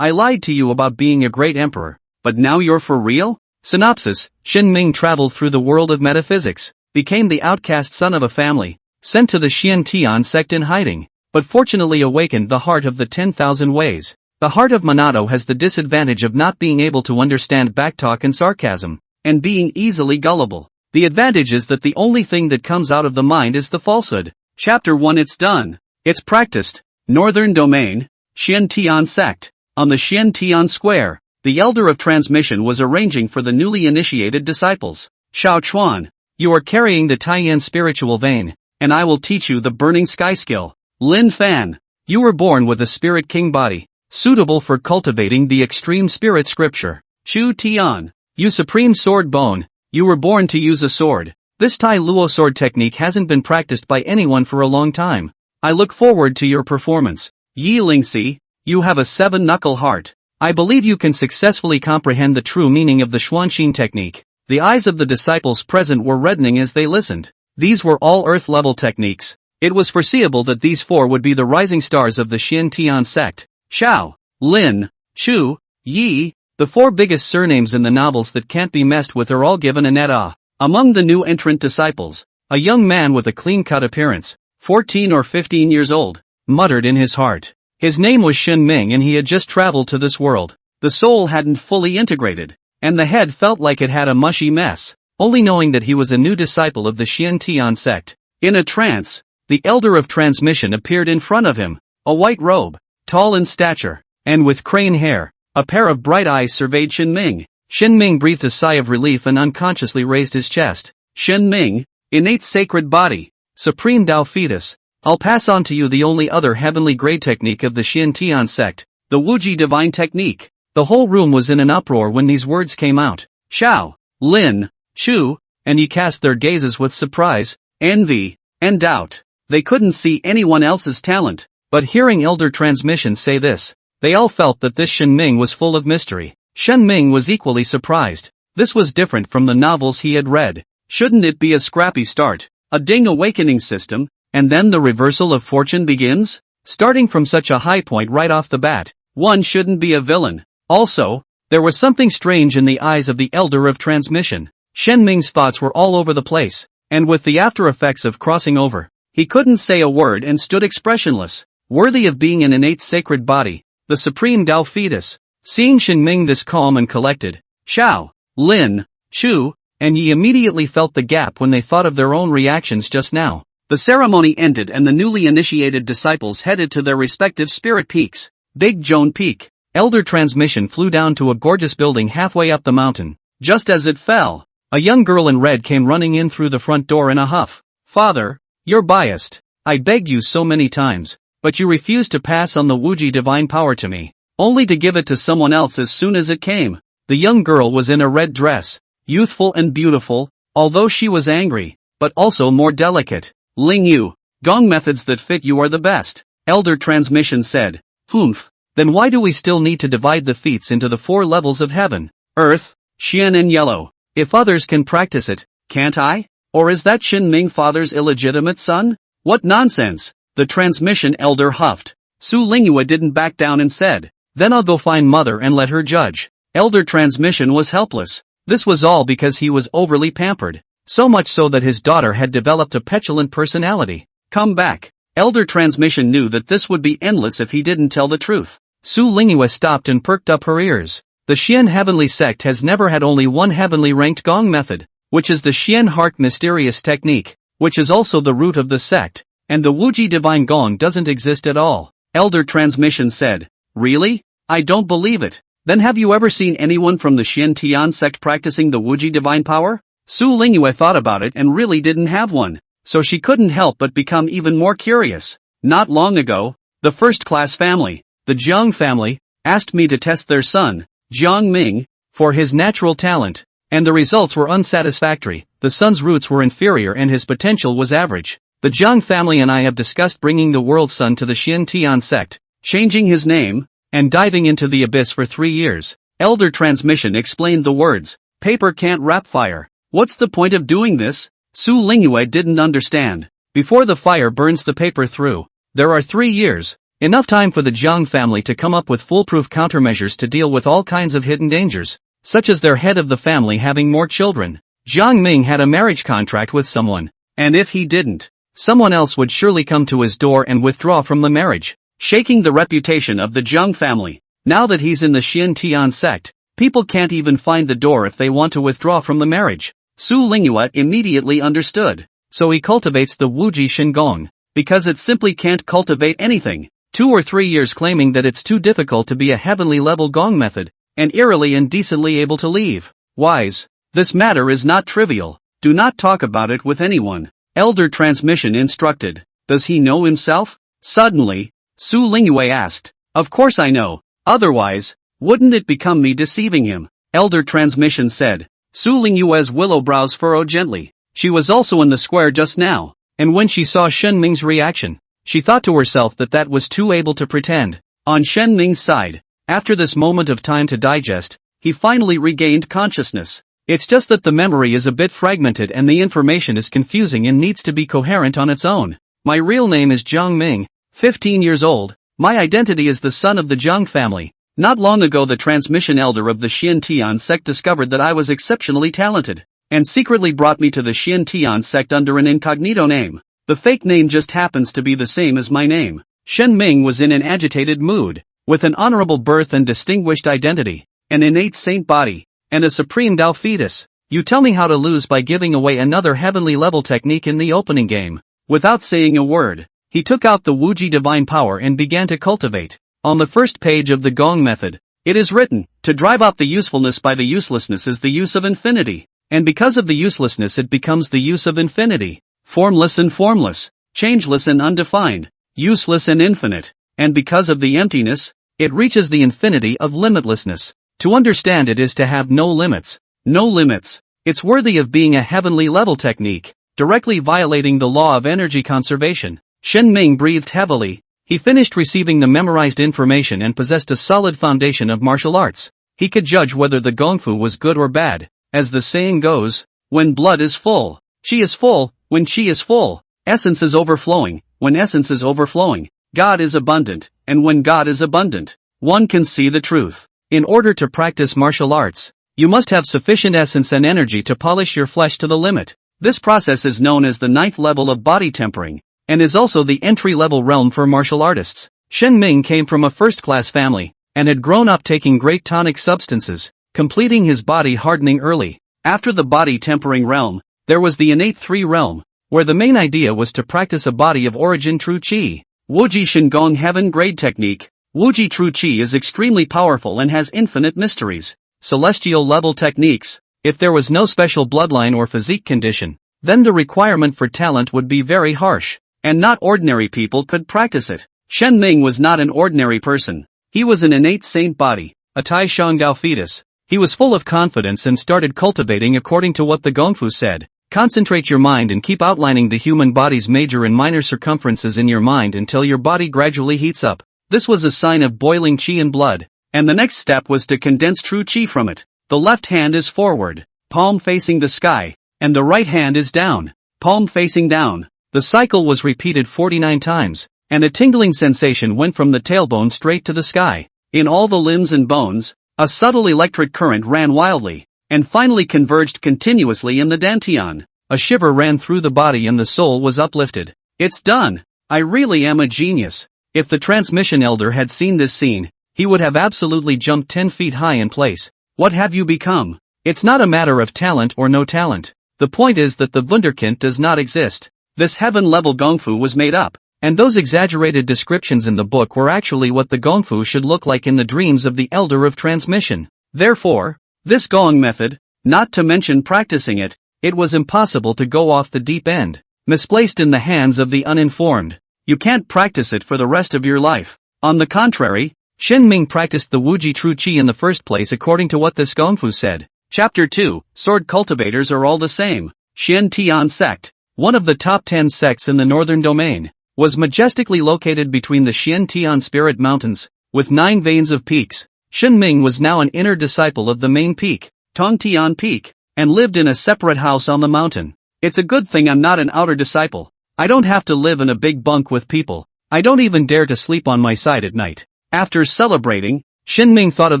I lied to you about being a great emperor, but now you're for real? Synopsis: Shen Ming traveled through the world of metaphysics, became the outcast son of a family, sent to the Xian sect in hiding, but fortunately awakened the heart of the 10,000 ways. The heart of Minato has the disadvantage of not being able to understand backtalk and sarcasm, and being easily gullible. The advantage is that the only thing that comes out of the mind is the falsehood. Chapter 1. It's done. It's practiced. Northern Domain, Xian sect. On the Xian square, the Elder of Transmission was arranging for the newly initiated disciples. Xiao Chuan, you are carrying the Taiyan spiritual vein, and I will teach you the burning sky skill. Lin Fan, you were born with a spirit king body, suitable for cultivating the extreme spirit scripture. Shu Tian, you supreme sword bone, you were born to use a sword. This Tai Luo sword technique hasn't been practiced by anyone for a long time. I look forward to your performance. Yi Lingxi, you have a 7-knuckle heart. I believe you can successfully comprehend the true meaning of the Xuanxin technique. The eyes of the disciples present were reddening as they listened. These were all earth-level techniques. It was foreseeable that these four would be the rising stars of the Xian sect. Xiao, Lin, Chu, Yi, the four biggest surnames in the novels that can't be messed with are all given a net ah. Among the new entrant disciples, a young man with a clean-cut appearance, 14 or 15 years old, muttered in his heart. His name was Shen Ming and he had just traveled to this world. The soul hadn't fully integrated, and the head felt like it had a mushy mess, only knowing that he was a new disciple of the Xian sect. In a trance, the Elder of Transmission appeared in front of him, a white robe, tall in stature, and with crane hair. A pair of bright eyes surveyed Shen Ming. Shen Ming breathed a sigh of relief and unconsciously raised his chest. Shen Ming, innate sacred body, supreme Tao fetus, I'll pass on to you the only other heavenly grade technique of the Xian sect, the Wuji divine technique. The whole room was in an uproar when these words came out. Xiao, Lin, Chu, and Yi cast their gazes with surprise, envy, and doubt. They couldn't see anyone else's talent, but hearing Elder Transmission say this, they all felt that this Shen Ming was full of mystery. Shen Ming was equally surprised. This was different from the novels he had read. Shouldn't it be a scrappy start, a ding awakening system, and then the reversal of fortune begins? Starting from such a high point right off the bat, one shouldn't be a villain. Also, there was something strange in the eyes of the Elder of Transmission. Shen Ming's thoughts were all over the place, and with the after effects of crossing over, he couldn't say a word and stood expressionless, worthy of being an innate sacred body, the supreme Tao fetus. Seeing Shen Ming this calm and collected, Xiao, Lin, Chu, and Yi immediately felt the gap when they thought of their own reactions just now. The ceremony ended and the newly initiated disciples headed to their respective spirit peaks. Big Joan Peak. Elder Transmission flew down to a gorgeous building halfway up the mountain. Just as it fell, a young girl in red came running in through the front door in a huff. Father, you're biased. I begged you so many times, but you refused to pass on the Wuji divine power to me, only to give it to someone else as soon as it came. The young girl was in a red dress, youthful and beautiful, although she was angry, but also more delicate. Ling Yu, gong methods that fit you are the best, Elder Transmission said. Humph, then why do we still need to divide the feats into the 4 levels of heaven? Earth, Xian and Yellow. If others can practice it, can't I? Or is that Shen Ming father's illegitimate son? What nonsense, the Transmission Elder huffed. Su Lingyue didn't back down and said, then I'll go find mother and let her judge. Elder Transmission was helpless. This was all because he was overly pampered. So much so that his daughter had developed a petulant personality. Come back. Elder Transmission knew that this would be endless if he didn't tell the truth. Su Lingyue stopped and perked up her ears. The Xian Heavenly Sect has never had only one heavenly ranked gong method, which is the Xian Heart Mysterious Technique, which is also the root of the sect, and the Wuji Divine Gong doesn't exist at all. Elder Transmission said, really? I don't believe it. Then have you ever seen anyone from the Xian sect practicing the Wuji Divine Power? Su Lingyue thought about it and really didn't have one, so she couldn't help but become even more curious. Not long ago, the first-class family, the Jiang family, asked me to test their son, Jiang Ming, for his natural talent, and the results were unsatisfactory. The son's roots were inferior and his potential was average. The Jiang family and I have discussed bringing the world's son to the Xian sect, changing his name, and diving into the abyss for 3 years. Elder Transmission explained the words, paper can't wrap fire. What's the point of doing this? Su Lingyue didn't understand. Before the fire burns the paper through, there are 3 years. Enough time for the Jiang family to come up with foolproof countermeasures to deal with all kinds of hidden dangers, such as their head of the family having more children. Jiang Ming had a marriage contract with someone, and if he didn't, someone else would surely come to his door and withdraw from the marriage, shaking the reputation of the Jiang family. Now that he's in the Xiantian sect, people can't even find the door if they want to withdraw from the marriage. Su Lingyue immediately understood, so he cultivates the Wuji Shengong, because it simply can't cultivate anything. 2 or 3 years claiming that it's too difficult to be a heavenly level gong method, and eerily and decently able to leave. Wise. This matter is not trivial. Do not talk about it with anyone. Elder transmission instructed. Does he know himself? Suddenly, Su Lingyue asked. Of course I know. Otherwise, wouldn't it become me deceiving him? Elder transmission said. Su Lingyue's willow brows furrowed gently. She was also in the square just now, and when she saw Shen Ming's reaction, she thought to herself that was too able to pretend. On Shen Ming's side, after this moment of time to digest, he finally regained consciousness. It's just that the memory is a bit fragmented and the information is confusing and needs to be coherent on its own. My real name is Jiang Ming, 15 years old. My identity is the son of the Jiang family. Not long ago the transmission elder of the Xiantian sect discovered that I was exceptionally talented, and secretly brought me to the Xiantian sect under an incognito name. The fake name just happens to be the same as my name. Shen Ming was in an agitated mood, with an honorable birth and distinguished identity, an innate saint body, and a supreme Tao fetus. You tell me how to lose by giving away another heavenly level technique in the opening game. Without saying a word, he took out the Wuji divine power and began to cultivate. On the first page of the Gong method, it is written, to drive out the usefulness by the uselessness is the use of infinity, and because of the uselessness it becomes the use of infinity. Formless and formless, changeless and undefined, useless and infinite, and because of the emptiness, it reaches the infinity of limitlessness. To understand it is to have no limits. No limits. It's worthy of being a heavenly level technique, directly violating the law of energy conservation. Shen Ming breathed heavily. He finished receiving the memorized information and possessed a solid foundation of martial arts. He could judge whether the gongfu was good or bad. As the saying goes, when blood is full, she is full. When she is full, essence is overflowing. When essence is overflowing, God is abundant, and when God is abundant, one can see the truth. In order to practice martial arts, you must have sufficient essence and energy to polish your flesh to the limit. This process is known as the 9th level of body tempering, and is also the entry-level realm for martial artists. Shen Ming came from a first-class family, and had grown up taking great tonic substances, completing his body hardening early. After the body tempering realm, there was the innate 3 realm, where the main idea was to practice a body of origin true qi. Wuji Shengong Heaven Grade Technique. Wuji True Qi is extremely powerful and has infinite mysteries. Celestial level techniques. If there was no special bloodline or physique condition, then the requirement for talent would be very harsh, and not ordinary people could practice it. Shen Ming was not an ordinary person. He was an innate saint body, a Tai Shangdao fetus. He was full of confidence and started cultivating according to what the Gongfu said. Concentrate your mind and keep outlining the human body's major and minor circumferences in your mind until your body gradually heats up. This was a sign of boiling qi and blood, and the next step was to condense true qi from it. The left hand is forward, palm facing the sky, and the right hand is down, palm facing down. The cycle was repeated 49 times, and a tingling sensation went from the tailbone straight to the sky. In all the limbs and bones, a subtle electric current ran wildly, and finally converged continuously in the dantian. A shiver ran through the body and the soul was uplifted. It's done! I really am a genius. If the transmission elder had seen this scene, he would have absolutely jumped 10 feet high in place. What have you become? It's not a matter of talent or no talent. The point is that the Wunderkind does not exist. This heaven-level Gongfu was made up, and those exaggerated descriptions in the book were actually what the Gongfu should look like in the dreams of the elder of transmission. Therefore, this Gong method, not to mention practicing it, it was impossible to go off the deep end, misplaced in the hands of the uninformed. You can't practice it for the rest of your life. On the contrary, Shen Ming practiced the Wuji True Qi in the first place according to what this Gongfu said. Chapter 2, Sword Cultivators are all the same. Xiantian Sect, one of the top 10 sects in the northern domain, was majestically located between the Xiantian Spirit Mountains, with 9 veins of peaks. Shen Ming was now an inner disciple of the main peak, Tongtian Peak, and lived in a separate house on the mountain. It's a good thing I'm not an outer disciple. I don't have to live in a big bunk with people. I don't even dare to sleep on my side at night. After celebrating, Shin Ming thought of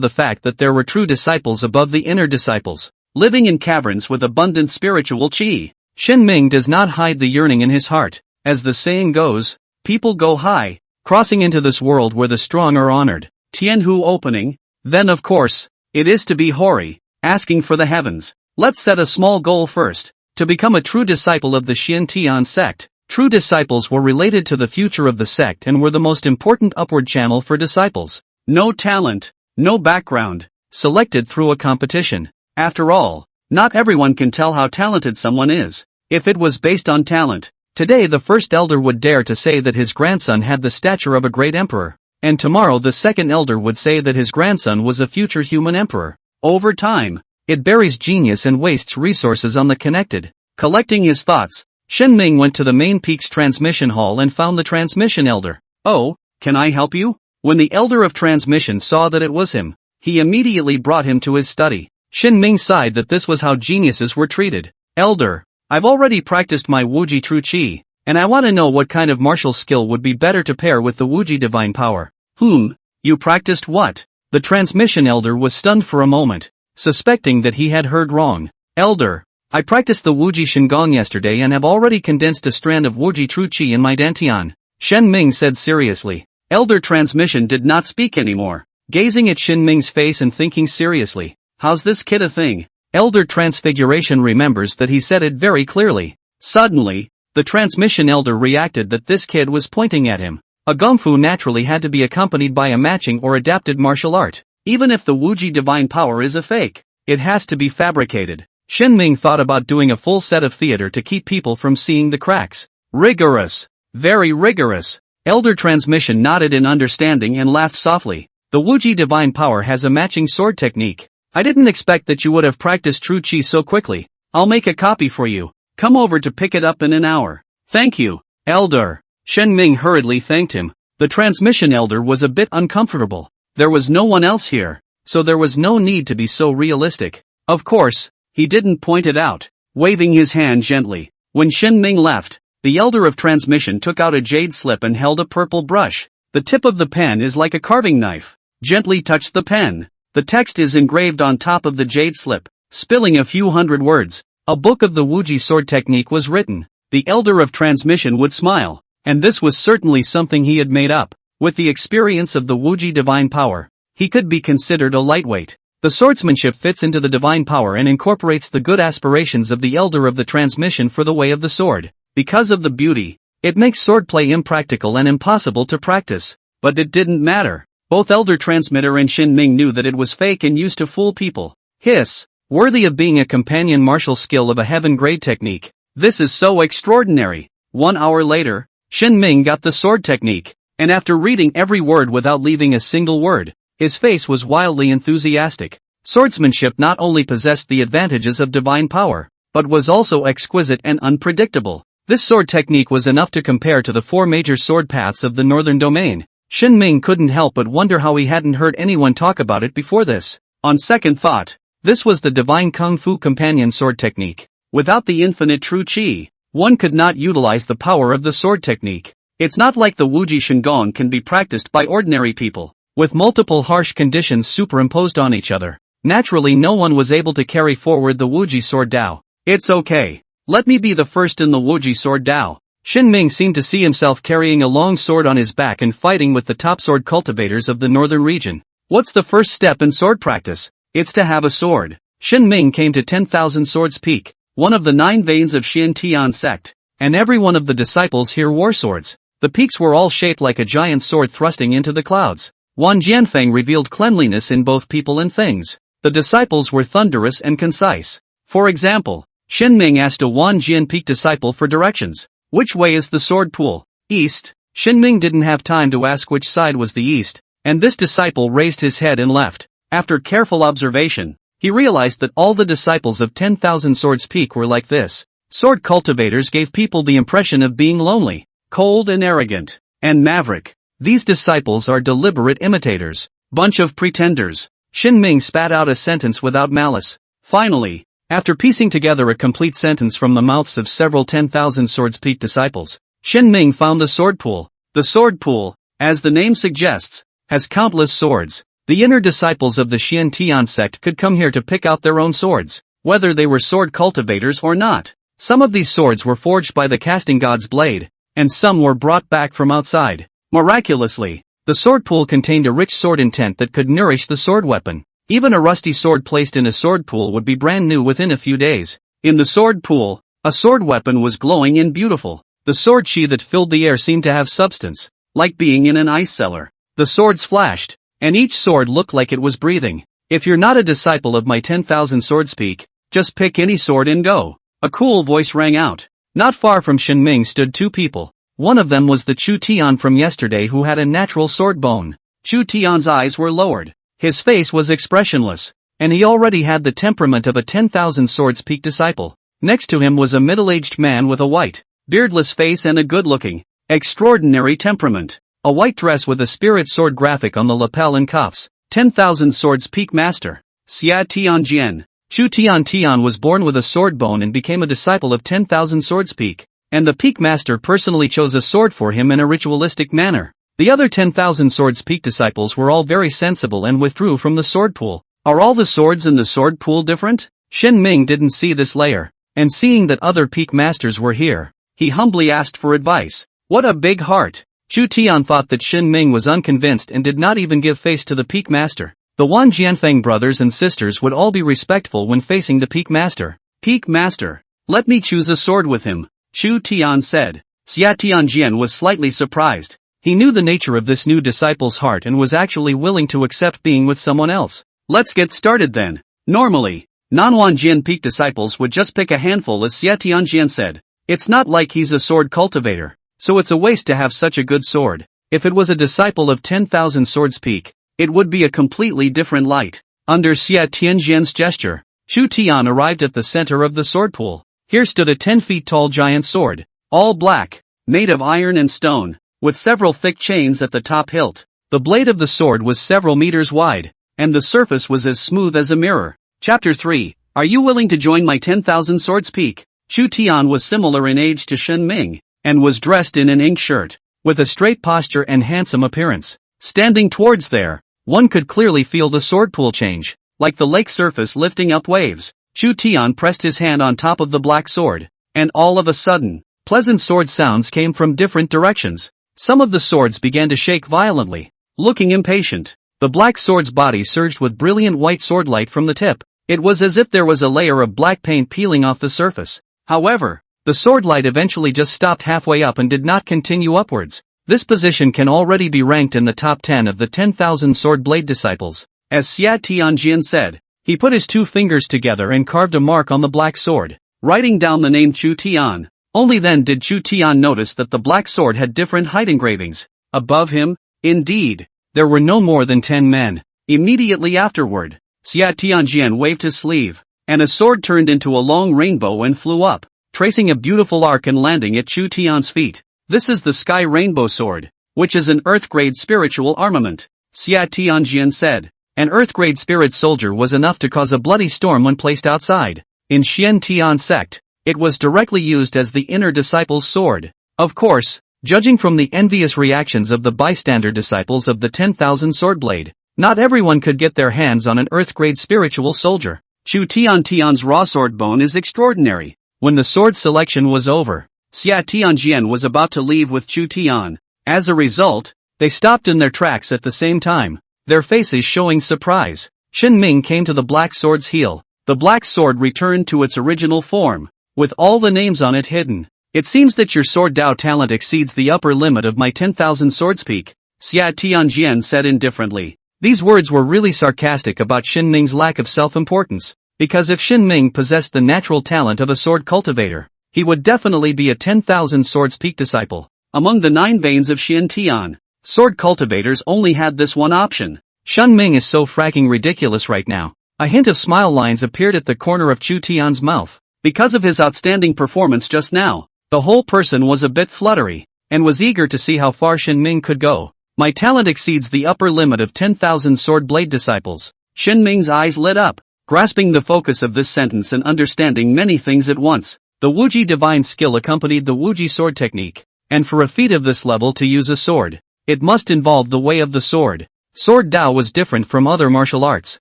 the fact that there were true disciples above the inner disciples, living in caverns with abundant spiritual qi. Shin Ming does not hide the yearning in his heart. As the saying goes, people go high, crossing into this world where the strong are honored. Tianhu opening. Then of course, it is to be Hori, asking for the heavens. Let's set a small goal first, to become a true disciple of the Xiantian sect. True disciples were related to the future of the sect and were the most important upward channel for disciples. No talent, no background, selected through a competition. After all, not everyone can tell how talented someone is. If it was based on talent, today the first elder would dare to say that his grandson had the stature of a great emperor, and tomorrow the second elder would say that his grandson was a future human emperor. Over time, it buries genius and wastes resources on the connected. Collecting his thoughts, Shin Ming went to the main peak's transmission hall and found the transmission elder. "Oh, can I help you?" When the elder of transmission saw that it was him, he immediately brought him to his study. Shin Ming sighed that this was how geniuses were treated. "Elder, I've already practiced my Wuji True Qi, and I want to know what kind of martial skill would be better to pair with the Wuji Divine Power." You practiced what? The transmission elder was stunned for a moment, suspecting that he had heard wrong. "Elder, I practiced the Wuji Shingon yesterday and have already condensed a strand of Wuji True Qi in my dantian," Shen Ming said seriously. Elder Transmission did not speak anymore, gazing at Shin Ming's face and thinking seriously. How's this kid a thing? Elder Transfiguration remembers that he said it very clearly. Suddenly, the Transmission elder reacted that this kid was pointing at him. A gongfu naturally had to be accompanied by a matching or adapted martial art. Even if the Wuji Divine Power is a fake, it has to be fabricated. Shin Ming thought about doing a full set of theater to keep people from seeing the cracks. Rigorous. Very rigorous. Elder Transmission nodded in understanding and laughed softly. The Wuji Divine Power has a matching sword technique. I didn't expect that you would have practiced True Qi so quickly. I'll make a copy for you. Come over to pick it up in an hour. Thank you, Elder. Shen Ming hurriedly thanked him. The Transmission elder was a bit uncomfortable. There was no one else here, so there was no need to be so realistic. Of course, he didn't point it out, waving his hand gently. When Shen Ming left, the elder of transmission took out a jade slip and held a purple brush. The tip of the pen is like a carving knife. Gently touched the pen. The text is engraved on top of the jade slip, spilling a few hundred words. A book of the Wuji sword technique was written. The elder of transmission would smile, and this was certainly something he had made up. With the experience of the Wuji divine power, he could be considered a lightweight. The swordsmanship fits into the divine power and incorporates the good aspirations of the elder of the transmission for the way of the sword. Because of the beauty, it makes swordplay impractical and impossible to practice. But it didn't matter. Both Elder Transmitter and Shin Ming knew that it was fake and used to fool people. Hiss, worthy of being a companion martial skill of a heaven-grade technique. This is so extraordinary. 1 hour later, Shin Ming got the sword technique, and after reading every word without leaving a single word, his face was wildly enthusiastic. Swordsmanship not only possessed the advantages of divine power, but was also exquisite and unpredictable. This sword technique was enough to compare to the 4 major sword paths of the northern domain. Shin Ming couldn't help but wonder how he hadn't heard anyone talk about it before this. On second thought, this was the divine Kung Fu companion sword technique. Without the infinite true Qi, one could not utilize the power of the sword technique. It's not like the Wuji Shingon can be practiced by ordinary people, with multiple harsh conditions superimposed on each other. Naturally no one was able to carry forward the Wuji sword Dao. It's okay. Let me be the first in the Wuji sword Dao. Shin Ming seemed to see himself carrying a long sword on his back and fighting with the top sword cultivators of the northern region. What's the first step in sword practice? It's to have a sword. Shin Ming came to 10,000 Swords Peak, one of the 9 veins of Xiantian sect, and every one of the disciples here wore swords. The peaks were all shaped like a giant sword thrusting into the clouds. Wan Jianfeng revealed cleanliness in both people and things. The disciples were thunderous and concise. For example, Shin Ming asked a Wan Jian Peak disciple for directions. Which way is the sword pool? East. Shin Ming didn't have time to ask which side was the east, and this disciple raised his head and left. After careful observation, he realized that all the disciples of 10,000 Swords Peak were like this. Sword cultivators gave people the impression of being lonely, cold and arrogant, and maverick. These disciples are deliberate imitators. Bunch of pretenders. Shin Ming spat out a sentence without malice. Finally, after piecing together a complete sentence from the mouths of several 10,000 Swords Peak disciples, Shin Ming found the sword pool. The sword pool, as the name suggests, has countless swords. The inner disciples of the Xiantian sect could come here to pick out their own swords, whether they were sword cultivators or not. Some of these swords were forged by the casting god's blade, and some were brought back from outside. Miraculously, the sword pool contained a rich sword intent that could nourish the sword weapon. Even a rusty sword placed in a sword pool would be brand new within a few days. In the sword pool, a sword weapon was glowing and beautiful. The sword chi that filled the air seemed to have substance, like being in an ice cellar. The swords flashed, and each sword looked like it was breathing. If you're not a disciple of my 10,000 swords peak, just pick any sword and go. A cool voice rang out. Not far from Shen Ming stood two people. One of them was the Chu Tian from yesterday who had a natural sword bone. Chu Tian's eyes were lowered. His face was expressionless, and he already had the temperament of a 10,000 swords peak disciple. Next to him was a middle-aged man with a white, beardless face and a good-looking, extraordinary temperament. A white dress with a spirit sword graphic on the lapel and cuffs. 10,000 swords peak master. Xia Tianjian. Chu Tian was born with a sword bone and became a disciple of 10,000 swords peak. And the peak master personally chose a sword for him in a ritualistic manner. The other 10,000 swords peak disciples were all very sensible and withdrew from the sword pool. Are all the swords in the sword pool different? Shen Ming didn't see this layer, and seeing that other peak masters were here, he humbly asked for advice. What a big heart! Chu Tian thought that Shen Ming was unconvinced and did not even give face to the peak master. The Wan Jianfeng brothers and sisters would all be respectful when facing the peak master. Peak master, let me choose a sword with him, Chu Tian said. Xia Tianjian was slightly surprised. He knew the nature of this new disciple's heart and was actually willing to accept being with someone else. Let's get started then. Normally, non-Wanjian peak disciples would just pick a handful, as Xia Tianjian said. It's not like he's a sword cultivator, so it's a waste to have such a good sword. If it was a disciple of 10,000 swords peak, it would be a completely different light. Under Xia Tianjian's gesture, Chu Tian arrived at the center of the sword pool. Here stood a 10 feet tall giant sword, all black, made of iron and stone, with several thick chains at the top hilt. The blade of the sword was several meters wide, and the surface was as smooth as a mirror. Chapter 3. Are you willing to join my 10,000 swords peak? Chu Tian was similar in age to Shen Ming, and was dressed in an ink shirt, with a straight posture and handsome appearance. Standing towards there, one could clearly feel the sword pool change, like the lake surface lifting up waves. Chu Tian pressed his hand on top of the black sword, and all of a sudden, pleasant sword sounds came from different directions. Some of the swords began to shake violently. Looking impatient, the black sword's body surged with brilliant white sword light from the tip. It was as if there was a layer of black paint peeling off the surface. However, the sword light eventually just stopped halfway up and did not continue upwards. This position can already be ranked in the top 10 of the 10,000 sword blade disciples. As Xia Tianjian said, he put his two fingers together and carved a mark on the black sword, writing down the name Chu Tian. Only then did Chu Tian notice that the black sword had different height engravings. Above him, indeed, there were no more than 10 men. Immediately afterward, Xia Tianjian waved his sleeve, and a sword turned into a long rainbow and flew up, tracing a beautiful arc and landing at Chu Tian's feet. This is the Sky Rainbow Sword, which is an Earth-grade spiritual armament, Xia Tianjian said. An Earth-grade spirit soldier was enough to cause a bloody storm when placed outside. In Xiantian sect, it was directly used as the inner disciple's sword. Of course, judging from the envious reactions of the bystander disciples of the 10,000 sword blade, not everyone could get their hands on an Earth-grade spiritual soldier. Chu Tian's raw sword bone is extraordinary. When the sword selection was over, Xia Tianjian was about to leave with Chu Tian. As a result, they stopped in their tracks at the same time, their faces showing surprise. Shen Ming came to the black sword's heel. The black sword returned to its original form, with all the names on it hidden. It seems that your sword Dao talent exceeds the upper limit of my 10,000 swords peak, Xia Tianjian said indifferently. These words were really sarcastic about Shen Ming's lack of self-importance, because if Shen Ming possessed the natural talent of a sword cultivator, he would definitely be a 10,000 swords peak disciple. Among the 9 veins of Xiantian, sword cultivators only had this one option. Shen Ming is so fracking ridiculous right now. A hint of smile lines appeared at the corner of Chu Tian's mouth. Because of his outstanding performance just now, the whole person was a bit fluttery, and was eager to see how far Shen Ming could go. My talent exceeds the upper limit of 10,000 sword blade disciples. Shen Ming's eyes lit up, grasping the focus of this sentence and understanding many things at once. The Wuji divine skill accompanied the Wuji sword technique, and for a feat of this level to use a sword, it must involve the way of the sword. Sword Dao was different from other martial arts,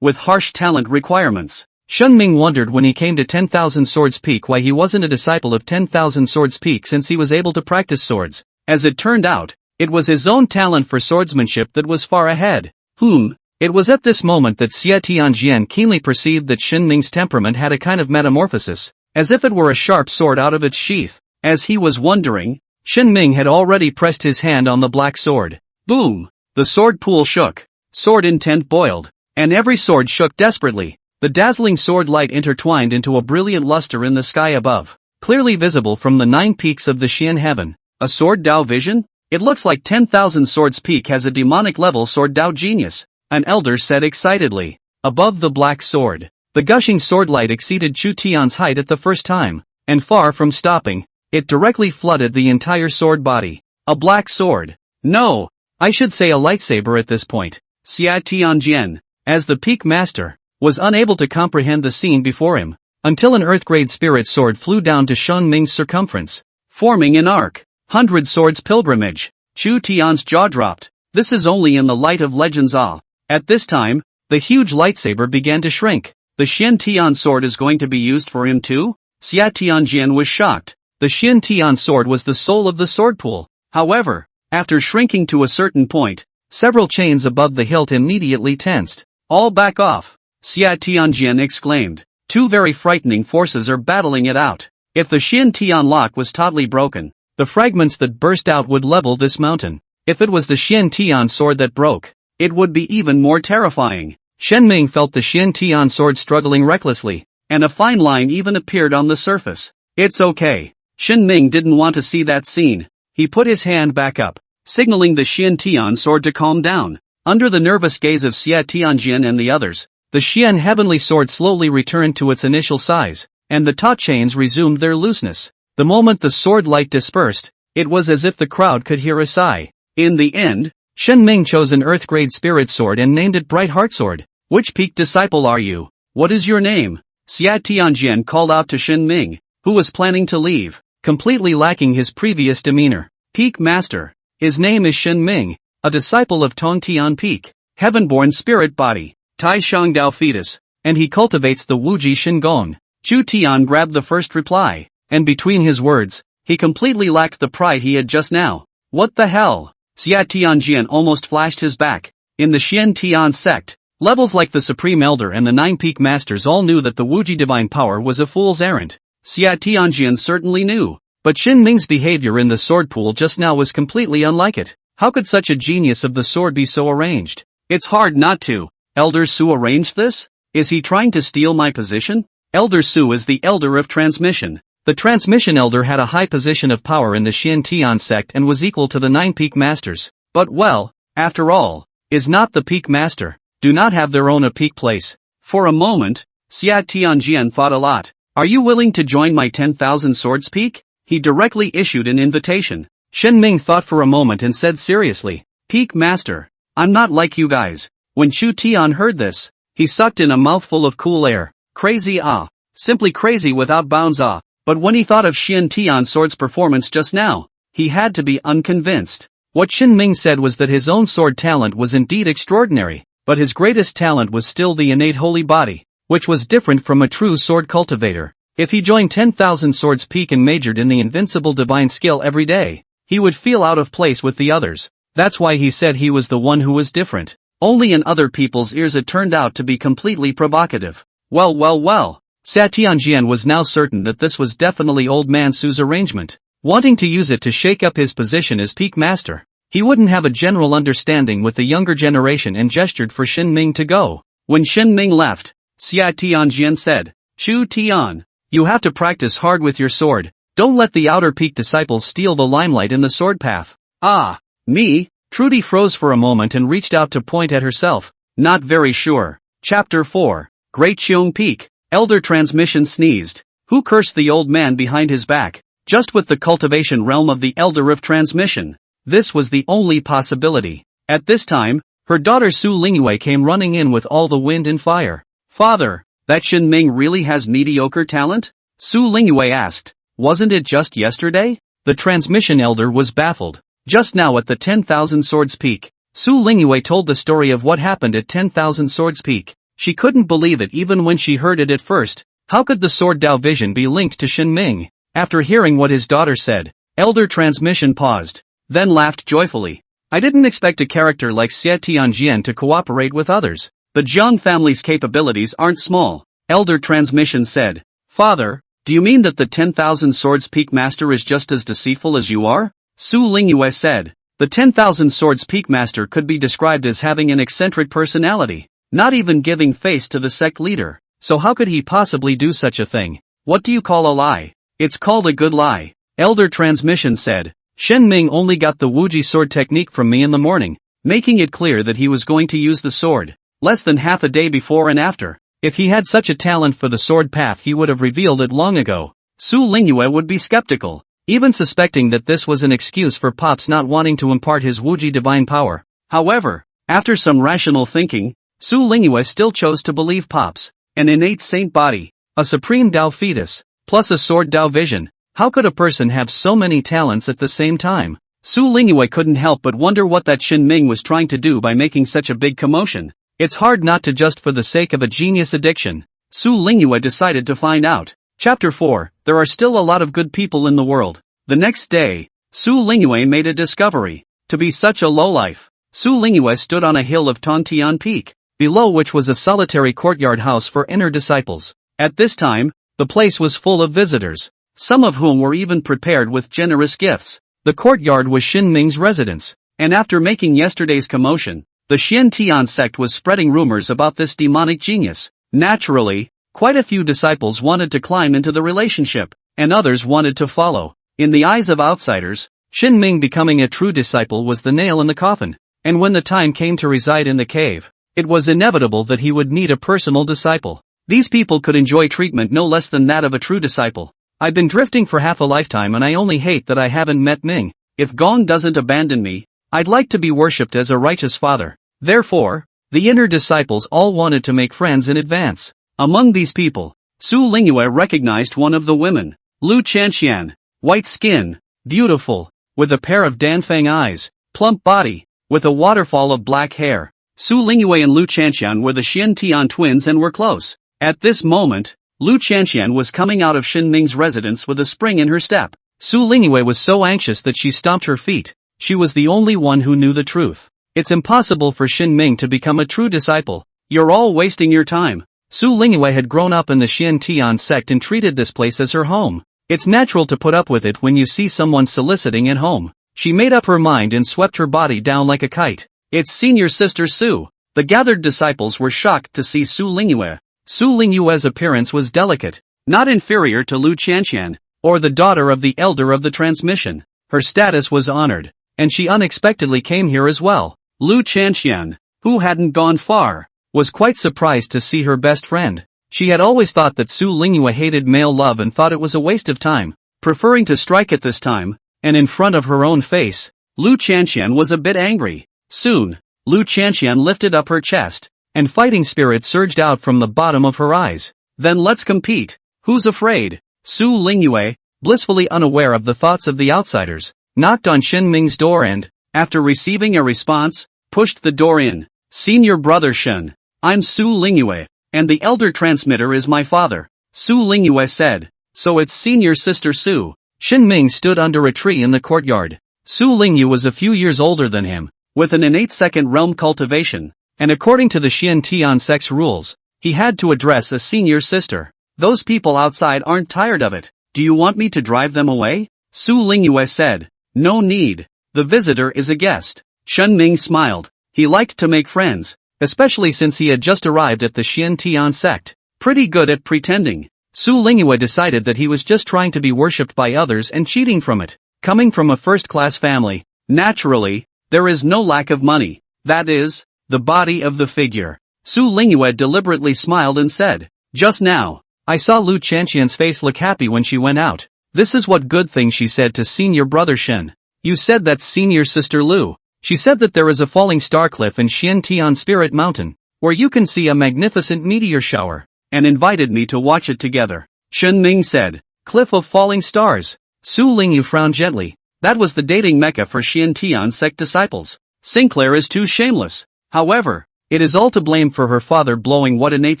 with harsh talent requirements. Shen Ming wondered when he came to 10,000 Swords Peak why he wasn't a disciple of 10,000 Swords Peak, since he was able to practice swords. As it turned out, it was his own talent for swordsmanship that was far ahead. It was at this moment that Xie Tianjian keenly perceived that Shen Ming's temperament had a kind of metamorphosis, as if it were a sharp sword out of its sheath. As he was wondering, Shen Ming had already pressed his hand on the black sword. Boom! The sword pool shook. Sword intent boiled, and every sword shook desperately. The dazzling sword light intertwined into a brilliant luster in the sky above, clearly visible from the 9 peaks of the Xian heaven. A sword Dao vision? It looks like 10,000 Swords Peak has a demonic level sword Dao genius, an elder said excitedly. Above the black sword, the gushing sword light exceeded Chu Tian's height at the first time, and far from stopping, it directly flooded the entire sword body. A black sword. No, I should say a lightsaber at this point. Xie Tianjian, as the peak master, was unable to comprehend the scene before him, until an earth-grade spirit sword flew down to Shen Ming's circumference, forming an arc. 100 Swords Pilgrimage. Chu Tian's jaw dropped. This is only in the light of Legends Ah. At this time, the huge lightsaber began to shrink. The Xian Tian sword is going to be used for him too? Xie Tianjian was shocked. The Xian Tian sword was the soul of the sword pool. However, after shrinking to a certain point, several chains above the hilt immediately tensed. All back off! Xie Tianjian exclaimed. 2 very frightening forces are battling it out. If the Xian Tian lock was totally broken, the fragments that burst out would level this mountain. If it was the Xian Tian sword that broke, it would be even more terrifying. Shen Ming felt the Xian Tian sword struggling recklessly, and a fine line even appeared on the surface. It's okay. Shen Ming didn't want to see that scene. He put his hand back up, signaling the Xian Tian sword to calm down. Under the nervous gaze of Xie Tianjian and the others, the Xian heavenly sword slowly returned to its initial size, and the taut chains resumed their looseness. The moment the sword light dispersed, it was as if the crowd could hear a sigh. In the end, Shen Ming chose an earth-grade spirit sword and named it Bright Heart Sword. Which peak disciple are you? What is your name? Xie Tianjian called out to Shen Ming, who was planning to leave, completely lacking his previous demeanor. Peak Master. His name is Shen Ming, a disciple of Tongtian Peak, heaven-born spirit body, Tai Shang Dao fetus, and he cultivates the Wuji Shingong. Chu Tian grabbed the first reply, and between his words, he completely lacked the pride he had just now. What the hell? Xie Tianjian almost flashed his back. In the Xian Tian sect, levels like the Supreme Elder and the 9 Peak Masters all knew that the Wuji divine power was a fool's errand. Xie Tianjian certainly knew, but Shen Ming's behavior in the sword pool just now was completely unlike it. How could such a genius of the sword be so arranged? It's hard not to. Elder Su arranged this? Is he trying to steal my position? Elder Su is the Elder of Transmission. The Transmission Elder had a high position of power in the Xian Tian sect and was equal to the 9 Peak Masters. But well, after all, is not the Peak Master, do not have their own a peak place? For a moment, Xie Tianjian thought a lot. Are you willing to join my 10,000 Swords Peak? He directly issued an invitation. Shen Ming thought for a moment and said seriously, Peak Master, I'm not like you guys. When Chu Tian heard this, he sucked in a mouthful of cool air. Crazy ah. Simply crazy without bounds ah. But when he thought of Xian Tian sword's performance just now, he had to be unconvinced. What Shen Ming said was that his own sword talent was indeed extraordinary, but his greatest talent was still the innate holy body, which was different from a true sword cultivator. If he joined 10,000 Swords Peak and majored in the invincible divine skill every day, he would feel out of place with the others. That's why he said he was the one who was different. Only in other people's ears it turned out to be completely provocative. Well. Xie Tianjian was now certain that this was definitely Old Man Su's arrangement, wanting to use it to shake up his position as Peak Master. He wouldn't have a general understanding with the younger generation and gestured for Shen Ming to go. When Shen Ming left, Xie Tianjian said, Chu Tian, you have to practice hard with your sword. Don't let the outer peak disciples steal the limelight in the sword path. Ah, me? Trudy froze for a moment and reached out to point at herself. Not very sure. Chapter 4. Great Qiong Peak. Elder Transmission sneezed. Who cursed the old man behind his back? Just with the cultivation realm of the Elder of Transmission. This was the only possibility. At this time, her daughter Su Lingyue came running in with all the wind and fire. Father, that Shen Ming really has mediocre talent? Su Lingyue asked. Wasn't it just yesterday? The transmission elder was baffled. Just now at the 10,000 Swords Peak, Su Lingyue told the story of what happened at 10,000 Swords Peak. She couldn't believe it even when she heard it at first. How could the Sword Dao vision be linked to Shin Ming? After hearing what his daughter said, Elder Transmission paused, then laughed joyfully. I didn't expect a character like Xie Tianjian to cooperate with others. The Jiang family's capabilities aren't small, Elder Transmission said. Father, do you mean that the 10,000 Swords Peak Master is just as deceitful as you are? Su Lingyue said. The 10,000 Swords Peak Master could be described as having an eccentric personality, not even giving face to the sect leader. So how could he possibly do such a thing? What do you call a lie? It's called a good lie, Elder Transmission said. Shen Ming only got the Wuji sword technique from me in the morning, making it clear that he was going to use the sword less than half a day before and after. If he had such a talent for the sword path, he would have revealed it long ago. Su Lingyue would be skeptical, even suspecting that this was an excuse for Pops not wanting to impart his Wuji divine power. However, after some rational thinking, Su Lingyue still chose to believe Pops. An innate saint body, a supreme Dao fetus, plus a sword Dao vision. How could a person have so many talents at the same time? Su Lingyue couldn't help but wonder what that Shin Ming was trying to do by making such a big commotion. It's hard not to just for the sake of a genius addiction. Su Lingyue decided to find out. Chapter 4, There are still a lot of good people in the world. The next day, Su Lingyue made a discovery. To be such a lowlife, Su Lingyue stood on a hill of Tontian Peak, below which was a solitary courtyard house for inner disciples. At this time, the place was full of visitors, some of whom were even prepared with generous gifts. The courtyard was Shin Ming's residence, and after making yesterday's commotion, the Xian Tian sect was spreading rumors about this demonic genius. Naturally, quite a few disciples wanted to climb into the relationship, and others wanted to follow. In the eyes of outsiders, Shin Ming becoming a true disciple was the nail in the coffin, and when the time came to reside in the cave, it was inevitable that he would need a personal disciple. These people could enjoy treatment no less than that of a true disciple. I've been drifting for half a lifetime and I only hate that I haven't met Ming. If Gong doesn't abandon me, I'd like to be worshipped as a righteous father. Therefore, the inner disciples all wanted to make friends in advance. Among these people, Su Lingyue recognized one of the women, Lu Chanxian, white skin, beautiful, with a pair of Danfeng eyes, plump body, with a waterfall of black hair. Su Lingyue and Lu Chanxian were the Xian Tian twins and were close. At this moment, Lu Chanxian was coming out of Shin Ming's residence with a spring in her step. Su Lingyue was so anxious that she stomped her feet. She was the only one who knew the truth. It's impossible for Shin Ming to become a true disciple. You're all wasting your time. Su Lingyue had grown up in the Xian Tian sect and treated this place as her home. It's natural to put up with it when you see someone soliciting at home. She made up her mind and swept her body down like a kite. It's senior sister Su. The gathered disciples were shocked to see Su Lingyue. Su Lingyue's appearance was delicate, not inferior to Lu Chanxian, or the daughter of the elder of the transmission. Her status was honored, and she unexpectedly came here as well. Lu Chanxian, who hadn't gone far, was quite surprised to see her best friend. She had always thought that Su Lingyue hated male love and thought it was a waste of time, preferring to strike at this time, and in front of her own face. Lu Chanxian was a bit angry. Soon, Lu Chanxian lifted up her chest, and fighting spirit surged out from the bottom of her eyes. Then let's compete. Who's afraid? Su Lingyue, blissfully unaware of the thoughts of the outsiders, knocked on Shin Ming's door and, after receiving a response, pushed the door in. Senior brother Shen, I'm Su Lingyue, and the elder transmitter is my father, Su Lingyue said. So it's senior sister Su. Shin Ming stood under a tree in the courtyard. Su Lingyue was a few years older than him, with an innate second realm cultivation, and according to the Xian Tian sect's rules, he had to address a senior sister. Those people outside aren't tired of it. Do you want me to drive them away? Su Lingyue said. No need. The visitor is a guest. Shen Ming smiled. He liked to make friends, especially since he had just arrived at the Xian Tian sect. Pretty good at pretending. Su Lingyue decided that he was just trying to be worshipped by others and cheating from it. Coming from a first-class family, naturally, there is no lack of money. That is, the body of the figure. Su Lingyue deliberately smiled and said, just now, I saw Lu Chanxian's face look happy when she went out. This is what good thing she said to senior brother Shen. You said that's senior sister Lu. She said that there is a falling star cliff in Xian Tian Spirit Mountain, where you can see a magnificent meteor shower, and invited me to watch it together. Shen Ming said, Cliff of Falling Stars. Su Lingyu frowned gently. That was the dating mecca for Xiantian sect disciples. Sinclair is too shameless. However, it is all to blame for her father blowing what innate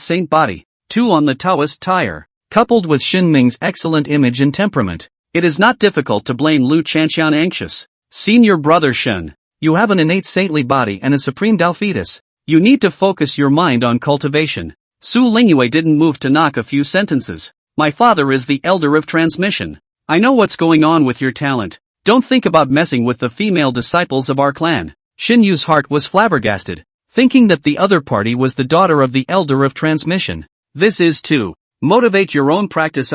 saint body, too on the Taoist tire. Coupled with Shen Ming's excellent image and temperament, it is not difficult to blame Lu Chanxian anxious. Senior brother Shen, you have an innate saintly body and a supreme Tao fetus. You need to focus your mind on cultivation. Su Lingyue didn't move to knock a few sentences. My father is the elder of transmission. I know what's going on with your talent. Don't think about messing with the female disciples of our clan. Shin Yu's heart was flabbergasted, thinking that the other party was the daughter of the elder of transmission. This is to motivate your own practice.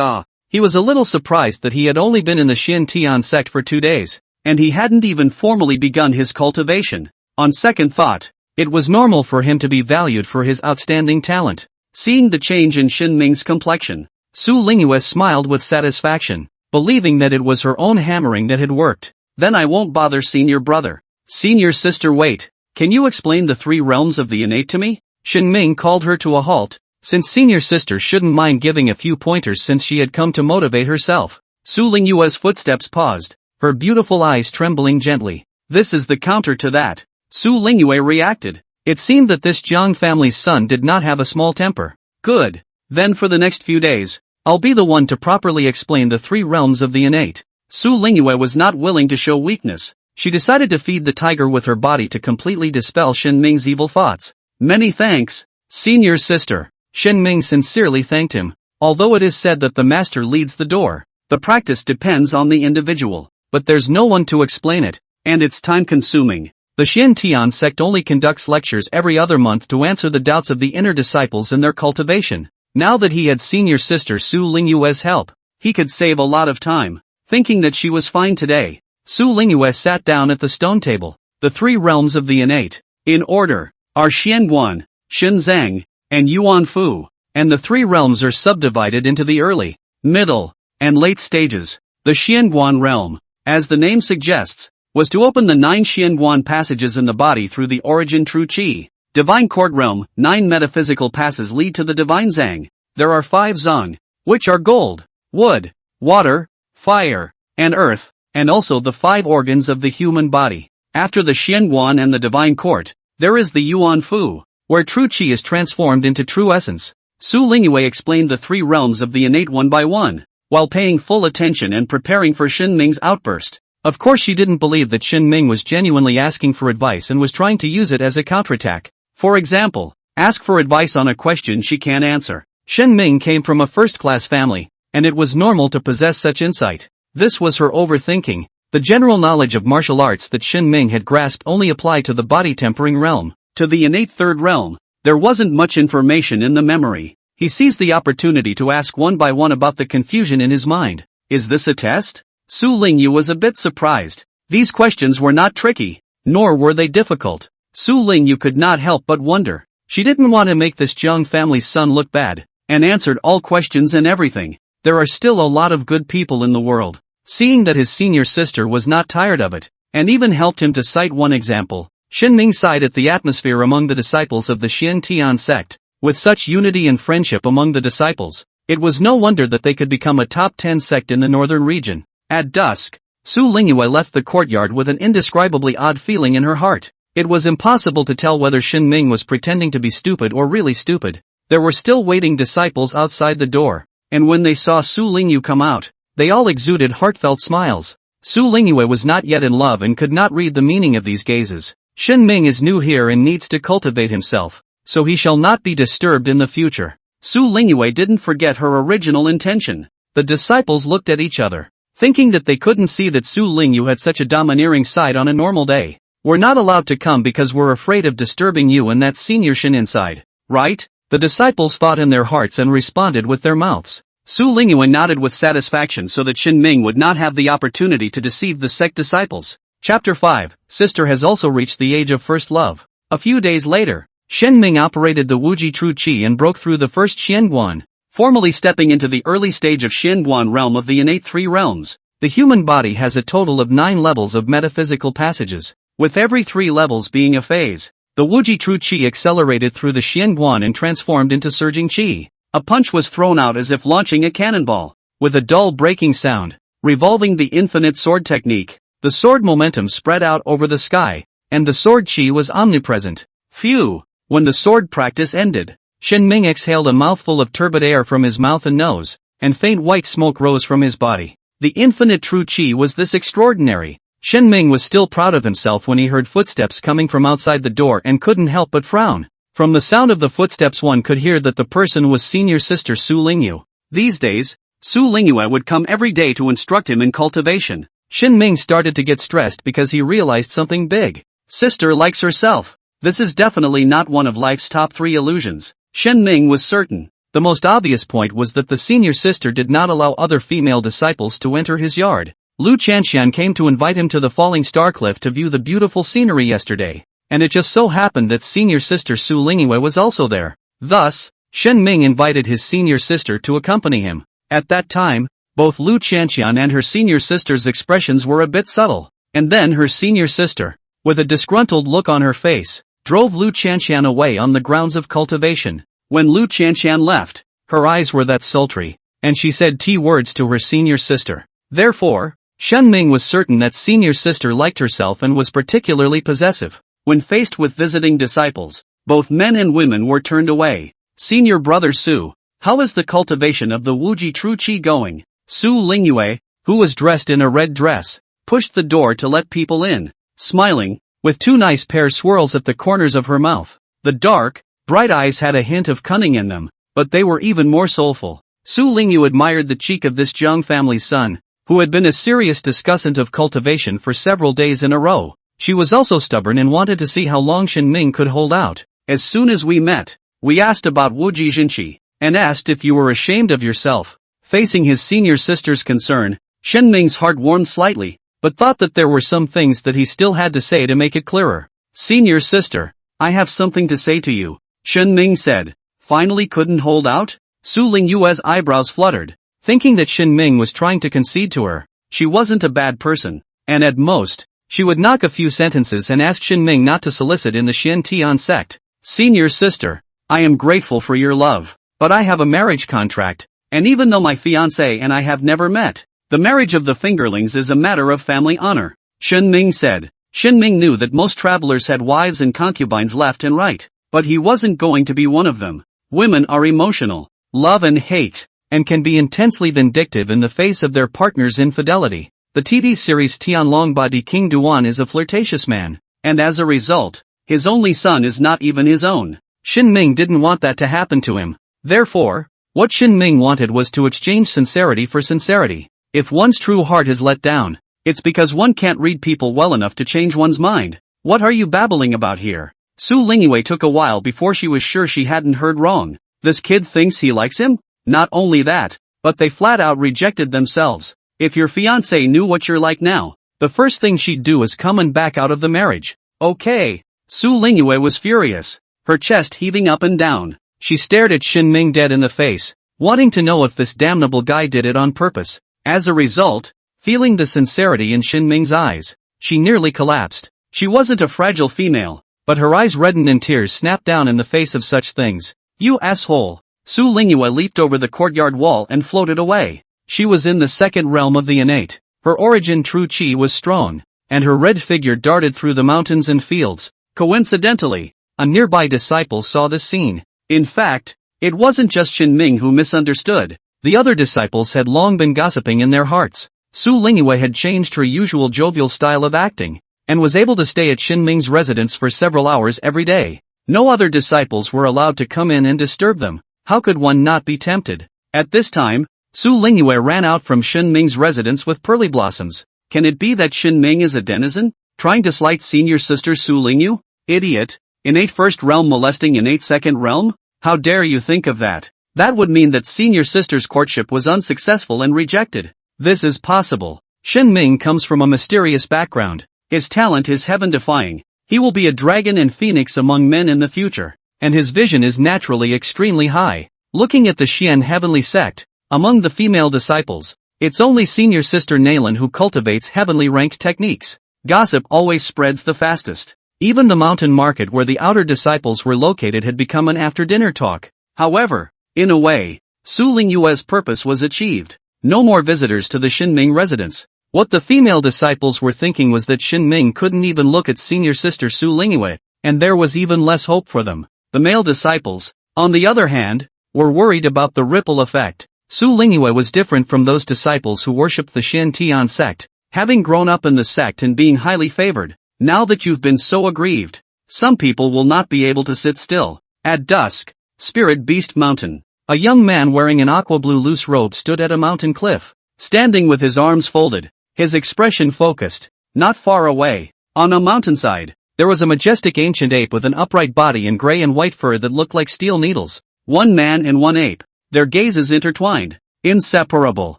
He was a little surprised that he had only been in the Xiantian sect for 2 days, and he hadn't even formally begun his cultivation. On second thought, it was normal for him to be valued for his outstanding talent. Seeing the change in Shen Ming's complexion, Su Lingyue smiled with satisfaction, believing that it was her own hammering that had worked. Then I won't bother senior brother. Senior sister, wait. Can you explain the 3 realms of the innate to me? Shen Ming called her to a halt, since senior sister shouldn't mind giving a few pointers since she had come to motivate herself. Su Lingyue's footsteps paused, her beautiful eyes trembling gently. This is the counter to that. Su Lingyue reacted. It seemed that this Jiang family's son did not have a small temper. Good. Then for the next few days, I'll be the one to properly explain the 3 realms of the innate. Su Lingyue was not willing to show weakness. She decided to feed the tiger with her body to completely dispel Shen Ming's evil thoughts. Many thanks, senior sister. Shen Ming sincerely thanked him. Although it is said that the master leads the door, the practice depends on the individual. But there's no one to explain it, and it's time-consuming. The Xiantian sect only conducts lectures every other month to answer the doubts of the inner disciples in their cultivation. Now that he had senior sister Su Lingyue's help, he could save a lot of time. Thinking that she was fine today, Su Lingyue sat down at the stone table. The 3 realms of the innate, in order, are Xianguan, Shenzang, and Yuanfu, and the 3 realms are subdivided into the early, middle, and late stages. The Xianguan realm, as the name suggests, was to open the 9 Xianguan passages in the body through the origin true qi. Divine court realm, 9 metaphysical passes lead to the divine zhang. There are 5 zhang, which are gold, wood, water, fire, and earth, and also the 5 organs of the human body. After the Xianguan and the divine court, there is the Yuanfu, where true qi is transformed into true essence. Su Lingyue explained the 3 realms of the innate one by one, while paying full attention and preparing for Shen Ming's outburst. Of course she didn't believe that Shen Ming was genuinely asking for advice and was trying to use it as a counterattack. For example, ask for advice on a question she can't answer. Shen Ming came from a first-class family, and it was normal to possess such insight. This was her overthinking. The general knowledge of martial arts that Shen Ming had grasped only applied to the body-tempering realm. To the innate 3rd realm, there wasn't much information in the memory. He seized the opportunity to ask one by one about the confusion in his mind. Is this a test? Su Lingyu was a bit surprised. These questions were not tricky, nor were they difficult. Su Lingyu could not help but wonder. She didn't want to make this Jiang family's son look bad, and answered all questions and everything. There are still a lot of good people in the world. Seeing that his senior sister was not tired of it, and even helped him to cite one example, Shen Ming sighed at the atmosphere among the disciples of the Xiantian sect. With such unity and friendship among the disciples, it was no wonder that they could become a top 10 sect in the northern region. At dusk, Su Lingyue left the courtyard with an indescribably odd feeling in her heart. It was impossible to tell whether Shen Ming was pretending to be stupid or really stupid. There were still waiting disciples outside the door, and when they saw Su Lingyu come out, they all exuded heartfelt smiles. Su Lingyue was not yet in love and could not read the meaning of these gazes. Shen Ming is new here and needs to cultivate himself, so he shall not be disturbed in the future. Su Lingyue didn't forget her original intention. The disciples looked at each other, thinking that they couldn't see that Su Lingyu had such a domineering side on a normal day. We're not allowed to come because we're afraid of disturbing you and that senior Shin inside, right? The disciples thought in their hearts and responded with their mouths. Su Lingyue nodded with satisfaction so that Shen Ming would not have the opportunity to deceive the sect disciples. Chapter 5, Sister has also reached the age of first love. A few days later, Shen Ming operated the Wuji True Qi and broke through the first Xianguan, formally stepping into the early stage of Xianguan realm of the innate 3 realms. The human body has a total of 9 levels of metaphysical passages, with every 3 levels being a phase. The Wuji True Qi accelerated through the Xianguan and transformed into surging Qi. A punch was thrown out as if launching a cannonball. With a dull breaking sound, revolving the infinite sword technique. The sword momentum spread out over the sky, and the sword chi was omnipresent. Phew! When the sword practice ended, Shen Ming exhaled a mouthful of turbid air from his mouth and nose, and faint white smoke rose from his body. The infinite true chi was this extraordinary. Shen Ming was still proud of himself when he heard footsteps coming from outside the door and couldn't help but frown. From the sound of the footsteps one could hear that the person was senior sister Su Lingyu. These days, Su Lingyu would come every day to instruct him in cultivation. Shen Ming started to get stressed because he realized something big. Sister likes herself. This is definitely not one of life's top 3 illusions. Shen Ming was certain. The most obvious point was that the senior sister did not allow other female disciples to enter his yard. Lu Chanxian came to invite him to the falling star cliff to view the beautiful scenery yesterday, and it just so happened that senior sister Su Lingyu was also there. Thus, Shen Ming invited his senior sister to accompany him. At that time, both Lu Chanxian and her senior sister's expressions were a bit subtle, and then her senior sister, with a disgruntled look on her face, drove Lu Chanxian away on the grounds of cultivation. When Lu Chanxian left, her eyes were that sultry, and she said T words to her senior sister. Therefore, Shen Ming was certain that senior sister liked herself and was particularly possessive. When faced with visiting disciples, both men and women were turned away. Senior brother Su, how is the cultivation of the Wuji True Qi going? Su Lingyue, who was dressed in a red dress, pushed the door to let people in, smiling, with 2 nice pear swirls at the corners of her mouth. The dark, bright eyes had a hint of cunning in them, but they were even more soulful. Su Lingyu admired the cheek of this Zhang family's son, who had been a serious discussant of cultivation for several days in a row. She was also stubborn and wanted to see how long Shen Ming could hold out. As soon as we met, we asked about Wuji Jinqi, and asked if you were ashamed of yourself. Facing his senior sister's concern, Shen Ming's heart warmed slightly, but thought that there were some things that he still had to say to make it clearer. Senior sister, I have something to say to you, Shen Ming said. Finally couldn't hold out? Su Lingyue's eyebrows fluttered, thinking that Shen Ming was trying to concede to her. She wasn't a bad person, and at most, she would knock a few sentences and ask Shen Ming not to solicit in the Xian Tian sect. Senior sister, I am grateful for your love, but I have a marriage contract, and even though my fiancé and I have never met, the marriage of the fingerlings is a matter of family honor, Shen Ming said. Shen Ming knew that most travelers had wives and concubines left and right, but he wasn't going to be one of them. Women are emotional, love and hate, and can be intensely vindictive in the face of their partner's infidelity. The TV series Tianlong Ba Di King Duan is a flirtatious man, and as a result, his only son is not even his own. Shen Ming didn't want that to happen to him. Therefore, what Shen Ming wanted was to exchange sincerity for sincerity. If one's true heart is let down, it's because one can't read people well enough to change one's mind. What are you babbling about here? Su Lingyue took a while before she was sure she hadn't heard wrong. This kid thinks he likes him? Not only that, but they flat out rejected themselves. If your fiancé knew what you're like now, the first thing she'd do is come and back out of the marriage. Okay. Su Lingyue was furious, her chest heaving up and down. She stared at Shen Ming dead in the face, wanting to know if this damnable guy did it on purpose. As a result, feeling the sincerity in Shen Ming's eyes, she nearly collapsed. She wasn't a fragile female, but her eyes reddened and tears snapped down in the face of such things. You asshole! Su Lingyue leaped over the courtyard wall and floated away. She was in the second realm of the innate. Her origin true chi was strong, and her red figure darted through the mountains and fields. Coincidentally, a nearby disciple saw this scene. In fact, it wasn't just Shen Ming who misunderstood. The other disciples had long been gossiping in their hearts. Su Lingyue had changed her usual jovial style of acting, and was able to stay at Shen Ming's residence for several hours every day. No other disciples were allowed to come in and disturb them. How could one not be tempted? At this time, Su Lingyue ran out from Shen Ming's residence with pearly blossoms. Can it be that Shen Ming is a denizen, trying to slight senior sister Su Lingyu? Idiot! Innate first realm molesting innate second realm? How dare you think of that? That would mean that senior sister's courtship was unsuccessful and rejected. This is possible. Shen Ming comes from a mysterious background. His talent is heaven-defying. He will be a dragon and phoenix among men in the future, and his vision is naturally extremely high. Looking at the Xian heavenly sect, among the female disciples, it's only senior sister Nailin who cultivates heavenly ranked techniques. Gossip always spreads the fastest. Even the mountain market where the outer disciples were located had become an after-dinner talk. However, in a way, Su Lingyue's purpose was achieved. No more visitors to the Shinming residence. What the female disciples were thinking was that Shinming couldn't even look at senior sister Su Lingyue, and there was even less hope for them. The male disciples, on the other hand, were worried about the ripple effect. Su Lingyue was different from those disciples who worshipped the Shintian sect, having grown up in the sect and being highly favored. Now that you've been so aggrieved, some people will not be able to sit still. At dusk, Spirit Beast Mountain. A young man wearing an aqua blue loose robe stood at a mountain cliff, standing with his arms folded, his expression focused. Not far away, on a mountainside, there was a majestic ancient ape with an upright body and gray and white fur that looked like steel needles. One man and one ape, their gazes intertwined, inseparable.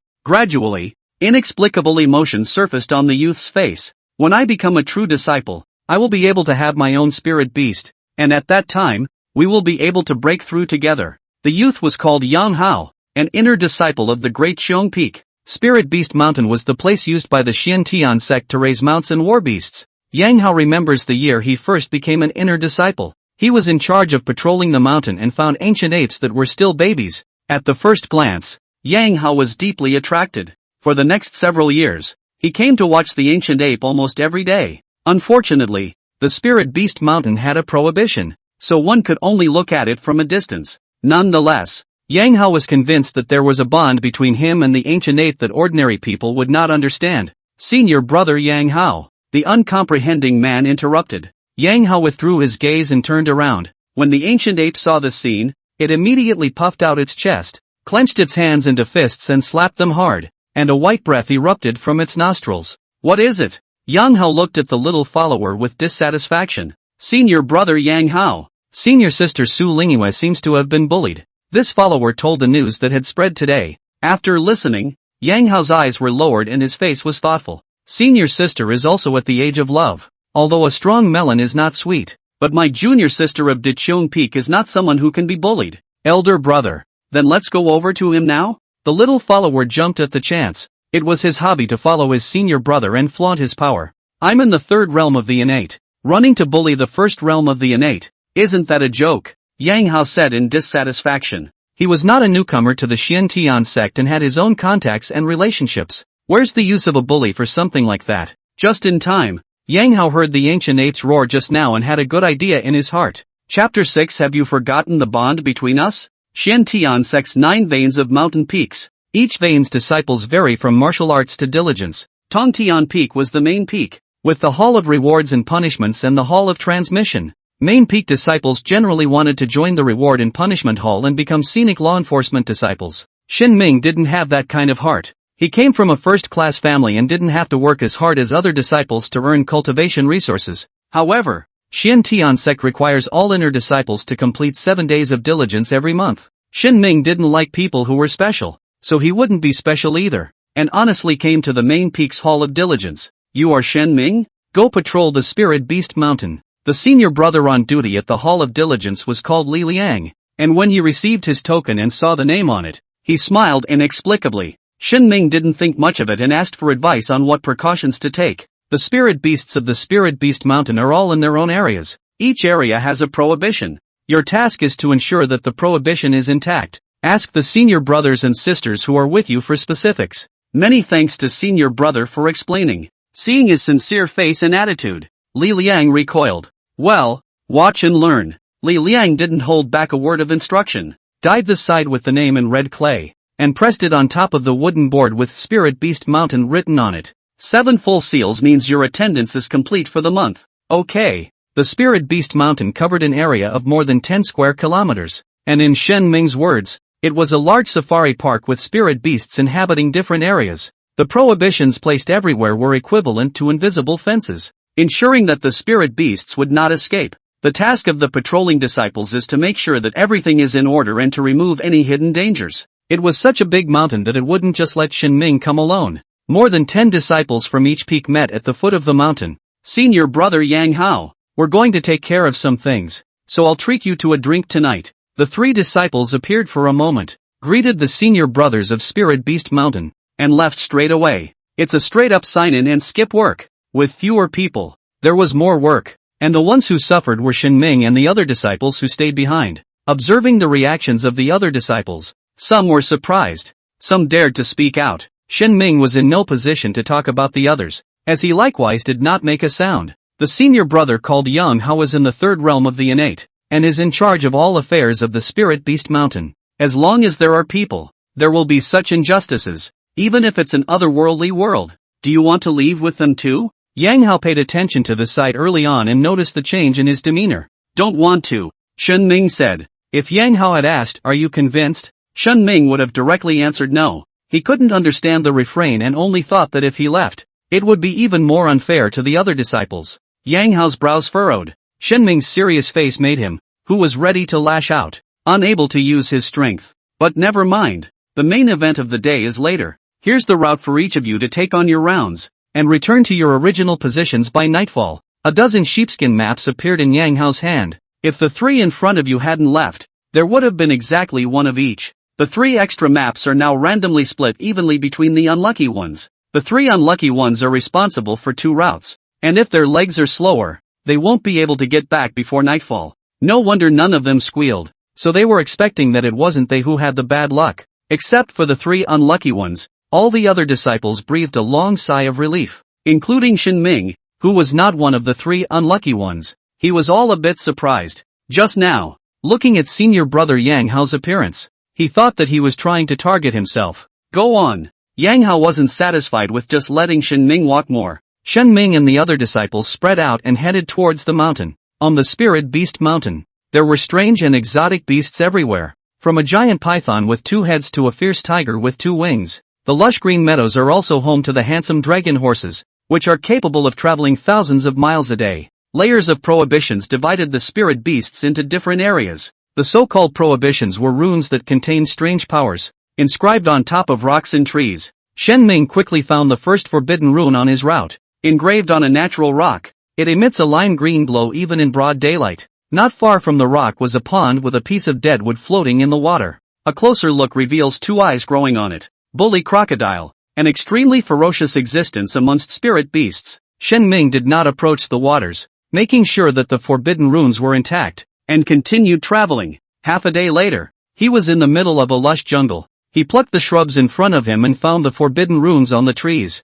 Gradually, inexplicable emotion surfaced on the youth's face. When I become a true disciple, I will be able to have my own spirit beast, and at that time, we will be able to break through together. The youth was called Yang Hao, an inner disciple of the great Xiong Peak. Spirit Beast Mountain was the place used by the Xiantian sect to raise mounts and war beasts. Yang Hao remembers the year he first became an inner disciple. He was in charge of patrolling the mountain and found ancient apes that were still babies. At the first glance, Yang Hao was deeply attracted. For the next several years, he came to watch the ancient ape almost every day. Unfortunately, the Spirit Beast Mountain had a prohibition, so one could only look at it from a distance. Nonetheless, Yang Hao was convinced that there was a bond between him and the ancient ape that ordinary people would not understand. Senior brother Yang Hao, the uncomprehending man interrupted. Yang Hao withdrew his gaze and turned around. When the ancient ape saw the scene, it immediately puffed out its chest, clenched its hands into fists and slapped them hard, and a white breath erupted from its nostrils. What is it? Yang Hao looked at the little follower with dissatisfaction. Senior brother Yang Hao. Senior sister Su Lingyue seems to have been bullied. This follower told the news that had spread today. After listening, Yang Hao's eyes were lowered and his face was thoughtful. Senior sister is also at the age of love. Although a strong melon is not sweet, but my junior sister of Dichong Peak is not someone who can be bullied. Elder brother. Then let's go over to him now? The little follower jumped at the chance. It was his hobby to follow his senior brother and flaunt his power. I'm in the third realm of the innate. Running to bully the first realm of the innate. Isn't that a joke? Yang Hao said in dissatisfaction. He was not a newcomer to the Xiantian sect and had his own contacts and relationships. Where's the use of a bully for something like that? Just in time, Yang Hao heard the ancient apes roar just now and had a good idea in his heart. Chapter 6. Have you forgotten the bond between us? Xiantian sect's 9 veins of mountain peaks. Each vein's disciples vary from martial arts to diligence. Tongtian Peak was the main peak, with the Hall of Rewards and Punishments and the Hall of Transmission. Main peak disciples generally wanted to join the Reward and Punishment Hall and become scenic law enforcement disciples. Shinming didn't have that kind of heart. He came from a first-class family and didn't have to work as hard as other disciples to earn cultivation resources. However, Xiantian sect requires all inner disciples to complete 7 days of diligence every month. Shinming didn't like people who were special, so he wouldn't be special either, and honestly came to the main peak's Hall of Diligence. You are Shinming? Go patrol the Spirit Beast Mountain. The senior brother on duty at the Hall of Diligence was called Li Liang, and when he received his token and saw the name on it, he smiled inexplicably. Shinming didn't think much of it and asked for advice on what precautions to take. The spirit beasts of the Spirit Beast Mountain are all in their own areas. Each area has a prohibition. Your task is to ensure that the prohibition is intact. Ask the senior brothers and sisters who are with you for specifics. Many thanks to senior brother for explaining. Seeing his sincere face and attitude, Li Liang recoiled. Well, watch and learn. Li Liang didn't hold back a word of instruction, dyed the side with the name in red clay, and pressed it on top of the wooden board with Spirit Beast Mountain written on it. 7 full seals means your attendance is complete for the month. Okay. The Spirit Beast Mountain covered an area of more than 10 square kilometers, and in Shen Ming's words, it was a large safari park with spirit beasts inhabiting different areas. The prohibitions placed everywhere were equivalent to invisible fences, ensuring that the spirit beasts would not escape. The task of the patrolling disciples is to make sure that everything is in order and to remove any hidden dangers. It was such a big mountain that it wouldn't just let Shinming come alone. More than 10 disciples from each peak met at the foot of the mountain. Senior brother Yang Hao, we're going to take care of some things, so I'll treat you to a drink tonight. The 3 disciples appeared for a moment, greeted the senior brothers of Spirit Beast Mountain, and left straight away. It's a straight-up sign-in and skip work. With fewer people, there was more work, and the ones who suffered were Shinming and the other disciples who stayed behind. Observing the reactions of the other disciples, some were surprised, some dared to speak out. Shen Ming was in no position to talk about the others, as he likewise did not make a sound. The senior brother called Yang Hao was in the third realm of the innate, and is in charge of all affairs of the Spirit Beast Mountain. As long as there are people, there will be such injustices, even if it's an otherworldly world. Do you want to leave with them too? Yang Hao paid attention to the sight early on and noticed the change in his demeanor. Don't want to, Shen Ming said. If Yang Hao had asked, are you convinced? Shen Ming would have directly answered no. He couldn't understand the refrain and only thought that if he left, it would be even more unfair to the other disciples. Yang Hao's brows furrowed. Shen Ming's serious face made him, who was ready to lash out, unable to use his strength. But never mind. The main event of the day is later. Here's the route for each of you to take on your rounds, and return to your original positions by nightfall. A dozen sheepskin maps appeared in Yang Hao's hand. If the three in front of you hadn't left, there would have been exactly one of each. The 3 extra maps are now randomly split evenly between the unlucky ones. The 3 unlucky ones are responsible for 2 routes, and if their legs are slower, they won't be able to get back before nightfall. No wonder none of them squealed, so they were expecting that it wasn't they who had the bad luck. Except for the 3 unlucky ones, all the other disciples breathed a long sigh of relief, including Shen Ming, who was not one of the 3 unlucky ones. He was all a bit surprised. Just now, looking at senior brother Yang Hao's appearance, he thought that he was trying to target himself. Go on. Yang Hao wasn't satisfied with just letting Shen Ming walk more. Shen Ming and the other disciples spread out and headed towards the mountain. On the Spirit Beast Mountain, there were strange and exotic beasts everywhere, from a giant python with 2 heads to a fierce tiger with 2 wings. The lush green meadows are also home to the handsome dragon horses, which are capable of traveling thousands of miles a day. Layers of prohibitions divided the spirit beasts into different areas. The so-called prohibitions were runes that contained strange powers, inscribed on top of rocks and trees. Shen Ming quickly found the first forbidden rune on his route. Engraved on a natural rock, it emits a lime green glow even in broad daylight. Not far from the rock was a pond with a piece of dead wood floating in the water. A closer look reveals 2 eyes growing on it. Bully crocodile, an extremely ferocious existence amongst spirit beasts. Shen Ming did not approach the waters, making sure that the forbidden runes were intact, and continued traveling. Half a day later, he was in the middle of a lush jungle. He plucked the shrubs in front of him and found the forbidden runes on the trees.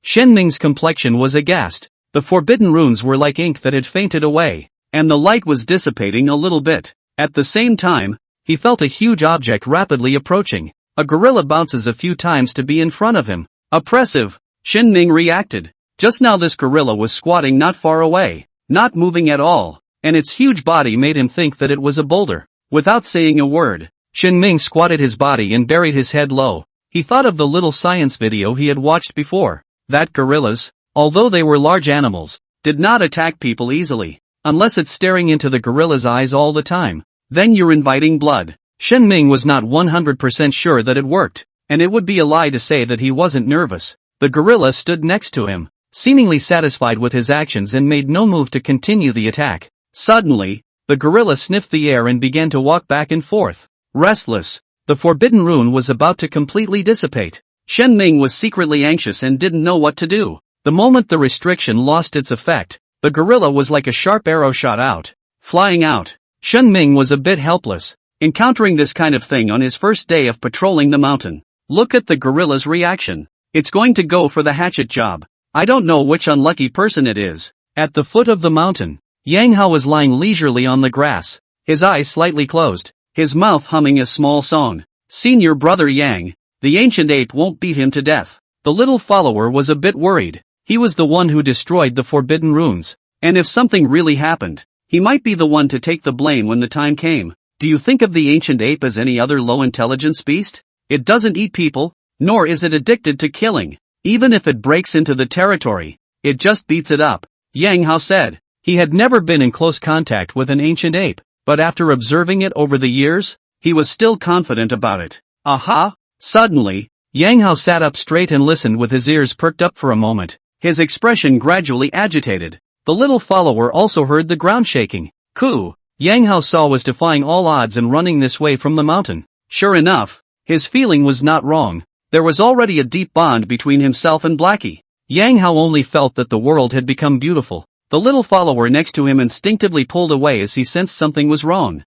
Shen Ming's complexion was aghast. The forbidden runes were like ink that had fainted away, and the light was dissipating a little bit. At the same time, he felt a huge object rapidly approaching. A gorilla bounces a few times to be in front of him. Oppressive, Shen Ming reacted. Just now this gorilla was squatting not far away, not moving at all, and its huge body made him think that it was a boulder. Without saying a word, Shen Ming squatted his body and buried his head low. He thought of the little science video he had watched before. That gorillas, although they were large animals, did not attack people easily, unless it's staring into the gorilla's eyes all the time. Then you're inviting blood. Shen Ming was not 100% sure that it worked, and it would be a lie to say that he wasn't nervous. The gorilla stood next to him, seemingly satisfied with his actions and made no move to continue the attack. Suddenly, the gorilla sniffed the air and began to walk back and forth. Restless, the forbidden rune was about to completely dissipate. Shen Ming was secretly anxious and didn't know what to do. The moment the restriction lost its effect, the gorilla was like a sharp arrow shot out, flying out. Shen Ming was a bit helpless, encountering this kind of thing on his first day of patrolling the mountain. Look at the gorilla's reaction. It's going to go for the hatchet job. I don't know which unlucky person it is. At the foot of the mountain, Yang Hao was lying leisurely on the grass, his eyes slightly closed, his mouth humming a small song. Senior brother Yang, the ancient ape won't beat him to death. The little follower was a bit worried. He was the one who destroyed the forbidden runes, and if something really happened, he might be the one to take the blame when the time came. Do you think of the ancient ape as any other low-intelligence beast? It doesn't eat people, nor is it addicted to killing. Even if it breaks into the territory, it just beats it up, Yang Hao said. He had never been in close contact with an ancient ape, but after observing it over the years, he was still confident about it. Aha! Suddenly, Yang Hao sat up straight and listened with his ears perked up for a moment, his expression gradually agitated. The little follower also heard the ground shaking. Ku! Yang Hao saw was defying all odds and running this way from the mountain. Sure enough, his feeling was not wrong. There was already a deep bond between himself and Blackie. Yang Hao only felt that the world had become beautiful. The little follower next to him instinctively pulled away as he sensed something was wrong.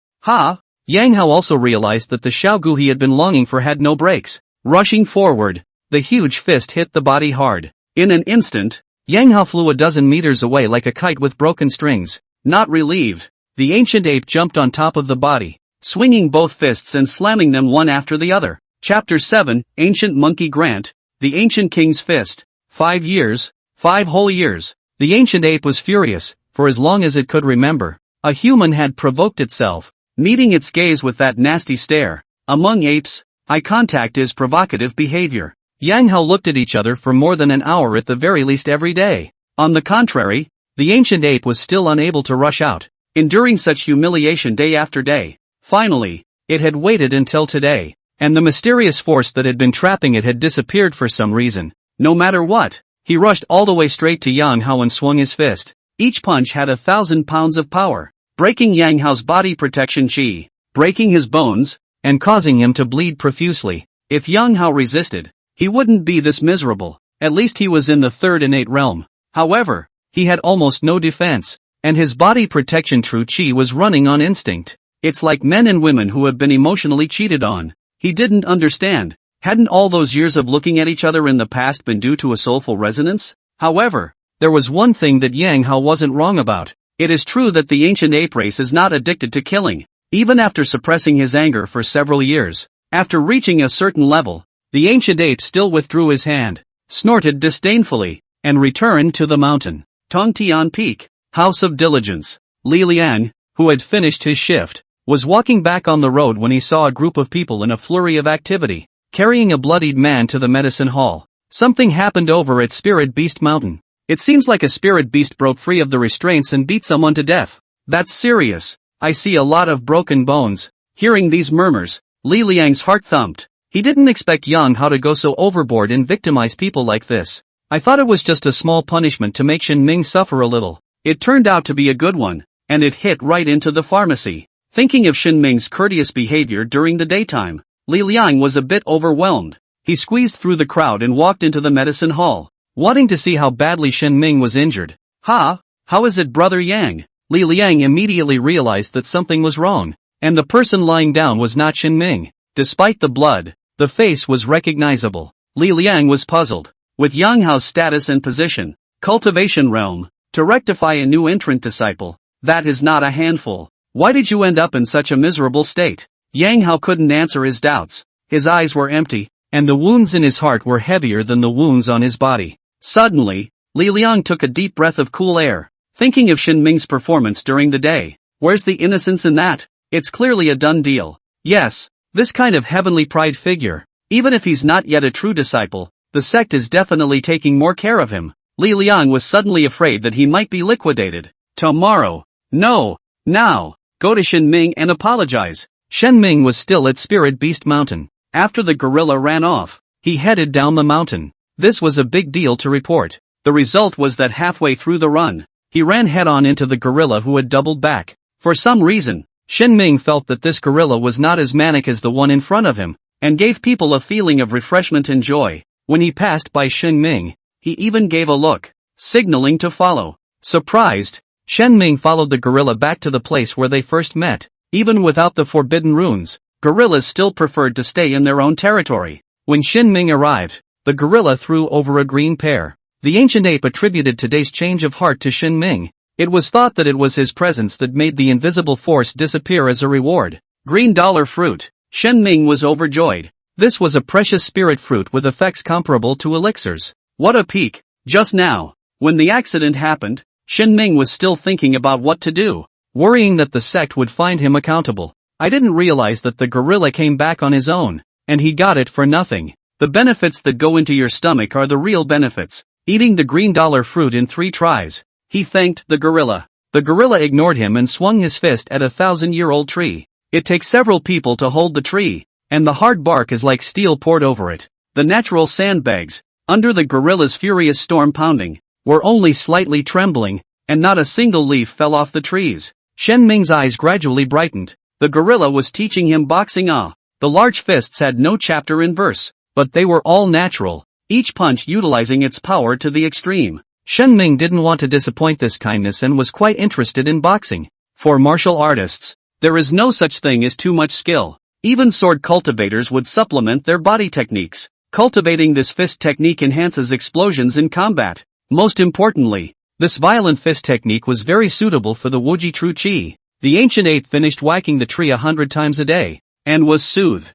Yang Hao also realized that the Xiaogu he had been longing for had no brakes. Rushing forward, the huge fist hit the body hard. In an instant, Yang Hao flew a dozen meters away like a kite with broken strings. Not relieved, the ancient ape jumped on top of the body, swinging both fists and slamming them one after the other. Chapter 7, Ancient Monkey Grant, the Ancient King's Fist. 5 years, 5 whole years. The ancient ape was furious, for as long as it could remember, a human had provoked itself, meeting its gaze with that nasty stare. Among apes, eye contact is provocative behavior. Yang Hao looked at each other for more than an hour at the very least every day. On the contrary, the ancient ape was still unable to rush out, enduring such humiliation day after day. Finally, it had waited until today, and the mysterious force that had been trapping it had disappeared for some reason. No matter what, he rushed all the way straight to Yang Hao and swung his fist. Each punch had 1,000 pounds of power, breaking Yang Hao's body protection chi, breaking his bones, and causing him to bleed profusely. If Yang Hao resisted, he wouldn't be this miserable. At least he was in the third innate realm. However, he had almost no defense, and his body protection true chi was running on instinct. It's like men and women who have been emotionally cheated on. He didn't understand. Hadn't all those years of looking at each other in the past been due to a soulful resonance? However, there was one thing that Yang Hao wasn't wrong about. It is true that the ancient ape race is not addicted to killing, even after suppressing his anger for several years. After reaching a certain level, the ancient ape still withdrew his hand, snorted disdainfully, and returned to the mountain. Tongtian Peak, House of Diligence. Li Liang, who had finished his shift, was walking back on the road when he saw a group of people in a flurry of activity, carrying a bloodied man to the medicine hall. Something happened over at Spirit Beast Mountain. It seems like a spirit beast broke free of the restraints and beat someone to death. That's serious. I see a lot of broken bones. Hearing these murmurs, Li Liang's heart thumped. He didn't expect Yang Hao to go so overboard and victimize people like this. I thought it was just a small punishment to make Shen Ming suffer a little. It turned out to be a good one, and it hit right into the pharmacy. Thinking of Shen Ming's courteous behavior during the daytime, Li Liang was a bit overwhelmed. He squeezed through the crowd and walked into the medicine hall, wanting to see how badly Shen Ming was injured. How is it, Brother Yang? Li Liang immediately realized that something was wrong, and the person lying down was not Shen Ming. Despite the blood, the face was recognizable. Li Liang was puzzled. With Yang Hao's status and position, cultivation realm, to rectify a new entrant disciple, that is not a handful. Why did you end up in such a miserable state? Yang Hao couldn't answer his doubts. His eyes were empty, and the wounds in his heart were heavier than the wounds on his body. Suddenly, Li Liang took a deep breath of cool air, thinking of Shen Ming's performance during the day. Where's the innocence in that? It's clearly a done deal. Yes, this kind of heavenly pride figure, even if he's not yet a true disciple, the sect is definitely taking more care of him. Li Liang was suddenly afraid that he might be liquidated. Tomorrow. No. Now. Go to Shen Ming and apologize. Shen Ming was still at Spirit Beast Mountain. After the gorilla ran off, he headed down the mountain. This was a big deal to report. The result was that halfway through the run, he ran head-on into the gorilla who had doubled back. For some reason, Shen Ming felt that this gorilla was not as manic as the one in front of him, and gave people a feeling of refreshment and joy. When he passed by Shen Ming, he even gave a look, signaling to follow. Surprised, Shen Ming followed the gorilla back to the place where they first met. Even without the forbidden runes, gorillas still preferred to stay in their own territory. When Shen Ming arrived, the gorilla threw over a green pear. The ancient ape attributed today's change of heart to Shen Ming. It was thought that it was his presence that made the invisible force disappear as a reward. Green dollar fruit. Shen Ming was overjoyed. This was a precious spirit fruit with effects comparable to elixirs. What a peak! Just now, when the accident happened, Shen Ming was still thinking about what to do, worrying that the sect would find him accountable. I didn't realize that the gorilla came back on his own, and he got it for nothing. The benefits that go into your stomach are the real benefits. Eating the green dollar fruit in 3 tries. He thanked the gorilla. The gorilla ignored him and swung his fist at a 1,000-year-old tree. It takes several people to hold the tree, and the hard bark is like steel poured over it. The natural sandbags, under the gorilla's furious storm pounding, were only slightly trembling, and not a single leaf fell off the trees. Shen Ming's eyes gradually brightened. The gorilla was teaching him boxing. The large fists had no chapter and verse, but they were all natural, each punch utilizing its power to the extreme. Shen Ming didn't want to disappoint this kindness and was quite interested in boxing. For martial artists, there is no such thing as too much skill. Even sword cultivators would supplement their body techniques. Cultivating this fist technique enhances explosions in combat. Most importantly, this violent fist technique was very suitable for the Wuji True Chi. The ancient ape finished whacking the tree 100 times a day, and was soothed.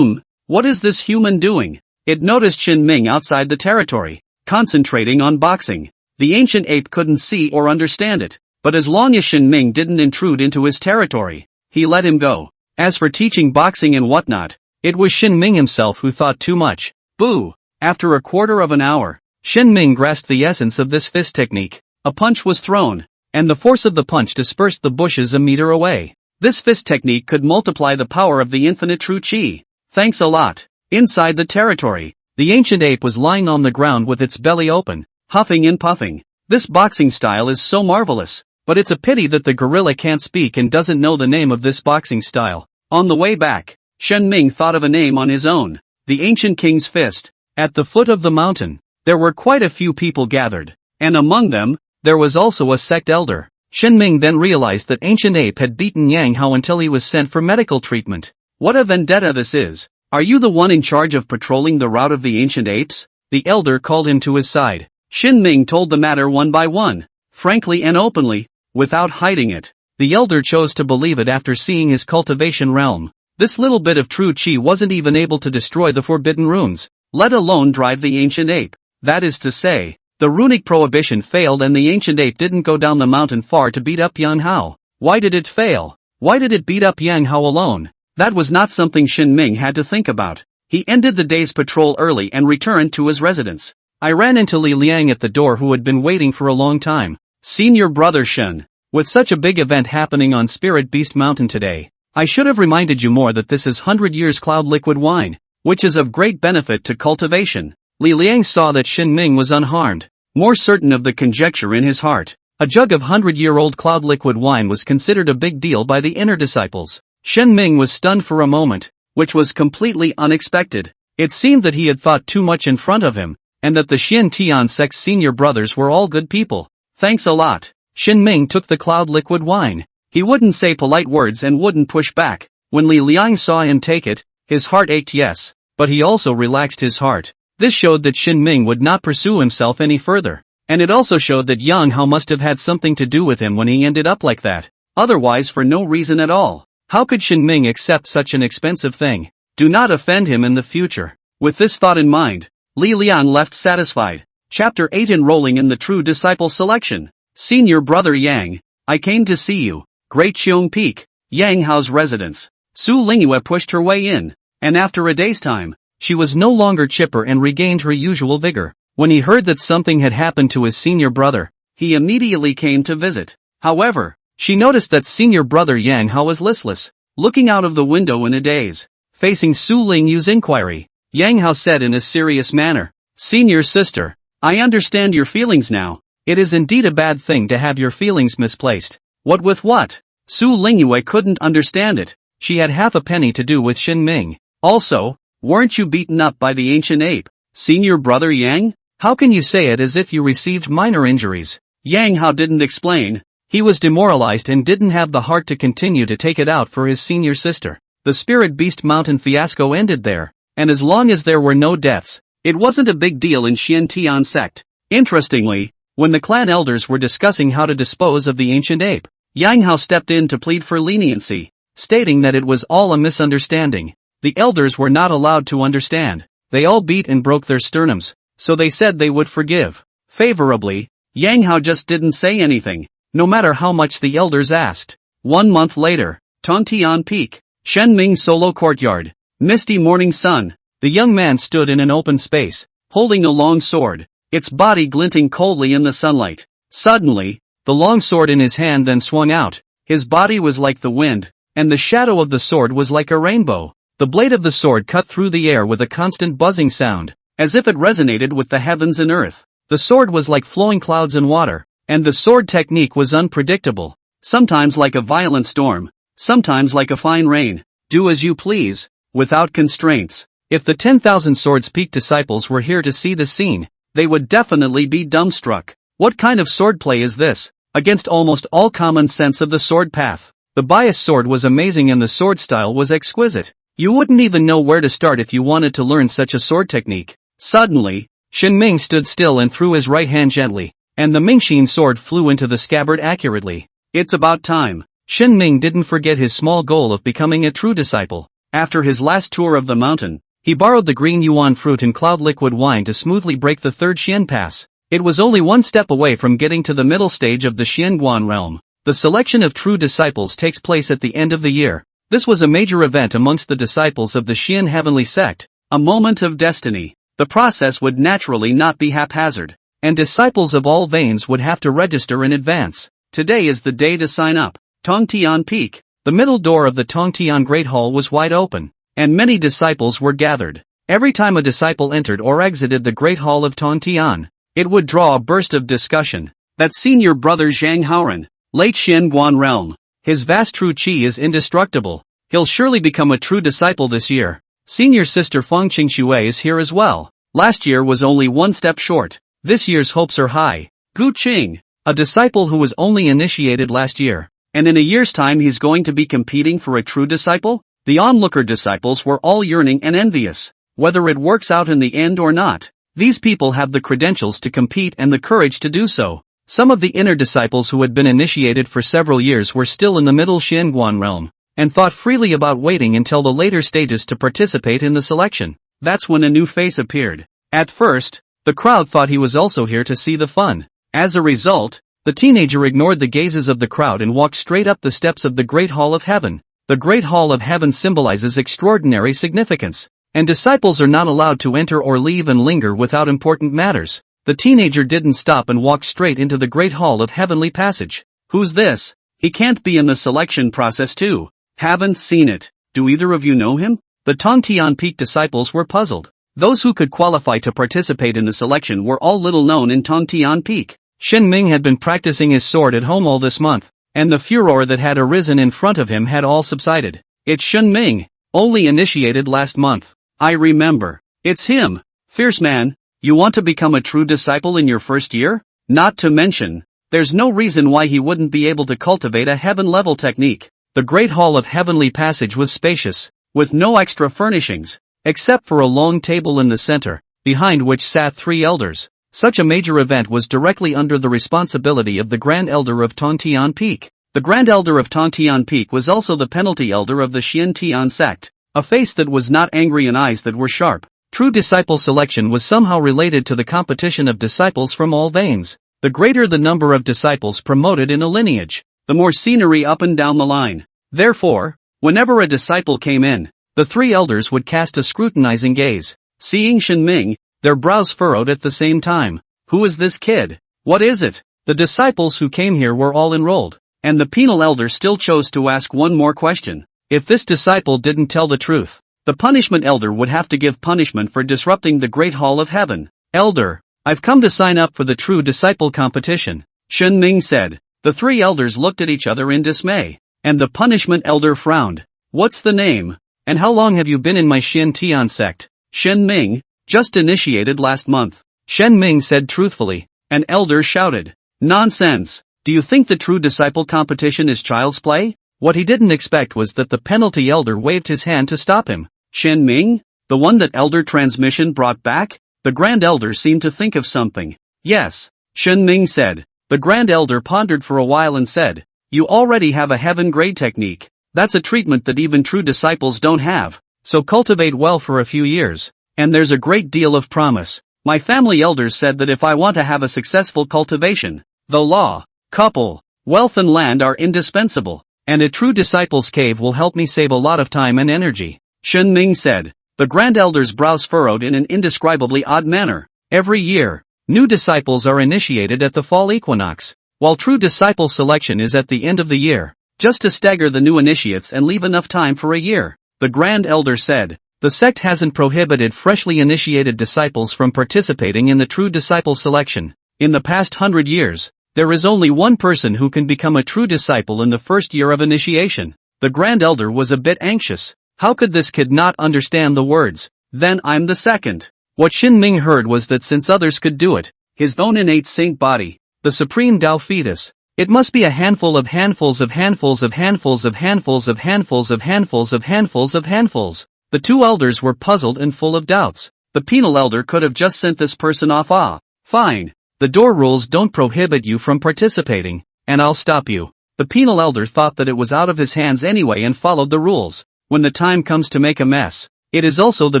What is this human doing? It noticed Shin Ming outside the territory, concentrating on boxing. The ancient ape couldn't see or understand it, but as long as Shin Ming didn't intrude into his territory, he let him go. As for teaching boxing and whatnot, it was Shin Ming himself who thought too much. Boo! After a quarter of an hour, Shin Ming grasped the essence of this fist technique. A punch was thrown, and the force of the punch dispersed the bushes a meter away. This fist technique could multiply the power of the infinite true chi. Thanks a lot. Inside the territory, the ancient ape was lying on the ground with its belly open, huffing and puffing. This boxing style is so marvelous, but it's a pity that the gorilla can't speak and doesn't know the name of this boxing style. On the way back, Shen Ming thought of a name on his own. The Ancient King's Fist. At the foot of the mountain, there were quite a few people gathered, and among them, there was also a sect elder. Shen Ming then realized that Ancient Ape had beaten Yang Hao until he was sent for medical treatment. What a vendetta this is. Are you the one in charge of patrolling the route of the Ancient Apes? The elder called him to his side. Shen Ming told the matter one by one, frankly and openly, without hiding it. The elder chose to believe it after seeing his cultivation realm. This little bit of true chi wasn't even able to destroy the forbidden runes, let alone drive the Ancient Ape. That is to say, the runic prohibition failed and the Ancient Ape didn't go down the mountain far to beat up Yang Hao. Why did it fail? Why did it beat up Yang Hao alone? That was not something Shen Ming had to think about. He ended the day's patrol early and returned to his residence. I ran into Li Liang at the door, who had been waiting for a long time. Senior brother Shen, with such a big event happening on Spirit Beast Mountain today, I should have reminded you more that this is 100 years cloud liquid wine, which is of great benefit to cultivation. Li Liang saw that Shen Ming was unharmed, more certain of the conjecture in his heart. A jug of 100-year-old cloud liquid wine was considered a big deal by the inner disciples. Shen Ming was stunned for a moment, which was completely unexpected. It seemed that he had thought too much in front of him, and that the Xian Tian sect's senior brothers were all good people. Thanks a lot. Shen Ming took the cloud liquid wine. He wouldn't say polite words and wouldn't push back. When Li Liang saw him take it, his heart ached, yes, but he also relaxed his heart. This showed that Shen Ming would not pursue himself any further, and it also showed that Yang Hao must have had something to do with him when he ended up like that. Otherwise, for no reason at all. How could Shen Ming accept such an expensive thing? Do not offend him in the future. With this thought in mind, Li Liang left satisfied. Chapter 8: Enrolling in the True Disciple Selection. Senior brother Yang, I came to see you. Great Cheong Peak, Yang Hao's residence. Su Lingyue pushed her way in, and after a day's time, she was no longer chipper and regained her usual vigor. When he heard that something had happened to his senior brother, he immediately came to visit. However, she noticed that senior brother Yang Hao was listless, looking out of the window in a daze. Facing Su Lingyue's inquiry, Yang Hao said in a serious manner, Senior sister, I understand your feelings now. It is indeed a bad thing to have your feelings misplaced. What with what? Su Lingyue couldn't understand it. She had half a penny to do with Shen Ming. Also, weren't you beaten up by the Ancient Ape, senior brother Yang? How can you say it as if you received minor injuries? Yang Hao didn't explain. He was demoralized and didn't have the heart to continue to take it out for his senior sister. The Spirit Beast Mountain fiasco ended there, and as long as there were no deaths, it wasn't a big deal in Xian Tian sect. Interestingly, when the clan elders were discussing how to dispose of the Ancient Ape, Yang Hao stepped in to plead for leniency, stating that it was all a misunderstanding. The elders were not allowed to understand. They all beat and broke their sternums, so they said they would forgive. Favorably, Yang Hao just didn't say anything, no matter how much the elders asked. 1 month later, Tontian Peak, Shen Ming Solo Courtyard, misty morning sun. The young man stood in an open space, holding a long sword, its body glinting coldly in the sunlight. Suddenly, the long sword in his hand then swung out. His body was like the wind, and the shadow of the sword was like a rainbow. The blade of the sword cut through the air with a constant buzzing sound, as if it resonated with the heavens and earth. The sword was like flowing clouds and water, and the sword technique was unpredictable, sometimes like a violent storm, sometimes like a fine rain. Do as you please, without constraints. If the 10,000 Swords Peak disciples were here to see the scene, they would definitely be dumbstruck. What kind of swordplay is this? Against almost all common sense of the sword path. The bias sword was amazing and the sword style was exquisite. You wouldn't even know where to start if you wanted to learn such a sword technique. Suddenly, Shen Ming stood still and threw his right hand gently, and the Mingxin sword flew into the scabbard accurately. It's about time. Shen Ming didn't forget his small goal of becoming a true disciple. After his last tour of the mountain, he borrowed the green yuan fruit and cloud liquid wine to smoothly break the third Xian pass. It was only one step away from getting to the middle stage of the Xianguan realm. The selection of true disciples takes place at the end of the year. This was a major event amongst the disciples of the Xian heavenly sect, a moment of destiny. The process would naturally not be haphazard, and disciples of all veins would have to register in advance. Today is the day to sign up. Tongtian Peak. The middle door of the Tongtian Great Hall was wide open, and many disciples were gathered. Every time a disciple entered or exited the Great Hall of Tongtian, it would draw a burst of discussion. That senior brother Zhang Haoran, late Xianguan realm. His vast true qi is indestructible. He'll surely become a true disciple this year. Senior sister Feng Qingxue is here as well. Last year was only one step short. This year's hopes are high. Gu Qing, a disciple who was only initiated last year, and in a year's time he's going to be competing for a true disciple? The onlooker disciples were all yearning and envious. Whether it works out in the end or not, these people have the credentials to compete and the courage to do so. Some of the inner disciples who had been initiated for several years were still in the middle Xianguan realm, and thought freely about waiting until the later stages to participate in the selection. That's when a new face appeared. At first, the crowd thought he was also here to see the fun. As a result, the teenager ignored the gazes of the crowd and walked straight up the steps of the Great Hall of Heaven. The Great Hall of Heaven symbolizes extraordinary significance, and disciples are not allowed to enter or leave and linger without important matters. The teenager didn't stop and walked straight into the Great Hall of Heavenly Passage. Who's this? He can't be in the selection process too. Haven't seen it. Do either of you know him? The Tongtian Peak disciples were puzzled. Those who could qualify to participate in the selection were all little known in Tongtian Peak. Shen Ming had been practicing his sword at home all this month, and the furor that had arisen in front of him had all subsided. It's Shen Ming, only initiated last month. I remember. It's him. Fierce man. You want to become a true disciple in your first year? Not to mention, there's no reason why he wouldn't be able to cultivate a heaven-level technique. The Great Hall of Heavenly Passage was spacious, with no extra furnishings, except for a long table in the center, behind which sat 3 elders. Such a major event was directly under the responsibility of the Grand Elder of Tongtian Peak. The Grand Elder of Tongtian Peak was also the penalty elder of the Xiantian sect, a face that was not angry and eyes that were sharp. True disciple selection was somehow related to the competition of disciples from all veins. The greater the number of disciples promoted in a lineage, the more scenery up and down the line. Therefore, whenever a disciple came in, the 3 elders would cast a scrutinizing gaze. Seeing Shen Ming, their brows furrowed at the same time. Who is this kid? What is it? The disciples who came here were all enrolled, and the penal elder still chose to ask one more question. If this disciple didn't tell the truth, the punishment elder would have to give punishment for disrupting the Great Hall of Heaven. Elder, I've come to sign up for the true disciple competition, Shen Ming said. The 3 elders looked at each other in dismay, and the punishment elder frowned. What's the name? And how long have you been in my Xiantian sect? Shen Ming, just initiated last month, Shen Ming said truthfully. An elder shouted. Nonsense! Do you think the true disciple competition is child's play? What he didn't expect was that the penalty elder waved his hand to stop him. Shen Ming? The one that elder transmission brought back? The Grand Elder seemed to think of something. Yes, Shen Ming said. The Grand Elder pondered for a while and said, you already have a heaven grade technique. That's a treatment that even true disciples don't have. So cultivate well for a few years. And there's a great deal of promise. My family elders said that if I want to have a successful cultivation, the law, couple, wealth and land are indispensable. And a true disciple's cave will help me save a lot of time and energy, Shen Ming said. The Grand Elder's brows furrowed in an indescribably odd manner. Every year, new disciples are initiated at the fall equinox, while true disciple selection is at the end of the year, just to stagger the new initiates and leave enough time for a year. The Grand Elder said, the sect hasn't prohibited freshly initiated disciples from participating in the true disciple selection. In the past 100 years, there is only one person who can become a true disciple in the first year of initiation. The Grand Elder was a bit anxious. How could this kid not understand the words, then I'm the second? What Shen Ming heard was that since others could do it, his own innate saint body, the supreme Tao fetus, It must be a handful of handfuls of handfuls of handfuls of handfuls of handfuls of handfuls of handfuls of handfuls. The two elders were puzzled and full of doubts. The penal elder could have just sent this person off. Fine. The door rules don't prohibit you from participating, and I'll stop you. The penal elder thought that it was out of his hands anyway and followed the rules. When the time comes to make a mess, it is also the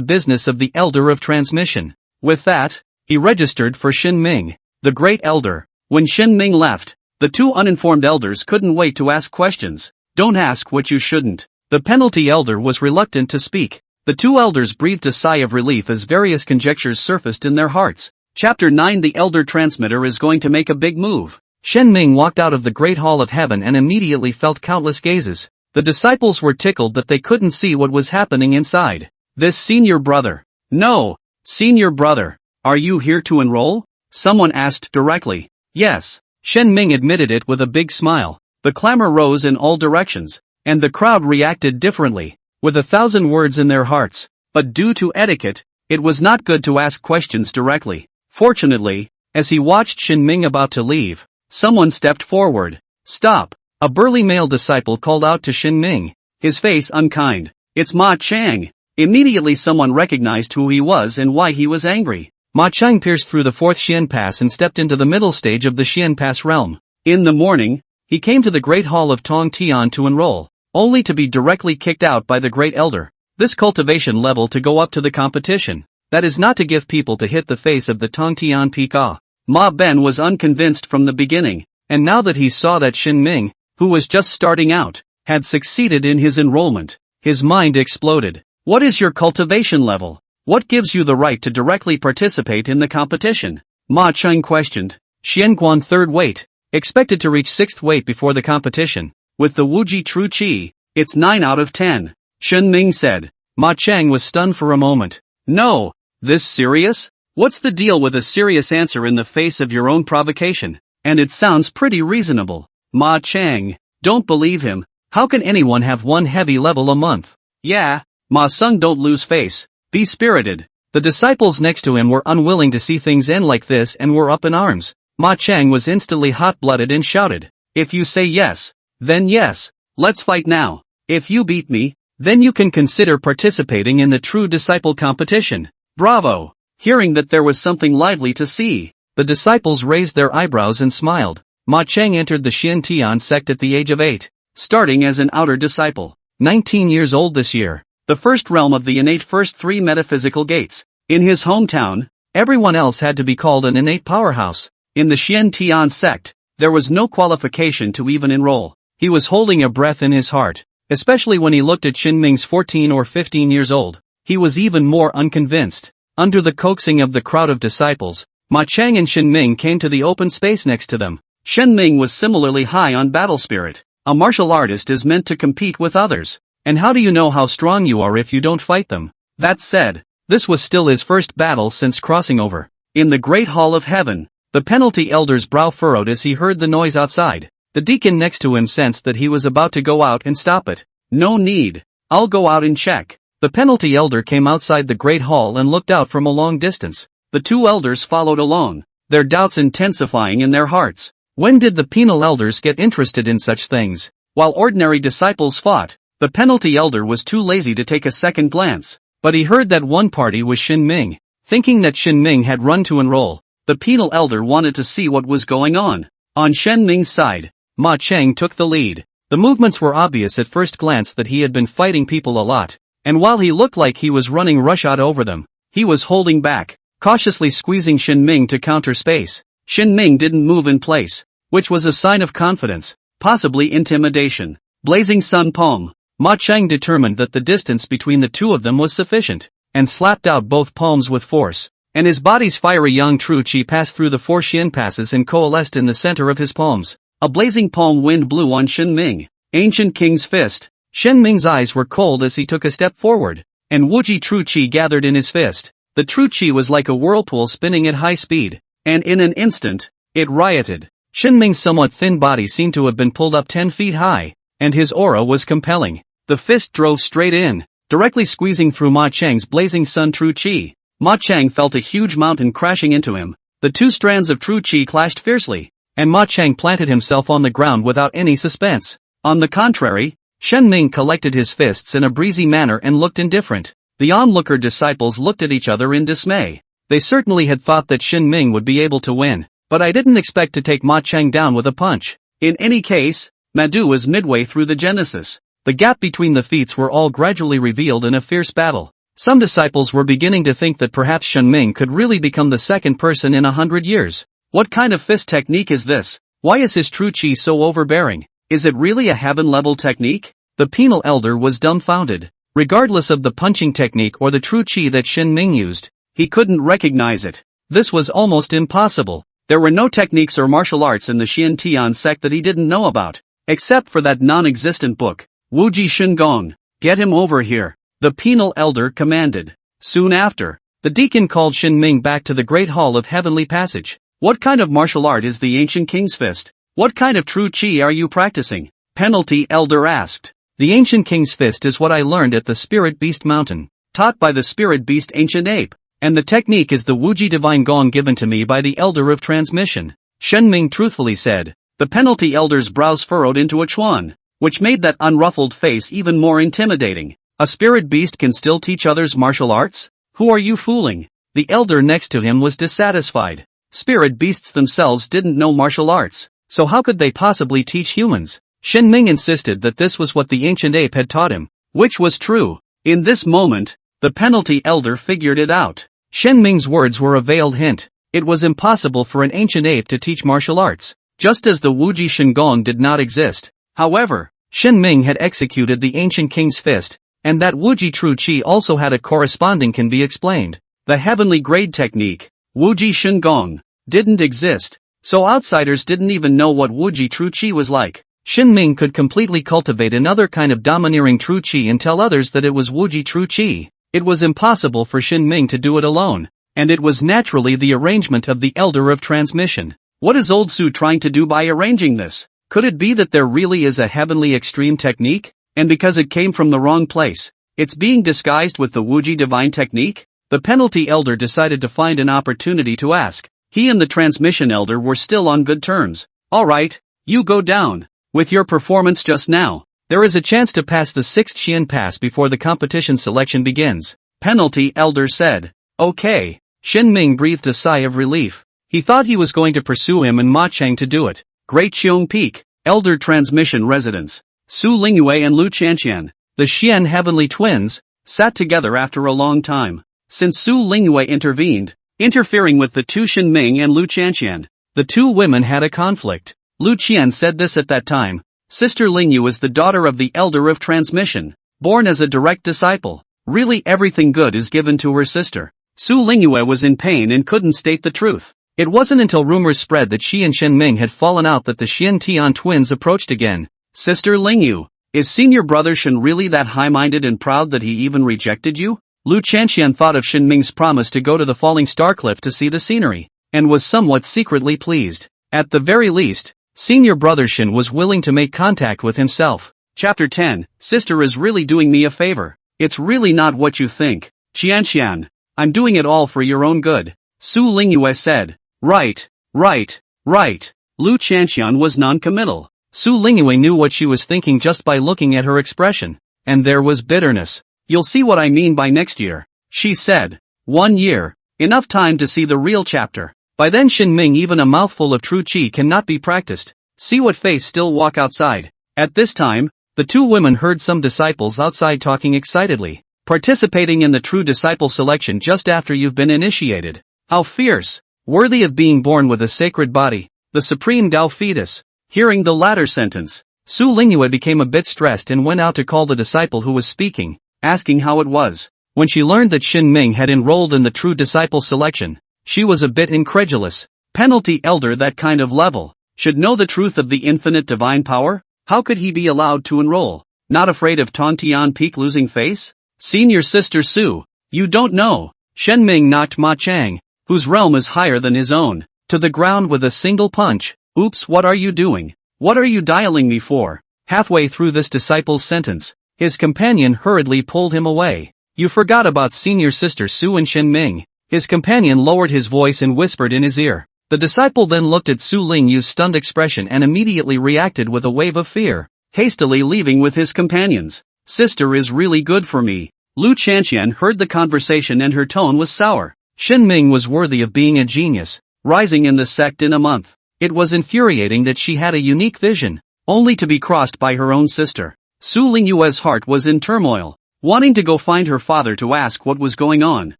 business of the elder of transmission. With that, he registered for Shin Ming, the great elder. When Shin Ming left, the two uninformed elders couldn't wait to ask questions. Don't ask what you shouldn't. The penalty elder was reluctant to speak. The two elders breathed a sigh of relief as various conjectures surfaced in their hearts. Chapter 9. The elder transmitter is going to make a big move. Shin Ming walked out of the great hall of heaven and immediately felt countless gazes. The disciples were tickled that they couldn't see what was happening inside. This senior brother. No, senior brother. Are you here to enroll? Someone asked directly. Yes. Shin Ming admitted it with a big smile. The clamor rose in all directions, and the crowd reacted differently, with 1,000 words in their hearts. But due to etiquette, it was not good to ask questions directly. Fortunately, as he watched Shin Ming about to leave, someone stepped forward. Stop! A burly male disciple called out to Shin Ming, his face unkind. It's Ma Chang. Immediately someone recognized who he was and why he was angry. Ma Chang pierced through the fourth Xian Pass and stepped into the middle stage of the Xian Pass realm. In the morning, he came to the Great Hall of Tong Tian to enroll, only to be directly kicked out by the Great Elder. This cultivation level to go up to the competition. That is not to give people to hit the face of the Tong Tian Pika. Ma Ben was unconvinced from the beginning, and now that he saw that Shin Ming, who was just starting out, had succeeded in his enrollment, his mind exploded. What is your cultivation level? What gives you the right to directly participate in the competition? Ma Cheng questioned. Xianguan third weight, expected to reach sixth weight before the competition. With the Wuji True Qi, it's 9 out of 10. Shen Ming said. Ma Cheng was stunned for a moment. No, this serious? What's the deal with a serious answer in the face of your own provocation? And it sounds pretty reasonable. Ma Cheng, don't believe him. How can anyone have one heavy level a month? Yeah, Ma Sung, don't lose face. Be spirited. The disciples next to him were unwilling to see things end like this and were up in arms. Ma Chang was instantly hot-blooded and shouted, if you say yes, then yes, let's fight now. If you beat me, then you can consider participating in the true disciple competition. Bravo! Hearing that there was something lively to see, the disciples raised their eyebrows and smiled. Ma Chang entered the Xian Tian sect at the age of 8, starting as an outer disciple. 19 years old this year. The first realm of the innate first 3 metaphysical gates. In his hometown, everyone else had to be called an innate powerhouse. In the Xian Tian sect, there was no qualification to even enroll. He was holding a breath in his heart, especially when he looked at Shin Ming's 14 or 15 years old. He was even more unconvinced. Under the coaxing of the crowd of disciples, Ma Chang and Shin Ming came to the open space next to them. Shin Ming was similarly high on battle spirit. A martial artist is meant to compete with others. And how do you know how strong you are if you don't fight them? That said, this was still his first battle since crossing over. In the Great Hall of Heaven, the penalty elder's brow furrowed as he heard the noise outside. The deacon next to him sensed that he was about to go out and stop it. No need. I'll go out and check. The penalty elder came outside the Great Hall and looked out from a long distance. The two elders followed along, their doubts intensifying in their hearts. When did the penal elders get interested in such things? While ordinary disciples fought, the penalty elder was too lazy to take a second glance, but he heard that one party was Shin Ming. Thinking that Shin Ming had run to enroll, the penal elder wanted to see what was going on. On Shin Ming's side, Ma Cheng took the lead. The movements were obvious at first glance that he had been fighting people a lot, and while he looked like he was running roughshod over them, he was holding back, cautiously squeezing Shin Ming to counter space. Shin Ming didn't move in place, which was a sign of confidence, possibly intimidation. Blazing Sun Palm. Ma Cheng determined that the distance between the two of them was sufficient, and slapped out both palms with force, and his body's fiery young true qi passed through the 4 Xian passes and coalesced in the center of his palms. A blazing palm wind blew on Shin Ming, ancient king's fist. Shin Ming's eyes were cold as he took a step forward, and Wuji true qi gathered in his fist. The true qi was like a whirlpool spinning at high speed, and in an instant, it rioted. Shin Ming's somewhat thin body seemed to have been pulled up 10 feet high, and his aura was compelling. The fist drove straight in, directly squeezing through Ma Cheng's blazing sun true qi. Ma Cheng felt a huge mountain crashing into him. The two strands of true qi clashed fiercely, and Ma Chang planted himself on the ground without any suspense. On the contrary, Shen Ming collected his fists in a breezy manner and looked indifferent. The onlooker disciples looked at each other in dismay. They certainly had thought that Shen Ming would be able to win, but I didn't expect to take Ma Chang down with a punch. In any case, Madhu was midway through the genesis. The gap between the feats were all gradually revealed in a fierce battle. Some disciples were beginning to think that perhaps Shen Ming could really become the second person in 100 years. What kind of fist technique is this? Why is his true chi so overbearing? Is it really a heaven-level technique? The penal elder was dumbfounded. Regardless of the punching technique or the true chi that Shen Ming used, he couldn't recognize it. This was almost impossible. There were no techniques or martial arts in the Xiantian sect that he didn't know about, except for that non-existent book, Wuji Shengong. Get him over here, the penal elder commanded. Soon after, the deacon called Shen Ming back to the Great Hall of Heavenly Passage. What kind of martial art is the ancient king's fist? What kind of true chi are you practicing? Penalty elder asked. The ancient king's fist is what I learned at the Spirit Beast Mountain, taught by the Spirit Beast Ancient Ape, and the technique is the Wuji Divine Gong given to me by the Elder of Transmission, Shen Ming truthfully said. The penalty elder's brows furrowed into a chuan, which made that unruffled face even more intimidating. A spirit beast can still teach others martial arts? Who are you fooling? The elder next to him was dissatisfied. Spirit beasts themselves didn't know martial arts, so how could they possibly teach humans? Shen Ming insisted that this was what the ancient ape had taught him, which was true. In this moment, the penalty elder figured it out. Shen Ming's words were a veiled hint. It was impossible for an ancient ape to teach martial arts, just as the Wuji Shengong did not exist. However, Shen Ming had executed the ancient king's fist, and that Wuji True Chi also had a corresponding can be explained. The heavenly grade technique, Wuji Shengong, didn't exist, so outsiders didn't even know what Wuji True Chi was like. Shen Ming could completely cultivate another kind of domineering True Chi and tell others that it was Wuji True Chi. It was impossible for Shen Ming to do it alone, and it was naturally the arrangement of the Elder of Transmission. What is Old Su trying to do by arranging this? Could it be that there really is a heavenly extreme technique, and because it came from the wrong place, it's being disguised with the Wuji divine technique? The penalty elder decided to find an opportunity to ask. He and the transmission elder were still on good terms. Alright, you go down. With your performance just now, there is a chance to pass the 6th Xian Pass before the competition selection begins. Penalty elder said. Okay. Shen Ming breathed a sigh of relief. He thought he was going to pursue him and Ma Chang to do it. Great Xiong Peak, Elder Transmission Residence. Su Lingyue and Lu Chanqian, the Xian Heavenly Twins, sat together after a long time. Since Su Lingyue intervened, interfering with the two Shen Ming and Lu Chanqian, the two women had a conflict. Lu Qian said this at that time. Sister Lingyu is the daughter of the Elder of Transmission, born as a direct disciple. Really everything good is given to her sister. Su Lingyue was in pain and couldn't state the truth. It wasn't until rumors spread that she and Shen Ming had fallen out that the Xian Tian twins approached again. Sister Lingyu, is senior brother Shen really that high-minded and proud that he even rejected you? Lu Chanqian thought of Shen Ming's promise to go to the falling star cliff to see the scenery, and was somewhat secretly pleased. At the very least, senior brother Shen was willing to make contact with himself. Chapter 10, Sister is really doing me a favor. It's really not what you think. Qianqian, I'm doing it all for your own good. Su Lingyue said. Right. Lu Chanqian was non-committal. Su Lingyue knew what she was thinking just by looking at her expression, and there was bitterness. You'll see what I mean by next year, she said. 1 year. Enough time to see the real chapter. By then Shen Ming even a mouthful of true chi cannot be practiced. See what face still walk outside. At this time, the two women heard some disciples outside talking excitedly. Participating in the true disciple selection just after you've been initiated. How fierce. Worthy of being born with a sacred body, the supreme Tao fetus. Hearing the latter sentence, Su Lingyue became a bit stressed and went out to call the disciple who was speaking, asking how it was. When she learned that Shen Ming had enrolled in the true disciple selection, she was a bit incredulous. Penalty elder that kind of level, should know the truth of the infinite divine power? How could he be allowed to enroll? Not afraid of Tontian Peak losing face? Senior sister Su, you don't know. Shen Ming knocked Ma Chang, whose realm is higher than his own, to the ground with a single punch. Oops, what are you doing? What are you dialing me for? Halfway through this disciple's sentence, his companion hurriedly pulled him away. You forgot about senior sister Su and Shen Ming. His companion lowered his voice and whispered in his ear. The disciple then looked at Su Lingyu's stunned expression and immediately reacted with a wave of fear, hastily leaving with his companions. Sister is really good for me. Lu Chanxian heard the conversation and her tone was sour. Shen Ming was worthy of being a genius, rising in the sect in a month. It was infuriating that she had a unique vision, only to be crossed by her own sister. Su Lingyu's heart was in turmoil, wanting to go find her father to ask what was going on.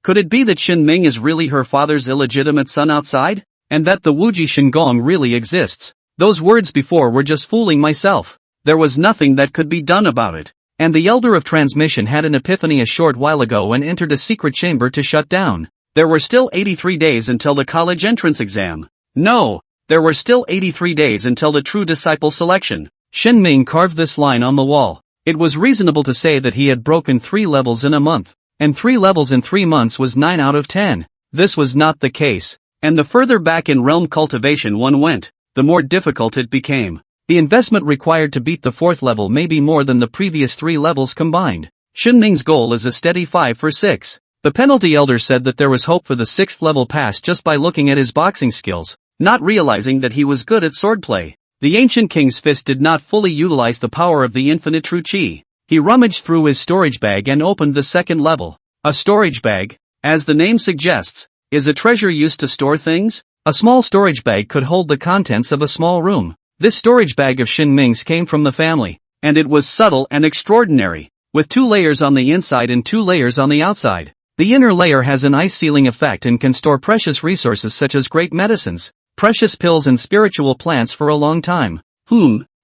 Could it be that Shen Ming is really her father's illegitimate son outside? And that the Wuji Shengong really exists? Those words before were just fooling myself. There was nothing that could be done about it. And the Elder of Transmission had an epiphany a short while ago and entered a secret chamber to shut down. There were still 83 days until the college entrance exam. No, there were still 83 days until the true disciple selection. Shen Ming carved this line on the wall. It was reasonable to say that he had broken 3 levels in a month, and 3 levels in 3 months was 9 out of 10. This was not the case. And the further back in realm cultivation one went, the more difficult it became. The investment required to beat the 4th level may be more than the previous 3 levels combined. Shen Ming's goal is a steady 5 for 6. The penalty elder said that there was hope for the 6th level pass just by looking at his boxing skills, not realizing that he was good at swordplay. The ancient king's fist did not fully utilize the power of the infinite true chi. He rummaged through his storage bag and opened the 2nd level. A storage bag, as the name suggests, is a treasure used to store things. A small storage bag could hold the contents of a small room. This storage bag of Shen Ming's came from the family, and it was subtle and extraordinary, with 2 layers on the inside and 2 layers on the outside. The inner layer has an ice sealing effect and can store precious resources such as great medicines, precious pills and spiritual plants for a long time.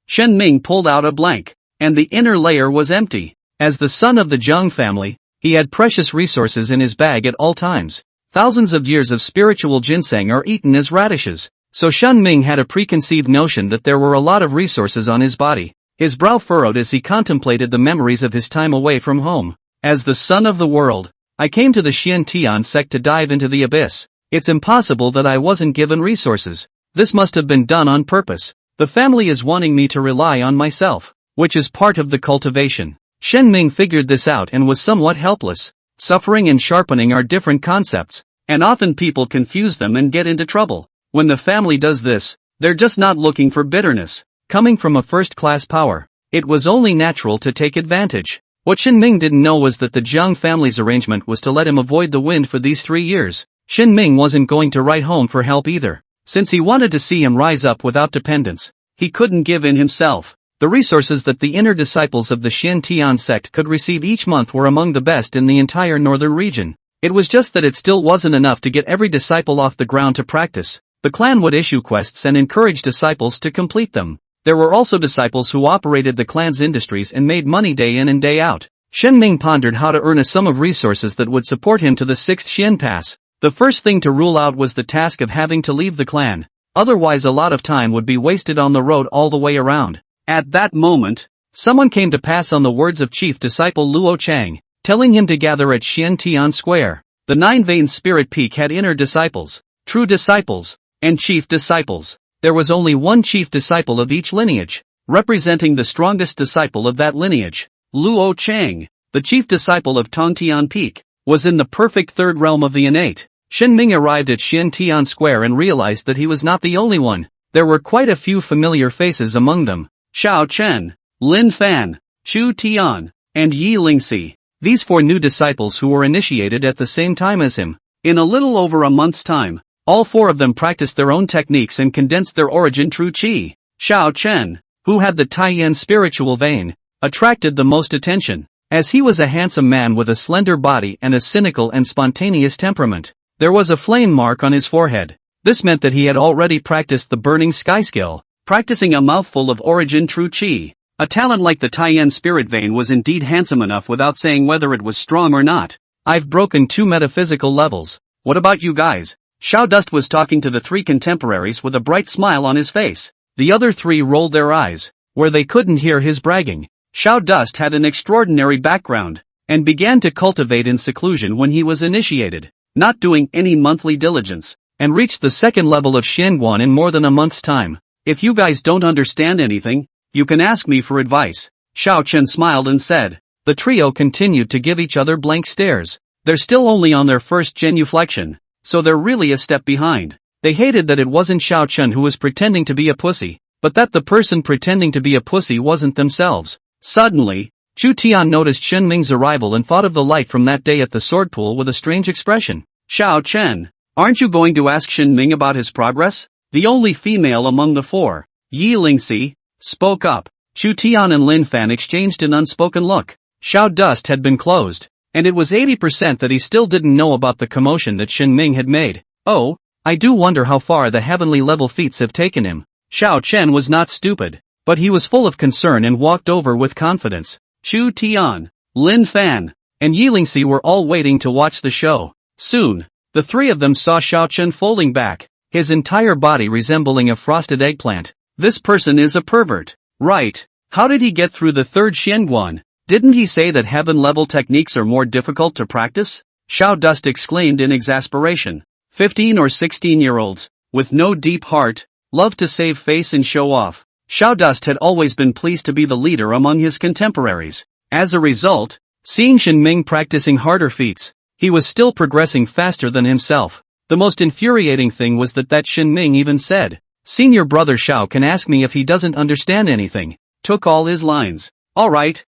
Shen Ming pulled out a blank, and the inner layer was empty. As the son of the Zhang family, he had precious resources in his bag at all times. Thousands of years of spiritual ginseng are eaten as radishes, so Shen Ming had a preconceived notion that there were a lot of resources on his body. His brow furrowed as he contemplated the memories of his time away from home. As the son of the world, I came to the Xiantian sect to dive into the abyss. It's impossible that I wasn't given resources. This must have been done on purpose. The family is wanting me to rely on myself, which is part of the cultivation. Shen Ming figured this out and was somewhat helpless. Suffering and sharpening are different concepts, and often people confuse them and get into trouble. When the family does this, they're just not looking for bitterness. Coming from a first-class power, it was only natural to take advantage. What Shen Ming didn't know was that the Zhang family's arrangement was to let him avoid the wind for these 3 years. Shen Ming wasn't going to write home for help either. Since he wanted to see him rise up without dependence, he couldn't give in himself. The resources that the inner disciples of the Xiantian sect could receive each month were among the best in the entire northern region. It was just that it still wasn't enough to get every disciple off the ground to practice. The clan would issue quests and encourage disciples to complete them. There were also disciples who operated the clan's industries and made money day in and day out. Shen Ming pondered how to earn a sum of resources that would support him to the 6th Xian Pass. The first thing to rule out was the task of having to leave the clan. Otherwise a lot of time would be wasted on the road all the way around. At that moment, someone came to pass on the words of Chief Disciple Luo Chang, telling him to gather at Xiantian Square. The 9-vein spirit peak had inner disciples, true disciples, and chief disciples. There was only one chief disciple of each lineage, representing the strongest disciple of that lineage. Luo Chang, the chief disciple of Tongtian Peak, was in the perfect 3rd realm of the innate. Shen Ming arrived at Xiantian Square and realized that he was not the only one. There were quite a few familiar faces among them. Xiao Chen, Lin Fan, Xu Tian, and Yi Lingxi. These 4 new disciples who were initiated at the same time as him. In a little over a month's time, all 4 of them practiced their own techniques and condensed their origin true chi. Xiao Chen, who had the Taiyan spiritual vein, attracted the most attention, as he was a handsome man with a slender body and a cynical and spontaneous temperament. There was a flame mark on his forehead. This meant that he had already practiced the burning sky skill, practicing a mouthful of origin true chi. A talent like the Taiyan spirit vein was indeed handsome enough without saying whether it was strong or not. I've broken 2 metaphysical levels. What about you guys? Xiao Dust was talking to the 3 contemporaries with a bright smile on his face. The other 3 rolled their eyes, where they couldn't hear his bragging. Xiao Dust had an extraordinary background, and began to cultivate in seclusion when he was initiated, not doing any monthly diligence, and reached the 2nd level of Xianguan in more than a month's time. If you guys don't understand anything, you can ask me for advice. Xiao Chen smiled and said. The trio continued to give each other blank stares. They're still only on their first genuflection, so they're really a step behind. They hated that it wasn't Xiao Chun who was pretending to be a pussy, but that the person pretending to be a pussy wasn't themselves. Suddenly, Chu Tian noticed Shen Ming's arrival and thought of the light from that day at the sword pool with a strange expression. Xiao Chen, aren't you going to ask Shen Ming about his progress? The only female among the four, Yi Lingxi, spoke up. Chu Tian and Lin Fan exchanged an unspoken look. Xiao Dust had been closed, and it was 80% that he still didn't know about the commotion that Shen Ming had made. Oh, I do wonder how far the heavenly level feats have taken him. Xiao Chen was not stupid, but he was full of concern and walked over with confidence. Chu Tian, Lin Fan, and Yi Lingxi were all waiting to watch the show. Soon, the three of them saw Xiao Chen folding back, his entire body resembling a frosted eggplant. This person is a pervert. Right. How did he get through the third Xianguan? Didn't he say that heaven-level techniques are more difficult to practice? Xiao Dust exclaimed in exasperation. 15 or 16-year-olds, with no deep heart, love to save face and show off. Xiao Dust had always been pleased to be the leader among his contemporaries. As a result, seeing Shen Ming practicing harder feats, he was still progressing faster than himself. The most infuriating thing was that Shen Ming even said, "Senior brother Xiao can ask me if he doesn't understand anything." Took all his lines. Alright,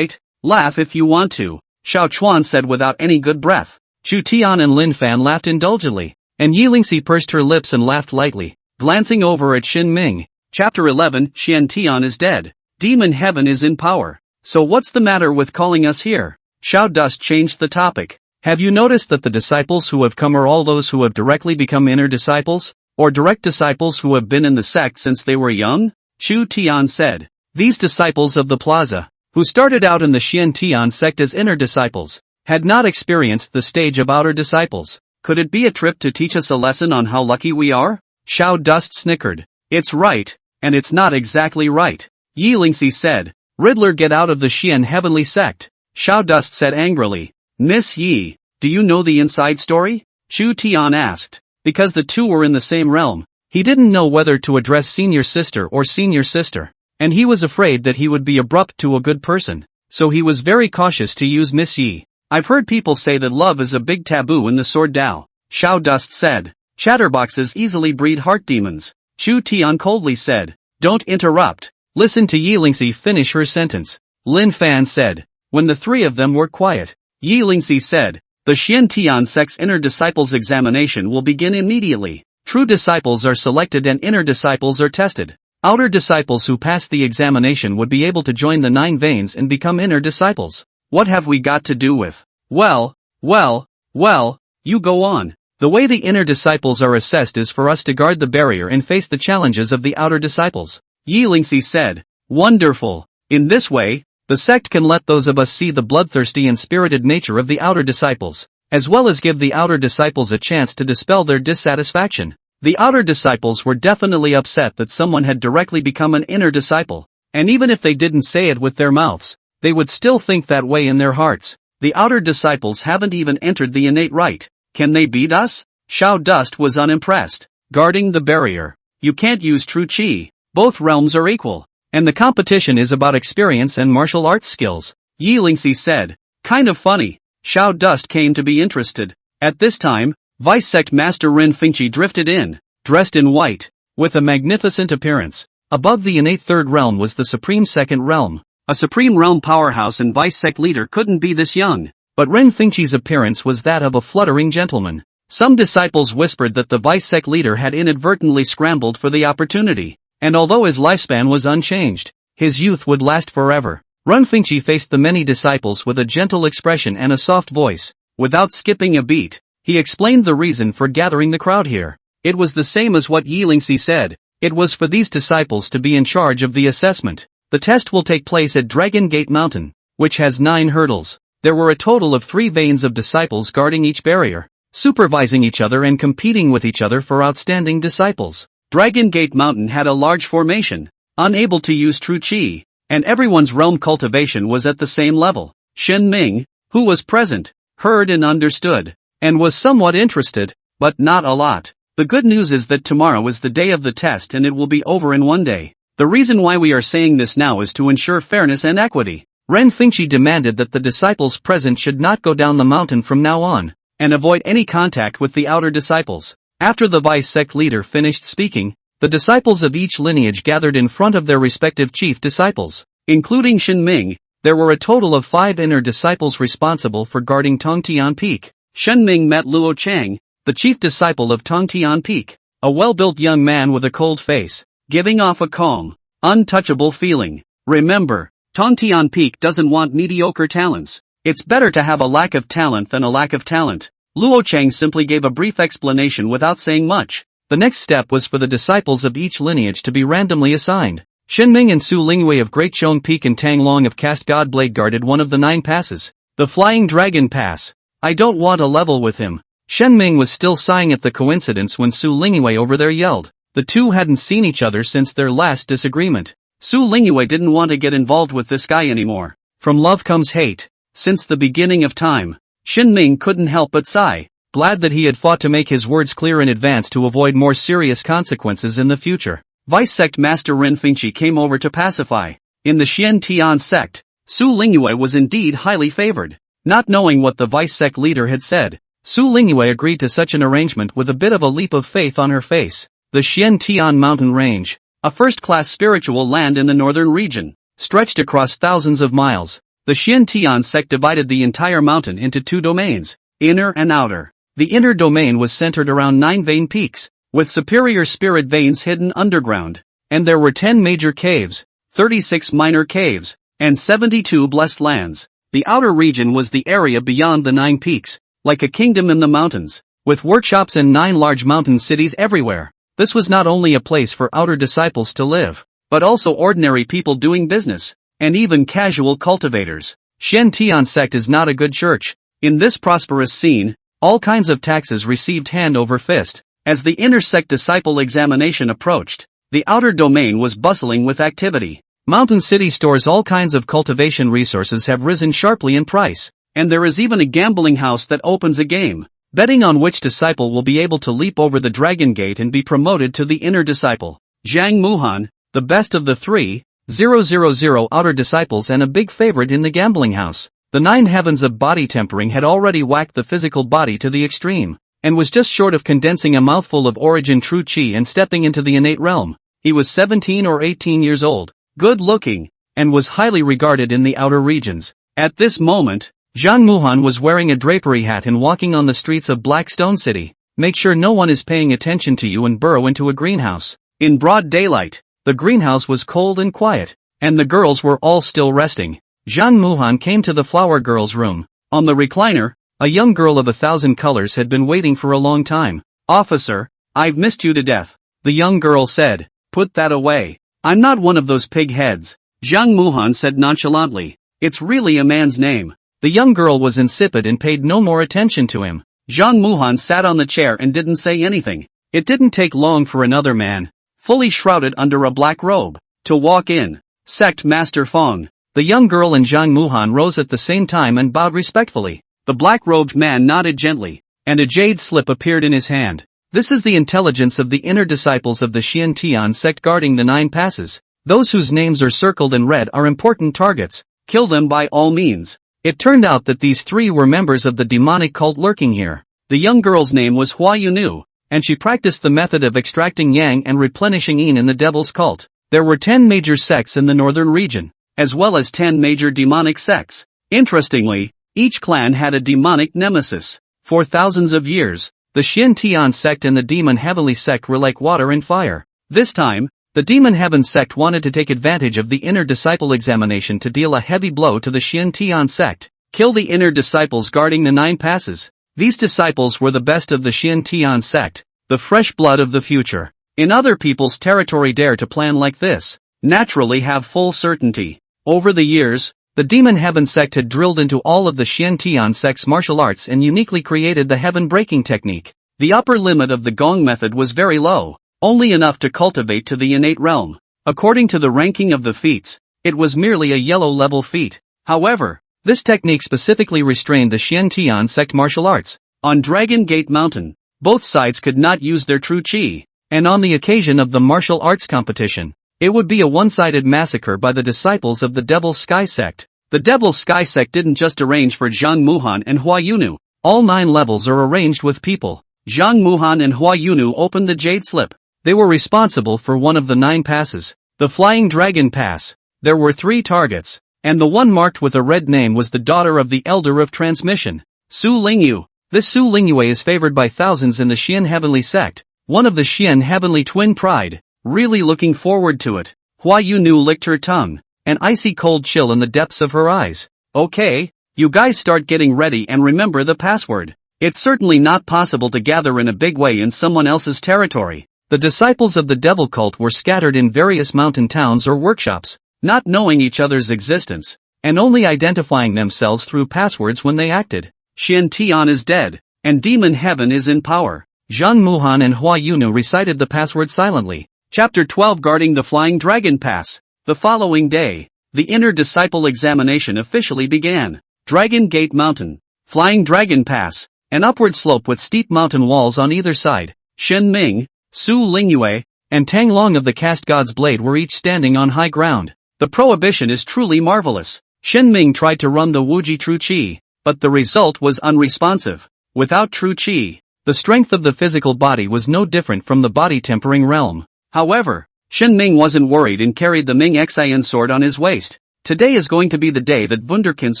laugh if you want to, Xiao Chuan said without any good breath. Chu Tian and Lin Fan laughed indulgently, and Yi Lingxi pursed her lips and laughed lightly, glancing over at Shen Ming. Chapter 11, Xian Tian is dead. Demon Heaven is in power. So what's the matter with calling us here? Xiao Dust changed the topic. Have you noticed that the disciples who have come are all those who have directly become inner disciples, or direct disciples who have been in the sect since they were young? Chu Tian said. These disciples of the plaza, who started out in the Xian Tian sect as inner disciples, had not experienced the stage of outer disciples. Could it be a trip to teach us a lesson on how lucky we are? Xiao Dust snickered. It's right, and it's not exactly right. Yi Lingxi said. Riddler, get out of the Xian heavenly sect. Xiao Dust said angrily. Miss Yi, do you know the inside story? Chu Tian asked. Because the two were in the same realm, he didn't know whether to address senior sister or senior sister, and he was afraid that he would be abrupt to a good person, so he was very cautious to use Miss Yi. I've heard people say that love is a big taboo in the Sword Dao, Xiao Dust said. Chatterboxes easily breed heart demons, Chu Tian coldly said. Don't interrupt. Listen to Yi Lingxi finish her sentence, Lin Fan said. When the three of them were quiet, Yi Lingxi said, the Xian Tian sect's inner disciples examination will begin immediately. True disciples are selected and inner disciples are tested. Outer disciples who pass the examination would be able to join the 9 veins and become inner disciples. What have we got to do with? Well, you go on. The way the inner disciples are assessed is for us to guard the barrier and face the challenges of the outer disciples. Yi Lingxi said. Wonderful. In this way, the sect can let those of us see the bloodthirsty and spirited nature of the outer disciples, as well as give the outer disciples a chance to dispel their dissatisfaction. The outer disciples were definitely upset that someone had directly become an inner disciple, and even if they didn't say it with their mouths, they would still think that way in their hearts. The outer disciples haven't even entered the innate rite. Can they beat us? Xiao Dust was unimpressed. Guarding the barrier. You can't use true qi. Both realms are equal, and the competition is about experience and martial arts skills, Yi Lingxi said. Kind of funny. Xiao Dust came to be interested. At this time, Vice Sect Master Ren Fingqi drifted in, dressed in white, with a magnificent appearance. Above the innate third realm was the supreme second realm. A supreme realm powerhouse and Vice Sect leader couldn't be this young, but Ren Fingqi's appearance was that of a fluttering gentleman. Some disciples whispered that the Vice Sect leader had inadvertently scrambled for the opportunity, and although his lifespan was unchanged, his youth would last forever. Ren Fingqi faced the many disciples with a gentle expression and a soft voice. Without skipping a beat, he explained the reason for gathering the crowd here. It was the same as what Yi Lingxi said. It was for these disciples to be in charge of the assessment. The test will take place at Dragon Gate Mountain, which has 9 hurdles. There were a total of 3 veins of disciples guarding each barrier, supervising each other and competing with each other for outstanding disciples. Dragon Gate Mountain had a large formation, unable to use true qi, and everyone's realm cultivation was at the same level. Shen Ming, who was present, heard and understood, and was somewhat interested, but not a lot. The good news is that tomorrow is the day of the test and it will be over in 1 day. The reason why we are saying this now is to ensure fairness and equity. Ren Fingqi demanded that the disciples present should not go down the mountain from now on, and avoid any contact with the outer disciples. After the vice sect leader finished speaking, the disciples of each lineage gathered in front of their respective chief disciples. Including Shin Ming, there were a total of 5 inner disciples responsible for guarding Tongtian Peak. Shen Ming met Luo Chang, the chief disciple of Tongtian Peak, a well-built young man with a cold face, giving off a calm, untouchable feeling. Remember, Tongtian Peak doesn't want mediocre talents. It's better to have a lack of talent than a lack of talent. Luo Chang simply gave a brief explanation without saying much. The next step was for the disciples of each lineage to be randomly assigned. Shen Ming and Su Lingwei of Great Chong Peak and Tang Long of Cast God Blade guarded one of the 9 passes. The Flying Dragon Pass. I don't want a level with him. Shen Ming was still sighing at the coincidence when Su Lingwei over there yelled. The two hadn't seen each other since their last disagreement. Su Lingwei didn't want to get involved with this guy anymore. From love comes hate. Since the beginning of time, Shen Ming couldn't help but sigh, glad that he had fought to make his words clear in advance to avoid more serious consequences in the future. Vice Sect Master Ren Fengqi came over to pacify. In the Xian Tian sect, Su Lingwei was indeed highly favored. Not knowing what the Vice Sect leader had said, Su Lingwei agreed to such an arrangement with a bit of a leap of faith on her face. The Xian Tian mountain range, a first-class spiritual land in the northern region, stretched across thousands of miles. The Xian Tian sect divided the entire mountain into 2 domains, inner and outer. The inner domain was centered around 9 vein peaks, with superior spirit veins hidden underground, and there were 10 major caves, 36 minor caves, and 72 blessed lands. The outer region was the area beyond the 9 peaks, like a kingdom in the mountains, with workshops and 9 large mountain cities everywhere. This was not only a place for outer disciples to live, but also ordinary people doing business, and even casual cultivators. Xian Tian sect is not a good church. In this prosperous scene, all kinds of taxes received hand over fist. As the inner sect disciple examination approached, the outer domain was bustling with activity. Mountain City stores all kinds of cultivation resources have risen sharply in price, and there is even a gambling house that opens a game, betting on which disciple will be able to leap over the Dragon Gate and be promoted to the inner disciple. Zhang Muhan, the best of the 3,000 outer disciples and a big favorite in the gambling house. The 9 heavens of body tempering had already whacked the physical body to the extreme, and was just short of condensing a mouthful of origin true chi and stepping into the innate realm. He was 17 or 18 years old, good-looking, and was highly regarded in the outer regions. At this moment, Zhang Muhan was wearing a drapery hat and walking on the streets of Blackstone City. Make sure no one is paying attention to you and burrow into a greenhouse. In broad daylight, the greenhouse was cold and quiet, and the girls were all still resting. Zhang Muhan came to the flower girl's room. On the recliner, a young girl of 1,000 colors had been waiting for a long time. Officer, I've missed you to death, the young girl said. Put that away. I'm not one of those pig heads, Zhang Muhan said nonchalantly. It's really a man's name. The young girl was insipid and paid no more attention to him. Zhang Muhan sat on the chair and didn't say anything. It didn't take long for another man, fully shrouded under a black robe, to walk in. Sect Master Feng. The young girl and Zhang Muhan rose at the same time and bowed respectfully. The black-robed man nodded gently, and a jade slip appeared in his hand. This is the intelligence of the inner disciples of the Xian Tian sect guarding the 9 passes. Those whose names are circled in red are important targets. Kill them by all means. It turned out that these 3 were members of the demonic cult lurking here. The young girl's name was Hua Yunu, and she practiced the method of extracting yang and replenishing yin in the devil's cult. There were 10 major sects in the northern region, as well as 10 major demonic sects. Interestingly, each clan had a demonic nemesis. For thousands of years, the Xian Tian sect and the Demon Heavenly sect were like water and fire. This time, the Demon Heaven sect wanted to take advantage of the inner disciple examination to deal a heavy blow to the Xian Tian sect. Kill the inner disciples guarding the 9 passes. These disciples were the best of the Xian Tian sect, the fresh blood of the future. In other people's territory dare to plan like this, naturally have full certainty. Over the years, the Demon Heaven sect had drilled into all of the Xian Tian sect's martial arts and uniquely created the heaven-breaking technique. The upper limit of the gong method was very low, only enough to cultivate to the innate realm. According to the ranking of the feats, it was merely a yellow-level feat. However, this technique specifically restrained the Xian Tian sect martial arts. On Dragon Gate Mountain, both sides could not use their true chi, and on the occasion of the martial arts competition, it would be a one-sided massacre by the disciples of the Devil's Sky sect. The Devil's Sky sect didn't just arrange for Zhang Muhan and Hua Yunu. All 9 levels are arranged with people. Zhang Muhan and Hua Yunu opened the jade slip. They were responsible for one of the 9 passes, the Flying Dragon Pass. There were 3 targets, and the one marked with a red name was the daughter of the Elder of Transmission, Su Lingyu. This Su Lingyue is favored by thousands in the Xian Heavenly Sect, one of the Xian Heavenly Twin Pride. Really looking forward to it. Hua Yunu licked her tongue, an icy cold chill in the depths of her eyes. Okay, you guys start getting ready and remember the password. It's certainly not possible to gather in a big way in someone else's territory. The disciples of the devil cult were scattered in various mountain towns or workshops, not knowing each other's existence, and only identifying themselves through passwords when they acted. Xian Tian is dead, and Demon Heaven is in power. Zhang Muhan and Hua Yunu recited the password silently. Chapter 12 Guarding the Flying Dragon Pass. The following day, the inner disciple examination officially began. Dragon Gate Mountain. Flying Dragon Pass. An upward slope with steep mountain walls on either side. Shen Ming, Su Lingyue, and Tang Long of the Cast God's Blade were each standing on high ground. The prohibition is truly marvelous. Shen Ming tried to run the Wuji True Qi, but the result was unresponsive. Without True Qi, the strength of the physical body was no different from the body tempering realm. However, Shen Ming wasn't worried and carried the Ming Xian sword on his waist. Today is going to be the day that Wunderkind's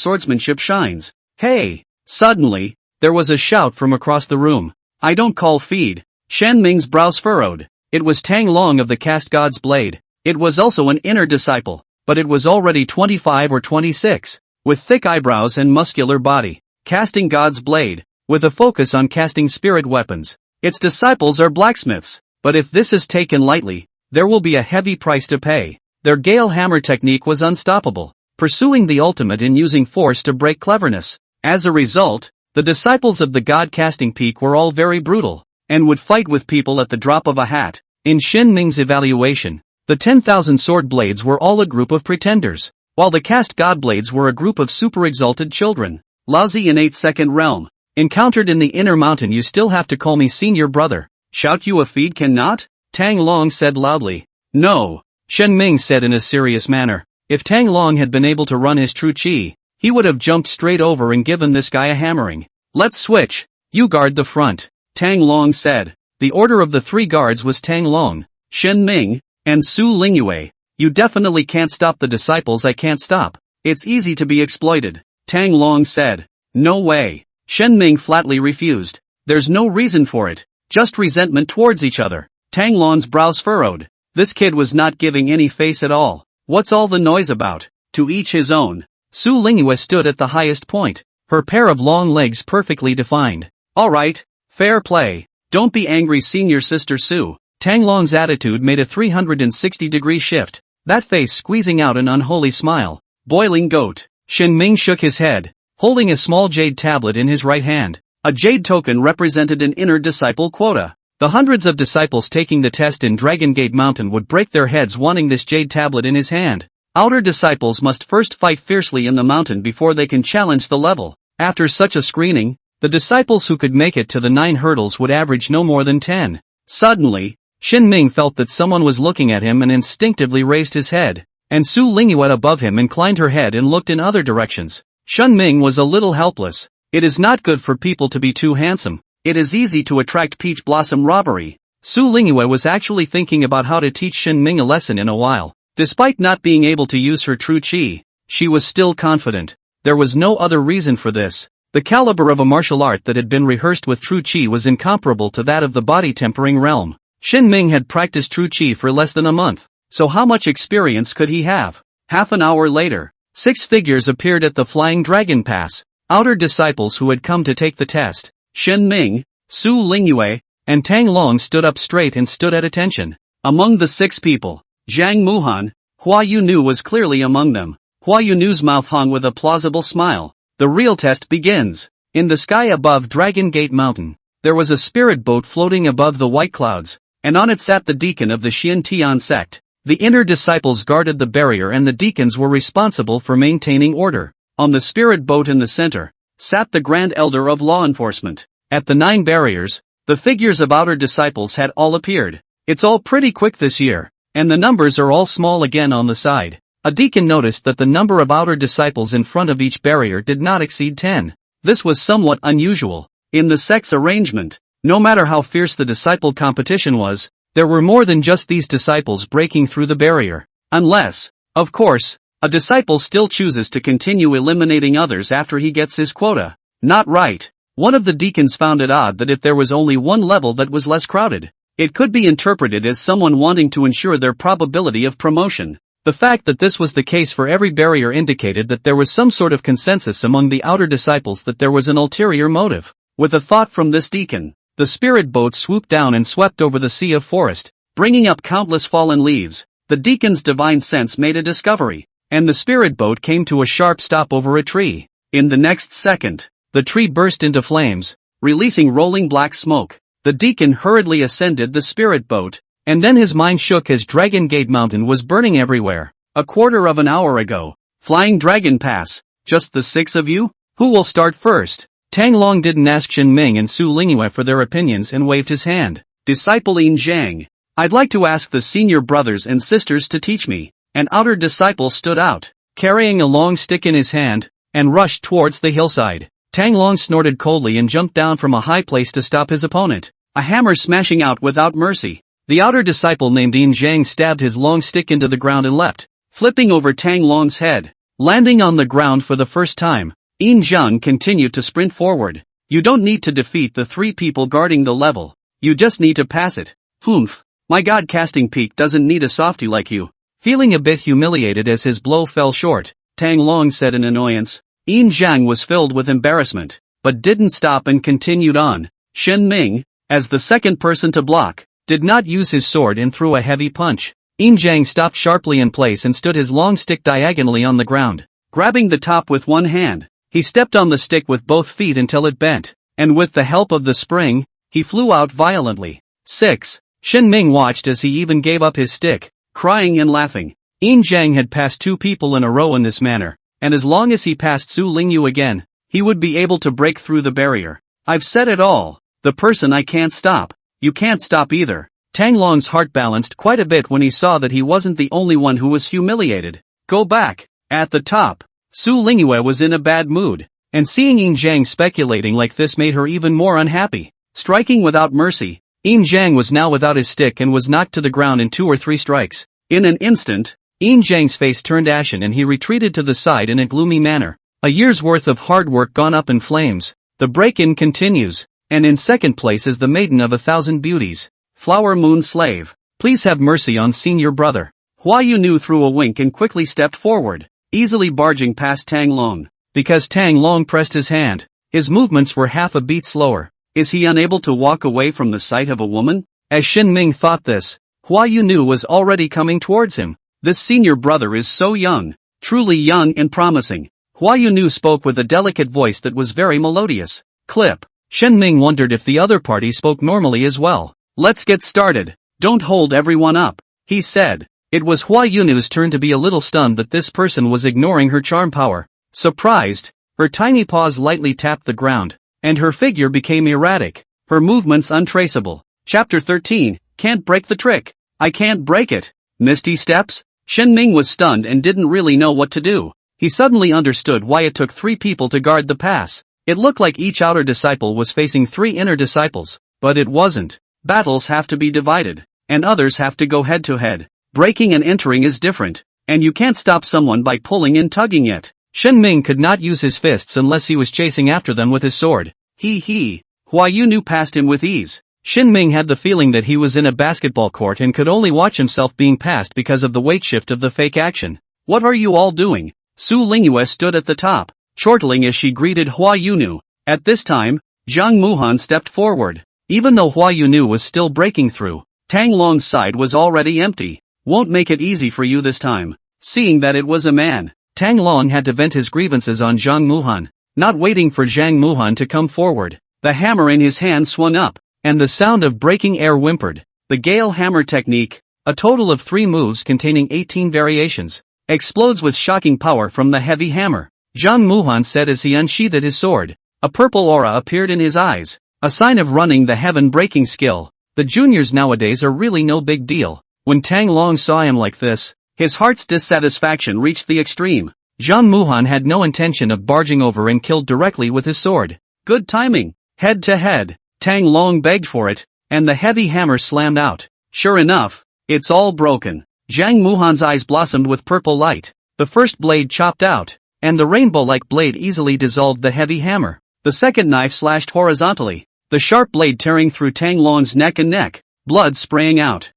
swordsmanship shines. Hey! Suddenly, there was a shout from across the room. I don't call feed. Shen Ming's brows furrowed. It was Tang Long of the Cast God's Blade. It was also an inner disciple, but it was already 25 or 26, with thick eyebrows and muscular body. Casting God's Blade, with a focus on casting spirit weapons. Its disciples are blacksmiths, but if this is taken lightly, there will be a heavy price to pay. Their Gale Hammer technique was unstoppable, pursuing the ultimate in using force to break cleverness. As a result, the disciples of the God-casting peak were all very brutal, and would fight with people at the drop of a hat. In Shen Ming's evaluation, the 10,000 sword blades were all a group of pretenders, while the cast god blades were a group of super-exalted children. Lousy in 8th realm. Encountered in the inner mountain, you still have to call me senior brother. Shout you a feed cannot? Tang Long said loudly. No, Shen Ming said in a serious manner. If Tang Long had been able to run his true chi, he would have jumped straight over and given this guy a hammering. Let's switch. You guard the front, Tang Long said. The order of the 3 guards was Tang Long, Shen Ming, and Su Lingyue. You definitely can't stop the disciples I can't stop. It's easy to be exploited, Tang Long said. No way. Shen Ming flatly refused. There's no reason for it, just resentment towards each other. Tang Long's brows furrowed. This kid was not giving any face at all. What's all the noise about? To each his own. Su Lingyue stood at the highest point, her pair of long legs perfectly defined. Alright, fair play. Don't be angry, senior sister Su. Tang Long's attitude made a 360-degree shift, that face squeezing out an unholy smile. Boiling goat. Shen Ming shook his head, holding a small jade tablet in his right hand. A jade token represented an inner disciple quota. The hundreds of disciples taking the test in Dragon Gate Mountain would break their heads wanting this jade tablet in his hand. Outer disciples must first fight fiercely in the mountain before they can challenge the level. After such a screening, the disciples who could make it to the 9 hurdles would average no more than 10. Suddenly, Shen Ming felt that someone was looking at him and instinctively raised his head, and Su Lingyue above him inclined her head and looked in other directions. Shen Ming was a little helpless. It is not good for people to be too handsome. It is easy to attract peach blossom robbery. Su Lingyue was actually thinking about how to teach Shen Ming a lesson in a while. Despite not being able to use her true chi, she was still confident. There was no other reason for this. The caliber of a martial art that had been rehearsed with true chi was incomparable to that of the body tempering realm. Shen Ming had practiced true chi for less than a month, so how much experience could he have? Half an hour later, 6 figures appeared at the Flying Dragon Pass, outer disciples who had come to take the test. Shen Ming, Su Lingyue, and Tang Long stood up straight and stood at attention. Among the 6 people, Zhang Muhan, Hua Yunu was clearly among them. Hua Yunu's mouth hung with a plausible smile. The real test begins. In the sky above Dragon Gate Mountain, there was a spirit boat floating above the white clouds, and on it sat the deacon of the Xian Tian sect. The inner disciples guarded the barrier and the deacons were responsible for maintaining order. On the spirit boat in the center, sat the Grand Elder of Law Enforcement. At the 9 barriers, the figures of outer disciples had all appeared. It's all pretty quick this year, and the numbers are all small again on the side. A deacon noticed that the number of outer disciples in front of each barrier did not exceed 10. This was somewhat unusual. In the sect's arrangement, No matter how fierce the disciple competition was, there were more than just these disciples breaking through the barrier. Unless, of course, a disciple still chooses to continue eliminating others after he gets his quota. Not right. One of the deacons found it odd that if there was only one level that was less crowded, it could be interpreted as someone wanting to ensure their probability of promotion. The fact that this was the case for every barrier indicated that there was some sort of consensus among the outer disciples that there was an ulterior motive. With a thought from this deacon, the spirit boat swooped down and swept over the sea of forest, bringing up countless fallen leaves. The deacon's divine sense made a discovery, and the spirit boat came to a sharp stop over a tree. In the next second, the tree burst into flames, releasing rolling black smoke. The deacon hurriedly ascended the spirit boat, and then his mind shook as Dragon Gate Mountain was burning everywhere. A quarter of an hour ago. Flying Dragon Pass. Just the 6 of you? Who will start first? Tang Long didn't ask Shin Ming and Su Lingyue for their opinions and waved his hand. Disciple Yin Zhang. I'd like to ask the senior brothers and sisters to teach me. An outer disciple stood out, carrying a long stick in his hand, and rushed towards the hillside. Tang Long snorted coldly and jumped down from a high place to stop his opponent, a hammer smashing out without mercy. The outer disciple named Yin Zhang stabbed his long stick into the ground and leapt, flipping over Tang Long's head. Landing on the ground for the first time, Yin Zhang continued to sprint forward. You don't need to defeat the 3 people guarding the level. You just need to pass it. Humph. My god, casting peak doesn't need a softie like you. Feeling a bit humiliated as his blow fell short, Tang Long said in annoyance. Yin Zhang was filled with embarrassment, but didn't stop and continued on. Shen Ming, as the second person to block, did not use his sword and threw a heavy punch. Yin Zhang stopped sharply in place and stood his long stick diagonally on the ground. Grabbing the top with one hand, he stepped on the stick with both feet until it bent, and with the help of the spring, he flew out violently. 6. Shen Ming watched as he even gave up his stick, crying and laughing. Yin Zhang had passed 2 people in a row in this manner, and as long as he passed Su Lingyu again, he would be able to break through the barrier. I've said it all. The person I can't stop. You can't stop either. Tang Long's heart balanced quite a bit when he saw that he wasn't the only one who was humiliated. Go back. At the top, Su Lingyue was in a bad mood, and seeing Yin Zhang speculating like this made her even more unhappy. Striking without mercy, Yin Zhang was now without his stick and was knocked to the ground in 2 or 3 strikes. In an instant, Yin Zhang's face turned ashen and he retreated to the side in a gloomy manner. A year's worth of hard work gone up in flames. The break-in continues, and in second place is the Maiden of 1,000 Beauties. Flower Moon Slave. Please have mercy on senior brother. Hua Yunu threw a wink and quickly stepped forward, easily barging past Tang Long. Because Tang Long pressed his hand, his movements were half a beat slower. Is he unable to walk away from the sight of a woman? As Shin Ming thought this, Hua Yunu was already coming towards him. This senior brother is so young, truly young and promising. Hua Yunu spoke with a delicate voice that was very melodious. Clip. Shen Ming wondered if the other party spoke normally as well. Let's get started. Don't hold everyone up, he said. It was Hua Yunu's turn to be a little stunned that this person was ignoring her charm power. Surprised, her tiny paws lightly tapped the ground, and her figure became erratic, her movements untraceable. Chapter 13, Can't break the trick. I can't break it. Misty steps? Shen Ming was stunned and didn't really know what to do. He suddenly understood why it took 3 people to guard the pass. It looked like each outer disciple was facing 3 inner disciples, but it wasn't. Battles have to be divided, and others have to go head to head. Breaking and entering is different, and you can't stop someone by pulling and tugging it. Shen Ming could not use his fists unless he was chasing after them with his sword. Hua Yunu passed him with ease. Shen Ming had the feeling that he was in a basketball court and could only watch himself being passed because of the weight shift of the fake action. What are you all doing? Su Lingyue stood at the top, chortling as she greeted Hua Yunu. At this time, Zhang Muhan stepped forward. Even though Hua Yunu was still breaking through, Tang Long's side was already empty. Won't make it easy for you this time. Seeing that it was a man, Tang Long had to vent his grievances on Zhang Muhan. Not waiting for Zhang Muhan to come forward, the hammer in his hand swung up, and the sound of breaking air whimpered. The Gale Hammer technique, a total of 3 moves containing 18 variations, explodes with shocking power from the heavy hammer. Zhang Muhan said as he unsheathed his sword. A purple aura appeared in his eyes, a sign of running the heaven-breaking skill. The juniors nowadays are really no big deal. When Tang Long saw him like this, his heart's dissatisfaction reached the extreme. Zhang Muhan had no intention of barging over and killed directly with his sword. Good timing. Head to head. Tang Long begged for it, and the heavy hammer slammed out. Sure enough, it's all broken. Zhang Muhan's eyes blossomed with purple light. The first blade chopped out, and the rainbow-like blade easily dissolved the heavy hammer. The second knife slashed horizontally, the sharp blade tearing through Tang Long's neck and neck, blood spraying out.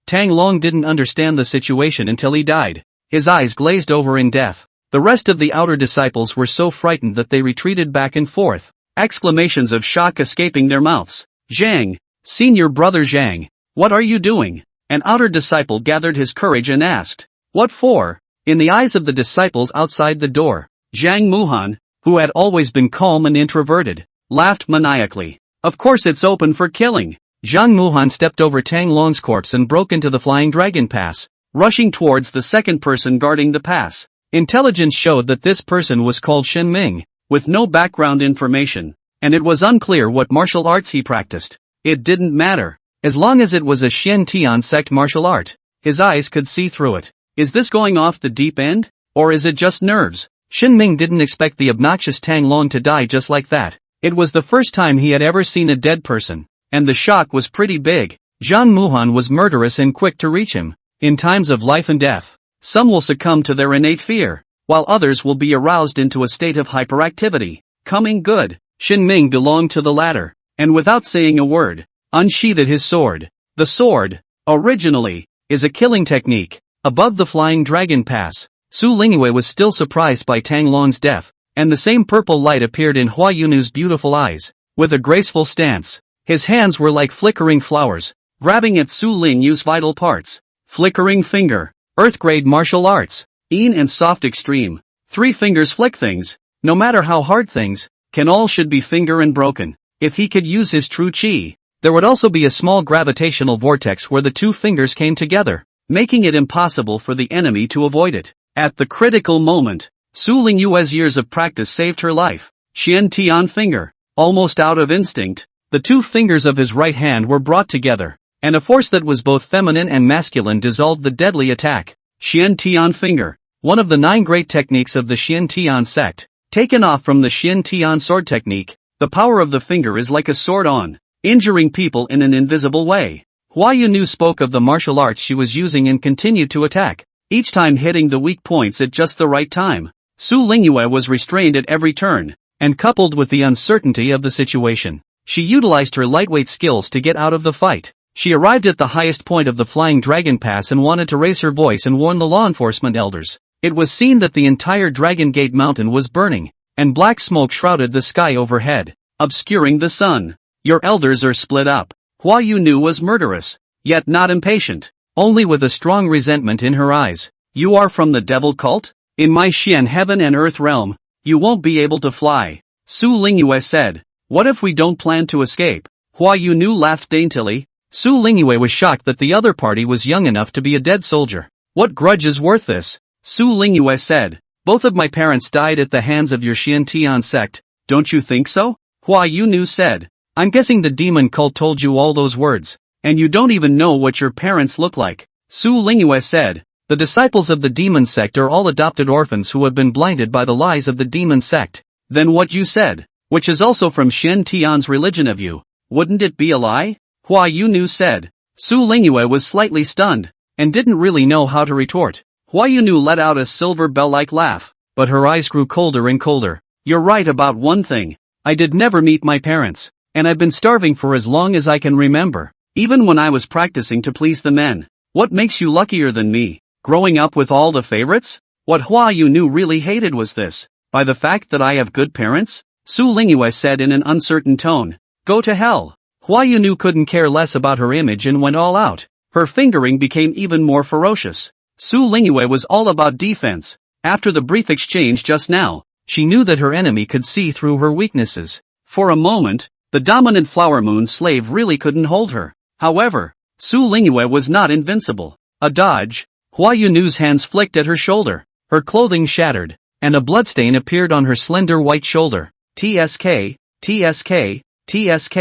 Tang Long didn't understand the situation until he died. His eyes glazed over in death. The rest of the outer disciples were so frightened that they retreated back and forth, exclamations of shock escaping their mouths. Zhang, senior brother Zhang, what are you doing? An outer disciple gathered his courage and asked, what for? In the eyes of the disciples outside the door, Zhang Muhan, who had always been calm and introverted, laughed maniacally. Of course it's open for killing. Zhang Muhan stepped over Tang Long's corpse and broke into the Flying Dragon Pass, rushing towards the second person guarding the pass. Intelligence showed that this person was called Shen Ming, with no background information, and it was unclear what martial arts he practiced. It didn't matter, as long as it was a Xian sect martial art. His eyes could see through it. Is this going off the deep end? Or is it just nerves? Shen Ming didn't expect the obnoxious Tang Long to die just like that. It was the first time he had ever seen a dead person, and the shock was pretty big. Zhang Muhan was murderous and quick to reach him. In times of life and death, some will succumb to their innate fear, while others will be aroused into a state of hyperactivity. Coming good, Shen Ming belonged to the latter, and without saying a word, unsheathed his sword. The sword, originally, is a killing technique. Above the Flying Dragon Pass, Su Lingyue was still surprised by Tang Long's death, and the same purple light appeared in Hua Yunu's beautiful eyes. With a graceful stance, his hands were like flickering flowers, grabbing at Su Lingyu's vital parts. Flickering finger, earth-grade martial arts, Een and soft extreme. 3 fingers flick things, no matter how hard things, can all should be finger and broken. If he could use his true chi, there would also be a small gravitational vortex where the 2 fingers came together, making it impossible for the enemy to avoid it. At the critical moment, Su Lingyue's years of practice saved her life. Xian Tian finger, almost out of instinct, the 2 fingers of his right hand were brought together, and a force that was both feminine and masculine dissolved the deadly attack. Xian Tian finger, one of the 9 great techniques of the Xian Tian sect, taken off from the Xian Tian sword technique. The power of the finger is like a sword injuring people in an invisible way. Hua Yunu spoke of the martial arts she was using and continued to attack, each time hitting the weak points at just the right time. Su Lingyue was restrained at every turn, and coupled with the uncertainty of the situation, she utilized her lightweight skills to get out of the fight. She arrived at the highest point of the Flying Dragon Pass and wanted to raise her voice and warn the law enforcement elders. It was seen that the entire Dragon Gate mountain was burning, and black smoke shrouded the sky overhead, obscuring the sun. Your elders are split up. Hua Yunu was murderous, yet not impatient, only with a strong resentment in her eyes. You are from the devil cult? In my Xian heaven and earth realm, you won't be able to fly. Su Lingyue said. What if we don't plan to escape? Hua Yunu laughed daintily. Su Lingyue was shocked that the other party was young enough to be a dead soldier. What grudge is worth this? Su Lingyue said. Both of my parents died at the hands of your Xian Tian sect, don't you think so? Hua Yunu said. I'm guessing the demon cult told you all those words, and you don't even know what your parents look like. Su Lingyue said. The disciples of the demon sect are all adopted orphans who have been blinded by the lies of the demon sect. Then what you said, which is also from Xian Tian's religion of you, wouldn't it be a lie? Hua Yunu said. Su Lingyue was slightly stunned, and didn't really know how to retort. Hua Yunu let out a silver bell-like laugh, but her eyes grew colder and colder. You're right about one thing. I did never meet my parents, and I've been starving for as long as I can remember, even when I was practicing to please the men. What makes you luckier than me? Growing up with all the favorites? What Hua Yunu really hated was this. By the fact that I have good parents? Su Lingyue said in an uncertain tone. Go to hell. Hua Yunu couldn't care less about her image and went all out. Her fingering became even more ferocious. Su Lingyue was all about defense. After the brief exchange just now, she knew that her enemy could see through her weaknesses. For a moment, the dominant flower moon slave really couldn't hold her. However, Su Lingyue was not invincible. A dodge. Hua Yunu's hands flicked at her shoulder. Her clothing shattered, and a bloodstain appeared on her slender white shoulder. TSK, TSK, TSK,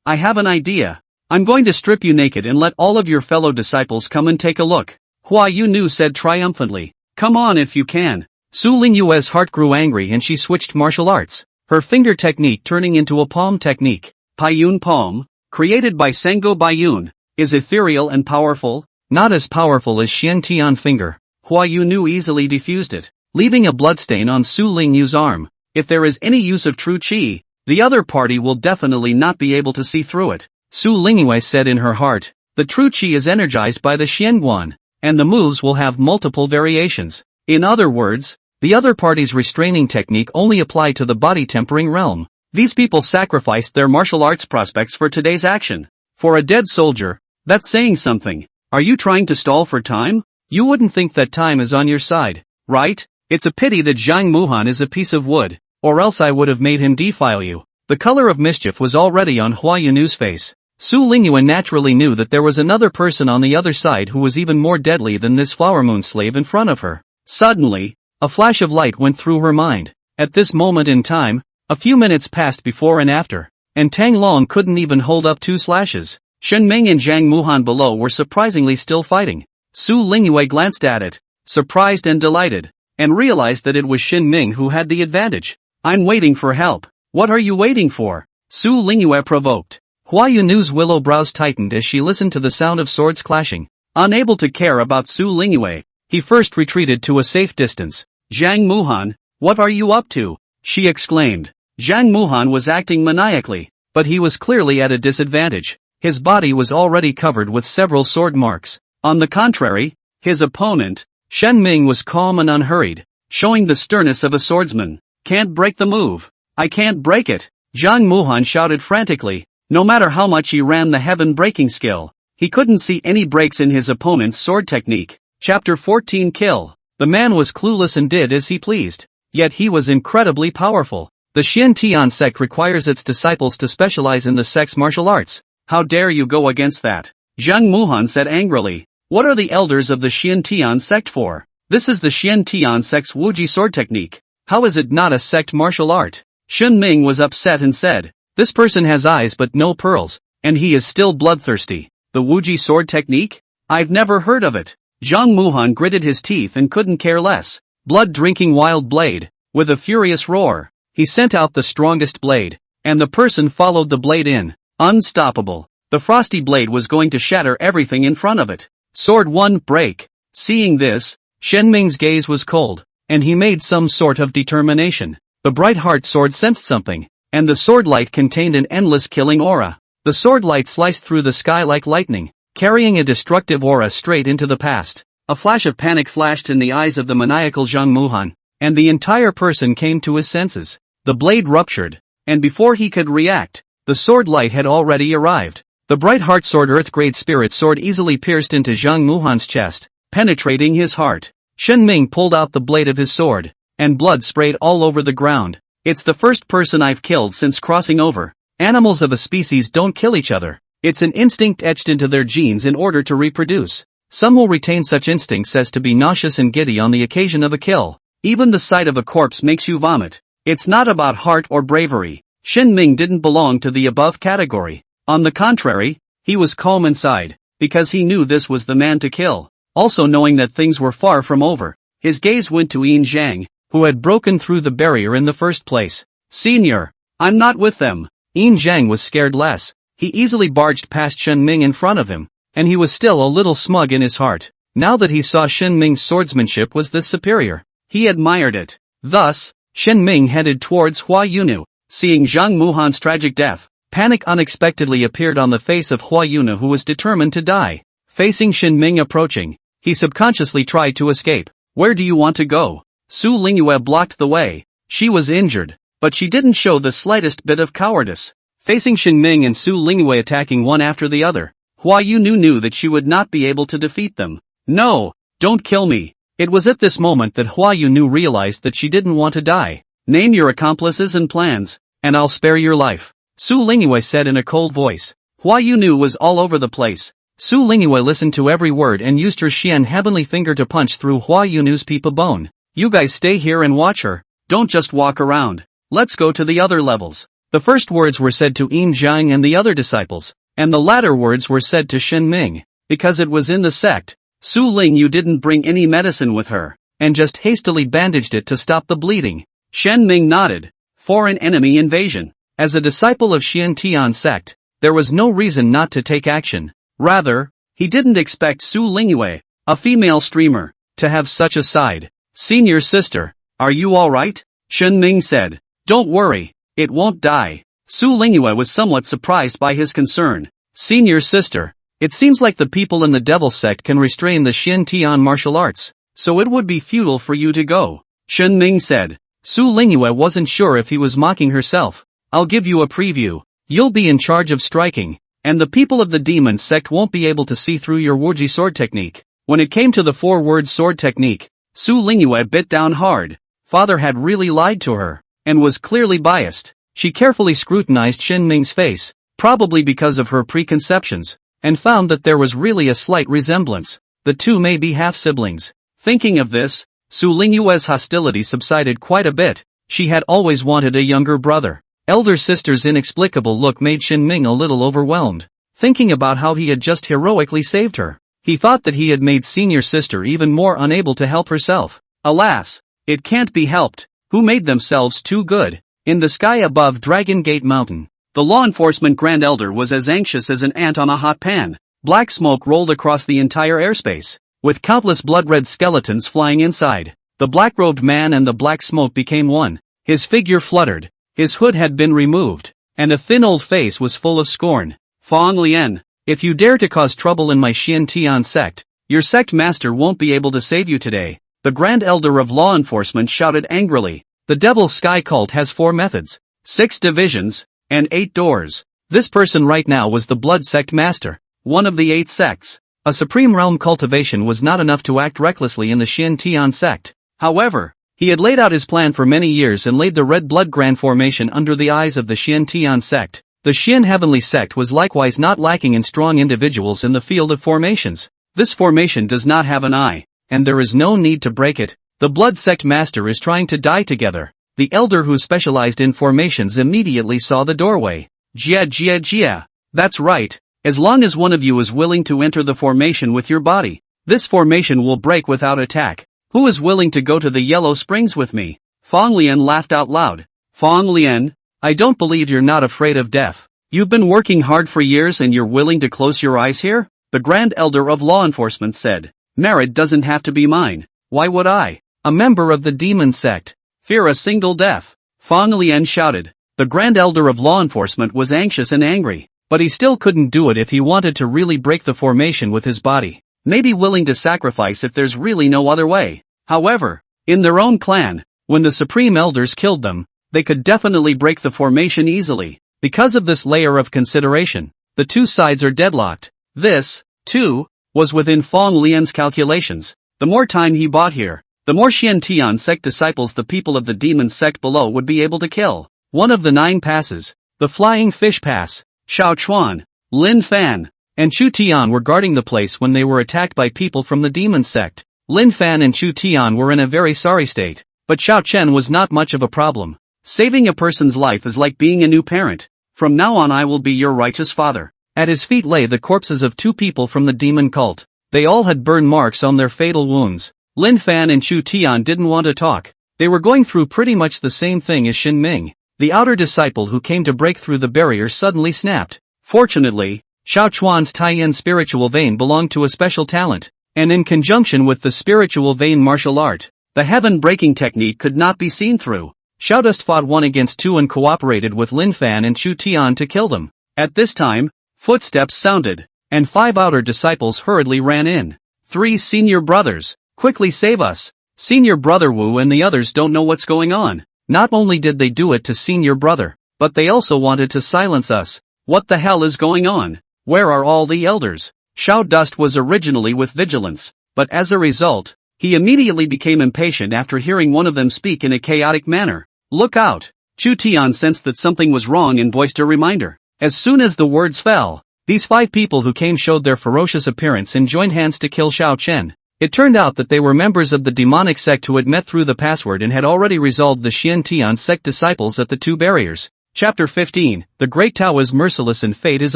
I have an idea. I'm going to strip you naked and let all of your fellow disciples come and take a look. Hua Yunu said triumphantly. Come on if you can. Su Lingyue's heart grew angry and she switched martial arts, her finger technique turning into a palm technique. Paiyun poem, created by Sengo Baiyun, is ethereal and powerful, not as powerful as Xian Tian finger. Hua Yunu easily diffused it, leaving a bloodstain on Su Lingyu's arm. If there is any use of true qi, the other party will definitely not be able to see through it. Su Lingyue said in her heart, the true qi is energized by the Xianguan, and the moves will have multiple variations. In other words, the other party's restraining technique only applied to the body-tempering realm. These people sacrificed their martial arts prospects for today's action. For a dead soldier, that's saying something. Are you trying to stall for time? You wouldn't think that time is on your side, right? It's a pity that Zhang Muhan is a piece of wood, or else I would have made him defile you. The color of mischief was already on Hua Yunu's face. Su Lingyue naturally knew that there was another person on the other side who was even more deadly than this flower moon slave in front of her. Suddenly, a flash of light went through her mind. At this moment in time, a few minutes passed before and after, and Tang Long couldn't even hold up 2 slashes. Shen Ming and Zhang Muhan below were surprisingly still fighting. Su Lingyue glanced at it, surprised and delighted, and realized that it was Shen Ming who had the advantage. I'm waiting for help. What are you waiting for? Su Lingyue provoked. Hua Yunu's willow brows tightened as she listened to the sound of swords clashing. Unable to care about Su Lingyue, he first retreated to a safe distance. Zhang Muhan, what are you up to? She exclaimed. Zhang Muhan was acting maniacally, but he was clearly at a disadvantage. His body was already covered with several sword marks. On the contrary, his opponent, Shen Ming, was calm and unhurried, showing the sternness of a swordsman. Can't break the move. I can't break it. Zhang Muhan shouted frantically. No matter how much he ran the heaven-breaking skill, he couldn't see any breaks in his opponent's sword technique. Chapter 14 Kill. The man was clueless and did as he pleased. Yet he was incredibly powerful. The Xian Tian sect requires its disciples to specialize in the sect's martial arts. How dare you go against that? Zhang Muhan said angrily. What are the elders of the Xian Tian sect for? This is the Xian Tian sect's Wuji sword technique. How is it not a sect martial art? Shen Ming was upset and said, this person has eyes but no pearls, and he is still bloodthirsty. The Wuji sword technique? I've never heard of it. Zhang Muhan gritted his teeth and couldn't care less. Blood-drinking wild blade. With a furious roar, he sent out the strongest blade, and the person followed the blade in. Unstoppable. The frosty blade was going to shatter everything in front of it. Sword 1 break. Seeing this, Shen Ming's gaze was cold, and he made some sort of determination. The bright heart sword sensed something, and the sword light contained an endless killing aura. The sword light sliced through the sky like lightning, carrying a destructive aura straight into the past. A flash of panic flashed in the eyes of the maniacal Zhang Muhan, and the entire person came to his senses. The blade ruptured, and before he could react, the sword light had already arrived. The bright heart sword earth-grade spirit sword easily pierced into Zhang Muhan's chest, penetrating his heart. Shen Ming pulled out the blade of his sword, and blood sprayed all over the ground. It's the first person I've killed since crossing over. Animals of a species don't kill each other. It's an instinct etched into their genes in order to reproduce. Some will retain such instincts as to be nauseous and giddy on the occasion of a kill. Even the sight of a corpse makes you vomit. It's not about heart or bravery. Shen Ming didn't belong to the above category. On the contrary, he was calm inside, because he knew this was the man to kill. Also knowing that things were far from over, his gaze went to Yin Zhang, who had broken through the barrier in the first place. Senior, I'm not with them. Yin Zhang was scared less. He easily barged past Shen Ming in front of him, and he was still a little smug in his heart. Now that he saw Shen Ming's swordsmanship was this superior, he admired it. Thus, Shen Ming headed towards Hua Yunu. Seeing Zhang Muhan's tragic death, panic unexpectedly appeared on the face of Hua Yunu, who was determined to die. Facing Shen Ming approaching, he subconsciously tried to escape. Where do you want to go? Su Lingyue blocked the way. She was injured, but she didn't show the slightest bit of cowardice. Facing Shen Ming and Su Lingyue attacking one after the other, Hua Yunu knew that she would not be able to defeat them. No, don't kill me. It was at this moment that Hua Yunu realized that she didn't want to die. Name your accomplices and plans, and I'll spare your life, Su Lingyue said in a cold voice. Hua Yunu was all over the place. Su Lingyue listened to every word and used her Xian heavenly finger to punch through Hua Yunu's peepa bone. You guys stay here and watch her. Don't just walk around. Let's go to the other levels. The first words were said to Yin Zhang and the other disciples, and the latter words were said to Shen Ming. Because it was in the sect, Su Lingyu didn't bring any medicine with her, and just hastily bandaged it to stop the bleeding. Shen Ming nodded. Foreign enemy invasion. As a disciple of Xiantian sect, there was no reason not to take action. Rather, he didn't expect Su Lingyue, a female streamer, to have such a side. Senior sister, are you alright? Shen Ming said. Don't worry, it won't die. Su Lingyue was somewhat surprised by his concern. Senior sister, it seems like the people in the devil sect can restrain the Xiantian martial arts, so it would be futile for you to go. Shen Ming said. Su Lingyue wasn't sure if he was mocking herself. I'll give you a preview. You'll be in charge of striking, and the people of the demon sect won't be able to see through your Wuji sword technique. When it came to the 4-word sword technique, Su Lingyue bit down hard. Father had really lied to her, and was clearly biased. She carefully scrutinized Shen Ming's face, probably because of her preconceptions, and found that there was really a slight resemblance. The two may be half-siblings. Thinking of this, Su Lingyue's hostility subsided quite a bit. She had always wanted a younger brother. Elder sister's inexplicable look made Shen Ming a little overwhelmed. Thinking about how he had just heroically saved her, he thought that he had made senior sister even more unable to help herself. Alas, it can't be helped. Who made themselves too good? In the sky above Dragon Gate Mountain, the law enforcement Grand Elder was as anxious as an ant on a hot pan. Black smoke rolled across the entire airspace, with countless blood-red skeletons flying inside. The black-robed man and the black smoke became one. His figure fluttered. His hood had been removed, and a thin old face was full of scorn. Fang Lian, if you dare to cause trouble in my Xiantian sect, your sect master won't be able to save you today. The Grand Elder of Law Enforcement shouted angrily. The Devil's Sky Cult has 4 methods, 6 divisions, and 8 doors. This person right now was the Blood Sect Master, one of the 8 sects. A Supreme Realm cultivation was not enough to act recklessly in the Xiantian sect. However, he had laid out his plan for many years and laid the Red Blood Grand Formation under the eyes of the Xiantian sect. The Xian Heavenly sect was likewise not lacking in strong individuals in the field of formations. This formation does not have an eye, and there is no need to break it. The Blood Sect Master is trying to die together. The elder who specialized in formations immediately saw the doorway. Jia. That's right. As long as one of you is willing to enter the formation with your body, this formation will break without attack. Who is willing to go to the Yellow Springs with me? Fang Lian laughed out loud. Fang Lian, I don't believe you're not afraid of death. You've been working hard for years and you're willing to close your eyes here? The Grand Elder of Law Enforcement said. Merit doesn't have to be mine. Why would I, a member of the demon sect, fear a single death? Fang Lian shouted. The Grand Elder of Law Enforcement was anxious and angry, but he still couldn't do it if he wanted to really break the formation with his body. Maybe willing to sacrifice if there's really no other way. However, in their own clan, when the Supreme Elders killed them, they could definitely break the formation easily. Because of this layer of consideration, the two sides are deadlocked. This, too, was within Fang Lian's calculations. The more time he bought here, the more Xiantian sect disciples the people of the demon sect below would be able to kill. One of the 9 passes, the Flying Fish Pass, Xiao Chuan, Lin Fan, and Chu Tian were guarding the place when they were attacked by people from the demon sect. Lin Fan and Chu Tian were in a very sorry state, but Xiao Chen was not much of a problem. Saving a person's life is like being a new parent. From now on I will be your righteous father. At his feet lay the corpses of 2 people from the demon cult. They all had burn marks on their fatal wounds. Lin Fan and Chu Tian didn't want to talk. They were going through pretty much the same thing as Shen Ming. The outer disciple who came to break through the barrier suddenly snapped. Fortunately, Xiao Chuan's Tai-Yin spiritual vein belonged to a special talent, and in conjunction with the spiritual vein martial art, the heaven-breaking technique could not be seen through. Xiao Dust fought 1 against 2 and cooperated with Lin Fan and Chu Tian to kill them. At this time, footsteps sounded, and 5 outer disciples hurriedly ran in. 3 senior brothers, quickly save us. Senior brother Wu and the others don't know what's going on. Not only did they do it to senior brother, but they also wanted to silence us. What the hell is going on? Where are all the elders? Xiao Dust was originally with vigilance, but as a result, he immediately became impatient after hearing one of them speak in a chaotic manner. Look out! Chu Tian sensed that something was wrong and voiced a reminder. As soon as the words fell, these 5 people who came showed their ferocious appearance and joined hands to kill Xiao Chen. It turned out that they were members of the demonic sect who had met through the password and had already resolved the Xiantian sect disciples at the 2 barriers. Chapter 15, The Great Tao is merciless and fate is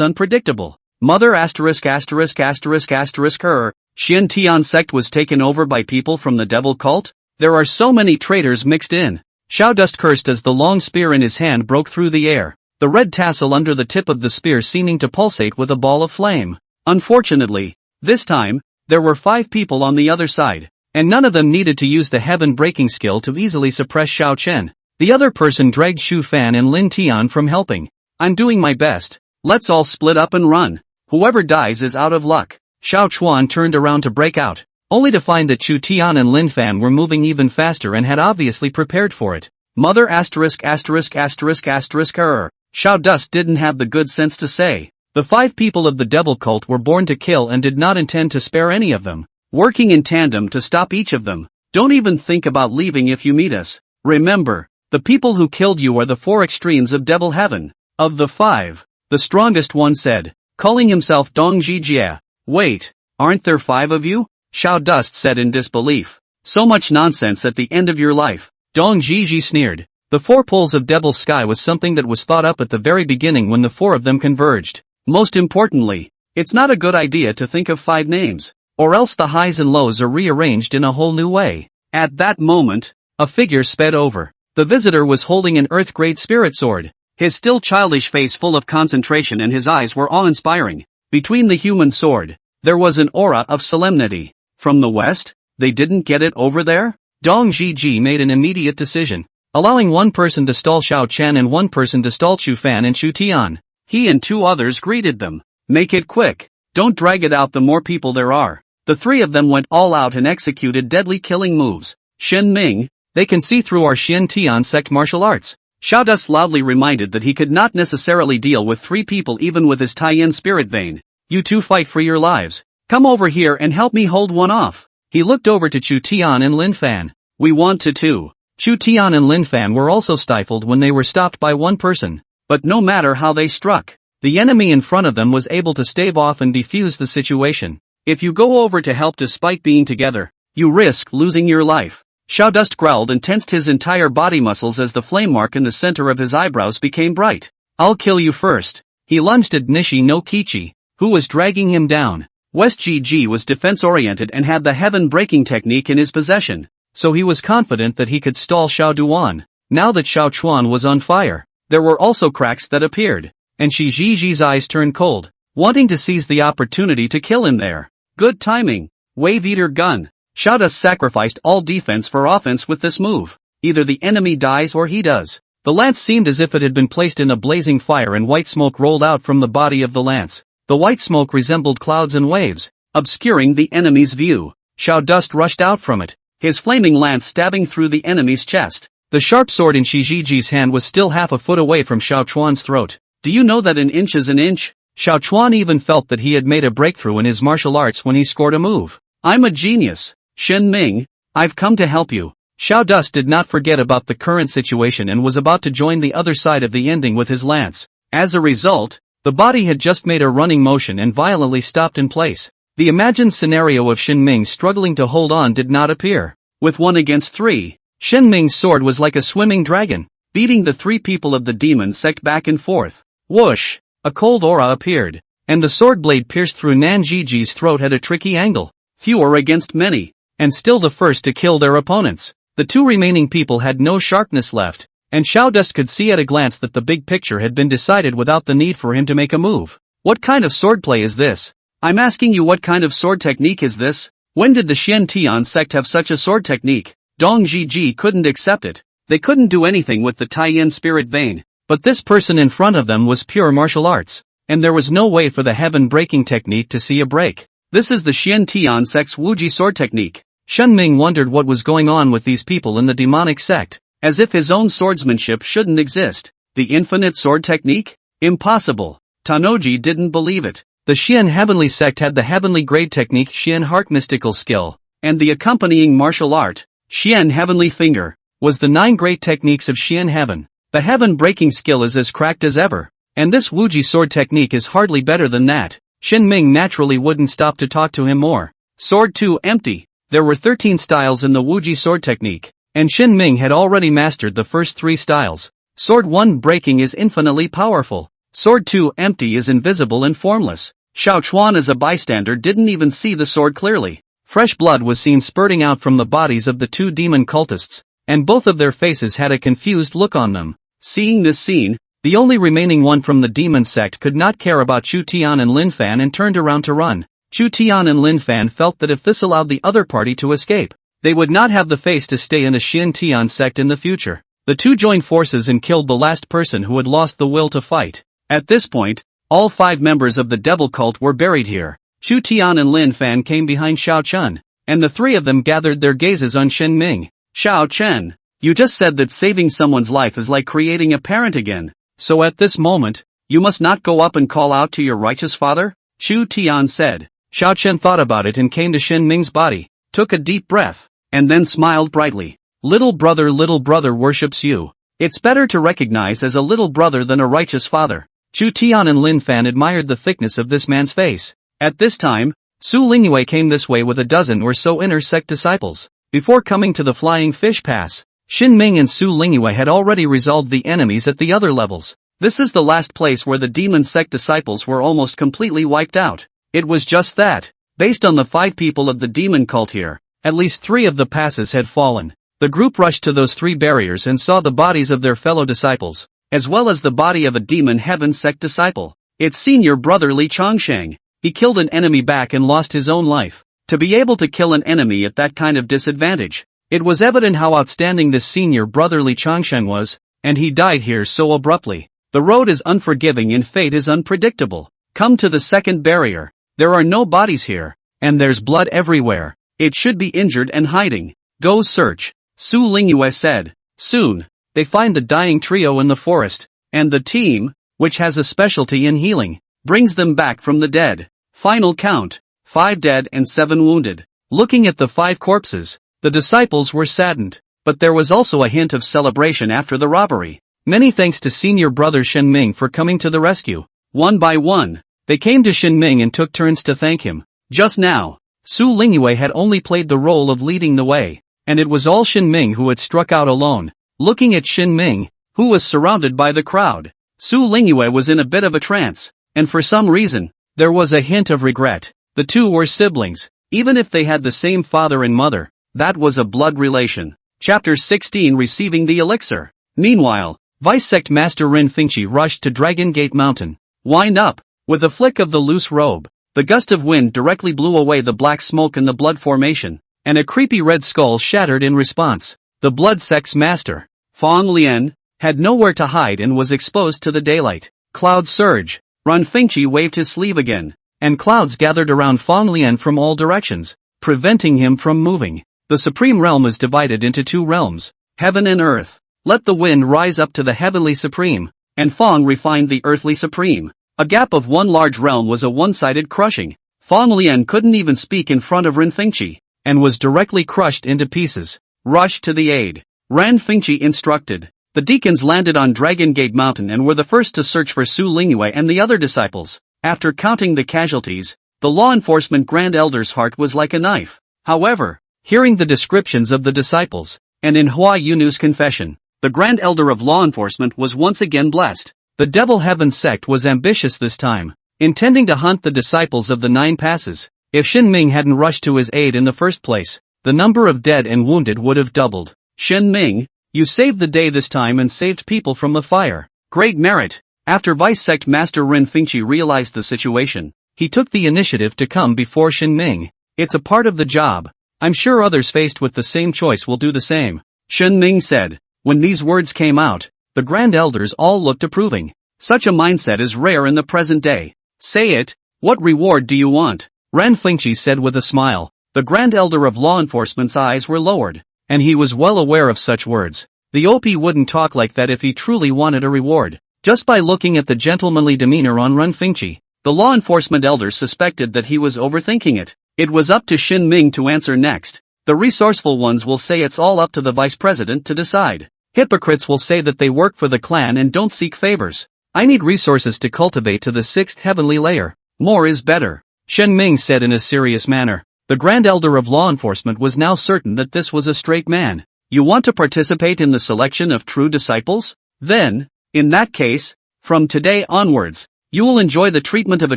unpredictable. Mother her, Xiantian sect was taken over by people from the devil cult? There are so many traitors mixed in. Xiao Dust cursed as the long spear in his hand broke through the air. the red tassel under the tip of the spear seeming to pulsate with a ball of flame. Unfortunately, this time, there were 5 people on the other side, and none of them needed to use the heaven-breaking skill to easily suppress Xiao Chen. The other person dragged Xu Fan and Lin Tian from helping. I'm doing my best. Let's all split up and run. Whoever dies is out of luck. Xiao Chuan turned around to break out, only to find that Chu Tian and Lin Fan were moving even faster and had obviously prepared for it. Mother asterisk asterisk asterisk asterisk error. Xiao Dust didn't have the good sense to say. The 5 people of the devil cult were born to kill and did not intend to spare any of them, working in tandem to stop each of them. Don't even think about leaving if you meet us. Remember, the people who killed you are the 4 extremes of devil heaven. Of the 5, the strongest one said, calling himself Dong Zhijie. Wait, aren't there 5 of you? Xiao Dust said in disbelief. So much nonsense at the end of your life. Dong Zhijie sneered. The 4 poles of Devil's Sky was something that was thought up at the very beginning when the 4 of them converged. Most importantly, it's not a good idea to think of 5 names, or else the highs and lows are rearranged in a whole new way. At that moment, a figure sped over. The visitor was holding an Earth-grade spirit sword, his still childish face full of concentration and his eyes were awe-inspiring. Between the human sword, there was an aura of solemnity. From the west, they didn't get it over there? Dong Zhiji made an immediate decision, allowing one person to stall Xiao Chen and one person to stall Chu Fan and Chu Tian. He and 2 others greeted them. Make it quick. Don't drag it out the more people there are. The 3 of them went all out and executed deadly killing moves. Shen Ming, they can see through our Xian Tian sect martial arts. Xiao Dust loudly reminded that he could not necessarily deal with 3 people even with his Taiyan spirit vein. You 2 fight for your lives. Come over here and help me hold one off. He looked over to Chu Tian and Lin Fan. We want to too. Chu Tian and Lin Fan were also stifled when they were stopped by one person. But no matter how they struck, the enemy in front of them was able to stave off and defuse the situation. If you go over to help despite being together, you risk losing your life. Xiao Dust growled and tensed his entire body muscles as the flame mark in the center of his eyebrows became bright. I'll kill you first. He lunged at Nishi no Kichi, who was dragging him down. West GG was defense-oriented and had the heaven-breaking technique in his possession, so he was confident that he could stall Xiao Duan. Now that Xiao Chuan was on fire, there were also cracks that appeared, and Shi Jiji's eyes turned cold, wanting to seize the opportunity to kill him there. Good timing. Wave Eater Gun. Xiao Dust sacrificed all defense for offense with this move. Either the enemy dies or he does. The lance seemed as if it had been placed in a blazing fire and white smoke rolled out from the body of the lance. The white smoke resembled clouds and waves, obscuring the enemy's view. Xiao Dust rushed out from it, his flaming lance stabbing through the enemy's chest. The sharp sword in Shijiji's hand was still half a foot away from Xiao Chuan's throat. Do you know that an inch is an inch? Xiao Chuan even felt that he had made a breakthrough in his martial arts when he scored a move. I'm a genius. Shen Ming, I've come to help you. Xiao Dust did not forget about the current situation and was about to join the other side of the ending with his lance. As a result, the body had just made a running motion and violently stopped in place. The imagined scenario of Shen Ming struggling to hold on did not appear. With 1 against 3, Shen Ming's sword was like a swimming dragon, beating the 3 people of the demon sect back and forth. Whoosh! A cold aura appeared, and the sword blade pierced through Nan Jiji's throat at a tricky angle. Fewer against many, and still the first to kill their opponents. The 2 remaining people had no sharpness left, and Xiao Dust could see at a glance that the big picture had been decided without the need for him to make a move. What kind of swordplay is this? I'm asking you, what kind of sword technique is this? When did the Xian Tian sect have such a sword technique? Dong Zhiji couldn't accept it. They couldn't do anything with the Taiyan spirit vein, but this person in front of them was pure martial arts, and there was no way for the heaven-breaking technique to see a break. This is the Xian Tian sect's Wuji sword technique. Shen Ming wondered what was going on with these people in the demonic sect, as if his own swordsmanship shouldn't exist. The infinite sword technique? Impossible. Tanoji didn't believe it. The Xian heavenly sect had the heavenly grade technique Xian heart mystical skill, and the accompanying martial art, Xian heavenly finger, was the 9 great techniques of Xian heaven. The heaven-breaking skill is as cracked as ever, and this Wuji sword technique is hardly better than that. Shen Ming naturally wouldn't stop to talk to him more. Sword 2 empty. There were 13 styles in the Wuji sword technique, and Shen Ming had already mastered the first 3 styles. Sword 1 breaking is infinitely powerful. Sword 2 empty is invisible and formless. Xiao Chuan as a bystander didn't even see the sword clearly. Fresh blood was seen spurting out from the bodies of the 2 demon cultists, and both of their faces had a confused look on them. Seeing this scene, The only remaining one from the demon sect could not care about Chu Tian and Lin Fan and turned around to run. Chu Tian and Lin Fan felt that if this allowed the other party to escape, they would not have the face to stay in the Xin Tian sect in the future. The two joined forces and killed the last person who had lost the will to fight. At this point, all 5 members of the devil cult were buried here. Chu Tian and Lin Fan came behind Xiao Chun, and the 3 of them gathered their gazes on Shen Ming. Xiao Chen, you just said that saving someone's life is like creating a parent again. So at this moment, you must not go up and call out to your righteous father? Chu Tian said. Xiao Chen thought about it and came to Shen Ming's body, took a deep breath, and then smiled brightly. Little brother worships you. It's better to recognize as a little brother than a righteous father. Chu Tian and Lin Fan admired the thickness of this man's face. At this time, Su Lingyue came this way with a dozen or so inner sect disciples. Before coming to the Flying Fish Pass, Xin Ming and Su Lingyue had already resolved the enemies at the other levels. This is the last place where the demon sect disciples were almost completely wiped out. It was just that, based on the 5 people of the demon cult here, at least 3 of the passes had fallen. The group rushed to those 3 barriers and saw the bodies of their fellow disciples, as well as the body of a demon heaven sect disciple. It's senior brother Li Chongsheng. He killed an enemy back and lost his own life. To be able to kill an enemy at that kind of disadvantage, it was evident how outstanding this senior brother Li Chongsheng was, and he died here so abruptly. The road is unforgiving and fate is unpredictable. Come to the second barrier. There are no bodies here, and there's blood everywhere. It should be injured and hiding. Go search, Su Lingyue said. Soon, they find the dying trio in the forest, and the team, which has a specialty in healing, brings them back from the dead. Final count, 5 dead and 7 wounded. Looking at the 5 corpses, the disciples were saddened, but there was also a hint of celebration after the robbery. Many thanks to senior brother Shen Ming for coming to the rescue. One by one, they came to Shen Ming and took turns to thank him. Just now, Su Lingyue had only played the role of leading the way, and it was all Shen Ming who had struck out alone. Looking at Shen Ming, who was surrounded by the crowd, Su Lingyue was in a bit of a trance, and for some reason, there was a hint of regret. The two were siblings, even if they had the same father and mother, that was a blood relation. Chapter 16 Receiving the Elixir. Meanwhile, Vice Sect Master Rin Fingqi rushed to Dragon Gate Mountain. Wind up! With a flick of the loose robe, the gust of wind directly blew away the black smoke in the blood formation, and a creepy red skull shattered in response. The Blood Sect's master, Fong Lian, had nowhere to hide and was exposed to the daylight. Cloud surge. Rin Fingqi waved his sleeve again, and clouds gathered around Fong Lian from all directions, preventing him from moving. The Supreme Realm is divided into 2 realms, heaven and earth. Let the wind rise up to the heavenly supreme, and Fong refined the earthly supreme. A gap of one large realm was a one-sided crushing. Fong Lian couldn't even speak in front of Rin Fingqi, and was directly crushed into pieces. Rush to the aid. Rin Fingqi instructed. The deacons landed on Dragon Gate Mountain and were the first to search for Su Lingyue and the other disciples. After counting the casualties, the law enforcement Grand Elder's heart was like a knife. However, hearing the descriptions of the disciples, and in Hua Yunu's confession, the Grand Elder of Law Enforcement was once again blessed. The Devil Heaven sect was ambitious this time, intending to hunt the disciples of the 9 passes. If Shen Ming hadn't rushed to his aid in the first place, the number of dead and wounded would have doubled. Shen Ming, you saved the day this time and saved people from the fire. Great merit. After Vice Sect Master Rin Fingqi realized the situation, he took the initiative to come before Shen Ming. It's a part of the job. I'm sure others faced with the same choice will do the same, Shen Ming said. When these words came out, the Grand Elders all looked approving. Such a mindset is rare in the present day. Say it, what reward do you want? Rin Fingqi said with a smile. The Grand Elder of Law Enforcement's eyes were lowered, and he was well aware of such words. The OP wouldn't talk like that if he truly wanted a reward. Just by looking at the gentlemanly demeanor on Rin Fingqi, the law enforcement elders suspected that he was overthinking it. It was up to Shen Ming to answer next. The resourceful ones will say it's all up to the vice president to decide. Hypocrites will say that they work for the clan and don't seek favors. I need resources to cultivate to the 6th heavenly layer. More is better, Shen Ming said in a serious manner. The Grand Elder of Law Enforcement was now certain that this was a straight man. You want to participate in the selection of true disciples? Then, in that case, from today onwards, you will enjoy the treatment of a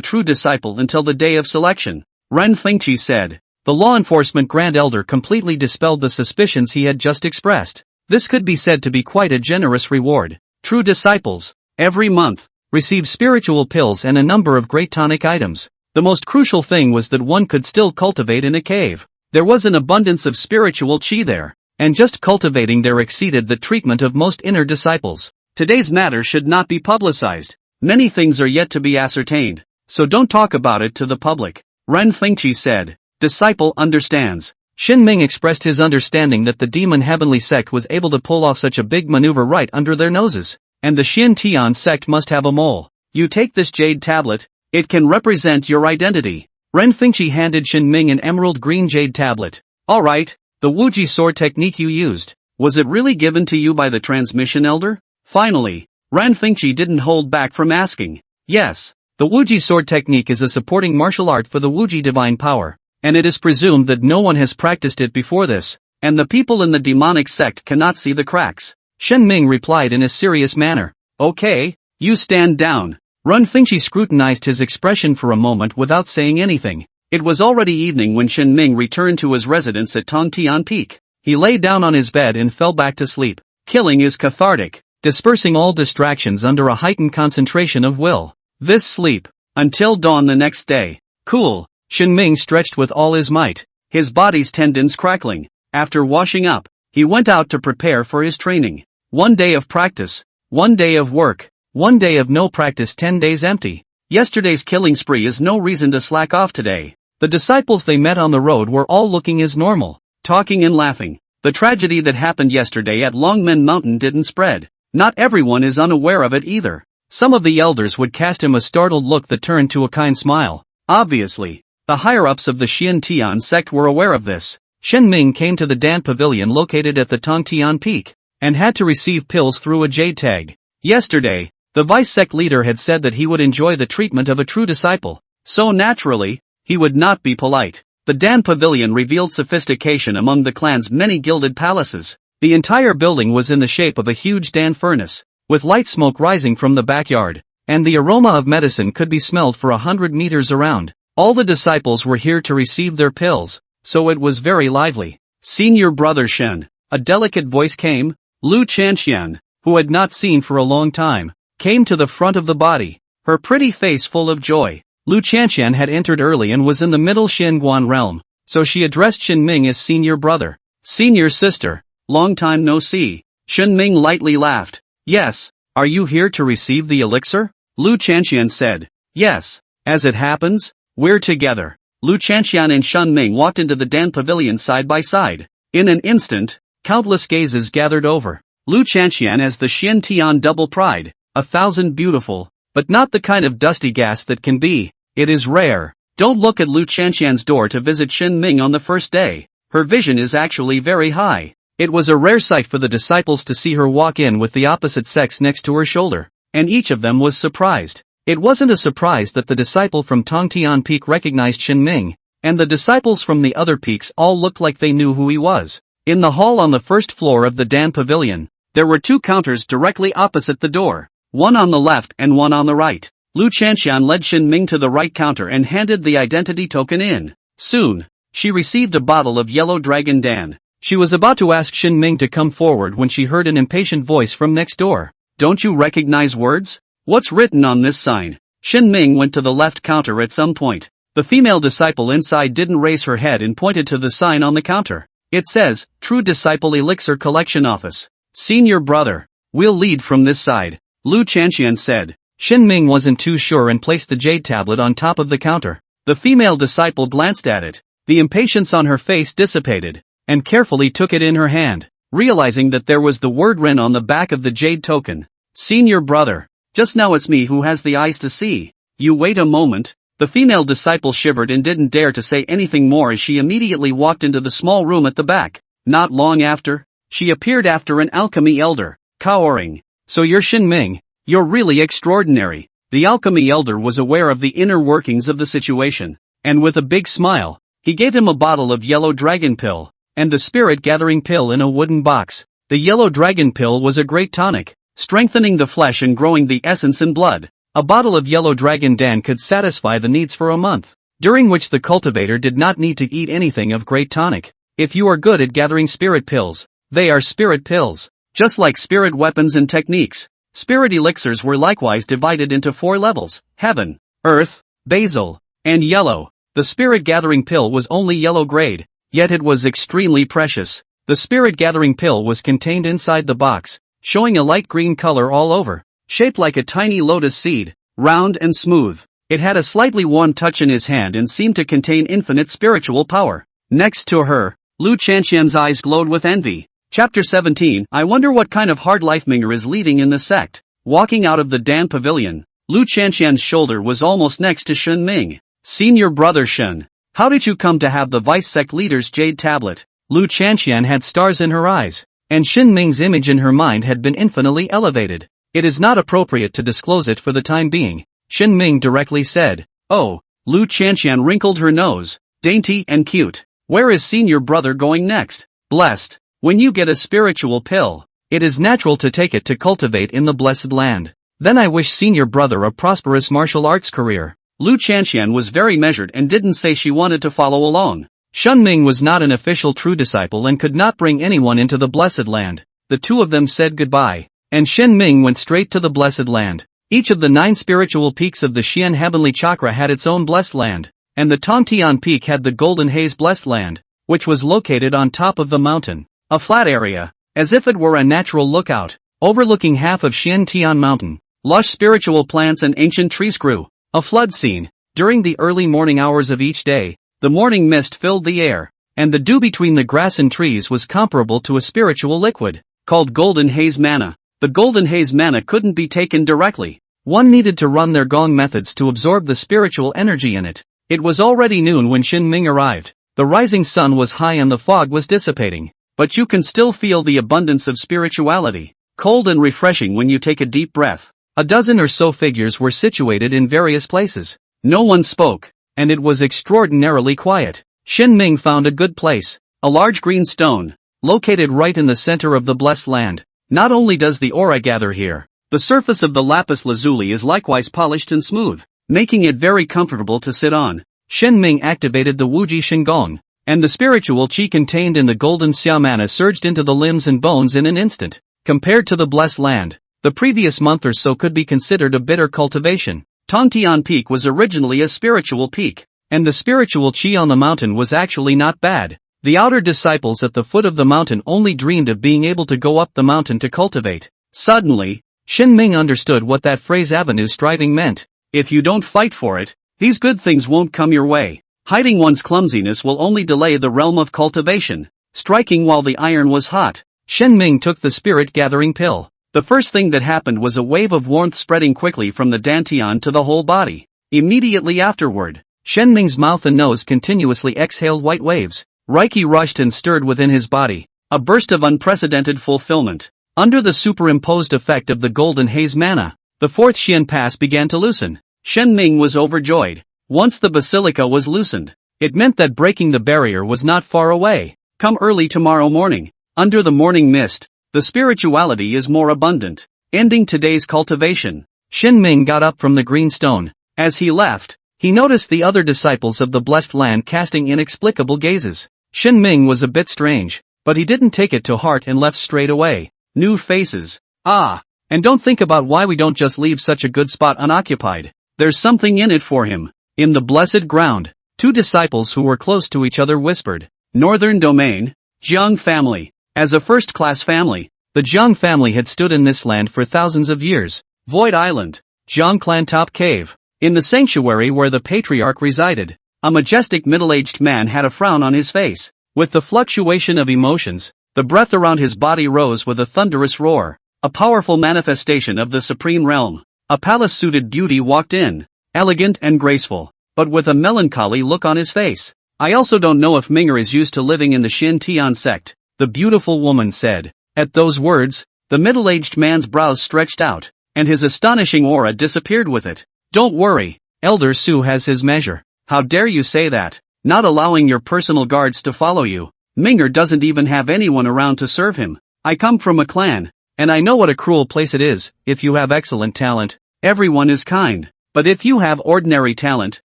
true disciple until the day of selection, Rin Fingqi said. The law enforcement Grand Elder completely dispelled the suspicions he had just expressed. This could be said to be quite a generous reward. True disciples, every month, receive spiritual pills and a number of great tonic items. The most crucial thing was that one could still cultivate in a cave. There was an abundance of spiritual chi there, and just cultivating there exceeded the treatment of most inner disciples. Today's matter should not be publicized. Many things are yet to be ascertained, so don't talk about it to the public. Ren Fengqi said. Disciple understands. Shin Ming expressed his understanding that the demon heavenly sect was able to pull off such a big maneuver right under their noses, and the Xian Tian sect must have a mole. You take this jade tablet, it can represent your identity. Ren Fengqi handed Shin Ming an emerald green jade tablet. Alright, the Wuji sword technique you used, was it really given to you by the transmission elder? Finally, Ren Fengqi didn't hold back from asking. Yes, the Wuji sword technique is a supporting martial art for the Wuji divine power, and it is presumed that no one has practiced it before this, and the people in the demonic sect cannot see the cracks. Shen Ming replied in a serious manner. Okay, you stand down. Ren Fengqi scrutinized his expression for a moment without saying anything. It was already evening when Shen Ming returned to his residence at Tongtian Peak. He lay down on his bed and fell back to sleep. Killing is cathartic, dispersing all distractions under a heightened concentration of will. This sleep, until dawn the next day. Cool. Shen Ming stretched with all his might, his body's tendons crackling. After washing up, he went out to prepare for his training. 1 day of practice, 1 day of work, 1 day of no practice, 10 days empty. Yesterday's killing spree is no reason to slack off today. The disciples they met on the road were all looking as normal, talking and laughing. The tragedy that happened yesterday at Longmen Mountain didn't spread. Not everyone is unaware of it either. Some of the elders would cast him a startled look that turned to a kind smile. Obviously, the higher-ups of the Xian Tian sect were aware of this. Shen Ming came to the Dan Pavilion located at the Tongtian Peak, and had to receive pills through a jade tag. Yesterday, the vice-sect leader had said that he would enjoy the treatment of a true disciple, so naturally, he would not be polite. The Dan Pavilion revealed sophistication among the clan's many gilded palaces. The entire building was in the shape of a huge Dan furnace, with light smoke rising from the backyard, and the aroma of medicine could be smelled for 100 meters around. All the disciples were here to receive their pills, so it was very lively. Senior brother Shen, a delicate voice came. Lu Chanxian, who had not seen for a long time, came to the front of the body, her pretty face full of joy. Lu Chanxian had entered early and was in the middle Xinguan realm, so she addressed Shen Ming as senior brother. Senior sister, long time no see. Shen Ming lightly laughed. Yes, are you here to receive the elixir? Lu Chanxian said. Yes, as it happens, we're together. Lu Chanxian and Shen Ming walked into the Dan Pavilion side by side. In an instant, countless gazes gathered over Lu Chanxian as the Xian Tian double pride, 1,000 beautiful, but not the kind of dusty gas that can be. It is rare. Don't look at Lu Chanxian's door to visit Shen Ming on the first day. Her vision is actually very high. It was a rare sight for the disciples to see her walk in with the opposite sex next to her shoulder, and each of them was surprised. It wasn't a surprise that the disciple from Tongtian Peak recognized Shen Ming, and the disciples from the other peaks all looked like they knew who he was. In the hall on the first floor of the Dan Pavilion, there were 2 counters directly opposite the door, one on the left and one on the right. Lu Chanxian led Shen Ming to the right counter and handed the identity token in. Soon, she received a bottle of yellow dragon Dan. She was about to ask Shen Ming to come forward when she heard an impatient voice from next door. Don't you recognize words? What's written on this sign? Shen Ming went to the left counter at some point. The female disciple inside didn't raise her head and pointed to the sign on the counter. It says, True Disciple Elixir Collection Office. Senior brother, we'll lead from this side, Lu Chanxian said. Shen Ming wasn't too sure and placed the jade tablet on top of the counter. The female disciple glanced at it. The impatience on her face dissipated, and carefully took it in her hand, realizing that there was the word Ren on the back of the jade token. Senior brother, just now it's me who has the eyes to see. You wait a moment. The female disciple shivered and didn't dare to say anything more as she immediately walked into the small room at the back. Not long after, she appeared after an alchemy elder, cowering. So you're Shen Ming, you're really extraordinary. The alchemy elder was aware of the inner workings of the situation, and with a big smile, he gave him a bottle of yellow dragon pill, and the spirit gathering pill in a wooden box. The yellow dragon pill was a great tonic, strengthening the flesh and growing the essence in blood. A bottle of yellow dragon Dan could satisfy the needs for a month, during which the cultivator did not need to eat anything of great tonic. If you are good at gathering spirit pills, they are spirit pills, just like spirit weapons and techniques. Spirit elixirs were likewise divided into 4 levels: heaven, earth, basil, and yellow. The spirit gathering pill was only yellow grade, yet it was extremely precious. The spirit gathering pill was contained inside the box, showing a light green color all over, shaped like a tiny lotus seed, round and smooth. It had a slightly warm touch in his hand and seemed to contain infinite spiritual power. Next to her, Lu Chanxian's eyes glowed with envy. Chapter 17. I wonder what kind of hard life Ming'er is leading in the sect. Walking out of the Dan pavilion, Lu Chanxian's shoulder was almost next to Shen Ming. Senior brother Shen, how did you come to have the vice sect leader's jade tablet? Lu Chanxian had stars in her eyes, and Shen Ming's image in her mind had been infinitely elevated. It is not appropriate to disclose it for the time being, Shen Ming directly said. Oh, Lu Chanxian wrinkled her nose, dainty and cute. Where is senior brother going next? Blessed. When you get a spiritual pill, it is natural to take it to cultivate in the blessed land. Then I wish senior brother a prosperous martial arts career. Lu Chanxian was very measured and didn't say she wanted to follow along. Shen Ming was not an official true disciple and could not bring anyone into the blessed land. The two of them said goodbye, and Shen Ming went straight to the blessed land. Each of the 9 spiritual peaks of the Xian heavenly chakra had its own blessed land, and the Tongtian peak had the Golden Haze blessed land, which was located on top of the mountain. A flat area, as if it were a natural lookout, overlooking half of Xiantian mountain. Lush spiritual plants and ancient trees grew. A flood scene. During the early morning hours of each day, the morning mist filled the air, and the dew between the grass and trees was comparable to a spiritual liquid, called Golden Haze Manna. The Golden Haze Manna couldn't be taken directly. One needed to run their gong methods to absorb the spiritual energy in it. It was already noon when Shen Ming arrived. The rising sun was high and the fog was dissipating. But you can still feel the abundance of spirituality, cold and refreshing when you take a deep breath. A dozen or so figures were situated in various places. No one spoke, and it was extraordinarily quiet. Shen Ming found a good place, a large green stone, located right in the center of the blessed land. Not only does the aura gather here, the surface of the lapis lazuli is likewise polished and smooth, making it very comfortable to sit on. Shen Ming activated the Wuji Shinggong, and the spiritual qi contained in the golden xia mana surged into the limbs and bones in an instant. Compared to the blessed land, the previous month or so could be considered a bitter cultivation. Tongtian Peak was originally a spiritual peak, and the spiritual qi on the mountain was actually not bad. The outer disciples at the foot of the mountain only dreamed of being able to go up the mountain to cultivate. Suddenly, Shen Ming understood what that phrase avenue striving meant. If you don't fight for it, these good things won't come your way. Hiding one's clumsiness will only delay the realm of cultivation. Striking while the iron was hot, Shen Ming took the spirit gathering pill. The first thing that happened was a wave of warmth spreading quickly from the dantian to the whole body. Immediately afterward, Shen Ming's mouth and nose continuously exhaled white waves. Reiki rushed and stirred within his body. A burst of unprecedented fulfillment. Under the superimposed effect of the golden haze mana, the fourth Xian pass began to loosen. Shen Ming was overjoyed. Once the basilica was loosened, it meant that breaking the barrier was not far away. Come early tomorrow morning. Under the morning mist, the spirituality is more abundant. Ending today's cultivation, Shen Ming got up from the green stone. As he left, he noticed the other disciples of the blessed land casting inexplicable gazes. Shen Ming was a bit strange, but he didn't take it to heart and left straight away. New faces. Ah, and don't think about why we don't just leave such a good spot unoccupied. There's something in it for him. In the blessed ground, 2 disciples who were close to each other whispered. Northern Domain, Jiang family. As a first-class family, the Jiang family had stood in this land for thousands of years. Void Island, Jiang Clan Top Cave. In the sanctuary where the patriarch resided, a majestic middle-aged man had a frown on his face. With the fluctuation of emotions, the breath around his body rose with a thunderous roar. A powerful manifestation of the supreme realm. A palace-suited beauty walked in, elegant and graceful, but with a melancholy look on his face. I also don't know if Ming'er is used to living in the Xiantian sect, the beautiful woman said. At those words, the middle-aged man's brows stretched out, and his astonishing aura disappeared with it. Don't worry, Elder Su has his measure. How dare you say that, not allowing your personal guards to follow you. Ming'er doesn't even have anyone around to serve him. I come from a clan, and I know what a cruel place it is. If you have excellent talent, everyone is kind. But if you have ordinary talent,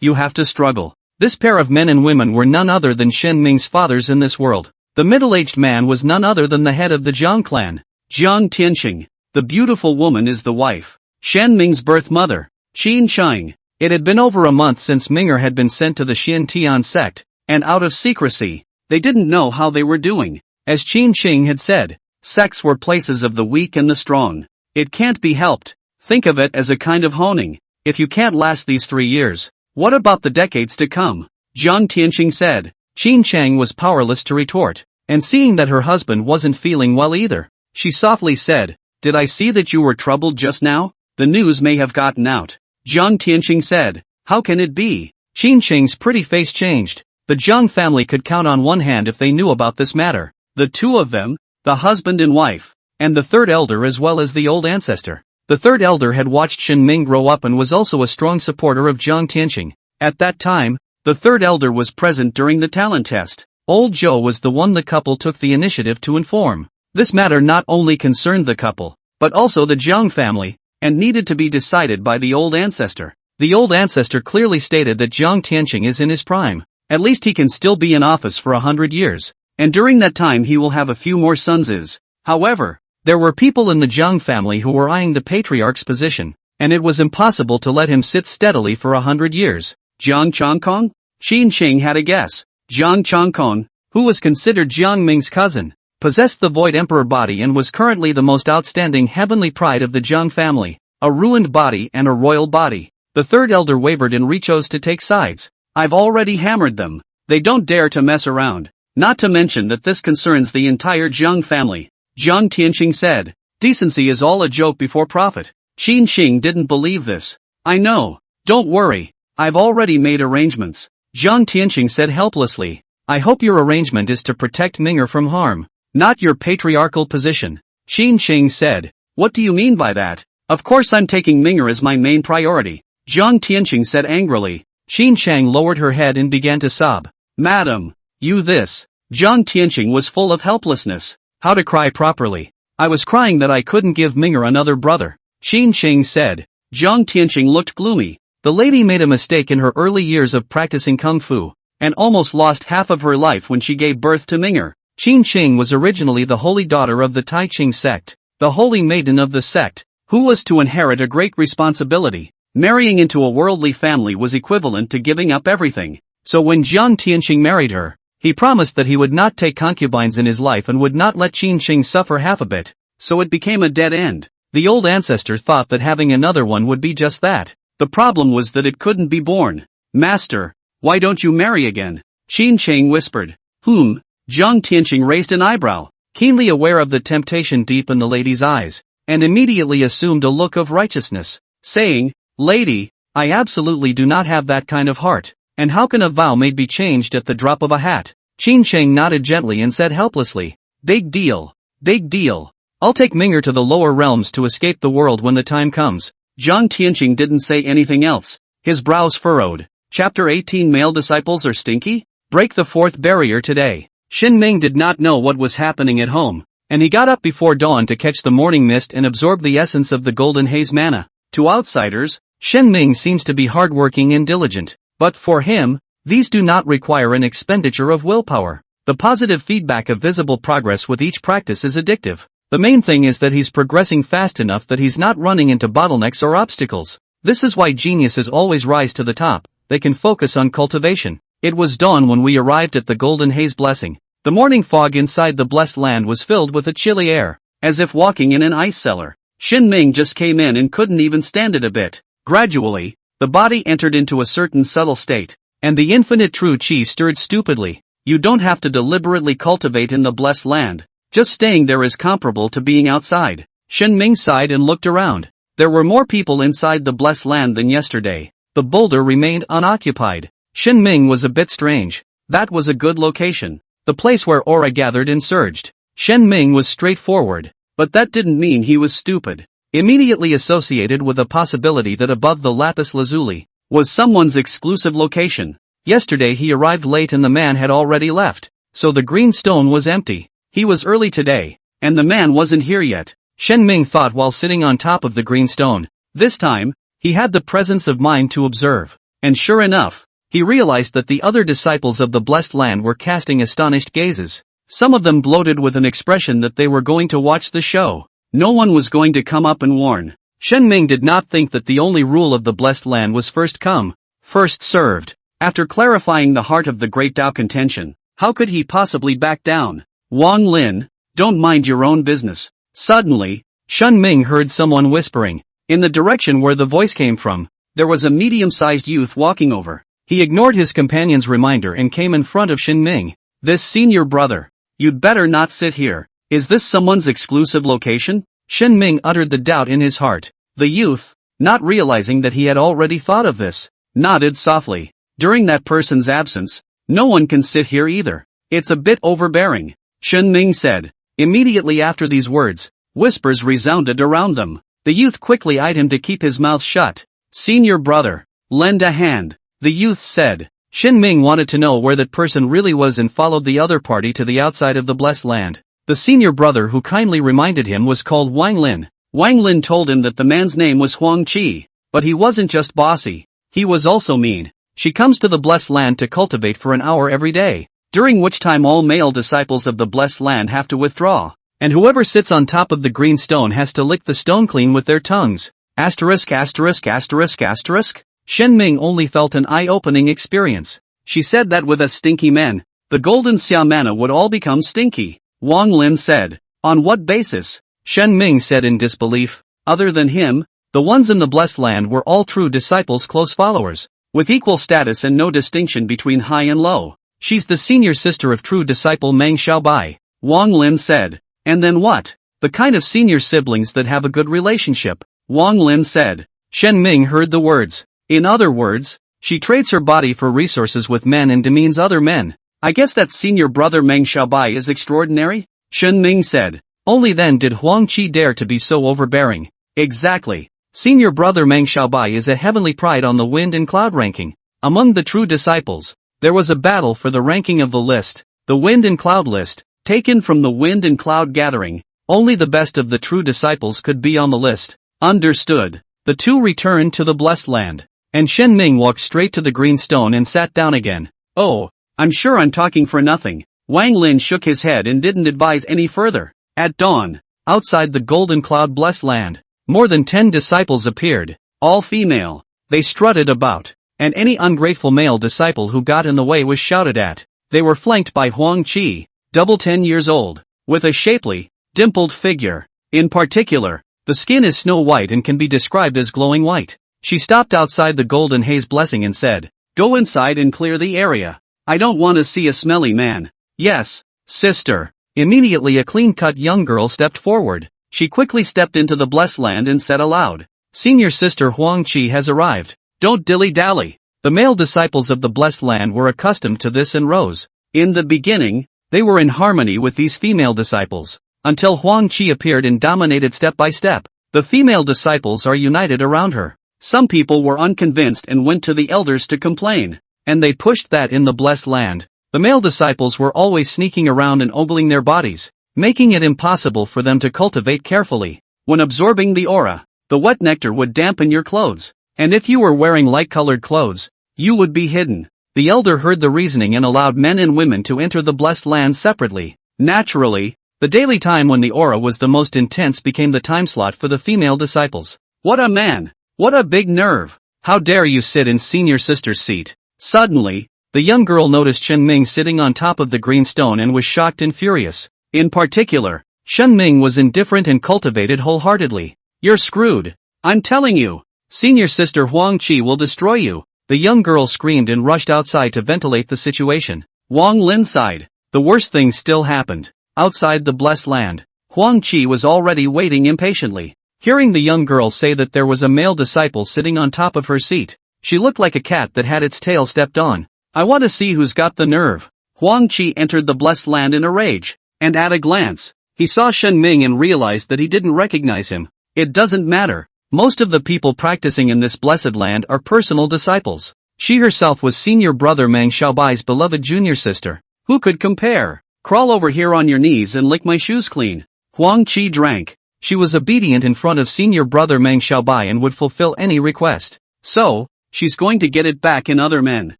you have to struggle. This pair of men and women were none other than Shen Ming's fathers in this world. The middle-aged man was none other than the head of the Jiang clan, Jiang Tianxing. The beautiful woman is the wife. Shen Ming's birth mother. Qin Sheng. It had been over a month since Ming'er had been sent to the Xiantian sect, and out of secrecy, they didn't know how they were doing. As Qin Sheng had said, sects were places of the weak and the strong. It can't be helped. Think of it as a kind of honing. If you can't last these 3 years, what about the decades to come? Jiang Tianqing said. Qin Sheng was powerless to retort, and seeing that her husband wasn't feeling well either, she softly said, "Did I see that you were troubled just now? The news may have gotten out." Jiang Tianqing said, "How can it be?" Qin Sheng's pretty face changed. The Jiang family could count on one hand if they knew about this matter. The two of them, the husband and wife, and the third elder as well as the old ancestor. The third elder had watched Shen Ming grow up and was also a strong supporter of Jiang Tianqing. At that time, the third elder was present during the talent test. Old Zhou was the one the couple took the initiative to inform. This matter not only concerned the couple, but also the Jiang family, and needed to be decided by the old ancestor. The old ancestor clearly stated that Jiang Tianqing is in his prime. At least he can still be in office for 100 years, and during that time he will have a few more sons. However, there were people in the Jiang family who were eyeing the patriarch's position, and it was impossible to let him sit steadily for 100 years. Jiang Changkong? Qin Sheng had a guess. Jiang Changkong, who was considered Jiang Ming's cousin, possessed the Void Emperor body and was currently the most outstanding heavenly pride of the Jiang family, a ruined body and a royal body. The third elder wavered and chose to take sides. "I've already hammered them. They don't dare to mess around. Not to mention that this concerns the entire Jiang family." Jiang Tianqing said, "Decency is all a joke before profit." Qin Sheng didn't believe this. "I know. Don't worry. I've already made arrangements." Jiang Tianqing said helplessly, "I hope your arrangement is to protect Ming'er from harm, not your patriarchal position." Qin Sheng said, "What do you mean by that?" "Of course I'm taking Ming'er as my main priority," Jiang Tianqing said angrily. Qin Sheng lowered her head and began to sob. "Madam, you this." Jiang Tianqing was full of helplessness. How to cry properly. "I was crying that I couldn't give Ming'er another brother," Qin Sheng said. Jiang Tianqing looked gloomy. The lady made a mistake in her early years of practicing kung fu, and almost lost half of her life when she gave birth to Ming'er. Qin Sheng was originally the holy daughter of the Taiqing sect, the holy maiden of the sect, who was to inherit a great responsibility. Marrying into a worldly family was equivalent to giving up everything. So when Jiang Tianqing married her, he promised that he would not take concubines in his life and would not let Qin Sheng suffer half a bit. So it became a dead end. The old ancestor thought that having another one would be just that. The problem was that it couldn't be born. "Master, why don't you marry again?" Qin Sheng whispered. Jiang Tianqing raised an eyebrow, keenly aware of the temptation deep in the lady's eyes, and immediately assumed a look of righteousness, saying, "Lady, I absolutely do not have that kind of heart, and how can a vow made be changed at the drop of a hat?" Qin Sheng nodded gently and said helplessly, "Big deal. Big deal. I'll take Ming'er to the lower realms to escape the world when the time comes." Jiang Tianqing didn't say anything else. His brows furrowed. Chapter 18 Male disciples are stinky? Break the fourth barrier today. Shen Ming did not know what was happening at home, and he got up before dawn to catch the morning mist and absorb the essence of the golden haze manna. To outsiders, Shen Ming seems to be hardworking and diligent, but for him, these do not require an expenditure of willpower. The positive feedback of visible progress with each practice is addictive. The main thing is that he's progressing fast enough that he's not running into bottlenecks or obstacles. This is why geniuses always rise to the top. They can focus on cultivation. It was dawn when we arrived at the Golden Haze Blessing. The morning fog inside the blessed land was filled with a chilly air, as if walking in an ice cellar. Shen Ming just came in and couldn't even stand it a bit. Gradually, the body entered into a certain subtle state, and the infinite true qi stirred stupidly. You don't have to deliberately cultivate in the blessed land. Just staying there is comparable to being outside. Shen Ming sighed and looked around. There were more people inside the blessed land than yesterday. The boulder remained unoccupied. Shen Ming was a bit strange. That was a good location. The place where aura gathered and surged. Shen Ming was straightforward, but that didn't mean he was stupid. Immediately associated with a possibility that above the lapis lazuli was someone's exclusive location. Yesterday he arrived late and the man had already left, so the green stone was empty. He was early today, and the man wasn't here yet. Shen Ming thought while sitting on top of the green stone. This time, he had the presence of mind to observe. And sure enough, he realized that the other disciples of the blessed land were casting astonished gazes. Some of them bloated with an expression that they were going to watch the show. No one was going to come up and warn. Shen Ming did not think that the only rule of the blessed land was first come, first served. After clarifying the heart of the great Dao contention, how could he possibly back down? Wang Lin, don't mind your own business. Suddenly, Shen Ming heard someone whispering. In the direction where the voice came from, there was a medium-sized youth walking over. He ignored his companion's reminder and came in front of Shen Ming. This senior brother. You'd better not sit here. Is this someone's exclusive location? Shen Ming uttered the doubt in his heart. The youth, not realizing that he had already thought of this, nodded softly. During that person's absence, no one can sit here either. It's a bit overbearing, Shen Ming said. Immediately after these words, whispers resounded around them. The youth quickly eyed him to keep his mouth shut. Senior brother, lend a hand, the youth said. Shen Ming wanted to know where that person really was and followed the other party to the outside of the blessed land. The senior brother who kindly reminded him was called Wang Lin. Wang Lin told him that the man's name was Huang Qi, but he wasn't just bossy, he was also mean. She comes to the blessed land to cultivate for an hour every day, during which time all male disciples of the blessed land have to withdraw, and whoever sits on top of the green stone has to lick the stone clean with their tongues. Asterisk asterisk asterisk asterisk. Shen Ming only felt an eye-opening experience. She said that with us stinky men, the golden Xia mana would all become stinky. Wang Lin said. On what basis? Shen Ming said in disbelief. Other than him, the ones in the blessed land were all true disciples, close followers, with equal status and no distinction between high and low. She's the senior sister of true disciple Meng Xiaobai, Wang Lin said. And then what? The kind of senior siblings that have a good relationship, Wang Lin said. Shen Ming heard the words. In other words, she trades her body for resources with men and demeans other men. I guess that senior brother Meng Xiaobai is extraordinary, Shen Ming said. Only then did Huang Qi dare to be so overbearing. Exactly. Senior brother Meng Xiaobai is a heavenly pride on the wind and cloud ranking. Among the true disciples, there was a battle for the ranking of the list, the wind and cloud list, taken from the wind and cloud gathering. Only the best of the true disciples could be on the list. Understood. The two returned to the blessed land, and Shen Ming walked straight to the green stone and sat down again. Oh, I'm sure I'm talking for nothing. Wang Lin shook his head and didn't advise any further. At dawn, outside the golden cloud blessed land, more than 10 disciples appeared, all female. They strutted about, and any ungrateful male disciple who got in the way was shouted at. They were flanked by Huang Qi, double 10 years old, with a shapely, dimpled figure. In particular, the skin is snow white and can be described as glowing white. She stopped outside the golden haze blessing and said, "Go inside and clear the area. I don't want to see a smelly man." "Yes, sister." Immediately a clean-cut young girl stepped forward. She quickly stepped into the blessed land and said aloud, "Senior sister Huang Qi has arrived. Don't dilly-dally." The male disciples of the blessed land were accustomed to this and rose. In the beginning, they were in harmony with these female disciples, until Huang Qi appeared and dominated step by step. The female disciples are united around her. Some people were unconvinced and went to the elders to complain, and they pushed that in the blessed land. The male disciples were always sneaking around and ogling their bodies, making it impossible for them to cultivate carefully. When absorbing the aura, the wet nectar would dampen your clothes, and if you were wearing light-colored clothes, you would be hidden. The elder heard the reasoning and allowed men and women to enter the blessed land separately. Naturally, the daily time when the aura was the most intense became the time slot for the female disciples. What a man! What a big nerve! How dare you sit in senior sister's seat? Suddenly, the young girl noticed Shen Ming sitting on top of the green stone and was shocked and furious. In particular, Shen Ming was indifferent and cultivated wholeheartedly. "You're screwed. I'm telling you. Senior sister Huang Qi will destroy you." The young girl screamed and rushed outside to ventilate the situation. Wang Lin sighed. The worst thing still happened. Outside the blessed land, Huang Qi was already waiting impatiently. Hearing the young girl say that there was a male disciple sitting on top of her seat, she looked like a cat that had its tail stepped on. "I want to see who's got the nerve." Huang Qi entered the blessed land in a rage, and at a glance, he saw Shen Ming and realized that he didn't recognize him. It doesn't matter. Most of the people practicing in this blessed land are personal disciples. She herself was senior brother Meng Xiaobai's beloved junior sister. Who could compare? "Crawl over here on your knees and lick my shoes clean." Huang Qi drank. She was obedient in front of senior brother Meng Xiaobai and would fulfill any request. So, she's going to get it back in other men.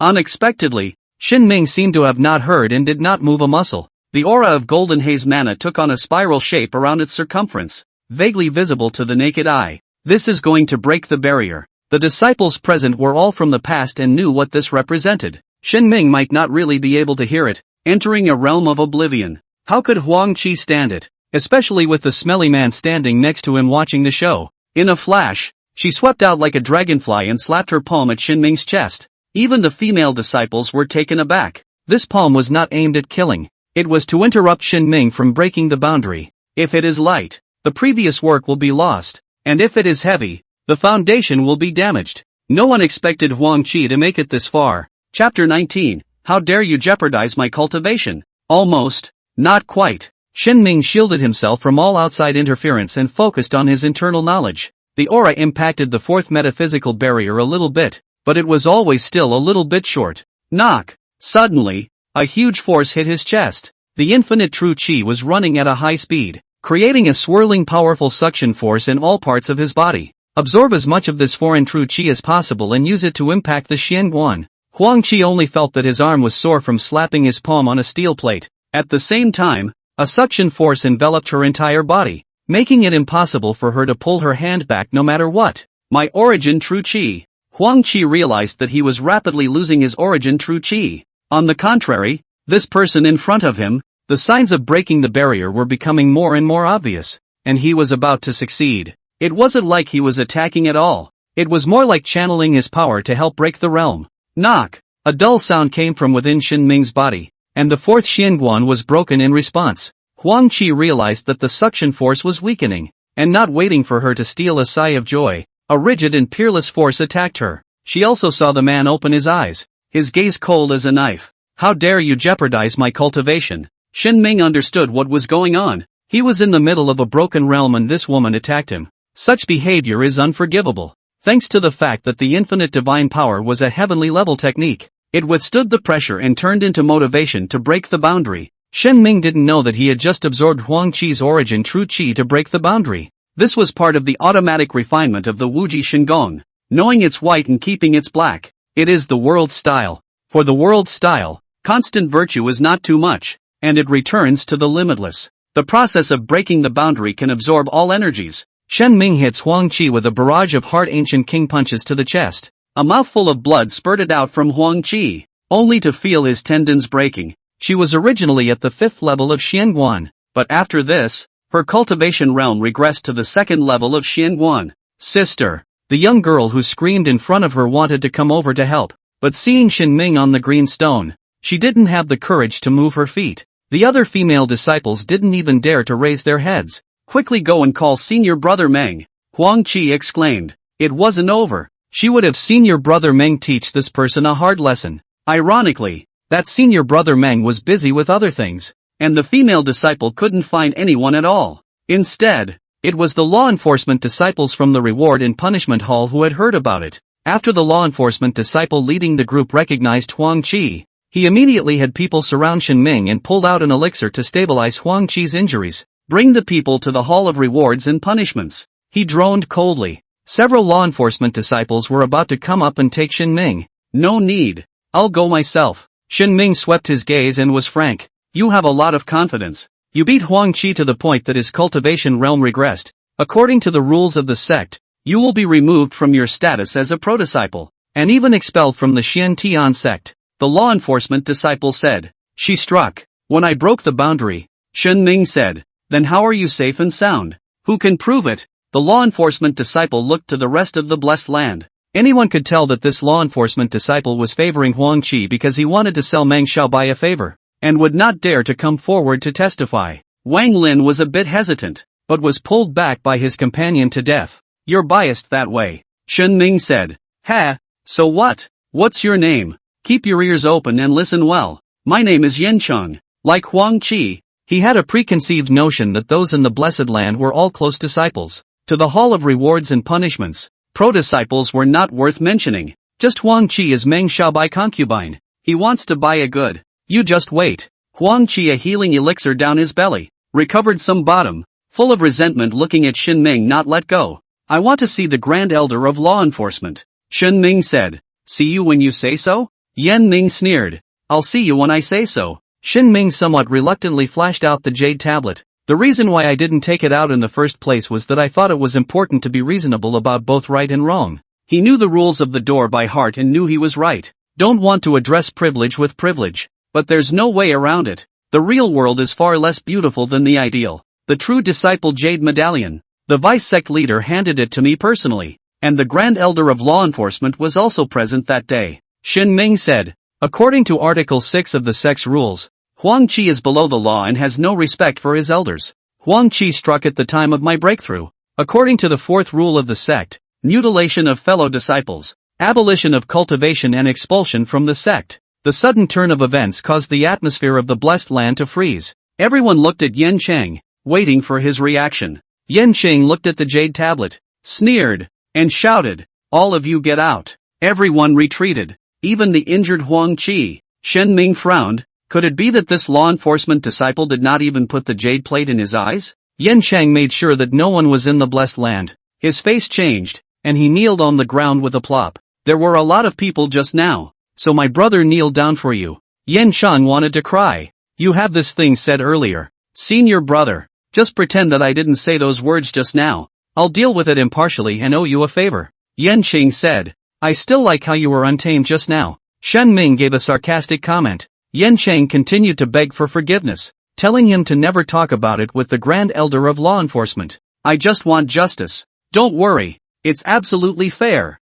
Unexpectedly, Shen Ming seemed to have not heard and did not move a muscle. The aura of golden haze mana took on a spiral shape around its circumference. vaguely visible to the naked eye. This is going to break the barrier. The disciples present were all from the past and knew what this represented. Shen Ming might not really be able to hear it, entering a realm of oblivion. How could Huang Qi stand it? Especially with the smelly man standing next to him watching the show. In a flash, she swept out like a dragonfly and slapped her palm at Shen Ming's chest. Even the female disciples were taken aback. This palm was not aimed at killing. It was to interrupt Shen Ming from breaking the boundary. If it is light, the previous work will be lost. And if it is heavy, the foundation will be damaged. No one expected Huang Qi to make it this far. Chapter 19. How dare you jeopardize my cultivation? Almost. Not quite. Shen Ming shielded himself from all outside interference and focused on his internal knowledge. The aura impacted the fourth metaphysical barrier a little bit, but it was always still a little bit short. Knock. Suddenly, a huge force hit his chest. The infinite true qi was running at a high speed, creating a swirling powerful suction force in all parts of his body. Absorb as much of this foreign true qi as possible and use it to impact the Xianguan. Huang Qi only felt that his arm was sore from slapping his palm on a steel plate. At the same time, a suction force enveloped her entire body, making it impossible for her to pull her hand back no matter what. My origin true qi. Huang Qi realized that he was rapidly losing his origin true qi. On the contrary, this person in front of him, the signs of breaking the barrier were becoming more and more obvious, and he was about to succeed. It wasn't like he was attacking at all. It was more like channeling his power to help break the realm. Knock! A dull sound came from within Shen Ming's body, and the fourth Xianguan was broken in response. Huang Qi realized that the suction force was weakening, and not waiting for her to steal a sigh of joy, a rigid and peerless force attacked her. She also saw the man open his eyes, his gaze cold as a knife. How dare you jeopardize my cultivation? Shen Ming understood what was going on. He was in the middle of a broken realm and this woman attacked him. Such behavior is unforgivable. Thanks to the fact that the infinite divine power was a heavenly level technique, it withstood the pressure and turned into motivation to break the boundary. Shen Ming didn't know that he had just absorbed Huang Qi's origin true qi to break the boundary. This was part of the automatic refinement of the Wuji Shengong, knowing it's white and keeping its black. It is the world's style. For the world's style, constant virtue is not too much, and it returns to the limitless. The process of breaking the boundary can absorb all energies. Shen Ming hits Huang Qi with a barrage of hard ancient king punches to the chest. A mouthful of blood spurted out from Huang Qi, only to feel his tendons breaking. She was originally at the 5th level of Xianguan, but after this, her cultivation realm regressed to the 2nd level of Xianguan. Sister! The young girl who screamed in front of her wanted to come over to help, but seeing Shen Ming on the green stone, she didn't have the courage to move her feet. The other female disciples didn't even dare to raise their heads. Quickly go and call senior brother Meng, Huang Qi exclaimed. It wasn't over. She would have senior brother Meng teach this person a hard lesson. Ironically, that senior brother Meng was busy with other things, and the female disciple couldn't find anyone at all. Instead, it was the law enforcement disciples from the reward and punishment hall who had heard about it. After the law enforcement disciple leading the group recognized Huang Qi, he immediately had people surround Shen Ming and pulled out an elixir to stabilize Huang Qi's injuries. Bring the people to the hall of rewards and punishments. He droned coldly. Several law enforcement disciples were about to come up and take Shen Ming. No need. I'll go myself. Shen Ming swept his gaze and was frank. You have a lot of confidence. You beat Huang Qi to the point that his cultivation realm regressed. According to the rules of the sect, you will be removed from your status as a prodisciple, and even expelled from the Xian Tian sect. The law enforcement disciple said. She struck. When I broke the boundary, Shen Ming said. Then how are you safe and sound? Who can prove it? The law enforcement disciple looked to the rest of the blessed land. Anyone could tell that this law enforcement disciple was favoring Huang Qi because he wanted to sell Meng Xiaobai a favor, and would not dare to come forward to testify. Wang Lin was a bit hesitant, but was pulled back by his companion to death. You're biased that way, Shen Ming said. Ha, so what? What's your name? Keep your ears open and listen well. My name is Yancheng. Like Huang Qi, he had a preconceived notion that those in the blessed land were all close disciples. To the hall of rewards and punishments, pro-disciples were not worth mentioning. Just Huang Qi is Meng Xiaobai concubine. He wants to buy a good. You just wait. Huang Qi, a healing elixir down his belly, recovered some bottom, full of resentment looking at Shen Ming not let go. I want to see the Grand Elder of Law Enforcement. Shen Ming said. See you when you say so? Yan Ming sneered. I'll see you when I say so. Shen Ming somewhat reluctantly flashed out the jade tablet. The reason why I didn't take it out in the first place was that I thought it was important to be reasonable about both right and wrong. He knew the rules of the door by heart and knew he was right. Don't want to address privilege with privilege. But there's no way around it. The real world is far less beautiful than the ideal. The true disciple jade medallion. The vice sect leader handed it to me personally. And the Grand Elder of Law Enforcement was also present that day. Shin Ming said, according to Article 6 of the sect's rules, Huang Qi is below the law and has no respect for his elders. Huang Qi struck at the time of my breakthrough. According to the fourth rule of the sect, mutilation of fellow disciples, abolition of cultivation and expulsion from the sect. The sudden turn of events caused the atmosphere of the blessed land to freeze. Everyone looked at Yen Cheng, waiting for his reaction. Yen Cheng looked at the jade tablet, sneered, and shouted, all of you get out. Everyone retreated. Even the injured Huang Qi. Shen Ming frowned. Could it be that this law enforcement disciple did not even put the jade plate in his eyes? Yen Cheng made sure that no one was in the blessed land. His face changed, and he kneeled on the ground with a plop. There were a lot of people just now. So my brother kneeled down for you. Yen Cheng wanted to cry. You have this thing said earlier. Senior brother. Just pretend that I didn't say those words just now. I'll deal with it impartially and owe you a favor. Yen Cheng said. I still like how you were untamed just now. Shen Ming gave a sarcastic comment. Yen Cheng continued to beg for forgiveness, telling him to never talk about it with the Grand Elder of Law Enforcement. I just want justice. Don't worry. It's absolutely fair.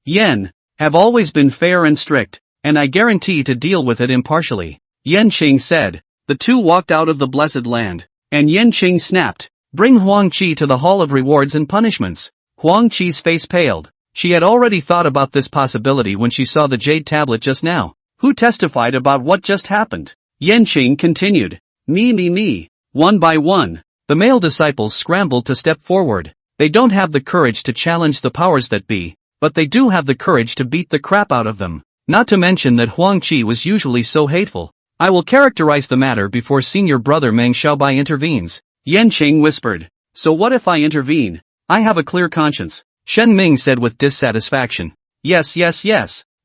Yen, have always been fair and strict, and I guarantee to deal with it impartially. Yen Cheng said. The two walked out of the blessed land, and Yen Cheng snapped, bring Huang Qi to the Hall of Rewards and Punishments. Huang Qi's face paled. She had already thought about this possibility when she saw the jade tablet just now. Who testified about what just happened? Yen Cheng continued. Me. One by one. The male disciples scrambled to step forward. They don't have the courage to challenge the powers that be, but they do have the courage to beat the crap out of them. Not to mention that Huang Qi was usually so hateful. I will characterize the matter before senior brother Meng Xiaobai intervenes. Yen Cheng whispered. So what if I intervene? I have a clear conscience. Shen Ming said with dissatisfaction. Yes.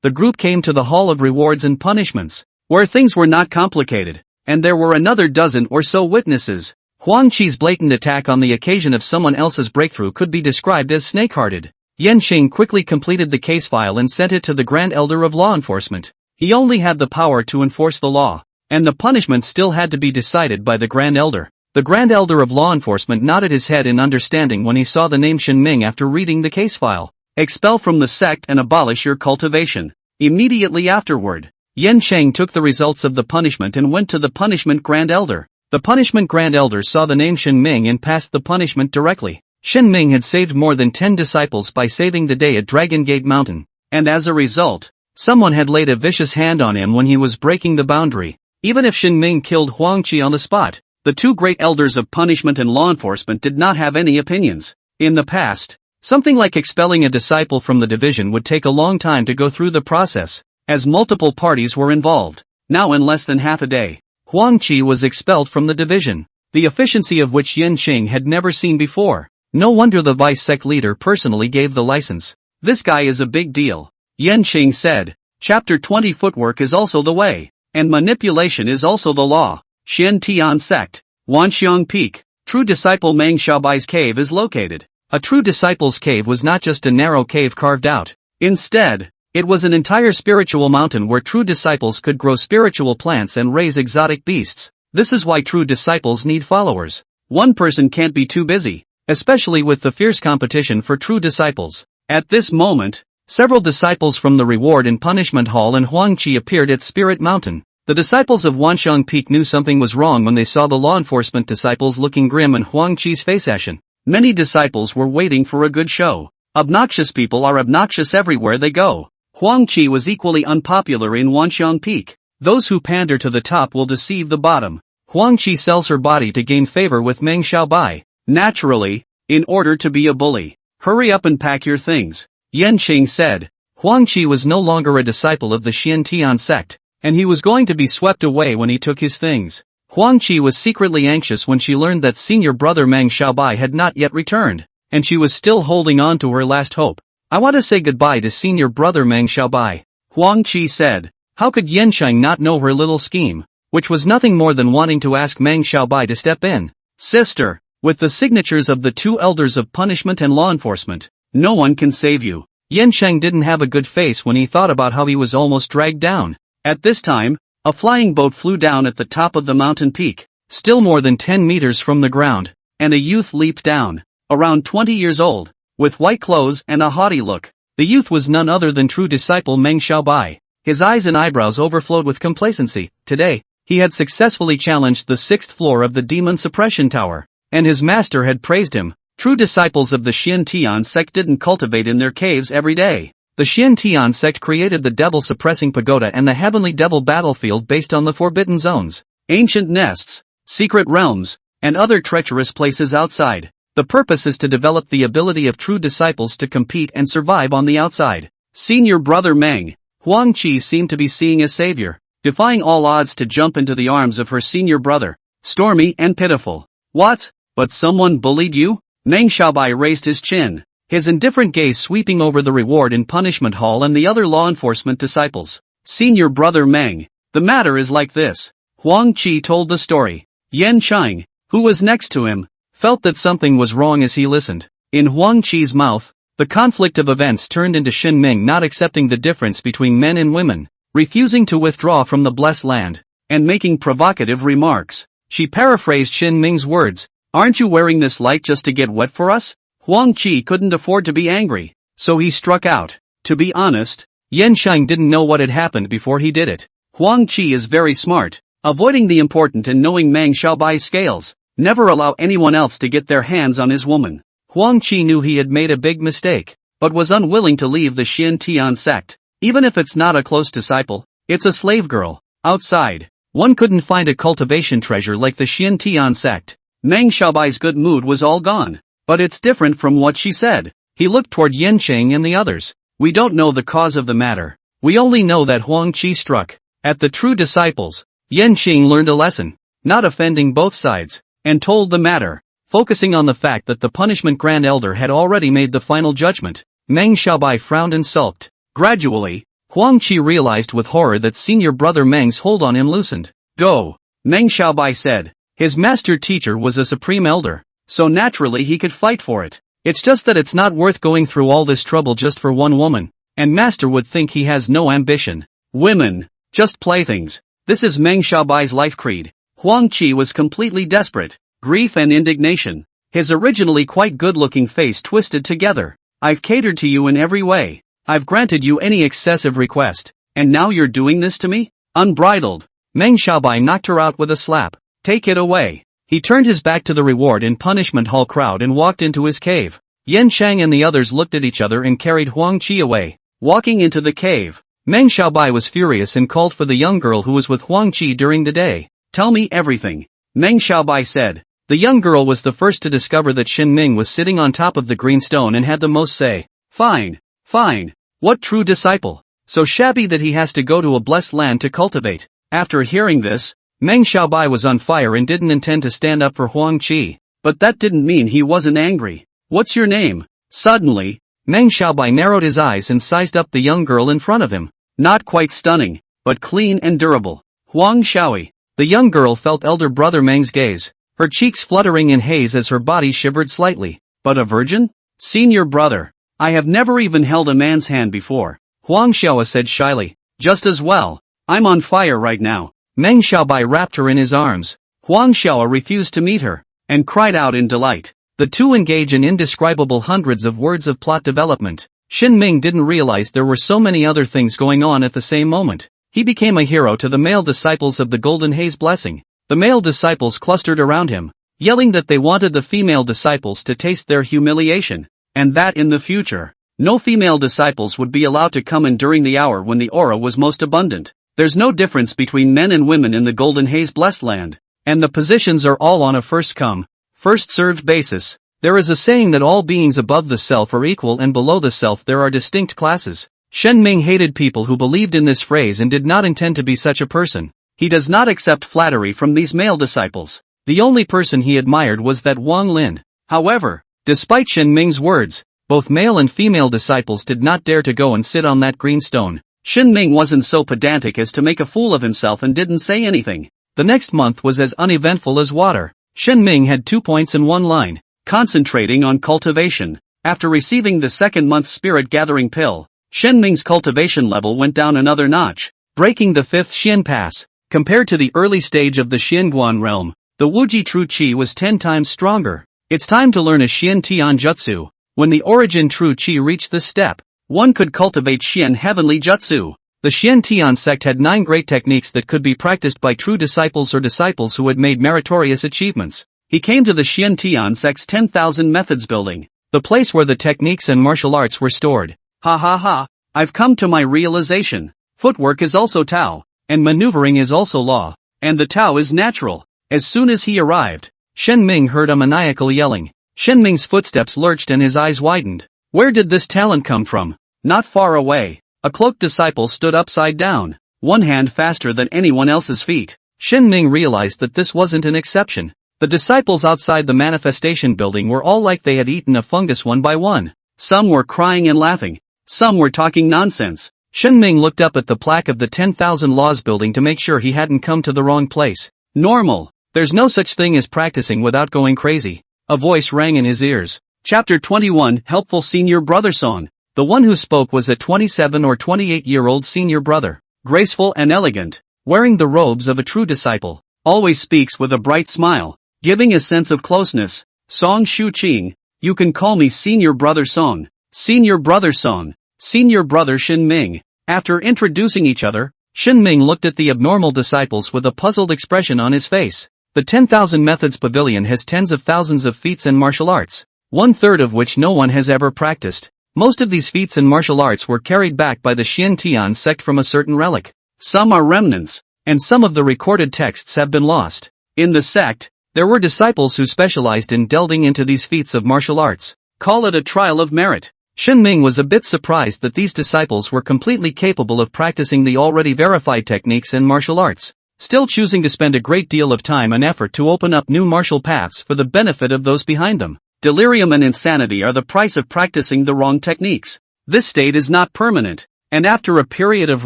The group came to the Hall of Rewards and Punishments, where things were not complicated, and there were another dozen or so witnesses. Huang Qi's blatant attack on the occasion of someone else's breakthrough could be described as snake-hearted. Yen Cheng quickly completed the case file and sent it to the Grand Elder of Law Enforcement. He only had the power to enforce the law, and the punishment still had to be decided by the Grand Elder. The Grand Elder of Law Enforcement nodded his head in understanding when he saw the name Shen Ming after reading the case file. Expel from the sect and abolish your cultivation. Immediately afterward, Yen Cheng took the results of the punishment and went to the punishment Grand Elder. The punishment Grand Elder saw the name Shen Ming and passed the punishment directly. Shen Ming had saved more than 10 disciples by saving the day at Dragon Gate Mountain, and as a result, someone had laid a vicious hand on him when he was breaking the boundary. Even if Shen Ming killed Huang Qi on the spot, the two great elders of punishment and law enforcement did not have any opinions. In the past, something like expelling a disciple from the division would take a long time to go through the process, as multiple parties were involved. Now in less than half a day, Huang Qi was expelled from the division, the efficiency of which Yen Cheng had never seen before. No wonder the vice sect leader personally gave the license. This guy is a big deal. Yen Cheng said. Chapter 20 Footwork is also the way, and manipulation is also the law. Xian Tian Sect, Wanxiang Peak. True disciple Meng Xiaobai's cave is located. A true disciple's cave was not just a narrow cave carved out. Instead, it was an entire spiritual mountain where true disciples could grow spiritual plants and raise exotic beasts. This is why true disciples need followers. One person can't be too busy, especially with the fierce competition for true disciples. At this moment, several disciples from the Reward and Punishment Hall and Huang Qi appeared at Spirit Mountain. The disciples of Wanxiang Peak knew something was wrong when they saw the law enforcement disciples looking grim and Huang Qi's face ashen. Many disciples were waiting for a good show. Obnoxious people are obnoxious everywhere they go. Huang Qi was equally unpopular in Wanxiang Peak. Those who pander to the top will deceive the bottom. Huang Qi sells her body to gain favor with Meng Xiaobai. Naturally, in order to be a bully. Hurry up and pack your things. Yen Cheng said. Huang Qi was no longer a disciple of the Xian Tian sect, and he was going to be swept away when he took his things. Huang Qi was secretly anxious when she learned that senior brother Meng Xiaobai had not yet returned, and she was still holding on to her last hope. I want to say goodbye to senior brother Meng Xiaobai. Huang Qi said. How could Yen Cheng not know her little scheme, which was nothing more than wanting to ask Meng Xiaobai to step in? Sister, with the signatures of the two elders of punishment and law enforcement, no one can save you. Yansheng didn't have a good face when he thought about how he was almost dragged down. At this time, a flying boat flew down at the top of the mountain peak, still more than 10 meters from the ground, and a youth leaped down, around 20 years old, with white clothes and a haughty look. The youth was none other than true disciple Meng Xiaobai. His eyes and eyebrows overflowed with complacency. Today, he had successfully challenged the 6th floor of the demon suppression tower, and his master had praised him. True disciples of the Xiantian sect didn't cultivate in their caves every day. The Xiantian sect created the devil-suppressing pagoda and the heavenly devil battlefield based on the forbidden zones, ancient nests, secret realms, and other treacherous places outside. The purpose is to develop the ability of true disciples to compete and survive on the outside. Senior brother Meng, Huangqi seemed to be seeing a savior, defying all odds to jump into the arms of her senior brother, stormy and pitiful. What? But someone bullied you? Meng Xiaobai raised his chin, his indifferent gaze sweeping over the reward and punishment hall and the other law enforcement disciples. Senior brother Meng, the matter is like this. Huang Qi told the story. Yan Cheng, who was next to him, felt that something was wrong as he listened. In Huang Qi's mouth, the conflict of events turned into Shen Ming not accepting the difference between men and women, refusing to withdraw from the blessed land, and making provocative remarks. She paraphrased Shen Ming's words. Aren't you wearing this light just to get wet for us? Huang Qi couldn't afford to be angry, so he struck out. To be honest, Yan Sheng didn't know what had happened before he did it. Huang Qi is very smart, avoiding the important and knowing Meng Xiaobai's scales. Never allow anyone else to get their hands on his woman. Huang Qi knew he had made a big mistake, but was unwilling to leave the Xiantian sect. Even if it's not a close disciple, it's a slave girl. Outside, one couldn't find a cultivation treasure like the Xiantian sect. Meng Xiaobai's good mood was all gone. But it's different from what she said. He looked toward Yancheng and the others. We don't know the cause of the matter. We only know that Huang Qi struck at the true disciples. Yancheng learned a lesson, not offending both sides, and told the matter, focusing on the fact that the punishment Grand Elder had already made the final judgment. Meng Xiaobai frowned and sulked. Gradually, Huang Qi realized with horror that senior brother Meng's hold on him loosened. Go, Meng Xiaobai said. His master teacher was a supreme elder, so naturally he could fight for it. It's just that it's not worth going through all this trouble just for one woman, and master would think he has no ambition. Women, just playthings. This is Meng Xiaobai's life creed. Huang Qi was completely desperate, grief and indignation. His originally quite good-looking face twisted together. I've catered to you in every way. I've granted you any excessive request, and now you're doing this to me? Unbridled. Meng Xiaobai knocked her out with a slap. Take it away. He turned his back to the reward and punishment hall crowd and walked into his cave. Yan Sheng and the others looked at each other and carried Huang Qi away. Walking into the cave, Meng Xiaobai was furious and called for the young girl who was with Huang Qi during the day. Tell me everything, Meng Xiaobai said. The young girl was the first to discover that Shen Ming was sitting on top of the green stone and had the most say. Fine, fine. What true disciple? So shabby that he has to go to a blessed land to cultivate. After hearing this, Meng Xiaobai was on fire and didn't intend to stand up for Huang Qi. But that didn't mean he wasn't angry. What's your name? Suddenly, Meng Xiaobai narrowed his eyes and sized up the young girl in front of him. Not quite stunning, but clean and durable. Huang Xiaoi. The young girl felt elder brother Meng's gaze, her cheeks fluttering in haze as her body shivered slightly. But a virgin? Senior brother. I have never even held a man's hand before, Huang Xiaoa said shyly. Just as well. I'm on fire right now. Meng Xiaobai wrapped her in his arms. Huang Xiaoa refused to meet her, and cried out in delight. The two engage in indescribable hundreds of words of plot development. Shen Ming didn't realize there were so many other things going on at the same moment. He became a hero to the male disciples of the Golden Haze Blessing. The male disciples clustered around him, yelling that they wanted the female disciples to taste their humiliation, and that in the future, no female disciples would be allowed to come in during the hour when the aura was most abundant. There's no difference between men and women in the Golden Haze Blessed Land, and the positions are all on a first-come, first-served basis. There is a saying that all beings above the self are equal and below the self there are distinct classes. Shen Ming hated people who believed in this phrase and did not intend to be such a person. He does not accept flattery from these male disciples. The only person he admired was that Wang Lin. However, despite Shen Ming's words, both male and female disciples did not dare to go and sit on that green stone. Shen Ming wasn't so pedantic as to make a fool of himself and didn't say anything. The next month was as uneventful as water. Shen Ming had 2 points in one line. Concentrating on cultivation. After receiving the second month's spirit gathering pill, Shen Ming's cultivation level went down another notch, breaking the 5th Xian pass. Compared to the early stage of the Xianguan realm, the Wuji True Qi was 10 times stronger. It's time to learn a Xian Tian Jutsu. When the origin True Qi reached this step, one could cultivate Xian Heavenly Jutsu. The Xian Tian sect had 9 great techniques that could be practiced by true disciples or disciples who had made meritorious achievements. He came to the Xian Tian sect's 10,000 methods building, the place where the techniques and martial arts were stored. Ha ha ha, I've come to my realization. Footwork is also Tao, and maneuvering is also law, and the Tao is natural. As soon as he arrived, Shen Ming heard a maniacal yelling. Shen Ming's footsteps lurched and his eyes widened. Where did this talent come from? Not far away, a cloaked disciple stood upside down, one hand faster than anyone else's feet. Shen Ming realized that this wasn't an exception. The disciples outside the manifestation building were all like they had eaten a fungus one by one. Some were crying and laughing. Some were talking nonsense. Shen Ming looked up at the plaque of the 10,000 Laws building to make sure he hadn't come to the wrong place. Normal. There's no such thing as practicing without going crazy. A voice rang in his ears. Chapter 21, Helpful Senior Brother Song. The one who spoke was a 27 or 28-year-old senior brother. Graceful and elegant, wearing the robes of a true disciple. Always speaks with a bright smile, giving a sense of closeness. Song Shu Qing. You can call me Senior Brother Song. Senior Brother Song. Senior Brother Shen Ming. After introducing each other, Shen Ming looked at the abnormal disciples with a puzzled expression on his face. The 10,000 Methods Pavilion has tens of thousands of feats and martial arts, 1/3 of which no one has ever practiced. Most of these feats and martial arts were carried back by the Xian Tian sect from a certain relic. Some are remnants, and some of the recorded texts have been lost. In the sect, there were disciples who specialized in delving into these feats of martial arts. Call it a trial of merit. Shen Ming was a bit surprised that these disciples were completely capable of practicing the already verified techniques and martial arts, still choosing to spend a great deal of time and effort to open up new martial paths for the benefit of those behind them. Delirium and insanity are the price of practicing the wrong techniques. This state is not permanent, and after a period of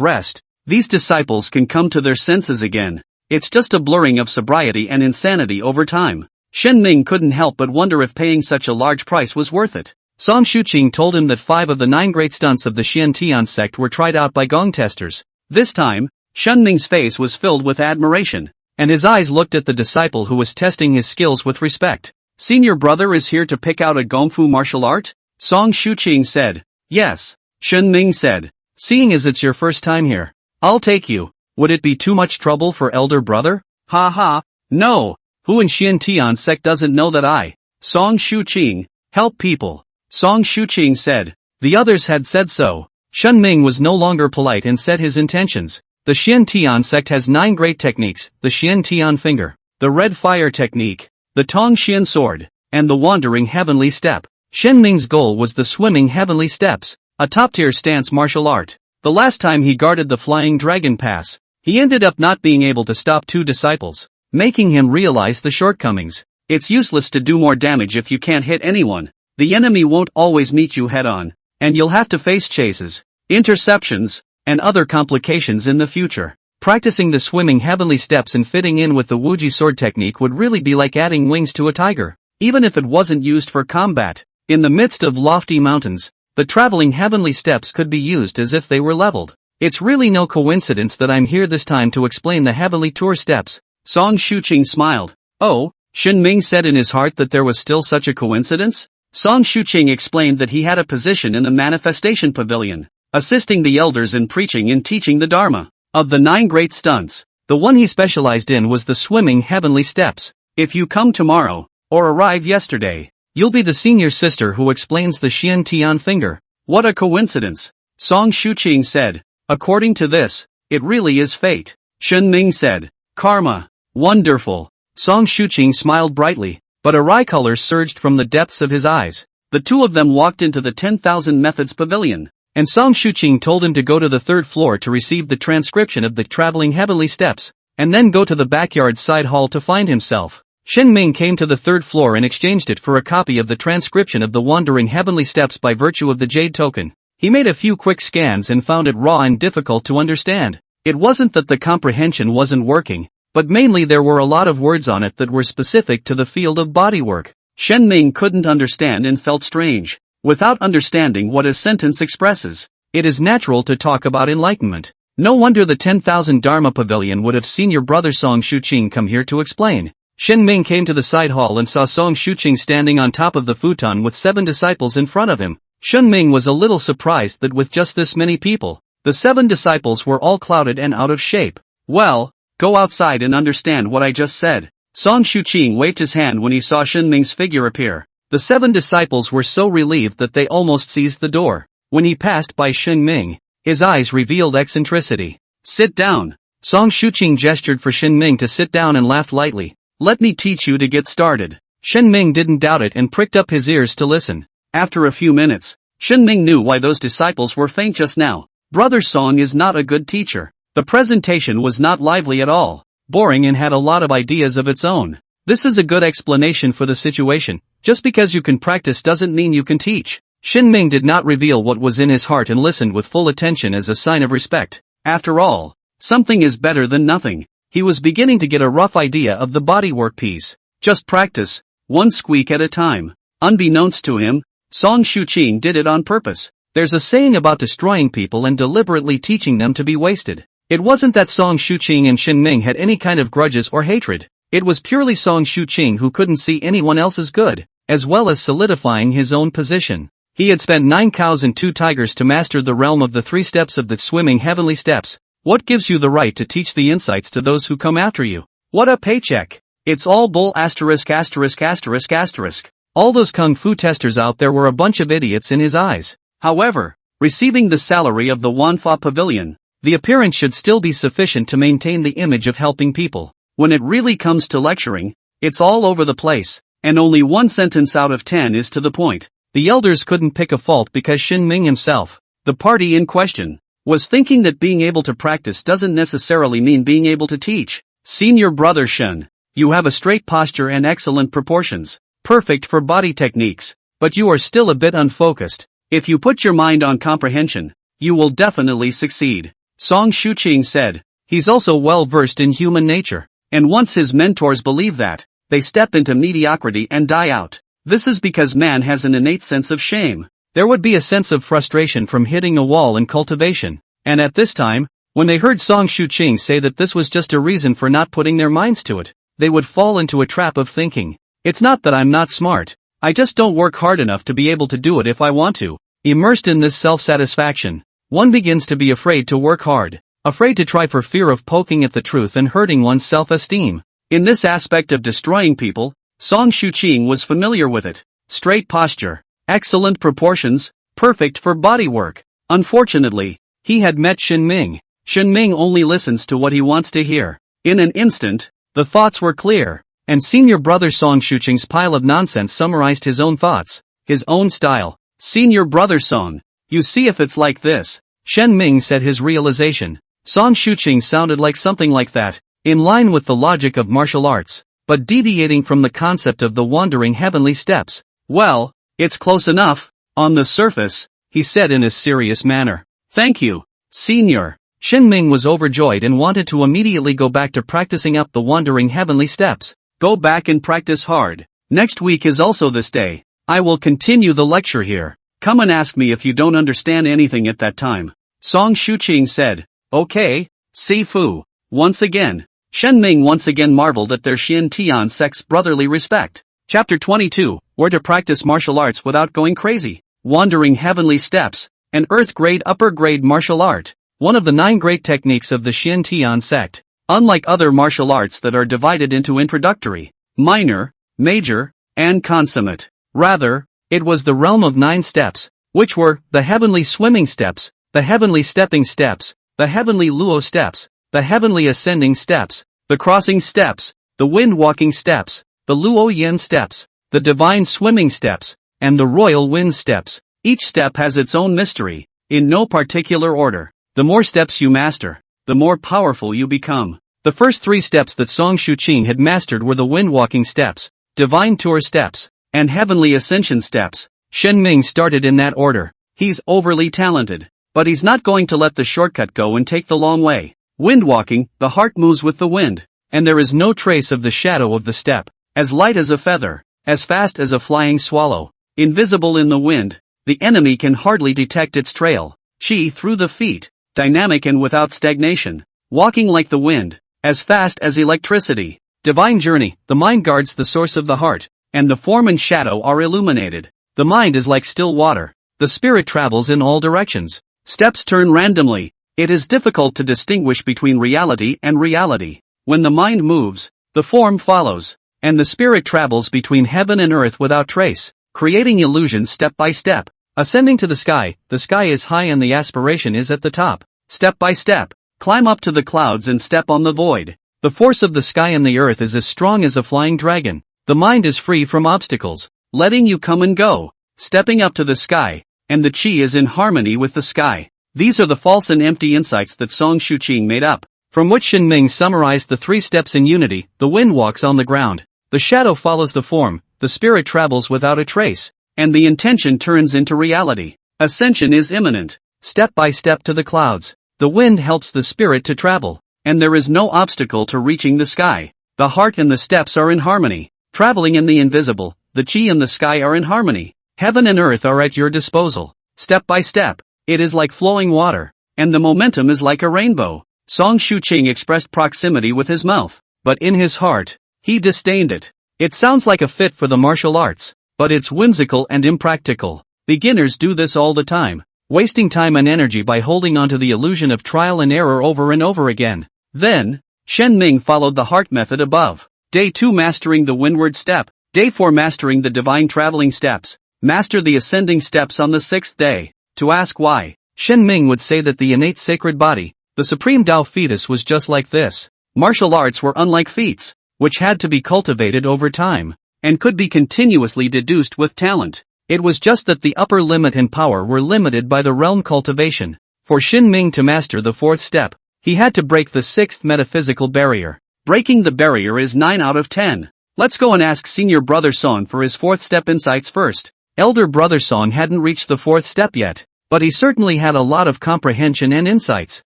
rest, these disciples can come to their senses again. It's just a blurring of sobriety and insanity over time. Shen Ming couldn't help but wonder if paying such a large price was worth it. Song Shuqing told him that 5 of the 9 great stunts of the Xian Tian sect were tried out by gong testers. This time, Shen Ming's face was filled with admiration, and his eyes looked at the disciple who was testing his skills with respect. Senior brother is here to pick out a gongfu martial art? Song Shuqing said. Yes, Shen Ming said. Seeing as it's your first time here, I'll take you. Would it be too much trouble for elder brother? Ha ha, no. Who in Xian Tian sect doesn't know that I, Song Shuqing, help people? Song Shuqing said. The others had said so. Shen Ming was no longer polite and said his intentions. The Xian Tian sect has 9 great techniques, the Xian Tian finger, the red fire technique, the Tong Xian sword, and the wandering heavenly step. Shen Ming's goal was the swimming heavenly steps, a top-tier stance martial art. The last time he guarded the flying dragon pass, he ended up not being able to stop 2 disciples, making him realize the shortcomings. It's useless to do more damage if you can't hit anyone. The enemy won't always meet you head-on, and you'll have to face chases, interceptions, and other complications in the future. Practicing the swimming heavenly steps and fitting in with the Wuji sword technique would really be like adding wings to a tiger, even if it wasn't used for combat. In the midst of lofty mountains, the traveling heavenly steps could be used as if they were leveled. It's really no coincidence that I'm here this time to explain the heavenly tour steps. Song Shuqing smiled. Oh, Shen Ming said in his heart that there was still such a coincidence? Song Shuqing explained that he had a position in the manifestation pavilion, assisting the elders in preaching and teaching the Dharma. Of the 9 great stunts, the one he specialized in was the swimming heavenly steps. If you come tomorrow, or arrive yesterday, you'll be the senior sister who explains the Xian Tian finger. What a coincidence, Song Shuqing said. According to this, it really is fate. Shen Ming said. Karma. Wonderful. Song Shuqing smiled brightly, but a wry color surged from the depths of his eyes. The 2 of them walked into the 10,000 Methods Pavilion, and Song Shuqing told him to go to the 3rd floor to receive the transcription of the traveling heavenly steps, and then go to the backyard side hall to find himself. Shen Ming came to the 3rd floor and exchanged it for a copy of the transcription of the wandering heavenly steps by virtue of the jade token. He made a few quick scans and found it raw and difficult to understand. It wasn't that the comprehension wasn't working, but mainly there were a lot of words on it that were specific to the field of bodywork. Shen Ming couldn't understand and felt strange. Without understanding what a sentence expresses, it is natural to talk about enlightenment. No wonder the 10,000 Dharma Pavilion would have seen your brother Song Shuqing come here to explain. Shen Ming came to the side hall and saw Song Shuqing standing on top of the futon with 7 disciples in front of him. Shen Ming was a little surprised that with just this many people, the 7 disciples were all clouded and out of shape. Well, go outside and understand what I just said. Song Shuqing waved his hand when he saw Shen Ming's figure appear. The 7 disciples were so relieved that they almost seized the door. When he passed by Shen Ming, his eyes revealed eccentricity. Sit down. Song Shuqing gestured for Shen Ming to sit down and laughed lightly. Let me teach you to get started. Shen Ming didn't doubt it and pricked up his ears to listen. After a few minutes, Shen Ming knew why those disciples were faint just now. Brother Song is not a good teacher. The presentation was not lively at all, boring and had a lot of ideas of its own. This is a good explanation for the situation. Just because you can practice doesn't mean you can teach. Shen Ming did not reveal what was in his heart and listened with full attention as a sign of respect. After all, something is better than nothing. He was beginning to get a rough idea of the bodywork piece. Just practice, one squeak at a time. Unbeknownst to him, Song Shuqing did it on purpose. There's a saying about destroying people and deliberately teaching them to be wasted. It wasn't that Song Shuqing and Shen Ming had any kind of grudges or hatred. It was purely Song Shuqing who couldn't see anyone else's good, as well as solidifying his own position. He had spent 9 cows and 2 tigers to master the realm of the 3 steps of the swimming heavenly steps. What gives you the right to teach the insights to those who come after you? What a paycheck! It's all bull asterisk asterisk asterisk asterisk. All those kung fu testers out there were a bunch of idiots in his eyes. However, receiving the salary of the Wanfa Pavilion, the appearance should still be sufficient to maintain the image of helping people. When it really comes to lecturing, it's all over the place, and only 1 sentence out of 10 is to the point. The elders couldn't pick a fault because Shen Ming himself, the party in question, was thinking that being able to practice doesn't necessarily mean being able to teach. Senior brother Shen, you have a straight posture and excellent proportions, perfect for body techniques, but you are still a bit unfocused. If you put your mind on comprehension, you will definitely succeed. Song Shuqing said. He's also well versed in human nature, and once his mentors believe that, they step into mediocrity and die out. This is because man has an innate sense of shame. There would be a sense of frustration from hitting a wall in cultivation, and at this time, when they heard Song Shuqing say that this was just a reason for not putting their minds to it, they would fall into a trap of thinking, it's not that I'm not smart, I just don't work hard enough to be able to do it if I want to. Immersed in this self-satisfaction, one begins to be afraid to work hard, afraid to try for fear of poking at the truth and hurting one's self-esteem. In this aspect of destroying people, Song Shuqing was familiar with it. Straight posture, excellent proportions, perfect for bodywork. Unfortunately, he had met Shen Ming. Shen Ming only listens to what he wants to hear. In an instant, the thoughts were clear, and senior brother Song Shuqing's pile of nonsense summarized his own thoughts, his own style. Senior brother Song, you see if it's like this. Shen Ming said his realization. Song Shuqing sounded like something like that, in line with the logic of martial arts, but deviating from the concept of the wandering heavenly steps. Well, it's close enough, on the surface, he said in a serious manner. Thank you, senior. Shen Ming was overjoyed and wanted to immediately go back to practicing up the wandering heavenly steps. Go back and practice hard. Next week is also this day. I will continue the lecture here. Come and ask me if you don't understand anything at that time. Song Shuqing said. Okay, Sifu. Once again, Shen Ming once again marveled at their Xian Tian sect's brotherly respect. Chapter 22, Where to practice martial arts without going crazy. Wandering heavenly steps, an earth grade upper grade martial art. One of the 9 great techniques of the Xian Tian sect. Unlike other martial arts that are divided into introductory, minor, major, and consummate. Rather, it was the realm of 9 steps, which were the heavenly swimming steps, the heavenly stepping steps, the heavenly luo steps, the heavenly ascending steps, the crossing steps, the wind walking steps, the luo yen steps, the divine swimming steps, and the royal wind steps. Each step has its own mystery, in no particular order. The more steps you master, the more powerful you become. The first 3 steps that Song Shuqing had mastered were the wind walking steps, divine tour steps, and heavenly ascension steps. Shen Ming started in that order. He's overly talented, but he's not going to let the shortcut go and take the long way. Wind walking, the heart moves with the wind. and there is no trace of the shadow of the step. As light as a feather, as fast as a flying swallow, invisible in the wind, the enemy can hardly detect its trail. Chi through the feet, dynamic and without stagnation, walking like the wind, as fast as electricity. Divine journey, the mind guards the source of the heart, and the form and shadow are illuminated. The mind is like still water. The spirit travels in all directions. Steps turn randomly. It is difficult to distinguish between reality and reality. When the mind moves, the form follows, and the spirit travels between heaven and earth without trace, creating illusions step by step. Ascending to the sky is high and the aspiration is at the top. Step by step, climb up to the clouds and step on the void. The force of the sky and the earth is as strong as a flying dragon. The mind is free from obstacles, letting you come and go, stepping up to the sky, and the chi is in harmony with the sky. These are the false and empty insights that Song Shuqing made up, from which Shen Ming summarized the 3 steps in unity. The wind walks on the ground, the shadow follows the form, the spirit travels without a trace, and the intention turns into reality. Ascension is imminent, step by step to the clouds. The wind helps the spirit to travel, and there is no obstacle to reaching the sky. The heart and the steps are in harmony, traveling in the invisible. The chi and the sky are in harmony. Heaven and earth are at your disposal. Step by step, it is like flowing water, and the momentum is like a rainbow. Song Shuqing expressed proximity with his mouth, but in his heart, he disdained it. It sounds like a fit for the martial arts, but it's whimsical and impractical. Beginners do this all the time, wasting time and energy by holding onto the illusion of trial and error over and over again. Then, Shen Ming followed the heart method above. Day 2 mastering the windward step. Day 4 mastering the divine traveling steps. Master the ascending steps on the 6th day. To ask why, Shen Ming would say that the innate sacred body, the supreme Tao fetus, was just like this. Martial arts were unlike feats, which had to be cultivated over time, and could be continuously deduced with talent. It was just that the upper limit and power were limited by the realm cultivation. For Shen Ming to master the 4th step, he had to break the 6th metaphysical barrier. Breaking the barrier is 9 out of 10. Let's go and ask senior brother Song for his 4th step insights first. Elder brother Song hadn't reached the 4th step yet, but he certainly had a lot of comprehension and insights.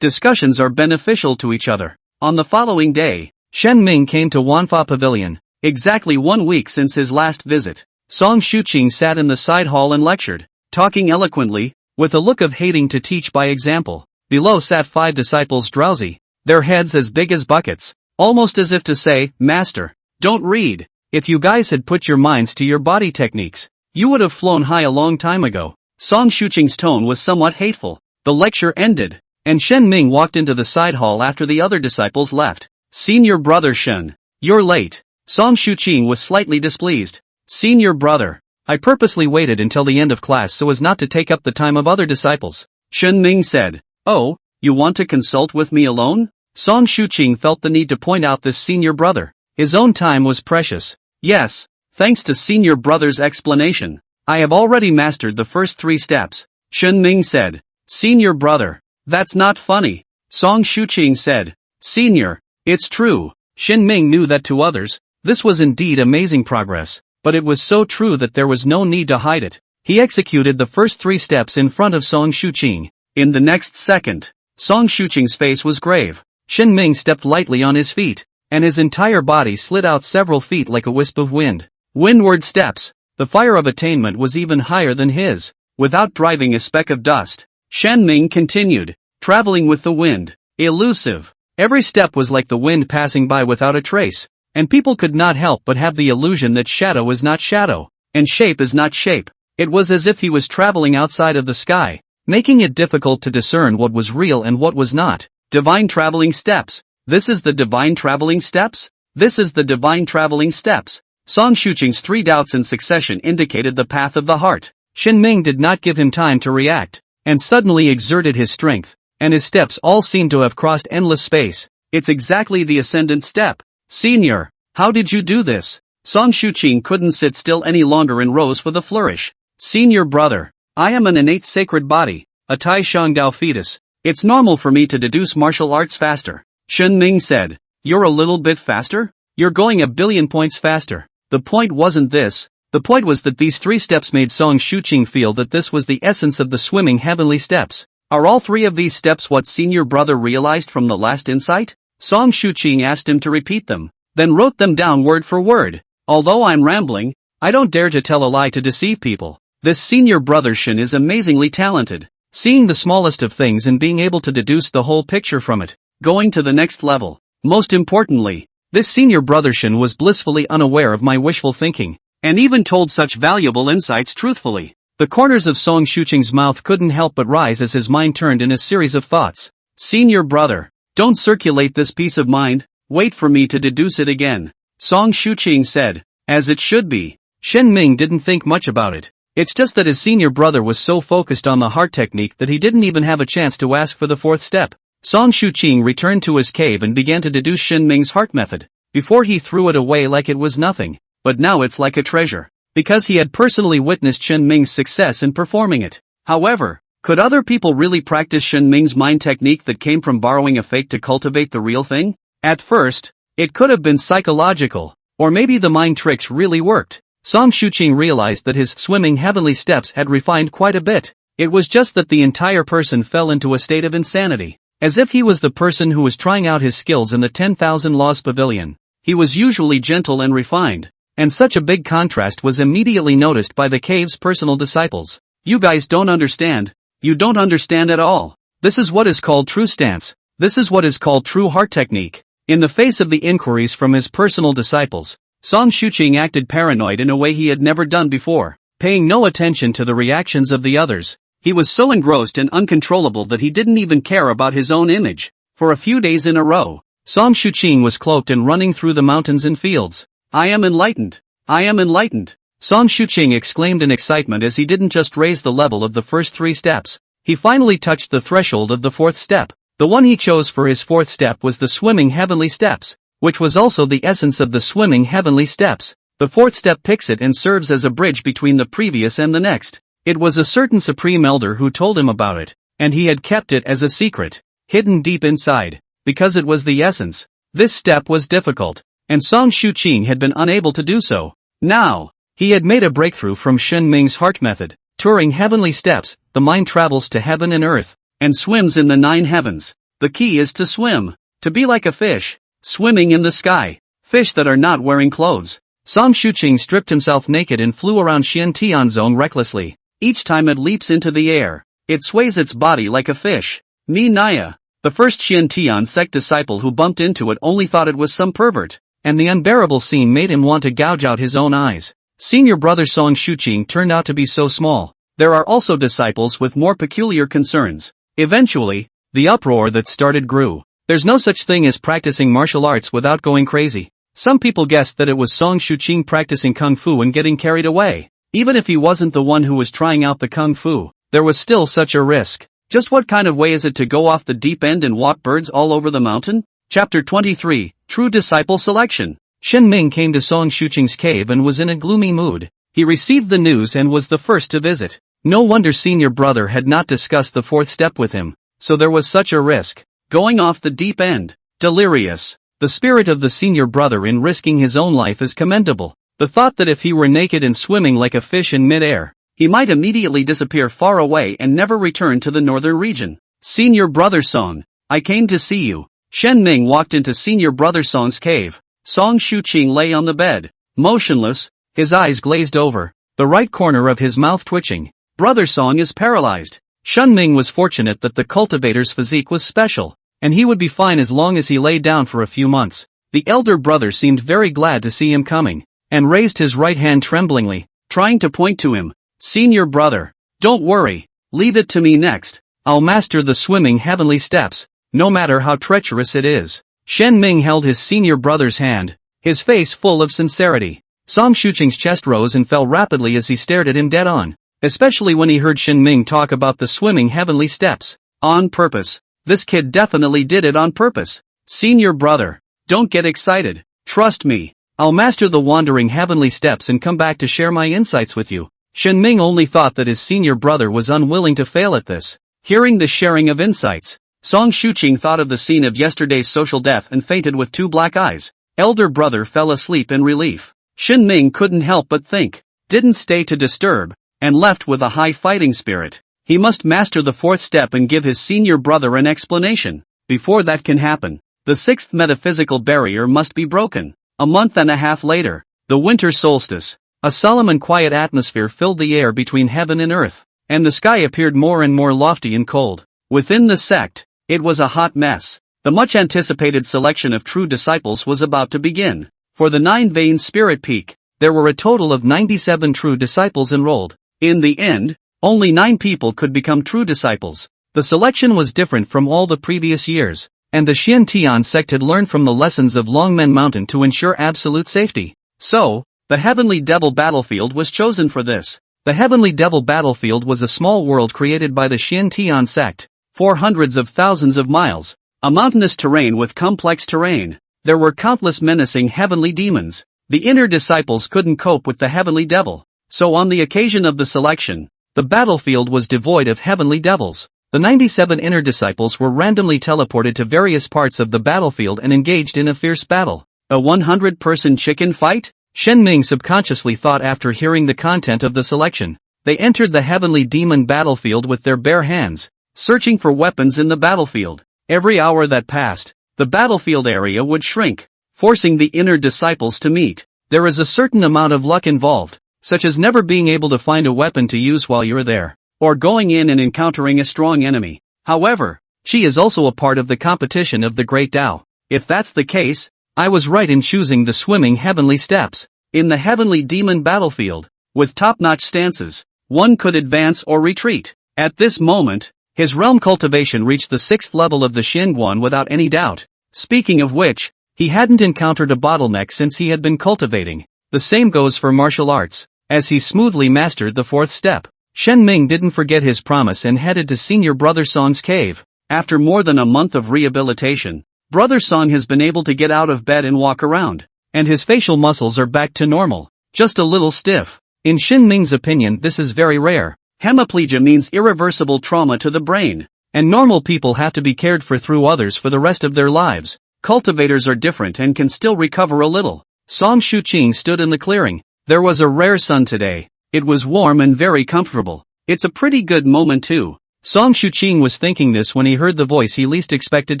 Discussions are beneficial to each other. On the following day, Shen Ming came to Wanfa Pavilion, exactly 1 week since his last visit. Song Shuqing sat in the side hall and lectured, talking eloquently, with a look of hating to teach by example. Below sat 5 disciples drowsy, their heads as big as buckets, almost as if to say, "Master, don't read. If you guys had put your minds to your body techniques, you would have flown high a long time ago." Song Shuqing's tone was somewhat hateful. The lecture ended, and Shen Ming walked into the side hall after the other disciples left. "Senior brother Shen, you're late." Song Shuqing was slightly displeased. "Senior brother, I purposely waited until the end of class so as not to take up the time of other disciples," Shen Ming said. "Oh, you want to consult with me alone?" Song Shuqing felt the need to point out this senior brother. His own time was precious. "Yes, thanks to senior brother's explanation, I have already mastered the first 3 steps," Shen Ming said. "Senior brother, that's not funny," Song Shuqing said. "Senior, it's true." Shen Ming knew that to others, this was indeed amazing progress, but it was so true that there was no need to hide it. He executed the first 3 steps in front of Song Shuqing. In the next second, Song Shuqing's face was grave. Shen Ming stepped lightly on his feet, and his entire body slid out several feet like a wisp of wind. Windward steps. The fire of attainment was even higher than his. Without driving a speck of dust, Shen Ming continued, traveling with the wind. Elusive. Every step was like the wind passing by without a trace, and people could not help but have the illusion that shadow is not shadow, and shape is not shape. It was as if he was traveling outside of the sky, making it difficult to discern what was real and what was not. Divine traveling steps. This is the divine traveling steps? This is the divine traveling steps. Song Shuqing's 3 doubts in succession indicated the path of the heart. Shen Ming did not give him time to react, and suddenly exerted his strength, and his steps all seemed to have crossed endless space. "It's exactly the ascendant step. Senior, how did you do this?" Song Shuqing couldn't sit still any longer and rose with a flourish. "Senior brother, I am an innate sacred body, a Tai Shang Dao fetus. It's normal for me to deduce martial arts faster," Shen Ming said. "You're a little bit faster? You're going a billion points faster." The point wasn't this. The point was that these 3 steps made Song Shuqing feel that this was the essence of the swimming heavenly steps. Are all 3 of these steps what senior brother realized from the last insight? Song Shuqing asked him to repeat them, then wrote them down word for word. Although I'm rambling, I don't dare to tell a lie to deceive people. This senior brother Shin is amazingly talented, seeing the smallest of things and being able to deduce the whole picture from it, going to the next level. Most importantly, this senior brother Shin was blissfully unaware of my wishful thinking, and even told such valuable insights truthfully. The corners of Song Shuqing's mouth couldn't help but rise as his mind turned in a series of thoughts. Senior brother, don't circulate this piece of mind, wait for me to deduce it again. Song Shuqing said, as it should be. Shen Ming didn't think much about it. It's just that his senior brother was so focused on the heart technique that he didn't even have a chance to ask for the fourth step. Song Shuqing returned to his cave and began to deduce Shen Ming's heart method. Before he threw it away like it was nothing, but now it's like a treasure, because he had personally witnessed Shen Ming's success in performing it. However, could other people really practice Shen Ming's mind technique that came from borrowing a fake to cultivate the real thing? At first, it could have been psychological, or maybe the mind tricks really worked. Song Shuqing realized that his swimming heavenly steps had refined quite a bit. It was just that the entire person fell into a state of insanity, as if he was the person who was trying out his skills in the 10,000 Laws Pavilion. He was usually gentle and refined, and such a big contrast was immediately noticed by the cave's personal disciples. You guys don't understand. You don't understand at all. This is what is called true stance. This is what is called true heart technique. In the face of the inquiries from his personal disciples, Song Shuqing acted paranoid in a way he had never done before, paying no attention to the reactions of the others. He was so engrossed and uncontrollable that he didn't even care about his own image. For a few days in a row, Song Shuqing was cloaked and running through the mountains and fields. I am enlightened. I am enlightened. Song Shuqing exclaimed in excitement as he didn't just raise the level of the first 3 steps. He finally touched the threshold of the 4th step. The one he chose for his 4th step was the swimming heavenly steps, which was also the essence of the swimming heavenly steps. The 4th step picks it and serves as a bridge between the previous and the next. It was a certain supreme elder who told him about it, and he had kept it as a secret, hidden deep inside, because it was the essence. This step was difficult, and Song Shuqing had been unable to do so. Now, he had made a breakthrough from Shen Ming's heart method. Touring heavenly steps, the mind travels to heaven and earth, and swims in the 9 heavens. The key is to swim, to be like a fish, swimming in the sky, fish that are not wearing clothes. Song Shuqing stripped himself naked and flew around Xian Zone recklessly. Each time it leaps into the air, it sways its body like a fish. Me Naya, the first Xian sect disciple who bumped into it, only thought it was some pervert, and the unbearable scene made him want to gouge out his own eyes. Senior brother Song Shuqing turned out to be so small. There are also disciples with more peculiar concerns. Eventually, the uproar that started grew. There's no such thing as practicing martial arts without going crazy. Some people guessed that it was Song Shuqing practicing kung fu and getting carried away. Even if he wasn't the one who was trying out the kung fu, there was still such a risk. Just what kind of way is it to go off the deep end and walk birds all over the mountain? Chapter 23, True Disciple Selection. Shen Ming came to Song Shuqing's cave and was in a gloomy mood. He received the news and was the first to visit. No wonder senior brother had not discussed the 4th step with him, so there was such a risk. Going off the deep end. Delirious. The spirit of the senior brother in risking his own life is commendable. The thought that if he were naked and swimming like a fish in mid-air, he might immediately disappear far away and never return to the northern region. Senior brother Song, I came to see you. Shen Ming walked into senior brother Song's cave. Song Shuqing lay on the bed, motionless, his eyes glazed over, the right corner of his mouth twitching. Brother Song is paralyzed. Shen Ming was fortunate that the cultivator's physique was special, and he would be fine as long as he lay down for a few months. The elder brother seemed very glad to see him coming, and raised his right hand tremblingly, trying to point to him. Senior brother, don't worry, leave it to me next. I'll master the swimming heavenly steps, no matter how treacherous it is. Shen Ming held his senior brother's hand, his face full of sincerity. Song Shuqing's chest rose and fell rapidly as he stared at him dead on, especially when he heard Shen Ming talk about the swimming heavenly steps. On purpose. This kid definitely did it on purpose. Senior brother, don't get excited. Trust me. I'll master the wandering heavenly steps and come back to share my insights with you. Shen Ming only thought that his senior brother was unwilling to fail at this. Hearing the sharing of insights, Song Shuqing thought of the scene of yesterday's social death and fainted with 2 black eyes. Elder brother fell asleep in relief. Shen Ming couldn't help but think, didn't stay to disturb, and left with a high fighting spirit. He must master the 4th step and give his senior brother an explanation. Before that can happen, The sixth metaphysical barrier must be broken. A month and a half later, the winter solstice. A solemn and quiet atmosphere filled the air between heaven and earth, and the sky appeared more and more lofty and cold. Within the sect, it was a hot mess. The much-anticipated selection of true disciples was about to begin. For the 9-vein spirit peak, there were a total of 97 true disciples enrolled. In the end, only 9 people could become true disciples. The selection was different from all the previous years, and the Xiantian sect had learned from the lessons of Longmen Mountain to ensure absolute safety. So, the Heavenly Devil Battlefield was chosen for this. The Heavenly Devil Battlefield was a small world created by the Xiantian sect, for hundreds of thousands of miles. A mountainous terrain with complex terrain. There were countless menacing heavenly demons. The inner disciples couldn't cope with the Heavenly Devil. So on the occasion of the selection, the battlefield was devoid of heavenly devils. The 97 inner disciples were randomly teleported to various parts of the battlefield and engaged in a fierce battle. A 100-person chicken fight? Shen Ming subconsciously thought after hearing the content of the selection. They entered the heavenly demon battlefield with their bare hands, searching for weapons in the battlefield. Every hour that passed, the battlefield area would shrink, forcing the inner disciples to meet. There is a certain amount of luck involved, such as never being able to find a weapon to use while you're there, or going in and encountering a strong enemy. However, she is also a part of the competition of the Great Tao. If that's the case, I was right in choosing the swimming heavenly steps. In the heavenly demon battlefield, with top-notch stances, one could advance or retreat. At this moment, his realm cultivation reached the 6th level of the Xinguan without any doubt. Speaking of which, he hadn't encountered a bottleneck since he had been cultivating. The same goes for martial arts. As he smoothly mastered the 4th step, Shen Ming didn't forget his promise and headed to Senior Brother Song's cave. After more than a month of rehabilitation, Brother Song has been able to get out of bed and walk around, and his facial muscles are back to normal, just a little stiff. In Shen Ming's opinion, this is very rare. Hemiplegia means irreversible trauma to the brain, and normal people have to be cared for through others for the rest of their lives. Cultivators are different and can still recover a little. Song Shuqing stood in the clearing. There was a rare sun today. It was warm and very comfortable. It's a pretty good moment too. Song Shuqing was thinking this when he heard the voice he least expected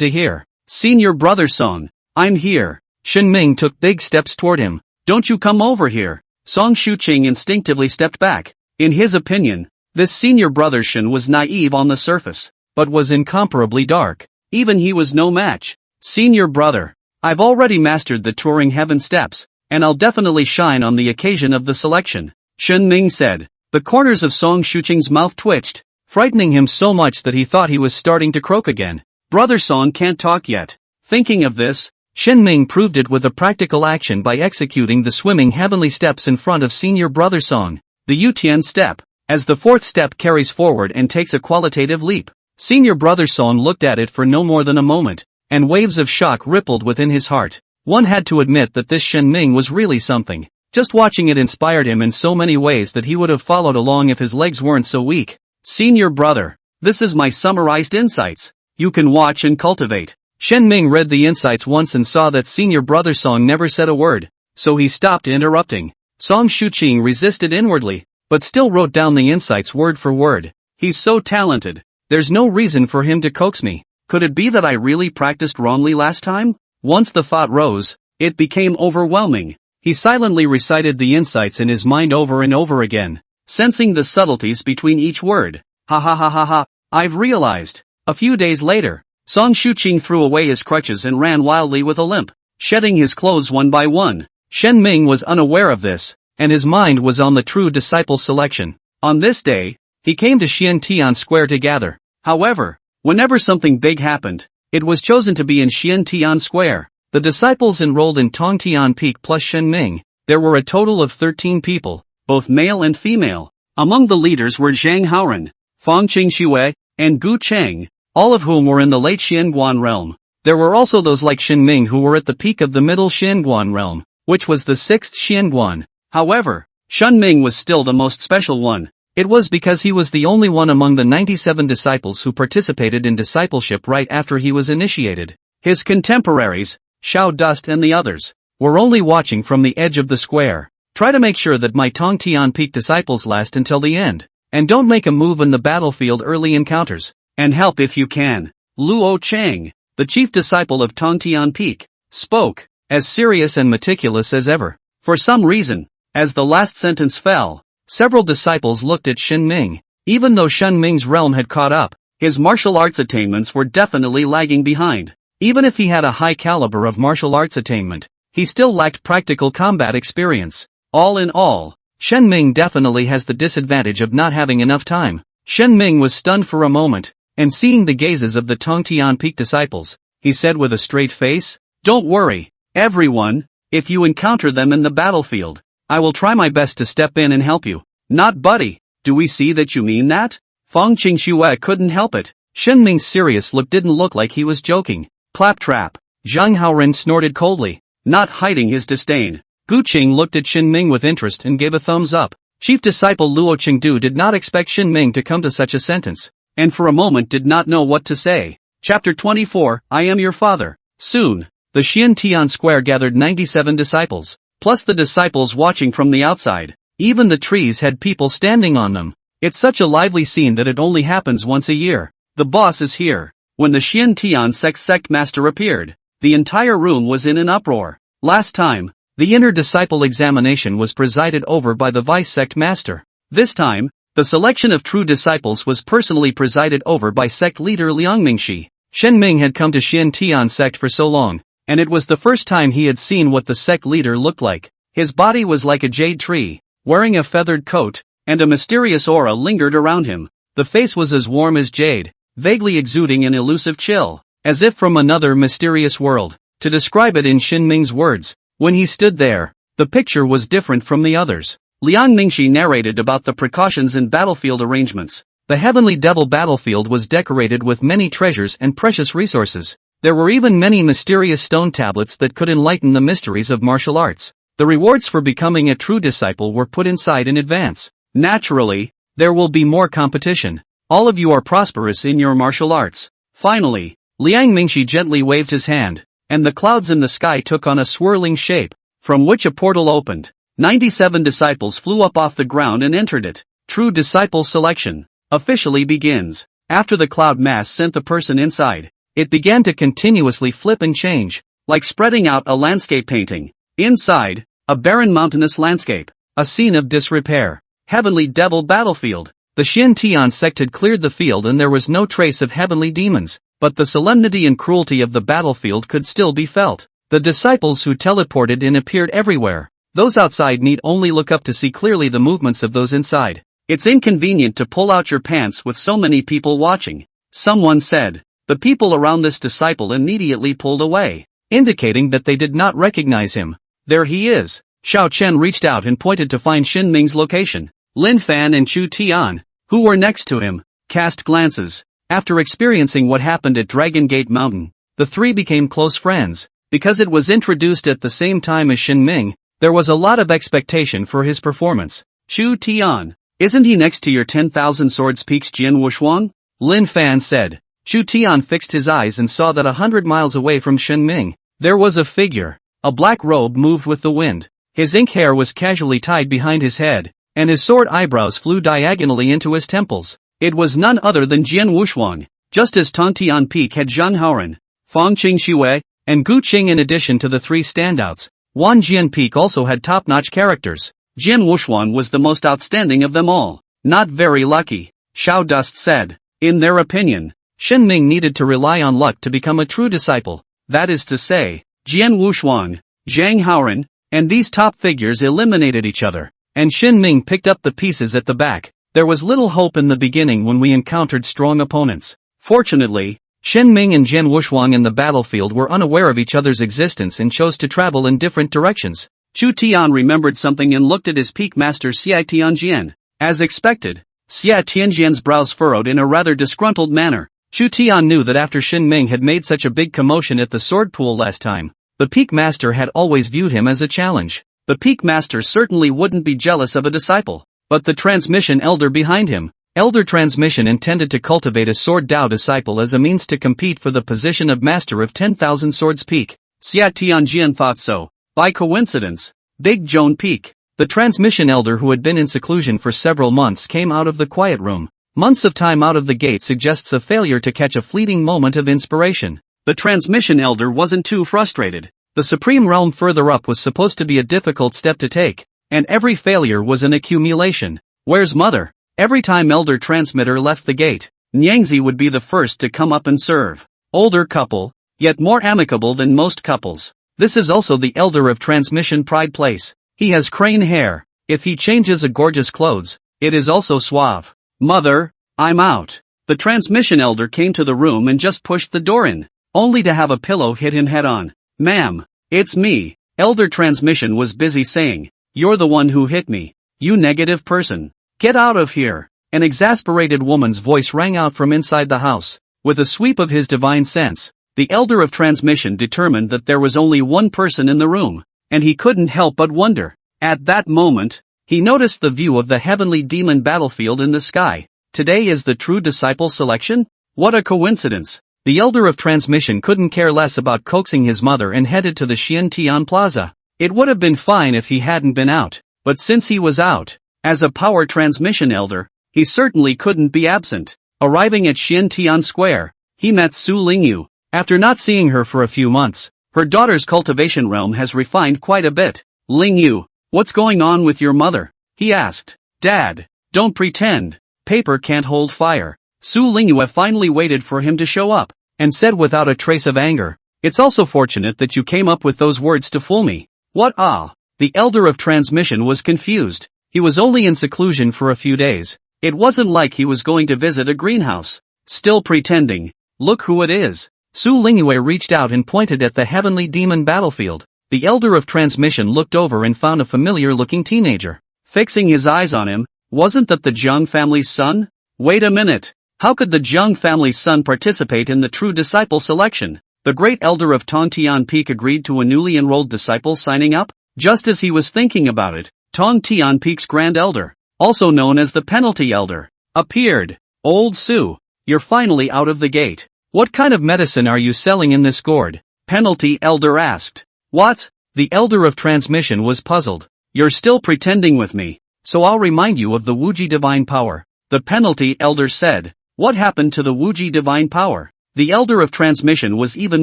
to hear. Senior Brother Song, I'm here. Shen Ming took big steps toward him. Don't you come over here. Song Shuqing instinctively stepped back. In his opinion, this senior brother Shen was naive on the surface, but was incomparably dark. Even he was no match. Senior brother, I've already mastered the touring heaven steps, and I'll definitely shine on the occasion of the selection, Shen Ming said. The corners of Song Shuqing's mouth twitched, frightening him so much that he thought he was starting to croak again. Brother Song can't talk yet. Thinking of this, Shen Ming proved it with a practical action by executing the swimming heavenly steps in front of Senior Brother Song. The Yutian step. As the 4th step carries forward and takes a qualitative leap, Senior Brother Song looked at it for no more than a moment, and waves of shock rippled within his heart. One had to admit that this Shen Ming was really something. Just watching it inspired him in so many ways that he would have followed along if his legs weren't so weak. Senior brother, this is my summarized insights. You can watch and cultivate. Shen Ming read the insights once and saw that Senior Brother Song never said a word, so he stopped interrupting. Song Shuqing resisted inwardly, but still wrote down the insights word for word. He's so talented. There's no reason for him to coax me. Could it be that I really practiced wrongly last time? Once the thought rose, it became overwhelming. He silently recited the insights in his mind over and over again, sensing the subtleties between each word. Ha ha ha ha ha, I've realized. A few days later, Song Shuqing threw away his crutches and ran wildly with a limp, shedding his clothes one by one. Shen Ming was unaware of this, and his mind was on the true disciple selection. On this day, he came to Xiantian Square to gather. However, whenever something big happened, it was chosen to be in Xiantian Square. The disciples enrolled in Tongtian Peak plus Shen Ming. There were a total of 13 people, both male and female. Among the leaders were Zhang Haoren, Fang Qingxue, and Gu Cheng, all of whom were in the late Xianguan realm. There were also those like Shen Ming who were at the peak of the middle Xianguan realm, which was the 6th Xianguan. However, Shen Ming was still the most special one. It was because he was the only one among the 97 disciples who participated in discipleship right after he was initiated. His contemporaries, Shao Dust and the others, were only watching from the edge of the square. Try to make sure that my Tongtian Peak disciples last until the end, and don't make a move in the battlefield early encounters, and help if you can. Luo Cheng, the chief disciple of Tongtian Peak, spoke, as serious and meticulous as ever. For some reason, as the last sentence fell, several disciples looked at Shen Ming. Even though Shen Ming's realm had caught up, his martial arts attainments were definitely lagging behind. Even if he had a high caliber of martial arts attainment, he still lacked practical combat experience. All in all, Shen Ming definitely has the disadvantage of not having enough time. Shen Ming was stunned for a moment, and seeing the gazes of the Tongtian Peak disciples, he said with a straight face, "Don't worry, everyone, if you encounter them in the battlefield, I will try my best to step in and help you." "Not buddy, do we see that you mean that?" Feng Qingxue couldn't help it. Shen Ming's serious look didn't look like he was joking. "Claptrap," Zhang Haoren snorted coldly, not hiding his disdain. Gu Qing looked at Shen Ming with interest and gave a thumbs up. Chief disciple Luo Qingdu did not expect Shen Ming to come to such a sentence, and for a moment did not know what to say. Chapter 24, I am your father. Soon, the Xiantian Square gathered 97 disciples, plus the disciples watching from the outside. Even the trees had people standing on them. It's such a lively scene that it only happens once a year. The boss is here. When the Xiantian sect master appeared, the entire room was in an uproar. Last time, the inner disciple examination was presided over by the vice sect master. This time, the selection of true disciples was personally presided over by sect leader Liang Mingxi. Shen Ming had come to Xiantian sect for so long, and it was the first time he had seen what the sect leader looked like. His body was like a jade tree, wearing a feathered coat, and a mysterious aura lingered around him. The face was as warm as jade, vaguely exuding an elusive chill, as if from another mysterious world. To describe it in Shen Ming's words, when he stood there, the picture was different from the others. Liang Mingxi narrated about the precautions in battlefield arrangements. The Heavenly Devil battlefield was decorated with many treasures and precious resources. There were even many mysterious stone tablets that could enlighten the mysteries of martial arts. The rewards for becoming a true disciple were put inside in advance. Naturally, there will be more competition. All of you are prosperous in your martial arts. Finally, Liang Mingxi gently waved his hand, and the clouds in the sky took on a swirling shape, from which a portal opened. 97 disciples flew up off the ground and entered it. True disciple selection officially begins. After the cloud mass sent the person inside, it began to continuously flip and change, like spreading out a landscape painting. Inside, a barren mountainous landscape, a scene of disrepair. Heavenly Devil battlefield. The Xiantian sect had cleared the field and there was no trace of heavenly demons, but the solemnity and cruelty of the battlefield could still be felt. The disciples who teleported in appeared everywhere. Those outside need only look up to see clearly the movements of those inside. It's inconvenient to pull out your pants with so many people watching, someone said. The people around this disciple immediately pulled away, indicating that they did not recognize him. There he is. Xiao Chen reached out and pointed to find Shen Ming's location. Lin Fan and Chu Tian, who were next to him, cast glances. After experiencing what happened at Dragon Gate Mountain, the three became close friends. Because it was introduced at the same time as Shen Ming, there was a lot of expectation for his performance. Chu Tian, isn't he next to your 10,000 Swords Peak's Jian Wushuang? Lin Fan said. Chu Tian fixed his eyes and saw that 100 miles away from Shen Ming, there was a figure. A black robe moved with the wind. His ink hair was casually tied behind his head, and his sword eyebrows flew diagonally into his temples. It was none other than Jian Wushuang, just as Tongtian Peak had Zhang Haoren, Feng Qingxue, and Gu Qing. In addition to the three standouts, Wanjian Peak also had top-notch characters. Jian Wushuang was the most outstanding of them all. Not very lucky, Xiao Dust said. In their opinion, Shen Ming needed to rely on luck to become a true disciple. That is to say, Jian Wushuang, Zhang Haoren, and these top figures eliminated each other, and Shen Ming picked up the pieces at the back. There was little hope in the beginning when we encountered strong opponents. Fortunately, Shen Ming and Jian Wushuang in the battlefield were unaware of each other's existence and chose to travel in different directions. Chu Tian remembered something and looked at his peak master Xia Tianjian. As expected, Xia Tianjian's brows furrowed in a rather disgruntled manner. Chu Tian knew that after Shen Ming had made such a big commotion at the sword pool last time, the peak master had always viewed him as a challenge. The peak master certainly wouldn't be jealous of a disciple, but the transmission elder behind him. Elder Transmission intended to cultivate a sword Dao disciple as a means to compete for the position of master of 10,000 Swords Peak. Xia Tianjian thought so. By coincidence, Big Joan Peak, the transmission elder who had been in seclusion for several months, came out of the quiet room. Months of time out of the gate suggests a failure to catch a fleeting moment of inspiration. The transmission elder wasn't too frustrated. The supreme realm further up was supposed to be a difficult step to take, and every failure was an accumulation. Where's mother? Every time elder transmitter left the gate, Nyangzi would be the first to come up and serve. Older couple, yet more amicable than most couples. This is also the elder of transmission pride place. He has crane hair. If he changes a gorgeous clothes, it is also suave. Mother, I'm out. The transmission elder came to the room and just pushed the door in, only to have a pillow hit him head on. Ma'am, it's me. Elder transmission was busy saying, you're the one who hit me. You negative person. Get out of here. An exasperated woman's voice rang out from inside the house. With a sweep of his divine sense, the elder of transmission determined that there was only one person in the room, and he couldn't help but wonder. At that moment, he noticed the view of the heavenly demon battlefield in the sky. Today is the true disciple selection? What a coincidence. The elder of transmission couldn't care less about coaxing his mother and headed to the Xiantian Plaza. It would have been fine if he hadn't been out, but since he was out, as a power transmission elder, he certainly couldn't be absent. Arriving at Xiantian Square, he met Su Lingyu. After not seeing her for a few months, her daughter's cultivation realm has refined quite a bit. Lingyu, what's going on with your mother? He asked. Dad, don't pretend. Paper can't hold fire. Su Lingyu finally waited for him to show up, and said without a trace of anger, it's also fortunate that you came up with those words to fool me. What ah? The elder of transmission was confused. He was only in seclusion for a few days. It wasn't like he was going to visit a greenhouse. Still pretending. Look who it is. Su Lingyu reached out and pointed at the heavenly demon battlefield. The elder of transmission looked over and found a familiar-looking teenager. Fixing his eyes on him, wasn't that the Zheng family's son? Wait a minute. How could the Zheng family's son participate in the true disciple selection? The great elder of Tongtian Peak agreed to a newly enrolled disciple signing up? Just as he was thinking about it, Tongtian Peak's grand elder, also known as the penalty elder, appeared. Old Su, you're finally out of the gate. What kind of medicine are you selling in this gourd? Penalty elder asked. What? The elder of transmission was puzzled. You're still pretending with me, so I'll remind you of the Wuji divine power. The penalty elder said. What happened to the Wuji divine power? The elder of transmission was even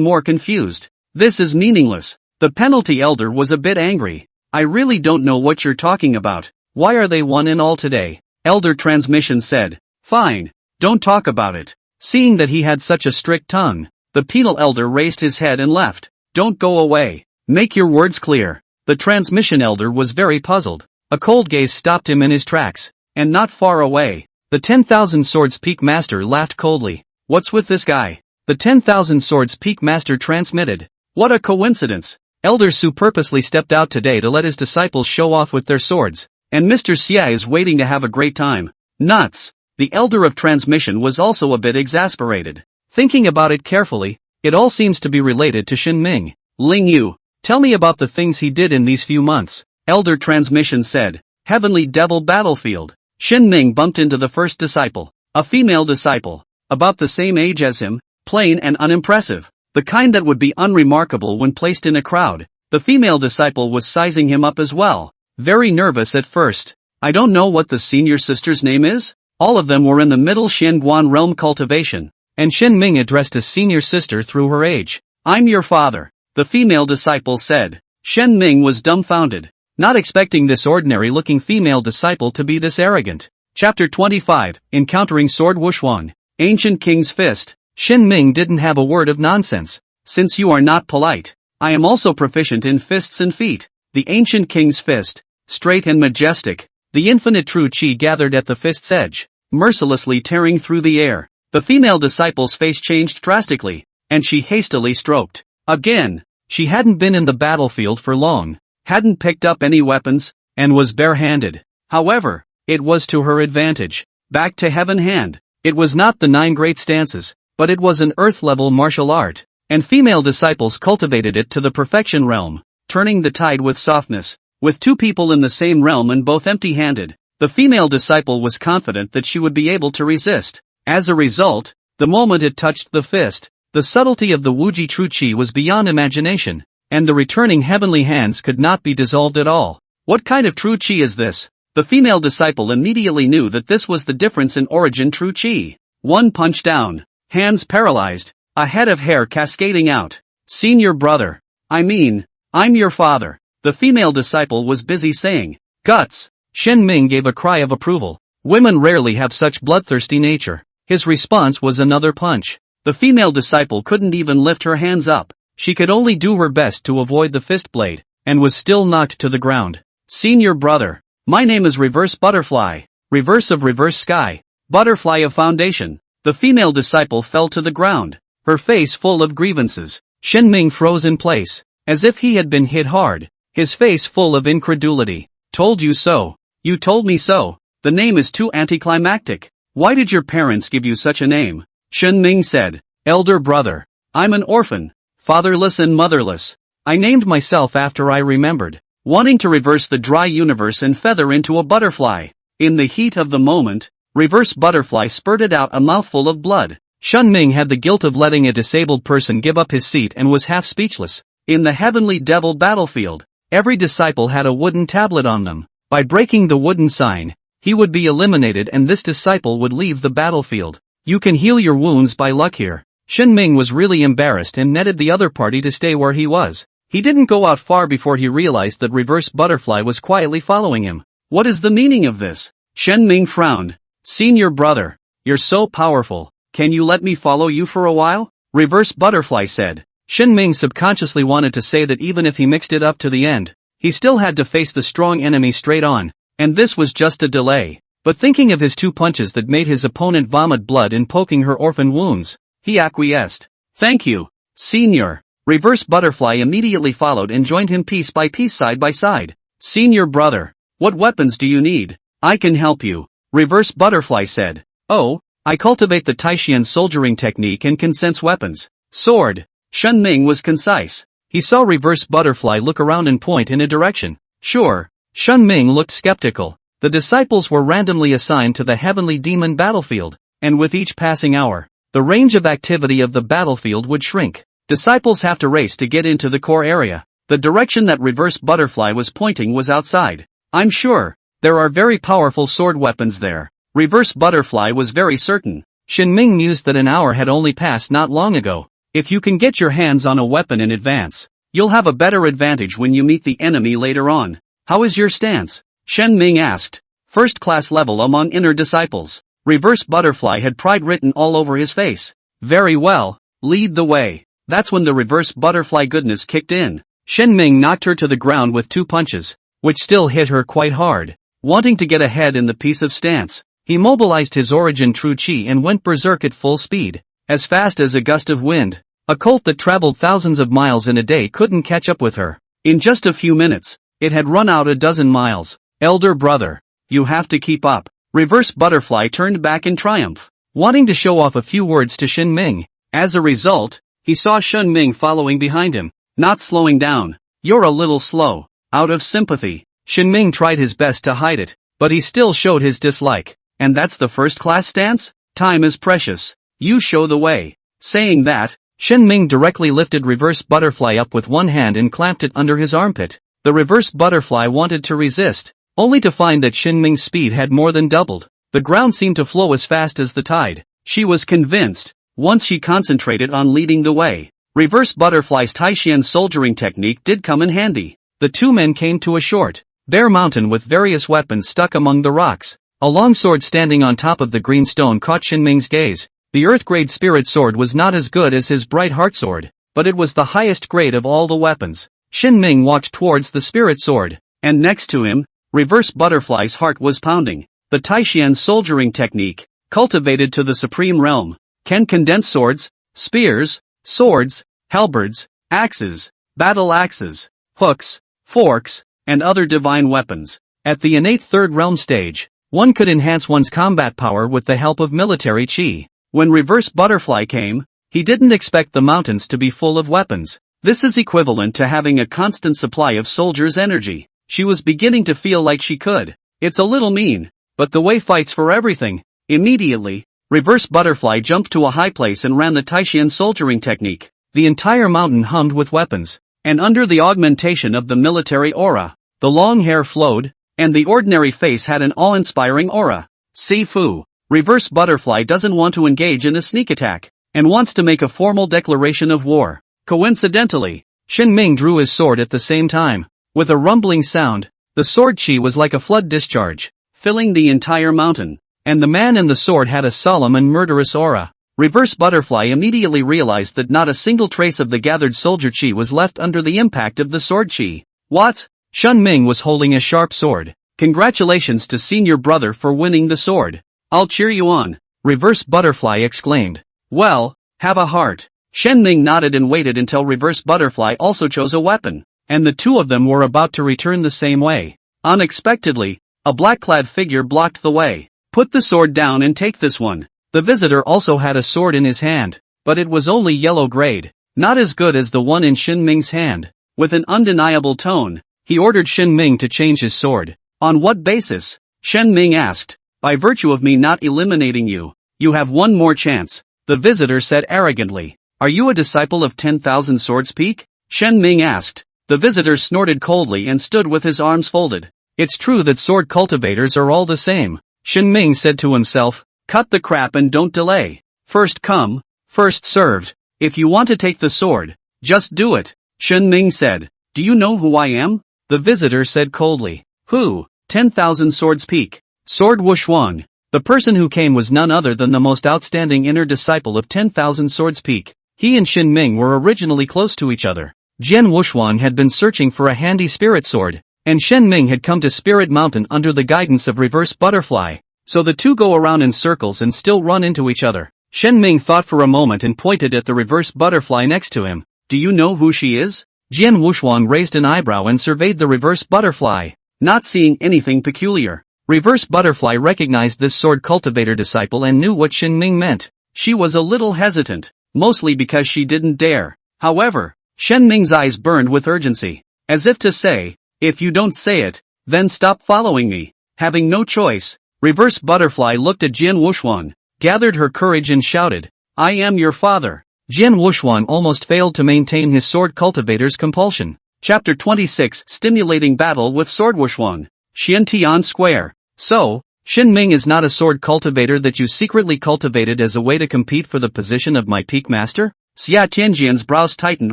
more confused. This is meaningless. The penalty elder was a bit angry. I really don't know what you're talking about. Why are they one and all today? Elder transmission said. Fine, don't talk about it. Seeing that he had such a strict tongue, the penal elder raised his head and left. Don't go away. Make your words clear. The transmission elder was very puzzled. A cold gaze stopped him in his tracks, and not far away, the 10,000 Swords Peak Master laughed coldly. What's with this guy? The 10,000 Swords Peak Master transmitted. What a coincidence. Elder Su purposely stepped out today to let his disciples show off with their swords, and Mr. Xia is waiting to have a great time. Nuts. The elder of transmission was also a bit exasperated. Thinking about it carefully, it all seems to be related to Xin Ming. Ling Yu, tell me about the things he did in these few months. Elder transmission said. Heavenly Devil Battlefield. Xin Ming bumped into the first disciple, a female disciple, about the same age as him, plain and unimpressive, the kind that would be unremarkable when placed in a crowd. The female disciple was sizing him up as well, very nervous at first. I don't know what the senior sister's name is? All of them were in the middle Xianguan realm cultivation, and Xin Ming addressed his senior sister through her age. I'm your father, the female disciple said. Xin Ming was dumbfounded, not expecting this ordinary-looking female disciple to be this arrogant. Chapter 25, Encountering Sword Wuxuan. Ancient King's Fist. Xin Ming didn't have a word of nonsense. Since you are not polite, I am also proficient in fists and feet. The Ancient King's Fist, straight and majestic, the infinite true chi gathered at the fist's edge, mercilessly tearing through the air. The female disciple's face changed drastically, and she hastily stroked. Again, she hadn't been in the battlefield for long, hadn't picked up any weapons, and was barehanded. However, it was to her advantage. Back to heaven hand. It was not the 9 great stances, but it was an earth-level martial art, and female disciples cultivated it to the perfection realm, turning the tide with softness. With 2 people in the same realm and both empty-handed, the female disciple was confident that she would be able to resist. As a result, the moment it touched the fist, the subtlety of the Wuji True Chi was beyond imagination, and the returning heavenly hands could not be dissolved at all. What kind of True Chi is this? The female disciple immediately knew that this was the difference in origin True Chi. One punch down, hands paralyzed, a head of hair cascading out. Senior brother. I'm your father. The female disciple was busy saying. Guts. Shen Ming gave a cry of approval. Women rarely have such bloodthirsty nature. His response was another punch. The female disciple couldn't even lift her hands up. She could only do her best to avoid the fist blade, and was still knocked to the ground. Senior brother. My name is Reverse Butterfly. Reverse of Reverse Sky. Butterfly of Foundation. The female disciple fell to the ground, her face full of grievances. Shen Ming froze in place, as if he had been hit hard, his face full of incredulity. Told you so. You told me so. The name is too anticlimactic. Why did your parents give you such a name? Shen Ming said. Elder brother. I'm an orphan, fatherless and motherless. I named myself after I remembered, wanting to reverse the dry universe and feather into a butterfly. In the heat of the moment, Reverse Butterfly spurted out a mouthful of blood. Shen Ming had the guilt of letting a disabled person give up his seat and was half speechless. In the Heavenly Devil battlefield, every disciple had a wooden tablet on them. By breaking the wooden sign, he would be eliminated and this disciple would leave the battlefield. You can heal your wounds by luck here. Shen Ming was really embarrassed and netted the other party to stay where he was. He didn't go out far before he realized that Reverse Butterfly was quietly following him. What is the meaning of this? Shen Ming frowned. Senior brother, you're so powerful. Can you let me follow you for a while? Reverse Butterfly said. Shen Ming subconsciously wanted to say that even if he mixed it up to the end, he still had to face the strong enemy straight on, and this was just a delay. But thinking of his 2 punches that made his opponent vomit blood in poking her orphan wounds, he acquiesced. Thank you, Senior. Reverse Butterfly immediately followed and joined him piece by piece side by side. Senior brother, what weapons do you need? I can help you, Reverse Butterfly said. Oh, I cultivate the Taishian soldiering technique and can sense weapons. Sword. Shen Ming was concise. He saw Reverse Butterfly look around and point in a direction. Sure. Shen Ming looked skeptical. The disciples were randomly assigned to the Heavenly Demon battlefield, and with each passing hour, the range of activity of the battlefield would shrink. Disciples have to race to get into the core area. The direction that Reverse Butterfly was pointing was outside. I'm sure there are very powerful sword weapons there. Reverse Butterfly was very certain. Shen Ming mused that an hour had only passed not long ago. If you can get your hands on a weapon in advance, you'll have a better advantage when you meet the enemy later on. How is your stance? Shen Ming asked. First class level among inner disciples. Reverse Butterfly had pride written all over his face. Very well, lead the way. That's when the Reverse Butterfly goodness kicked in. Shen Ming knocked her to the ground with 2 punches, which still hit her quite hard. Wanting to get ahead in the piece of stance, he mobilized his origin true chi and went berserk at full speed, as fast as a gust of wind. A colt that traveled thousands of miles in a day couldn't catch up with her. In just a few minutes, it had run out a dozen miles. Elder brother, you have to keep up. Reverse Butterfly turned back in triumph, wanting to show off a few words to Shen Ming. As a result, he saw Shen Ming following behind him, not slowing down. You're a little slow. Out of sympathy, Shen Ming tried his best to hide it, but he still showed his dislike. And that's the first class stance? Time is precious. You show the way. Saying that, Shen Ming directly lifted Reverse Butterfly up with one hand and clamped it under his armpit. The Reverse Butterfly wanted to resist, only to find that Shen Ming's speed had more than doubled. The ground seemed to flow as fast as the tide. She was convinced, once she concentrated on leading the way. Reverse Butterfly's Taishian soldiering technique did come in handy. The 2 men came to a short, bare mountain with various weapons stuck among the rocks. A long sword standing on top of the green stone caught Shen Ming's gaze. The Earth-grade Spirit Sword was not as good as his Bright Heart Sword, but it was the highest grade of all the weapons. Shen Ming walked towards the Spirit Sword, and next to him, Reverse Butterfly's heart was pounding. The Taishian soldiering technique, cultivated to the supreme realm, can condense swords, spears, swords, halberds, axes, battle axes, hooks, forks, and other divine weapons. At the innate third realm stage, one could enhance one's combat power with the help of military chi. When Reverse Butterfly came, he didn't expect the mountains to be full of weapons. This is equivalent to having a constant supply of soldiers' energy. She was beginning to feel like she could. It's a little mean, but the way fights for everything. Immediately, Reverse Butterfly jumped to a high place and ran the Taishian soldiering technique. The entire mountain hummed with weapons, and under the augmentation of the military aura, the long hair flowed, and the ordinary face had an awe-inspiring aura. Sifu. Reverse Butterfly doesn't want to engage in a sneak attack. and wants to make a formal declaration of war. Coincidentally, Shin Ming drew his sword at the same time. With a rumbling sound, the sword chi was like a flood discharge, filling the entire mountain, and the man in the sword had a solemn and murderous aura. Reverse Butterfly immediately realized that not a single trace of the gathered soldier chi was left under the impact of the sword chi. What? Shun Ming was holding a sharp sword. Congratulations to senior brother for winning the sword. I'll cheer you on, Reverse Butterfly exclaimed. Well, have a heart. Shen Ming nodded and waited until Reverse Butterfly also chose a weapon, and the two of them were about to return the same way. Unexpectedly, a black-clad figure blocked the way. Put the sword down and take this one. The visitor also had a sword in his hand, but it was only yellow grade, not as good as the one in Shin Ming's hand. With an undeniable tone, he ordered Shin Ming to change his sword. On what basis? Shen Ming asked. By virtue of me not eliminating you. You have one more chance, the visitor said arrogantly. Are you a disciple of 10,000 Swords Peak? Shen Ming asked. The visitor snorted coldly and stood with his arms folded. It's true that sword cultivators are all the same, Shen Ming said to himself. Cut the crap and don't delay. First come, first served. If you want to take the sword, just do it, Shen Ming said. Do you know who I am? The visitor said coldly. Who? 10,000 Swords Peak. Sword Wushuang. The person who came was none other than the most outstanding inner disciple of 10,000 Swords Peak. He and Shin Ming were originally close to each other. Jian Wushuang had been searching for a handy spirit sword, and Shen Ming had come to Spirit Mountain under the guidance of Reverse Butterfly. So the two go around in circles and still run into each other. Shen Ming thought for a moment and pointed at the Reverse Butterfly next to him. Do you know who she is? Jian Wushuang raised an eyebrow and surveyed the Reverse Butterfly, not seeing anything peculiar. Reverse Butterfly recognized this sword cultivator disciple and knew what Shen Ming meant. She was a little hesitant, mostly because she didn't dare. However, Shen Ming's eyes burned with urgency, as if to say, if you don't say it, then stop following me. Having no choice, Reverse Butterfly looked at Jian Wushuang, gathered her courage and shouted, I am your father. Jian Wushuang almost failed to maintain his sword cultivator's compulsion. Chapter 26 Stimulating Battle with Sword Wushuang. Xiantian Square. So, Shin Ming is not a sword cultivator that you secretly cultivated as a way to compete for the position of my peak master? Xia Tianjian's brows tightened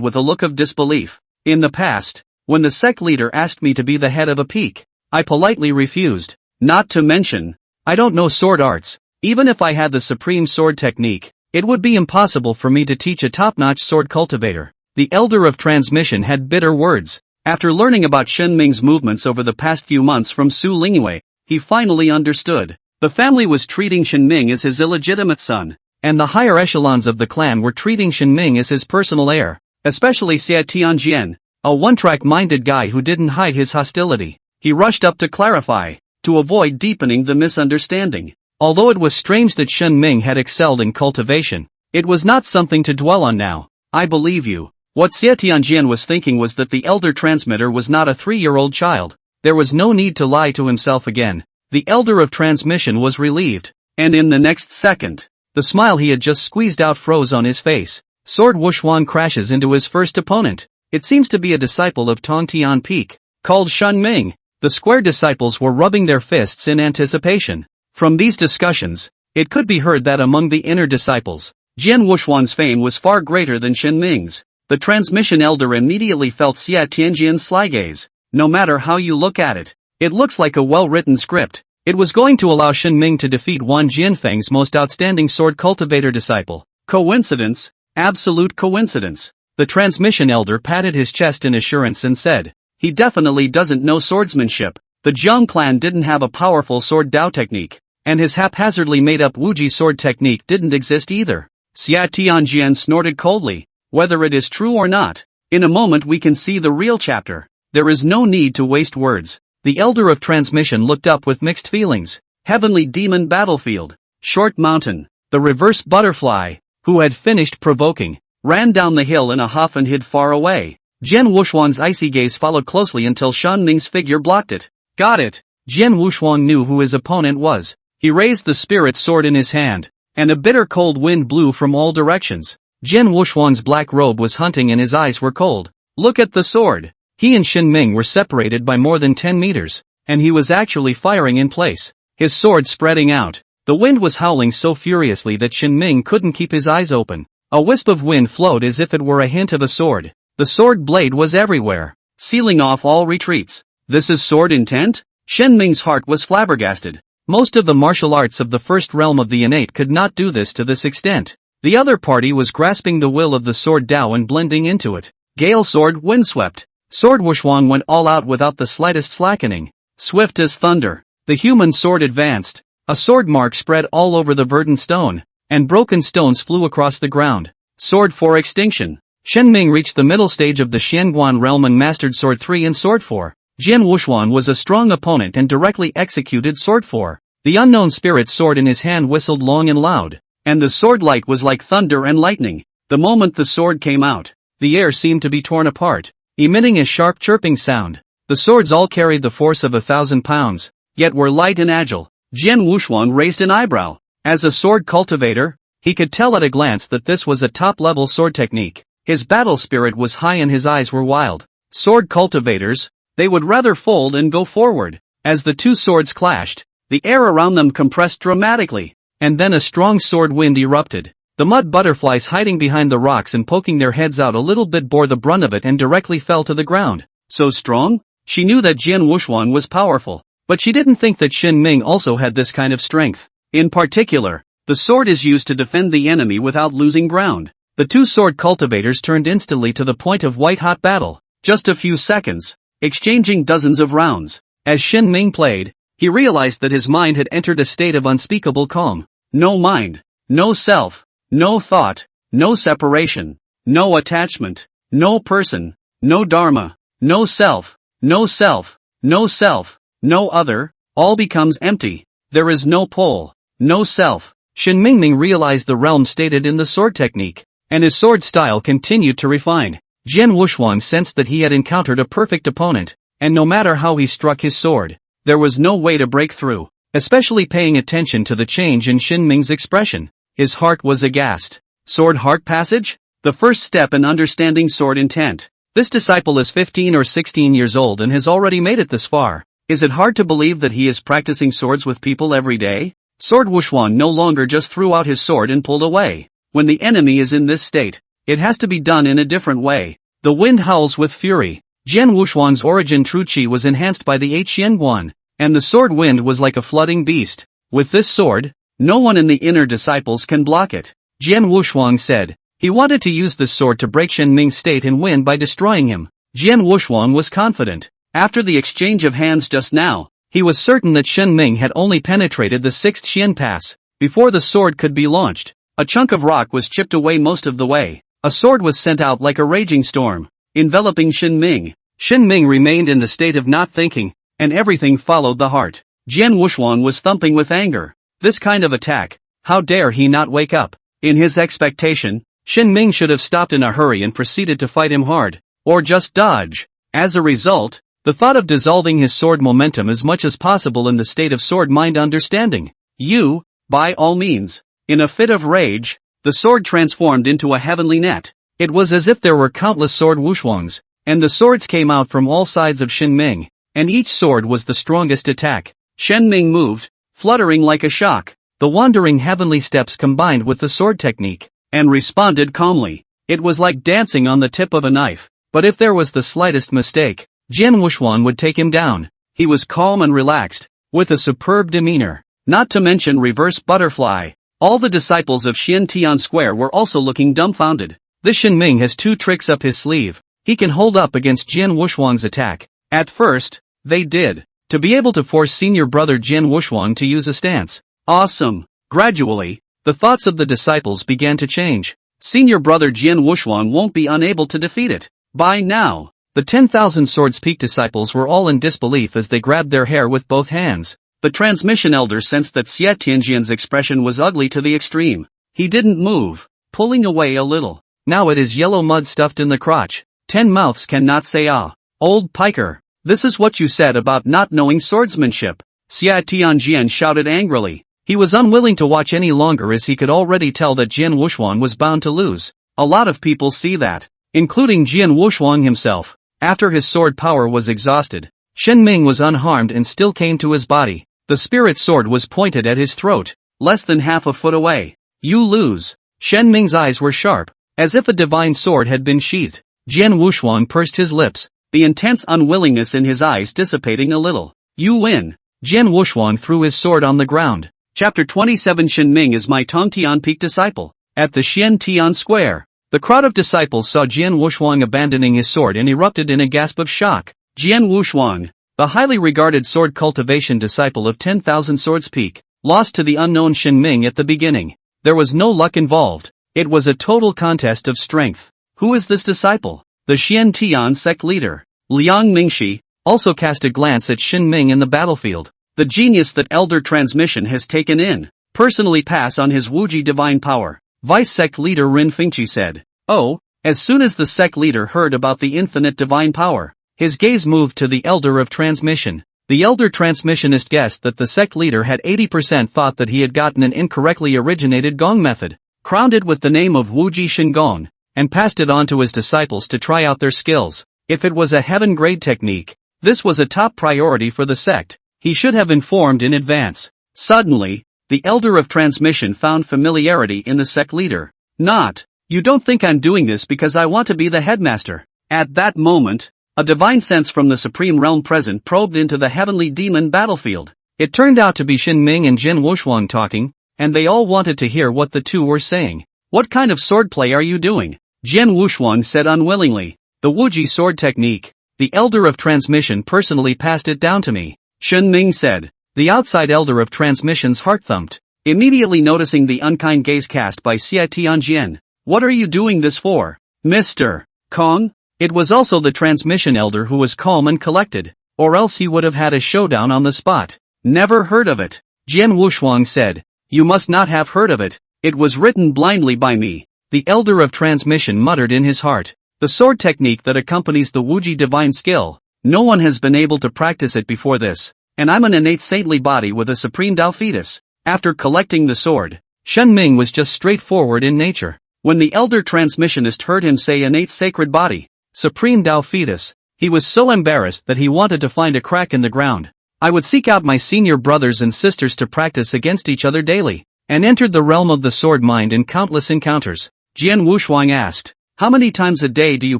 with a look of disbelief. In the past, when the sect leader asked me to be the head of a peak, I politely refused. Not to mention, I don't know sword arts. Even if I had the supreme sword technique, it would be impossible for me to teach a top-notch sword cultivator. The Elder of Transmission had bitter words. After learning about Shen Ming's movements over the past few months from Su Lingyue, he finally understood. The family was treating Shen Ming as his illegitimate son, and the higher echelons of the clan were treating Shen Ming as his personal heir, especially Xia Tianjian, a one-track-minded guy who didn't hide his hostility. He rushed up to clarify, to avoid deepening the misunderstanding. Although it was strange that Shen Ming had excelled in cultivation, it was not something to dwell on now. I believe you. What Xia Tianjian was thinking was that the elder transmitter was not a 3-year-old child. There was no need to lie to himself again. The Elder of Transmission was relieved, and in the next second, the smile he had just squeezed out froze on his face. Sword Wushuang crashes into his first opponent. It seems to be a disciple of Tongtian Peak, called Shun Ming. The square disciples were rubbing their fists in anticipation. From these discussions, it could be heard that among the inner disciples, Jian Wushuang's fame was far greater than Shen Ming's. The transmission elder immediately felt Xia Tianjian's sly gaze. No matter how you look at it, it looks like a well-written script. It was going to allow Shen Ming to defeat Wan Jianfeng's most outstanding sword cultivator disciple. Coincidence? Absolute coincidence. The transmission elder patted his chest in assurance and said, he definitely doesn't know swordsmanship. The Jiang clan didn't have a powerful sword Dao technique, and his haphazardly made-up Wuji sword technique didn't exist either. Xia Tianjian snorted coldly. Whether it is true or not, in a moment we can see the real chapter. There is no need to waste words. The Elder of Transmission looked up with mixed feelings. Heavenly Demon Battlefield. Short Mountain. The Reverse Butterfly, who had finished provoking, ran down the hill in a huff and hid far away. Jian Wushuang's icy gaze followed closely until Shan Ming's figure blocked it. Got it. Jian Wushuang knew who his opponent was. He raised the spirit sword in his hand, and a bitter cold wind blew from all directions. Jian Wushuang's black robe was hunting and his eyes were cold. Look at the sword. He and Shen Ming were separated by more than 10 meters, and he was actually firing in place, his sword spreading out. The wind was howling so furiously that Shen Ming couldn't keep his eyes open. A wisp of wind flowed as if it were a hint of a sword. The sword blade was everywhere, sealing off all retreats. This is sword intent? Shen Ming's heart was flabbergasted. Most of the martial arts of the first realm of the innate could not do this to this extent. The other party was grasping the will of the sword Dao and blending into it. Gale sword windswept. Sword Wuxuan went all out without the slightest slackening. Swift as thunder, the human sword advanced. A sword mark spread all over the verdant stone, and broken stones flew across the ground. Sword for extinction. Shen Ming reached the middle stage of the Xianguan realm and mastered Sword 3 and Sword 4. Jian Wuxuan was a strong opponent and directly executed Sword 4. The unknown spirit sword in his hand whistled long and loud, and the sword light was like thunder and lightning. The moment the sword came out, the air seemed to be torn apart, emitting a sharp chirping sound. The swords all carried the force of 1,000 pounds, yet were light and agile. Jian Wuxuan raised an eyebrow. As a sword cultivator, he could tell at a glance that this was a top-level sword technique. His battle spirit was high and his eyes were wild. Sword cultivators, they would rather fold and go forward. As the two swords clashed, the air around them compressed dramatically, and then a strong sword wind erupted. The mud butterflies hiding behind the rocks and poking their heads out a little bit bore the brunt of it and directly fell to the ground. So strong? She knew that Jian Wuxuan was powerful, but she didn't think that Shen Ming also had this kind of strength. In particular, the sword is used to defend the enemy without losing ground. The two sword cultivators turned instantly to the point of white-hot battle. Just a few seconds, exchanging dozens of rounds. As Shen Ming played, he realized that his mind had entered a state of unspeakable calm. No mind, no self, no thought, no separation, no attachment, no person, no dharma, no self, no self, no self, no other, all becomes empty. There is no pole, no self. Shen Mingming realized the realm stated in the sword technique, and his sword style continued to refine. Jian Wuxuan sensed that he had encountered a perfect opponent, and no matter how he struck his sword, there was no way to break through. Especially paying attention to the change in Shen Ming's expression, his heart was aghast. Sword heart passage? The first step in understanding sword intent. This disciple is 15 or 16 years old and has already made it this far. Is it hard to believe that he is practicing swords with people every day? Sword Wuxuan no longer just threw out his sword and pulled away. When the enemy is in this state, it has to be done in a different way. The wind howls with fury. Jian Wuxuan's origin true qi was enhanced by the 8 Xianguan, and the sword wind was like a flooding beast. With this sword, no one in the inner disciples can block it. Jian Wuxuan said. He wanted to use this sword to break Shen Ming's state and win by destroying him. Jian Wuxuan was confident. After the exchange of hands just now, he was certain that Shen Ming had only penetrated the 6th Xian pass before the sword could be launched. A chunk of rock was chipped away most of the way. A sword was sent out like a raging storm, enveloping Shen Ming. Shen Ming remained in the state of not thinking, and everything followed the heart. Jian Wuxuan was thumping with anger. This kind of attack, how dare he not wake up? In his expectation, Shen Ming should have stopped in a hurry and proceeded to fight him hard, or just dodge. As a result, the thought of dissolving his sword momentum as much as possible in the state of sword mind understanding. You, by all means. In a fit of rage, the sword transformed into a heavenly net. It was as if there were countless sword wuxuangs, and the swords came out from all sides of Shen Ming, and each sword was the strongest attack. Shen Ming moved, fluttering like a shock. The wandering heavenly steps combined with the sword technique, and responded calmly. It was like dancing on the tip of a knife, but if there was the slightest mistake, Jian Wuxuan would take him down. He was calm and relaxed, with a superb demeanor, not to mention reverse butterfly. All the disciples of Xian Tian Square were also looking dumbfounded. This Shen Ming has two tricks up his sleeve. He can hold up against Jian Wuxuan's attack. At first, they did, to be able to force senior brother Jian Wuxuan to use a stance. Awesome. Gradually, the thoughts of the disciples began to change. Senior brother Jian Wuxuan won't be unable to defeat it. By now, the 10,000 Swords Peak disciples were all in disbelief as they grabbed their hair with both hands. The transmission elder sensed that Xie Tianjian's expression was ugly to the extreme. He didn't move, pulling away a little. Now it is yellow mud stuffed in the crotch. 10 mouths cannot say ah. Old piker, this is what you said about not knowing swordsmanship. Xie Tianjian shouted angrily. He was unwilling to watch any longer as he could already tell that Jian Wuxuan was bound to lose. A lot of people see that, including Jian Wuxuan himself. After his sword power was exhausted, Shen Ming was unharmed and still came to his body. The spirit sword was pointed at his throat, less than half a foot away. You lose. Shen Ming's eyes were sharp, as if a divine sword had been sheathed. Jian Wuxuan pursed his lips, the intense unwillingness in his eyes dissipating a little. You win. Jian Wuxuan threw his sword on the ground. Chapter 27 Shen Ming is my Tongtian Peak disciple. At the Xiantian Square, the crowd of disciples saw Jian Wuxuan abandoning his sword and erupted in a gasp of shock. Jian Wuxuan, the highly regarded sword cultivation disciple of 10,000 Swords Peak, lost to the unknown Shen Ming at the beginning. There was no luck involved. It was a total contest of strength. Who is this disciple? The Xiantian sect leader, Liang Mingxi, also cast a glance at Shen Ming in the battlefield. The genius that elder transmission has taken in. Personally pass on his Wuji divine power. Vice sect leader Rin Fengqi said. Oh, as soon as the sect leader heard about the infinite divine power, his gaze moved to the elder of transmission. The elder transmissionist guessed that the sect leader had 80% thought that he had gotten an incorrectly originated gong method, crowned it with the name of Wuji Shengong, and passed it on to his disciples to try out their skills. If it was a heaven-grade technique, this was a top priority for the sect. He should have informed in advance. Suddenly, the elder of transmission found familiarity in the sect leader. Not, you don't think I'm doing this because I want to be the headmaster. At that moment, a divine sense from the supreme realm present probed into the heavenly demon battlefield. It turned out to be Shen Ming and Jian Wuxuan talking, and they all wanted to hear what the two were saying. What kind of swordplay are you doing? Jian Wuxuan said unwillingly. The Wuji sword technique. The elder of transmission personally passed it down to me. Shen Ming said. The outside elder of transmission's heart thumped, immediately noticing the unkind gaze cast by Xia Tianjian. What are you doing this for, Mr. Kong? It was also the transmission elder who was calm and collected, or else he would have had a showdown on the spot. Never heard of it. Jian Wuxuan said. You must not have heard of it. It was written blindly by me. The elder of transmission muttered in his heart. The sword technique that accompanies the Wuji divine skill. No one has been able to practice it before this. And I'm an innate saintly body with a supreme Tao fetus. After collecting the sword, Shen Ming was just straightforward in nature. When the elder transmissionist heard him say innate sacred body, supreme Tao fetus, he was so embarrassed that he wanted to find a crack in the ground. I would seek out my senior brothers and sisters to practice against each other daily, and entered the realm of the sword mind in countless encounters. Jian Wuxuan asked, how many times a day do you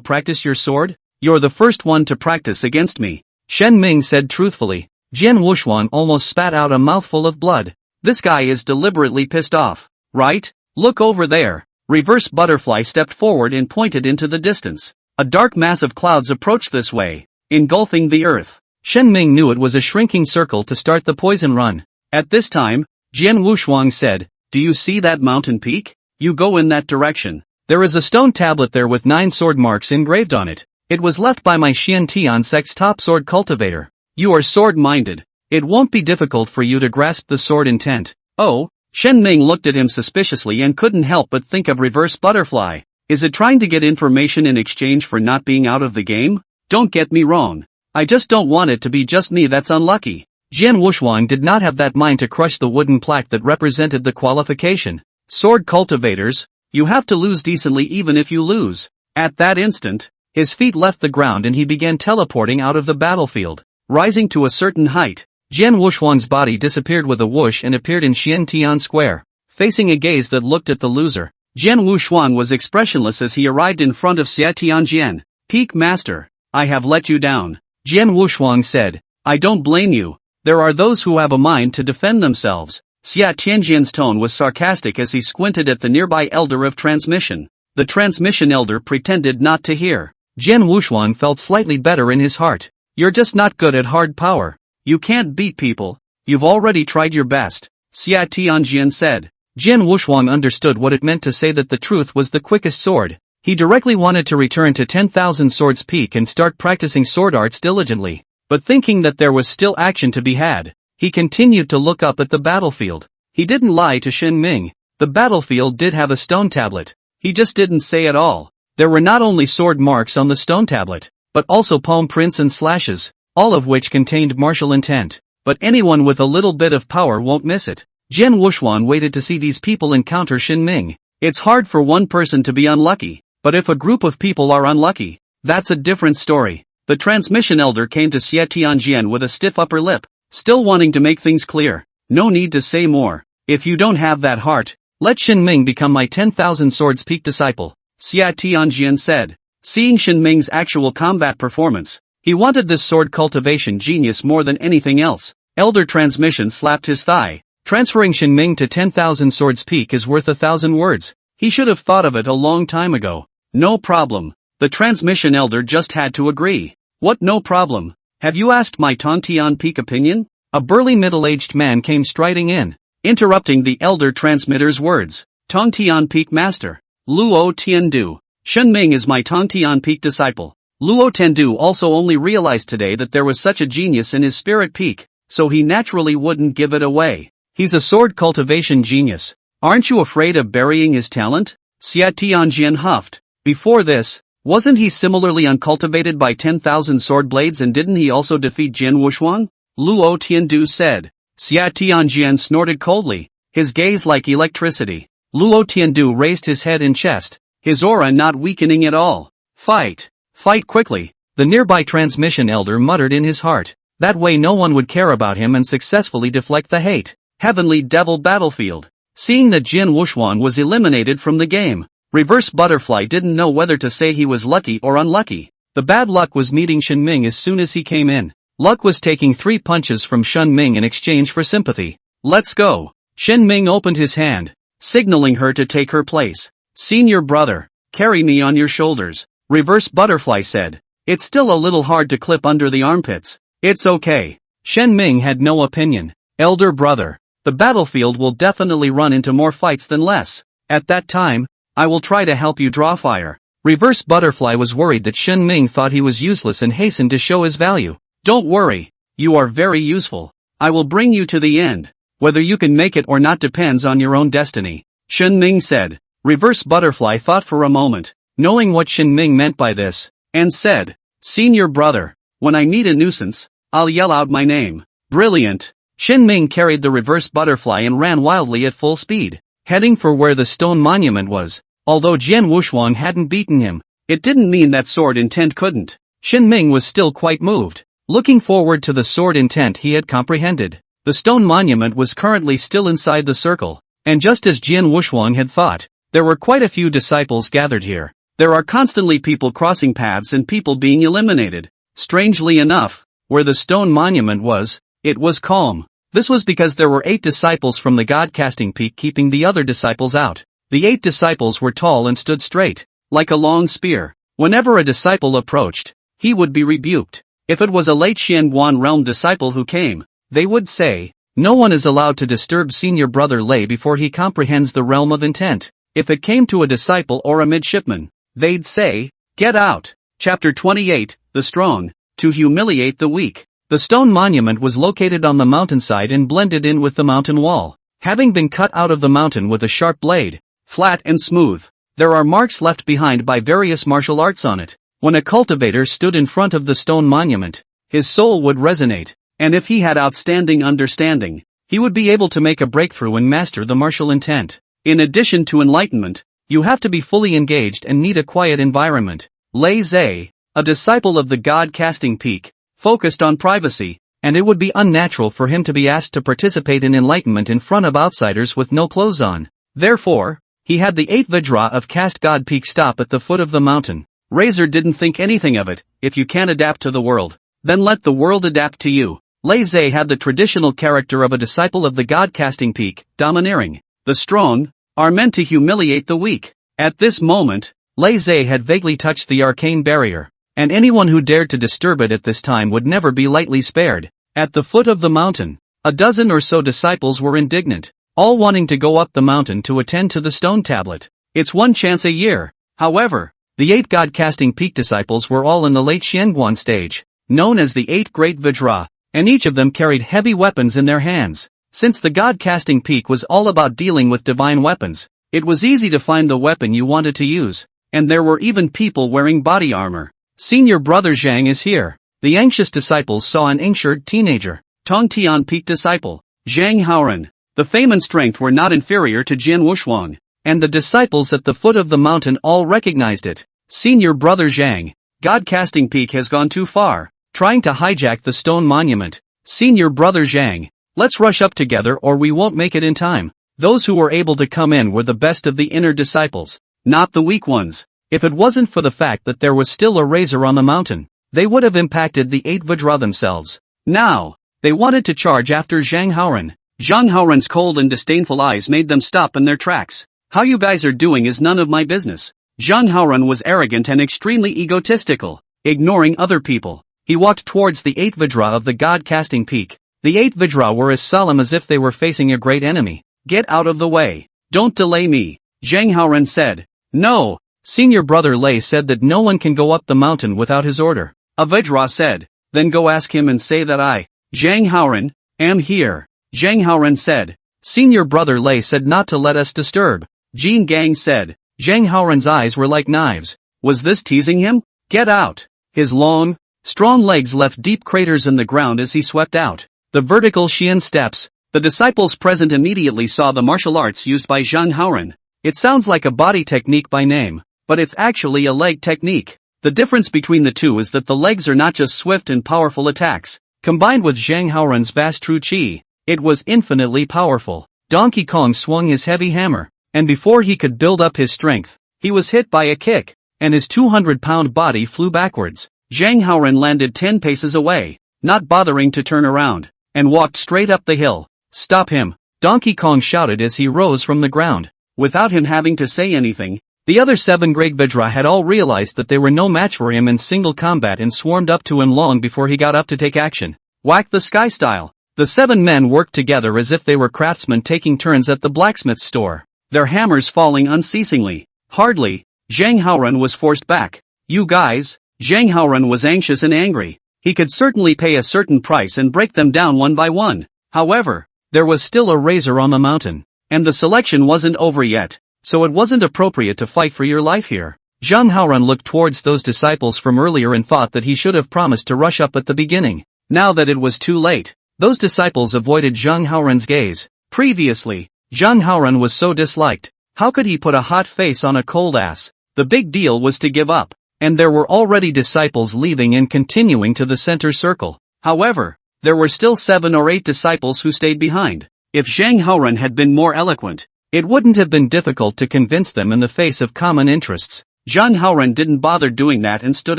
practice your sword? You're the first one to practice against me. Shen Ming said truthfully. Jian Wuxuan almost spat out a mouthful of blood. This guy is deliberately pissed off, right? Look over there. Reverse Butterfly stepped forward and pointed into the distance. A dark mass of clouds approached this way, engulfing the earth. Shen Ming knew it was a shrinking circle to start the poison run. At this time, Jian Wuxuan said, do you see that mountain peak? You go in that direction. There is a stone tablet there with 9 sword marks engraved on it. It was left by my Xiantian sect's top sword cultivator. You are sword-minded. It won't be difficult for you to grasp the sword intent. Oh, Shen Ming looked at him suspiciously and couldn't help but think of Reverse Butterfly. Is it trying to get information in exchange for not being out of the game? Don't get me wrong. I just don't want it to be just me that's unlucky. Jian Wuxuan did not have that mind to crush the wooden plaque that represented the qualification. Sword cultivators, you have to lose decently even if you lose. At that instant, his feet left the ground and he began teleporting out of the battlefield. Rising to a certain height, Jian Wuxuan's body disappeared with a whoosh and appeared in Xiantian Square, facing a gaze that looked at the loser. Jian Wuxuan was expressionless as he arrived in front of Xia Tianjian. Peak Master, I have let you down. Jian Wuxuan said, I don't blame you. There are those who have a mind to defend themselves. Xia Tianjian's tone was sarcastic as he squinted at the nearby elder of transmission. The transmission elder pretended not to hear. Jian Wuxuan felt slightly better in his heart. You're just not good at hard power. You can't beat people. You've already tried your best, Xia Tianjian said. Jian Wuxuan understood what it meant to say that the truth was the quickest sword. He directly wanted to return to 10,000 Swords Peak and start practicing sword arts diligently. But thinking that there was still action to be had, he continued to look up at the battlefield. He didn't lie to Shen Ming. The battlefield did have a stone tablet. He just didn't say at all. There were not only sword marks on the stone tablet, but also palm prints and slashes, all of which contained martial intent. But anyone with a little bit of power won't miss it. Jian Wuxuan waited to see these people encounter Shen Ming. It's hard for one person to be unlucky, but if a group of people are unlucky, that's a different story. The transmission elder came to Xia Tianjian with a stiff upper lip, still wanting to make things clear. No need to say more. If you don't have that heart, Let Shin Ming become my 10,000 swords peak disciple, Xia Tianjian said. Seeing Shin Ming's actual combat performance, he wanted this sword cultivation genius more than anything else. Elder Transmission slapped his thigh. Transferring Shin Ming to 10,000 swords peak is worth 1,000 words. He should have thought of it a long time ago. No problem. The Transmission Elder just had to agree. What no problem? Have you asked my Tongtian Peak opinion? A burly middle-aged man came striding in, interrupting the Elder Transmitter's words. Tongtian Peak Master. Luo Tiandu. Shin Ming is my Tongtian Peak disciple. Luo Tiandu also only realized today that there was such a genius in his spirit peak, so he naturally wouldn't give it away. He's a sword cultivation genius. Aren't you afraid of burying his talent? Xia Tianjian huffed. Before this, wasn't he similarly uncultivated by 10,000 sword blades, and didn't he also defeat Jin Wushuang? Luo Tiandu said. Xia Tianjian snorted coldly, his gaze like electricity. Luo Tiandu raised his head and chest, his aura not weakening at all. Fight! Fight quickly! The nearby Transmission Elder muttered in his heart. That way no one would care about him and successfully deflect the hate. Heavenly Devil Battlefield. Seeing that Jin Wushuang was eliminated from the game, Reverse Butterfly didn't know whether to say he was lucky or unlucky. The bad luck was meeting Shin Ming as soon as he came in. Luck was taking 3 punches from Shin Ming in exchange for sympathy. Let's go. Shin Ming opened his hand, signaling her to take her place. Senior brother, carry me on your shoulders, Reverse Butterfly said. It's still a little hard to clip under the armpits. It's okay. Shin Ming had no opinion. Elder brother, the battlefield will definitely run into more fights than less. At that time, I will try to help you draw fire. Reverse Butterfly was worried that Shin Ming thought he was useless and hastened to show his value. Don't worry. You are very useful. I will bring you to the end. Whether you can make it or not depends on your own destiny, Shin Ming said. Reverse Butterfly thought for a moment, knowing what Shin Ming meant by this, and said, Senior brother, when I meet a nuisance, I'll yell out my name. Brilliant. Shin Ming carried the Reverse Butterfly and ran wildly at full speed, heading for where the stone monument was. Although Jin Wushuang hadn't beaten him, it didn't mean that Sword Intent couldn't. Shin Ming was still quite moved, looking forward to the Sword Intent he had comprehended. The stone monument was currently still inside the circle, and just as Jin Wushuang had thought, there were quite a few disciples gathered here. There are constantly people crossing paths and people being eliminated. Strangely enough, where the stone monument was, it was calm. This was because there were 8 disciples from the God-casting peak keeping the other disciples out. The 8 disciples were tall and stood straight, like a long spear. Whenever a disciple approached, he would be rebuked. If it was a late Xianguan realm disciple who came, they would say, no one is allowed to disturb senior brother Lei before he comprehends the realm of intent. If it came to a disciple or a midshipman, they'd say, get out. Chapter 28, The Strong, to humiliate the weak. The stone monument was located on the mountainside and blended in with the mountain wall, having been cut out of the mountain with a sharp blade. Flat and smooth. There are marks left behind by various martial arts on it. When a cultivator stood in front of the stone monument, his soul would resonate, and if he had outstanding understanding, he would be able to make a breakthrough and master the martial intent. In addition to enlightenment, you have to be fully engaged and need a quiet environment. Lei Zhe, a disciple of the God-casting peak, focused on privacy, and it would be unnatural for him to be asked to participate in enlightenment in front of outsiders with no clothes on. Therefore, he had the 8th Vajra of Cast God Peak stop at the foot of the mountain. Razor didn't think anything of it. If you can't adapt to the world, then let the world adapt to you. Lei Zhe had the traditional character of a disciple of the God-casting peak, domineering. The strong are meant to humiliate the weak. At this moment, Lei Zhe had vaguely touched the arcane barrier, and anyone who dared to disturb it at this time would never be lightly spared. At the foot of the mountain, a dozen or so disciples were indignant, all wanting to go up the mountain to attend to the stone tablet. It's one chance a year. However, the 8 God-casting peak disciples were all in the late Xianguan stage, known as the 8 Great Vajra, and each of them carried heavy weapons in their hands. Since the God-casting peak was all about dealing with divine weapons, it was easy to find the weapon you wanted to use, and there were even people wearing body armor. Senior brother Zhang is here. The anxious disciples saw an ink-shirted teenager, Tongtian Peak disciple, Zhang Haoran. The fame and strength were not inferior to Jin Wushuang, and the disciples at the foot of the mountain all recognized it. Senior brother Zhang, God-casting peak has gone too far, trying to hijack the stone monument. Senior brother Zhang, let's rush up together or we won't make it in time. Those who were able to come in were the best of the inner disciples, not the weak ones. If it wasn't for the fact that there was still a razor on the mountain, they would have impacted the 8 Vajra themselves. Now, they wanted to charge after Zhang Haoran. Zhang Haoran's cold and disdainful eyes made them stop in their tracks. How you guys are doing is none of my business. Zhang Haoran was arrogant and extremely egotistical, ignoring other people. He walked towards the 8 Vajra of the god-casting peak. The 8 Vajra were as solemn as if they were facing a great enemy. Get out of the way. Don't delay me, Zhang Haoran said. No. Senior brother Lei said that no one can go up the mountain without his order. A Vajra said. Then go ask him and say that I, Zhang Haoran, am here. Zhang Haoran said. Senior brother Lei said not to let us disturb. Jin Gang said. Zhang Haoran's eyes were like knives. Was this teasing him? Get out. His long, strong legs left deep craters in the ground as he swept out. The vertical Xian steps. The disciples present immediately saw the martial arts used by Zhang Haoran. It sounds like a body technique by name, but it's actually a leg technique. The difference between the two is that the legs are not just swift and powerful attacks. Combined with Zhang Haoran's vast true qi, it was infinitely powerful. Donkey Kong swung his heavy hammer, and before he could build up his strength, he was hit by a kick, and his 200-pound body flew backwards. Zhang Haoran landed 10 paces away, not bothering to turn around, and walked straight up the hill. Stop him, Donkey Kong shouted as he rose from the ground. Without him having to say anything, the other 7 great Vajra had all realized that they were no match for him in single combat and swarmed up to him long before he got up to take action. Whack the sky style. The 7 men worked together as if they were craftsmen taking turns at the blacksmith's store, their hammers falling unceasingly. Hardly, Zhang Haoran was forced back. You guys, Zhang Haoran was anxious and angry. He could certainly pay a certain price and break them down one by one. However, there was still a razor on the mountain, and the selection wasn't over yet, so it wasn't appropriate to fight for your life here. Zhang Haoran looked towards those disciples from earlier and thought that he should have promised to rush up at the beginning. Now that it was too late, those disciples avoided Zhang Haoran's gaze. Previously, Zhang Haoran was so disliked. How could he put a hot face on a cold ass? The big deal was to give up, and there were already disciples leaving and continuing to the center circle. However, there were still 7 or 8 disciples who stayed behind. If Zhang Haoran had been more eloquent, it wouldn't have been difficult to convince them in the face of common interests. Zhang Haoran didn't bother doing that and stood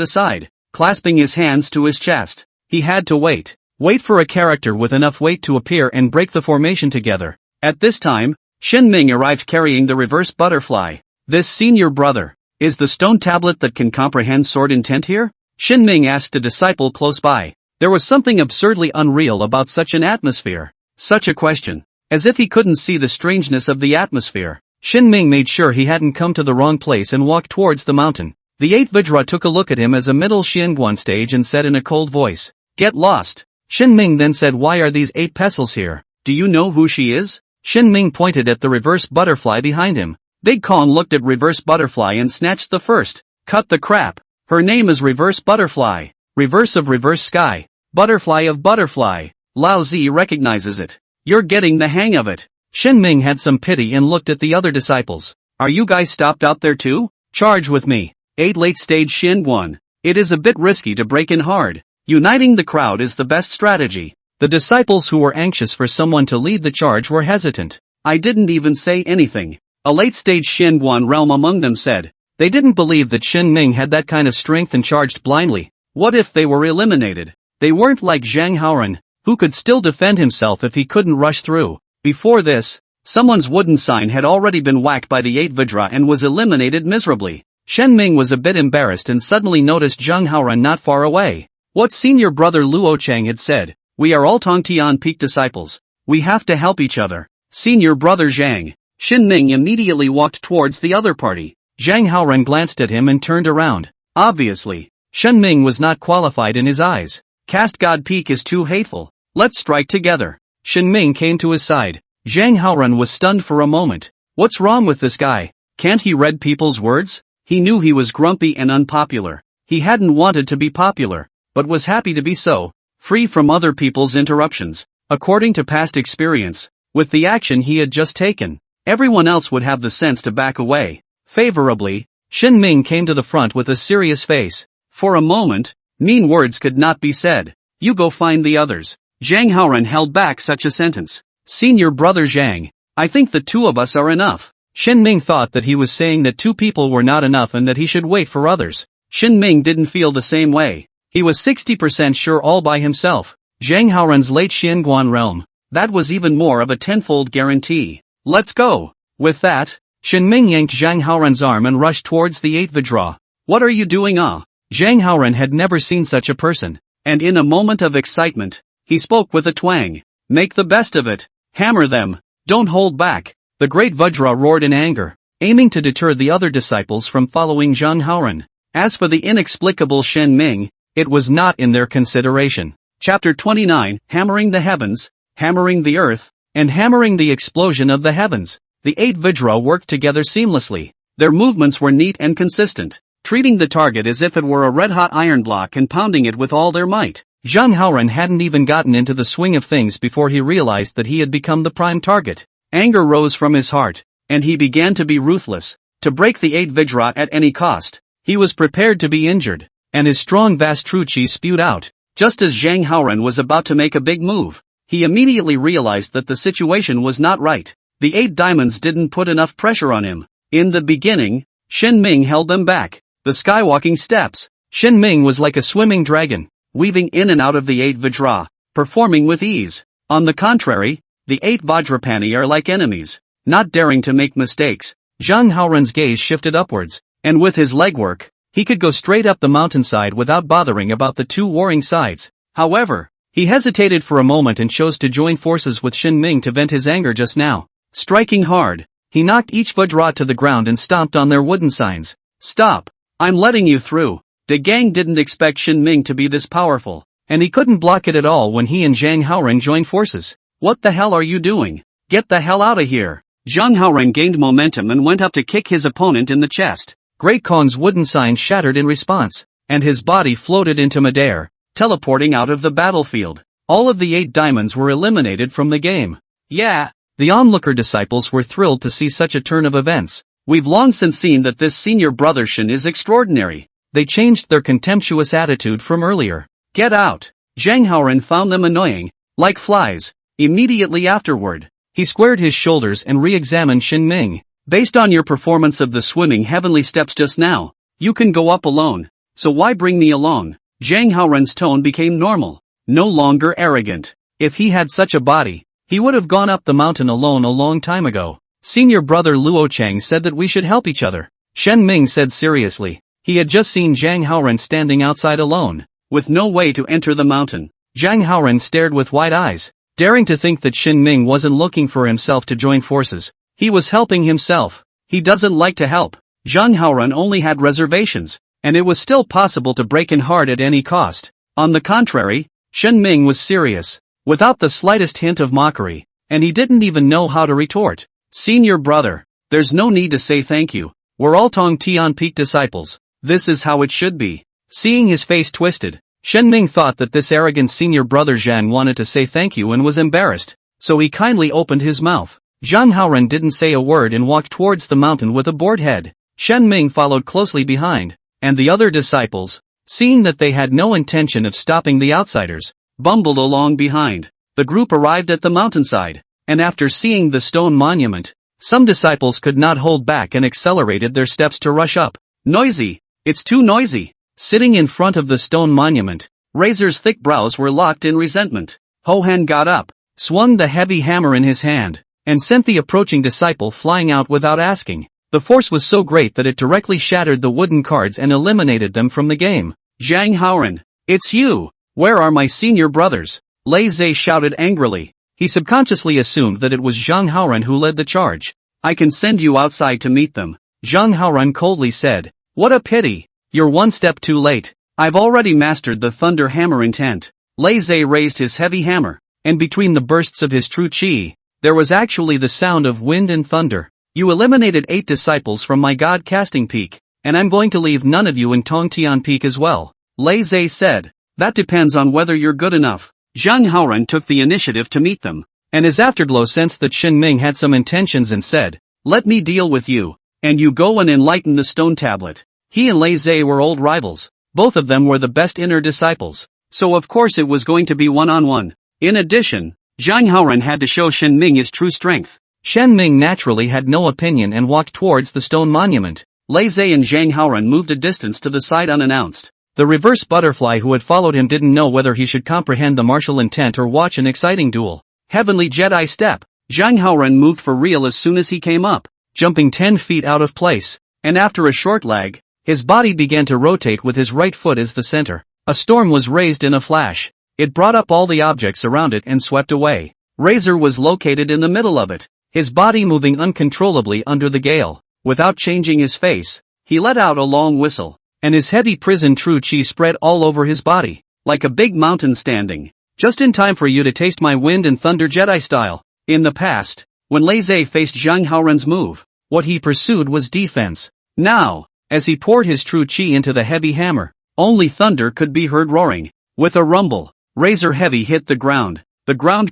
aside, clasping his hands to his chest. He had to wait. Wait for a character with enough weight to appear and break the formation together. At this time, Shen Ming arrived carrying the reverse butterfly. This senior brother, is the stone tablet that can comprehend sword intent here? Shen Ming asked a disciple close by. There was something absurdly unreal about such an atmosphere. Such a question. As if he couldn't see the strangeness of the atmosphere, Shen Ming made sure he hadn't come to the wrong place and walked towards the mountain. The 8 Vajra took a look at him as a middle Xianguan stage and said in a cold voice, "Get lost." Shen Ming then said, "Why are these 8 pestles here? Do you know who she is?" Shen Ming pointed at the reverse butterfly behind him. Big Kong looked at reverse butterfly and snatched the first. Cut the crap. Her name is reverse butterfly. Reverse of reverse sky. Butterfly of butterfly. Lao Zi recognizes it. You're getting the hang of it. Shen Ming had some pity and looked at the other disciples. Are you guys stopped out there too? Charge with me. 8 late stage Xianguan. It is a bit risky to break in hard. Uniting the crowd is the best strategy. The disciples who were anxious for someone to lead the charge were hesitant. I didn't even say anything. A late stage Xianguan realm among them said. They didn't believe that Shen Ming had that kind of strength and charged blindly. What if they were eliminated? They weren't like Zhang Haoran, who could still defend himself if he couldn't rush through. Before this, someone's wooden sign had already been whacked by the 8 Vajra and was eliminated miserably. Shen Ming was a bit embarrassed and suddenly noticed Zhang Haoran not far away. What senior brother Luo Chang had said, "We are all Tongtian Peak disciples. We have to help each other." Senior brother Zhang. Shen Ming immediately walked towards the other party. Zhang Haoran glanced at him and turned around. Obviously, Shen Ming was not qualified in his eyes. Cast God Peak is too hateful. Let's strike together. Shen Ming came to his side. Zhang Haoran was stunned for a moment. What's wrong with this guy? Can't he read people's words? He knew he was grumpy and unpopular. He hadn't wanted to be popular, but was happy to be so, free from other people's interruptions. According to past experience, with the action he had just taken, everyone else would have the sense to back away. Favorably, Shen Ming came to the front with a serious face. For a moment, mean words could not be said. You go find the others. Zhang Haoran held back such a sentence. Senior brother Zhang, I think the two of us are enough. Shen Ming thought that he was saying that two people were not enough and that he should wait for others. Shen Ming didn't feel the same way. He was 60% sure all by himself. Zhang Haoran's late Xianguan realm. That was even more of a tenfold guarantee. Let's go. With that, Shen Ming yanked Zhang Haoran's arm and rushed towards the 8 Vajra. What are you doing? Zhang Haoran had never seen such a person. And in a moment of excitement, he spoke with a twang. Make the best of it. Hammer them. Don't hold back. The great Vajra roared in anger, aiming to deter the other disciples from following Zhang Haoran. As for the inexplicable Shen Ming, it was not in their consideration. Chapter 29, Hammering the Heavens, Hammering the Earth, and Hammering the Explosion of the Heavens. The 8 Vajra worked together seamlessly. Their movements were neat and consistent, treating the target as if it were a red-hot iron block and pounding it with all their might. Zhang Haoran hadn't even gotten into the swing of things before he realized that he had become the prime target. Anger rose from his heart, and he began to be ruthless, to break the 8 Vajra at any cost. He was prepared to be injured, and his strong vast true chi spewed out. Just as Zhang Haoran was about to make a big move, he immediately realized that the situation was not right. The 8 diamonds didn't put enough pressure on him. In the beginning, Shen Ming held them back. The skywalking steps. Shen Ming was like a swimming dragon, weaving in and out of the 8 Vajra, performing with ease. On the contrary, the 8 Vajrapani are like enemies, not daring to make mistakes. Zhang Haoran's gaze shifted upwards, and with his legwork, he could go straight up the mountainside without bothering about the two warring sides. However, he hesitated for a moment and chose to join forces with Shen Ming to vent his anger just now. Striking hard, he knocked each Vajra to the ground and stomped on their wooden signs. Stop! I'm letting you through. De Gang didn't expect Shen Ming to be this powerful, and he couldn't block it at all when he and Zhang Haoran joined forces. What the hell are you doing? Get the hell out of here! Zhang Haoran gained momentum and went up to kick his opponent in the chest. Great Kong's wooden sign shattered in response, and his body floated into midair, teleporting out of the battlefield. All of the 8 diamonds were eliminated from the game. Yeah! The onlooker disciples were thrilled to see such a turn of events. We've long since seen that this senior brother Shen is extraordinary. They changed their contemptuous attitude from earlier. Get out! Zhang Haoran found them annoying, like flies. Immediately afterward, he squared his shoulders and re-examined Shen Ming. Based on your performance of the swimming heavenly steps just now, you can go up alone, so why bring me along? Zhang Haoran's tone became normal, no longer arrogant. If he had such a body, he would have gone up the mountain alone a long time ago. Senior brother Luo Cheng said that we should help each other. Shen Ming said seriously. He had just seen Zhang Haoran standing outside alone, with no way to enter the mountain. Zhang Haoran stared with wide eyes, daring to think that Shen Ming wasn't looking for himself to join forces. He was helping himself. He doesn't like to help. Zhang Haoran only had reservations, and it was still possible to break in hard at any cost. On the contrary, Shen Ming was serious, without the slightest hint of mockery, and he didn't even know how to retort. Senior brother, there's no need to say thank you. We're all Tong Tian Peak disciples. This is how it should be. Seeing his face twisted, Shen Ming thought that this arrogant senior brother Zhang wanted to say thank you and was embarrassed, so he kindly opened his mouth. Zhang Haoran didn't say a word and walked towards the mountain with a bored head. Shen Ming followed closely behind, and the other disciples, seeing that they had no intention of stopping the outsiders, bumbled along behind. The group arrived at the mountainside, and after seeing the stone monument, some disciples could not hold back and accelerated their steps to rush up. Noisy! It's too noisy! Sitting in front of the stone monument, Razor's thick brows were locked in resentment. Ho-Han got up, swung the heavy hammer in his hand, and sent the approaching disciple flying out without asking. The force was so great that it directly shattered the wooden cards and eliminated them from the game. Zhang Haoran, it's you! Where are my senior brothers? Lei Zhe shouted angrily. He subconsciously assumed that it was Zhang Haoran who led the charge. I can send you outside to meet them. Zhang Haoran coldly said. What a pity. You're one step too late. I've already mastered the thunder hammer intent. Lei Zhe raised his heavy hammer, and between the bursts of his true chi, there was actually the sound of wind and thunder. You eliminated 8 disciples from my God casting peak, and I'm going to leave none of you in Tongtian Peak as well. Lei Zhe said. That depends on whether you're good enough. Zhang Haoran took the initiative to meet them, and his afterglow sensed that Shen Ming had some intentions and said, let me deal with you, and you go and enlighten the stone tablet. He and Lei Zhe were old rivals. Both of them were the best inner disciples, so of course it was going to be one-on-one. In addition, Zhang Haoran had to show Shen Ming his true strength. Shen Ming naturally had no opinion and walked towards the stone monument. Lei Zhe and Zhang Haoren moved a distance to the side unannounced. The reverse butterfly who had followed him didn't know whether he should comprehend the martial intent or watch an exciting duel. Heavenly Jedi step. Zhang Haoren moved for real as soon as he came up, jumping 10 feet out of place, and after a short lag, his body began to rotate with his right foot as the center. A storm was raised in a flash. It brought up all the objects around it and swept away. Razor was located in the middle of it, his body moving uncontrollably under the gale. Without changing his face, he let out a long whistle, and his heavy prison true chi spread all over his body, like a big mountain standing. Just in time for you to taste my wind and thunder Jedi style. In the past, when Lei Zhe faced Zhang Haoren's move, what he pursued was defense. Now, as he poured his true chi into the heavy hammer, only thunder could be heard roaring. With a rumble, Razor Heavy hit the ground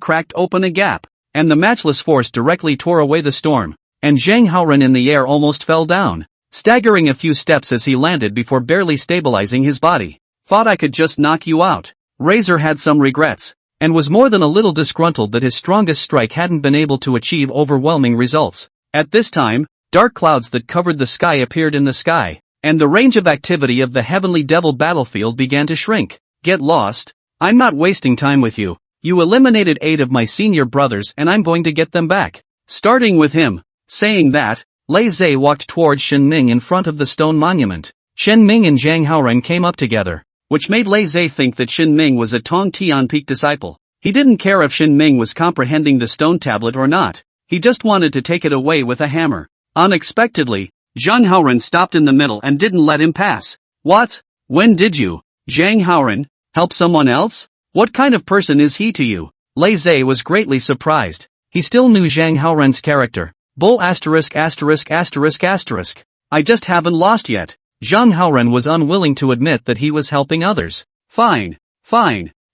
cracked open a gap, and the matchless force directly tore away the storm. And Zhang Haoren in the air almost fell down, staggering a few steps as he landed before barely stabilizing his body. Thought I could just knock you out. Razor had some regrets, and was more than a little disgruntled that his strongest strike hadn't been able to achieve overwhelming results. At this time, dark clouds that covered the sky appeared in the sky, and the range of activity of the Heavenly Devil battlefield began to shrink. Get lost. I'm not wasting time with you. You eliminated 8 of my senior brothers and I'm going to get them back. Starting with him. Saying that, Lei Zhe walked towards Shen Ming in front of the stone monument. Shen Ming and Zhang Haoren came up together, which made Lei Zhe think that Shen Ming was a Tong Tian Peak disciple. He didn't care if Shen Ming was comprehending the stone tablet or not, he just wanted to take it away with a hammer. Unexpectedly, Zhang Haoren stopped in the middle and didn't let him pass. What? When did you, Zhang Haoren, help someone else? What kind of person is he to you? Lei Zhe was greatly surprised. He still knew Zhang Haoren's character. Bull ********. I just haven't lost yet. Zhang Haoren was unwilling to admit that he was helping others. Fine.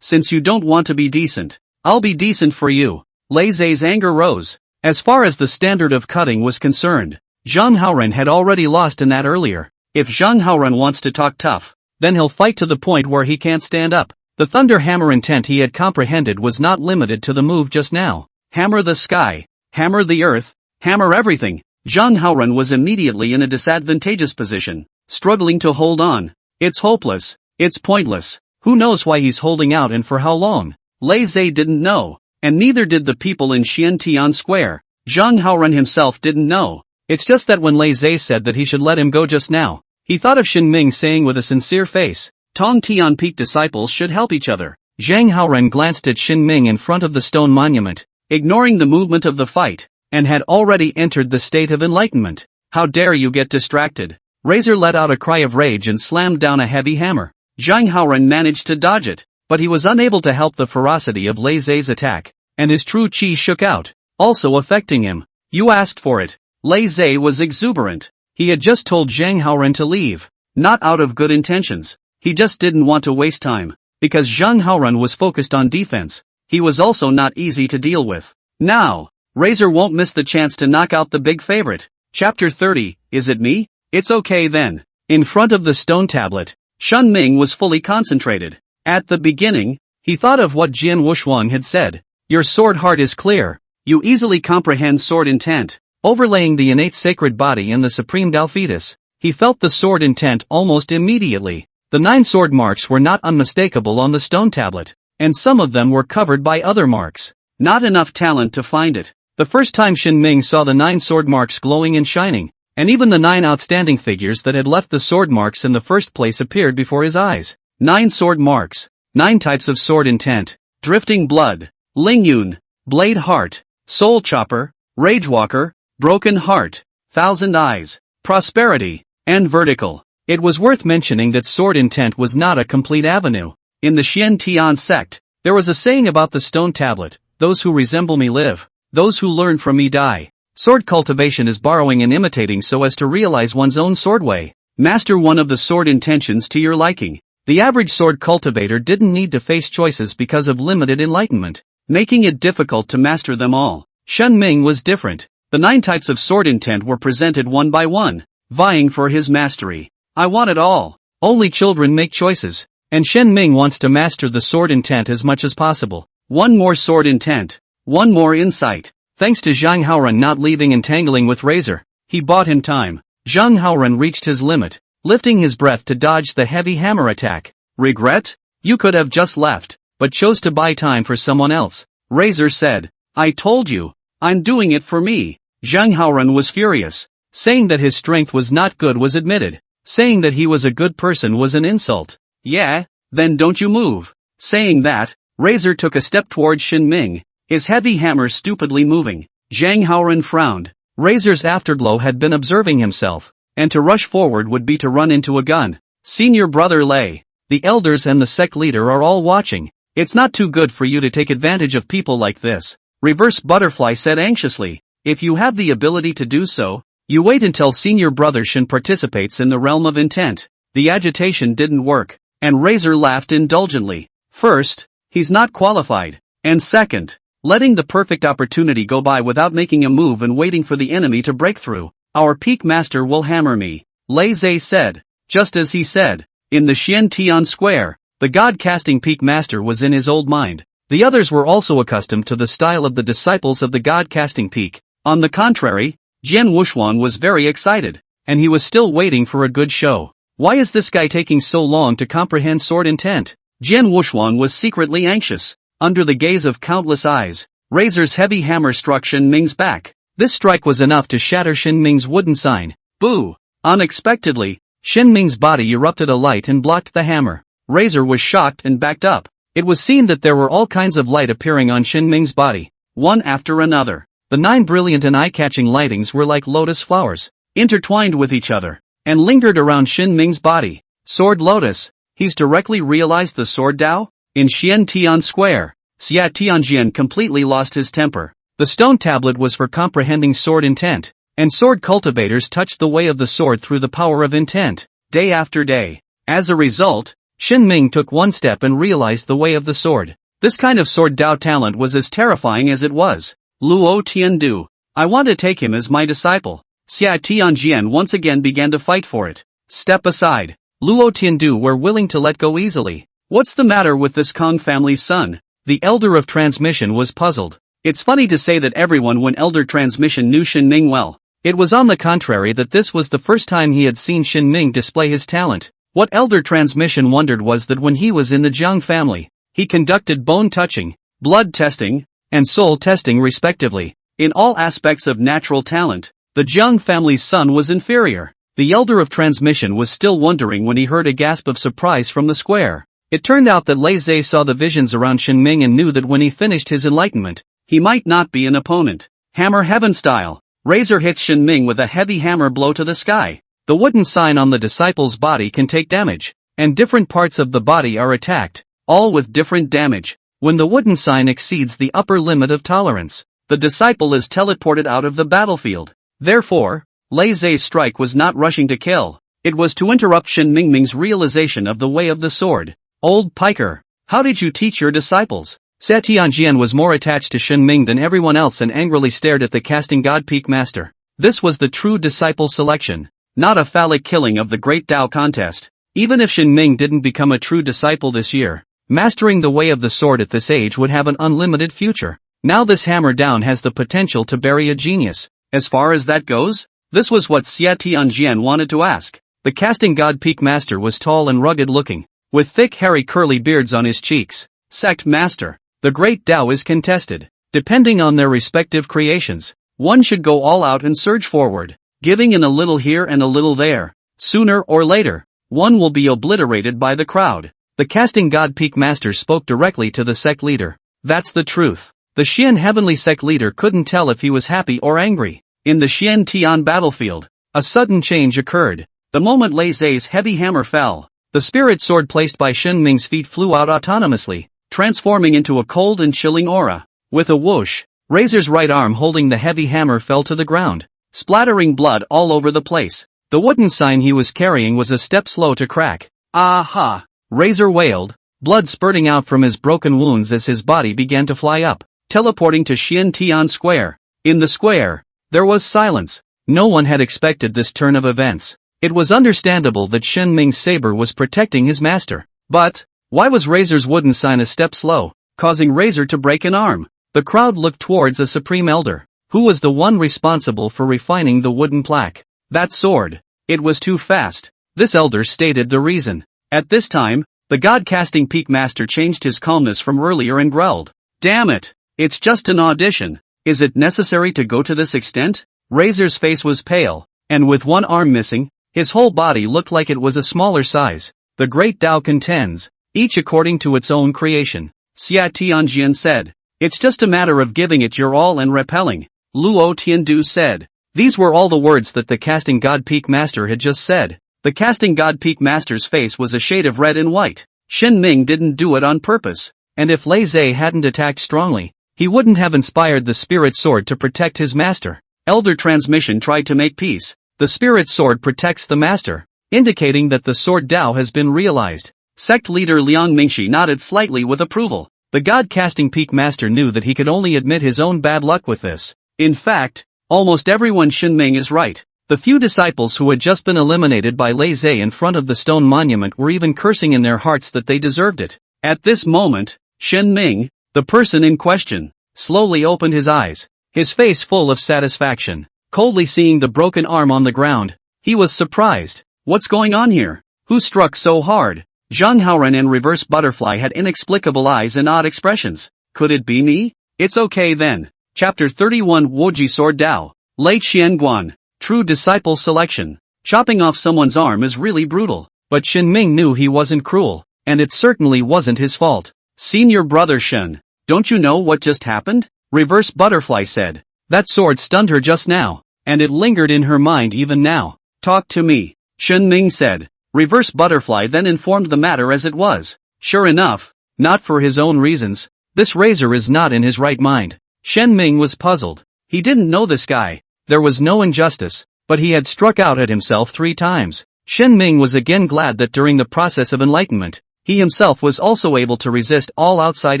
Since you don't want to be decent, I'll be decent for you. Lei Zhe's anger rose. As far as the standard of cutting was concerned, Zhang Haoren had already lost in that earlier. If Zhang Haoren wants to talk tough, then he'll fight to the point where he can't stand up. The thunder hammer intent he had comprehended was not limited to the move just now. Hammer the sky, hammer the earth, hammer everything. Zhang Haoren was immediately in a disadvantageous position, struggling to hold on. It's hopeless, it's pointless. Who knows why he's holding out and for how long? Lei Zhe didn't know, and neither did the people in Xiantian Square. Zhang Haoren himself didn't know. It's just that when Lei Zhe said that he should let him go just now, he thought of Shen Ming saying with a sincere face, Tong Tian Peak disciples should help each other. Zhang Haoren glanced at Shen Ming in front of the stone monument, ignoring the movement of the fight, and had already entered the state of enlightenment. How dare you get distracted? Razor let out a cry of rage and slammed down a heavy hammer. Zhang Haoren managed to dodge it, but he was unable to help the ferocity of Lei Zhe's attack, and his true chi shook out, also affecting him. You asked for it. Lei Zhe was exuberant. He had just told Zhang Haoren to leave, not out of good intentions. He just didn't want to waste time, because Zhang Haoren was focused on defense. He was also not easy to deal with. Now, Razor won't miss the chance to knock out the big favorite. Chapter 30, Is it me? It's okay then. In front of the stone tablet, Shen Ming was fully concentrated. At the beginning, he thought of what Jian Wushuang had said. Your sword heart is clear. You easily comprehend sword intent. Overlaying the innate sacred body in the supreme Tao fetus, he felt the sword intent almost immediately. The 9 sword marks were not unmistakable on the stone tablet, and some of them were covered by other marks. Not enough talent to find it. The first time Shen Ming saw the 9 sword marks glowing and shining, and even the 9 outstanding figures that had left the sword marks in the first place appeared before his eyes. 9 sword marks, 9 types of sword intent, drifting blood, Lingyun, blade heart, soul chopper, rage walker, broken heart, 1,000 eyes, prosperity, and vertical. It was worth mentioning that sword intent was not a complete avenue. In the Xiantian sect, there was a saying about the stone tablet, those who resemble me live, those who learn from me die. Sword cultivation is borrowing and imitating so as to realize one's own sword way. Master one of the sword intentions to your liking. The average sword cultivator didn't need to face choices because of limited enlightenment, making it difficult to master them all. Shen Ming was different. The 9 types of sword intent were presented one by one, vying for his mastery. I want it all. Only children make choices, and Shen Ming wants to master the sword intent as much as possible. One more sword intent. One more insight. Thanks to Zhang Haoran not leaving and tangling with Razor, he bought him time. Zhang Haoran reached his limit, lifting his breath to dodge the heavy hammer attack. Regret? You could have just left, but chose to buy time for someone else. Razor said. I told you, I'm doing it for me. Zhang Haoran was furious. Saying that his strength was not good was admitted. Saying that he was a good person was an insult. Yeah? Then don't you move. Saying that, Razor took a step towards Shin Ming, his heavy hammer stupidly moving. Zhang Haoran frowned. Razor's afterglow had been observing himself, and to rush forward would be to run into a gun. Senior brother Lei, the elders and the sect leader are all watching. It's not too good for you to take advantage of people like this. Reverse Butterfly said anxiously. If you have the ability to do so, you wait until senior brother Shin participates in the realm of intent. The agitation didn't work, and Razor laughed indulgently. First, he's not qualified, and second, letting the perfect opportunity go by without making a move and waiting for the enemy to break through. Our peak master will hammer me, Lei Zhe said. Just as he said, in the Xiantian square, the god-casting peak master was in his old mind. The others were also accustomed to the style of the disciples of the god-casting peak. On the contrary, Jian Wuxuan was very excited, and he was still waiting for a good show. Why is this guy taking so long to comprehend sword intent? Jian Wuxuan was secretly anxious. Under the gaze of countless eyes, Razor's heavy hammer struck Shin Ming's back. This strike was enough to shatter Shin Ming's wooden sign. Boo! Unexpectedly, Shin Ming's body erupted a light and blocked the hammer. Razor was shocked and backed up. It was seen that there were all kinds of light appearing on Shin Ming's body, one after another. The 9 brilliant and eye-catching lightings were like lotus flowers, intertwined with each other, and lingered around Shin Ming's body. Sword Lotus. He's directly realized the Sword Dao? In Xiantian Square, Xia Tianjian completely lost his temper. The stone tablet was for comprehending sword intent, and sword cultivators touched the way of the sword through the power of intent, day after day. As a result, Shin Ming took one step and realized the way of the sword. This kind of Sword Dao talent was as terrifying as it was. Luo Tiandu. I want to take him as my disciple. Xia Tianjian once again began to fight for it. Step aside. Luo Tiandu were willing to let go easily. What's the matter with this Kong family's son? The elder of transmission was puzzled. It's funny to say that everyone when elder transmission knew Shin Ming well. It was on the contrary that this was the first time he had seen Shin Ming display his talent. What elder transmission wondered was that when he was in the Jiang family, he conducted bone touching, blood testing, and soul testing respectively. In all aspects of natural talent, the Jiang family's son was inferior. The elder of transmission was still wondering when he heard a gasp of surprise from the square. It turned out that Lei Zhe saw the visions around Shin Ming and knew that when he finished his enlightenment, he might not be an opponent. Hammer heaven style. Razor hits Shin Ming with a heavy hammer blow to the sky. The wooden sign on the disciple's body can take damage, and different parts of the body are attacked, all with different damage. When the wooden sign exceeds the upper limit of tolerance, the disciple is teleported out of the battlefield. Therefore, Lei Zhe's strike was not rushing to kill. It was to interrupt Shin Ming's realization of the way of the sword. Old piker, how did you teach your disciples? Xia Tianjian was more attached to Shin Ming than everyone else and angrily stared at the casting god peak master. This was the true disciple selection, not a phallic killing of the great Dao contest. Even if Shin Ming didn't become a true disciple this year, mastering the way of the sword at this age would have an unlimited future. Now this hammer down has the potential to bury a genius. As far as that goes, this was what Xia Tianjian wanted to ask. The casting god peak master was tall and rugged looking, with thick hairy curly beards on his cheeks. Sect master. The great Dao is contested. Depending on their respective creations, one should go all out and surge forward, giving in a little here and a little there. Sooner or later, one will be obliterated by the crowd. The casting god peak master spoke directly to the sect leader. That's the truth. The Xian heavenly sect leader couldn't tell if he was happy or angry. In the Xian Tian battlefield, a sudden change occurred. The moment Lei Zhe's heavy hammer fell, the spirit sword placed by Shin Ming's feet flew out autonomously, transforming into a cold and chilling aura. With a whoosh, Razor's right arm holding the heavy hammer fell to the ground, splattering blood all over the place. The wooden sign he was carrying was a step slow to crack. Aha! Razor wailed, blood spurting out from his broken wounds as his body began to fly up, teleporting to Xiantian Square. In the square, there was silence. No one had expected this turn of events. It was understandable that Shin Ming's saber was protecting his master. But, why was Razor's wooden sign a step slow, causing Razor to break an arm? The crowd looked towards a supreme elder, who was the one responsible for refining the wooden plaque. That sword. It was too fast. This elder stated the reason. At this time, the god-casting peak master changed his calmness from earlier and growled. Damn it! It's just an audition. Is it necessary to go to this extent? Razor's face was pale, and with one arm missing, his whole body looked like it was a smaller size. The great Tao contends, each according to its own creation. Xia Tianjian said. It's just a matter of giving it your all and repelling. Luo Tiandu said. These were all the words that the casting god peak master had just said. The casting god peak master's face was a shade of red and white. Shen Ming didn't do it on purpose, and if Lei Zhe hadn't attacked strongly, he wouldn't have inspired the spirit sword to protect his master. Elder Transmission tried to make peace. The spirit sword protects the master, indicating that the sword Dao has been realized. Sect leader Liang Mingshi nodded slightly with approval. The god-casting peak master knew that he could only admit his own bad luck with this. In fact, almost everyone Shen Ming is right. The few disciples who had just been eliminated by Lei Zhe in front of the stone monument were even cursing in their hearts that they deserved it. At this moment, Shen Ming, the person in question, slowly opened his eyes, his face full of satisfaction. Coldly seeing the broken arm on the ground, he was surprised. What's going on here? Who struck so hard? Zhang Haoren and Reverse Butterfly had inexplicable eyes and odd expressions. Could it be me? It's okay then. Chapter 31 Woji Sword Dao. Lei Qianguan. True disciple selection. Chopping off someone's arm is really brutal, but Shen Ming knew he wasn't cruel, and it certainly wasn't his fault. Senior brother Shen, don't you know what just happened? Reverse Butterfly said. That sword stunned her just now, and it lingered in her mind even now. Talk to me, Shen Ming said. Reverse Butterfly then informed the matter as it was. Sure enough, not for his own reasons, this razor is not in his right mind. Shen Ming was puzzled. He didn't know this guy. There was no injustice, but he had struck out at himself 3 times. Shen Ming was again glad that during the process of enlightenment, he himself was also able to resist all outside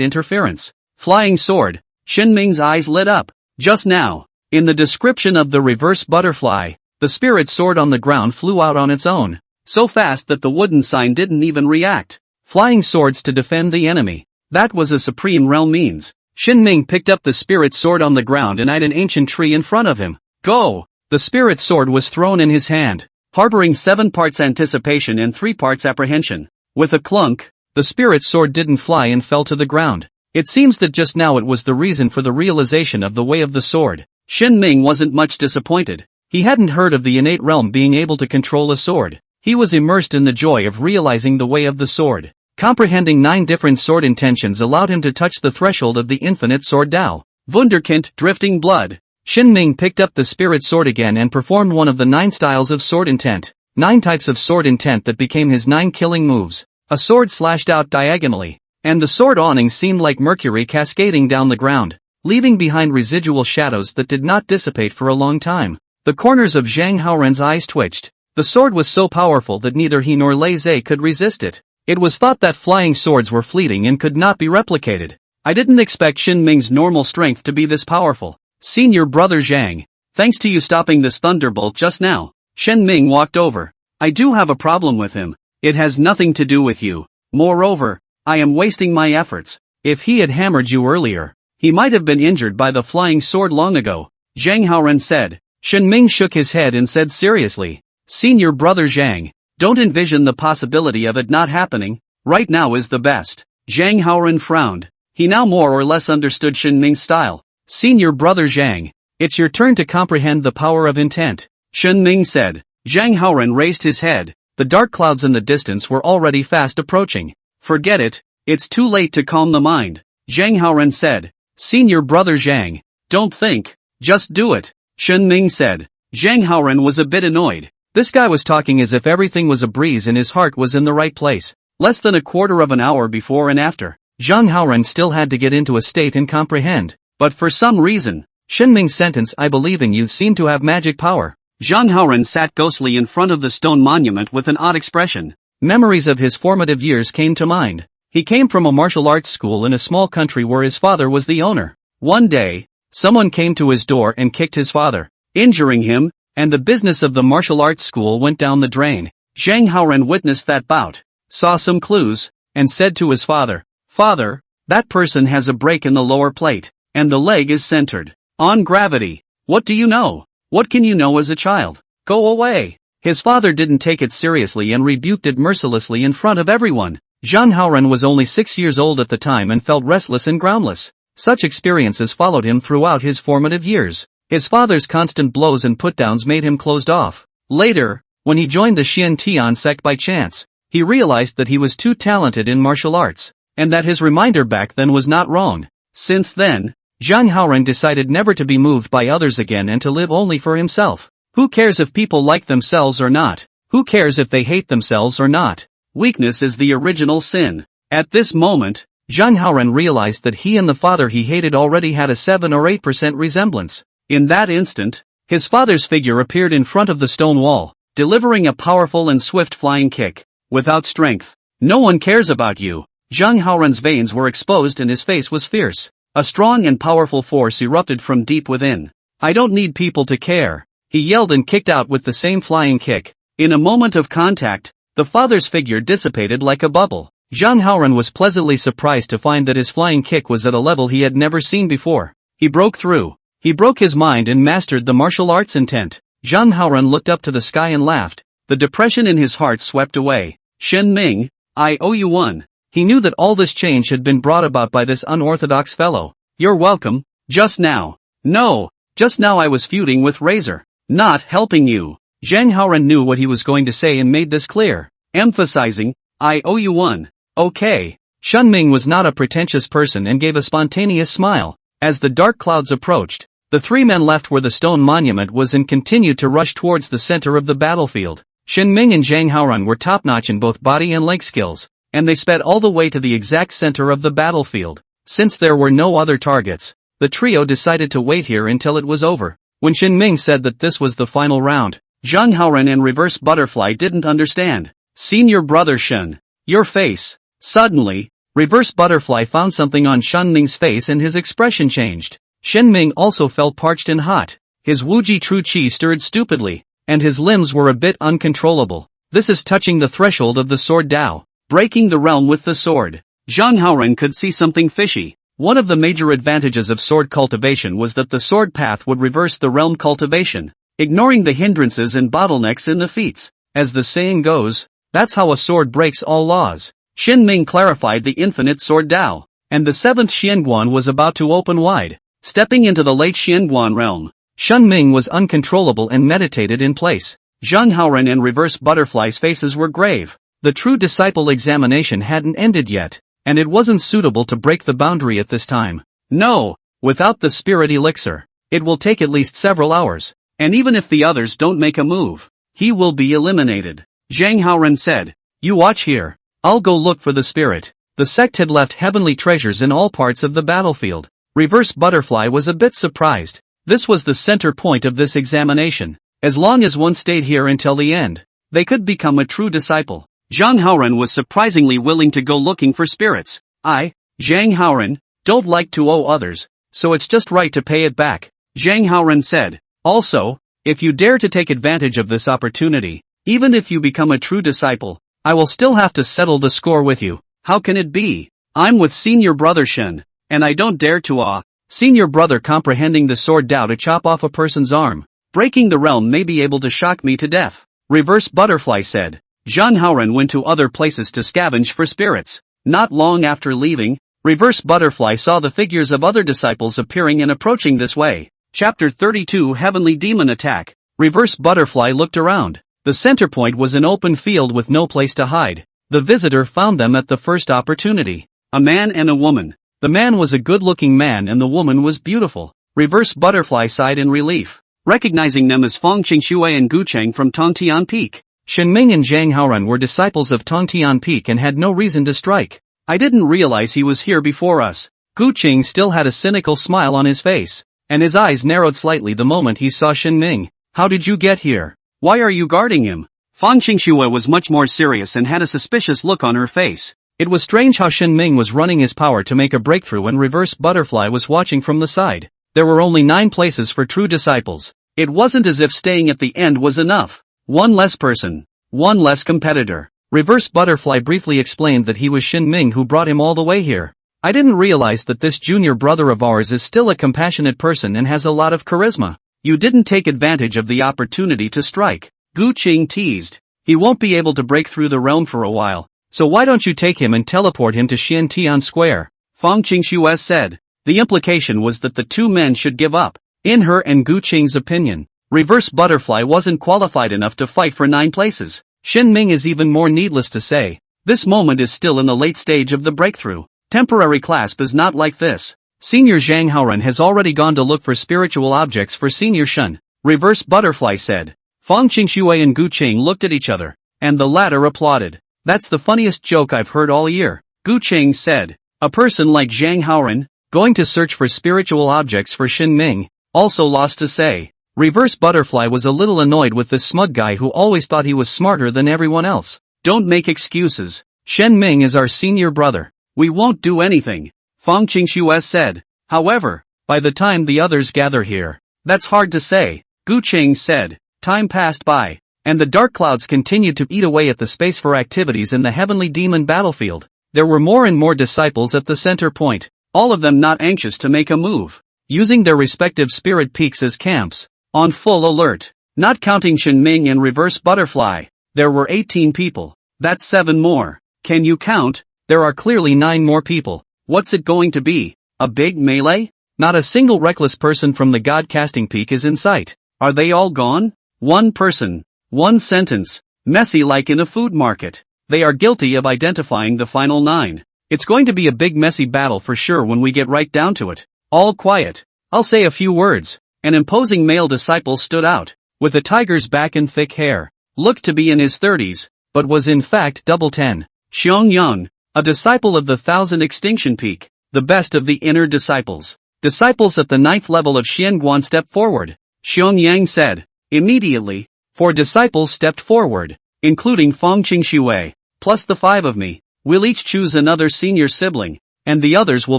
interference. Flying sword. Shen Ming's eyes lit up. Just now, in the description of the reverse butterfly, the spirit sword on the ground flew out on its own, so fast that the wooden sign didn't even react. Flying swords to defend the enemy. That was a supreme realm means. Shen Ming picked up the spirit sword on the ground and eyed an ancient tree in front of him. Go! The spirit sword was thrown in his hand, harboring 7 parts anticipation and 3 parts apprehension. With a clunk, the spirit sword didn't fly and fell to the ground. It seems that just now it was the reason for the realization of the way of the sword. Shen Ming wasn't much disappointed. He hadn't heard of the innate realm being able to control a sword. He was immersed in the joy of realizing the way of the sword. Comprehending 9 different sword intentions allowed him to touch the threshold of the infinite sword Dao. Wunderkind, drifting blood. Shen Ming picked up the spirit sword again and performed one of the 9 styles of sword intent. 9 types of sword intent that became his 9 killing moves. A sword slashed out diagonally, and the sword awning seemed like mercury cascading down the ground, leaving behind residual shadows that did not dissipate for a long time. The corners of Zhang Haoren's eyes twitched. The sword was so powerful that neither he nor Lei Zhe could resist it. It was thought that flying swords were fleeting and could not be replicated. I didn't expect Shen Ming's normal strength to be this powerful. Senior brother Zhang, thanks to you stopping this thunderbolt just now. Shen Ming walked over. I do have a problem with him. It has nothing to do with you. Moreover, I am wasting my efforts. If he had hammered you earlier, he might have been injured by the flying sword long ago. Zhang Haoren said. Shen Ming shook his head and said seriously. Senior brother Zhang, don't envision the possibility of it not happening. Right now is the best. Zhang Haoren frowned. He now more or less understood Shen Ming's style. Senior brother Zhang, it's your turn to comprehend the power of intent. Shen Ming said. Zhang Haoren raised his head. The dark clouds in the distance were already fast approaching. Forget it, it's too late to calm the mind. Zhang Haoren said. Senior brother Zhang, don't think, just do it. Shen Ming said. Zhang Haoren was a bit annoyed. This guy was talking as if everything was a breeze and his heart was in the right place. Less than a quarter of an hour before and after, Zhang Haoren still had to get into a state and comprehend. But for some reason, Shen Ming's sentence I believe in you seemed to have magic power. Zhang Haoren sat ghostly in front of the stone monument with an odd expression. Memories of his formative years came to mind. He came from a martial arts school in a small country where his father was the owner. One day, someone came to his door and kicked his father, injuring him, and the business of the martial arts school went down the drain. Zhang Haoren witnessed that bout, saw some clues, and said to his father, Father, that person has a break in the lower plate. and the leg is centered on gravity. What do you know? What can you know as a child? Go away. His father didn't take it seriously and rebuked it mercilessly in front of everyone. Zhang Haoren was only 6 years old at the time and felt restless and groundless. Such experiences followed him throughout his formative years. His father's constant blows and put-downs made him closed off. Later, when he joined the Xiantian sect by chance, he realized that he was too talented in martial arts, and that his reminder back then was not wrong. Since then, Zhang Haoren decided never to be moved by others again and to live only for himself. Who cares if people like themselves or not? Who cares if they hate themselves or not? Weakness is the original sin. At this moment, Zhang Haoren realized that he and the father he hated already had a 7 or 8% resemblance. In that instant, his father's figure appeared in front of the stone wall, delivering a powerful and swift flying kick. Without strength, no one cares about you. Zhang Haoren's veins were exposed and his face was fierce. A strong and powerful force erupted from deep within. I don't need people to care. He yelled and kicked out with the same flying kick. In a moment of contact, the father's figure dissipated like a bubble. Zhang Haoren was pleasantly surprised to find that his flying kick was at a level he had never seen before. He broke through. He broke his mind and mastered the martial arts intent. Zhang Haoren looked up to the sky and laughed. The depression in his heart swept away. Shen Ming, I owe you one. He knew that all this change had been brought about by this unorthodox fellow. You're welcome. Just now. No, just now I was feuding with Razor. Not helping you. Zhang Haoren knew what he was going to say and made this clear, emphasizing, I owe you one. Okay. Shen Ming was not a pretentious person and gave a spontaneous smile. As the dark clouds approached, the three men left where the stone monument was and continued to rush towards the center of the battlefield. Shen Ming and Zhang Haoren were top-notch in both body and leg skills, and they sped all the way to the exact center of the battlefield. Since there were no other targets, the trio decided to wait here until it was over. When Shen Ming said that this was the final round, Zhang Haoren and Reverse Butterfly didn't understand. Senior brother Shen, your face. Suddenly, Reverse Butterfly found something on Shen Ming's face and his expression changed. Shen Ming also felt parched and hot. His Wuji True Qi stirred stupidly, and his limbs were a bit uncontrollable. This is touching the threshold of the sword Dao, breaking the realm with the sword. Zhang Haoren could see something fishy. One of the major advantages of sword cultivation was that the sword path would reverse the realm cultivation, ignoring the hindrances and bottlenecks in the feats. As the saying goes, that's how a sword breaks all laws. Shen Ming clarified the infinite sword Dao, and the seventh Xianguan was about to open wide, stepping into the late Xianguan realm. Shen Ming was uncontrollable and meditated in place. Zhang Haoren and Reverse Butterfly's faces were grave. The true disciple examination hadn't ended yet, and it wasn't suitable to break the boundary at this time. No, without the spirit elixir, it will take at least several hours, and even if the others don't make a move, he will be eliminated. Zhang Haoren said, you watch here. I'll go look for the spirit. The sect had left heavenly treasures in all parts of the battlefield. Reverse Butterfly was a bit surprised. This was the center point of this examination. As long as one stayed here until the end, they could become a true disciple. Zhang Haoren was surprisingly willing to go looking for spirits. I, Zhang Haoren, don't like to owe others, so it's just right to pay it back. Zhang Haoren said, also, if you dare to take advantage of this opportunity, even if you become a true disciple, I will still have to settle the score with you. How can it be? I'm with senior brother Shen, and I don't dare to Senior brother comprehending the sword Dao to chop off a person's arm. Breaking the realm may be able to shock me to death. Reverse Butterfly said. Zhang Haoren went to other places to scavenge for spirits. Not long after leaving, Reverse Butterfly saw the figures of other disciples appearing and approaching this way. Chapter 32 Heavenly Demon Attack. Reverse Butterfly looked around. The center point was an open field with no place to hide. The visitor found them at the first opportunity. A man and a woman. The man was a good-looking man and the woman was beautiful. Reverse Butterfly sighed in relief, recognizing them as Feng Qingxue and Gu Cheng from Tongtian Peak. Shen Ming and Zhang Haoren were disciples of Tongtian Peak and had no reason to strike. I didn't realize he was here before us. Gu Cheng still had a cynical smile on his face, and his eyes narrowed slightly the moment he saw Shen Ming. How did you get here? Why are you guarding him? Feng Qingxue was much more serious and had a suspicious look on her face. It was strange how Shen Ming was running his power to make a breakthrough and Reverse Butterfly was watching from the side. There were only 9 places for true disciples. It wasn't as if staying at the end was enough. One less person. One less competitor. Reverse Butterfly briefly explained that he was Shen Ming who brought him all the way here. I didn't realize that this junior brother of ours is still a compassionate person and has a lot of charisma. You didn't take advantage of the opportunity to strike. Gu Qing teased. He won't be able to break through the realm for a while, so why don't you take him and teleport him to Xiantian Square? Fang Qingxue said. The implication was that the two men should give up. In her and Gu Qing's opinion, Reverse Butterfly wasn't qualified enough to fight for 9 places. Shen Ming is even more needless to say. This moment is still in the late stage of the breakthrough. Temporary clasp is not like this. Senior Zhang Haoren has already gone to look for spiritual objects for Senior Shen. Reverse Butterfly said. Fang Qingxue and Gu Qing looked at each other, and the latter applauded. That's the funniest joke I've heard all year. Gu Qing said. A person like Zhang Haoren, going to search for spiritual objects for Shen Ming, also lost to say. Reverse Butterfly was a little annoyed with this smug guy who always thought he was smarter than everyone else. Don't make excuses. Shen Ming is our senior brother. We won't do anything, Fang Qingxue said. However, by the time the others gather here, that's hard to say, Gu Qing said. Time passed by, and the dark clouds continued to eat away at the space for activities in the heavenly demon battlefield. There were more and more disciples at the center point, all of them not anxious to make a move, using their respective spirit peaks as camps, on full alert. Not counting Shen Ming and Reverse Butterfly, there were 18 people. That's 7 more. Can you count? There are clearly 9 more people. What's it going to be? A big melee? Not a single reckless person from the God casting peak is in sight. Are they all gone? One person. One sentence. Messy like in a food market. They are guilty of identifying the final 9. It's going to be a big messy battle for sure when we get right down to it. All quiet. I'll say a few words. An imposing male disciple stood out, with a tiger's back and thick hair. Looked to be in his 30s, but was in fact double 10. Xiong Yang, a disciple of the 1000 Extinction Peak, the best of the inner disciples. Disciples at the 9th level of Xianguan stepped forward. Xiong Yang said. Immediately, 4 disciples stepped forward, including Fang Qingxue, plus the 5 of me. We'll each choose another senior sibling, and the others will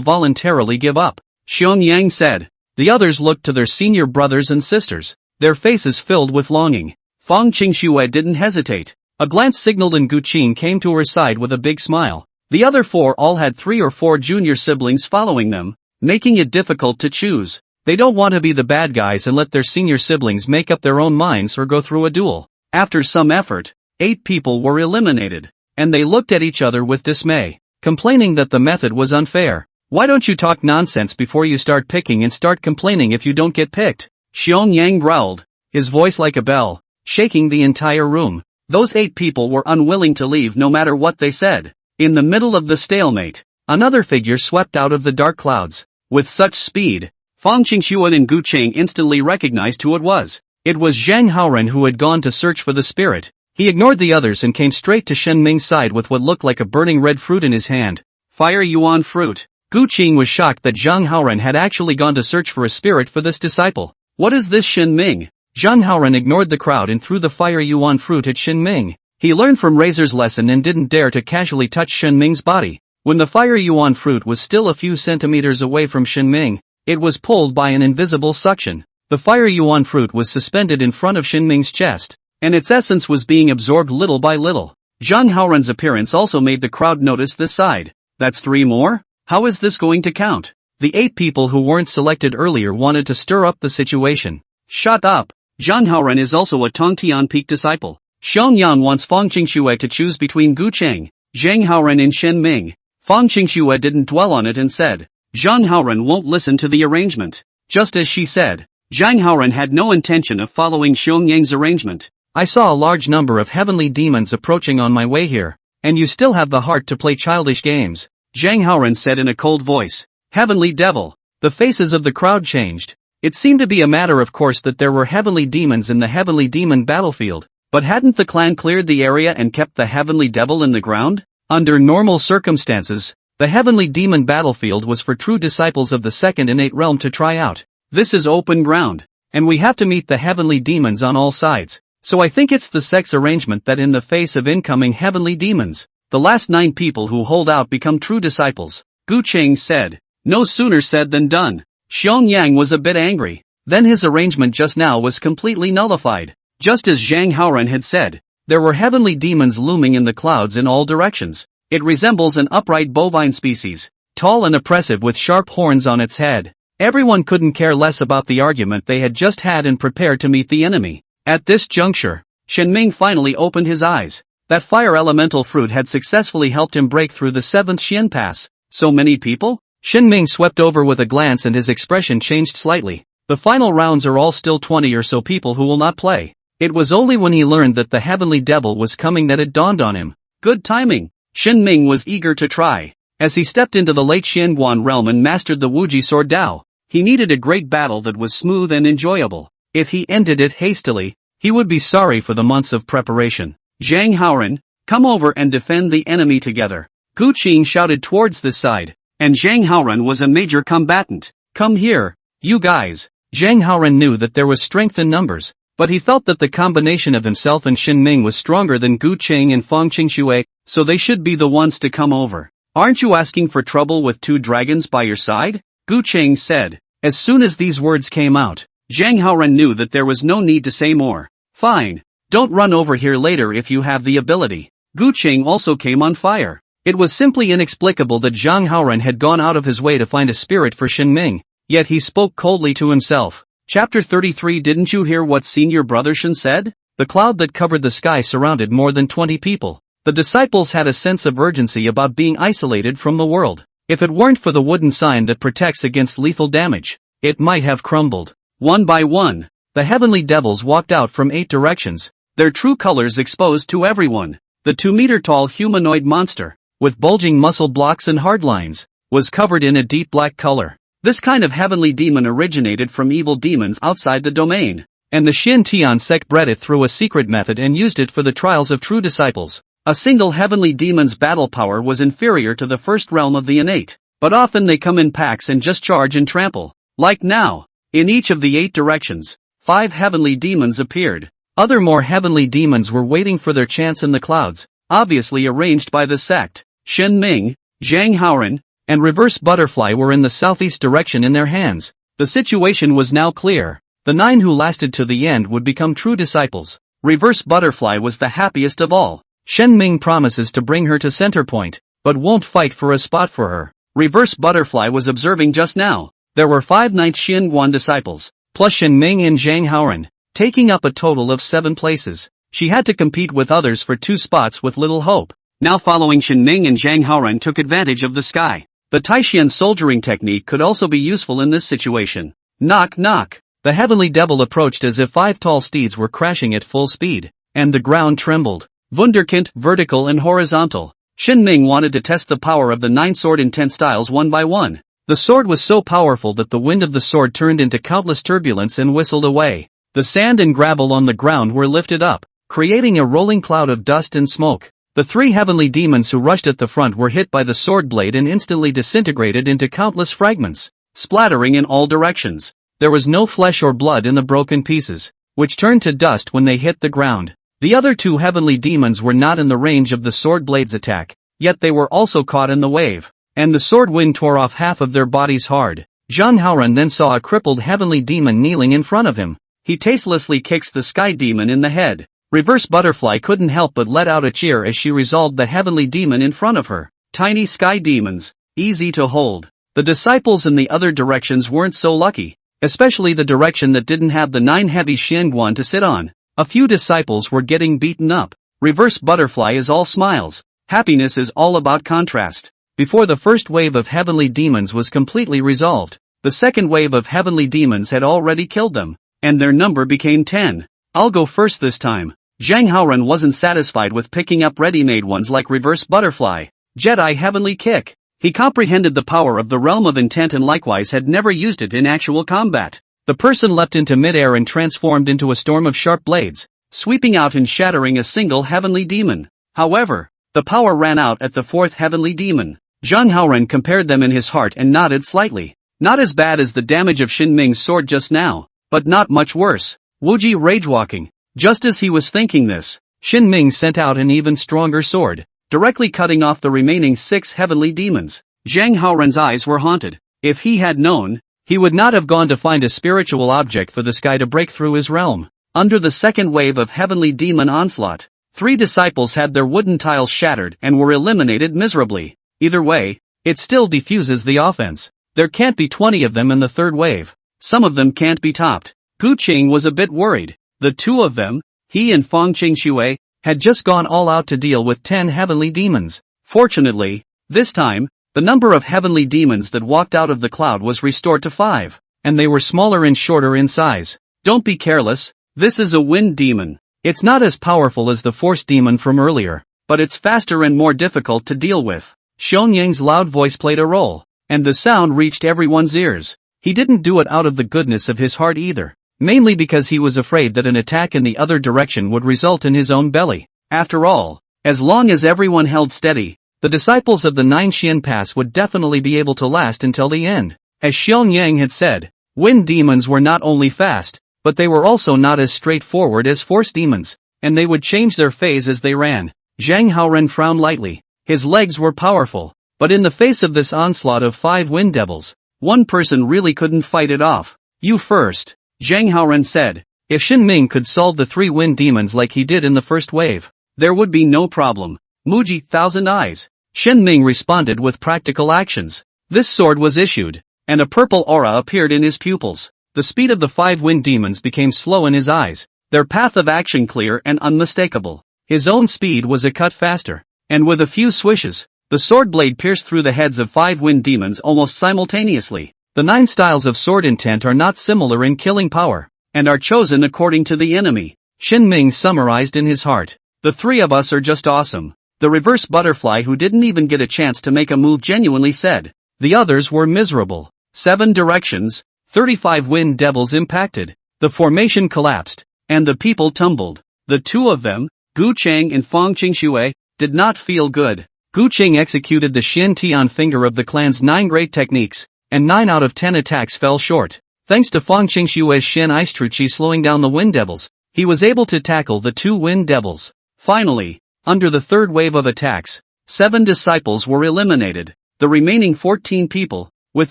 voluntarily give up. Xiong Yang said. The others looked to their senior brothers and sisters, their faces filled with longing. Fang Qingxue didn't hesitate. A glance signaled and Gu Qing came to her side with a big smile. The other 4 all had 3 or 4 junior siblings following them, making it difficult to choose. They don't want to be the bad guys and let their senior siblings make up their own minds or go through a duel. After some effort, 8 people were eliminated, and they looked at each other with dismay, complaining that the method was unfair. Why don't you talk nonsense before you start picking and start complaining if you don't get picked? Xiong Yang growled, his voice like a bell, shaking the entire room. Those 8 people were unwilling to leave no matter what they said. In the middle of the stalemate, another figure swept out of the dark clouds. With such speed, Fang Qingxue and Gu Qing instantly recognized who it was. It was Zhang Haoren who had gone to search for the spirit. He ignored the others and came straight to Shen Ming's side with what looked like a burning red fruit in his hand. Fire Yuan fruit. Gu Qing was shocked that Zhang Haoren had actually gone to search for a spirit for this disciple. What is this Shen Ming? Zhang Haoren ignored the crowd and threw the fire yuan fruit at Shen Ming. He learned from Razor's lesson and didn't dare to casually touch Shen Ming's body. When the fire yuan fruit was still a few centimeters away from Shen Ming, it was pulled by an invisible suction. The fire yuan fruit was suspended in front of Shen Ming's chest, and its essence was being absorbed little by little. Zhang Haoren's appearance also made the crowd notice this side. That's 3 more? How is this going to count? The 8 people who weren't selected earlier wanted to stir up the situation. Shut up. Zhang Haoren is also a Tongtian Peak disciple. Xiong Yan wants Fang Qingxue to choose between Gu Qing, Zhang Haoren and Shen Ming. Fang Qingxue didn't dwell on it and said, Zhang Haoren won't listen to the arrangement. Just as she said, Zhang Haoren had no intention of following Xiong Yang's arrangement. I saw a large number of heavenly demons approaching on my way here, and you still have the heart to play childish games, Zhang Haoren said in a cold voice. Heavenly devil. The faces of the crowd changed. It seemed to be a matter of course that there were heavenly demons in the heavenly demon battlefield, but hadn't the clan cleared the area and kept the heavenly devil in the ground? Under normal circumstances, the heavenly demon battlefield was for true disciples of the 2nd and 8th realm to try out. This is open ground, and we have to meet the heavenly demons on all sides, so I think it's the sex arrangement that in the face of incoming heavenly demons, the last 9 people who hold out become true disciples, Gu Qing said. No sooner said than done. Xiong Yang was a bit angry. Then his arrangement just now was completely nullified. Just as Zhang Haoren had said, there were heavenly demons looming in the clouds in all directions. It resembles an upright bovine species. tall and oppressive with sharp horns on its head. Everyone couldn't care less about the argument they had just had and prepared to meet the enemy. At this juncture, Shenming finally opened his eyes. That fire elemental fruit had successfully helped him break through the 7th Xian Pass. So many people? Shenming swept over with a glance and his expression changed slightly. The final rounds are all still 20 or so people who will not play. It was only when he learned that the Heavenly Devil was coming that it dawned on him. Good timing. Shenming was eager to try. As he stepped into the late Xianguan realm and mastered the Wuji Sword Dao, he needed a great battle that was smooth and enjoyable. If he ended it hastily, he would be sorry for the months of preparation. Zhang Haoran, come over and defend the enemy together. Gu Qing shouted towards this side, and Zhang Haoran was a major combatant. Come here, you guys. Zhang Haoran knew that there was strength in numbers, but he felt that the combination of himself and Shenming was stronger than Gu Qing and Fang Qingxue, so they should be the ones to come over. Aren't you asking for trouble with 2 dragons by your side? Gu Qing said. As soon as these words came out, Zhang Haoran knew that there was no need to say more. Fine. Don't run over here later if you have the ability. Gu Qing also came on fire. It was simply inexplicable that Zhang Haoran had gone out of his way to find a spirit for Shenming, yet he spoke coldly to himself. Chapter 33. Didn't you hear what Senior Brother Shen said? The cloud that covered the sky surrounded more than 20 people. The disciples had a sense of urgency about being isolated from the world. If it weren't for the wooden sign that protects against lethal damage, it might have crumbled. One by one, the heavenly devils walked out from 8 directions, their true colors exposed to everyone. The 2-meter-tall humanoid monster, with bulging muscle blocks and hard lines, was covered in a deep black color. This kind of heavenly demon originated from evil demons outside the domain, and the Xin Tian sect bred it through a secret method and used it for the trials of true disciples. A single heavenly demon's battle power was inferior to the first realm of the innate, but often they come in packs and just charge and trample. Like now, in each of the 8 directions, 5 heavenly demons appeared. Other more heavenly demons were waiting for their chance in the clouds, obviously arranged by the sect. Shenming, Zhang Haoran, and Reverse Butterfly were in the southeast direction in their hands. The situation was now clear. The 9 who lasted to the end would become true disciples. Reverse Butterfly was the happiest of all. Shenming promises to bring her to center point, but won't fight for a spot for her. Reverse Butterfly was observing just now. There were 5 9th Xianguan disciples, plus Shenming and Zhang Haoran, taking up a total of 7 places. She had to compete with others for 2 spots with little hope. Now following Shenming and Zhang Haoran took advantage of the sky. The Taixian soldiering technique could also be useful in this situation. Knock knock. The heavenly devil approached as if 5 tall steeds were crashing at full speed, and the ground trembled. Wunderkind, vertical and horizontal. Shenming wanted to test the power of the 9 sword in 10 styles one by one. The sword was so powerful that the wind of the sword turned into countless turbulence and whistled away. The sand and gravel on the ground were lifted up, creating a rolling cloud of dust and smoke. The 3 heavenly demons who rushed at the front were hit by the sword blade and instantly disintegrated into countless fragments, splattering in all directions. There was no flesh or blood in the broken pieces, which turned to dust when they hit the ground. The other 2 heavenly demons were not in the range of the sword blade's attack, yet they were also caught in the wave, and the sword wind tore off half of their bodies hard. Zhang Haoran then saw a crippled heavenly demon kneeling in front of him. He tastelessly kicks the sky demon in the head. Reverse Butterfly couldn't help but let out a cheer as she resolved the heavenly demon in front of her. Tiny sky demons, easy to hold. The disciples in the other directions weren't so lucky, especially the direction that didn't have the 9 heavy Xianguan to sit on. A few disciples were getting beaten up. Reverse Butterfly is all smiles. Happiness is all about contrast. Before the first wave of heavenly demons was completely resolved, the second wave of heavenly demons had already killed them, and their number became 10. I'll go first this time. Zhang Haoran wasn't satisfied with picking up ready-made ones like Reverse Butterfly. Jedi Heavenly Kick. He comprehended the power of the realm of intent and likewise had never used it in actual combat. The person leapt into midair and transformed into a storm of sharp blades, sweeping out and shattering a single heavenly demon. However, the power ran out at the 4th heavenly demon. Zhang Haoran compared them in his heart and nodded slightly. Not as bad as the damage of Shenming's sword just now, but not much worse. Wuji rage-walking. Just as he was thinking this, Shenming sent out an even stronger sword, directly cutting off the remaining 6 heavenly demons. Zhang Haoran's eyes were haunted. If he had known, he would not have gone to find a spiritual object for the sky to break through his realm. Under the second wave of heavenly demon onslaught, 3 disciples had their wooden tiles shattered and were eliminated miserably. Either way, It still defuses the offense. There can't be 20 of them in the third wave. Some of them can't be topped. Gu Qing was a bit worried. The two of them, he and Fang Qingxue, had just gone all out to deal with 10 heavenly demons. Fortunately, this time, the number of heavenly demons that walked out of the cloud was restored to 5, and they were smaller and shorter in size. Don't be careless, this is a wind demon. It's not as powerful as the force demon from earlier, but it's faster and more difficult to deal with. Xiaonyang's loud voice played a role, and the sound reached everyone's ears. He didn't do it out of the goodness of his heart either, mainly because he was afraid that an attack in the other direction would result in his own belly. After all, as long as everyone held steady, the disciples of the 9 Xian Pass would definitely be able to last until the end. As Xiaonyang had said, wind demons were not only fast, but they were also not as straightforward as force demons, and they would change their phase as they ran. Zhang Haoren frowned lightly. His legs were powerful, but in the face of this onslaught of 5 wind devils, one person really couldn't fight it off. You first, Zhang Haoren said. If Shen Ming could solve the 3 wind demons like he did in the first wave, there would be no problem. Muji, Thousand Eyes. Shen Ming responded with practical actions. This sword was issued, and a purple aura appeared in his pupils. The speed of the 5 wind demons became slow in his eyes, their path of action clear and unmistakable. His own speed was a cut faster, and with a few swishes, the sword blade pierced through the heads of 5 wind demons almost simultaneously. The 9 styles of sword intent are not similar in killing power, and are chosen according to the enemy. Shen Ming summarized in his heart. The 3 of us are just awesome. The reverse butterfly, who didn't even get a chance to make a move, genuinely said. The others were miserable. 7 directions, 35 wind devils impacted. The formation collapsed, and the people tumbled. The 2 of them, Gu Chang and Fang Qingxue, did not feel good. Gu Qing executed the Xian Tian finger of the clan's 9 great techniques, and 9 out of 10 attacks fell short. Thanks to Fang Qingxue's Shen Aistruchi slowing down the wind devils, he was able to tackle the 2 wind devils. Finally, under the third wave of attacks, 7 disciples were eliminated. The remaining 14 people, with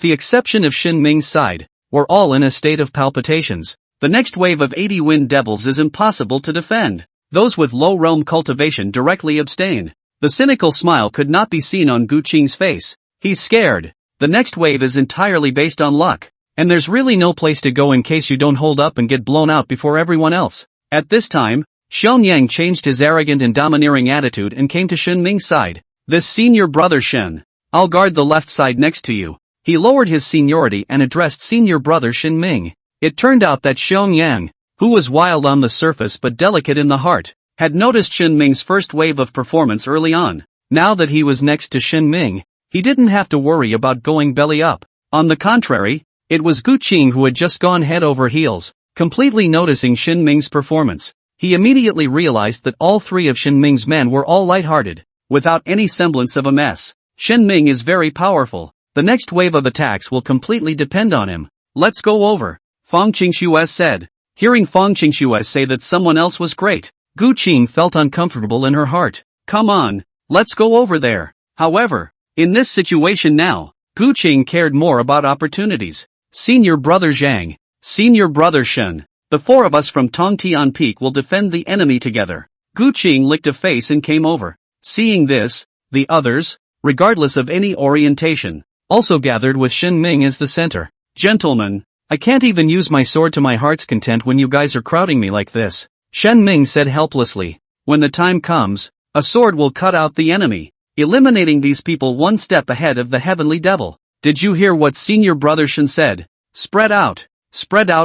the exception of Shen Ming's side, were all in a state of palpitations. The next wave of 80 wind devils is impossible to defend. Those with low realm cultivation directly abstain. The cynical smile could not be seen on Gu Qing's face. He's scared. The next wave is entirely based on luck, and there's really no place to go in case you don't hold up and get blown out before everyone else. At this time, Xiaonyang changed his arrogant and domineering attitude and came to Shen Ming's side. This senior brother Shen, I'll guard the left side next to you. He lowered his seniority and addressed senior brother Shen Ming. It turned out that Xiaonyang, who was wild on the surface but delicate in the heart, had noticed Shen Ming's first wave of performance early on. Now that he was next to Shen Ming, he didn't have to worry about going belly up. On the contrary, it was Gu Qing who had just gone head over heels, completely noticing Shen Ming's performance. He immediately realized that all 3 of Shen Ming's men were all lighthearted, without any semblance of a mess. Shen Ming is very powerful. The next wave of attacks will completely depend on him. Let's go over, Fang Qingxue said. Hearing Fang Qingxue say that someone else was great, Gu Qing felt uncomfortable in her heart. Come on, let's go over there. However, in this situation now, Gu Qing cared more about opportunities. Senior brother Zhang, senior brother Shen, the 4 of us from Tongtian Peak will defend the enemy together. Gu Qing licked a face and came over. Seeing this, the others, regardless of any orientation, also gathered with Shen Ming as the center. Gentlemen, I can't even use my sword to my heart's content when you guys are crowding me like this, Shen Ming said helplessly. When the time comes, a sword will cut out the enemy, eliminating these people one step ahead of the heavenly devil. Did you hear what senior brother Shen said? Spread out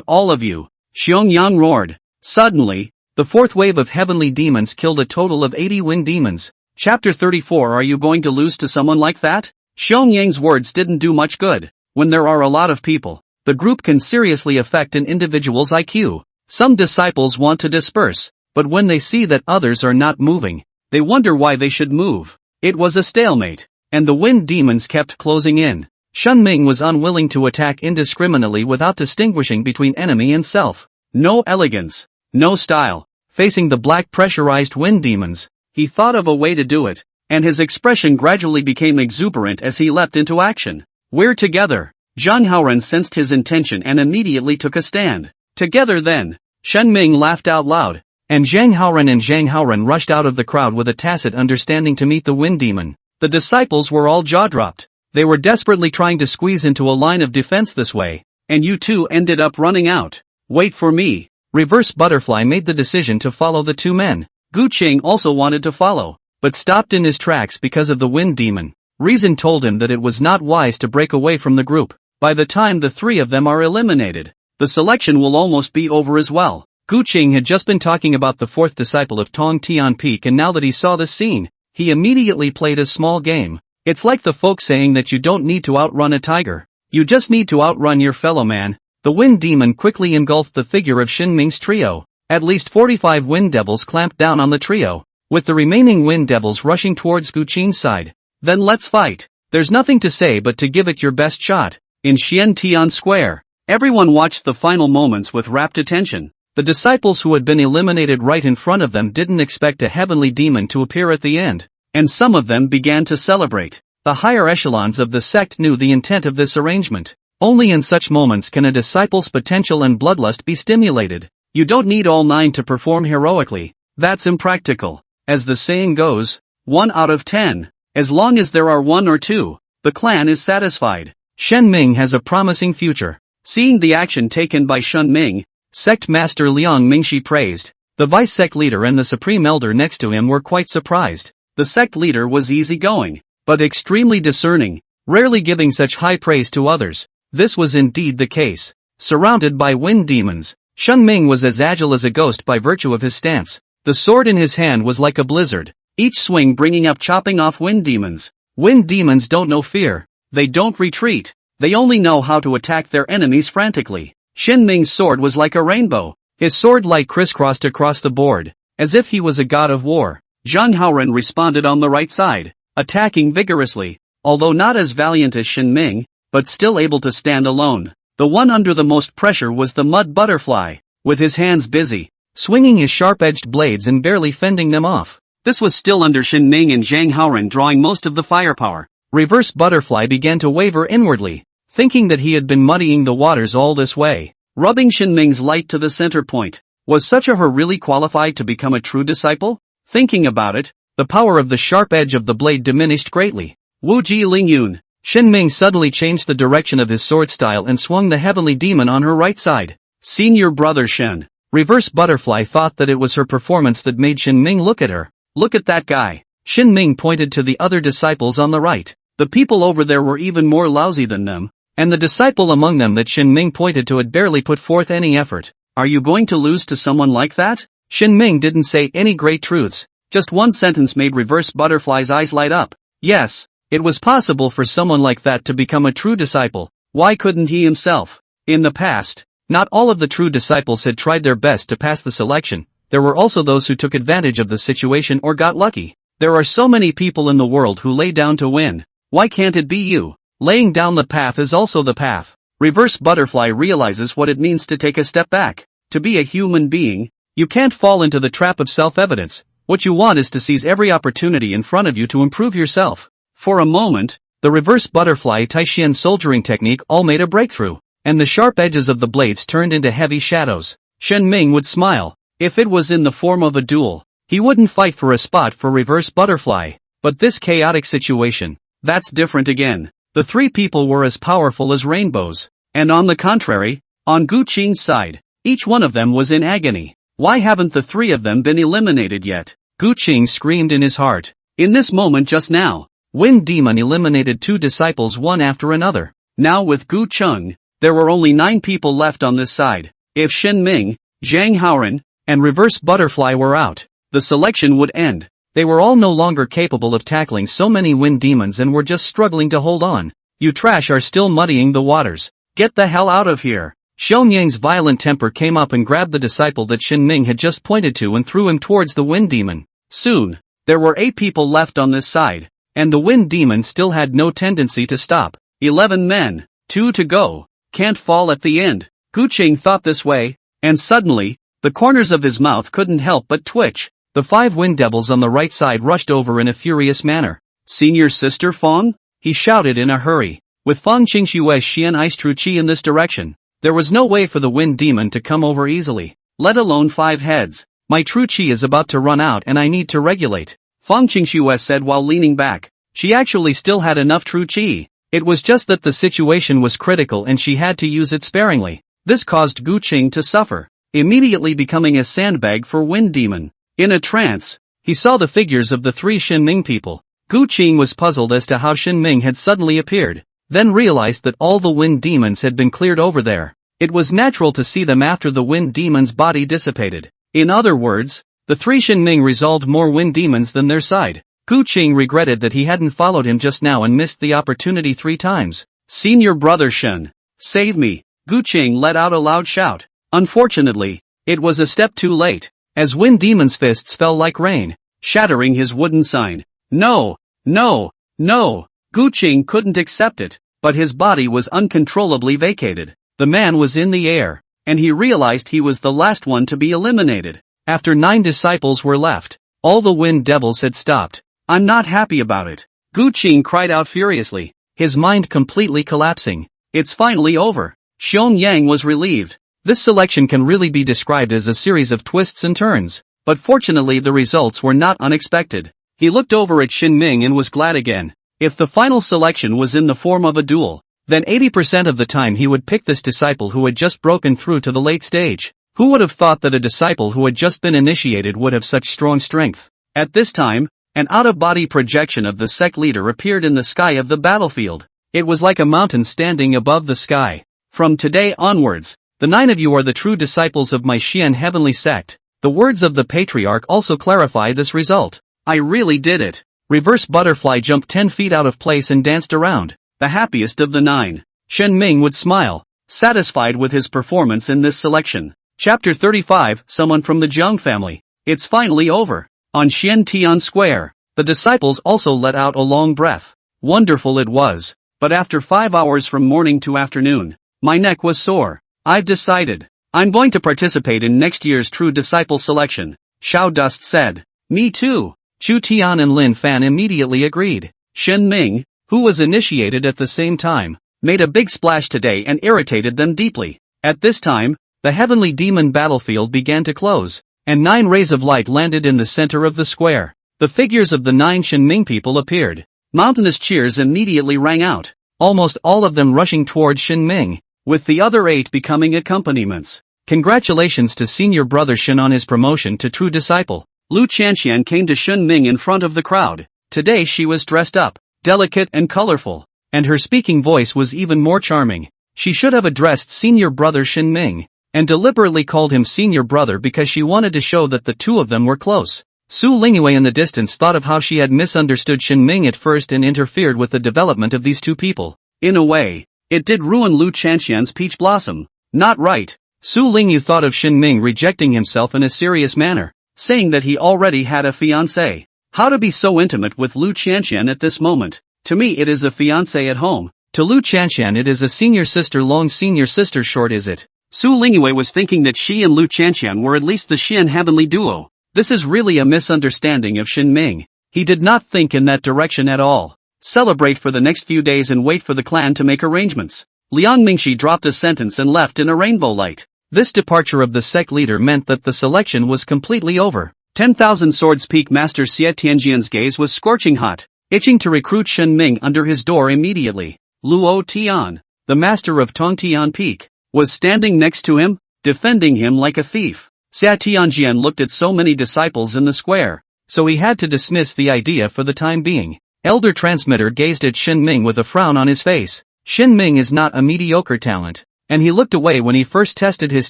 all of you, Xiaonyang roared. Suddenly, the 4th wave of heavenly demons killed a total of 80 wind demons. Chapter 34. Are you going to lose to someone like that? Xiaonyang's words didn't do much good. When there are a lot of people, the group can seriously affect an individual's IQ. Some disciples want to disperse, but when they see that others are not moving, they wonder why they should move. It was a stalemate, and the wind demons kept closing in. Shen Ming was unwilling to attack indiscriminately without distinguishing between enemy and self. No elegance, no style. Facing the black pressurized wind demons, he thought of a way to do it, and his expression gradually became exuberant as he leapt into action. We're together. Zhang Haoren sensed his intention and immediately took a stand. Together then, Shen Ming laughed out loud, and Zhang Haoren rushed out of the crowd with a tacit understanding to meet the wind demon. The disciples were all jaw-dropped. They were desperately trying to squeeze into a line of defense this way, and you two ended up running out. Wait for me. Reverse Butterfly made the decision to follow the two men. Gu Qing also wanted to follow, but stopped in his tracks because of the wind demon. Reason told him that it was not wise to break away from the group. By the time the three of them are eliminated, the selection will almost be over as well. Gu Qing had just been talking about the fourth disciple of Tong Tian Peak, and now that he saw this scene, he immediately played a small game. It's like the folk saying that you don't need to outrun a tiger. You just need to outrun your fellow man. The wind demon quickly engulfed the figure of Shen Ming's trio. At least 45 wind devils clamped down on the trio, with the remaining wind devils rushing towards Gu Qing's side. Then let's fight. There's nothing to say but to give it your best shot. In Xiantian Square, everyone watched the final moments with rapt attention. The disciples who had been eliminated right in front of them didn't expect a heavenly demon to appear at the end, and some of them began to celebrate. The higher echelons of the sect knew the intent of this arrangement. Only in such moments can a disciple's potential and bloodlust be stimulated. You don't need all 9 to perform heroically. That's impractical. As the saying goes, 1 out of 10. As long as there are 1 or 2, the clan is satisfied. Shen Ming has a promising future. Seeing the action taken by Shen Ming, Sect Master Liang Mingshi praised. The vice-sect leader and the supreme elder next to him were quite surprised. The sect leader was easygoing, but extremely discerning, rarely giving such high praise to others. This was indeed the case. Surrounded by wind demons, Shen Ming was as agile as a ghost by virtue of his stance. The sword in his hand was like a blizzard, each swing bringing up chopping off wind demons. Wind demons don't know fear. They don't retreat. They only know how to attack their enemies frantically. Shen Ming's sword was like a rainbow. His sword light crisscrossed across the board, as if he was a god of war. Zhang Haoren responded on the right side, attacking vigorously, although not as valiant as Shen Ming, but still able to stand alone. The one under the most pressure was the mud butterfly, with his hands busy, swinging his sharp-edged blades and barely fending them off. This was still under Shen Ming and Zhang Haoren drawing most of the firepower. Reverse Butterfly began to waver inwardly, thinking that he had been muddying the waters all this way. Rubbing Shen Ming's light to the center point. Was such a her really qualified to become a true disciple? Thinking about it, the power of the sharp edge of the blade diminished greatly. Wu Ji Lingyun. Shen Ming suddenly changed the direction of his sword style and swung the heavenly demon on her right side. Senior brother Shen. Reverse Butterfly thought that it was her performance that made Shen Ming look at her. Look at that guy. Shen Ming pointed to the other disciples on the right. The people over there were even more lousy than them, and the disciple among them that Shen Ming pointed to had barely put forth any effort. Are you going to lose to someone like that? Shen Ming didn't say any great truths. Just one sentence made Reverse Butterfly's eyes light up. Yes, it was possible for someone like that to become a true disciple. Why couldn't he himself? In the past, not all of the true disciples had tried their best to pass the selection. There were also those who took advantage of the situation or got lucky. There are so many people in the world who lay down to win. Why can't it be you? Laying down the path is also the path. Reverse Butterfly realizes what it means to take a step back. To be a human being, you can't fall into the trap of self-evidence. What you want is to seize every opportunity in front of you to improve yourself. For a moment, the Reverse Butterfly Taishian soldiering technique all made a breakthrough, and the sharp edges of the blades turned into heavy shadows. Shen Ming would smile. If it was in the form of a duel, he wouldn't fight for a spot for Reverse Butterfly. But this chaotic situation, that's different again. The three people were as powerful as rainbows. And on the contrary, on Gu Qing's side, each one of them was in agony. Why haven't the three of them been eliminated yet? Gu Qing screamed in his heart. In this moment just now, Wind Demon eliminated 2 disciples one after another. Now with Gu Cheng, there were only 9 people left on this side. If Shen Ming, Zhang Haoren, and Reverse Butterfly were out, the selection would end. They were all no longer capable of tackling so many wind demons and were just struggling to hold on. You trash are still muddying the waters. Get the hell out of here. Xiaonyang's violent temper came up and grabbed the disciple that Shen Ming had just pointed to and threw him towards the wind demon. Soon, there were 8 people left on this side, and the wind demon still had no tendency to stop. 11 men, 2 to go, can't fall at the end. Gu Qing thought this way, and suddenly, the corners of his mouth couldn't help but twitch. The 5 wind devils on the right side rushed over in a furious manner. Senior Sister Fong? He shouted in a hurry. With Fong Qingxue's Xian Ice True Qi in this direction, there was no way for the wind demon to come over easily, let alone 5 heads. My true qi is about to run out and I need to regulate, Fong Qingxue said while leaning back. She actually still had enough true qi, It was just that the situation was critical and she had to use it sparingly. This caused Gu Qing to suffer, immediately becoming a sandbag for Wind Demon. In a trance, he saw the figures of the three Shinming people. Gu Qing was puzzled as to how Shinming had suddenly appeared, then realized that all the wind demons had been cleared over there. It was natural to see them after the wind demon's body dissipated. In other words, the three Shinming resolved more wind demons than their side. Gu Qing regretted that he hadn't followed him just now and missed the opportunity 3 times. Senior brother Shen, save me! Gu Qing let out a loud shout. Unfortunately, it was a step too late, as Wind Demon's fists fell like rain, shattering his wooden sign. No! No! No! Gu Qing couldn't accept it, but his body was uncontrollably vacated. The man was in the air, and he realized he was the last one to be eliminated. After 9 disciples were left, all the wind devils had stopped. I'm not happy about it. Gu Qing cried out furiously, his mind completely collapsing. It's finally over. Xiong Yang was relieved. This selection can really be described as a series of twists and turns, but fortunately the results were not unexpected. He looked over at Shin Ming and was glad again. If the final selection was in the form of a duel, then 80% of the time he would pick this disciple who had just broken through to the late stage. Who would have thought that a disciple who had just been initiated would have such strong strength? At this time, an out-of-body projection of the sect leader appeared in the sky of the battlefield. It was like a mountain standing above the sky. From today onwards, the 9 of you are the true disciples of my Xian heavenly sect. The words of the patriarch also clarify this result. I really did it. Reverse Butterfly jumped 10 feet out of place and danced around, the happiest of the 9. Shen Ming would smile, satisfied with his performance in this selection. Chapter 35, Someone from the Jiang family. It's finally over. On Xiantian Square, the disciples also let out a long breath. Wonderful it was, but after 5 hours from morning to afternoon, my neck was sore. I've decided. I'm going to participate in next year's True Disciple selection, Xiao Dust said. Me too. Chu Tian and Lin Fan immediately agreed. Shen Ming, who was initiated at the same time, made a big splash today and irritated them deeply. At this time, the heavenly demon battlefield began to close, and 9 rays of light landed in the center of the square. The figures of the 9 Shen Ming people appeared. Mountainous cheers immediately rang out, almost all of them rushing toward Shen Ming, with the other 8 becoming accompaniments. Congratulations to senior brother Shen on his promotion to True Disciple. Lu Chanxian came to Shen Ming in front of the crowd. Today she was dressed up, delicate and colorful, and her speaking voice was even more charming. She should have addressed senior brother Shen Ming, and deliberately called him senior brother because she wanted to show that the two of them were close. Su Lingyue in the distance thought of how she had misunderstood Shen Ming at first and interfered with the development of these two people. In a way, it did ruin Lu Chanxian's peach blossom. Not right. Su Lingyu thought of Shen Ming rejecting himself in a serious manner, saying that he already had a fiancé. How to be so intimate with Lu Chanxian at this moment? To me it is a fiancé at home. To Lu Chanxian it is a senior sister long senior sister short is it? Su Lingyue was thinking that she and Lu Chanxian were at least the Xian heavenly duo. This is really a misunderstanding of Shen Ming. He did not think in that direction at all. Celebrate for the next few days and wait for the clan to make arrangements. Liang Mingxi dropped a sentence and left in a rainbow light. This departure of the sect leader meant that the selection was completely over. 10,000 Swords Peak Master Xie Tianjian's gaze was scorching hot, itching to recruit Shen Ming under his door immediately. Luo Tian, the master of Tongtian Peak, was standing next to him, defending him like a thief. Xie Tianjian looked at so many disciples in the square, so he had to dismiss the idea for the time being. Elder Transmitter gazed at Shen Ming with a frown on his face. Shen Ming is not a mediocre talent, and he looked away when he first tested his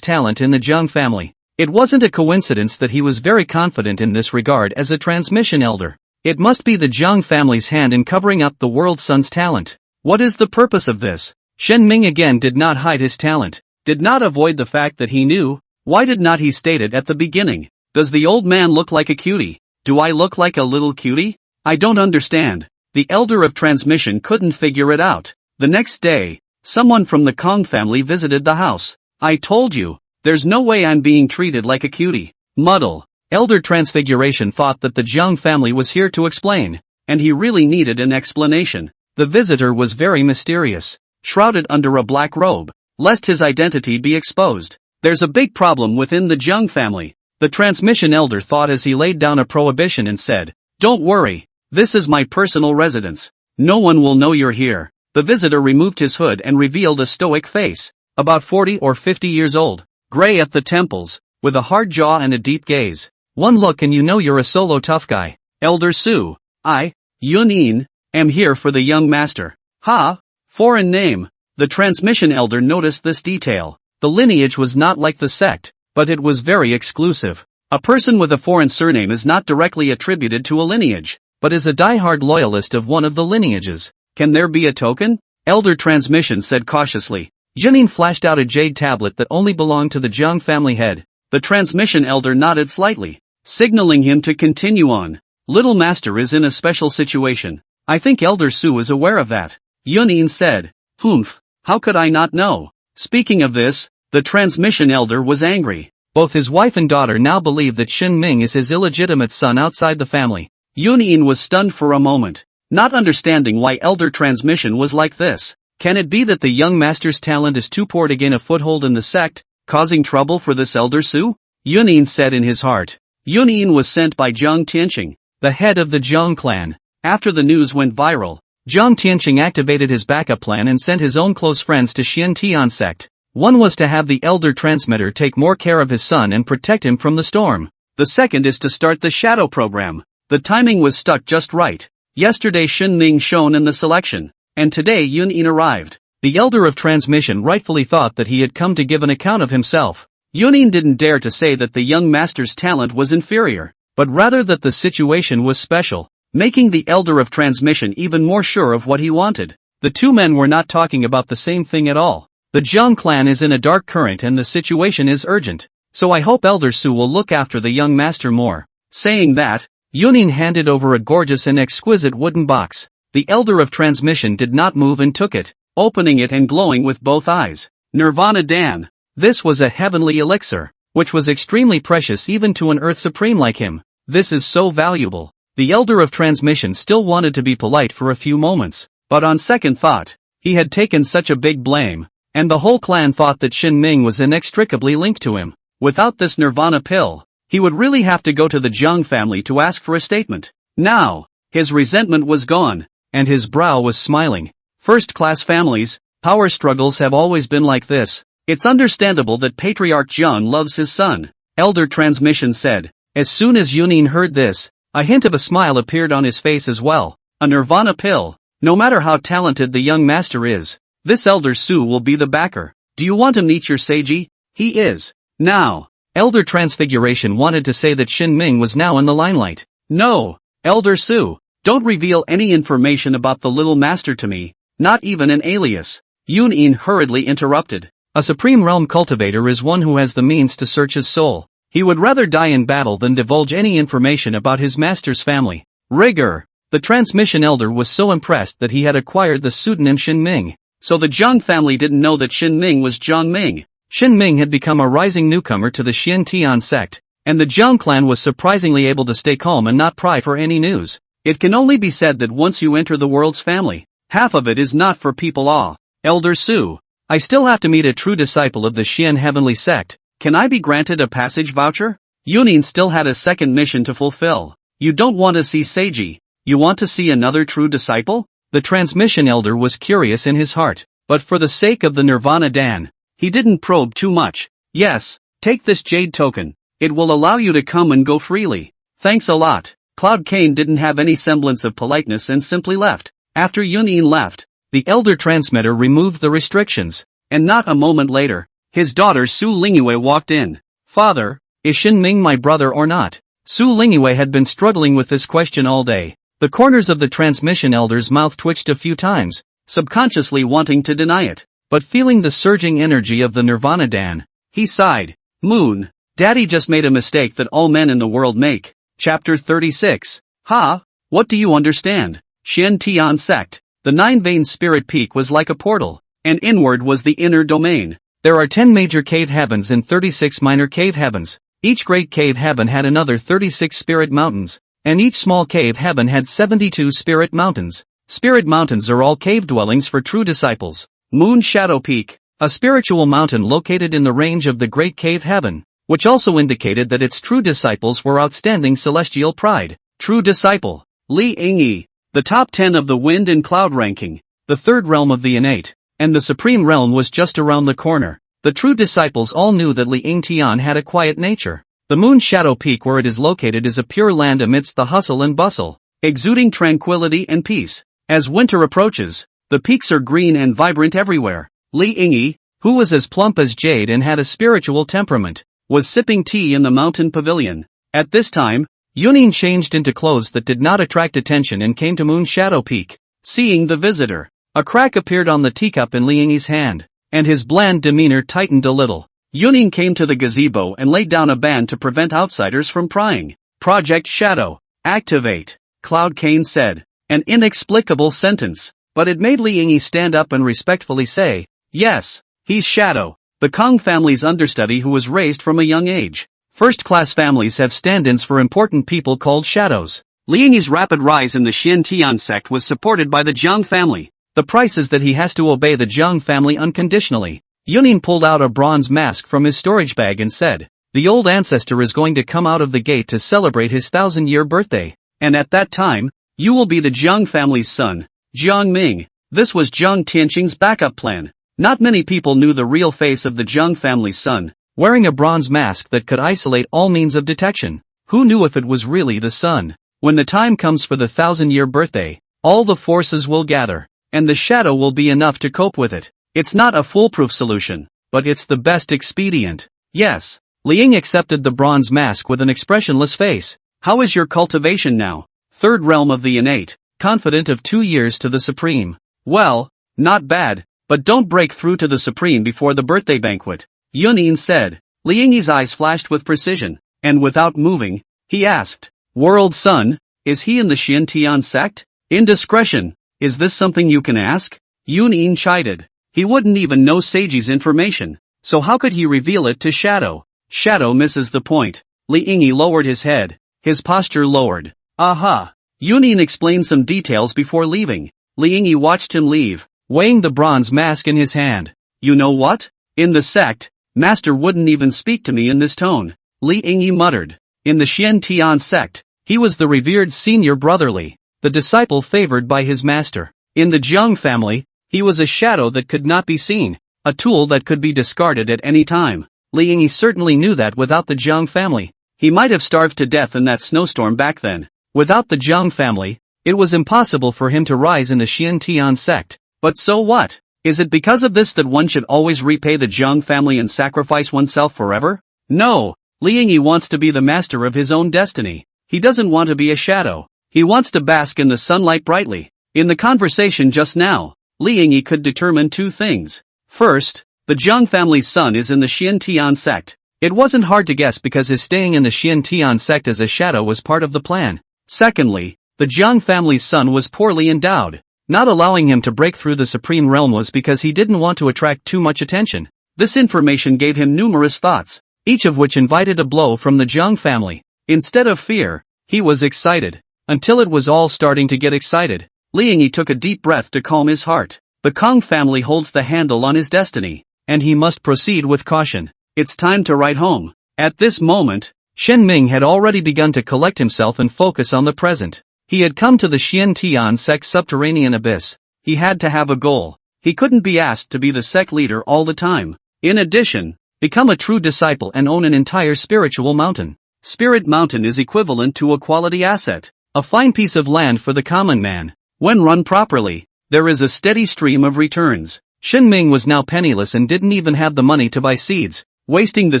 talent in the Jiang family. It wasn't a coincidence that he was very confident in this regard as a transmission elder. It must be the Jiang family's hand in covering up the world sun's talent. What is the purpose of this? Shen Ming again did not hide his talent, did not avoid the fact that he knew. Why did not he state it at the beginning? Does the old man look like a cutie? Do I look like a little cutie? I don't understand. The elder of transmission couldn't figure it out. The next day, someone from the Kong family visited the house. I told you, there's no way I'm being treated like a cutie. Muddle. Elder Transfiguration thought that the Jiang family was here to explain, and he really needed an explanation. The visitor was very mysterious, shrouded under a black robe, lest his identity be exposed. There's a big problem within the Jiang family, the transmission elder thought as he laid down a prohibition and said, don't worry, this is my personal residence. No one will know you're here. The visitor removed his hood and revealed a stoic face, about 40 or 50 years old, gray at the temples, with a hard jaw and a deep gaze. One look and you know you're a solo tough guy. Elder Su. I, Yun-in, am here for the young master. Ha! Foreign name. The transmission elder noticed this detail. The lineage was not like the sect, but it was very exclusive. A person with a foreign surname is not directly attributed to a lineage, but is a die-hard loyalist of one of the lineages. Can there be a token? Elder Transmission said cautiously. Jinin flashed out a jade tablet that only belonged to the Jiang family head. The transmission elder nodded slightly, signaling him to continue on. Little master is in a special situation. I think Elder Su is aware of that. Yun-in said. Humph, how could I not know? Speaking of this, the transmission elder was angry. Both his wife and daughter now believe that Shin Ming is his illegitimate son outside the family. Yun-in was stunned for a moment, not understanding why Elder Transmission was like this. Can it be that the young master's talent is too poor to gain a foothold in the sect, causing trouble for this Elder Su? Yun-in said in his heart. Yun-in was sent by Jiang Tianqing, the head of the Jiang clan. After the news went viral, Jiang Tianqing activated his backup plan and sent his own close friends to Xiantian sect. One was to have the Elder Transmitter take more care of his son and protect him from the storm. The second is to start the shadow program. The timing was stuck just right. Yesterday Shin Ming shone in the selection, and today Yun-in arrived. The Elder of Transmission rightfully thought that he had come to give an account of himself. Yun-in didn't dare to say that the young master's talent was inferior, but rather that the situation was special, making the Elder of Transmission even more sure of what he wanted. The two men were not talking about the same thing at all. The Jiang clan is in a dark current and the situation is urgent, so I hope Elder Su will look after the young master more. Saying that, Yun-in handed over a gorgeous and exquisite wooden box. The Elder of Transmission did not move and took it, opening it and glowing with both eyes. Nirvana Dan. This was a heavenly elixir, which was extremely precious even to an Earth Supreme like him. This is so valuable. The Elder of Transmission still wanted to be polite for a few moments, but on second thought, he had taken such a big blame, and the whole clan thought that Shin Ming was inextricably linked to him. Without this Nirvana pill, he would really have to go to the Jiang family to ask for a statement. Now, his resentment was gone, and his brow was smiling. First-class families, power struggles have always been like this. It's understandable that Patriarch Jiang loves his son, Elder Transmission said. As soon as Yun-in heard this, a hint of a smile appeared on his face as well. A Nirvana pill. No matter how talented the young master is, this Elder Su will be the backer. Do you want to meet your Seiji? He is. Now. Elder Transfiguration wanted to say that Shin Ming was now in the limelight. No, Elder Su, don't reveal any information about the little master to me, not even an alias. Yun-in hurriedly interrupted. A Supreme Realm cultivator is one who has the means to search his soul. He would rather die in battle than divulge any information about his master's family. Rigor. The Transmission Elder was so impressed that he had acquired the pseudonym Shin Ming. So the Jiang family didn't know that Shin Ming was Jiang Ming. Shin Ming had become a rising newcomer to the Xiantian sect, and the Jiang clan was surprisingly able to stay calm and not pry for any news. It can only be said that once you enter the world's family, half of it is not for people. Elder Su, I still have to meet a true disciple of the Xian heavenly sect. Can I be granted a passage voucher? Yun-in still had a second mission to fulfill. You don't want to see Seiji, you want to see another true disciple? The Transmission Elder was curious in his heart, but for the sake of the Nirvana Dan, he didn't probe too much. Yes, take this jade token. It will allow you to come and go freely. Thanks a lot. Cloud Cain didn't have any semblance of politeness and simply left. After Yun-in left, the Elder Transmitter removed the restrictions, and not a moment later, his daughter Su Lingyue walked in. Father, is Shin Ming my brother or not? Su Lingyue had been struggling with this question all day. The corners of the Transmission Elder's mouth twitched a few times, subconsciously wanting to deny it. But feeling the surging energy of the Nirvana Dan, he sighed. Moon, Daddy just made a mistake that all men in the world make. Chapter 36. Ha! What do you understand? Xiantian sect. The nine-vein spirit peak was like a portal, and inward was the inner domain. There are 10 major cave heavens and 36 minor cave heavens. Each great cave heaven had another 36 spirit mountains, and each small cave heaven had 72 spirit mountains. Spirit mountains are all cave dwellings for true disciples. Moon Shadow Peak, a spiritual mountain located in the range of the Great Cave Heaven, which also indicated that its true disciples were outstanding celestial pride. True disciple, Li Yingyi, the top 10 of the wind and cloud ranking. The the third realm of the innate, and the supreme realm was just around the corner. The true disciples all knew that Li Yingtian had a quiet nature. The Moon Shadow Peak where it is located is a pure land amidst the hustle and bustle, exuding tranquility and peace. As winter approaches, the peaks are green and vibrant everywhere. Li Yingyi, who was as plump as jade and had a spiritual temperament, was sipping tea in the mountain pavilion. At this time, Yunin changed into clothes that did not attract attention and came to Moon Shadow Peak. Seeing the visitor, a crack appeared on the teacup in Li Yingyi's hand, and his bland demeanor tightened a little. Yunin came to the gazebo and laid down a ban to prevent outsiders from prying. Project Shadow, activate, Cloud Cane said. An inexplicable sentence, but it made Li Yingyi stand up and respectfully say, yes, he's Shadow, the Kong family's understudy who was raised from a young age. First-class families have stand-ins for important people called shadows. Li Yingyi's rapid rise in the Xiantian sect was supported by the Jiang family. The price is that he has to obey the Jiang family unconditionally. Yunin pulled out a bronze mask from his storage bag and said, the old ancestor is going to come out of the gate to celebrate his 1,000-year birthday, and at that time, you will be the Jiang family's son, Jiang Ming. This was Jiang Tianqing's backup plan. Not many people knew the real face of the Jiang family's son, wearing a bronze mask that could isolate all means of detection. Who knew if it was really the son? When the time comes for the 1,000-year birthday, all the forces will gather, and the shadow will be enough to cope with it. It's not a foolproof solution, but it's the best expedient. Yes. Li Ying accepted the bronze mask with an expressionless face. How is your cultivation now? Third realm of the innate, confident of 2 years to the supreme. Well, not bad, but don't break through to the supreme before the birthday banquet, Yunin said. Li Yingyi's eyes flashed with precision, and without moving, he asked, World Son, is he in the Xiantian sect? Indiscretion, is this something you can ask? Yunin chided. He wouldn't even know Seiji's information, so how could he reveal it to Shadow? Shadow misses the point. Li Yingyi lowered his head, his posture lowered. Aha! Yunin explained some details before leaving. Li Yingyi watched him leave, weighing the bronze mask in his hand. You know what? In the sect, Master wouldn't even speak to me in this tone, Li Yingyi muttered. In the Xiantian sect, he was the revered senior brotherly, the disciple favored by his master. In the Jiang family, he was a shadow that could not be seen, a tool that could be discarded at any time. Li Yingyi certainly knew that without the Jiang family, he might have starved to death in that snowstorm back then. Without the Jiang family, it was impossible for him to rise in the Xiantian sect. But so what? Is it because of this that one should always repay the Jiang family and sacrifice oneself forever? No, Li Yingyi wants to be the master of his own destiny. He doesn't want to be a shadow. He wants to bask in the sunlight brightly. In the conversation just now, Li Yingyi could determine 2 things. First, the Jiang family's son is in the Xiantian sect. It wasn't hard to guess because his staying in the Xiantian sect as a shadow was part of the plan. Secondly, the Jiang family's son was poorly endowed. Not allowing him to break through the supreme realm was because he didn't want to attract too much attention. This information gave him numerous thoughts, each of which invited a blow from the Jiang family. Instead of fear, he was excited. Until it was all starting to get excited, Li Yingyi took a deep breath to calm his heart. The Kong family holds the handle on his destiny, and he must proceed with caution. It's time to write home. At this moment, Shen Ming had already begun to collect himself and focus on the present. He had come to the Xiantian sect's subterranean abyss. He had to have a goal. He couldn't be asked to be the sect leader all the time. In addition, become a true disciple and own an entire spiritual mountain. Spirit Mountain is equivalent to a quality asset, a fine piece of land for the common man. When run properly, there is a steady stream of returns. Shen Ming was now penniless and didn't even have the money to buy seeds, wasting the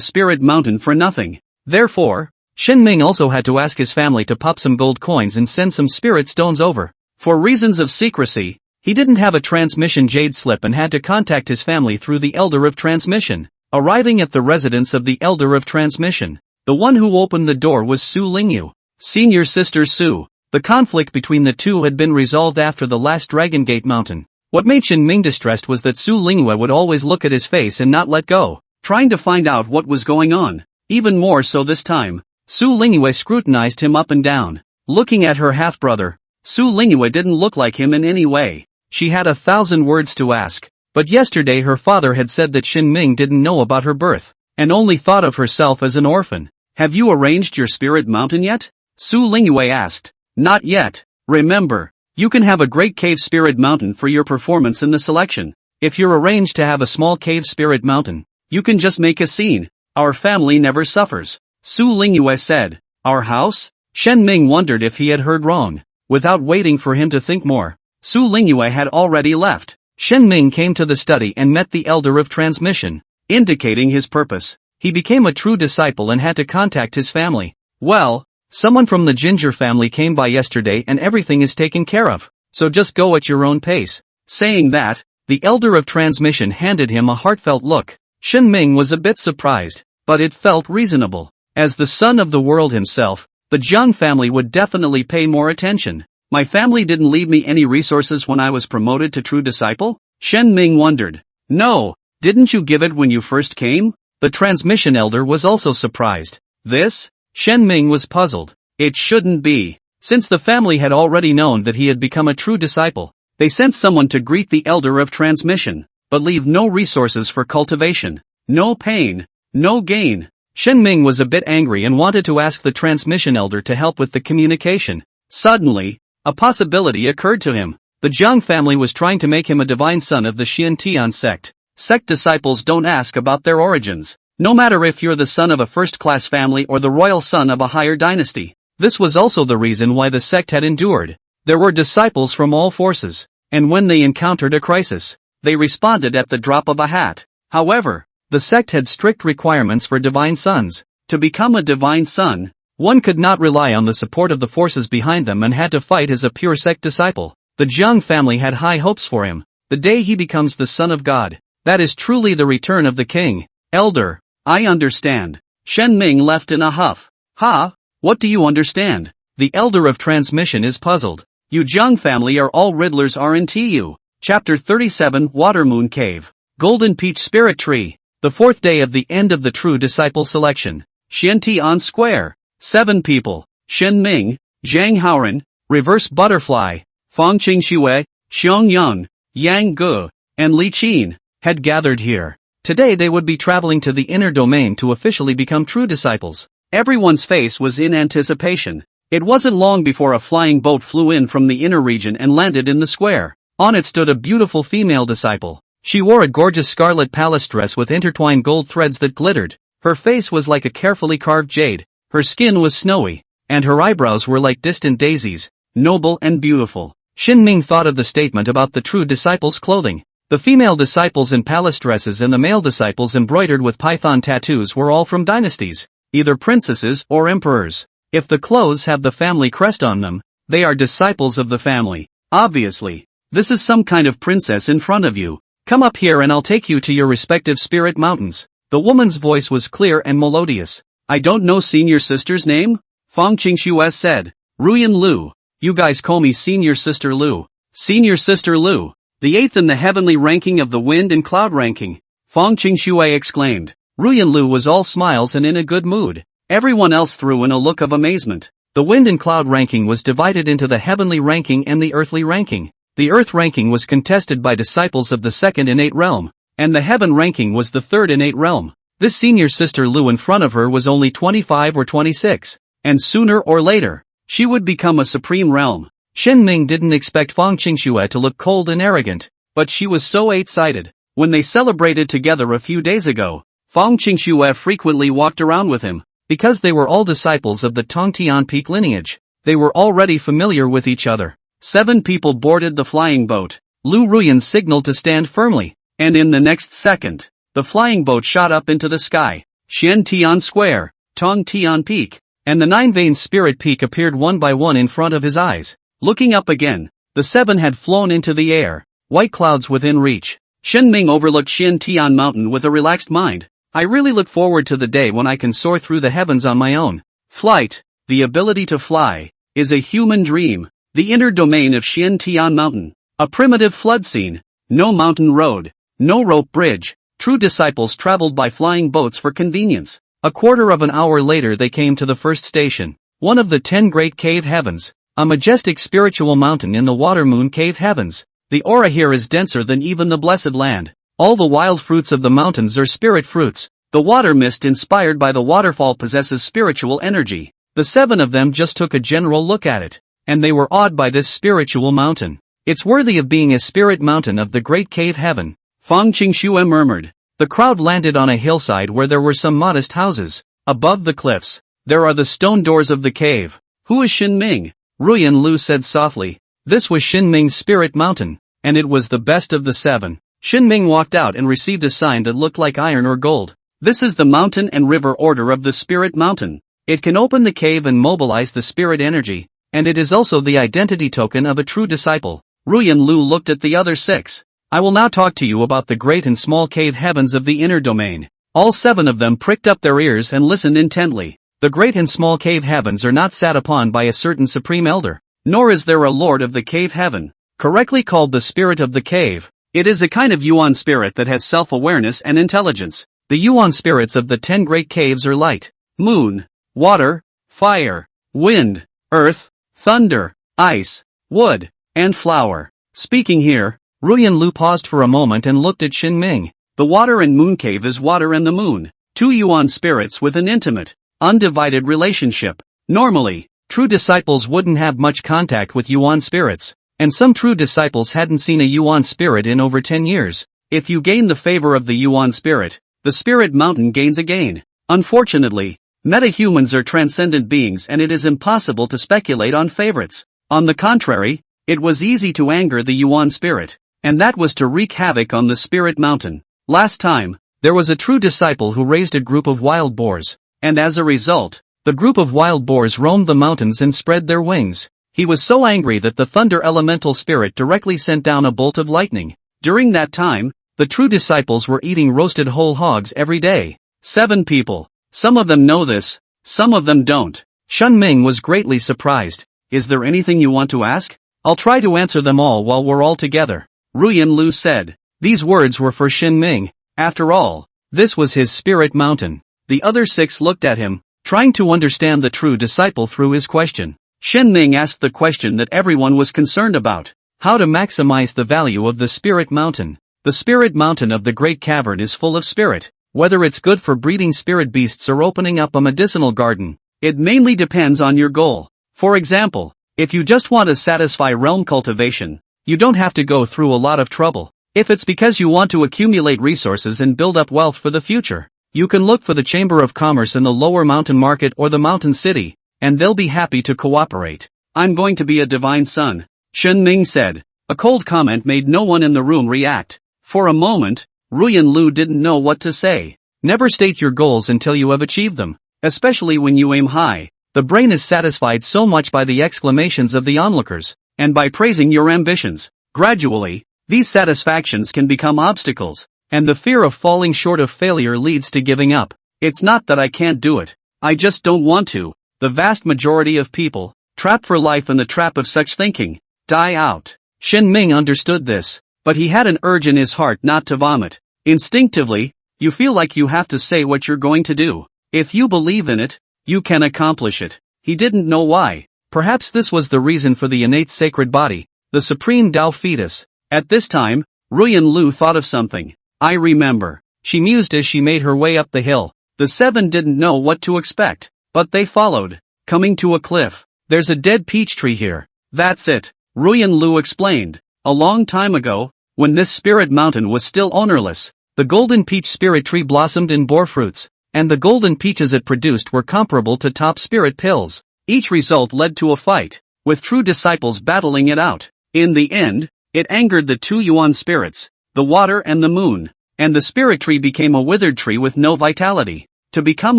Spirit Mountain for nothing. Therefore, Shen Ming also had to ask his family to pop some gold coins and send some spirit stones over. For reasons of secrecy, he didn't have a transmission jade slip and had to contact his family through the Elder of Transmission. Arriving at the residence of the Elder of Transmission, the one who opened the door was Su Lingyu, senior sister Su. The conflict between the two had been resolved after the last Dragon Gate Mountain. What made Shen Ming distressed was that Su Lingyu would always look at his face and not let go, trying to find out what was going on. Even more so this time, Su Lingyu scrutinized him up and down. Looking at her half-brother, Su Lingyu didn't look like him in any way. She had 1,000 words to ask, but yesterday her father had said that Shen Ming didn't know about her birth, and only thought of herself as an orphan. Have you arranged your spirit mountain yet? Su Lingyu asked. Not yet. Remember, You can have a great cave spirit mountain for your performance in the selection. If you're arranged to have a small cave spirit mountain, you can just make a scene. Our family never suffers. Su Lingyue said. Our house? Shen Ming wondered if he had heard wrong. Without waiting for him to think more, Su Lingyue had already left. Shen Ming came to the study and met the elder of transmission, indicating his purpose. He became a true disciple and had to contact his family. Well, someone from the Ginger family came by yesterday and everything is taken care of, so just go at your own pace. Saying that, the elder of transmission handed him a heartfelt look. Shen Ming was a bit surprised, but it felt reasonable. As the son of the world himself, the Jiang family would definitely pay more attention. My family didn't leave me any resources when I was promoted to true disciple? Shen Ming wondered. No, didn't you give it when you first came? The transmission elder was also surprised. This? Shen Ming was puzzled. It shouldn't be. Since the family had already known that he had become a true disciple, they sent someone to greet the elder of transmission, but leave no resources for cultivation. No pain, no gain. Shen Ming was a bit angry and wanted to ask the transmission elder to help with the communication. Suddenly, a possibility occurred to him. The Jiang family was trying to make him a divine son of the Xiantian sect. Sect disciples don't ask about their origins, no matter if you're the son of a first-class family or the royal son of a higher dynasty. This was also the reason why the sect had endured. There were disciples from all forces, and when they encountered a crisis, they responded at the drop of a hat. However, the sect had strict requirements for divine sons. To become a divine son, one could not rely on the support of the forces behind them and had to fight as a pure sect disciple. The Jiang family had high hopes for him. The day he becomes the son of God, that is truly the return of the king. Elder, I understand. Shen Ming left in a huff. Ha? What do you understand? The elder of transmission is puzzled. You Jiang family are all riddlers, aren't you? Chapter 37 Watermoon Cave. Golden Peach Spirit Tree. The fourth day of the end of the true disciple selection. Xiantian Square. 7 people. Shen Ming, Zhang Haoran, Reverse Butterfly, Fang Qingxue, Xiong Yang, Yang Gu, and Li Qin, had gathered here. Today they would be traveling to the inner domain to officially become true disciples. Everyone's face was in anticipation. It wasn't long before a flying boat flew in from the inner region and landed in the square. On it stood a beautiful female disciple. She wore a gorgeous scarlet palace dress with intertwined gold threads that glittered. Her face was like a carefully carved jade. Her skin was snowy, and her eyebrows were like distant daisies, noble and beautiful. Shen Ming thought of the statement about the true disciples' clothing. The female disciples in palace dresses and the male disciples embroidered with python tattoos were all from dynasties, either princesses or emperors. If the clothes have the family crest on them, they are disciples of the family. Obviously, this is some kind of princess in front of you. Come up here and I'll take you to your respective spirit mountains. The woman's voice was clear and melodious. I don't know senior sister's name? Fang Qingxue said. Ruyan Lu. You guys call me senior sister Lu. Senior sister Lu. The 8th in the heavenly ranking of the wind and cloud ranking. Fang Qingxue exclaimed. Ruyan Lu was all smiles and in a good mood. Everyone else threw in a look of amazement. The wind and cloud ranking was divided into the heavenly ranking and the earthly ranking. The earth ranking was contested by disciples of the 2nd innate realm, and the heaven ranking was the 3rd innate realm. This senior sister Lu in front of her was only 25 or 26, and sooner or later, she would become a supreme realm. Shen Ming didn't expect Fang Qingxue to look cold and arrogant, but she was so excited. When they celebrated together a few days ago, Fang Qingxue frequently walked around with him. Because they were all disciples of the Tongtian Peak lineage, they were already familiar with each other. 7 people boarded the flying boat. Lu Ruyan signaled to stand firmly, and in the next second, the flying boat shot up into the sky. Xiantian Square, Tongtian Peak, and the 9-vein spirit peak appeared one by one in front of his eyes. Looking up again, the 7 had flown into the air, white clouds within reach. Shen Ming overlooked Xiantian Mountain with a relaxed mind. I really look forward to the day when I can soar through the heavens on my own. Flight, the ability to fly, is a human dream. The inner domain of Xiantian Mountain, a primitive flood scene, no mountain road, no rope bridge. True disciples traveled by flying boats for convenience. A quarter of an hour later they came to the first station, one of the 10 great cave heavens, a majestic spiritual mountain in the Watermoon Cave heavens. The aura here is denser than even the Blessed Land. All the wild fruits of the mountains are spirit fruits. The water mist inspired by the waterfall possesses spiritual energy. The 7 of them just took a general look at it. and they were awed by this spiritual mountain. It's worthy of being a spirit mountain of the great cave heaven, Fang Qingxue murmured. The crowd landed on a hillside where there were some modest houses. Above the cliffs, there are the stone doors of the cave. Who is Xin Ming? Ruyan Lu said softly. This was Xin Ming's spirit mountain, and it was the best of the 7. Xin Ming walked out and received a sign that looked like iron or gold. This is the mountain and river order of the spirit mountain. It can open the cave and mobilize the spirit energy, and it is also the identity token of a true disciple. Ruyan Lu looked at the other 6. I will now talk to you about the great and small cave heavens of the inner domain. All 7 of them pricked up their ears and listened intently. The great and small cave heavens are not sat upon by a certain supreme elder, nor is there a lord of the cave heaven, correctly called the spirit of the cave. It is a kind of yuan spirit that has self-awareness and intelligence. The yuan spirits of the 10 great caves are light, moon, water, fire, wind, earth, thunder, ice, wood, and flower. Speaking here, Ruyan Lu paused for a moment and looked at Xin Ming. The water and moon cave is water and the moon, 2 yuan spirits with an intimate, undivided relationship. Normally, true disciples wouldn't have much contact with yuan spirits, and some true disciples hadn't seen a yuan spirit in over 10 years. If you gain the favor of the yuan spirit, the spirit mountain gains a gain. Unfortunately, meta-humans are transcendent beings and it is impossible to speculate on favorites. On the contrary, it was easy to anger the yuan spirit, and that was to wreak havoc on the spirit mountain. Last time, there was a true disciple who raised a group of wild boars, and as a result, the group of wild boars roamed the mountains and spread their wings. He was so angry that the thunder elemental spirit directly sent down a bolt of lightning. During that time, the true disciples were eating roasted whole hogs every day. 7 people. Some of them know this, some of them don't. Xin Ming was greatly surprised. Is there anything you want to ask? I'll try to answer them all while we're all together, Ruyan Lu said. These words were for Xin Ming. After all, this was his spirit mountain. The other 6 looked at him, trying to understand the true disciple through his question. Xin Ming asked the question that everyone was concerned about. How to maximize the value of the spirit mountain. The spirit mountain of the great cavern is full of spirit. Whether it's good for breeding spirit beasts or opening up a medicinal garden, it mainly depends on your goal. For example, if you just want to satisfy realm cultivation, you don't have to go through a lot of trouble. If it's because you want to accumulate resources and build up wealth for the future, you can look for the Chamber of Commerce in the lower mountain market or the mountain city, and they'll be happy to cooperate. I'm going to be a divine son, Xin Ming said. A cold comment made no one in the room react. For a moment, Ruyan Lu didn't know what to say. Never state your goals until you have achieved them, especially when you aim high. The brain is satisfied so much by the exclamations of the onlookers, and by praising your ambitions. Gradually, these satisfactions can become obstacles, and the fear of falling short of failure leads to giving up. It's not that I can't do it, I just don't want to. The vast majority of people, trapped for life in the trap of such thinking, die out. Xin Ming understood this, but he had an urge in his heart not to vomit. Instinctively, you feel like you have to say what you're going to do. If you believe in it, you can accomplish it. He didn't know why. Perhaps this was the reason for the innate sacred body, the supreme Tao fetus. At this time, Ruyan Lu thought of something. I remember. She mused as she made her way up the hill. The 7 didn't know what to expect, but they followed. Coming to a cliff. There's a dead peach tree here. That's it, Ruyan Lu explained. A long time ago, when this spirit mountain was still ownerless, the golden peach spirit tree blossomed and bore fruits, and the golden peaches it produced were comparable to top spirit pills. Each result led to a fight, with true disciples battling it out. In the end, it angered the 2 yuan spirits, the water and the moon, and the spirit tree became a withered tree with no vitality. To become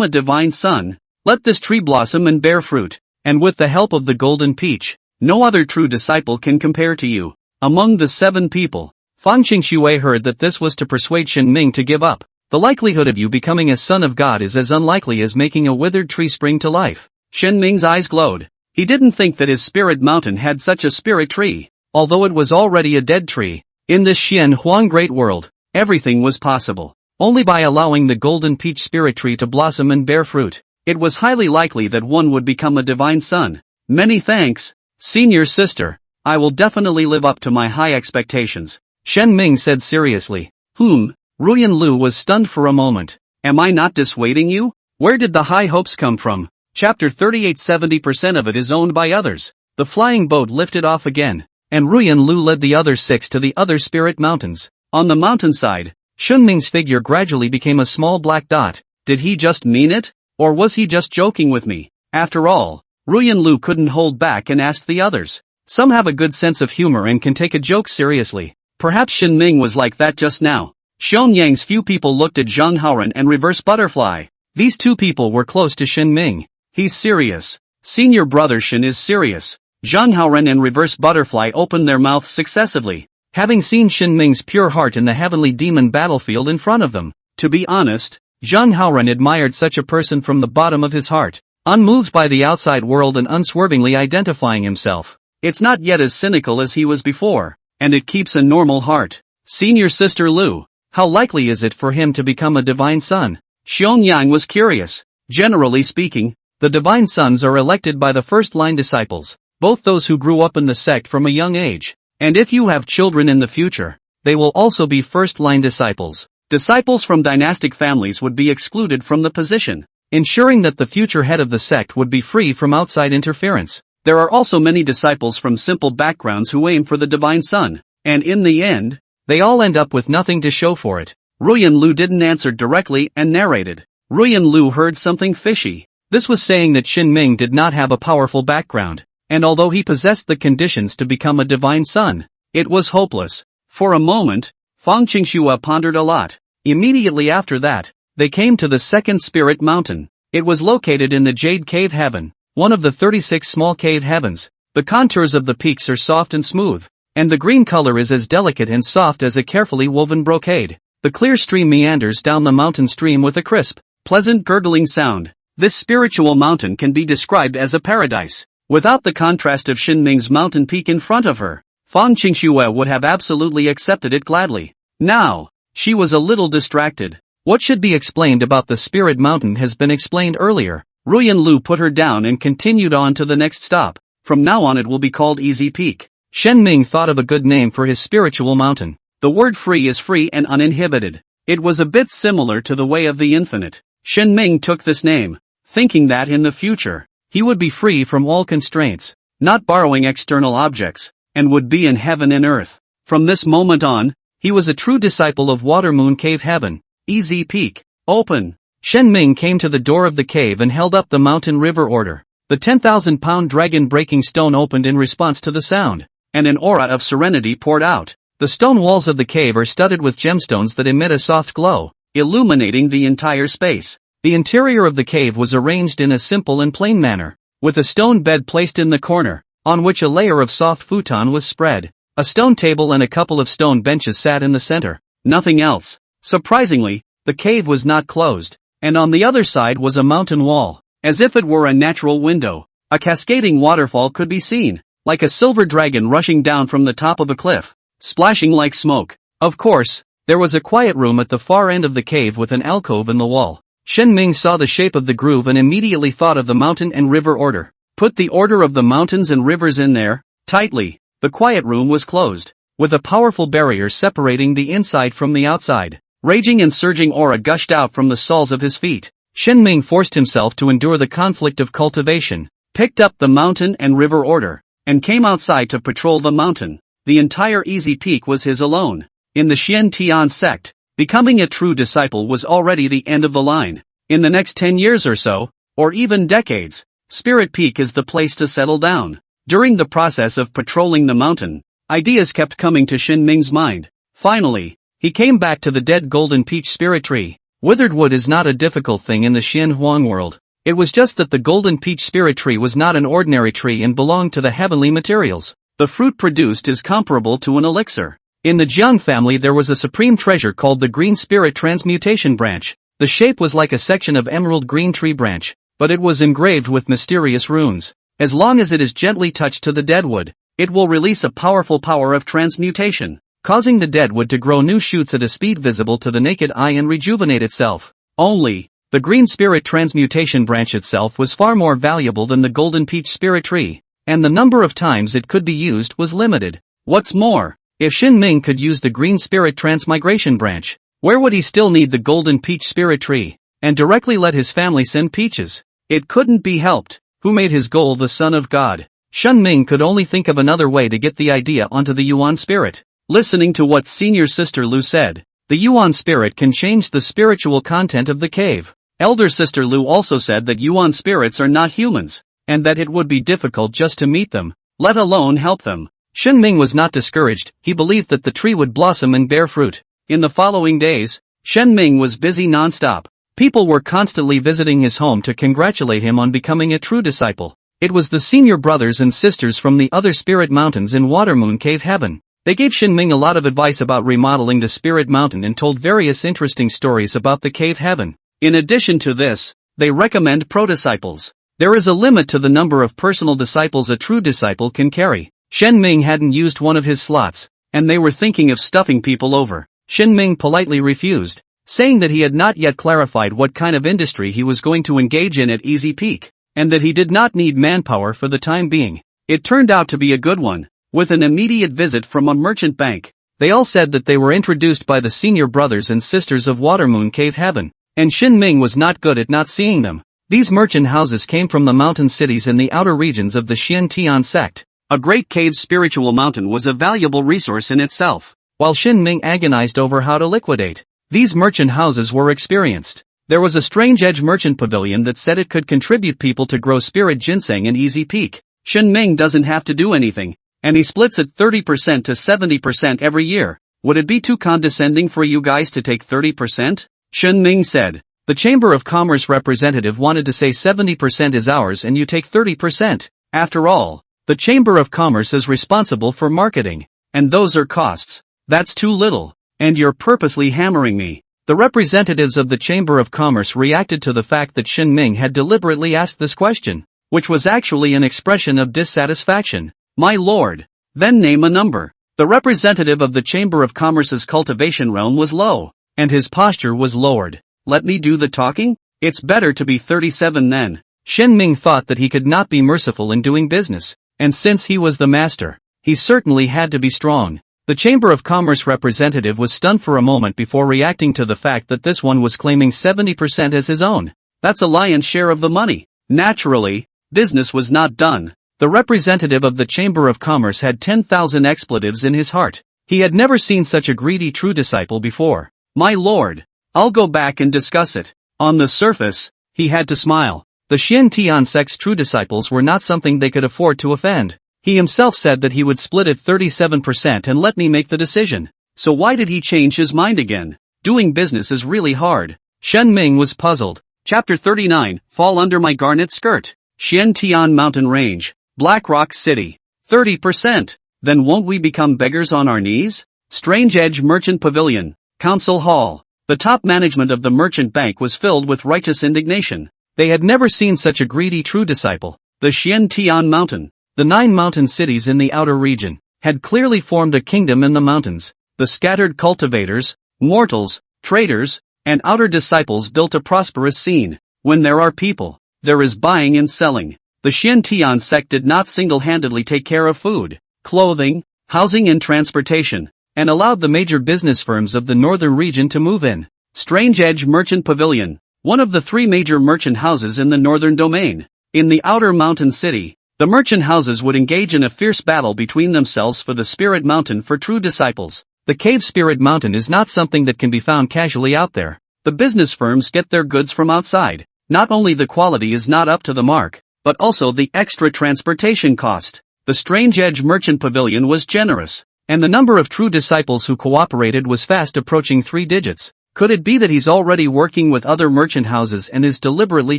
a divine son, let this tree blossom and bear fruit, and with the help of the golden peach, no other true disciple can compare to you. Among the 7 people, Fang Qingxue heard that this was to persuade Xin Ming to give up. The likelihood of you becoming a son of God is as unlikely as making a withered tree spring to life. Xin Ming's eyes glowed. He didn't think that his spirit mountain had such a spirit tree, although it was already a dead tree. In this Xian Huang great world, everything was possible. Only by allowing the golden peach spirit tree to blossom and bear fruit, it was highly likely that one would become a divine son. Many thanks, senior sister. I will definitely live up to my high expectations, Xin Ming said seriously. Ruyan Lu was stunned for a moment. Am I not dissuading you? Where did the high hopes come from? Chapter 38. 70% of it is owned by others. The flying boat lifted off again, and Ruyan Lu led the other 6 to the other spirit mountains. On the mountainside, Shunming's figure gradually became a small black dot. Did he just mean it? Or was he just joking with me? After all, Ruyan Lu couldn't hold back and asked the others. Some have a good sense of humor and can take a joke seriously. Perhaps Shinming was like that just now. Xionyang's few people looked at Zhang Haoran and Reverse Butterfly. These 2 people were close to Shinming. He's serious. Senior brother Shin is serious. Zhang Haoran and Reverse Butterfly opened their mouths successively, having seen Shinming's pure heart in the heavenly demon battlefield in front of them. To be honest, Zhang Haoran admired such a person from the bottom of his heart, unmoved by the outside world and unswervingly identifying himself. It's not yet as cynical as he was before, and it keeps a normal heart. Senior sister Lu, how likely is it for him to become a divine son? Xionyang was curious. Generally speaking, the divine sons are elected by the first-line disciples, both those who grew up in the sect from a young age. And if you have children in the future, they will also be first-line disciples. Disciples from dynastic families would be excluded from the position, ensuring that the future head of the sect would be free from outside interference. There are also many disciples from simple backgrounds who aim for the divine son, and in the end, they all end up with nothing to show for it. Ruyan Lu didn't answer directly and narrated. Ruyan Lu heard something fishy. This was saying that Shinming did not have a powerful background, and although he possessed the conditions to become a divine son, it was hopeless. For a moment, Fang Qingxue pondered a lot. Immediately after that, they came to the second spirit mountain. It was located in the Jade Cave Heaven, one of the 36 small cave heavens. The contours of the peaks are soft and smooth, and the green color is as delicate and soft as a carefully woven brocade. The clear stream meanders down the mountain stream with a crisp, pleasant gurgling sound. This spiritual mountain can be described as a paradise. Without the contrast of Shinming's mountain peak in front of her, Fang Qingxue would have absolutely accepted it gladly. Now, she was a little distracted. What should be explained about the spirit mountain has been explained earlier. Ruyan Lu put her down and continued on to the next stop. From now on it will be called Easy Peak. Shenming thought of a good name for his spiritual mountain. The word free is free and uninhibited. It was a bit similar to the way of the infinite. Shenming took this name, thinking that in the future, he would be free from all constraints, not borrowing external objects, and would be in heaven and earth. From this moment on, he was a true disciple of Water Moon Cave Heaven. Easy Peak. Open. Shenming came to the door of the cave and held up the mountain river order. The 10,000-pound dragon-breaking stone opened in response to the sound, and an aura of serenity poured out. The stone walls of the cave are studded with gemstones that emit a soft glow, illuminating the entire space. The interior of the cave was arranged in a simple and plain manner, with a stone bed placed in the corner, on which a layer of soft futon was spread. A stone table and a couple of stone benches sat in the center. Nothing else. Surprisingly, the cave was not closed, and on the other side was a mountain wall. As if it were a natural window, a cascading waterfall could be seen, like a silver dragon rushing down from the top of a cliff, splashing like smoke. Of course, there was a quiet room at the far end of the cave with an alcove in the wall. Shenming saw the shape of the groove and immediately thought of the mountain and river order. Put the order of the mountains and rivers in there, tightly. The quiet room was closed, with a powerful barrier separating the inside from the outside. Raging and surging aura gushed out from the soles of his feet. Shenming forced himself to endure the conflict of cultivation, picked up the mountain and river order, and came outside to patrol the mountain. The entire Easy Peak was his alone. In the Xian Tian sect, becoming a true disciple was already the end of the line. In the next 10 years or so, or even decades, Spirit Peak is the place to settle down. During the process of patrolling the mountain, ideas kept coming to Shenming's mind. Finally, he came back to the dead golden peach spirit tree. Withered wood is not a difficult thing in the Xian Huang world. It was just that the golden peach spirit tree was not an ordinary tree and belonged to the heavenly materials. The fruit produced is comparable to an elixir. In the Jiang family there was a supreme treasure called the green spirit transmutation branch. The shape was like a section of emerald green tree branch, but it was engraved with mysterious runes. As long as it is gently touched to the dead wood, it will release a powerful power of transmutation, causing the dead wood to grow new shoots at a speed visible to the naked eye and rejuvenate itself. Only, the green spirit transmutation branch itself was far more valuable than the golden peach spirit tree, and the number of times it could be used was limited. What's more, if Shenming could use the green spirit transmigration branch, where would he still need the golden peach spirit tree, and directly let his family send peaches? It couldn't be helped. Who made his goal the Son of God? Shun Ming could only think of another way to get the idea onto the Yuan spirit. Listening to what senior sister Lu said, the Yuan spirit can change the spiritual content of the cave. Elder sister Lu also said that Yuan spirits are not humans, and that it would be difficult just to meet them, let alone help them. Shun Ming was not discouraged. He believed that the tree would blossom and bear fruit. In the following days, Shun Ming was busy non-stop. People were constantly visiting his home to congratulate him on becoming a true disciple. It was the senior brothers and sisters from the other spirit mountains in Watermoon Cave Heaven. They gave Shun Ming a lot of advice about remodeling the spirit mountain and told various interesting stories about the cave heaven. In addition to this, they recommend pro-disciples. There is a limit to the number of personal disciples a true disciple can carry. Shun Ming hadn't used one of his slots, and they were thinking of stuffing people over. Shun Ming politely refused, saying that he had not yet clarified what kind of industry he was going to engage in at Easy Peak, and that he did not need manpower for the time being. It turned out to be a good one, with an immediate visit from a merchant bank. They all said that they were introduced by the senior brothers and sisters of Watermoon Cave Heaven, and Shun Ming was not good at not seeing them. These merchant houses came from the mountain cities in the outer regions of the Xian sect. A great cave spiritual mountain was a valuable resource in itself. While Shun Ming agonized over how to liquidate these merchant houses were experienced, there was a strange edge merchant pavilion that said it could contribute people to grow spirit ginseng in Easy Peak. Shun Ming doesn't have to do anything, and he splits it 30% to 70% every year. Would it be too condescending for you guys to take 30%? Shun Ming said. The Chamber of Commerce representative wanted to say 70% is ours and you take 30%. After all, the Chamber of Commerce is responsible for marketing, and those are costs. That's too little, and you're purposely hammering me. The representatives of the Chamber of Commerce reacted to the fact that Shun Ming had deliberately asked this question, which was actually an expression of dissatisfaction. My lord, then name a number. The representative of the Chamber of Commerce's cultivation realm was low, and his posture was lowered. Let me do the talking? It's better to be 37 then. Shun Ming thought that he could not be merciful in doing business, and since he was the master, he certainly had to be strong. The Chamber of Commerce representative was stunned for a moment before reacting to the fact that this one was claiming 70% as his own. That's a lion's share of the money. Naturally, business was not done. The representative of the Chamber of Commerce had 10,000 expletives in his heart. He had never seen such a greedy true disciple before. My lord, I'll go back and discuss it. On the surface, he had to smile. The Xian sect's true disciples were not something they could afford to offend. He himself said that he would split it 37% and let me make the decision. So why did he change his mind again? Doing business is really hard. Shun Ming was puzzled. Chapter 39, Fall Under My Garnet Skirt. Xiantian Mountain Range, Black Rock City. 30%. Then won't we become beggars on our knees? Strange Edge Merchant Pavilion, Council Hall. The top management of the merchant bank was filled with righteous indignation. They had never seen such a greedy true disciple. The Xiantian Mountain, the 9 mountain cities in the outer region, had clearly formed a kingdom in the mountains. The scattered cultivators, mortals, traders, and outer disciples built a prosperous scene. When there are people, there is buying and selling. The Xiantian sect did not single-handedly take care of food, clothing, housing and transportation, and allowed the major business firms of the northern region to move in. Strange Edge Merchant Pavilion, one of the 3 major merchant houses in the northern domain. In the outer mountain city, the merchant houses would engage in a fierce battle between themselves for the spirit mountain for true disciples. The cave spirit mountain is not something that can be found casually out there. The business firms get their goods from outside. Not only the quality is not up to the mark, but also the extra transportation cost. The Strange Edge Merchant Pavilion was generous, and the number of true disciples who cooperated was fast approaching 3 digits. Could it be that he's already working with other merchant houses and is deliberately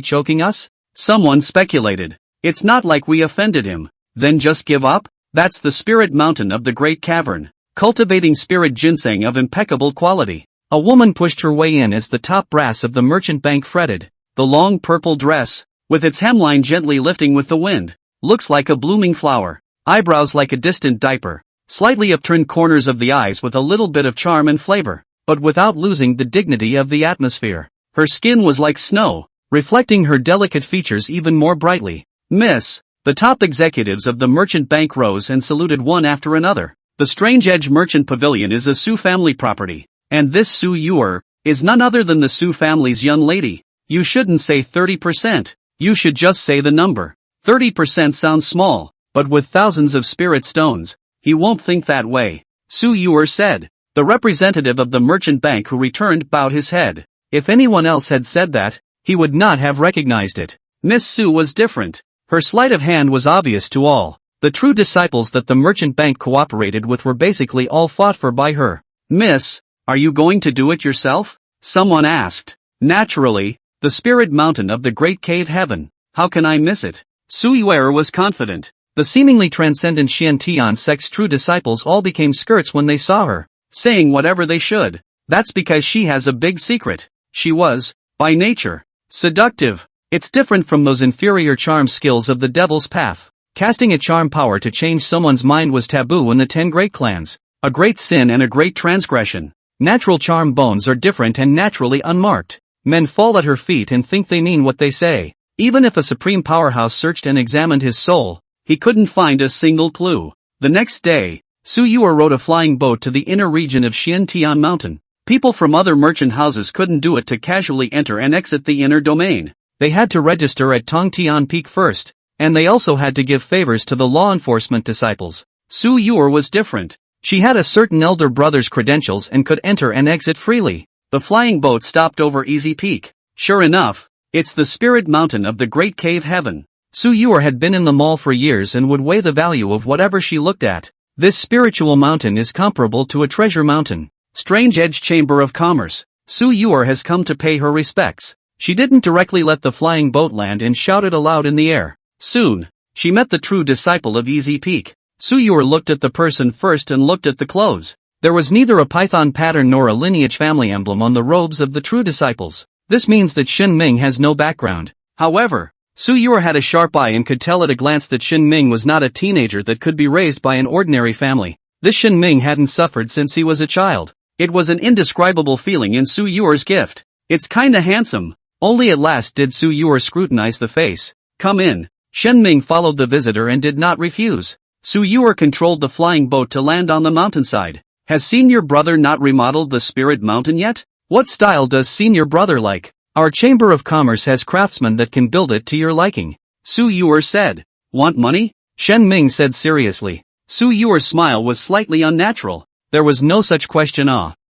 choking us? Someone speculated. It's not like we offended him. Then just give up? That's the spirit mountain of the Great Cavern, cultivating spirit ginseng of impeccable quality. A woman pushed her way in as the top brass of the merchant bank fretted. The long purple dress, with its hemline gently lifting with the wind, looks like a blooming flower. Eyebrows like a distant diaper. Slightly upturned corners of the eyes with a little bit of charm and flavor, but without losing the dignity of the atmosphere. Her skin was like snow, reflecting her delicate features even more brightly. Miss, the top executives of the merchant bank rose and saluted one after another. The Strange Edge Merchant Pavilion is a Su family property, and this Su Yuer is none other than the Su family's young lady. You shouldn't say 30%, you should just say the number. 30% sounds small, but with thousands of spirit stones, he won't think that way, Su Yuer said. The representative of the merchant bank who returned bowed his head. If anyone else had said that, he would not have recognized it. Miss Su was different. Her sleight of hand was obvious to all. The true disciples that the merchant bank cooperated with were basically all fought for by her. Miss, are you going to do it yourself? Someone asked. Naturally, the spirit mountain of the great cave heaven. How can I miss it? Su Yuer was confident. The seemingly transcendent Xiantian sect's true disciples all became skirts when they saw her, saying whatever they should. That's because she has a big secret. She was, by nature, seductive. It's different from those inferior charm skills of the devil's path. Casting a charm power to change someone's mind was taboo in the 10 great clans. A great sin and a great transgression. Natural charm bones are different and naturally unmarked. Men fall at her feet and think they mean what they say. Even if a supreme powerhouse searched and examined his soul, he couldn't find a single clue. The next day, Su Yuer rode a flying boat to the inner region of Xiantian Mountain. People from other merchant houses couldn't do it to casually enter and exit the inner domain. They had to register at Tongtian Peak first, and they also had to give favors to the law enforcement disciples. Su Yuer was different. She had a certain elder brother's credentials and could enter and exit freely. The flying boat stopped over Easy Peak. Sure enough, it's the spirit mountain of the great cave heaven. Su Yuer had been in the mall for years and would weigh the value of whatever she looked at. This spiritual mountain is comparable to a treasure mountain. Strange Edge Chamber of Commerce. Su Yuer has come to pay her respects. She didn't directly let the flying boat land and shouted aloud in the air. Soon, she met the true disciple of Easy Peak. Su Yuer looked at the person first and looked at the clothes. There was neither a python pattern nor a lineage family emblem on the robes of the true disciples. This means that Shin Ming has no background. However, Su Yuer had a sharp eye and could tell at a glance that Shin Ming was not a teenager that could be raised by an ordinary family. This Shin Ming hadn't suffered since he was a child. It was an indescribable feeling in Su Yuer's gift. It's kinda handsome. Only at last did Su Yuer scrutinize the face. Come in. Shen Ming followed the visitor and did not refuse. Su Yuer controlled the flying boat to land on the mountainside. Has senior brother not remodeled the spirit mountain yet? What style does senior brother like? Our Chamber of Commerce has craftsmen that can build it to your liking. Su Yuer said. Want money? Shen Ming said seriously. Su Yuer's smile was slightly unnatural. There was no such question.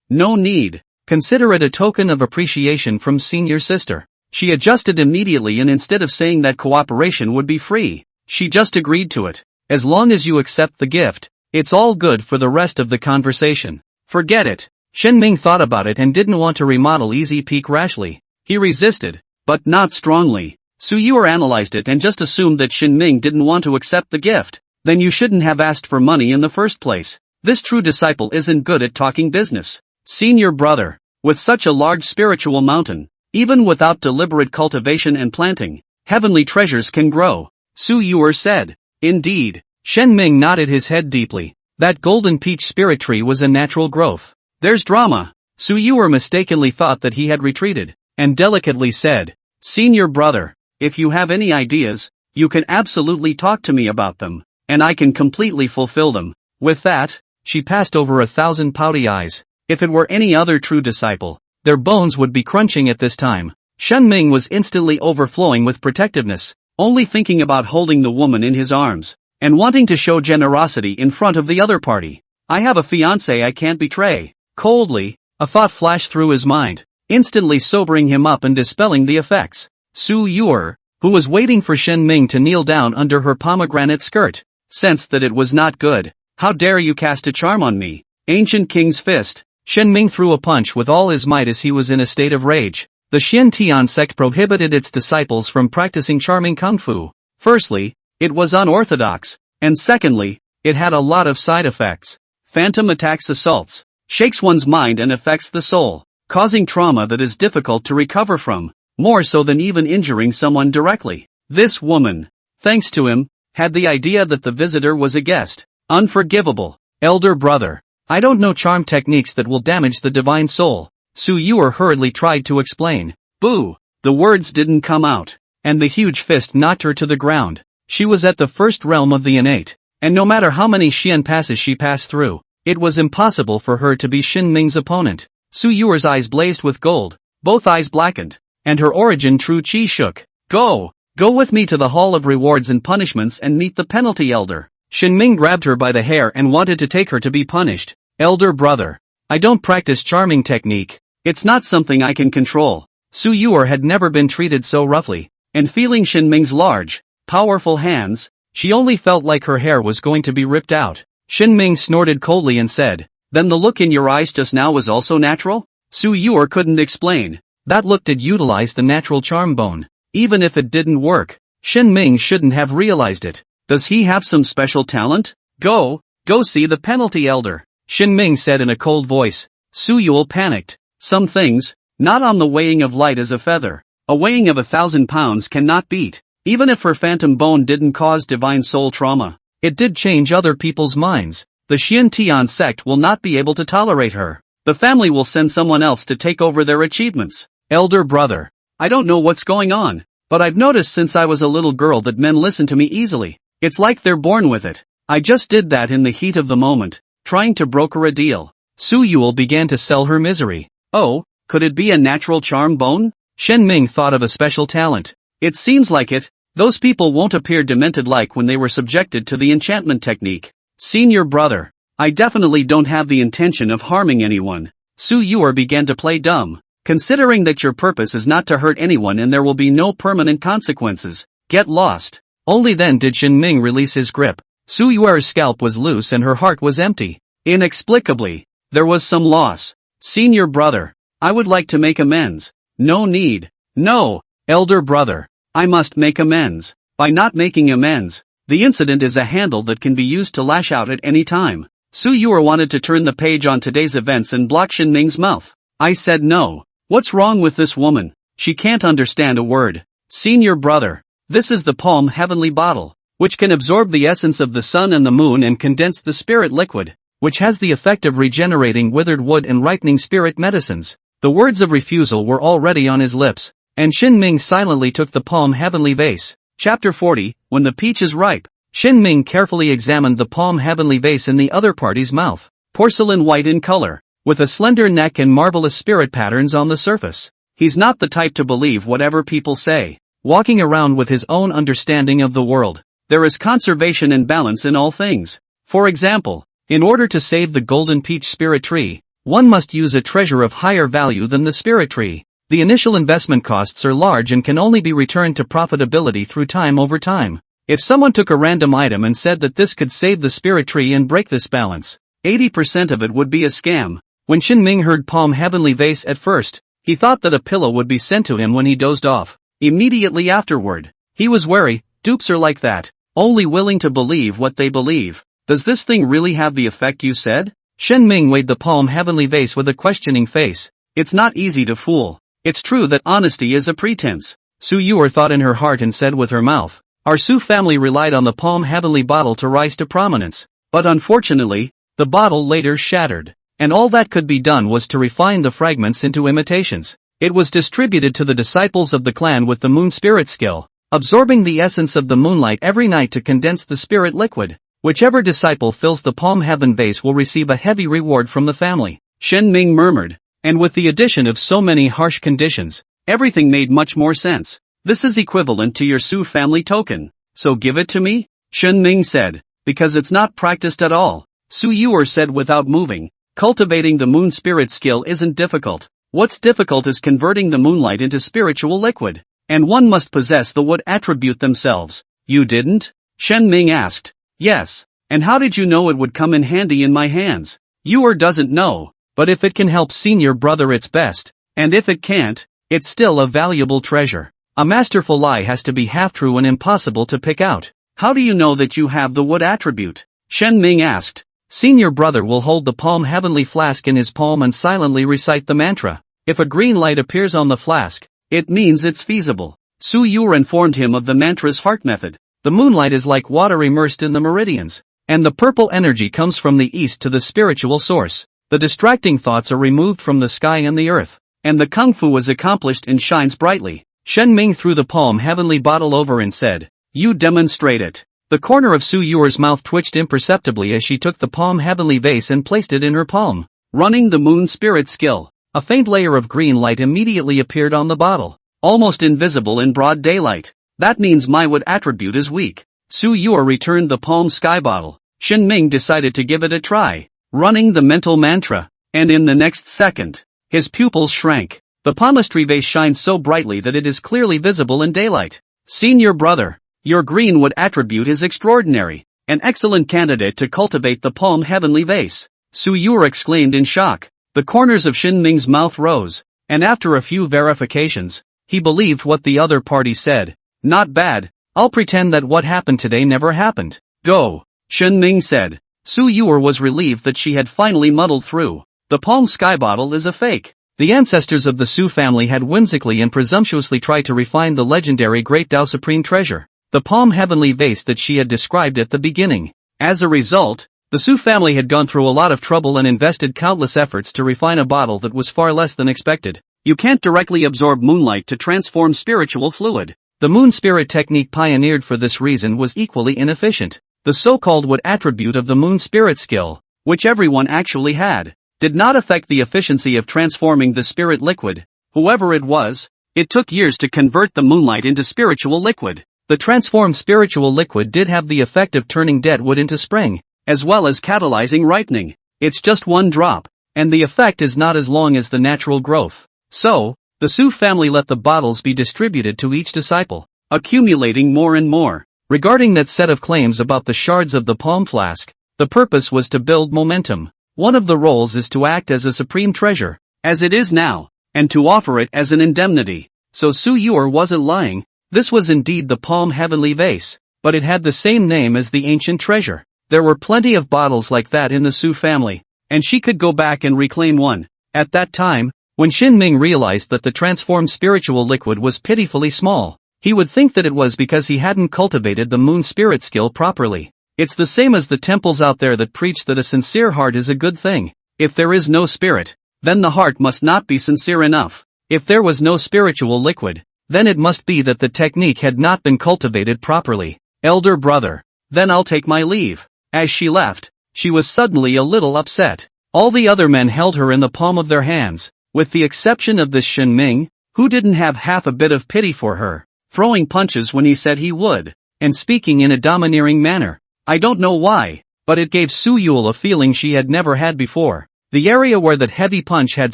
No need. Consider it a token of appreciation from senior sister. She adjusted immediately, and instead of saying that cooperation would be free, she just agreed to it. As long as you accept the gift, it's all good for the rest of the conversation. Forget it. Shen Ming thought about it and didn't want to remodel Easy Peak rashly. He resisted, but not strongly. Su Yuer analyzed it and just assumed that Shen Ming didn't want to accept the gift. Then you shouldn't have asked for money in the first place. This true disciple isn't good at talking business. Senior brother, with such a large spiritual mountain, even without deliberate cultivation and planting, heavenly treasures can grow, Su Yuer said. Indeed. Shen Ming nodded his head deeply. That golden peach spirit tree was a natural growth. There's drama. Su Yuer mistakenly thought that he had retreated, and delicately said, Senior brother, if you have any ideas, you can absolutely talk to me about them, and I can completely fulfill them. With that, she passed over 1,000 pouty eyes. If it were any other true disciple, their bones would be crunching at this time. Shen Ming was instantly overflowing with protectiveness, only thinking about holding the woman in his arms, and wanting to show generosity in front of the other party. I have a fiancé I can't betray. Coldly, a thought flashed through his mind, instantly sobering him up and dispelling the effects. Su Yuer, who was waiting for Shen Ming to kneel down under her pomegranate skirt, sensed that it was not good. How dare you cast a charm on me? Ancient King's Fist. Shen Ming threw a punch with all his might as he was in a state of rage. The Xiantian sect prohibited its disciples from practicing charming kung fu. Firstly, it was unorthodox, and secondly, it had a lot of side effects. Phantom attacks assaults, shakes one's mind and affects the soul, causing trauma that is difficult to recover from, more so than even injuring someone directly. This woman, thanks to him, had the idea that the visitor was a guest. Unforgivable. Elder brother. I don't know charm techniques that will damage the divine soul. Su Yuer hurriedly tried to explain. Boo! The words didn't come out, and the huge fist knocked her to the ground. She was at the first realm of the innate, and no matter how many Xian passes she passed through, it was impossible for her to be Shin Ming's opponent. Su Yuer's eyes blazed with gold, both eyes blackened, and her origin true chi shook. Go! Go with me to the Hall of Rewards and Punishments and meet the penalty elder. Shinming grabbed her by the hair and wanted to take her to be punished. Elder brother. I don't practice charming technique. It's not something I can control. Su Yuer had never been treated so roughly, and feeling Shinming's large, powerful hands, she only felt like her hair was going to be ripped out. Shinming snorted coldly and said, "Then the look in your eyes just now was also natural?" Su Yuer couldn't explain. That look did utilize the natural charm bone. Even if it didn't work, Shinming shouldn't have realized it. Does he have some special talent? Go see the penalty elder, Shinming said in a cold voice. Su Yuel panicked. Some things, not on the weighing of light as a feather. A weighing of 1,000 pounds cannot beat. Even if her phantom bone didn't cause divine soul trauma, it did change other people's minds. The Xiantian sect will not be able to tolerate her. The family will send someone else to take over their achievements. Elder brother. I don't know what's going on, but I've noticed since I was a little girl that men listen to me easily. It's like they're born with it. I just did that in the heat of the moment, trying to broker a deal. Su Yuel began to sell her misery. Oh, could it be a natural charm bone? Shenming thought of a special talent. It seems like it. Those people won't appear demented like when they were subjected to the enchantment technique. Senior brother. I definitely don't have the intention of harming anyone. Su Yuer began to play dumb. Considering that your purpose is not to hurt anyone and there will be no permanent consequences, get lost. Only then did Shinming release his grip. Su Yuer's scalp was loose and her heart was empty. Inexplicably, there was some loss. Senior brother. I would like to make amends. No need. No, elder brother. I must make amends. By not making amends, the incident is a handle that can be used to lash out at any time. Su Yuer wanted to turn the page on today's events and block Shinming's mouth. I said no. What's wrong with this woman? She can't understand a word. Senior brother. This is the Palm Heavenly Bottle, which can absorb the essence of the sun and the moon and condense the spirit liquid, which has the effect of regenerating withered wood and ripening spirit medicines. The words of refusal were already on his lips, and Shinming silently took the Palm Heavenly Vase. Chapter 40, When the Peach is Ripe. Shinming carefully examined the Palm Heavenly Vase in the other party's mouth. Porcelain white in color, with a slender neck and marvelous spirit patterns on the surface. He's not the type to believe whatever people say. Walking around with his own understanding of the world, there is conservation and balance in all things. For example, in order to save the golden peach spirit tree, one must use a treasure of higher value than the spirit tree. The initial investment costs are large and can only be returned to profitability through time over time. If someone took a random item and said that this could save the spirit tree and break this balance, 80% of it would be a scam. When Shinming heard Palm Heavenly Vase at first, he thought that a pillow would be sent to him when he dozed off. Immediately afterward, he was wary. Dupes are like that, only willing to believe what they believe. Does this thing really have the effect you said? Shinming weighed the Palm Heavenly Vase with a questioning face. It's not easy to fool. It's true that honesty is a pretense. Su Yuer thought in her heart and said with her mouth. Our Su family relied on the Palm Heavenly Bottle to rise to prominence. But unfortunately, the bottle later shattered. And all that could be done was to refine the fragments into imitations. It was distributed to the disciples of the clan with the moon spirit skill, absorbing the essence of the moonlight every night to condense the spirit liquid. Whichever disciple fills the Palm Heaven Vase will receive a heavy reward from the family. Shenming murmured, and with the addition of so many harsh conditions, everything made much more sense. This is equivalent to your Su family token, so give it to me? Shenming said, because it's not practiced at all. Su Yuer said without moving. Cultivating the moon spirit skill isn't difficult. What's difficult is converting the moonlight into spiritual liquid. And one must possess the wood attribute themselves. You didn't? Shenming asked. Yes. And how did you know it would come in handy in my hands? Yuer doesn't know, but if it can help senior brother it's best. And if it can't, it's still a valuable treasure. A masterful lie has to be half true and impossible to pick out. How do you know that you have the wood attribute? Shenming asked. Senior brother will hold the Palm Heavenly Flask in his palm and silently recite the mantra. If a green light appears on the flask, it means it's feasible. Su Yuer informed him of the mantra's heart method. The moonlight is like water immersed in the meridians, and the purple energy comes from the east to the spiritual source. The distracting thoughts are removed from the sky and the earth, and the kung fu is accomplished and shines brightly. Shenming threw the Palm Heavenly Bottle over and said, You demonstrate it. The corner of Su Yuer's mouth twitched imperceptibly as she took the Palm Heavenly Vase and placed it in her palm. Running the moon spirit skill, a faint layer of green light immediately appeared on the bottle, almost invisible in broad daylight. That means my wood attribute is weak. Su Yue returned the palm sky bottle. Shen Ming decided to give it a try, running the mental mantra, and in the next second, his pupils shrank. The palmistry vase shines so brightly that it is clearly visible in daylight. Senior brother, your green wood attribute is extraordinary, an excellent candidate to cultivate the palm heavenly vase. Su Yue exclaimed in shock. The corners of Shen Ming's mouth rose, and after a few verifications, he believed what the other party said. Not bad, I'll pretend that what happened today never happened. Go, Shen Ming said. Su Yue was relieved that she had finally muddled through. The palm sky bottle is a fake. The ancestors of the Su family had whimsically and presumptuously tried to refine the legendary Great Tao Supreme Treasure, the palm heavenly vase that she had described at the beginning. As a result, the Su family had gone through a lot of trouble and invested countless efforts to refine a bottle that was far less than expected. You can't directly absorb moonlight to transform spiritual fluid. The moon spirit technique pioneered for this reason was equally inefficient. The so-called wood attribute of the moon spirit skill, which everyone actually had, did not affect the efficiency of transforming the spirit liquid. Whoever it was, it took years to convert the moonlight into spiritual liquid. The transformed spiritual liquid did have the effect of turning dead wood into spring, as well as catalyzing ripening. It's just one drop, and the effect is not as long as the natural growth. So, the Su family let the bottles be distributed to each disciple, accumulating more and more. Regarding that set of claims about the shards of the palm flask, the purpose was to build momentum. One of the roles is to act as a supreme treasure, as it is now, and to offer it as an indemnity. So Su Yue wasn't lying. This was indeed the palm heavenly vase, but it had the same name as the ancient treasure. There were plenty of bottles like that in the Su family, and she could go back and reclaim one. At that time, when Shen Ming realized that the transformed spiritual liquid was pitifully small, he would think that it was because he hadn't cultivated the moon spirit skill properly. It's the same as the temples out there that preach that a sincere heart is a good thing. If there is no spirit, then the heart must not be sincere enough. If there was no spiritual liquid, then it must be that the technique had not been cultivated properly. Elder brother, then I'll take my leave. As she left, she was suddenly a little upset. All the other men held her in the palm of their hands, with the exception of this Shen Ming, who didn't have half a bit of pity for her, throwing punches when he said he would, and speaking in a domineering manner. I don't know why, but it gave Su Yue a feeling she had never had before. The area where that heavy punch had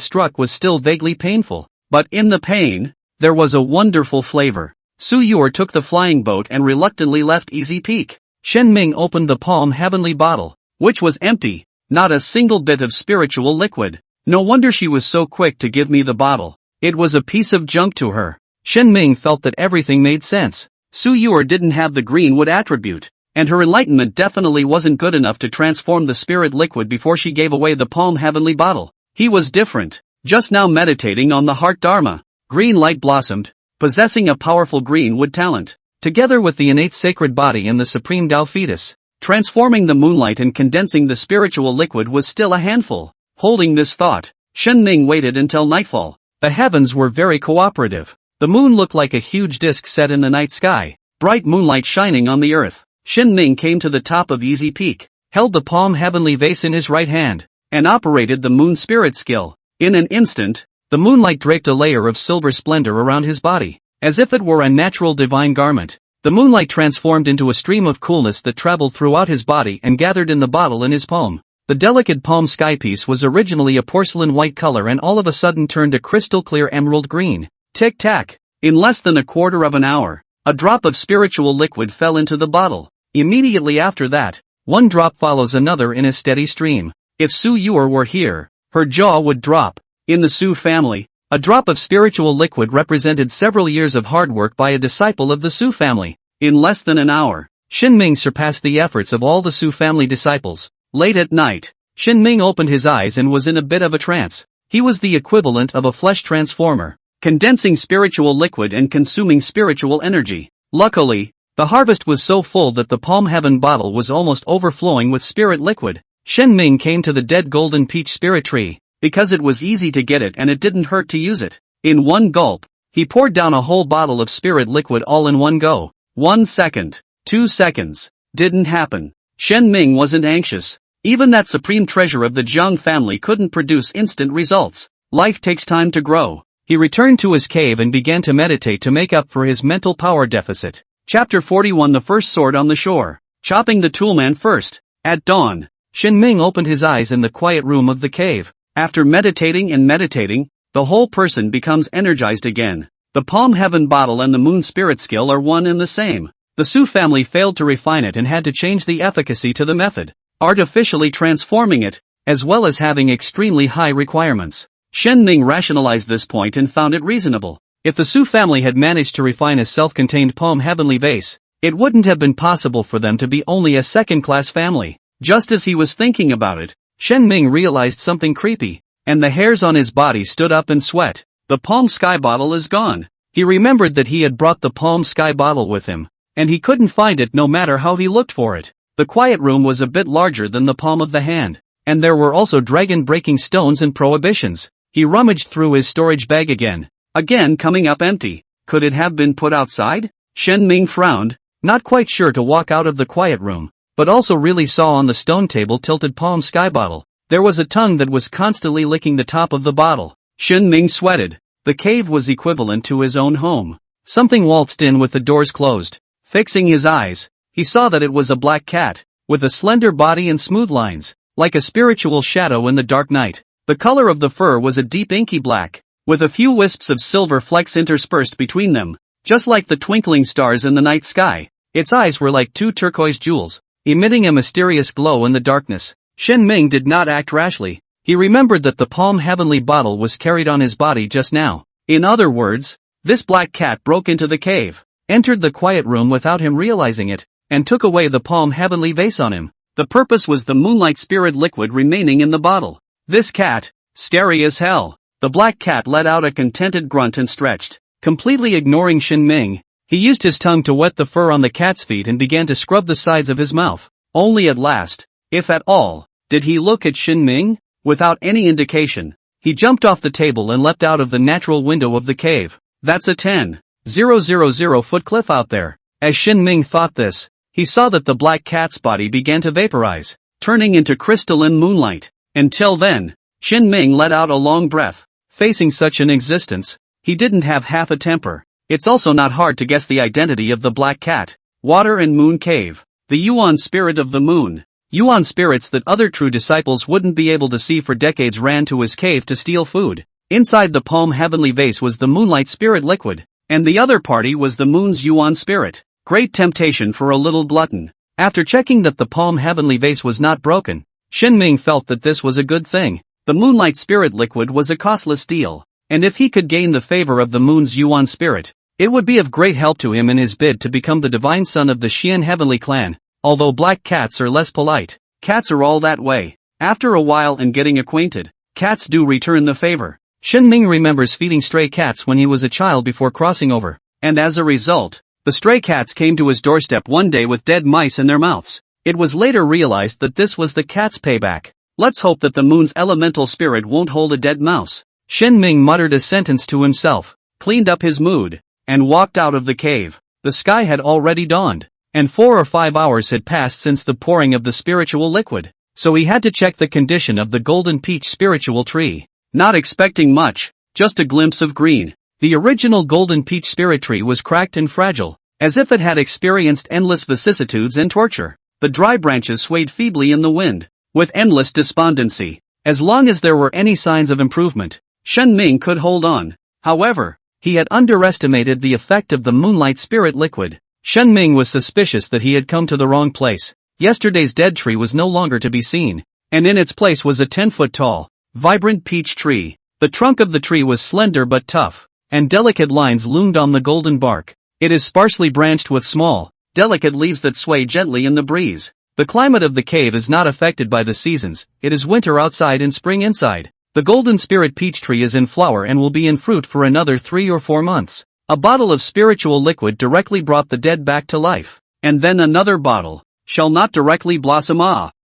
struck was still vaguely painful, but in the pain, there was a wonderful flavor. Su Yue took the flying boat and reluctantly left Easy Peak. Shen Ming opened the palm heavenly bottle, which was empty, not a single bit of spiritual liquid. No wonder she was so quick to give me the bottle. It was a piece of junk to her. Shen Ming felt that everything made sense. Su Yue didn't have the green wood attribute, and her enlightenment definitely wasn't good enough to transform the spirit liquid before she gave away the palm heavenly bottle. He was different, just now meditating on the heart dharma. Green light blossomed, possessing a powerful green wood talent, together with the innate sacred body and the supreme Tao fetus. Transforming the moonlight and condensing the spiritual liquid was still a handful. Holding this thought, Shen Ming waited until nightfall. The heavens were very cooperative. The moon looked like a huge disk set in the night sky, bright moonlight shining on the earth. Shen Ming came to the top of Easy Peak, held the palm heavenly vase in his right hand, and operated the moon spirit skill. In an instant, the moonlight draped a layer of silver splendor around his body, as if it were a natural divine garment. The moonlight transformed into a stream of coolness that traveled throughout his body and gathered in the bottle in his palm. The delicate palm sky piece was originally a porcelain white color and all of a sudden turned a crystal clear emerald green. Tick-tack. In less than a quarter of an hour, a drop of spiritual liquid fell into the bottle. Immediately after that, one drop follows another in a steady stream. If Su Yue were here, her jaw would drop. In the Su family, a drop of spiritual liquid represented several years of hard work by a disciple of the Su family. In less than an hour, Shen Ming surpassed the efforts of all the Su family disciples. Late at night, Shen Ming opened his eyes and was in a bit of a trance. He was the equivalent of a flesh transformer, condensing spiritual liquid and consuming spiritual energy. Luckily, the harvest was so full that the palm heaven bottle was almost overflowing with spirit liquid. Shen Ming came to the dead golden peach spirit tree, because it was easy to get it and it didn't hurt to use it. In one gulp, he poured down a whole bottle of spirit liquid all in one go. 1 second, 2 seconds, didn't happen. Shen Ming wasn't anxious. Even that supreme treasure of the Jiang family couldn't produce instant results. Life takes time to grow. he returned to his cave and began to meditate to make up for his mental power deficit. Chapter 41 The First Sword on the Shore. Chopping the Toolman First. At dawn, Shin Ming opened his eyes in the quiet room of the cave. After meditating and meditating, the whole person becomes energized again. The Palm Heaven bottle and the Moon Spirit skill are one and the same. The Su family failed to refine it and had to change the efficacy to the method, artificially transforming it, as well as having extremely high requirements. Shen Ming rationalized this point and found it reasonable. If the Su family had managed to refine a self-contained Palm Heavenly vase, it wouldn't have been possible for them to be only a second-class family. Just as he was thinking about it, Shen Ming realized something creepy, and the hairs on his body stood up in sweat. The Palm Sky bottle is gone. He remembered that he had brought the Palm Sky bottle with him, and he couldn't find it no matter how he looked for it. The quiet room was a bit larger than the palm of the hand, and there were also dragon-breaking stones and prohibitions. He rummaged through his storage bag again coming up empty. Could it have been put outside? Shen Ming frowned, not quite sure to walk out of the quiet room, but also really saw on the stone table tilted Palm Sky bottle. There was a tongue that was constantly licking the top of the bottle. Shen Ming sweated. The cave was equivalent to his own home. Something waltzed in with the doors closed. Fixing his eyes, he saw that it was a black cat, with a slender body and smooth lines, like a spiritual shadow in the dark night. The color of the fur was a deep inky black, with a few wisps of silver flecks interspersed between them, just like the twinkling stars in the night sky. Its eyes were like two turquoise jewels, emitting a mysterious glow in the darkness. Shen Ming did not act rashly. He remembered that the Palm Heavenly bottle was carried on his body just now. In other words, this black cat broke into the cave, entered the quiet room without him realizing it, and took away the Palm Heavenly vase on him. The purpose was the Moonlight Spirit liquid remaining in the bottle. This cat, scary as hell. The black cat let out a contented grunt and stretched. Completely ignoring Shin Ming, he used his tongue to wet the fur on the cat's feet and began to scrub the sides of his mouth. Only at last, if at all, did he look at Shin Ming. Without any indication, he jumped off the table and leapt out of the natural window of the cave. That's a 10,000 foot cliff out there. As Shin Ming thought this, he saw that the black cat's body began to vaporize, turning into crystalline moonlight. Until then, Shin Ming let out a long breath. Facing such an existence, he didn't have half a temper. It's also not hard to guess the identity of the black cat. Water and Moon Cave. The Yuan spirit of the moon. Yuan spirits that other true disciples wouldn't be able to see for decades ran to his cave to steal food. Inside the Palm Heavenly vase was the Moonlight Spirit liquid, and the other party was the Moon's Yuan spirit. Great temptation for a little glutton. After checking that the Palm Heavenly vase was not broken, Shin Ming felt that this was a good thing. The Moonlight Spirit liquid was a costless deal, and if he could gain the favor of the Moon's Yuan spirit, it would be of great help to him in his bid to become the divine son of the Xian Heavenly clan. Although black cats are less polite, cats are all that way. After a while and getting acquainted, cats do return the favor. Shin Ming remembers feeding stray cats when he was a child before crossing over, and as a result, the stray cats came to his doorstep one day with dead mice in their mouths. It was later realized that this was the cat's payback. Let's hope that the moon's elemental spirit won't hold a dead mouse. Shin Ming muttered a sentence to himself, cleaned up his mood, and walked out of the cave. The sky had already dawned, and 4 or 5 hours had passed since the pouring of the spiritual liquid, so he had to check the condition of the golden peach spiritual tree. Not expecting much, just a glimpse of green. The original golden peach spirit tree was cracked and fragile, as if it had experienced endless vicissitudes and torture. The dry branches swayed feebly in the wind, with endless despondency. As long as there were any signs of improvement, Shen Ming could hold on. However, he had underestimated the effect of the Moonlight Spirit liquid. Shen Ming was suspicious that he had come to the wrong place. Yesterday's dead tree was no longer to be seen, and in its place was a 10-foot-tall, vibrant peach tree. The trunk of the tree was slender but tough, and delicate lines loomed on the golden bark. It is sparsely branched with small, delicate leaves that sway gently in the breeze. The climate of the cave is not affected by the seasons. It is winter outside and spring inside. The golden spirit peach tree is in flower and will be in fruit for another 3 or 4 months. A bottle of spiritual liquid directly brought the dead back to life. And then another bottle. Shall not directly blossom.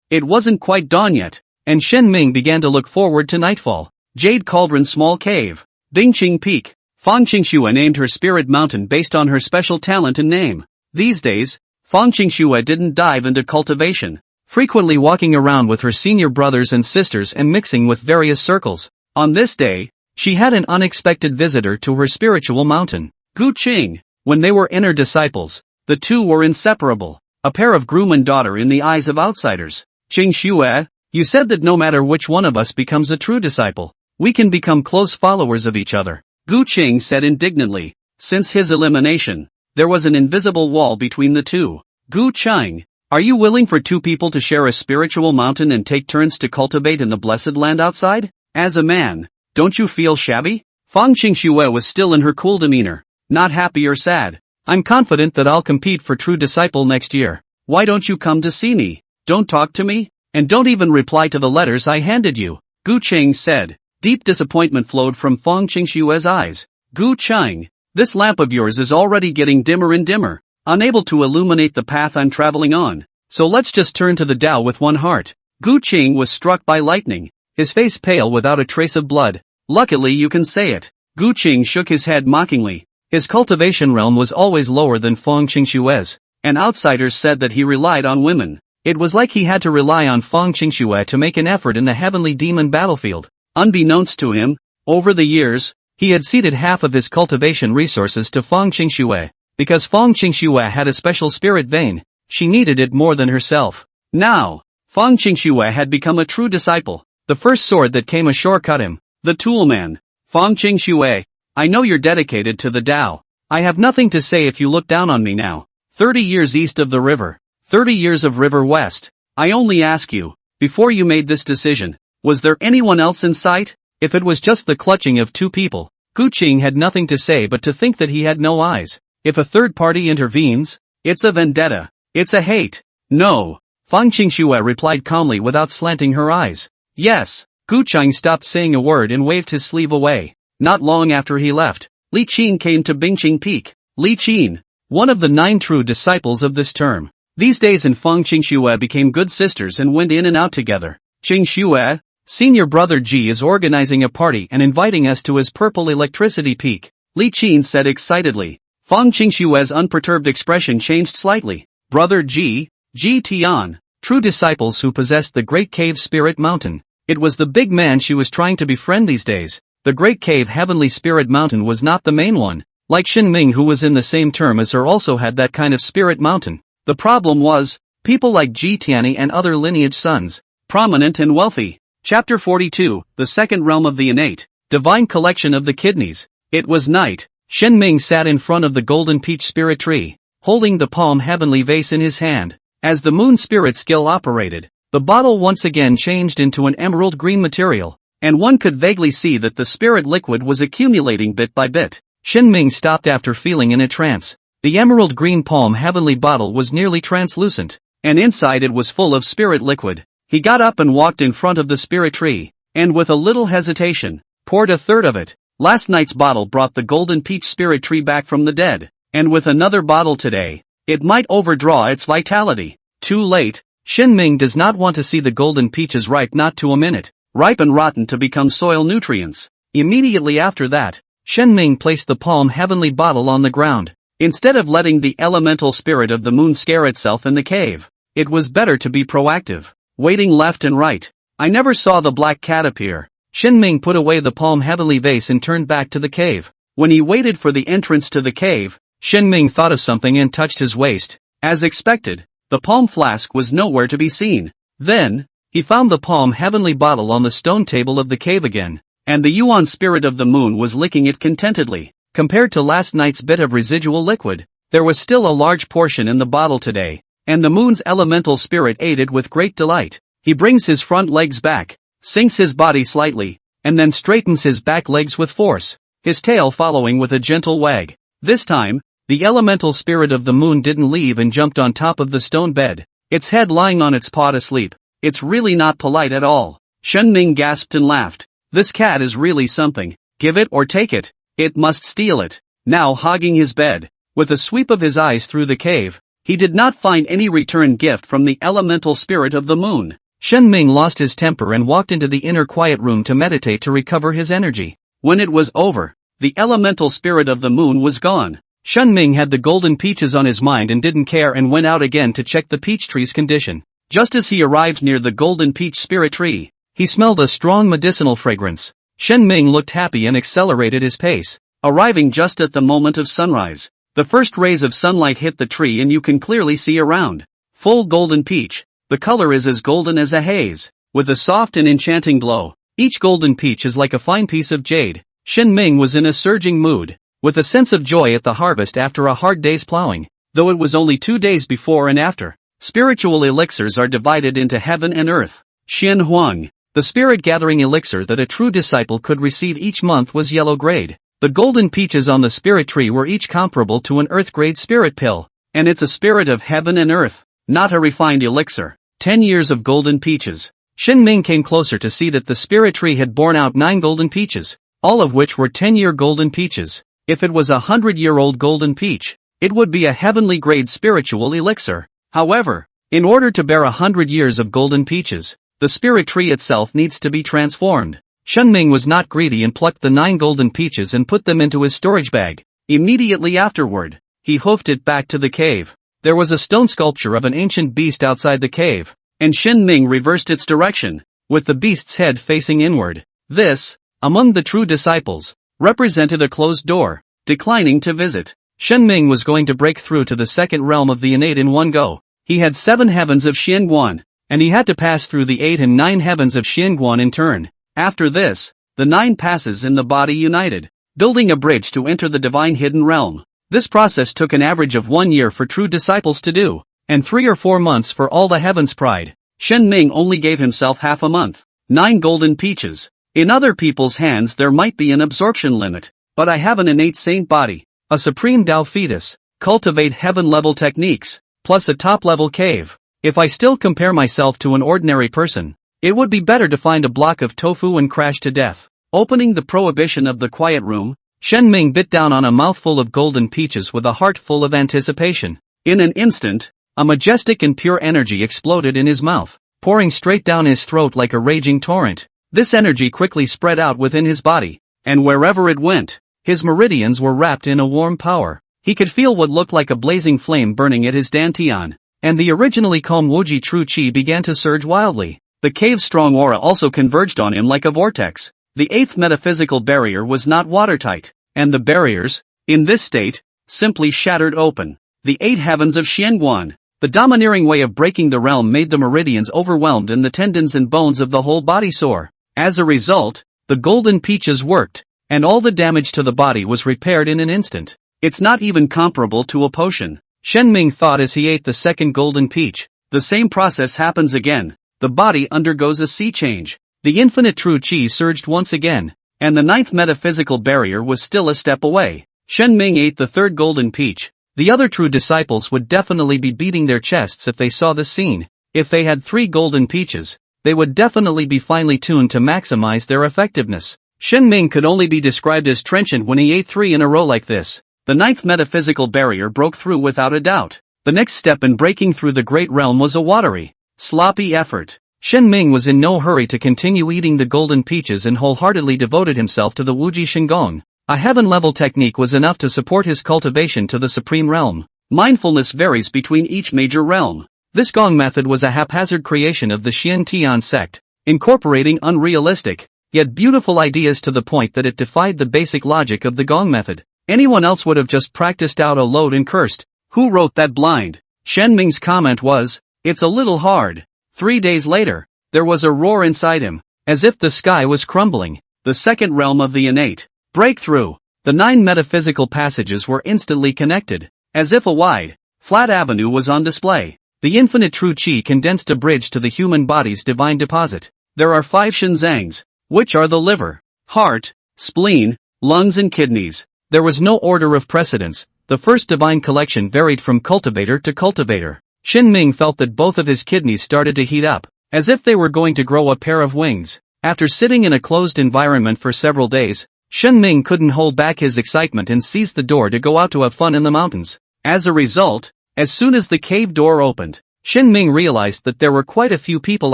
It wasn't quite dawn yet, and Shen Ming began to look forward to nightfall. Jade Cauldron Small Cave. Dingqing Peak. Fang Qingxue named her spirit mountain based on her special talent and name. These days, Fang Qingxue didn't dive into cultivation, frequently walking around with her senior brothers and sisters and mixing with various circles. On this day, She had an unexpected visitor to her spiritual mountain, Gu Qing. When they were inner disciples, the two were inseparable, a pair of groom and daughter in the eyes of outsiders. Qing Xue, you said that no matter which one of us becomes a true disciple, we can become close followers of each other, Gu Qing said indignantly. Since his elimination, there was an invisible wall between the two. Gu Qing, are you willing for two people to share a spiritual mountain and take turns to cultivate in the blessed land outside? As a man, don't you feel shabby? Fang Qingxue was still in her cool demeanor, not happy or sad. I'm confident that I'll compete for true disciple next year. Why don't you come to see me? Don't talk to me? And don't even reply to the letters I handed you, Gu Qing said. Deep disappointment flowed from Fang Qingxue's eyes. Gu Qing, this lamp of yours is already getting dimmer and dimmer, unable to illuminate the path I'm traveling on. So let's just turn to the Tao with one heart. Gu Qing was struck by lightning, his face pale without a trace of blood. Luckily you can say it. Gu Qing shook his head mockingly. His cultivation realm was always lower than Fang Qingxue's, and outsiders said that he relied on women. It was like he had to rely on Fang Qingxue to make an effort in the heavenly demon battlefield. Unbeknownst to him, over the years, he had ceded half of his cultivation resources to Fang Qingxue. Because Fang Qingxue had a special spirit vein, she needed it more than herself. Now, Fang Qingxue had become a true disciple. The first sword that came ashore cut him. The toolman. Fang Qingxue, I know you're dedicated to the Tao. I have nothing to say if you look down on me now. 30 years east of the river. 30 years of river west. I only ask you, before you made this decision, was there anyone else in sight? If it was just the clutching of two people, Gu Qing had nothing to say but to think that he had no eyes. If a third party intervenes, it's a vendetta. It's a hate. No. Fang Qingxue replied calmly without slanting her eyes. Yes. Gu Qing stopped saying a word and waved his sleeve away. Not long after he left, Li Qin came to Bingqing Peak. Li Qin, one of the 9 true disciples of this term. These days and Fang Qingxue became good sisters and went in and out together. Qingxue, senior brother Ji is organizing a party and inviting us to his purple electricity peak, Li Qin said excitedly. Fang Qingxue's unperturbed expression changed slightly. Brother Ji Tian, true disciples who possessed the Great Cave Spirit Mountain. It was the big man she was trying to befriend these days. The Great Cave Heavenly Spirit Mountain was not the main one. Like Xinming, who was in the same term as her, also had that kind of spirit mountain. The problem was, people like Ji Tianyi and other lineage sons, prominent and wealthy. Chapter 42, the second realm of the innate, divine collection of the kidneys. It was night. Xinming sat in front of the golden peach spirit tree, holding the palm heavenly vase in his hand. As the moon spirit skill operated, the bottle once again changed into an emerald green material, and one could vaguely see that the spirit liquid was accumulating bit by bit. Xinming stopped after feeling in a trance. The emerald green palm heavenly bottle was nearly translucent, and inside it was full of spirit liquid. He got up and walked in front of the spirit tree, and with a little hesitation, poured a third of it. Last night's bottle brought the golden peach spirit tree back from the dead, and with another bottle today, it might overdraw its vitality. Too late. Xinming does not want to see the golden peaches ripe, not to a minute, ripe and rotten to become soil nutrients. Immediately after that, Xinming placed the palm heavenly bottle on the ground. Instead of letting the elemental spirit of the moon scare itself in the cave, it was better to be proactive, waiting left and right. I never saw the black cat appear. Xinming put away the palm heavenly vase and turned back to the cave. When he waited for the entrance to the cave, Xinming thought of something and touched his waist. As expected, the palm flask was nowhere to be seen. Then, he found the palm heavenly bottle on the stone table of the cave again, and the Yuan spirit of the moon was licking it contentedly. Compared to last night's bit of residual liquid, there was still a large portion in the bottle today, and the moon's elemental spirit ate it with great delight. He brings his front legs back, sinks his body slightly, and then straightens his back legs with force, his tail following with a gentle wag. This time, the elemental spirit of the moon didn't leave and jumped on top of the stone bed, its head lying on its paw to sleep. It's really not polite at all. Xinming gasped and laughed. This cat is really something. Give it or take it. It must steal it. Now hogging his bed, with a sweep of his eyes through the cave, he did not find any return gift from the elemental spirit of the moon. Xinming lost his temper and walked into the inner quiet room to meditate to recover his energy. When it was over, the elemental spirit of the moon was gone. Xinming had the golden peaches on his mind and didn't care and went out again to check the peach tree's condition. Just as he arrived near the golden peach spirit tree, he smelled a strong medicinal fragrance. Shen Ming looked happy and accelerated his pace, arriving just at the moment of sunrise. The first rays of sunlight hit the tree and you can clearly see around. Full golden peach. The color is as golden as a haze, with a soft and enchanting glow. Each golden peach is like a fine piece of jade. Shen Ming was in a surging mood, with a sense of joy at the harvest after a hard day's plowing, though it was only 2 days before and after. Spiritual elixirs are divided into heaven and earth. Xian Huang, the spirit-gathering elixir that a true disciple could receive each month, was yellow grade. The golden peaches on the spirit tree were each comparable to an earth-grade spirit pill, and it's a spirit of heaven and earth, not a refined elixir. 10 years of golden peaches. Shen Ming came closer to see that the spirit tree had borne out 9 golden peaches, all of which were 10-year golden peaches. If it was a 100-year-old golden peach, it would be a heavenly grade spiritual elixir. However, in order to bear 100 years of golden peaches, the spirit tree itself needs to be transformed. Shen Ming was not greedy and plucked the 9 golden peaches and put them into his storage bag. Immediately afterward, he hoofed it back to the cave. There was a stone sculpture of an ancient beast outside the cave, and Shen Ming reversed its direction, with the beast's head facing inward. This, among the true disciples, represented a closed door, declining to visit. Shen Ming was going to break through to the second realm of the innate in one go. He had 7 heavens of Xianguan, and he had to pass through the 8 and 9 heavens of Xianguan in turn. After this, the 9 passes in the body united, building a bridge to enter the divine hidden realm. This process took an average of 1 year for true disciples to do, and 3 or 4 months for all the heavens pride. Shen Ming only gave himself half a month. 9 golden peaches. In other people's hands there might be an absorption limit, but I have an innate saint body, a supreme Tao fetus, cultivate heaven-level techniques, plus a top-level cave. If I still compare myself to an ordinary person, it would be better to find a block of tofu and crash to death. Opening the prohibition of the quiet room, Shen Ming bit down on a mouthful of golden peaches with a heart full of anticipation. In an instant, a majestic and pure energy exploded in his mouth, pouring straight down his throat like a raging torrent. This energy quickly spread out within his body, and wherever it went, his meridians were wrapped in a warm power. He could feel what looked like a blazing flame burning at his dantian, and the originally calm Wuji true qi began to surge wildly. The cave's strong aura also converged on him like a vortex. The 8th metaphysical barrier was not watertight, and the barriers, in this state, simply shattered open. The 8 heavens of Xianguan. The domineering way of breaking the realm made the meridians overwhelmed and the tendons and bones of the whole body sore. As a result, the golden peaches worked, and all the damage to the body was repaired in an instant. It's not even comparable to a potion, Shen Ming thought as he ate the second golden peach. The same process happens again. The body undergoes a sea change. The infinite true qi surged once again, and the 9th metaphysical barrier was still a step away. Shen Ming ate the third golden peach. The other true disciples would definitely be beating their chests if they saw this scene. If they had 3 golden peaches, they would definitely be finely tuned to maximize their effectiveness. Shen Ming could only be described as trenchant when he ate 3 in a row like this. The 9th metaphysical barrier broke through without a doubt. The next step in breaking through the great realm was a watery, sloppy effort. Shen Ming was in no hurry to continue eating the golden peaches and wholeheartedly devoted himself to the Wuji Shinggong. A heaven-level technique was enough to support his cultivation to the supreme realm. Mindfulness varies between each major realm. This Gong method was a haphazard creation of the Xian Tian sect, incorporating unrealistic, yet beautiful ideas to the point that it defied the basic logic of the Gong method. Anyone else would have just practiced out a load and cursed. Who wrote that blind? Shen Ming's comment was, "It's a little hard." 3 days later, there was a roar inside him, as if the sky was crumbling. The second realm of the innate. Breakthrough. The 9 metaphysical passages were instantly connected, as if a wide, flat avenue was on display. The infinite true qi condensed a bridge to the human body's divine deposit. There are 5 shinzangs, which are the liver, heart, spleen, lungs and kidneys. There was no order of precedence. The first divine collection varied from cultivator to cultivator. Shen Ming felt that both of his kidneys started to heat up, as if they were going to grow a pair of wings. After sitting in a closed environment for several days, Shen Ming couldn't hold back his excitement and seized the door to go out to have fun in the mountains. As a result, as soon as the cave door opened, Shen Ming realized that there were quite a few people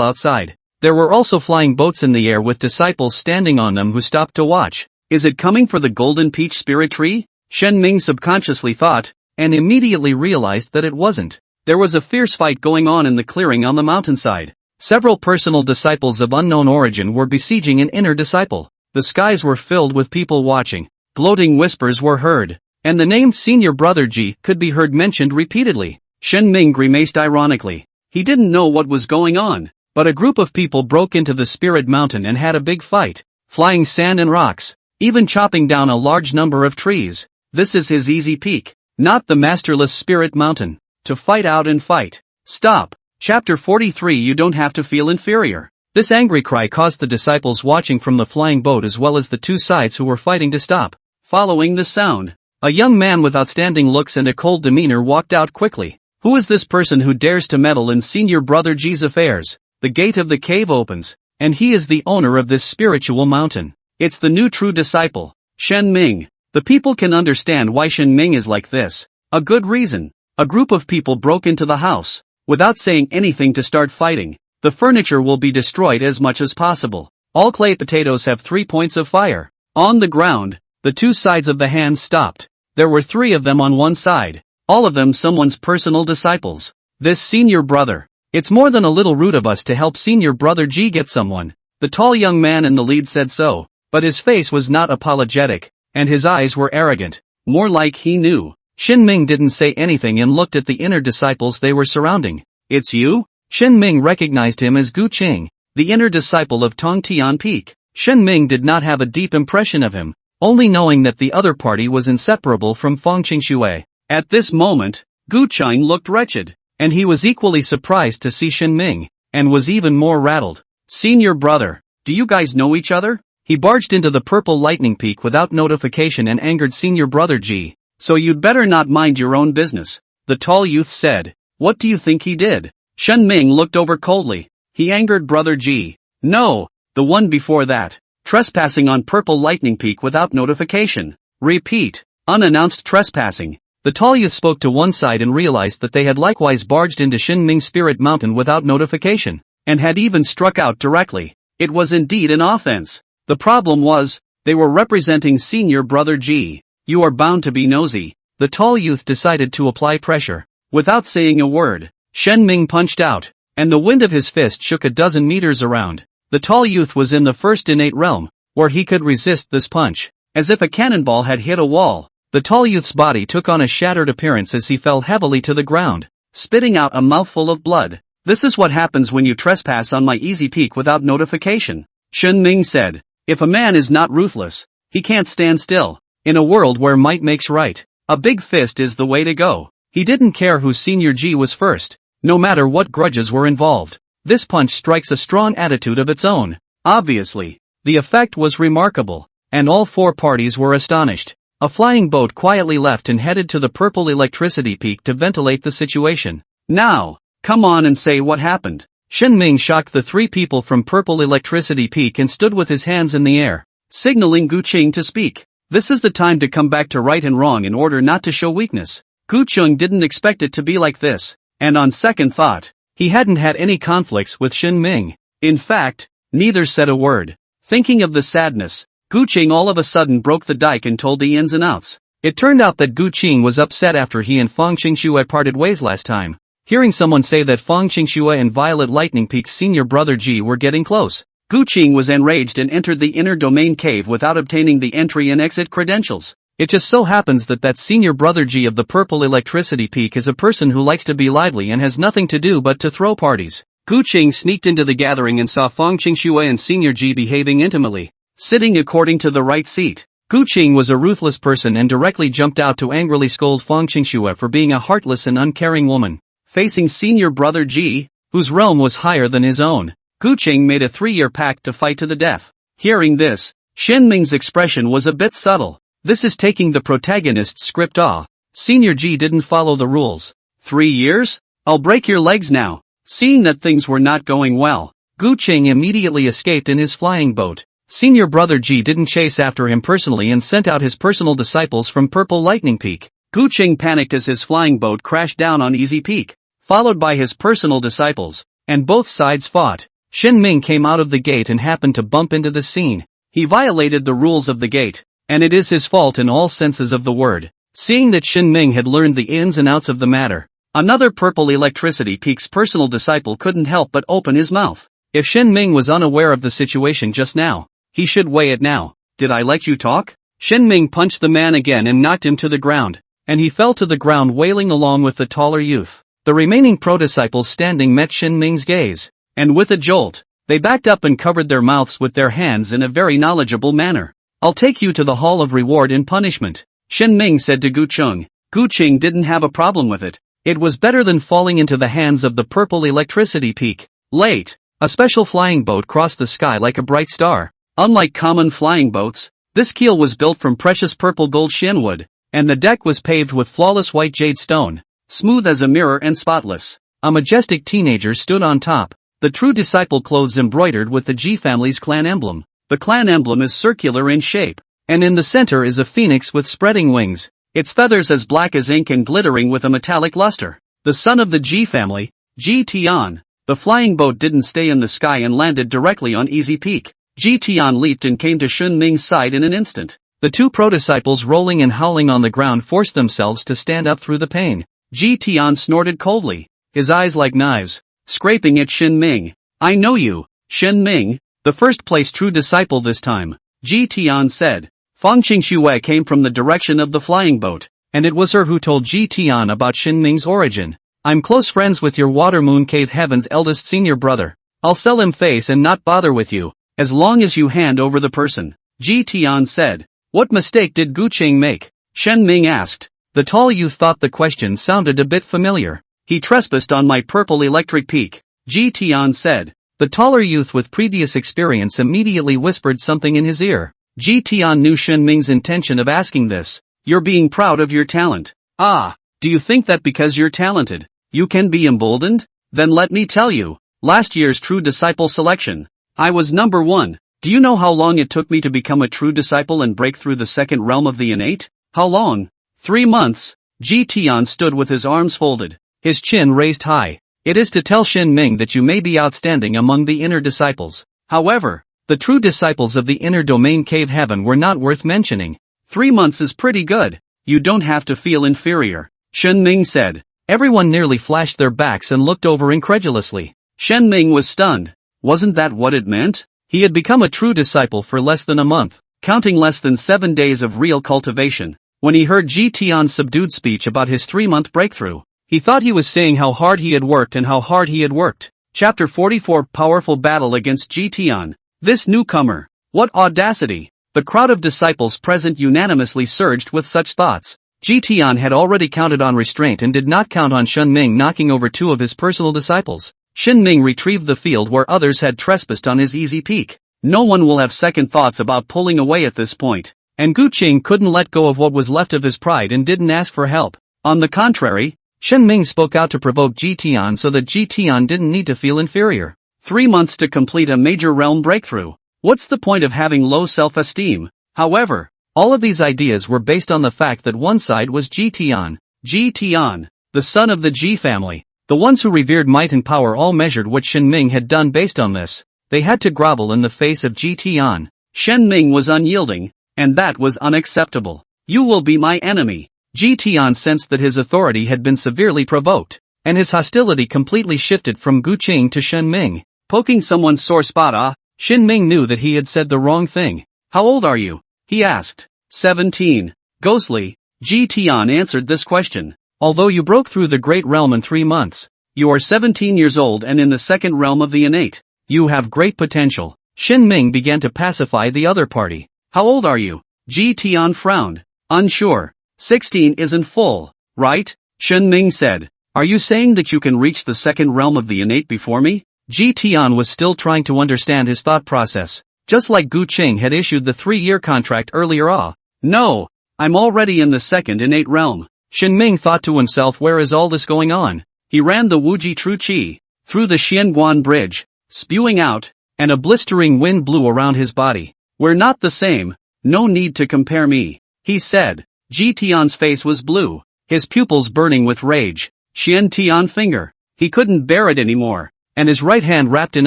outside. There were also flying boats in the air with disciples standing on them who stopped to watch. Is it coming for the golden peach spirit tree? Shen Ming subconsciously thought, and immediately realized that it wasn't. There was a fierce fight going on in the clearing on the mountainside. Several personal disciples of unknown origin were besieging an inner disciple. the skies were filled with people watching. Gloating whispers were heard, and the name Senior Brother G could be heard mentioned repeatedly. Shen Ming grimaced ironically. He didn't know what was going on, but a group of people broke into the Spirit Mountain and had a big fight, flying sand and rocks, even chopping down a large number of trees. This is his easy peak, not the masterless Spirit Mountain. To fight out and fight. Stop. Chapter 43. You don't have to feel inferior. This angry cry caused the disciples watching from the flying boat as well as the two sides who were fighting to stop. Following the sound, a young man with outstanding looks and a cold demeanor walked out quickly. Who is this person who dares to meddle in Senior Brother G's affairs? The gate of the cave opens, and he is the owner of this spiritual mountain. It's the new true disciple, Shen Ming. The people can understand why Shen Ming is like this. A good reason. A group of people broke into the house, without saying anything to start fighting. The furniture will be destroyed as much as possible. All clay potatoes have 3 points of fire. On the ground, the two sides of the hands stopped. There were 3 of them on one side. All of them someone's personal disciples. This Senior Brother. It's more than a little rude of us to help Senior Brother G get someone. The tall young man in the lead said so, but his face was not apologetic, and his eyes were arrogant. More like he knew. Shen Ming didn't say anything and looked at the inner disciples they were surrounding. It's you? Shen Ming recognized him as Gu Qing, the inner disciple of Tong Tian Peak. Shen Ming did not have a deep impression of him, only knowing that the other party was inseparable from Feng Qingxue. At this moment, Gu Qing looked wretched, and he was equally surprised to see Shen Ming, and was even more rattled. Senior Brother, do you guys know each other? He barged into the purple lightning peak without notification and angered Senior Brother G. So you'd better not mind your own business, the tall youth said. What do you think he did? Shen Ming looked over coldly. He angered Brother G. No, the one before that. Trespassing on purple lightning peak without notification. Repeat. Unannounced trespassing. The tall youth spoke to one side and realized that they had likewise barged into Shen Ming Spirit Mountain without notification, and had even struck out directly. It was indeed an offense. The problem was, they were representing Senior Brother G. You are bound to be nosy. The tall youth decided to apply pressure. Without saying a word, Shen Ming punched out, and the wind of his fist shook a dozen meters around. The tall youth was in the first innate realm, where he could resist this punch. As if a cannonball had hit a wall, the tall youth's body took on a shattered appearance as he fell heavily to the ground, spitting out a mouthful of blood. This is what happens when you trespass on my easy peak without notification, Shen Ming said. If a man is not ruthless, he can't stand still. In a world where might makes right, a big fist is the way to go. He didn't care who Senior G was first, no matter what grudges were involved. This punch strikes a strong attitude of its own. Obviously, the effect was remarkable, and all 4 parties were astonished. A flying boat quietly left and headed to the purple electricity peak to ventilate the situation. Now, come on and say what happened. Shen Ming shocked the 3 people from purple electricity peak and stood with his hands in the air, signaling Gu Qing to speak. This is the time to come back to right and wrong in order not to show weakness. Gu Qing didn't expect it to be like this, and on second thought, he hadn't had any conflicts with Shen Ming. In fact, neither said a word. Thinking of the sadness, Gu Qing all of a sudden broke the dike and told the ins and outs. It turned out that Gu Qing was upset after he and Feng Qingxue parted ways last time. Hearing someone say that Feng Qingxue and Violet Lightning Peak's Senior Brother G were getting close, Gu Qing was enraged and entered the inner domain cave without obtaining the entry and exit credentials. It just so happens that Senior Brother G of the purple electricity peak is a person who likes to be lively and has nothing to do but to throw parties. Gu Qing sneaked into the gathering and saw Feng Qingxue and Senior G behaving intimately, sitting according to the right seat. Gu Qing was a ruthless person and directly jumped out to angrily scold Feng Qingxue for being a heartless and uncaring woman. Facing Senior Brother G, whose realm was higher than his own, Gu Qing made a 3-year pact to fight to the death. Hearing this, Shen Ming's expression was a bit subtle. This is taking the protagonist's script off. Senior G didn't follow the rules. 3 years? I'll break your legs now. Seeing that things were not going well, Gu Qing immediately escaped in his flying boat. Senior Brother G didn't chase after him personally and sent out his personal disciples from Purple Lightning Peak. Gu Qing panicked as his flying boat crashed down on Easy Peak, followed by his personal disciples, and both sides fought. Shen Ming came out of the gate and happened to bump into the scene. He violated the rules of the gate, and it is his fault in all senses of the word. Seeing that Shen Ming had learned the ins and outs of the matter, another Purple Electricity Peak's personal disciple couldn't help but open his mouth. If Shen Ming was unaware of the situation just now, He should weigh it now. Did I let you talk? Shen Ming punched the man again and knocked him to the ground, and he fell to the ground wailing along with the taller youth. The remaining pro-disciples standing met Shen Ming's gaze, and with a jolt, they backed up and covered their mouths with their hands in a very knowledgeable manner. I'll take you to the Hall of Reward in punishment, Shen Ming said to Gu Cheng. Gu Cheng didn't have a problem with it. It was better than falling into the hands of the purple electricity peak. Late, a special flying boat crossed the sky like a bright star. Unlike common flying boats, this keel was built from precious purple gold shinwood, and the deck was paved with flawless white jade stone, smooth as a mirror and spotless. A majestic teenager stood on top, the true disciple clothes embroidered with the Ji family's clan emblem. The clan emblem is circular in shape, and in the center is a phoenix with spreading wings, its feathers as black as ink and glittering with a metallic luster. The son of the Ji family, Ji Tian. The flying boat didn't stay in the sky and landed directly on Easy Peak. Ji Tian leaped and came to Shen Ming's side in an instant. The two pro-disciples rolling and howling on the ground forced themselves to stand up through the pain. Ji Tian snorted coldly, his eyes like knives, scraping at Shen Ming. I know you, Shen Ming, the first place true disciple this time, Ji Tian said. Fang Qingxue came from the direction of the flying boat, and it was her who told Ji Tian about Shen Ming's origin. I'm close friends with your Water Moon Cave Heaven's eldest senior brother. I'll sell him face and not bother with you, as long as you hand over the person, Ji Tian said. What mistake did Gu Cheng make? Shen Ming asked. The tall youth thought the question sounded a bit familiar. He trespassed on my purple electric peak, Ji Tian said. The taller youth with previous experience immediately whispered something in his ear. Ji Tian knew Shen Ming's intention of asking this. You're being proud of your talent. Ah, do you think that because you're talented, you can be emboldened? Then let me tell you, last year's true disciple selection, I was number 1. Do you know how long it took me to become a true disciple and break through the second realm of the innate? How long? 3 months. Ji Tian stood with his arms folded, his chin raised high. It is to tell Shen Ming that you may be outstanding among the inner disciples. However, the true disciples of the inner domain cave heaven were not worth mentioning. 3 months is pretty good. You don't have to feel inferior, Shen Ming said. Everyone nearly flashed their backs and looked over incredulously. Shen Ming was stunned. Wasn't that what it meant? He had become a true disciple for less than a month, counting less than 7 days of real cultivation. When he heard Ji Tian's subdued speech about his 3-month breakthrough, he thought he was saying how hard he had worked and how hard he had worked. Chapter 44 Powerful Battle Against Ji Tian. This newcomer. What audacity! The crowd of disciples present unanimously surged with such thoughts. Ji Tian had already counted on restraint and did not count on Shen Ming knocking over 2 of his personal disciples. Shen Ming retrieved the field where others had trespassed on his easy peak. No one will have second thoughts about pulling away at this point. And Gu Cheng couldn't let go of what was left of his pride and didn't ask for help. On the contrary, Shen Ming spoke out to provoke Ji Tian so that Ji Tian didn't need to feel inferior. 3 months to complete a major realm breakthrough. What's the point of having low self-esteem? However, all of these ideas were based on the fact that one side was Ji Tian. Ji Tian, the son of the Ji family. The ones who revered might and power all measured what Shen Ming had done based on this. They had to grovel in the face of Ji Tian. Shen Ming was unyielding, and that was unacceptable. You will be my enemy. Ji Tian sensed that his authority had been severely provoked, and his hostility completely shifted from Gu Cheng to Shen Ming. Poking someone's sore spot. Shen Ming knew that he had said the wrong thing. How old are you? He asked. 17. Ghostly, Ji Tian answered this question. Although you broke through the great realm in 3 months, you are 17 years old and in the second realm of the innate. You have great potential. Shen Ming began to pacify the other party. How old are you? Ji Tian frowned. Unsure. 16 isn't full, right? Shen Ming said. Are you saying that you can reach the second realm of the innate before me? Ji Tian was still trying to understand his thought process. Just like Gu Cheng had issued the 3-year contract earlier. No, I'm already in the second innate realm. Shen Ming thought to himself, where is all this going on? He ran the Wuji Tru Qi through the Xianguan bridge, spewing out, and a blistering wind blew around his body. We're not the same, no need to compare me, he said. Ji Tian's face was blue, his pupils burning with rage. Xian Tian finger. He couldn't bear it anymore, and his right hand wrapped in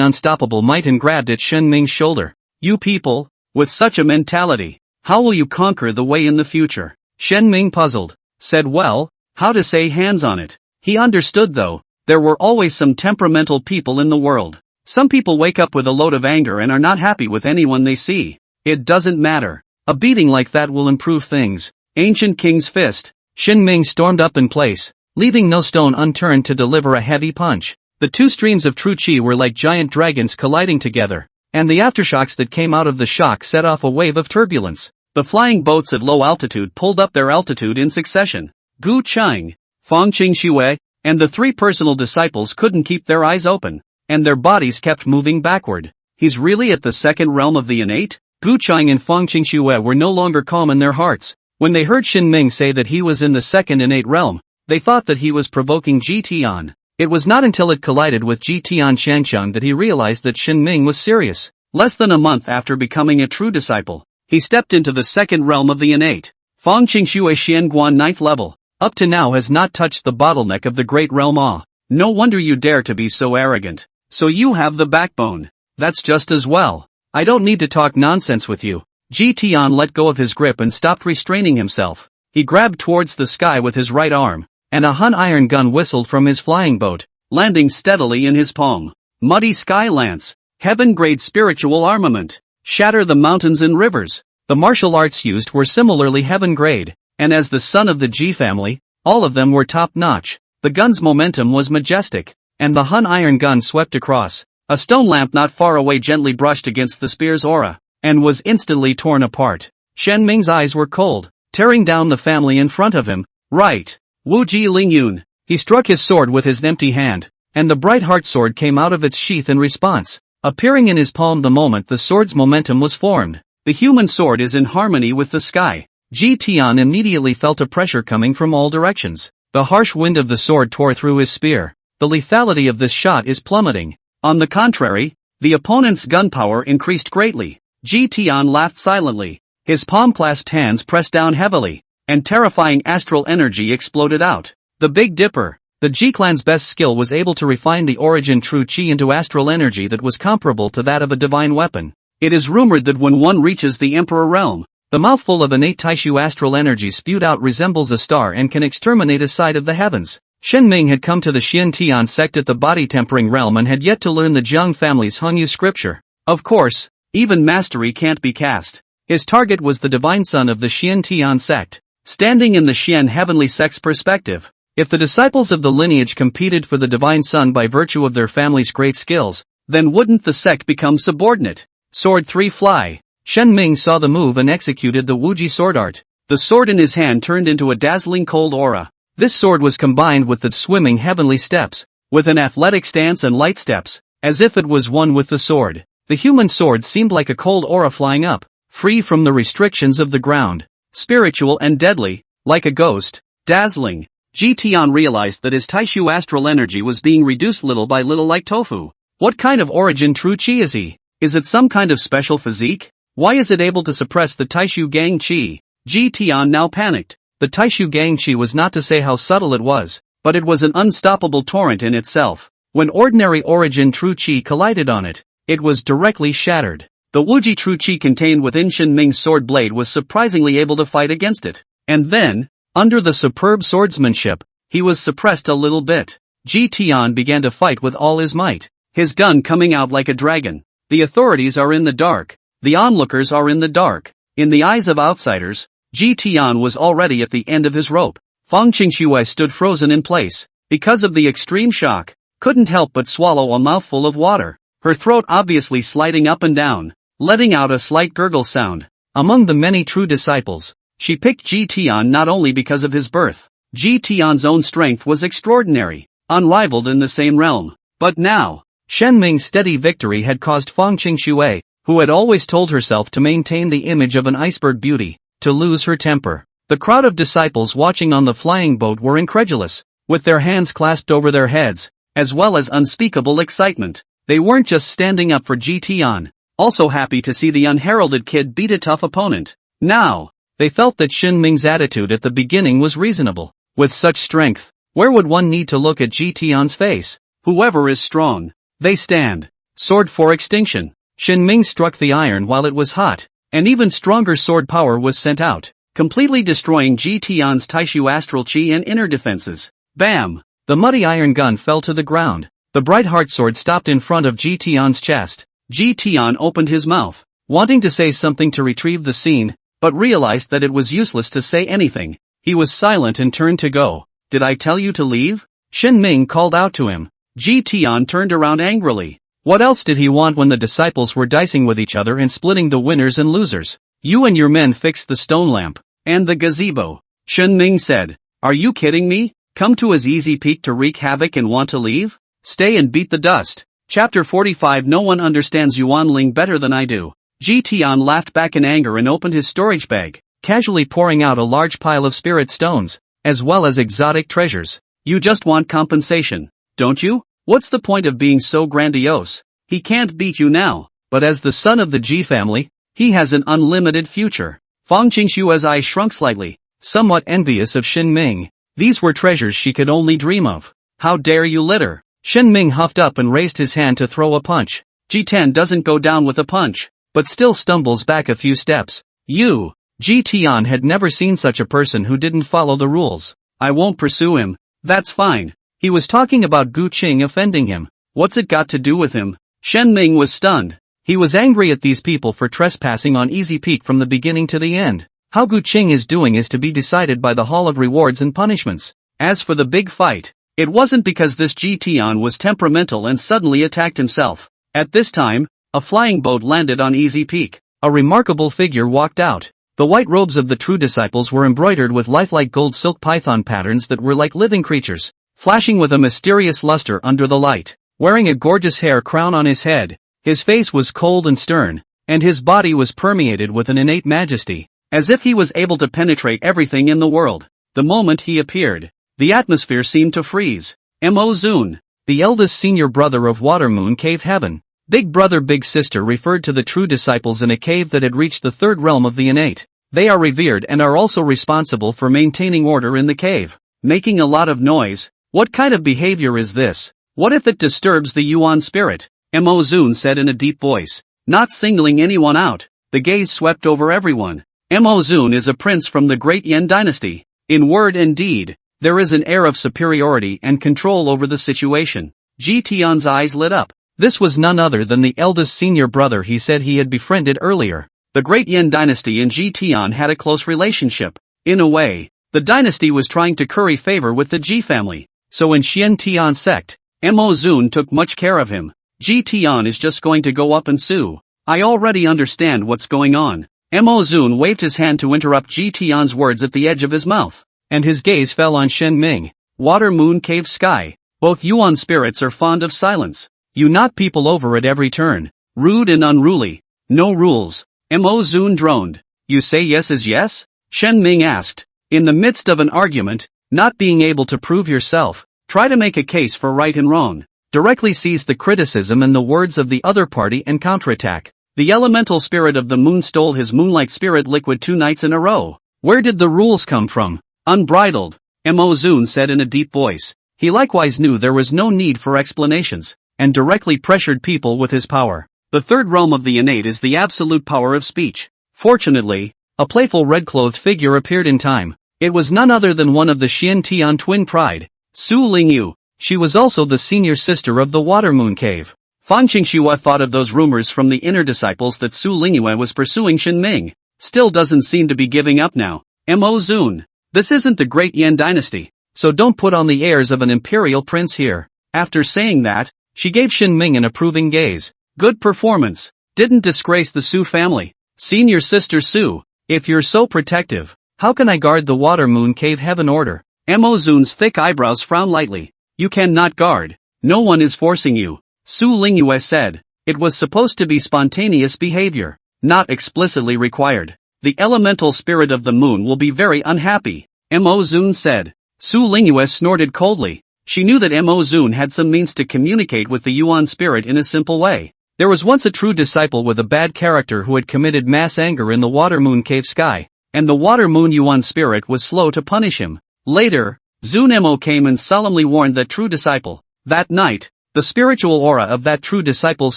unstoppable might and grabbed at Shen Ming's shoulder. You people, with such a mentality, how will you conquer the way in the future? Shen Ming puzzled, said well, how to say hands on it. He understood though, there were always some temperamental people in the world. Some people wake up with a load of anger and are not happy with anyone they see. It doesn't matter. A beating like that will improve things. Ancient King's fist. Shin Ming stormed up in place, leaving no stone unturned to deliver a heavy punch. The two streams of true chi were like giant dragons colliding together, and the aftershocks that came out of the shock set off a wave of turbulence. The flying boats at low altitude pulled up their altitude in succession. Gu Chang, Fang Qingxue, and the three personal disciples couldn't keep their eyes open, and their bodies kept moving backward. He's really at the second realm of the innate? Gu Chang and Fang Qingxue were no longer calm in their hearts. When they heard Shin Ming say that he was in the second innate realm, they thought that he was provoking Ji Tian. It was not until it collided with Ji Tian Shangsheng that he realized that Shin Ming was serious. Less than a month after becoming a true disciple, he stepped into the second realm of the innate. Fang Qingxue Xianguan 9th level, up to now has not touched the bottleneck of the great realm Ah. No wonder you dare to be so arrogant. So you have the backbone. That's just as well. I don't need to talk nonsense with you. Ji Tian let go of his grip and stopped restraining himself. He grabbed towards the sky with his right arm, and a Hun iron gun whistled from his flying boat, landing steadily in his palm. Muddy Sky Lance. Heaven-grade spiritual armament. Shatter the mountains and rivers. The martial arts used were similarly heaven-grade, and as the son of the Ji family, all of them were top-notch. The gun's momentum was majestic, and the Hun iron gun swept across. A stone lamp not far away gently brushed against the spear's aura, and was instantly torn apart. Shen Ming's eyes were cold, tearing down the family in front of him. Right. Wu Ji Lingyun. He struck his sword with his empty hand, and the bright heart sword came out of its sheath in response, appearing in his palm the moment the sword's momentum was formed. The human sword is in harmony with the sky. Ji Tian immediately felt a pressure coming from all directions. The harsh wind of the sword tore through his spear. The lethality of this shot is plummeting. On the contrary, the opponent's gun power increased greatly. Ji Tian laughed silently. His palm-clasped hands pressed down heavily, and terrifying astral energy exploded out. The Big Dipper. The Ji clan's best skill was able to refine the origin true chi into astral energy that was comparable to that of a divine weapon. It is rumored that when one reaches the Emperor realm, the mouthful of innate Taishu astral energy spewed out resembles a star and can exterminate a side of the heavens. Shen Ming had come to the Xiantian sect at the body-tempering realm and had yet to learn the Jiang family's Hongyu scripture. Of course, even mastery can't be cast. His target was the divine son of the Xiantian sect. Standing in the Xian heavenly sect's perspective, if the disciples of the lineage competed for the divine son by virtue of their family's great skills, then wouldn't the sect become subordinate? Sword 3 Fly. Shen Ming saw the move and executed the Wuji sword art. The sword in his hand turned into a dazzling cold aura. This sword was combined with the swimming heavenly steps, with an athletic stance and light steps, as if it was one with the sword. The human sword seemed like a cold aura flying up, free from the restrictions of the ground. Spiritual and deadly, like a ghost. Dazzling. Ji Tian realized that his Taishu astral energy was being reduced little by little like tofu. What kind of origin true chi is he? Is it some kind of special physique? Why is it able to suppress the Taishu gang chi? Ji Tian now panicked. The Taishu gang chi was not to say how subtle it was, but it was an unstoppable torrent in itself. When ordinary origin true chi collided on it, it was directly shattered. The Wuji true chi contained within Shin Ming's sword blade was surprisingly able to fight against it. And then, under the superb swordsmanship, he was suppressed a little bit. Ji Tian began to fight with all his might, his gun coming out like a dragon. The authorities are in the dark. The onlookers are in the dark. In the eyes of outsiders, Ji Tian was already at the end of his rope. Fang Qingxue stood frozen in place, because of the extreme shock, couldn't help but swallow a mouthful of water, her throat obviously sliding up and down, letting out a slight gurgle sound. Among the many true disciples, she picked Ji Tian not only because of his birth. Ji Tian's own strength was extraordinary, unrivaled in the same realm. But now, Shen Ming's steady victory had caused Fang Qingxue, who had always told herself to maintain the image of an iceberg beauty, to lose her temper. The crowd of disciples watching on the flying boat were incredulous, with their hands clasped over their heads, as well as unspeakable excitement. They weren't just standing up for Ji Tian, also happy to see the unheralded kid beat a tough opponent. Now, they felt that Shen Ming's attitude at the beginning was reasonable. With such strength, where would one need to look at Ji Tian's face? Whoever is strong, they stand. Sword for extinction. Shen Ming struck the iron while it was hot, and even stronger sword power was sent out, completely destroying Ji Tian's Taishu astral chi and inner defenses. Bam! The muddy iron gun fell to the ground. The bright heartsword stopped in front of Ji Tian's chest. Ji Tian opened his mouth, wanting to say something to retrieve the scene, but realized that it was useless to say anything. He was silent and turned to go. "Did I tell you to leave?" Shen Ming called out to him. Ji Tian turned around angrily. What else did he want when the disciples were dicing with each other and splitting the winners and losers? "You and your men fixed the stone lamp and the gazebo," Shen Ming said. "Are you kidding me? Come to his easy peak to wreak havoc and want to leave? Stay and beat the dust." Chapter 45. No one understands Yuan Ling better than I do. Ji Tian laughed back in anger and opened his storage bag, casually pouring out a large pile of spirit stones, as well as exotic treasures. "You just want compensation, don't you? What's the point of being so grandiose? He can't beat you now, but as the son of the Ji family, he has an unlimited future." Fang Qingshua's eyes shrunk slightly, somewhat envious of Shen Ming. These were treasures she could only dream of. "How dare you litter?" Shen Ming huffed up and raised his hand to throw a punch. Ji Tian doesn't go down with a punch, but still stumbles back a few steps. "You!" Ji Tian had never seen such a person who didn't follow the rules. "I won't pursue him." "That's fine." He was talking about Gu Qing offending him. What's it got to do with him? Shen Ming was stunned. He was angry at these people for trespassing on Easy Peak from the beginning to the end. How Gu Qing is doing is to be decided by the Hall of Rewards and Punishments. As for the big fight, it wasn't because this Ji Tian was temperamental and suddenly attacked himself. At this time, a flying boat landed on Easy Peak. A remarkable figure walked out. The white robes of the true disciples were embroidered with lifelike gold silk python patterns that were like living creatures, flashing with a mysterious luster under the light. Wearing a gorgeous hair crown on his head, his face was cold and stern, and his body was permeated with an innate majesty, as if he was able to penetrate everything in the world. The moment he appeared, the atmosphere seemed to freeze. Mo Zun, the eldest senior brother of Water Moon Cave Heaven. Big brother big sister referred to the true disciples in a cave that had reached the third realm of the innate. They are revered and are also responsible for maintaining order in the cave. Making a lot of noise. What kind of behavior is this? What if it disturbs the Yuan spirit? Mo Zun said in a deep voice. Not singling anyone out, the gaze swept over everyone. Mo Zun is a prince from the great Yan dynasty. In word and deed, there is an air of superiority and control over the situation. Ji Tian's eyes lit up. This was none other than the eldest senior brother he said he had befriended earlier. The great Yan dynasty and Ji Tian had a close relationship. In a way, the dynasty was trying to curry favor with the Ji family. So in Xian Tian sect, Mo Zun took much care of him. Ji Tian is just going to go up and sue. I already understand what's going on. Mo Zun waved his hand to interrupt Ji Tian's words at the edge of his mouth, and his gaze fell on Shen Ming. Water Moon Cave Sky. Both Yuan spirits are fond of silence. You knock people over at every turn. Rude and unruly. No rules. Mo Zun droned. You say yes is yes? Shen Ming asked. In the midst of an argument, not being able to prove yourself, try to make a case for right and wrong. Directly seize the criticism and the words of the other party and counterattack. The elemental spirit of the moon stole his moonlight spirit liquid 2 nights in a row. Where did the rules come from? Unbridled. Mo Zun said in a deep voice. He likewise knew there was no need for explanations, and directly pressured people with his power. The third realm of the innate is the absolute power of speech. Fortunately, a playful red-clothed figure appeared in time. It was none other than one of the Xian Tian twin pride, Su Lingyu. She was also the senior sister of the Water Moon Cave. Fang Qingxua thought of those rumors from the inner disciples that Su Lingyu was pursuing Shen Ming. Still doesn't seem to be giving up now. Mo Zun. This isn't the great Yan dynasty, so don't put on the airs of an imperial prince here. After saying that, she gave Shen Ming an approving gaze. Good performance. Didn't disgrace the Su family. Senior sister Su, if you're so protective, how can I guard the Water Moon Cave Heaven order? Mo Zun's thick eyebrows frowned lightly. You cannot guard. No one is forcing you. Su Lingyu said. It was supposed to be spontaneous behavior, not explicitly required. The elemental spirit of the moon will be very unhappy, Mo Zun said. Su Lingyu snorted coldly. She knew that Mo Zun had some means to communicate with the Yuan spirit in a simple way. There was once a true disciple with a bad character who had committed mass anger in the Water Moon Cave Sky, and the Water Moon Yuan spirit was slow to punish him. Later, Zun Mo came and solemnly warned that true disciple. That night, the spiritual aura of that true disciple's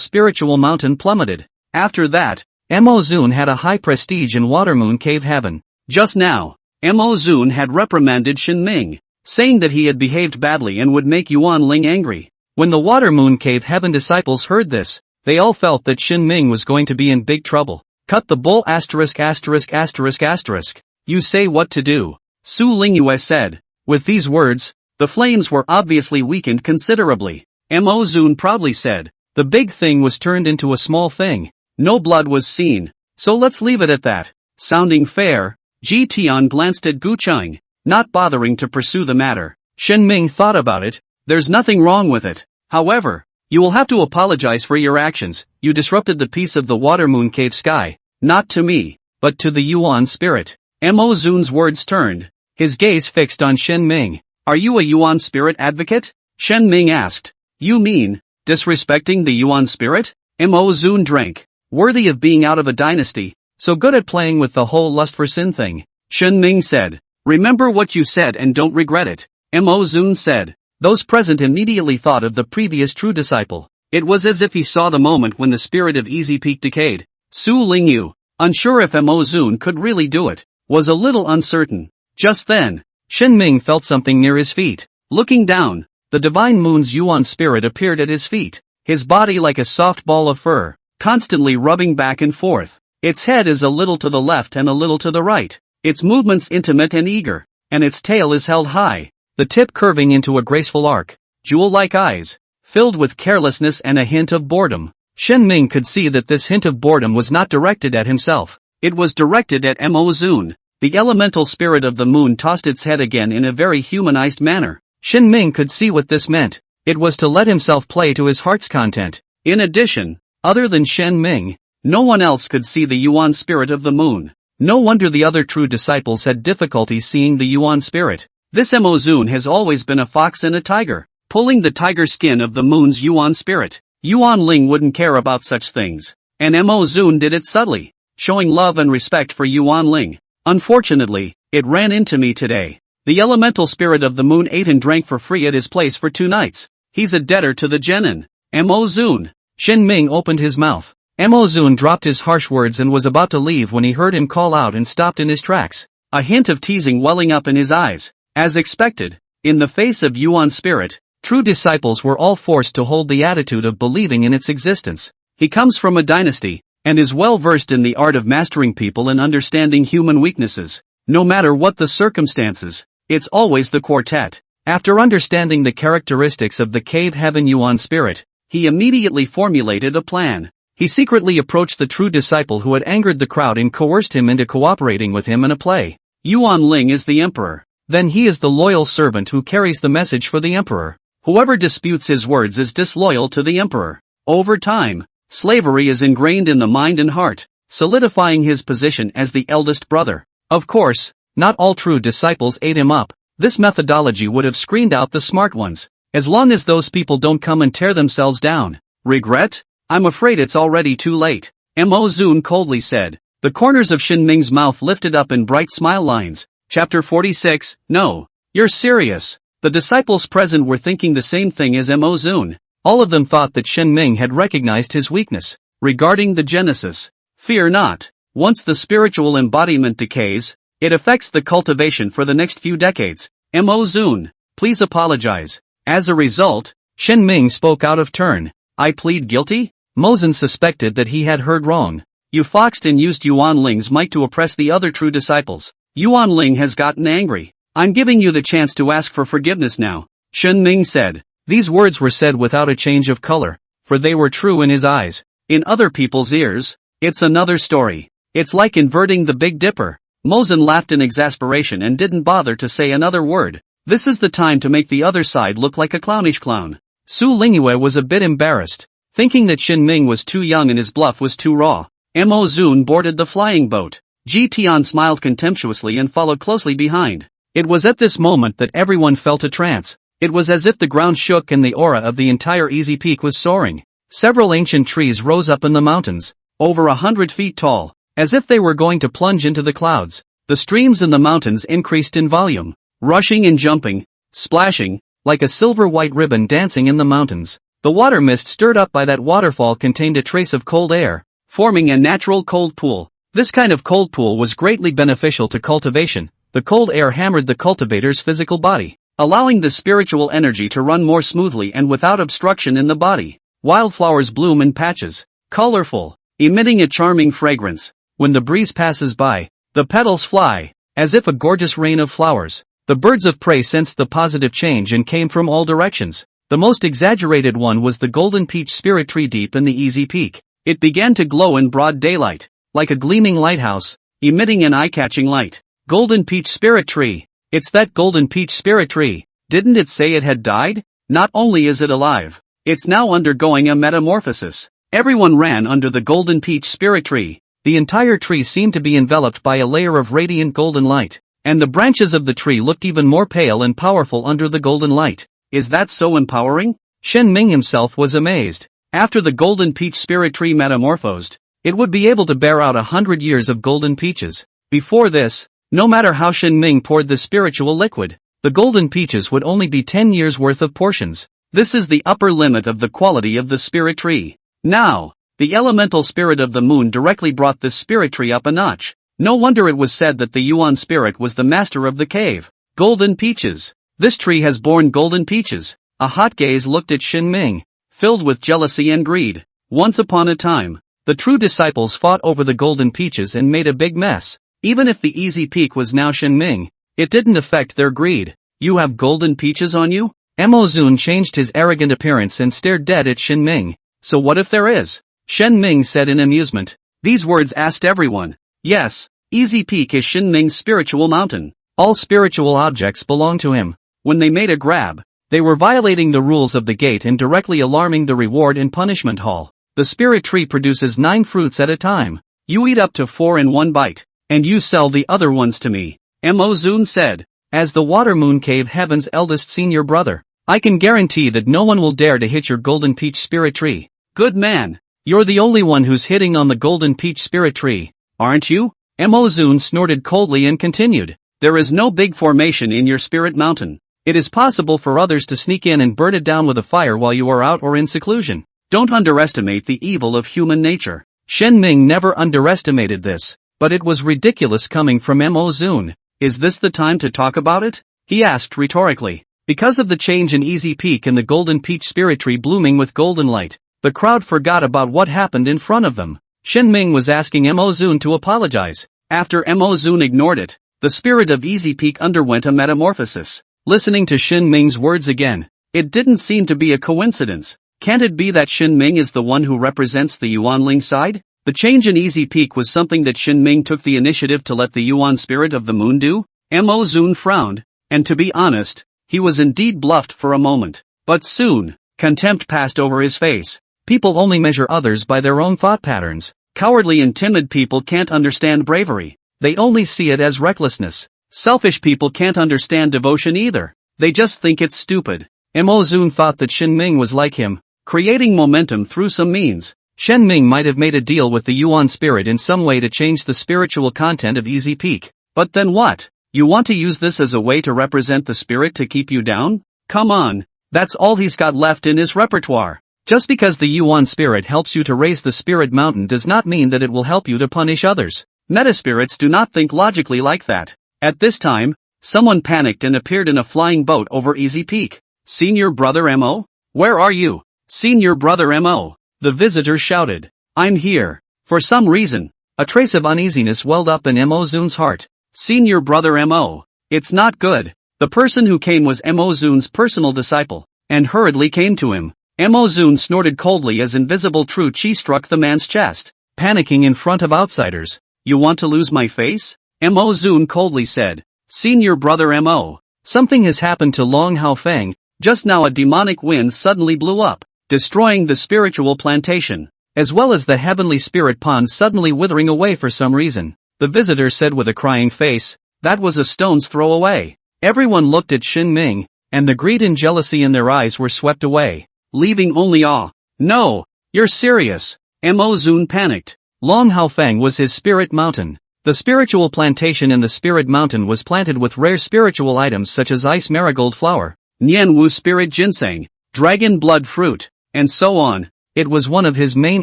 spiritual mountain plummeted. After that, Mo Zun had a high prestige in Water Moon Cave Heaven. Just now, Mo Zun had reprimanded Shen Ming, saying that he had behaved badly and would make Yuan Ling angry. When the water moon cave heaven disciples heard this, they all felt that Shin Ming was going to be in big trouble. Cut the bull asterisk asterisk asterisk asterisk. You say what to do, Su Lingyue said. With these words, the flames were obviously weakened considerably. Mo Zun proudly said, the big thing was turned into a small thing. No blood was seen, so let's leave it at that. Sounding fair, Ji Tian glanced at Gu Cheng, not bothering to pursue the matter. Shin Ming thought about it. There's nothing wrong with it. However, you will have to apologize for your actions. You disrupted the peace of the water moon cave sky, not to me, but to the Yuan spirit. Mo Zun's words turned, his gaze fixed on Shin Ming. Are you a Yuan spirit advocate? Shin Ming asked. You mean, disrespecting the Yuan spirit? Mo Zun drank. Worthy of being out of a dynasty, so good at playing with the whole lust for sin thing. Shin Ming said, remember what you said and don't regret it. Mo Zun said. Those present immediately thought of the previous true disciple. It was as if he saw the moment when the spirit of Easy Peak decayed. Su Lingyu, unsure if Mo Zun could really do it, was a little uncertain. Just then, Shin Ming felt something near his feet. Looking down, the divine moon's Yuan spirit appeared at his feet, his body like a soft ball of fur, constantly rubbing back and forth. Its head is a little to the left and a little to the right, its movements intimate and eager, and its tail is held high, the tip curving into a graceful arc, jewel-like eyes, filled with carelessness and a hint of boredom. Shin Ming could see that this hint of boredom was not directed at himself, it was directed at Mo Zun. The elemental spirit of the moon tossed its head again in a very humanized manner. Shin Ming could see what this meant. It was to let himself play to his heart's content. In addition, other than Shin Ming, no one else could see the Yuan spirit of the moon. No wonder the other true disciples had difficulty seeing the Yuan spirit. This Mo Zun has always been a fox and a tiger, pulling the tiger skin of the moon's Yuan spirit. Yuan Ling wouldn't care about such things. And Mo Zun did it subtly, showing love and respect for Yuan Ling. Unfortunately, it ran into me today. The elemental spirit of the moon ate and drank for free at his place for 2 nights. He's a debtor to the genin. Mo Zun. Shin Ming opened his mouth. Mo Zun dropped his harsh words and was about to leave when he heard him call out and stopped in his tracks. A hint of teasing welling up in his eyes. As expected, in the face of Yuan spirit, true disciples were all forced to hold the attitude of believing in its existence. He comes from a dynasty, and is well versed in the art of mastering people and understanding human weaknesses. No matter what the circumstances, it's always the quartet. After understanding the characteristics of the cave heaven Yuan spirit, he immediately formulated a plan. He secretly approached the true disciple who had angered the crowd and coerced him into cooperating with him in a play. Yuan Ling is the emperor. Then he is the loyal servant who carries the message for the emperor. Whoever disputes his words is disloyal to the emperor. Over time, slavery is ingrained in the mind and heart, solidifying his position as the eldest brother. Of course, not all true disciples ate him up. This methodology would have screened out the smart ones, as long as those people don't come and tear themselves down. Regret? I'm afraid it's already too late. Mo Zun coldly said. The corners of Shin Ming's mouth lifted up in bright smile lines. Chapter 46, No. You're serious. The disciples present were thinking the same thing as Mo Zun. All of them thought that Shin Ming had recognized his weakness. Regarding the genesis, fear not. Once the spiritual embodiment decays, it affects the cultivation for the next few decades. Mo Zun, please apologize. As a result, Shin Ming spoke out of turn. I plead guilty? Mo Zun suspected that he had heard wrong. You foxed and used Yuan Ling's might to oppress the other true disciples. Yuan Ling has gotten angry. I'm giving you the chance to ask for forgiveness now, Shin Ming said. These words were said without a change of color, for they were true in his eyes. In other people's ears, it's another story. It's like inverting the Big Dipper. Mo Zun laughed in exasperation and didn't bother to say another word. This is the time to make the other side look like a clownish clown. Su Lingyue was a bit embarrassed, thinking that Shin Ming was too young and his bluff was too raw. Mo Zun boarded the flying boat. Ji Tian smiled contemptuously and followed closely behind. It was at this moment that everyone felt a trance. It was as if the ground shook and the aura of the entire Easy Peak was soaring. Several ancient trees rose up in the mountains, over 100 feet tall, as if they were going to plunge into the clouds. The streams in the mountains increased in volume, rushing and jumping, splashing, like a silver-white ribbon dancing in the mountains. The water mist stirred up by that waterfall contained a trace of cold air, forming a natural cold pool. This kind of cold pool was greatly beneficial to cultivation. The cold air hammered the cultivator's physical body. allowing the spiritual energy to run more smoothly and without obstruction in the body. Wildflowers bloom in patches, colorful, emitting a charming fragrance. When the breeze passes by, the petals fly, as if a gorgeous rain of flowers. The birds of prey sensed the positive change and came from all directions. The most exaggerated one was the golden peach spirit tree deep in the easy peak. It began to glow in broad daylight, like a gleaming lighthouse, emitting an eye-catching light. Golden peach spirit tree. It's that golden peach spirit tree. Didn't it say it had died? Not only is it alive, it's now undergoing a metamorphosis. Everyone ran under the golden peach spirit tree. The entire tree seemed to be enveloped by a layer of radiant golden light, and the branches of the tree looked even more pale and powerful under the golden light. Is that so empowering? Shen Ming himself was amazed. After the golden peach spirit tree metamorphosed, it would be able to bear out 100 years of golden peaches. Before this, no matter how Shen Ming poured the spiritual liquid, the golden peaches would only be 10 years worth of portions. This is the upper limit of the quality of the spirit tree. Now, the elemental spirit of the moon directly brought this spirit tree up a notch. No wonder it was said that the Yuan spirit was the master of the cave. Golden peaches. This tree has borne golden peaches. A hot gaze looked at Shen Ming, filled with jealousy and greed. Once upon a time, the true disciples fought over the golden peaches and made a big mess. Even if the easy peak was now Shen Ming, it didn't affect their greed. You have golden peaches on you? Mo Zun changed his arrogant appearance and stared dead at Shen Ming. So what if there is? Shen Ming said in amusement. These words asked everyone. Yes, Easy Peak is Shen Ming's spiritual mountain. All spiritual objects belong to him. When they made a grab, they were violating the rules of the gate and directly alarming the reward and punishment hall. The spirit tree produces 9 fruits at a time. You eat up to 4 in one bite, and you sell the other ones to me. Mo Zun said. As the Water Moon Cave Heaven's eldest senior brother, I can guarantee that no one will dare to hit your golden peach spirit tree. Good man. You're the only one who's hitting on the golden peach spirit tree, aren't you? Mo Zun snorted coldly and continued. There is no big formation in your spirit mountain. It is possible for others to sneak in and burn it down with a fire while you are out or in seclusion. Don't underestimate the evil of human nature. Shen Ming never underestimated this, but it was ridiculous coming from Mo Zun. Is this the time to talk about it? He asked rhetorically. Because of the change in Easy Peak and the golden peach spirit tree blooming with golden light, the crowd forgot about what happened in front of them. Shen Ming was asking Mo Zun to apologize. After Mo Zun ignored it, the spirit of Easy Peak underwent a metamorphosis. Listening to Shen Ming's words again, it didn't seem to be a coincidence. Can't it be that Shen Ming is the one who represents the Yuanling side? The change in Easy Peak was something that Shen Ming took the initiative to let the Yuan spirit of the moon do? Mo Zun frowned, and to be honest, he was indeed bluffed for a moment. But soon, contempt passed over his face. People only measure others by their own thought patterns. Cowardly and timid people can't understand bravery. They only see it as recklessness. Selfish people can't understand devotion either. They just think it's stupid. Mo Zun thought that Shen Ming was like him, creating momentum through some means. Shen Ming might have made a deal with the Yuan spirit in some way to change the spiritual content of Easy Peak. But then what? You want to use this as a way to represent the spirit to keep you down? Come on. That's all he's got left in his repertoire. Just because the Yuan spirit helps you to raise the spirit mountain does not mean that it will help you to punish others. Metaspirits do not think logically like that. At this time, someone panicked and appeared in a flying boat over Easy Peak. Senior brother Mo? Where are you? Senior brother Mo. The visitor shouted. I'm here. For some reason, a trace of uneasiness welled up in Mo Zun's heart. Senior brother Mo. It's not good. The person who came was Mo Zun's personal disciple, and hurriedly came to him. Mo Zun snorted coldly as invisible Tru Chi struck the man's chest. Panicking in front of outsiders. You want to lose my face? Mo Zun coldly said. Senior brother Mo. Something has happened to Long Hao Feng. Just now a demonic wind suddenly blew up, destroying the spiritual plantation, as well as the heavenly spirit pond suddenly withering away for some reason. The visitor said with a crying face, that was a stone's throw away. Everyone looked at Shen Ming, and the greed and jealousy in their eyes were swept away, leaving only awe. No, you're serious. Mo Zun panicked. Long Hao Feng was his spirit mountain. The spiritual plantation in the spirit mountain was planted with rare spiritual items such as ice marigold flower, Nian Wu spirit ginseng, dragon blood fruit, and so on. It was one of his main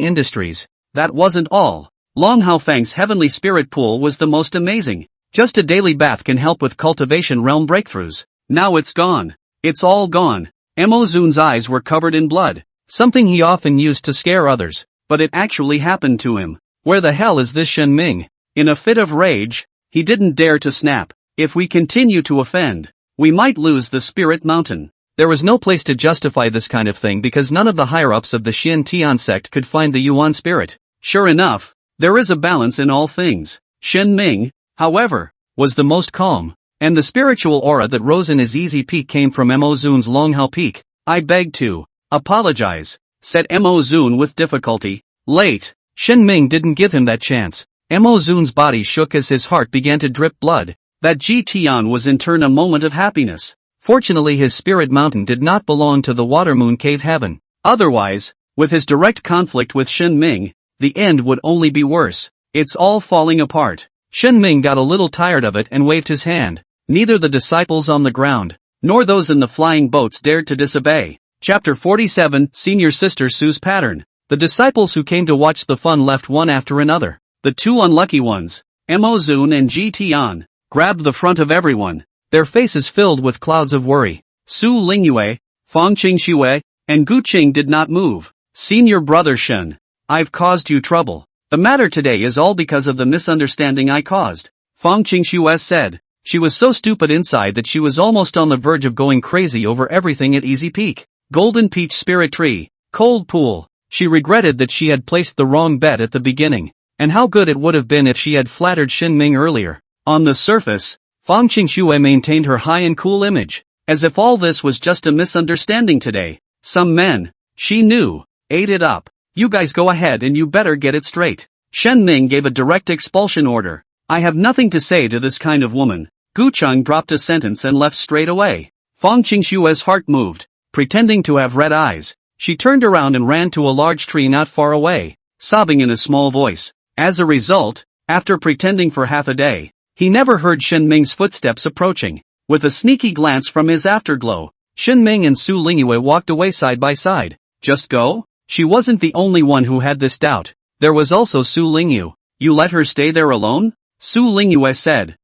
industries. That wasn't all. Long Hao Feng's heavenly spirit pool was the most amazing. Just a daily bath can help with cultivation realm breakthroughs. Now it's gone. It's all gone. Mo Zun's eyes were covered in blood, something he often used to scare others, but it actually happened to him. Where the hell is this Shen Ming? In a fit of rage, he didn't dare to snap. If we continue to offend, we might lose the Spirit Mountain. There was no place to justify this kind of thing because none of the higher-ups of the Xian sect could find the Yuan spirit. Sure enough, there is a balance in all things. Shen Ming, however, was the most calm, and the spiritual aura that rose in his easy peak came from Mo Zun's Longhao peak. I beg to apologize, said Mo Zun with difficulty. Late. Shen Ming didn't give him that chance. Mo Zun's body shook as his heart began to drip blood. That Ji Tian was in turn a moment of happiness. Fortunately his spirit mountain did not belong to the water moon cave heaven. Otherwise, with his direct conflict with Shen Ming, the end would only be worse. It's all falling apart. Shen Ming got a little tired of it and waved his hand. Neither the disciples on the ground, nor those in the flying boats dared to disobey. Chapter 47, Senior Sister Su's Pattern. The disciples who came to watch the fun left one after another. The two unlucky ones, Mo Zun and Ji Tian, grabbed the front of everyone, their faces filled with clouds of worry. Su Lingyue, Fang Qingxue, and Gu Qing did not move. Senior brother Shen, I've caused you trouble. The matter today is all because of the misunderstanding I caused, Fang Qingxue said. She was so stupid inside that she was almost on the verge of going crazy over everything at Easy Peak. Golden Peach Spirit Tree, Cold Pool. She regretted that she had placed the wrong bet at the beginning, and how good it would have been if she had flattered Shen Ming earlier. On the surface, Fang Qingxue maintained her high and cool image, as if all this was just a misunderstanding today. Some men, she knew, ate it up. You guys go ahead and you better get it straight. Shen Ming gave a direct expulsion order. I have nothing to say to this kind of woman. Gu Cheng dropped a sentence and left straight away. Fang Qingxue's heart moved. Pretending to have red eyes, she turned around and ran to a large tree not far away, sobbing in a small voice. As a result, after pretending for half a day, he never heard Shen Ming's footsteps approaching. With a sneaky glance from his afterglow, Shen Ming and Su Lingyue walked away side by side. Just go? She wasn't the only one who had this doubt. There was also Su Lingyu. You let her stay there alone? Su Lingyue said.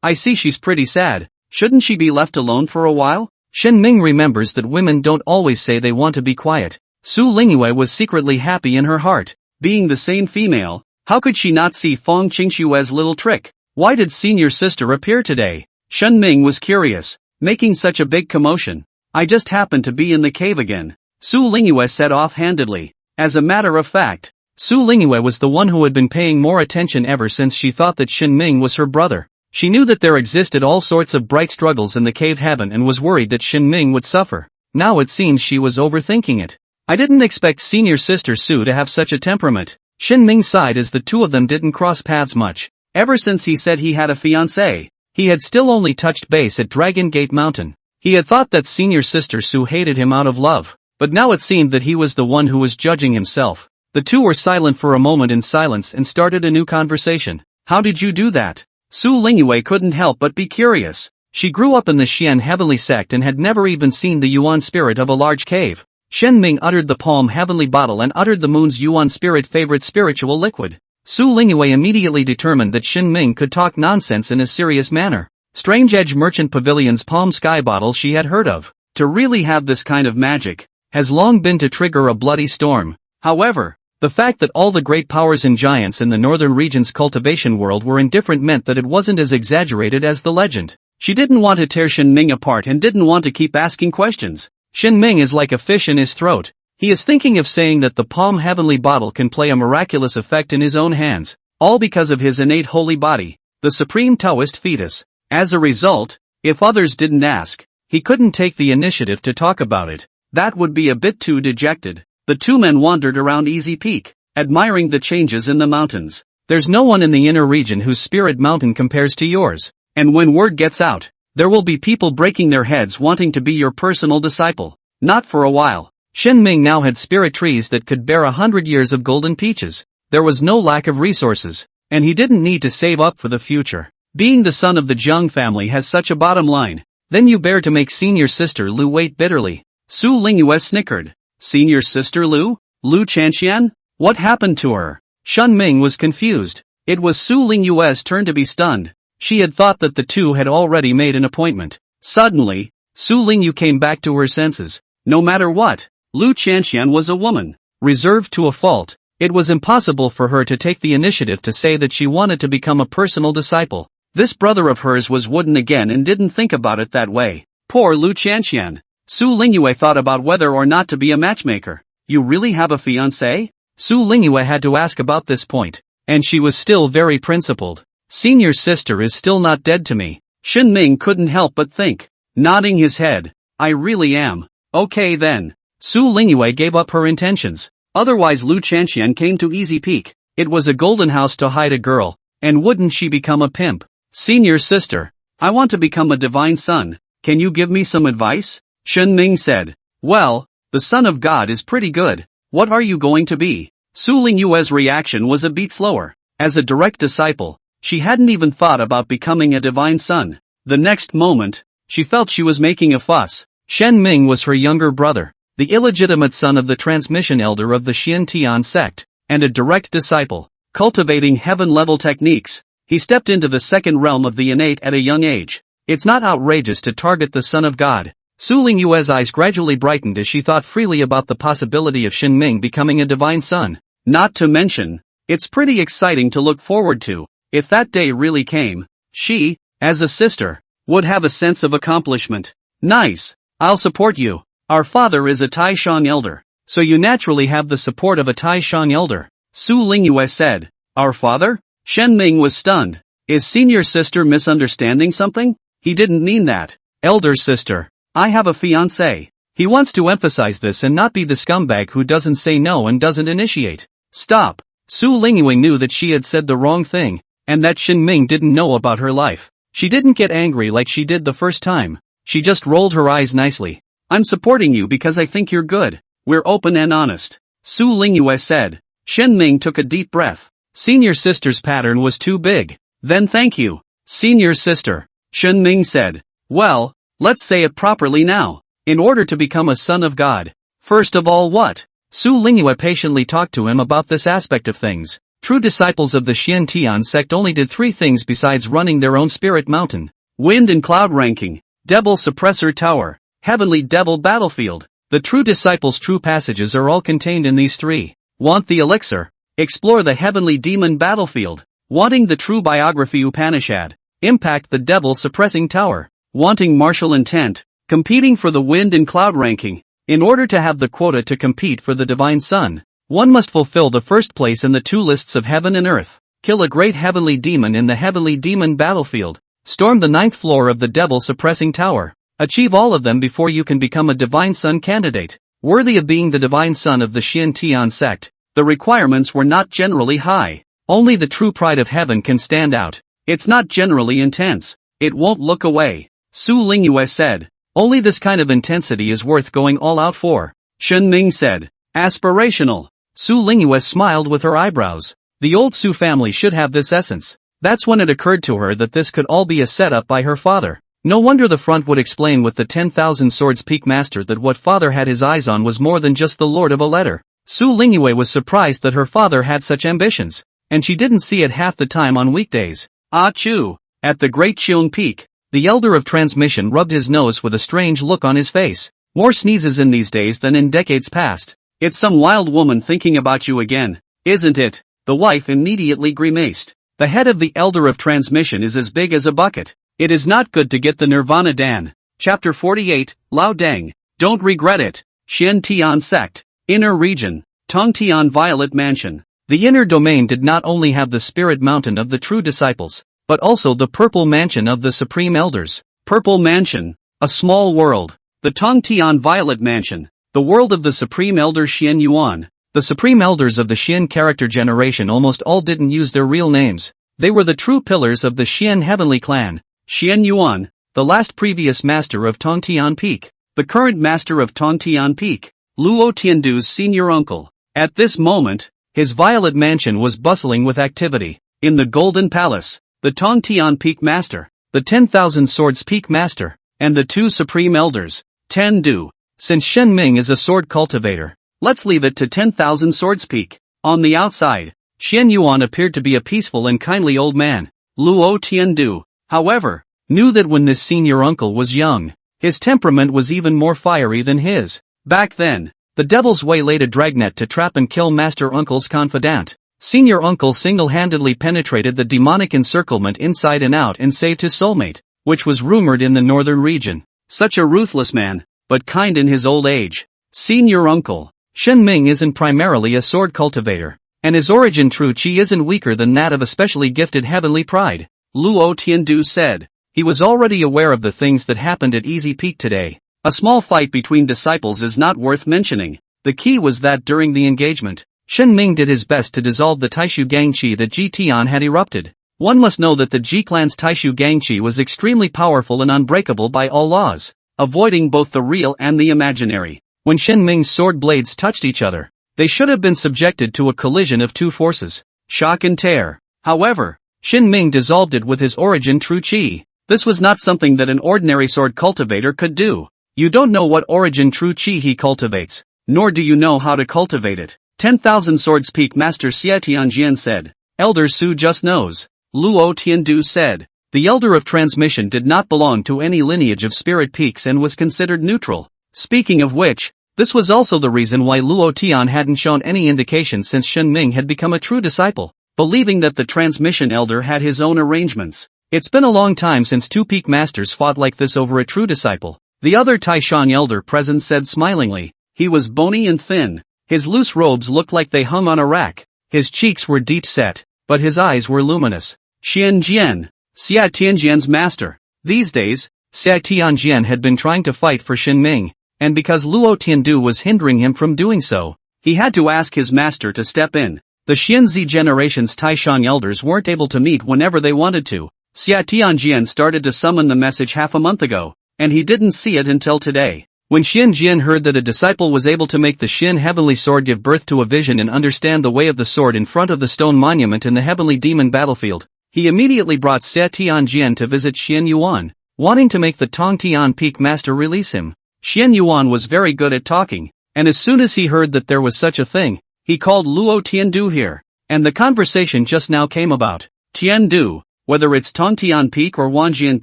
I see she's pretty sad. Shouldn't she be left alone for a while? Shen Ming remembers that women don't always say they want to be quiet. Su Lingyue was secretly happy in her heart. Being the same female, how could she not see Fang Qingxue's little trick? Why did senior sister appear today? Shen Ming was curious, making such a big commotion. I just happened to be in the cave again, Su Lingyue said offhandedly. As a matter of fact, Su Lingyue was the one who had been paying more attention ever since she thought that Shen Ming was her brother. She knew that there existed all sorts of bright struggles in the cave heaven and was worried that Shen Ming would suffer. Now it seems she was overthinking it. I didn't expect senior sister Su to have such a temperament. Shen Ming sighed as the two of them didn't cross paths much. Ever since he said he had a fiancée, he had still only touched base at Dragon Gate Mountain. He had thought that senior sister Su hated him out of love, but now it seemed that he was the one who was judging himself. The two were silent for a moment in silence and started a new conversation. How did you do that? Su Lingyue couldn't help but be curious. She grew up in the Xian Heavenly Sect and had never even seen the Yuan spirit of a large cave. Shen Ming uttered the palm Heavenly Bottle and uttered the moon's Yuan spirit favorite spiritual liquid. Su Lingyue immediately determined that Shen Ming could talk nonsense in a serious manner. Strange Edge Merchant Pavilion's Palm Sky Bottle she had heard of. To really have this kind of magic has long been to trigger a bloody storm. However, the fact that all the great powers and giants in the northern region's cultivation world were indifferent meant that it wasn't as exaggerated as the legend. She didn't want to tear Shen Ming apart and didn't want to keep asking questions. Shen Ming is like a fish in his throat. He is thinking of saying that the Palm Heavenly Bottle can play a miraculous effect in his own hands, all because of his innate holy body, the supreme Taoist fetus. As a result, if others didn't ask, he couldn't take the initiative to talk about it. That would be a bit too dejected. The two men wandered around Easy Peak, admiring the changes in the mountains. There's no one in the inner region whose spirit mountain compares to yours. And when word gets out, there will be people breaking their heads wanting to be your personal disciple. Not for a while. Shen Ming now had spirit trees that could bear 100 years of golden peaches. There was no lack of resources, and he didn't need to save up for the future. Being the son of the Jiang family has such a bottom line. Then you bear to make senior sister Lu wait bitterly. Su Lingyue snickered. Senior sister Lu? Lu Chanxian? What happened to her? Shen Ming was confused. It was Su Lingyue's turn to be stunned. She had thought that the two had already made an appointment. Suddenly, Su Lingyu came back to her senses. No matter what, Lu Chanxian was a woman, reserved to a fault. It was impossible for her to take the initiative to say that she wanted to become a personal disciple. This brother of hers was wooden again and didn't think about it that way. Poor Lu Chanxian. Su Lingyue thought about whether or not to be a matchmaker. You really have a fiancé? Su Lingyue had to ask about this point, and she was still very principled. Senior sister is still not dead to me. Shen Ming couldn't help but think, nodding his head. I really am. Okay then. Su Lingyue gave up her intentions. Otherwise Lu Chanxian came to Easy Peak. It was a golden house to hide a girl, and wouldn't she become a pimp? Senior sister, I want to become a divine son. Can you give me some advice? Shen Ming said. Well, the son of God is pretty good. What are you going to be? Su Lingyue's reaction was a bit slower. As a direct disciple, she hadn't even thought about becoming a divine son. The next moment, she felt she was making a fuss. Shen Ming was her younger brother, the illegitimate son of the transmission elder of the Xiantian sect, and a direct disciple, cultivating heaven-level techniques. He stepped into the second realm of the innate at a young age. It's not outrageous to target the Son of God. Su Lingyue's eyes gradually brightened as she thought freely about the possibility of Shen Ming becoming a divine son. Not to mention, it's pretty exciting to look forward to. If that day really came, she, as a sister, would have a sense of accomplishment. Nice. I'll support you. Our father is a Taishan elder, so you naturally have the support of a Taishan elder. Su Lingyue said. Our father? Shen Ming was stunned. Is senior sister misunderstanding something? He didn't mean that. Elder sister. I have a fiancé. He wants to emphasize this and not be the scumbag who doesn't say no and doesn't initiate. Stop. Su Lingyue knew that she had said the wrong thing, and that Shen Ming didn't know about her life. She didn't get angry like she did the first time. She just rolled her eyes nicely. I'm supporting you because I think you're good. We're open and honest. Su Lingyue said. Shen Ming took a deep breath. Senior sister's pattern was too big. Then thank you. Senior sister. Shen Ming said. Well, let's say it properly now. In order to become a son of God, first of all what? Su Lingyue patiently talked to him about this aspect of things. True disciples of the Xiantian sect only did three things besides running their own spirit mountain. Wind and cloud ranking, devil suppressor tower, heavenly devil battlefield. The true disciples' true passages are all contained in these three. Want the elixir? Explore the heavenly demon battlefield. Wanting the true biography Upanishad? Impact the devil suppressing tower. Wanting martial intent? Competing for the wind and cloud ranking. In order to have the quota to compete for the divine son, one must fulfill the first place in the two lists of heaven and earth. Kill a great heavenly demon in the heavenly demon battlefield. Storm the 9th floor of the devil suppressing tower. Achieve all of them before you can become a divine son candidate, worthy of being the divine son of the Xiantian sect. The requirements were not generally high. Only the true pride of heaven can stand out. It's not generally intense. It won't look away. Su Lingyue said. Only this kind of intensity is worth going all out for. Shen Ming said. Aspirational. Su Lingyue smiled with her eyebrows. The old Su family should have this essence. That's when it occurred to her that this could all be a setup by her father. No wonder the front would explain with the 10,000 swords peak master that what father had his eyes on was more than just the lord of a letter. Su Lingyue was surprised that her father had such ambitions, and she didn't see it half the time on weekdays. Ah Chu! At the Great Qiong Peak, the elder of transmission rubbed his nose with a strange look on his face. More sneezes in these days than in decades past. It's some wild woman thinking about you again, isn't it? The wife immediately grimaced. The head of the elder of transmission is as big as a bucket. It is not good to get the Nirvana Dan. Chapter 48, Lao Deng. Don't regret it. Xiantian sect. Inner region. Tongtian Violet Mansion. The inner domain did not only have the spirit mountain of the true disciples, but also the purple mansion of the supreme elders. Purple Mansion. A small world. The Tongtian Violet Mansion. The world of the supreme elder Xian Yuan. The supreme elders of the Xian character generation almost all didn't use their real names. They were the true pillars of the Xian heavenly clan. Xian Yuan, the last previous master of Tongtian Peak. The current master of Tongtian Peak. Luo Tiandu's senior uncle. At this moment, his violet mansion was bustling with activity. In the Golden Palace, the Tongtian Peak Master, the 10,000 Swords Peak Master, and the two Supreme Elders, Du. Since Shen Ming is a sword cultivator, let's leave it to 10,000 Swords Peak. On the outside, Xian Yuan appeared to be a peaceful and kindly old man. Luo Tiandu, however, knew that when this senior uncle was young, his temperament was even more fiery than his. Back then, the devil's waylaid a dragnet to trap and kill Master Uncle's confidant. Senior Uncle single-handedly penetrated the demonic encirclement inside and out and saved his soulmate, which was rumored in the northern region. Such a ruthless man, but kind in his old age. Senior Uncle Shen Ming isn't primarily a sword cultivator, and his origin true chi isn't weaker than that of a specially gifted heavenly pride, Luo Tiandu said. He was already aware of the things that happened at Easy Peak today. A small fight between disciples is not worth mentioning. The key was that during the engagement, Shen Ming did his best to dissolve the Taishu gang qi that Ji Tian had erupted. One must know that the Ji clan's Taishu gang qi was extremely powerful and unbreakable by all laws, avoiding both the real and the imaginary. When Shen Ming's sword blades touched each other, they should have been subjected to a collision of two forces, shock and tear. However, Shen Ming dissolved it with his origin true chi. This was not something that an ordinary sword cultivator could do. You don't know what origin true chi he cultivates, nor do you know how to cultivate it. 10,000 Swords Peak Master Xia Tianjian said. Elder Su just knows. Luo Tiandu said. The Elder of Transmission did not belong to any lineage of spirit peaks and was considered neutral. Speaking of which, this was also the reason why Luo Tian hadn't shown any indication since Shen Ming had become a true disciple, believing that the Transmission Elder had his own arrangements. It's been a long time since two peak masters fought like this over a true disciple. The other Taishan elder present said smilingly. He was bony and thin. His loose robes looked like they hung on a rack. His cheeks were deep set, but his eyes were luminous. Xianjian, Xia Tianjian's master. These days, Xia Tianjian had been trying to fight for Shen Ming, and because Luo Tiandu was hindering him from doing so, he had to ask his master to step in. The Xianzi generation's Taishan elders weren't able to meet whenever they wanted to. Xia Tianjian started to summon the message half a month ago, and he didn't see it until today. When Xianjian heard that a disciple was able to make the Xin heavenly sword give birth to a vision and understand the way of the sword in front of the stone monument in the heavenly demon battlefield, he immediately brought Xia Tianjian to visit Xian Yuan, wanting to make the Tongtian Peak Master release him. Xian Yuan was very good at talking, and as soon as he heard that there was such a thing, he called Luo Tiandu here, and the conversation just now came about. Tiandu, whether it's Tongtian Peak or Wanjian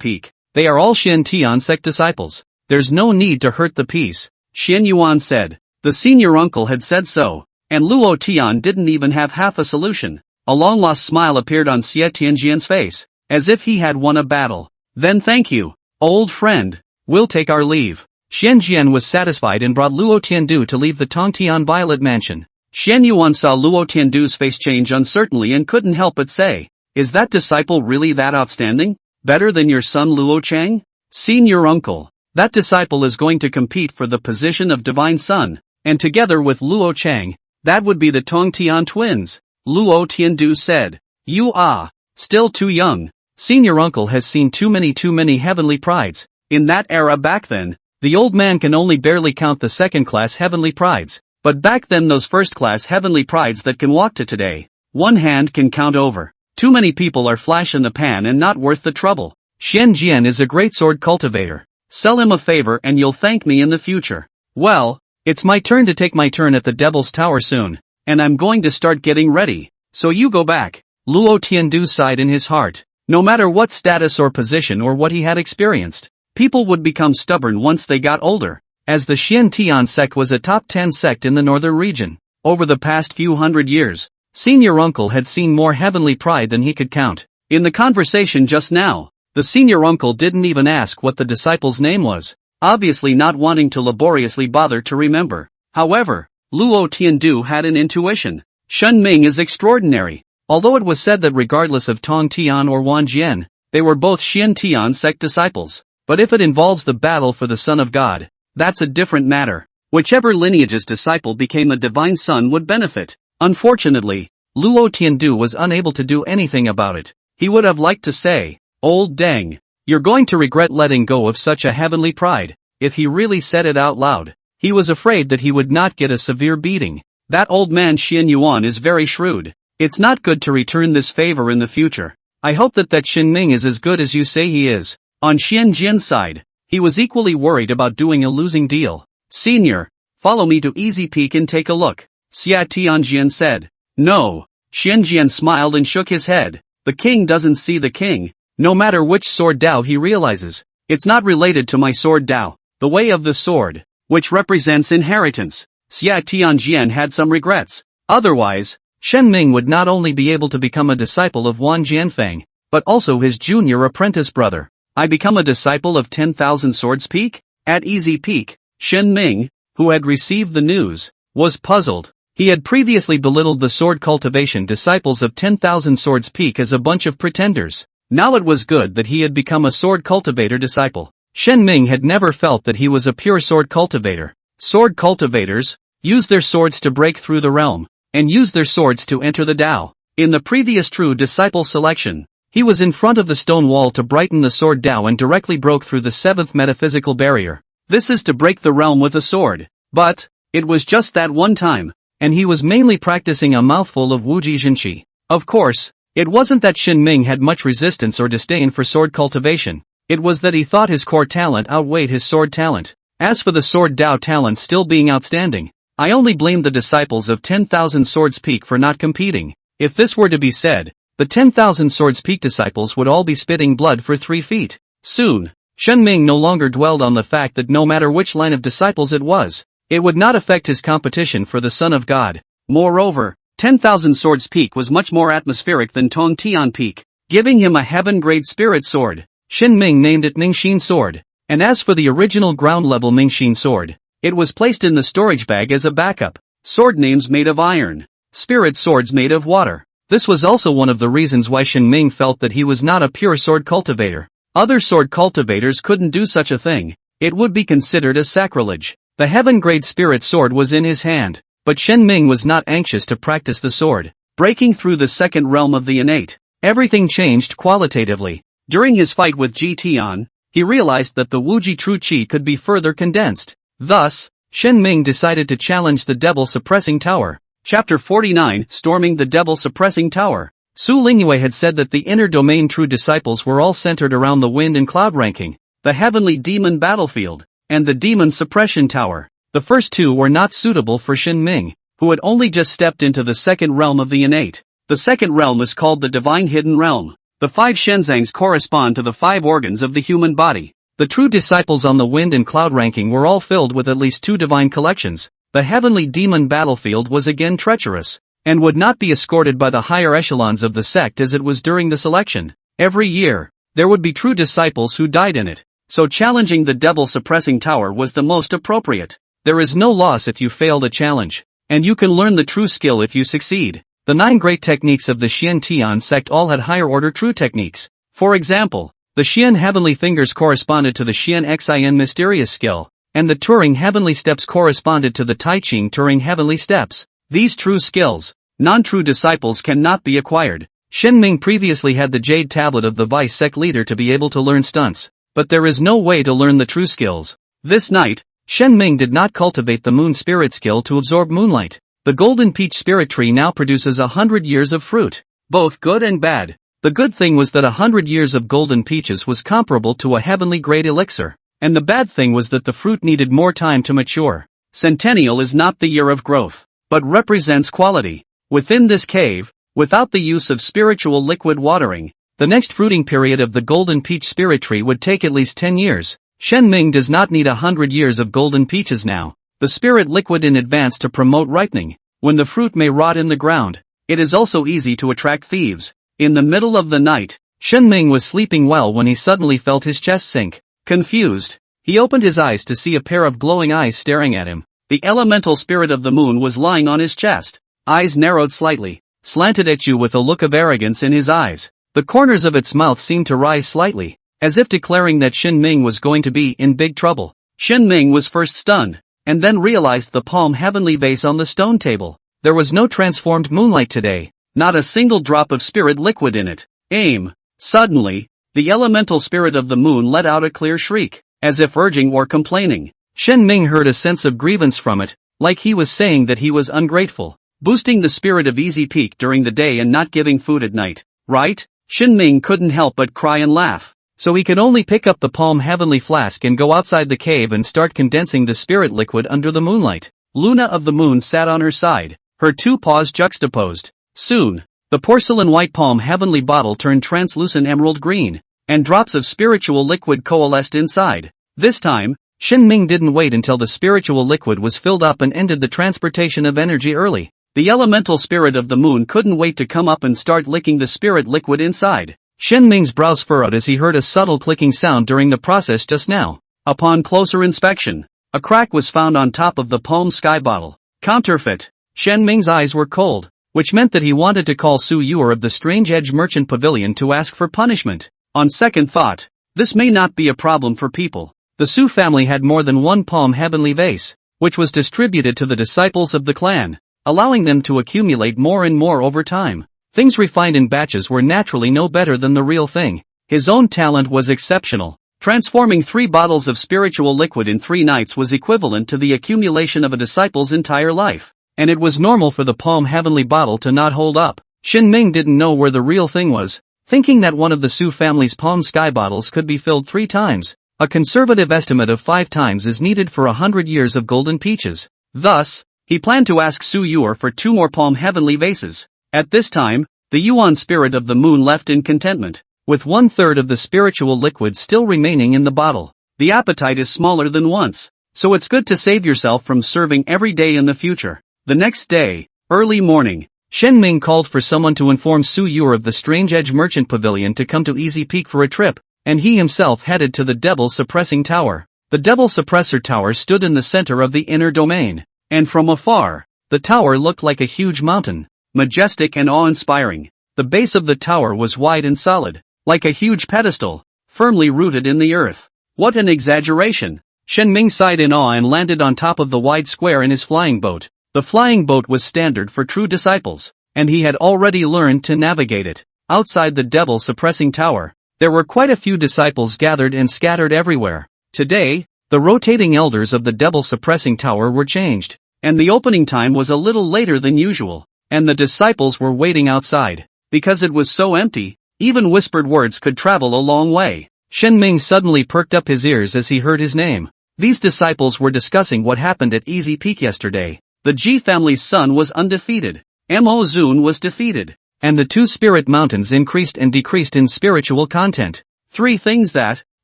Peak, they are all Xian Tian sect disciples. There's no need to hurt the peace, Xian Yuan said. The senior uncle had said so, and Luo Tian didn't even have half a solution. A long-lost smile appeared on Xia Tianjian's face, as if he had won a battle. Then thank you, old friend. We'll take our leave. Xianjian was satisfied and brought Luo Tiandu to leave the Tongtian Violet Mansion. Xian Yuan saw Luo Tiandu's face change uncertainly and couldn't help but say, is that disciple really that outstanding? Better than your son Luo Chang? Senior uncle. That disciple is going to compete for the position of divine son, and together with Luo Chang, that would be the Tongtian twins. Luo Tiandu said. You are still too young. Senior uncle has seen too many heavenly prides. In that era back then, the old man can only barely count the second-class heavenly prides, but back then those first-class heavenly prides that can walk to today, one hand can count over. Too many people are flash in the pan and not worth the trouble. Xianjian is a great sword cultivator. Sell him a favor and you'll thank me in the future. Well, it's my turn to take my turn at the Devil's Tower soon, and I'm going to start getting ready, so you go back. Luo Tiandu sighed in his heart. No matter what status or position or what he had experienced, people would become stubborn once they got older, as the Xian Tian sect was a top 10 sect in the northern region. Over the past few hundred years, senior uncle had seen more heavenly pride than he could count. In the conversation just now, the senior uncle didn't even ask what the disciple's name was, obviously not wanting to laboriously bother to remember. However, Luo Tiandu had an intuition. Shen Ming is extraordinary. Although it was said that regardless of Tong Tian or Wan Jian, they were both Xian Tian sect disciples. But if it involves the battle for the Son of God, that's a different matter. Whichever lineage's disciple became a divine son would benefit. Unfortunately, Luo Tiandu was unable to do anything about it. He would have liked to say, Old Deng, you're going to regret letting go of such a heavenly pride. If he really said it out loud, he was afraid that he would not get a severe beating. That old man Xian Yuan is very shrewd. It's not good to return this favor in the future. I hope that Shen Ming is as good as you say he is. On Xian Jin's side, he was equally worried about doing a losing deal. Senior, follow me to Easy Peak and take a look, Xia Tianjian said. No. Xianjian smiled and shook his head. The king doesn't see the king. No matter which sword Dao he realizes, it's not related to my sword Dao, the way of the sword, which represents inheritance. Xia Tianjian had some regrets. Otherwise, Shen Ming would not only be able to become a disciple of Wan Jianfeng, but also his junior apprentice brother. I become a disciple of 10,000 Swords Peak? At Easy Peak, Shen Ming, who had received the news, was puzzled. He had previously belittled the sword cultivation disciples of 10,000 Swords Peak as a bunch of pretenders. Now it was good that he had become a sword cultivator disciple. Shen Ming had never felt that he was a pure sword cultivator. Sword cultivators use their swords to break through the realm, and use their swords to enter the Dao. In the previous true disciple selection, he was in front of the stone wall to brighten the sword Dao and directly broke through the seventh metaphysical barrier. This is to break the realm with a sword. But it was just that one time, and he was mainly practicing a mouthful of Wuji Zhenqi. Of course, it wasn't that Shen Ming had much resistance or disdain for sword cultivation. It was that he thought his core talent outweighed his sword talent. As for the sword Dao talent still being outstanding, I only blame the disciples of 10,000 Swords Peak for not competing. If this were to be said, the 10,000 Swords Peak disciples would all be spitting blood for 3 feet. Soon, Shen Ming no longer dwelled on the fact that no matter which line of disciples it was, it would not affect his competition for the Son of God. Moreover, 10,000 Swords Peak was much more atmospheric than Tong Tian Peak, giving him a heaven-grade spirit sword. Shen Ming named it Mingxin Sword, and as for the original ground-level Mingxin Sword, it was placed in the storage bag as a backup. Sword names made of iron, spirit swords made of water. This was also one of the reasons why Shen Ming felt that he was not a pure sword cultivator. Other sword cultivators couldn't do such a thing. It would be considered a sacrilege. The heaven-grade spirit sword was in his hand, but Shen Ming was not anxious to practice the sword. Breaking through the second realm of the innate, everything changed qualitatively. During his fight with Ji Tian, he realized that the Wuji True Qi could be further condensed. Thus, Shen Ming decided to challenge the Devil Suppressing Tower. Chapter 49, Storming the Devil Suppressing Tower. Su Lingyue had said that the inner domain true disciples were all centered around the wind and cloud ranking, the heavenly demon battlefield, and the demon suppression tower. The first two were not suitable for Shen Ming, who had only just stepped into the second realm of the innate. The second realm is called the divine hidden realm. The 5 shenzangs correspond to the 5 organs of the human body. The true disciples on the wind and cloud ranking were all filled with at least 2 divine collections. The heavenly demon battlefield was again treacherous, and would not be escorted by the higher echelons of the sect as it was during the selection. Every year, there would be true disciples who died in it, so challenging the devil suppressing tower was the most appropriate. There is no loss if you fail the challenge, and you can learn the true skill if you succeed. The 9 great techniques of the Xian Tian sect all had higher order true techniques. For example, the Xian heavenly fingers corresponded to the Xian Xin mysterious skill, and the Turing heavenly steps corresponded to the Tai Ching Turing heavenly steps. These true skills, non-true disciples cannot be acquired. Shen Ming previously had the Jade Tablet of the Vice Sect leader to be able to learn stunts, but there is no way to learn the true skills. This night, Shen Ming did not cultivate the Moon Spirit skill to absorb moonlight. The Golden Peach Spirit Tree now produces 100 years of fruit, both good and bad. The good thing was that 100 years of golden peaches was comparable to a heavenly grade elixir, and the bad thing was that the fruit needed more time to mature. Centennial is not the year of growth, but represents quality. Within this cave, without the use of spiritual liquid watering, the next fruiting period of the Golden Peach Spirit Tree would take at least 10 years. Shen Ming does not need 100 years of golden peaches now. The spirit liquid in advance to promote ripening, when the fruit may rot in the ground. It is also easy to attract thieves. In the middle of the night, Shen Ming was sleeping well when he suddenly felt his chest sink. Confused, he opened his eyes to see a pair of glowing eyes staring at him. The elemental spirit of the moon was lying on his chest. Eyes narrowed slightly, slanted at you with a look of arrogance in his eyes. The corners of its mouth seemed to rise slightly, as if declaring that Shen Ming was going to be in big trouble. Shen Ming was first stunned, and then realized the palm heavenly vase on the stone table. There was no transformed moonlight today, not a single drop of spirit liquid in it. Aim. Suddenly, the elemental spirit of the moon let out a clear shriek, as if urging or complaining. Shen Ming heard a sense of grievance from it, like he was saying that he was ungrateful, boosting the spirit of easy peak during the day and not giving food at night. Right? Shen Ming couldn't help but cry and laugh. So he could only pick up the palm heavenly flask and go outside the cave and start condensing the spirit liquid under the moonlight. Luna of the moon sat on her side, her 2 paws juxtaposed. Soon, the porcelain white palm heavenly bottle turned translucent emerald green. and drops of spiritual liquid coalesced inside. This time, Shen Ming didn't wait until the spiritual liquid was filled up and ended the transportation of energy early. The elemental spirit of the moon couldn't wait to come up and start licking the spirit liquid inside. Shen Ming's brows furrowed as he heard a subtle clicking sound during the process just now. Upon closer inspection, a crack was found on top of the Palm Sky bottle. Counterfeit. Shen Ming's eyes were cold, which meant that he wanted to call Su Yuer of the Strange Edge Merchant Pavilion to ask for punishment. On second thought, this may not be a problem for people. The Su family had more than one palm heavenly vase, which was distributed to the disciples of the clan, allowing them to accumulate more and more over time. Things refined in batches were naturally no better than the real thing. His own talent was exceptional. Transforming 3 bottles of spiritual liquid in 3 nights was equivalent to the accumulation of a disciple's entire life. And it was normal for the palm heavenly bottle to not hold up. Shen Ming didn't know where the real thing was, thinking that one of the Su family's Palm Sky bottles could be filled 3 times. A conservative estimate of 5 times is needed for 100 years of golden peaches. Thus, he planned to ask Su Yuer for 2 more palm heavenly vases. At this time, the Yuan spirit of the moon left in contentment, with 1/3 of the spiritual liquid still remaining in the bottle. The appetite is smaller than once, so it's good to save yourself from serving every day in the future. The next day, early morning, Shen Ming called for someone to inform Su Yuer of the Strange Edge Merchant Pavilion to come to Easy Peak for a trip, and he himself headed to the Devil Suppressing Tower. The Devil Suppressor Tower stood in the center of the inner domain, and from afar, the tower looked like a huge mountain, majestic and awe-inspiring. The base of the tower was wide and solid, like a huge pedestal, firmly rooted in the earth. What an exaggeration! Shen Ming sighed in awe and landed on top of the wide square in his flying boat. The flying boat was standard for true disciples, and he had already learned to navigate it. Outside the Devil Suppressing Tower, there were quite a few disciples gathered and scattered everywhere. Today, the rotating elders of the Devil Suppressing Tower were changed, and the opening time was a little later than usual, and the disciples were waiting outside. Because it was so empty, even whispered words could travel a long way. Shen Ming suddenly perked up his ears as he heard his name. These disciples were discussing what happened at Easy Peak yesterday. The Ji family's son was undefeated, Mo Zun was defeated, and the 2 spirit mountains increased and decreased in spiritual content. 3 things that,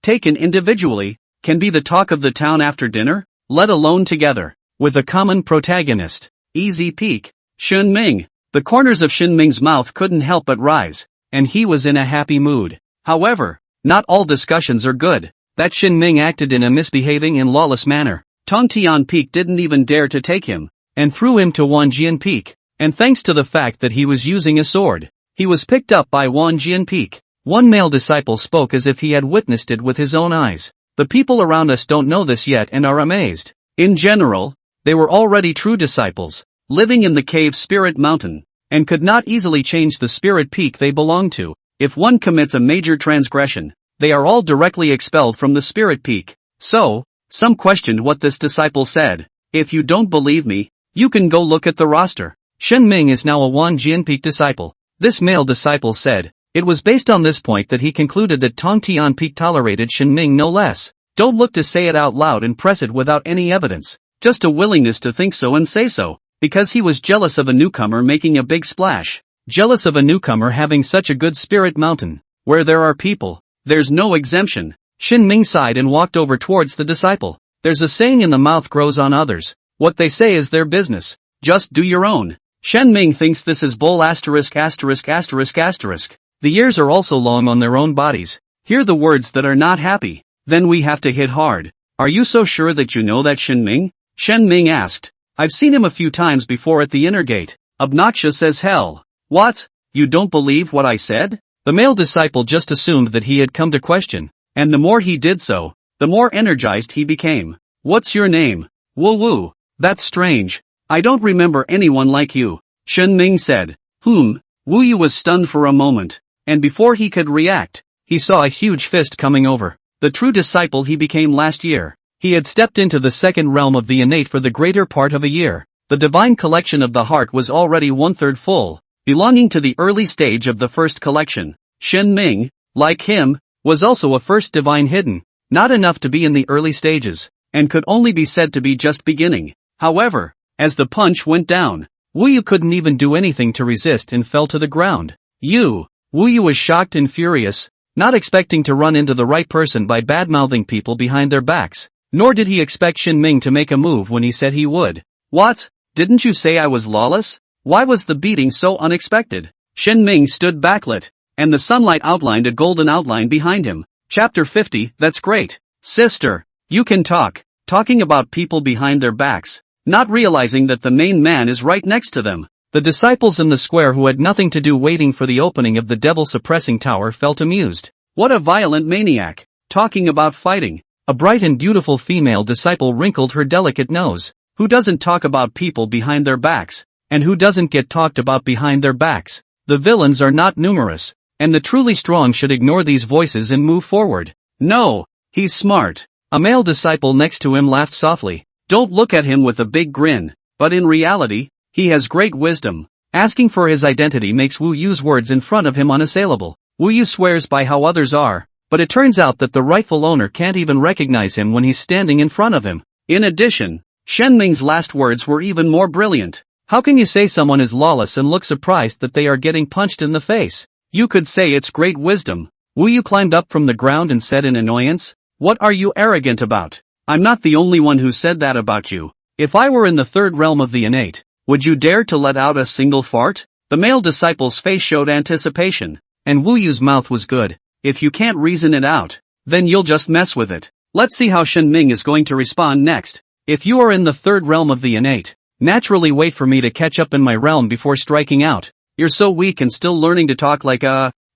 taken individually, can be the talk of the town after dinner, let alone together, with a common protagonist. Easy Peak. Shen Ming. The corners of Shen Ming's mouth couldn't help but rise, and he was in a happy mood. However, not all discussions are good. That Shen Ming acted in a misbehaving and lawless manner. Tongtian Peak didn't even dare to take him, and threw him to Wanjian Peak. And thanks to the fact that he was using a sword, he was picked up by Wanjian Peak. One male disciple spoke as if he had witnessed it with his own eyes. The people around us don't know this yet and are amazed. In general, they were already true disciples, living in the cave Spirit Mountain, and could not easily change the Spirit Peak they belonged to. If one commits a major transgression, they are all directly expelled from the Spirit Peak. So, some questioned what this disciple said. If you don't believe me, you can go look at the roster. Shen Ming is now a Wanjian Peak disciple. This male disciple said. It was based on this point that he concluded that Tongtian Peak tolerated Shen Ming no less. Don't look to say it out loud and press it without any evidence. Just a willingness to think so and say so. Because he was jealous of a newcomer making a big splash. Jealous of a newcomer having such a good spirit mountain. Where there are people, there's no exemption. Shen Ming sighed and walked over towards the disciple. There's a saying in the mouth grows on others. What they say is their business. Just do your own. Shen Ming thinks this is bull asterisk asterisk asterisk asterisk. The ears are also long on their own bodies. Hear the words that are not happy. Then we have to hit hard. Are you so sure that you know that Shen Ming? Shen Ming asked. I've seen him a few times before at the inner gate. Obnoxious as hell. What? You don't believe what I said? The male disciple just assumed that he had come to question, and the more he did so, the more energized he became. What's your name? Woo woo. That's strange. I don't remember anyone like you. Shen Ming said. Wu Yu was stunned for a moment, and before he could react, he saw a huge fist coming over. The true disciple he became last year. He had stepped into the second realm of the innate for the greater part of a year. The divine collection of the heart was already 1/3 full, belonging to the early stage of the first collection. Shen Ming, like him, was also a first divine hidden, not enough to be in the early stages, and could only be said to be just beginning. However, as the punch went down, Wu Yu couldn't even do anything to resist and fell to the ground. Wu Yu was shocked and furious. not expecting to run into the right person by badmouthing people behind their backs. Nor did he expect Shin Ming to make a move when he said he would. What? Didn't you say I was lawless? Why was the beating so unexpected? Shin Ming stood backlit, and the sunlight outlined a golden outline behind him. Chapter 50, that's great. Sister, you can talk. Talking about people behind their backs, not realizing that the main man is right next to them. The disciples in the square who had nothing to do waiting for the opening of the devil-suppressing tower felt amused. What a violent maniac, talking about fighting. A bright and beautiful female disciple wrinkled her delicate nose. Who doesn't talk about people behind their backs? And who doesn't get talked about behind their backs? The villains are not numerous, and the truly strong should ignore these voices and move forward. No, he's smart. A male disciple next to him laughed softly. Don't look at him with a big grin, but in reality, he has great wisdom. Asking for his identity makes Wu Yu's words in front of him unassailable. Wu Yu swears by how others are, but it turns out that the rightful owner can't even recognize him when he's standing in front of him. In addition, Shen Ming's last words were even more brilliant. How can you say someone is lawless and look surprised that they are getting punched in the face? You could say it's great wisdom. Wu Yu climbed up from the ground and said in annoyance, "What are you arrogant about? I'm not the only one who said that about you. If I were in the third realm of the innate, would you dare to let out a single fart?" The male disciple's face showed anticipation, and Wu Yu's mouth was good. If you can't reason it out, then you'll just mess with it. Let's see how Shen Ming is going to respond next. If you are in the third realm of the innate, naturally wait for me to catch up in my realm before striking out. You're so weak and still learning to talk like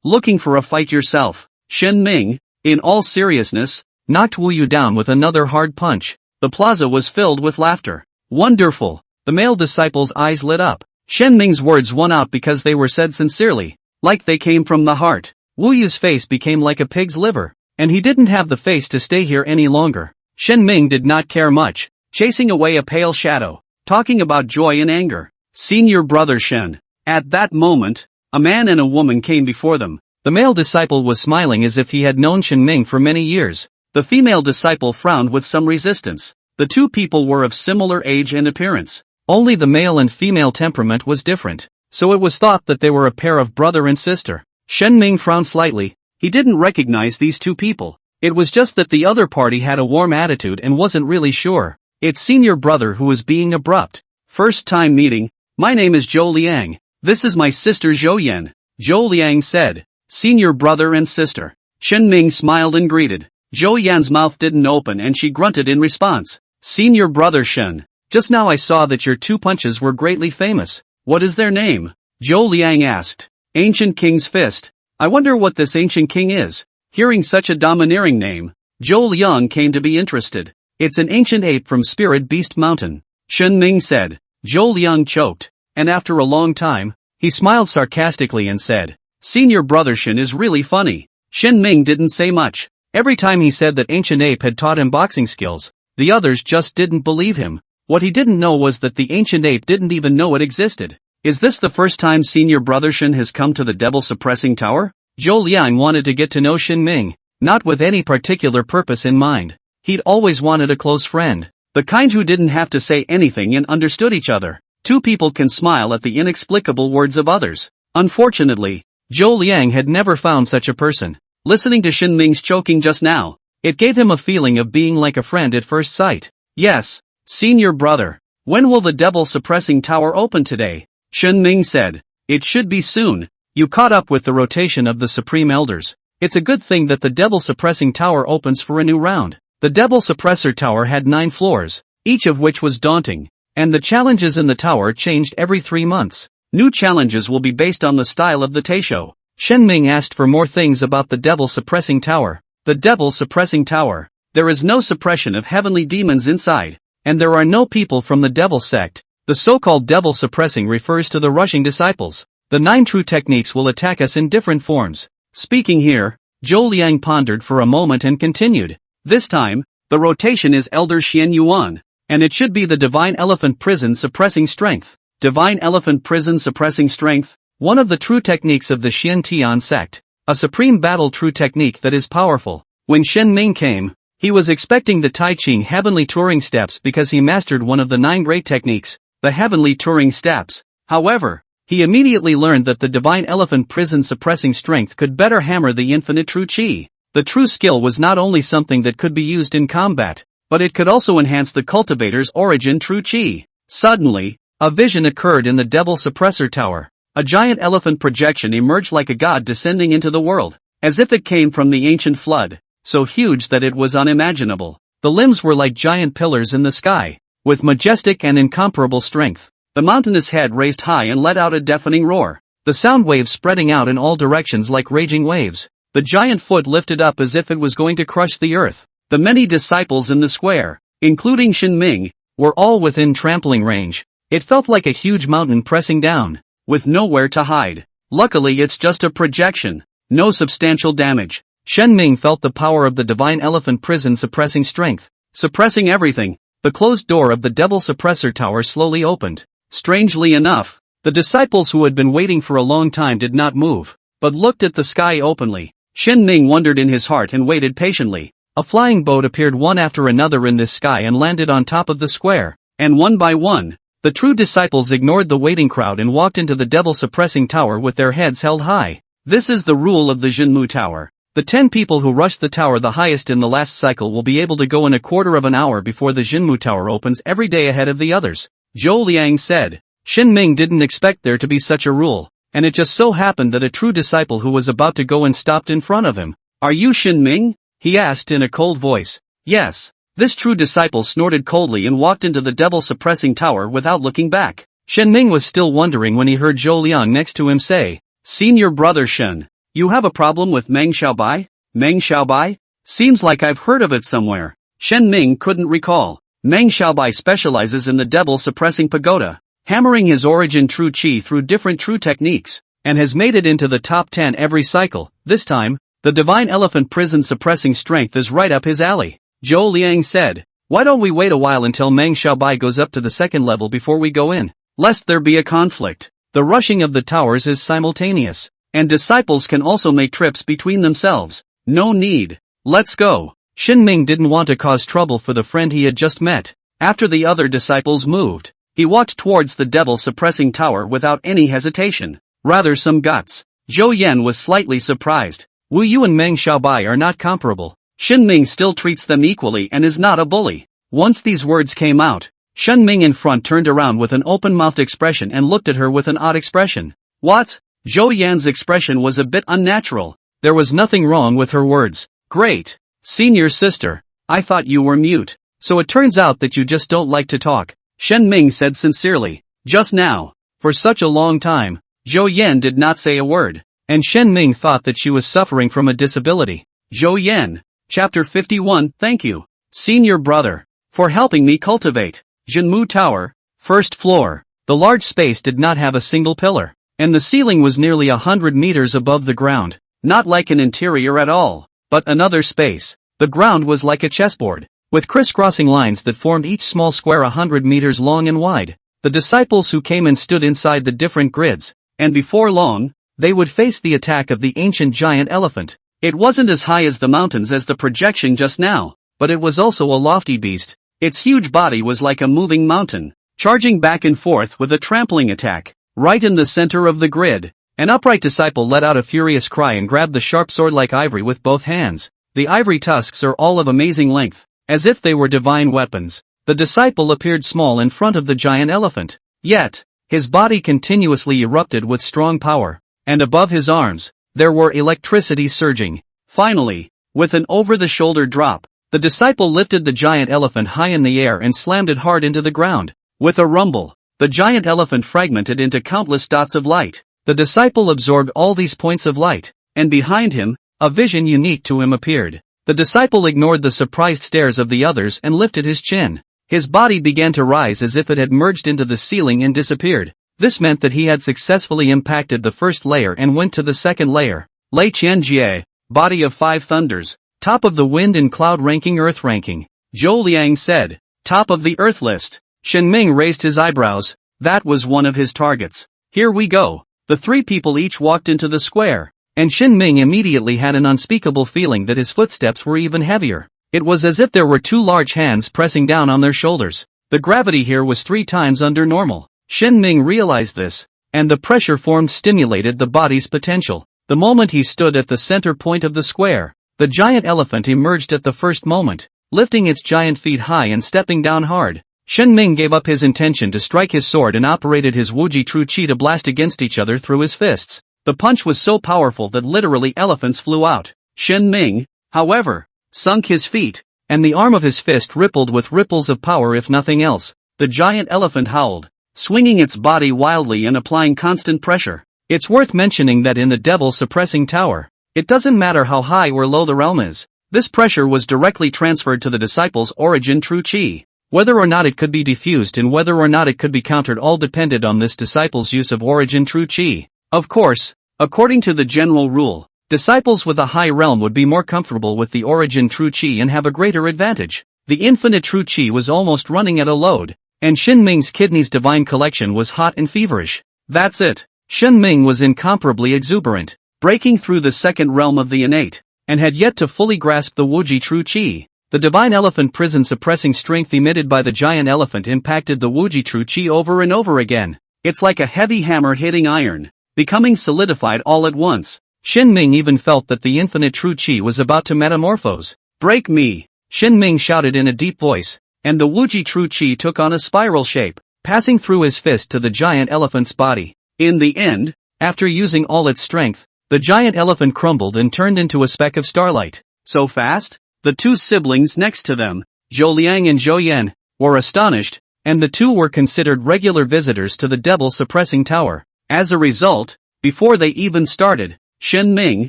looking for a fight yourself. Shen Ming, in all seriousness, knocked Wu Yu down with another hard punch. The plaza was filled with laughter. Wonderful. The male disciple's eyes lit up. Shen Ming's words won out because they were said sincerely, like they came from the heart. Wu Yu's face became like a pig's liver, and he didn't have the face to stay here any longer. Shen Ming did not care much, chasing away a pale shadow, talking about joy and anger. Senior brother Shen. At that moment, a man and a woman came before them. The male disciple was smiling as if he had known Shen Ming for many years. The female disciple frowned with some resistance. The two people were of similar age and appearance. Only the male and female temperament was different, so it was thought that they were a pair of brother and sister. Shen Ming frowned slightly. He didn't recognize these two people. It was just that the other party had a warm attitude and wasn't really sure. It's senior brother who was being abrupt. First time meeting. My name is Zhou Liang. This is my sister Zhou Yan. Zhou Liang said. Senior brother and sister. Shen Ming smiled and greeted. Zhou Yan's mouth didn't open and she grunted in response. Senior brother Shen. Just now I saw that your two punches were greatly famous. What is their name? Zhou Liang asked. Ancient King's Fist. I wonder what this ancient king is. Hearing such a domineering name, Zhou Liang came to be interested. It's an ancient ape from Spirit Beast Mountain. Shen Ming said. Zhou Liang choked, and after a long time, he smiled sarcastically and said, Senior brother Shen is really funny. Shen Ming didn't say much. Every time he said that ancient ape had taught him boxing skills, the others just didn't believe him. What he didn't know was that the ancient ape didn't even know it existed. Is this the first time senior brother Shen has come to the devil-suppressing tower? Zhou Liang wanted to get to know Shen Ming, not with any particular purpose in mind. He'd always wanted a close friend, the kind who didn't have to say anything and understood each other. Two people can smile at the inexplicable words of others. Unfortunately, Zhou Liang had never found such a person. Listening to Shen Ming's choking just now, it gave him a feeling of being like a friend at first sight. Yes, senior brother. When will the devil-suppressing tower open today? Shen Ming said. It should be soon. You caught up with the rotation of the Supreme Elders. It's a good thing that the devil-suppressing tower opens for a new round. The devil suppressor tower had 9 floors, each of which was daunting, and the challenges in the tower changed every 3 months. New challenges will be based on the style of the Taisho. Shen Ming asked for more things about the devil-suppressing tower. The devil-suppressing tower. There is no suppression of heavenly demons inside, and there are no people from the devil sect. The so-called devil-suppressing refers to the rushing disciples. The 9 true techniques will attack us in different forms. Speaking here, Zhou Liang pondered for a moment and continued. This time, the rotation is Elder Xian Yuan, and it should be the Divine Elephant Prison Suppressing Strength. Divine Elephant Prison Suppressing Strength, one of the true techniques of the Xian Tian sect, a supreme battle true technique that is powerful. When Shen Ming came, he was expecting the Tai Ching Heavenly Touring Steps because he mastered one of the 9 great techniques, the Heavenly Touring Steps. However, He immediately learned that the divine elephant prison suppressing strength could better hammer the infinite true chi. The true skill was not only something that could be used in combat, but it could also enhance the cultivator's origin true chi. Suddenly, a vision occurred in the devil suppressor tower. A giant elephant projection emerged like a god descending into the world, as if it came from the ancient flood, so huge that it was unimaginable. The limbs were like giant pillars in the sky, with majestic and incomparable strength. The mountainous head raised high and let out a deafening roar, the sound waves spreading out in all directions like raging waves. The giant foot lifted up as if it was going to crush the earth. The many disciples in the square, including Shen Ming, were all within trampling range. It felt like a huge mountain pressing down, with nowhere to hide. Luckily it's just a projection, no substantial damage. Shen Ming felt the power of the divine elephant prison suppressing strength, suppressing everything. The closed door of the devil suppressor tower slowly opened. Strangely enough, the disciples who had been waiting for a long time did not move, but looked at the sky openly. Shen Ming wondered in his heart and waited patiently. A flying boat appeared one after another in this sky and landed on top of the square, and one by one, the true disciples ignored the waiting crowd and walked into the devil-suppressing tower with their heads held high. This is the rule of the Jinmu Tower. The 10 people who rushed the tower the highest in the last cycle will be able to go in a quarter of an hour before the Jinmu Tower opens every day ahead of the others, Zhou Liang said. Shen Ming didn't expect there to be such a rule, and it just so happened that a true disciple who was about to go in stopped in front of him. Are you Shen Ming? He asked in a cold voice. Yes. This true disciple snorted coldly and walked into the devil-suppressing tower without looking back. Shen Ming was still wondering when he heard Zhou Liang next to him say, Senior brother Shen, you have a problem with Meng Xiaobai? Meng Xiaobai? Seems like I've heard of it somewhere. Shen Ming couldn't recall. Meng Xiaobai specializes in the devil-suppressing pagoda, hammering his origin true chi through different true techniques, and has made it into the top 10 every cycle. This time, the divine elephant prison suppressing strength is right up his alley. Zhou Liang said, why don't we wait a while until Meng Xiaobai goes up to the second level before we go in, lest there be a conflict. The rushing of the towers is simultaneous, and disciples can also make trips between themselves. No need. Let's go. Shen Ming didn't want to cause trouble for the friend he had just met. After the other disciples moved, he walked towards the devil-suppressing tower without any hesitation, rather some guts. Zhou Yan was slightly surprised. Wu Yu and Meng Xiaobai are not comparable. Shen Ming still treats them equally and is not a bully. Once these words came out, Shen Ming in front turned around with an open-mouthed expression and looked at her with an odd expression. What? Zhou Yan's expression was a bit unnatural. There was nothing wrong with her words. Great. Senior sister, I thought you were mute. So it turns out that you just don't like to talk, Shen Ming said sincerely. Just now. For such a long time, Zhou Yan did not say a word, and Shen Ming thought that she was suffering from a disability. Zhou Yan. Chapter 51. Thank you, senior brother, for helping me cultivate. Jinmu Tower, first floor. The large space did not have a single pillar, and the ceiling was nearly 100 meters above the ground. Not like an interior at all, but another space. The ground was like a chessboard, with crisscrossing lines that formed each small square 100 meters long and wide. The disciples who came and stood inside the different grids, and before long, they would face the attack of the ancient giant elephant. It wasn't as high as the mountains as the projection just now, but it was also a lofty beast. Its huge body was like a moving mountain, charging back and forth with a trampling attack. Right in the center of the grid, an upright disciple let out a furious cry and grabbed the sharp sword-like ivory with both hands. The ivory tusks are all of amazing length, as if they were divine weapons. The disciple appeared small in front of the giant elephant, yet, his body continuously erupted with strong power, and above his arms, there were electricity surging. Finally, with an over-the-shoulder drop, the disciple lifted the giant elephant high in the air and slammed it hard into the ground. With a rumble, the giant elephant fragmented into countless dots of light. The disciple absorbed all these points of light, and behind him, a vision unique to him appeared. The disciple ignored the surprised stares of the others and lifted his chin. His body began to rise as if it had merged into the ceiling and disappeared. This meant that he had successfully impacted the first layer and went to the second layer. Lei Qianjie, body of 5 thunders, top of the wind and cloud ranking earth ranking. Zhou Liang said, top of the earth list. Shen Ming raised his eyebrows. That was one of his targets. Here we go. The 3 people each walked into the square, and Shen Ming immediately had an unspeakable feeling that his footsteps were even heavier. It was as if there were 2 large hands pressing down on their shoulders. The gravity here was 3 times under normal. Shen Ming realized this, and the pressure formed stimulated the body's potential. The moment he stood at the center point of the square, the giant elephant emerged at the first moment, lifting its giant feet high and stepping down hard. Shen Ming gave up his intention to strike his sword and operated his Wuji True Qi to blast against each other through his fists. The punch was so powerful that literally elephants flew out. Shen Ming, however, sunk his feet, and the arm of his fist rippled with ripples of power if nothing else. The giant elephant howled, swinging its body wildly and applying constant pressure. It's worth mentioning that in the Devil Suppressing Tower, it doesn't matter how high or low the realm is. This pressure was directly transferred to the disciple's origin True Qi. Whether or not it could be diffused and whether or not it could be countered all depended on this disciple's use of origin True Qi. Of course, according to the general rule, disciples with a high realm would be more comfortable with the origin True Qi and have a greater advantage. The infinite True Qi was almost running at a load, and Shen Ming's kidney's divine collection was hot and feverish. That's it. Shen Ming was incomparably exuberant, breaking through the second realm of the innate, and had yet to fully grasp the Wuji True Qi. The divine elephant prison suppressing strength emitted by the giant elephant impacted the Wuji True Qi over and over again. It's like a heavy hammer hitting iron, becoming solidified all at once. Shen Ming even felt that the infinite True Qi was about to metamorphose. Break me! Shen Ming shouted in a deep voice, and the Wuji True Qi took on a spiral shape, passing through his fist to the giant elephant's body. In the end, after using all its strength, the giant elephant crumbled and turned into a speck of starlight. So fast? The two siblings next to them, Zhou Liang and Zhou Yan, were astonished, and the two were considered regular visitors to the Devil Suppressing Tower. As a result, before they even started, Shen Ming,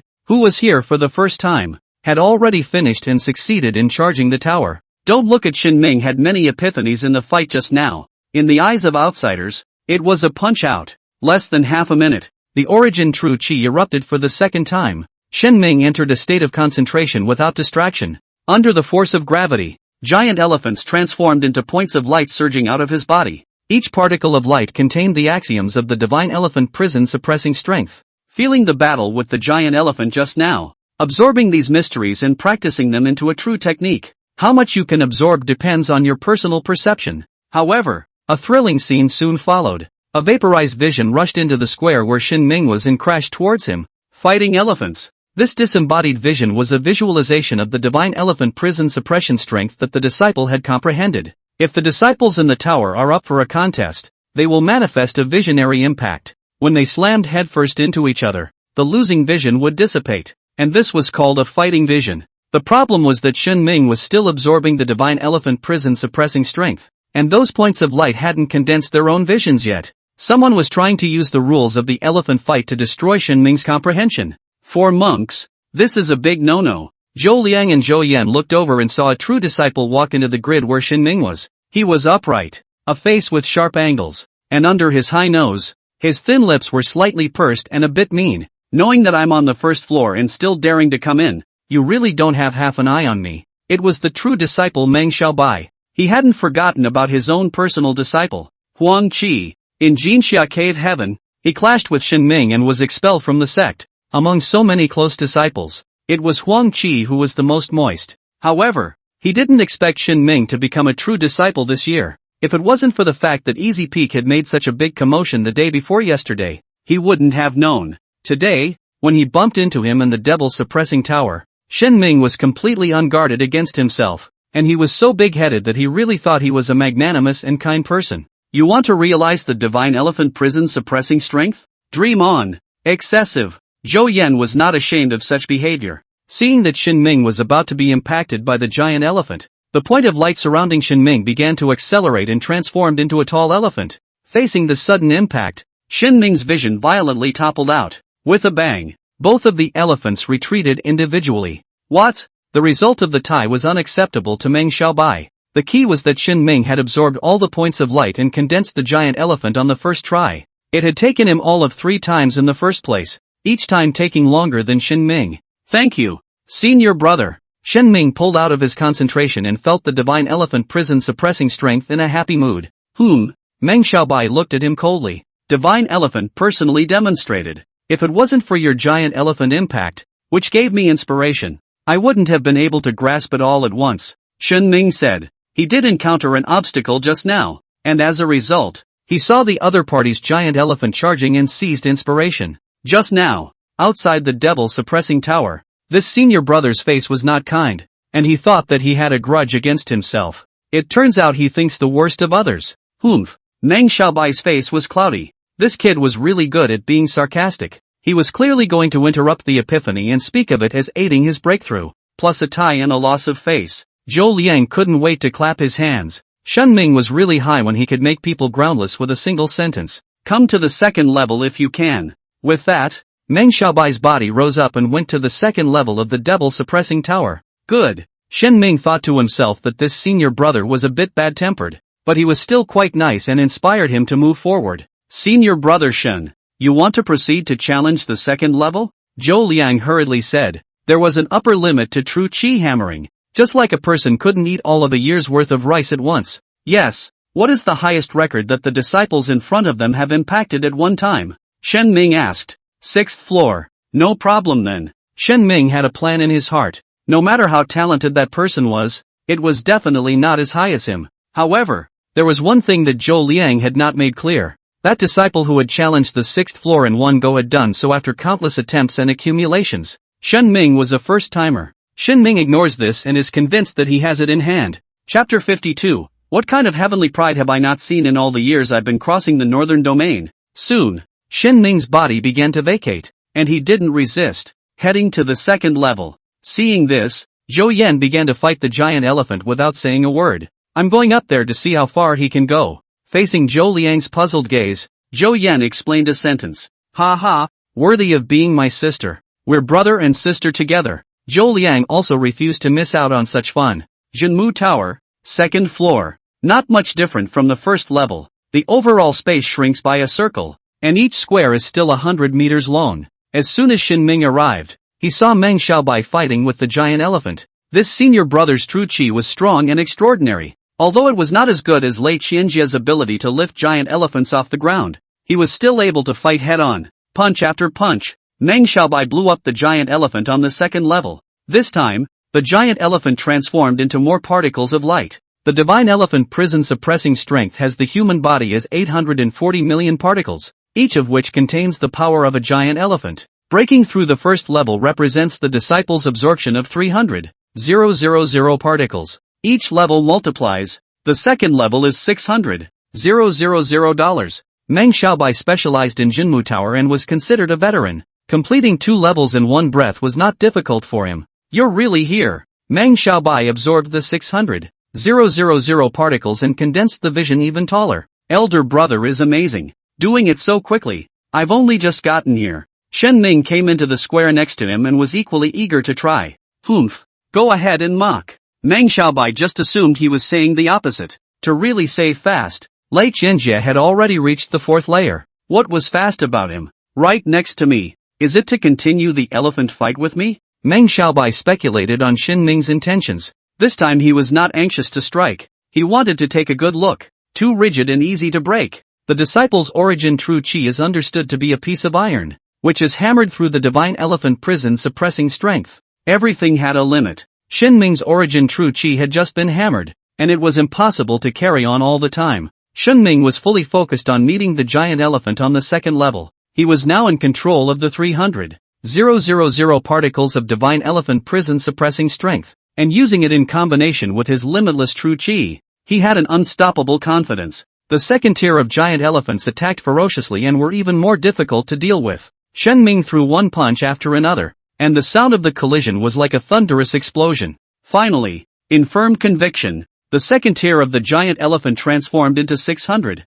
who was here for the first time, had already finished and succeeded in charging the tower. Don't look at Shen Ming had many epiphanies in the fight just now. In the eyes of outsiders, it was a punch-out. Less than half a minute, the origin True Qi erupted for the second time. Shen Ming entered a state of concentration without distraction. Under the force of gravity, giant elephants transformed into points of light surging out of his body. Each particle of light contained the axioms of the divine elephant prison suppressing strength. Feeling the battle with the giant elephant just now, absorbing these mysteries and practicing them into a true technique. How much you can absorb depends on your personal perception. However, a thrilling scene soon followed. A vaporized vision rushed into the square where Shen Ming was and crashed towards him. Fighting elephants. This disembodied vision was a visualization of the divine elephant prison suppression strength that the disciple had comprehended. If the disciples in the tower are up for a contest, they will manifest a visionary impact. When they slammed headfirst into each other, the losing vision would dissipate, and this was called a fighting vision. The problem was that Shen Ming was still absorbing the divine elephant prison suppressing strength, and those points of light hadn't condensed their own visions yet. Someone was trying to use the rules of the elephant fight to destroy Shen Ming's comprehension. For monks, this is a big no-no. Zhou Liang and Zhou Yan looked over and saw a true disciple walk into the grid where Shen Ming was. He was upright, a face with sharp angles, and under his high nose, his thin lips were slightly pursed and a bit mean. Knowing that I'm on the first floor and still daring to come in, you really don't have half an eye on me. It was the true disciple Meng Xiaobai. He hadn't forgotten about his own personal disciple, Huang Qi. In Jinxia Cave Heaven, he clashed with Shen Ming and was expelled from the sect. Among so many close disciples, it was Huang Qi who was the most moist. However, he didn't expect Shen Ming to become a true disciple this year. If it wasn't for the fact that Easy Peak had made such a big commotion the day before yesterday, he wouldn't have known. Today, when he bumped into him in the Devil Suppressing Tower, Shen Ming was completely unguarded against himself, and he was so big-headed that he really thought he was a magnanimous and kind person. You want to realize the divine elephant prison suppressing strength? Dream on. Excessive. Zhou Yan was not ashamed of such behavior. Seeing that Shen Ming was about to be impacted by the giant elephant, the point of light surrounding Shen Ming began to accelerate and transformed into a tall elephant. Facing the sudden impact, Shen Ming's vision violently toppled out. With a bang, both of the elephants retreated individually. What? The result of the tie was unacceptable to Meng Xiaobai. The key was that Shen Ming had absorbed all the points of light and condensed the giant elephant on the first try. It had taken him all of 3 times in the first place, each time taking longer than Shen Ming. Thank you, senior brother. Shen Ming pulled out of his concentration and felt the divine elephant prison suppressing strength in a happy mood. Meng Xiaobai looked at him coldly. Divine elephant personally demonstrated. If it wasn't for your giant elephant impact, which gave me inspiration, I wouldn't have been able to grasp it all at once, Shen Ming said. He did encounter an obstacle just now, and as a result, He saw the other party's giant elephant charging and seized inspiration. Just now, outside the devil-suppressing tower, this senior brother's face was not kind, and he thought that he had a grudge against himself. It turns out he thinks the worst of others. Humph. Meng Xiaobai's face was cloudy. This kid was really good at being sarcastic. He was clearly going to interrupt the epiphany and speak of it as aiding his breakthrough, plus a tie and a loss of face. Zhou Liang couldn't wait to clap his hands. Shen Ming was really high when he could make people groundless with a single sentence. Come to the second level if you can. With that, Meng Xiaobai's body rose up and went to the second level of the devil-suppressing tower. Good. Shen Ming thought to himself that this senior brother was a bit bad-tempered, but he was still quite nice and inspired him to move forward. Senior brother Shen, you want to proceed to challenge the second level? Zhou Liang hurriedly said. There was an upper limit to true qi hammering, just like a person couldn't eat all of a year's worth of rice at once. Yes, what is the highest record that the disciples in front of them have impacted at one time? Shen Ming asked. 6th floor. No problem then. Shen Ming had a plan in his heart. No matter how talented that person was, it was definitely not as high as him. However, there was one thing that Zhou Liang had not made clear. That disciple who had challenged the 6th floor in one go had done so after countless attempts and accumulations. Shen Ming was a first-timer. Shen Ming ignores this and is convinced that he has it in hand. Chapter 52. What kind of heavenly pride have I not seen in all the years I've been crossing the northern domain? Soon, Shen Ming's body began to vacate, and he didn't resist, heading to the second level. Seeing this, Zhou Yan began to fight the giant elephant without saying a word. I'm going up there to see how far he can go. Facing Zhou Liang's puzzled gaze, Zhou Yan explained a sentence. Ha ha, worthy of being my sister. We're brother and sister together. Zhou Liang also refused to miss out on such fun. Jinmu Tower, second floor. Not much different from the first level. The overall space shrinks by a circle, and each square is still 100 meters long. As soon as Shen Ming arrived, he saw Meng Xiaobai fighting with the giant elephant. This senior brother's true qi was strong and extraordinary. Although it was not as good as Lei Qianjia's ability to lift giant elephants off the ground, he was still able to fight head-on, punch after punch. Meng Xiaobai blew up the giant elephant on the second level. This time, the giant elephant transformed into more particles of light. The divine elephant prison suppressing strength has the human body as 840 million particles, each of which contains the power of a giant elephant. Breaking through the first level represents the disciple's absorption of 300,000 particles. Each level multiplies. The second level is $600,000. Meng Xiaobai specialized in Jinmu Tower and was considered a veteran. Completing 2 levels in one breath was not difficult for him. You're really here. Meng Xiaobai absorbed the 600,000 particles and condensed the vision even taller. Elder brother is amazing. Doing it so quickly. I've only just gotten here. Shen Ming came into the square next to him and was equally eager to try. Humph. Go ahead and mock. Meng Xiaobai just assumed he was saying the opposite. To really say fast, Lei Qianjia had already reached the 4th layer. What was fast about him? Right next to me. Is it to continue the elephant fight with me? Meng Xiaobai speculated on Shen Ming's intentions. This time he was not anxious to strike. He wanted to take a good look. Too rigid and easy to break. The disciple's origin true qi is understood to be a piece of iron, which is hammered through the divine elephant prison suppressing strength. Everything had a limit. Shen Ming's origin true qi had just been hammered, and it was impossible to carry on all the time. Shen Ming was fully focused on meeting the giant elephant on the second level. He was now in control of the 300,000 particles of divine elephant prison suppressing strength, and using it in combination with his limitless true qi. He had an unstoppable confidence. The second tier of giant elephants attacked ferociously and were even more difficult to deal with. Shen Ming threw one punch after another, and the sound of the collision was like a thunderous explosion. Finally, in firm conviction, the second tier of the giant elephant transformed into 600,000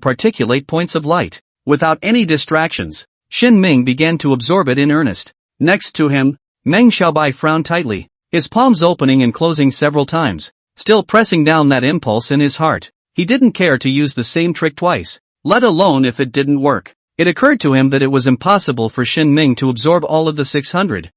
particulate points of light. Without any distractions, Shen Ming began to absorb it in earnest. Next to him, Meng Xiaobai frowned tightly, his palms opening and closing several times, still pressing down that impulse in his heart. He didn't care to use the same trick twice, let alone if it didn't work. It occurred to him that it was impossible for Shen Ming to absorb all of the 600,000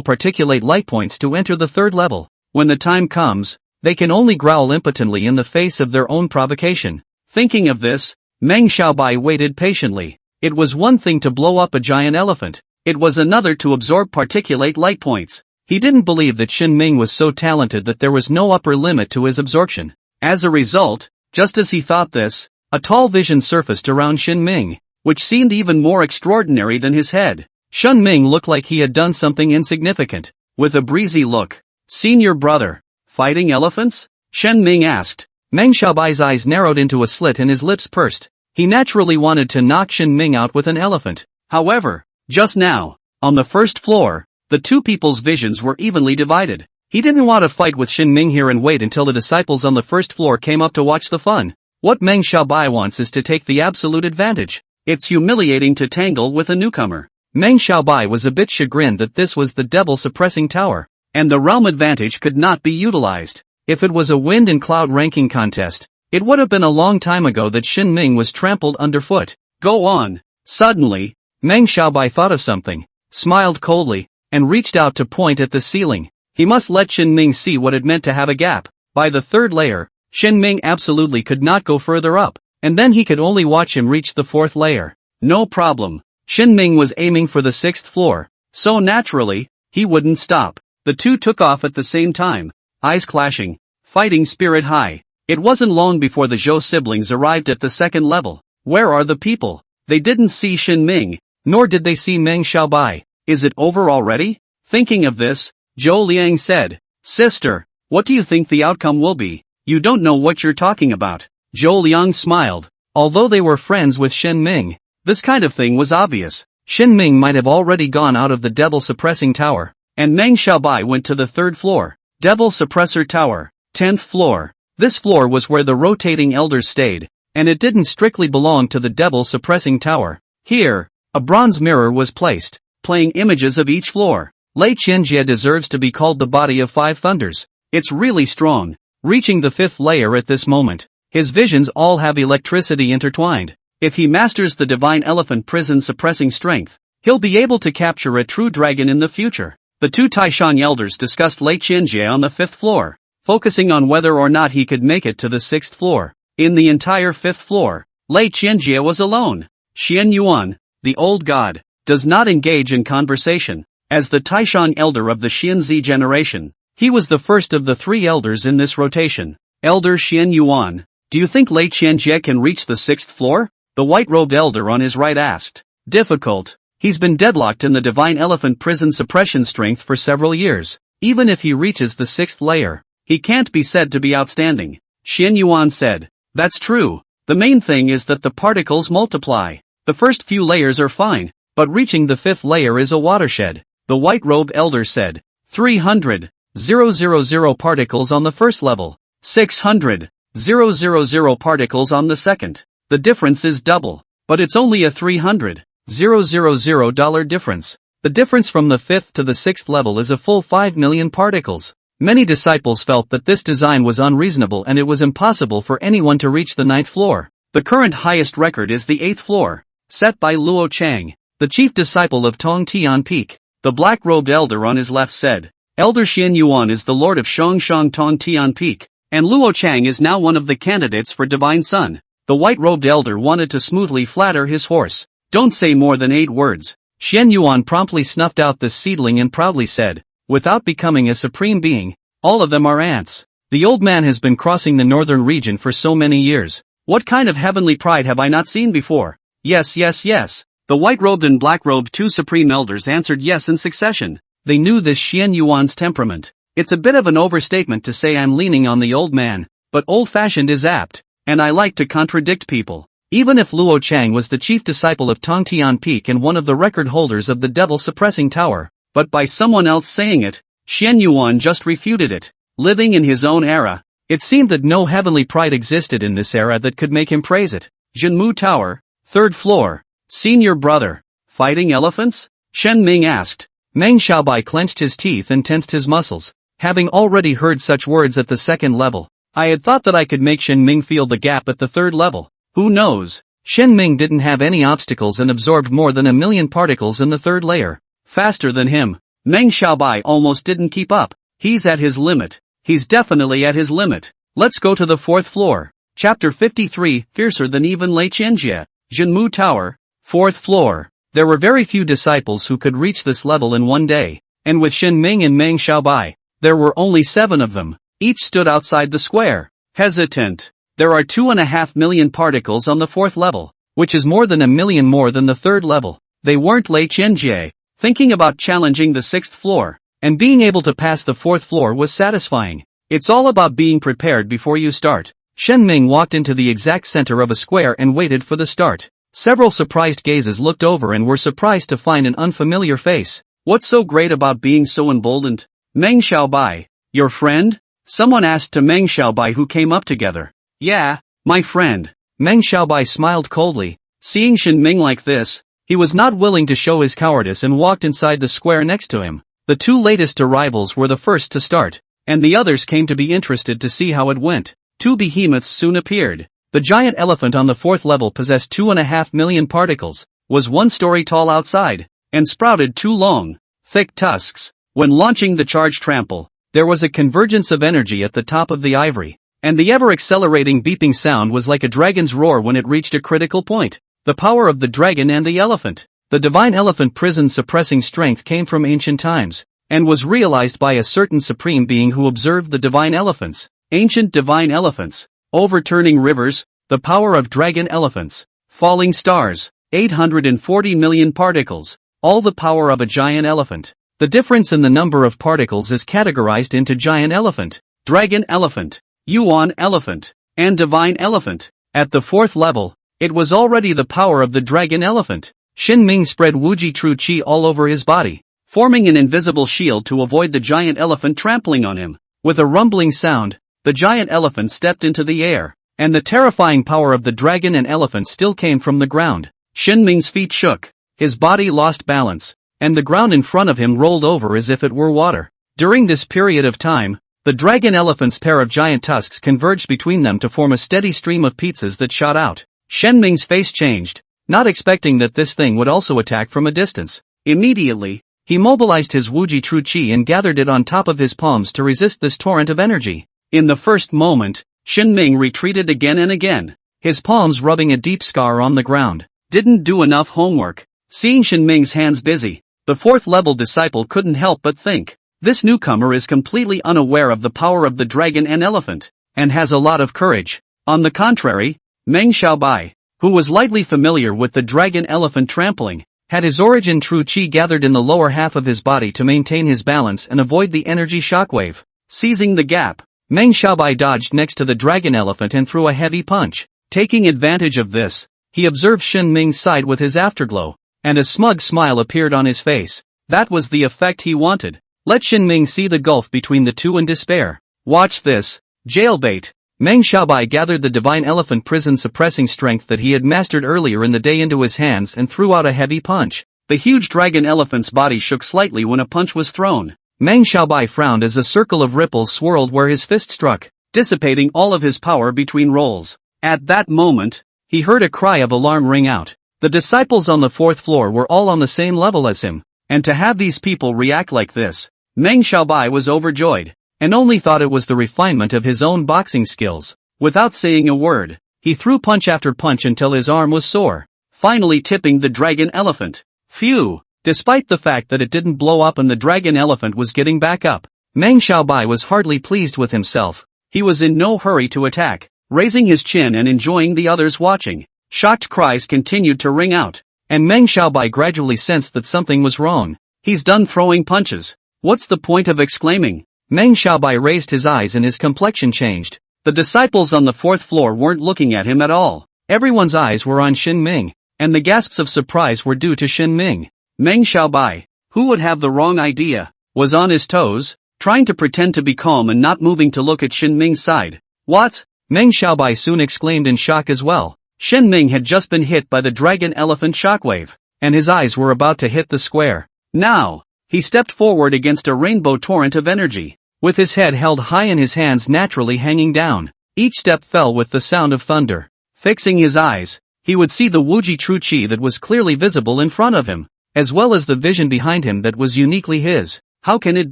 particulate light points to enter the 3rd level. When the time comes, they can only growl impotently in the face of their own provocation. Thinking of this, Meng Xiaobai waited patiently. It was one thing to blow up a giant elephant. It was another to absorb particulate light points. He didn't believe that Shen Ming was so talented that there was no upper limit to his absorption. As a result, Just as he thought this, a tall vision surfaced around Shin Ming, which seemed even more extraordinary than his head. Shin Ming looked like he had done something insignificant. With a breezy look, "Senior brother, fighting elephants?" Shin Ming asked. Meng Xiaobai's eyes narrowed into a slit and his lips pursed. He naturally wanted to knock Shin Ming out with an elephant. However, just now, on the first floor, the two people's visions were evenly divided. He didn't want to fight with Shin Ming here and wait until the disciples on the first floor came up to watch the fun. What Meng Xiaobai wants is to take the absolute advantage. It's humiliating to tangle with a newcomer. Meng Xiaobai was a bit chagrined that this was the devil suppressing tower, and the realm advantage could not be utilized. If it was a wind and cloud ranking contest, it would have been a long time ago that Shin Ming was trampled underfoot. Go on. Suddenly, Meng Xiaobai thought of something, smiled coldly, and reached out to point at the ceiling. He must let Shin Ming see what it meant to have a gap. By the third layer, Shin Ming absolutely could not go further up, and then he could only watch him reach the fourth layer. No problem. Shin Ming was aiming for the sixth floor, so naturally, he wouldn't stop. The two took off at the same time, eyes clashing, fighting spirit high. It wasn't long before the Zhou siblings arrived at the second level. Where are the people? They didn't see Shin Ming, nor did they see Meng Xiaobai. Is it over already? Thinking of this, Zhou Liang said, "Sister, what do you think the outcome will be? You don't know what you're talking about." Zhou Liang smiled. Although they were friends with Shin Ming, this kind of thing was obvious. Shin Ming might have already gone out of the devil suppressing tower, and Meng Xiaobai went to the third floor. Devil suppressor tower, 10th floor. This floor was where the rotating elders stayed, and it didn't strictly belong to the devil suppressing tower. Here, a bronze mirror was placed, playing images of each floor. Lei Qianjie deserves to be called the body of five thunders. It's really strong. Reaching the fifth layer at this moment, his visions all have electricity intertwined. If he masters the divine elephant prison suppressing strength, he'll be able to capture a true dragon in the future. The two Taishan elders discussed Lei Qianjie on the fifth floor, focusing on whether or not he could make it to the sixth floor. In the entire fifth floor, Lei Qianjie was alone. Xian Yuan, the old god, does not engage in conversation. As the Taishan elder of the Xianzi generation, he was the first of the three elders in this rotation. Elder Xian Yuan, do you think Lei Qianjie can reach the sixth floor? The white-robed elder on his right asked. Difficult. He's been deadlocked in the divine elephant prison suppression strength for several years. Even if he reaches the sixth layer, he can't be said to be outstanding. Xian Yuan said. That's true. The main thing is that the particles multiply. The first few layers are fine, but reaching the fifth layer is a watershed. The white-robed elder said. 300,000 particles on the first level. 600,000 particles on the second. The difference is double, but it's only a $300,000 difference. The difference from the fifth to the sixth level is a full 5 million particles. Many disciples felt that this design was unreasonable and it was impossible for anyone to reach the ninth floor. The current highest record is the eighth floor, set by Luo Chang, the chief disciple of Tong Tian Peak. The black-robed elder on his left said, Elder Xian Yuan is the lord of Shangshang Tong Tian Peak, and Luo Chang is now one of the candidates for Divine Sun. The white-robed elder wanted to smoothly flatter his horse. Don't say more than 8 words. Xian Yuan promptly snuffed out this seedling and proudly said, without becoming a supreme being, all of them are ants. The old man has been crossing the northern region for so many years. What kind of heavenly pride have I not seen before? Yes, yes, yes. The white-robed and black-robed two supreme elders answered yes in succession. They knew this Xian Yuan's temperament. It's a bit of an overstatement to say I'm leaning on the old man, but old-fashioned is apt, and I like to contradict people. Even if Luo Chang was the chief disciple of Tong Tian Peak and one of the record holders of the devil suppressing tower, but by someone else saying it, Xian Yuan just refuted it. Living in his own era, it seemed that no heavenly pride existed in this era that could make him praise it. Jinmu Tower, 3rd floor. Senior brother, fighting elephants? Shen Ming asked. Meng Xiaobai clenched his teeth and tensed his muscles. Having already heard such words at the 2nd level, I had thought that I could make Shen Ming feel the gap at the 3rd level. Who knows? Shen Ming didn't have any obstacles and absorbed more than 1 million particles in the 3rd layer. Faster than him. Meng Xiaobai almost didn't keep up. He's at his limit. He's definitely at his limit. Let's go to the 4th floor. Chapter 53, Fiercer than even Lei Qianjie. Jinmu Tower. 4th floor. There were very few disciples who could reach this level in one day, and with Shen Ming and Meng Xiaobai, there were only 7 of them. Each stood outside the square, hesitant. There are 2.5 million particles on the 4th level, which is more than a million more than the 3rd level. They weren't Lei Qianjie, thinking about challenging the 6th floor, and being able to pass the 4th floor was satisfying. It's all about being prepared before you start. Shen Ming walked into the exact center of a square and waited for the start. Several surprised gazes looked over and were surprised to find an unfamiliar face. What's so great about being so emboldened? Meng Xiaobai, your friend? Someone asked to Meng Xiaobai, who came up together. Yeah, my friend. Meng Xiaobai smiled coldly. Seeing Shen Ming like this, he was not willing to show his cowardice and walked inside the square next to him. The two latest arrivals were the first to start, and the others came to be interested to see how it went. Two behemoths soon appeared. The giant elephant on the 4th level possessed 2.5 million particles, was 1 story tall outside, and sprouted 2 long, thick tusks. When launching the charge trample, there was a convergence of energy at the top of the ivory, and the ever-accelerating beeping sound was like a dragon's roar when it reached a critical point. The power of the dragon and the elephant. The divine elephant prison suppressing strength came from ancient times, and was realized by a certain supreme being who observed the divine elephants. Ancient divine elephants, overturning rivers, the power of dragon elephants, falling stars, 840 million particles, all the power of a giant elephant. The difference in the number of particles is categorized into giant elephant, dragon elephant, yuan elephant, and divine elephant. At the 4th level, it was already the power of the dragon elephant. Shen Ming spread Wuji True Qi all over his body, forming an invisible shield to avoid the giant elephant trampling on him. With a rumbling sound, the giant elephant stepped into the air, and the terrifying power of the dragon and elephant still came from the ground. Shen Ming's feet shook, his body lost balance, and the ground in front of him rolled over as if it were water. During this period of time, the dragon elephant's pair of giant tusks converged between them to form a steady stream of pizzas that shot out. Shen Ming's face changed, not expecting that this thing would also attack from a distance. Immediately, he mobilized his Wuji True Qi and gathered it on top of his palms to resist this torrent of energy. In the first moment, Shen Ming retreated again and again, his palms rubbing a deep scar on the ground. Didn't do enough homework. Seeing Shen Ming's hands busy, the 4th level disciple couldn't help but think, this newcomer is completely unaware of the power of the dragon and elephant, and has a lot of courage. On the contrary, Meng Xiaobai, who was lightly familiar with the dragon elephant trampling, had his origin True Qi gathered in the lower half of his body to maintain his balance and avoid the energy shockwave. Seizing the gap, Meng Xiaobai dodged next to the dragon elephant and threw a heavy punch. Taking advantage of this, he observed Shen Ming's side with his afterglow, and a smug smile appeared on his face. That was the effect he wanted. Let Shen Ming see the gulf between the two in despair. Watch this. Jailbait. Meng Xiaobai gathered the divine elephant prison suppressing strength that he had mastered earlier in the day into his hands and threw out a heavy punch. The huge dragon elephant's body shook slightly when a punch was thrown. Meng Xiaobai frowned as a circle of ripples swirled where his fist struck, dissipating all of his power between rolls. At that moment, he heard a cry of alarm ring out. The disciples on the 4th floor were all on the same level as him, and to have these people react like this, Meng Xiaobai was overjoyed, and only thought it was the refinement of his own boxing skills. Without saying a word, he threw punch after punch until his arm was sore, finally tipping the dragon elephant. Phew! Despite the fact that it didn't blow up and the dragon elephant was getting back up, Meng Xiaobai was hardly pleased with himself. He was in no hurry to attack, raising his chin and enjoying the others watching. Shocked cries continued to ring out, and Meng Xiaobai gradually sensed that something was wrong. He's done throwing punches. What's the point of exclaiming? Meng Xiaobai raised his eyes and his complexion changed. The disciples on the 4th floor weren't looking at him at all. Everyone's eyes were on Shen Ming, and the gasps of surprise were due to Shen Ming. Meng Xiaobai, who would have the wrong idea, was on his toes, trying to pretend to be calm and not moving to look at Shen Ming's side. What? Meng Xiaobai soon exclaimed in shock as well. Shen Ming had just been hit by the dragon elephant shockwave, and his eyes were about to hit the square. Now, he stepped forward against a rainbow torrent of energy, with his head held high and his hands naturally hanging down. Each step fell with the sound of thunder. Fixing his eyes, he would see the Wuji True Qi that was clearly visible in front of him, as well as the vision behind him that was uniquely his. How can it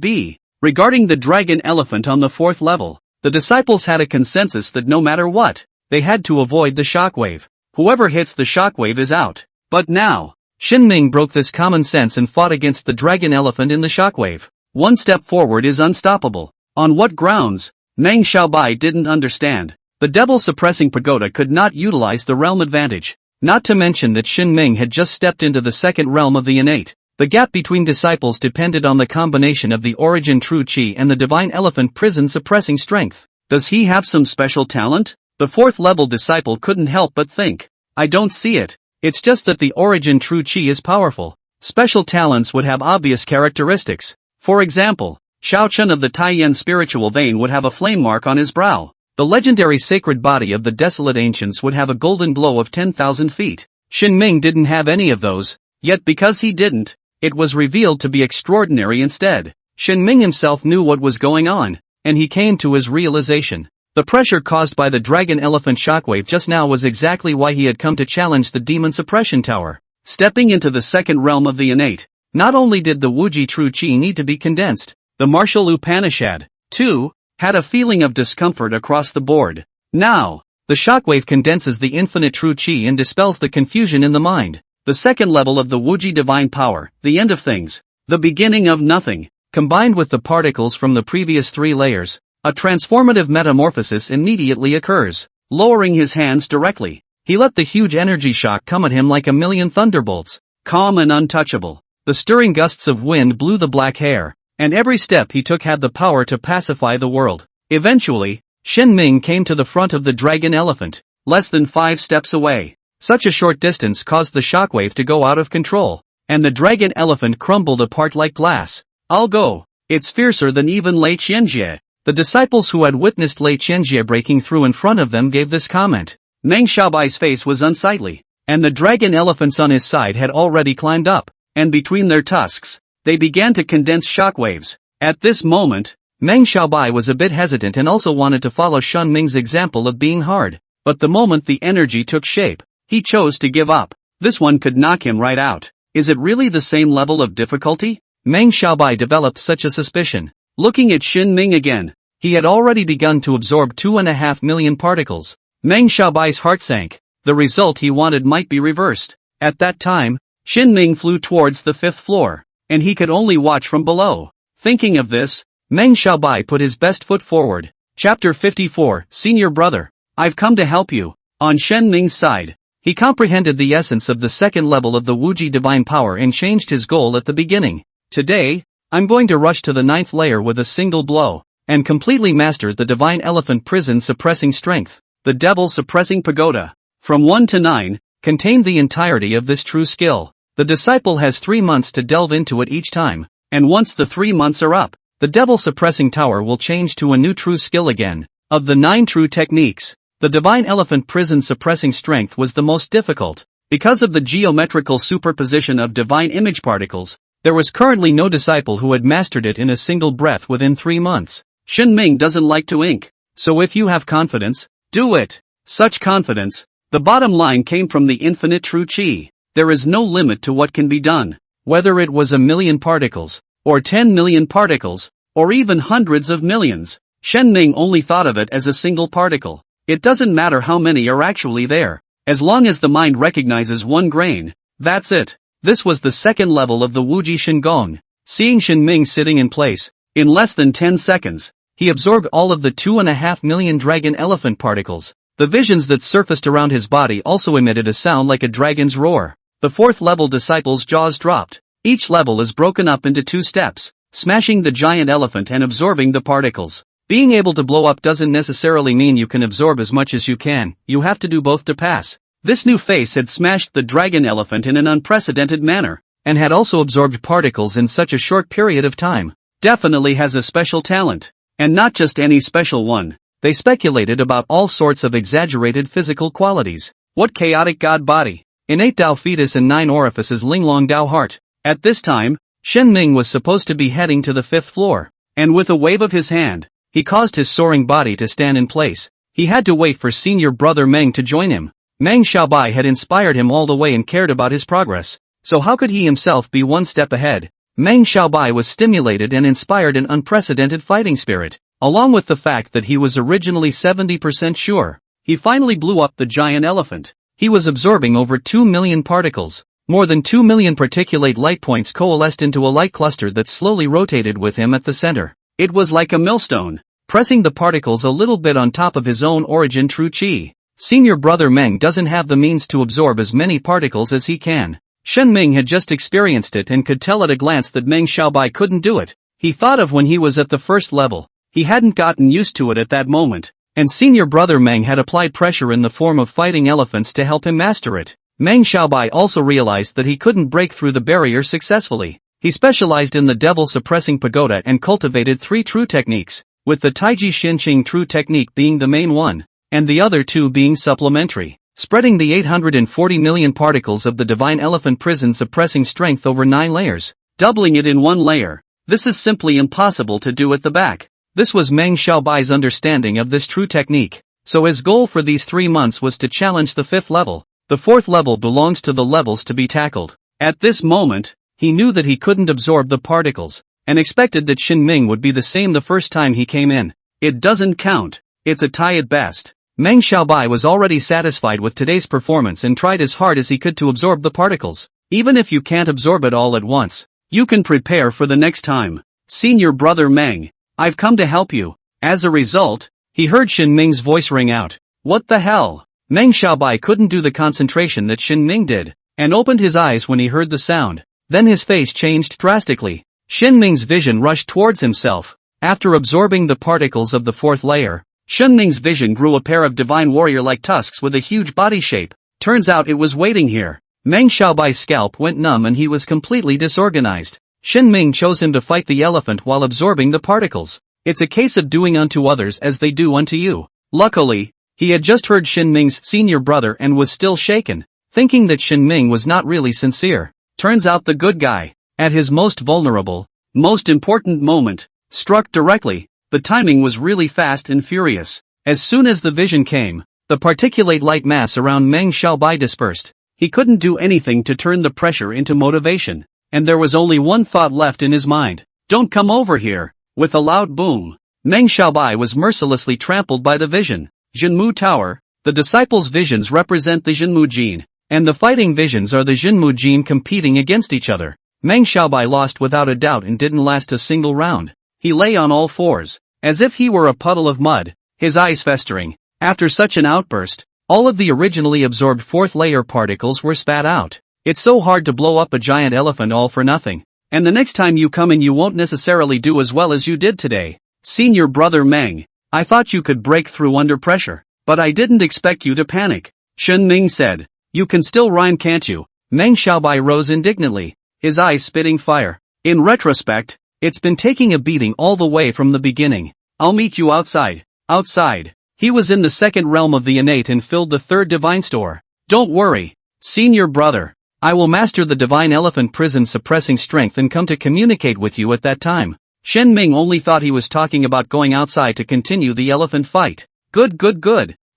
be? Regarding the dragon elephant on the 4th level, the disciples had a consensus that no matter what, they had to avoid the shockwave. Whoever hits the shockwave is out. But now, Shen Ming broke this common sense and fought against the dragon elephant in the shockwave. One step forward is unstoppable. On what grounds? Meng Xiaobai didn't understand. The devil-suppressing pagoda could not utilize the realm advantage. Not to mention that Shin Ming had just stepped into the second realm of the innate. The gap between disciples depended on the combination of the origin true chi and the divine elephant prison suppressing strength. Does he have some special talent? The fourth level disciple couldn't help but think. I don't see it. It's just that the origin true chi is powerful. Special talents would have obvious characteristics. For example, Shao Chun of the Taiyan spiritual vein would have a flame mark on his brow. The legendary sacred body of the desolate ancients would have a golden glow of 10,000 feet. Shin Ming didn't have any of those, yet because he didn't, it was revealed to be extraordinary instead. Shin Ming himself knew what was going on, and he came to his realization. The pressure caused by the dragon elephant shockwave just now was exactly why he had come to challenge the demon suppression tower. Stepping into the second realm of the innate, not only did the Wuji true chi need to be condensed, the martial Upanishad, too, had a feeling of discomfort across the board. Now, the shockwave condenses the infinite true chi and dispels the confusion in the mind. The second level of the Wuji divine power, the end of things, the beginning of nothing, combined with the particles from the previous three layers, a transformative metamorphosis immediately occurs. Lowering his hands directly, he let the huge energy shock come at him like a million thunderbolts, calm and untouchable. The stirring gusts of wind blew the black hair, and every step he took had the power to pacify the world. Eventually, Shin Ming came to the front of the dragon elephant, less than 5 steps away. Such a short distance caused the shockwave to go out of control, and the dragon elephant crumbled apart like glass. I'll go. It's fiercer than even Lei Qianjie. The disciples who had witnessed Lei Qianjie breaking through in front of them gave this comment. Meng Xiaobai's face was unsightly, and the dragon elephants on his side had already climbed up, and between their tusks, they began to condense shockwaves. At this moment, Meng Xiaobai was a bit hesitant and also wanted to follow Shin Ming's example of being hard. But the moment the energy took shape, he chose to give up. This one could knock him right out. Is it really the same level of difficulty? Meng Xiaobai developed such a suspicion. Looking at Shin Ming again, he had already begun to absorb 2.5 million particles. Meng Xiaobai's heart sank. The result he wanted might be reversed. At that time, Shin Ming flew towards the 5th floor, and he could only watch from below. Thinking of this, Meng Xiaobai put his best foot forward. Chapter 54, Senior Brother. I've come to help you. On Shin Ming's side, he comprehended the essence of the second level of the Wuji divine power and changed his goal at the beginning. Today, I'm going to rush to the 9th layer with a single blow, and completely master the divine elephant prison suppressing strength. The devil suppressing pagoda, from 1 to 9, contained the entirety of this true skill. The disciple has 3 months to delve into it each time, and once the 3 months are up, the devil suppressing tower will change to a new true skill again. Of the 9 true techniques, the divine elephant prison suppressing strength was the most difficult. Because of the geometrical superposition of divine image particles, there was currently no disciple who had mastered it in a single breath within 3 months. Shin Ming doesn't like to ink, so if you have confidence, do it. Such confidence, the bottom line came from the infinite true chi. There is no limit to what can be done. Whether it was 1 million particles, or 10 million particles, or even hundreds of millions, Shin Ming only thought of it as a single particle. It doesn't matter how many are actually there, as long as the mind recognizes 1 grain. That's it. This was the second level of the Wuji Shingong. Seeing Shin Ming sitting in place, in less than 10 seconds, he absorbed all of the 2.5 million dragon elephant particles. The visions that surfaced around his body also emitted a sound like a dragon's roar. The 4th level disciple's jaws dropped. Each level is broken up into 2 steps, smashing the giant elephant and absorbing the particles. Being able to blow up doesn't necessarily mean you can absorb as much as you can, you have to do both to pass. This new face had smashed the dragon elephant in an unprecedented manner, and had also absorbed particles in such a short period of time. Definitely has a special talent, and not just any special one. They speculated about all sorts of exaggerated physical qualities. What chaotic god body, innate Dao fetus and 9 orifices Linglong Dao heart. At this time, Shin Ming was supposed to be heading to the 5th floor, and with a wave of his hand, he caused his soaring body to stand in place. He had to wait for senior brother Meng to join him. Meng Xiaobai had inspired him all the way and cared about his progress, so how could he himself be 1 step ahead? Meng Xiaobai was stimulated and inspired an unprecedented fighting spirit, along with the fact that he was originally 70% sure. He finally blew up the giant elephant. He was absorbing over 2 million particles. More than 2 million particulate light points coalesced into a light cluster that slowly rotated with him at the center. It was like a millstone, pressing the particles a little bit on top of his own origin true chi. Senior brother Meng doesn't have the means to absorb as many particles as he can. Shen Ming had just experienced it and could tell at a glance that Meng Xiaobai couldn't do it. He thought of when he was at the first level. He hadn't gotten used to it at that moment. And senior brother Meng had applied pressure in the form of fighting elephants to help him master it. Meng Xiaobai also realized that he couldn't break through the barrier successfully. He specialized in the devil-suppressing pagoda and cultivated 3 true techniques, with the Taiji Xinqing true technique being the main one, and the other 2 being supplementary, spreading the 840 million particles of the divine elephant prison suppressing strength over 9 layers, doubling it in 1 layer. This is simply impossible to do at the back. This was Meng Xiaobai's understanding of this true technique, so his goal for these 3 months was to challenge the 5th level. The 4th level belongs to the levels to be tackled. At this moment, he knew that he couldn't absorb the particles, and expected that Xin Ming would be the same the first time he came in. It doesn't count. It's a tie at best. Meng Xiaobai was already satisfied with today's performance and tried as hard as he could to absorb the particles. Even if you can't absorb it all at once, you can prepare for the next time. Senior brother Meng, I've come to help you. As a result, he heard Xin Ming's voice ring out. What the hell? Meng Xiaobai couldn't do the concentration that Xin Ming did, and opened his eyes when he heard the sound. Then his face changed drastically. Xin Ming's vision rushed towards himself. After absorbing the particles of the 4th layer, Xin Ming's vision grew a pair of divine warrior-like tusks with a huge body shape. Turns out it was waiting here. Meng Xiaobai's scalp went numb and he was completely disorganized. Xin Ming chose him to fight the elephant while absorbing the particles. It's a case of doing unto others as they do unto you. Luckily, he had just heard Xin Ming's senior brother and was still shaken, thinking that Xin Ming was not really sincere. Turns out the good guy, at his most vulnerable, most important moment, struck directly. The timing was really fast and furious. As soon as the vision came, the particulate light mass around Meng Xiaobai dispersed. He couldn't do anything to turn the pressure into motivation, and there was only one thought left in his mind. Don't come over here. With a loud boom, Meng Xiaobai was mercilessly trampled by the vision. Jinmu Tower, the disciples' visions represent the Jinmu gene, and the fighting visions are the Jinmu gene competing against each other. Meng Xiaobai lost without a doubt and didn't last a single round. He lay on all fours, as if he were a puddle of mud, his eyes festering. After such an outburst, all of the originally absorbed 4th layer particles were spat out. It's so hard to blow up a giant elephant all for nothing. And the next time you come in you won't necessarily do as well as you did today. Senior brother Meng, I thought you could break through under pressure, but I didn't expect you to panic. Shen Ming said. You can still rhyme, can't you? Meng Xiaobai rose indignantly, his eyes spitting fire. In retrospect, it's been taking a beating all the way from the beginning. I'll meet you outside. Outside. He was in the 2nd realm of the innate and filled the 3rd divine store. Don't worry, senior brother. I will master the divine elephant prison suppressing strength and come to communicate with you at that time. Shen Ming only thought he was talking about going outside to continue the elephant fight. Good.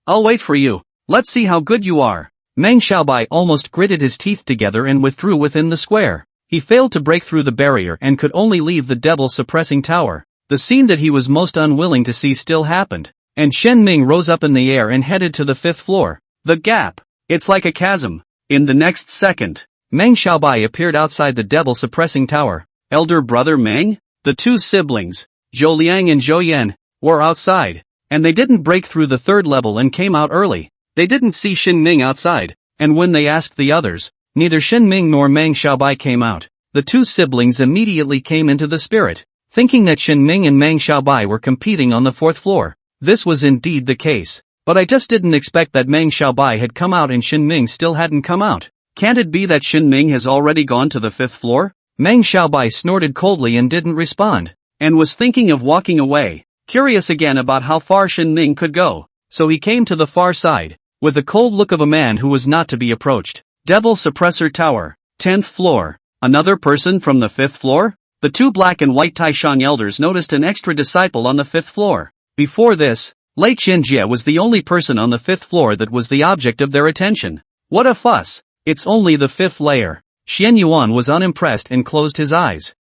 I'll wait for you. Let's see how good you are. Meng Xiaobai almost gritted his teeth together and withdrew within the square. He failed to break through the barrier and could only leave the devil-suppressing tower. The scene that he was most unwilling to see still happened, and Shen Ming rose up in the air and headed to the 5th floor. The gap. It's like a chasm. In the next second, Meng Xiaobai appeared outside the devil-suppressing tower. Elder brother Meng? The 2 siblings, Zhou Liang and Zhou Yan, were outside, and they didn't break through the 3rd level and came out early. They didn't see Xin Ming outside, and when they asked the others, neither Xin Ming nor Meng Xiaobai came out. The 2 siblings immediately came into the spirit, thinking that Xin Ming and Meng Xiaobai were competing on the 4th floor. This was indeed the case. But I just didn't expect that Meng Xiaobai had come out and Xin Ming still hadn't come out. Can't it be that Xin Ming has already gone to the 5th floor? Meng Xiaobai snorted coldly and didn't respond, and was thinking of walking away, curious again about how far Xin Ming could go. So he came to the far side, with the cold look of a man who was not to be approached. Devil Suppressor Tower, 10th floor. Another person from the 5th floor? The 2 black and white Taishang elders noticed an extra disciple on the 5th floor. Before this, Lei Qianjie was the only person on the 5th floor that was the object of their attention. What a fuss! It's only the 5th layer. Xian Yuan was unimpressed and closed his eyes.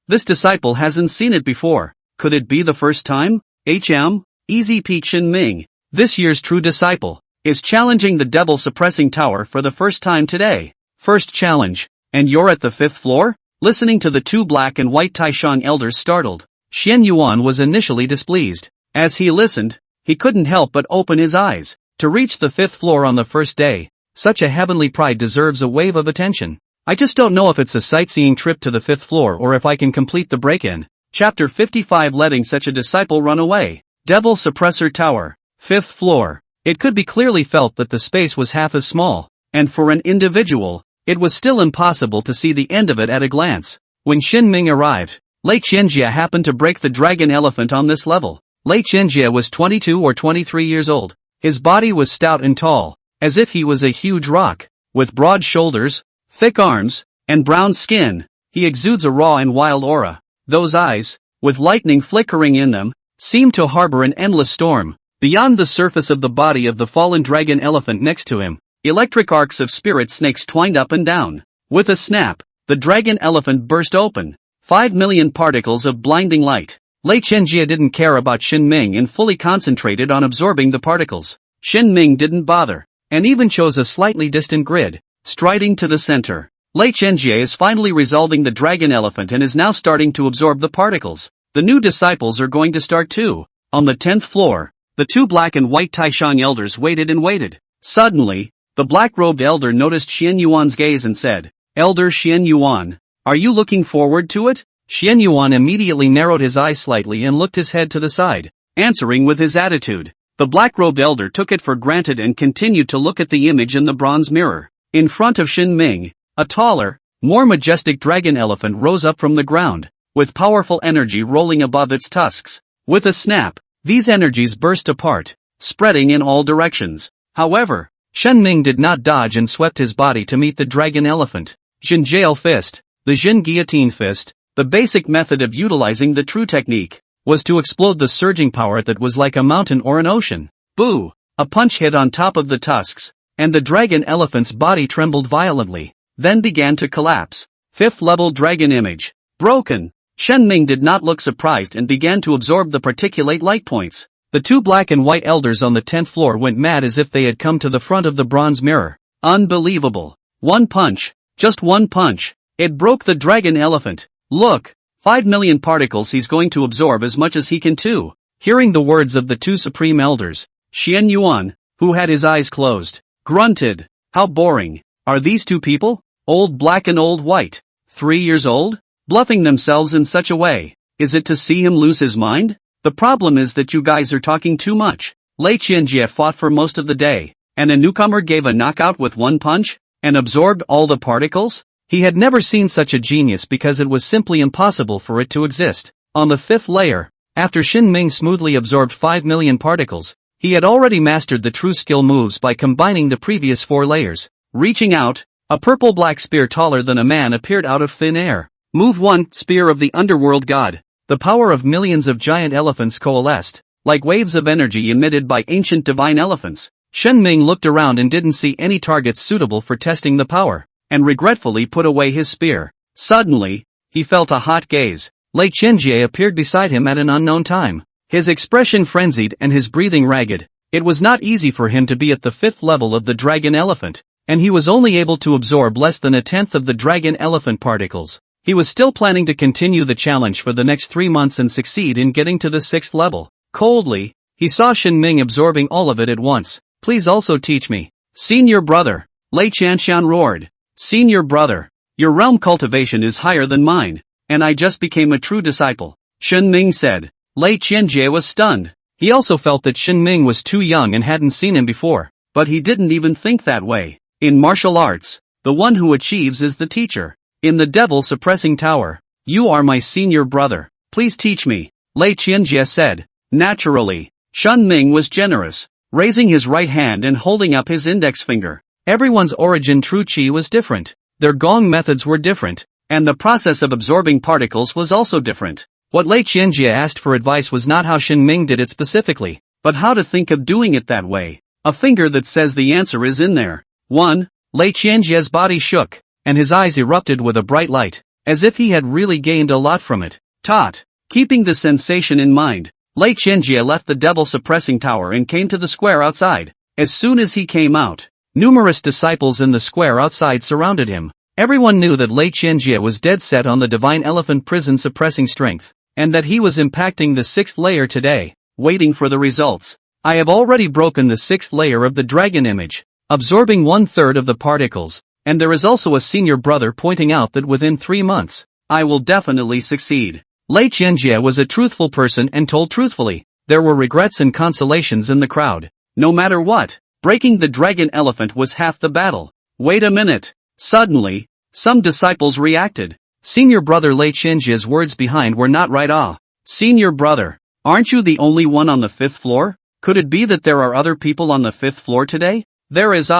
This disciple hasn't seen it before. Could it be the first time? Easy Peach Xin Ming, this year's true disciple, is challenging the devil-suppressing tower for the first time today. First challenge, and you're at the 5th floor? Listening to the 2 black and white Taishang elders startled, Xian Yuan was initially displeased. As he listened, he couldn't help but open his eyes. To reach the 5th floor on the first day, such a heavenly pride deserves a wave of attention. I just don't know if it's a sightseeing trip to the 5th floor or if I can complete the break-in. Chapter 55 Letting such a disciple run away. Devil Suppressor Tower. 5th floor. It could be clearly felt that the space was half as small, and for an individual, it was still impossible to see the end of it at a glance. When Xin Ming arrived, Lei Qianjie happened to break the dragon elephant on this level. Lei Qianjie was 22 or 23 years old. His body was stout and tall, as if he was a huge rock. With broad shoulders, thick arms, and brown skin, he exudes a raw and wild aura. Those eyes, with lightning flickering in them, seem to harbor an endless storm. Beyond the surface of the body of the fallen dragon elephant next to him, electric arcs of spirit snakes twined up and down. With a snap, the dragon elephant burst open. 5 million particles of blinding light. Lei Qianjie didn't care about Xin Ming and fully concentrated on absorbing the particles. Xin Ming didn't bother, and even chose a slightly distant grid, striding to the center. Lei Qianjie is finally resolving the dragon elephant and is now starting to absorb the particles. The new disciples are going to start too. On the 10th floor, the two black and white Taishang elders waited and waited. Suddenly, the black-robed elder noticed Xian Yuan's gaze and said, "Elder Xian Yuan, are you looking forward to it?" Xian Yuan immediately narrowed his eyes slightly and looked his head to the side, answering with his attitude. The black-robed elder took it for granted and continued to look at the image in the bronze mirror. In front of Xin Ming, a taller, more majestic dragon elephant rose up from the ground, with powerful energy rolling above its tusks. With a snap, these energies burst apart, spreading in all directions. However, Shen Ming did not dodge and swept his body to meet the dragon elephant. Jin Jail Fist, the Jin Guillotine Fist, the basic method of utilizing the true technique, was to explode the surging power that was like a mountain or an ocean. Boo! A punch hit on top of the tusks, and the dragon elephant's body trembled violently, then began to collapse. 5th level dragon image. Broken. Shen Ming did not look surprised and began to absorb the particulate light points. The two black and white elders on the 10th floor went mad as if they had come to the front of the bronze mirror. Unbelievable. One punch. Just one punch. It broke the dragon elephant. Look, 5 million particles, he's going to absorb as much as he can too. Hearing the words of the two supreme elders, Xian Yuan, who had his eyes closed, grunted. How boring. Are these two people? Old black and old white. 3 years old? Bluffing themselves in such a way. Is it to see him lose his mind? The problem is that you guys are talking too much. Lei Qianjie fought for most of the day, and a newcomer gave a knockout with one punch, and absorbed all the particles? He had never seen such a genius because it was simply impossible for it to exist. On the 5th layer, after Xin Ming smoothly absorbed 5 million particles, he had already mastered the true skill moves by combining the previous 4 layers. Reaching out, a purple-black spear taller than a man appeared out of thin air. Move 1, Spear of the Underworld God. The power of millions of giant elephants coalesced, like waves of energy emitted by ancient divine elephants. Shen Ming looked around and didn't see any targets suitable for testing the power, and regretfully put away his spear. Suddenly, he felt a hot gaze. Lei Qianjie appeared beside him at an unknown time. His expression frenzied and his breathing ragged. It was not easy for him to be at the 5th level of the dragon elephant, and he was only able to absorb less than a tenth of the dragon elephant particles. He was still planning to continue the challenge for the next 3 months and succeed in getting to the 6th level. Coldly, he saw Shen Ming absorbing all of it at once. Please also teach me. Senior brother. Lei Qianshan roared. Senior brother. Your realm cultivation is higher than mine, and I just became a true disciple. Shen Ming said. Lei Qianjie was stunned. He also felt that Shen Ming was too young and hadn't seen him before, but he didn't even think that way. In martial arts, the one who achieves is the teacher. In the Devil Suppressing Tower, you are my senior brother. Please teach me. Lei Qianjie said. Naturally, Shen Ming was generous, raising his right hand and holding up his index finger. Everyone's origin true chi was different, their gong methods were different, and the process of absorbing particles was also different. What Lei Qianjie asked for advice was not how Shen Ming did it specifically, but how to think of doing it that way. A finger that says the answer is in there. 1. Lei Qianjie's body shook, and his eyes erupted with a bright light, as if he had really gained a lot from it. Tot. Keeping the sensation in mind, Lei Qianjie left the Devil Suppressing Tower and came to the square outside. As soon as he came out, numerous disciples in the square outside surrounded him. Everyone knew that Lei Qianjie was dead set on the divine elephant prison suppressing strength. and that he was impacting the 6th layer today, waiting for the results. I have already broken the 6th layer of the dragon image, absorbing 1/3 of the particles, and there is also a senior brother pointing out that within 3 months, I will definitely succeed. Lei Qianjie was a truthful person and told truthfully. There were regrets and consolations in the crowd. No matter what, breaking the dragon elephant was half the battle. Wait a minute. Suddenly, some disciples reacted. Senior brother Lei Qianjie's words behind were not right. Senior brother, aren't you the only one on the 5th floor? Could it be that there are other people on the 5th floor today? There is.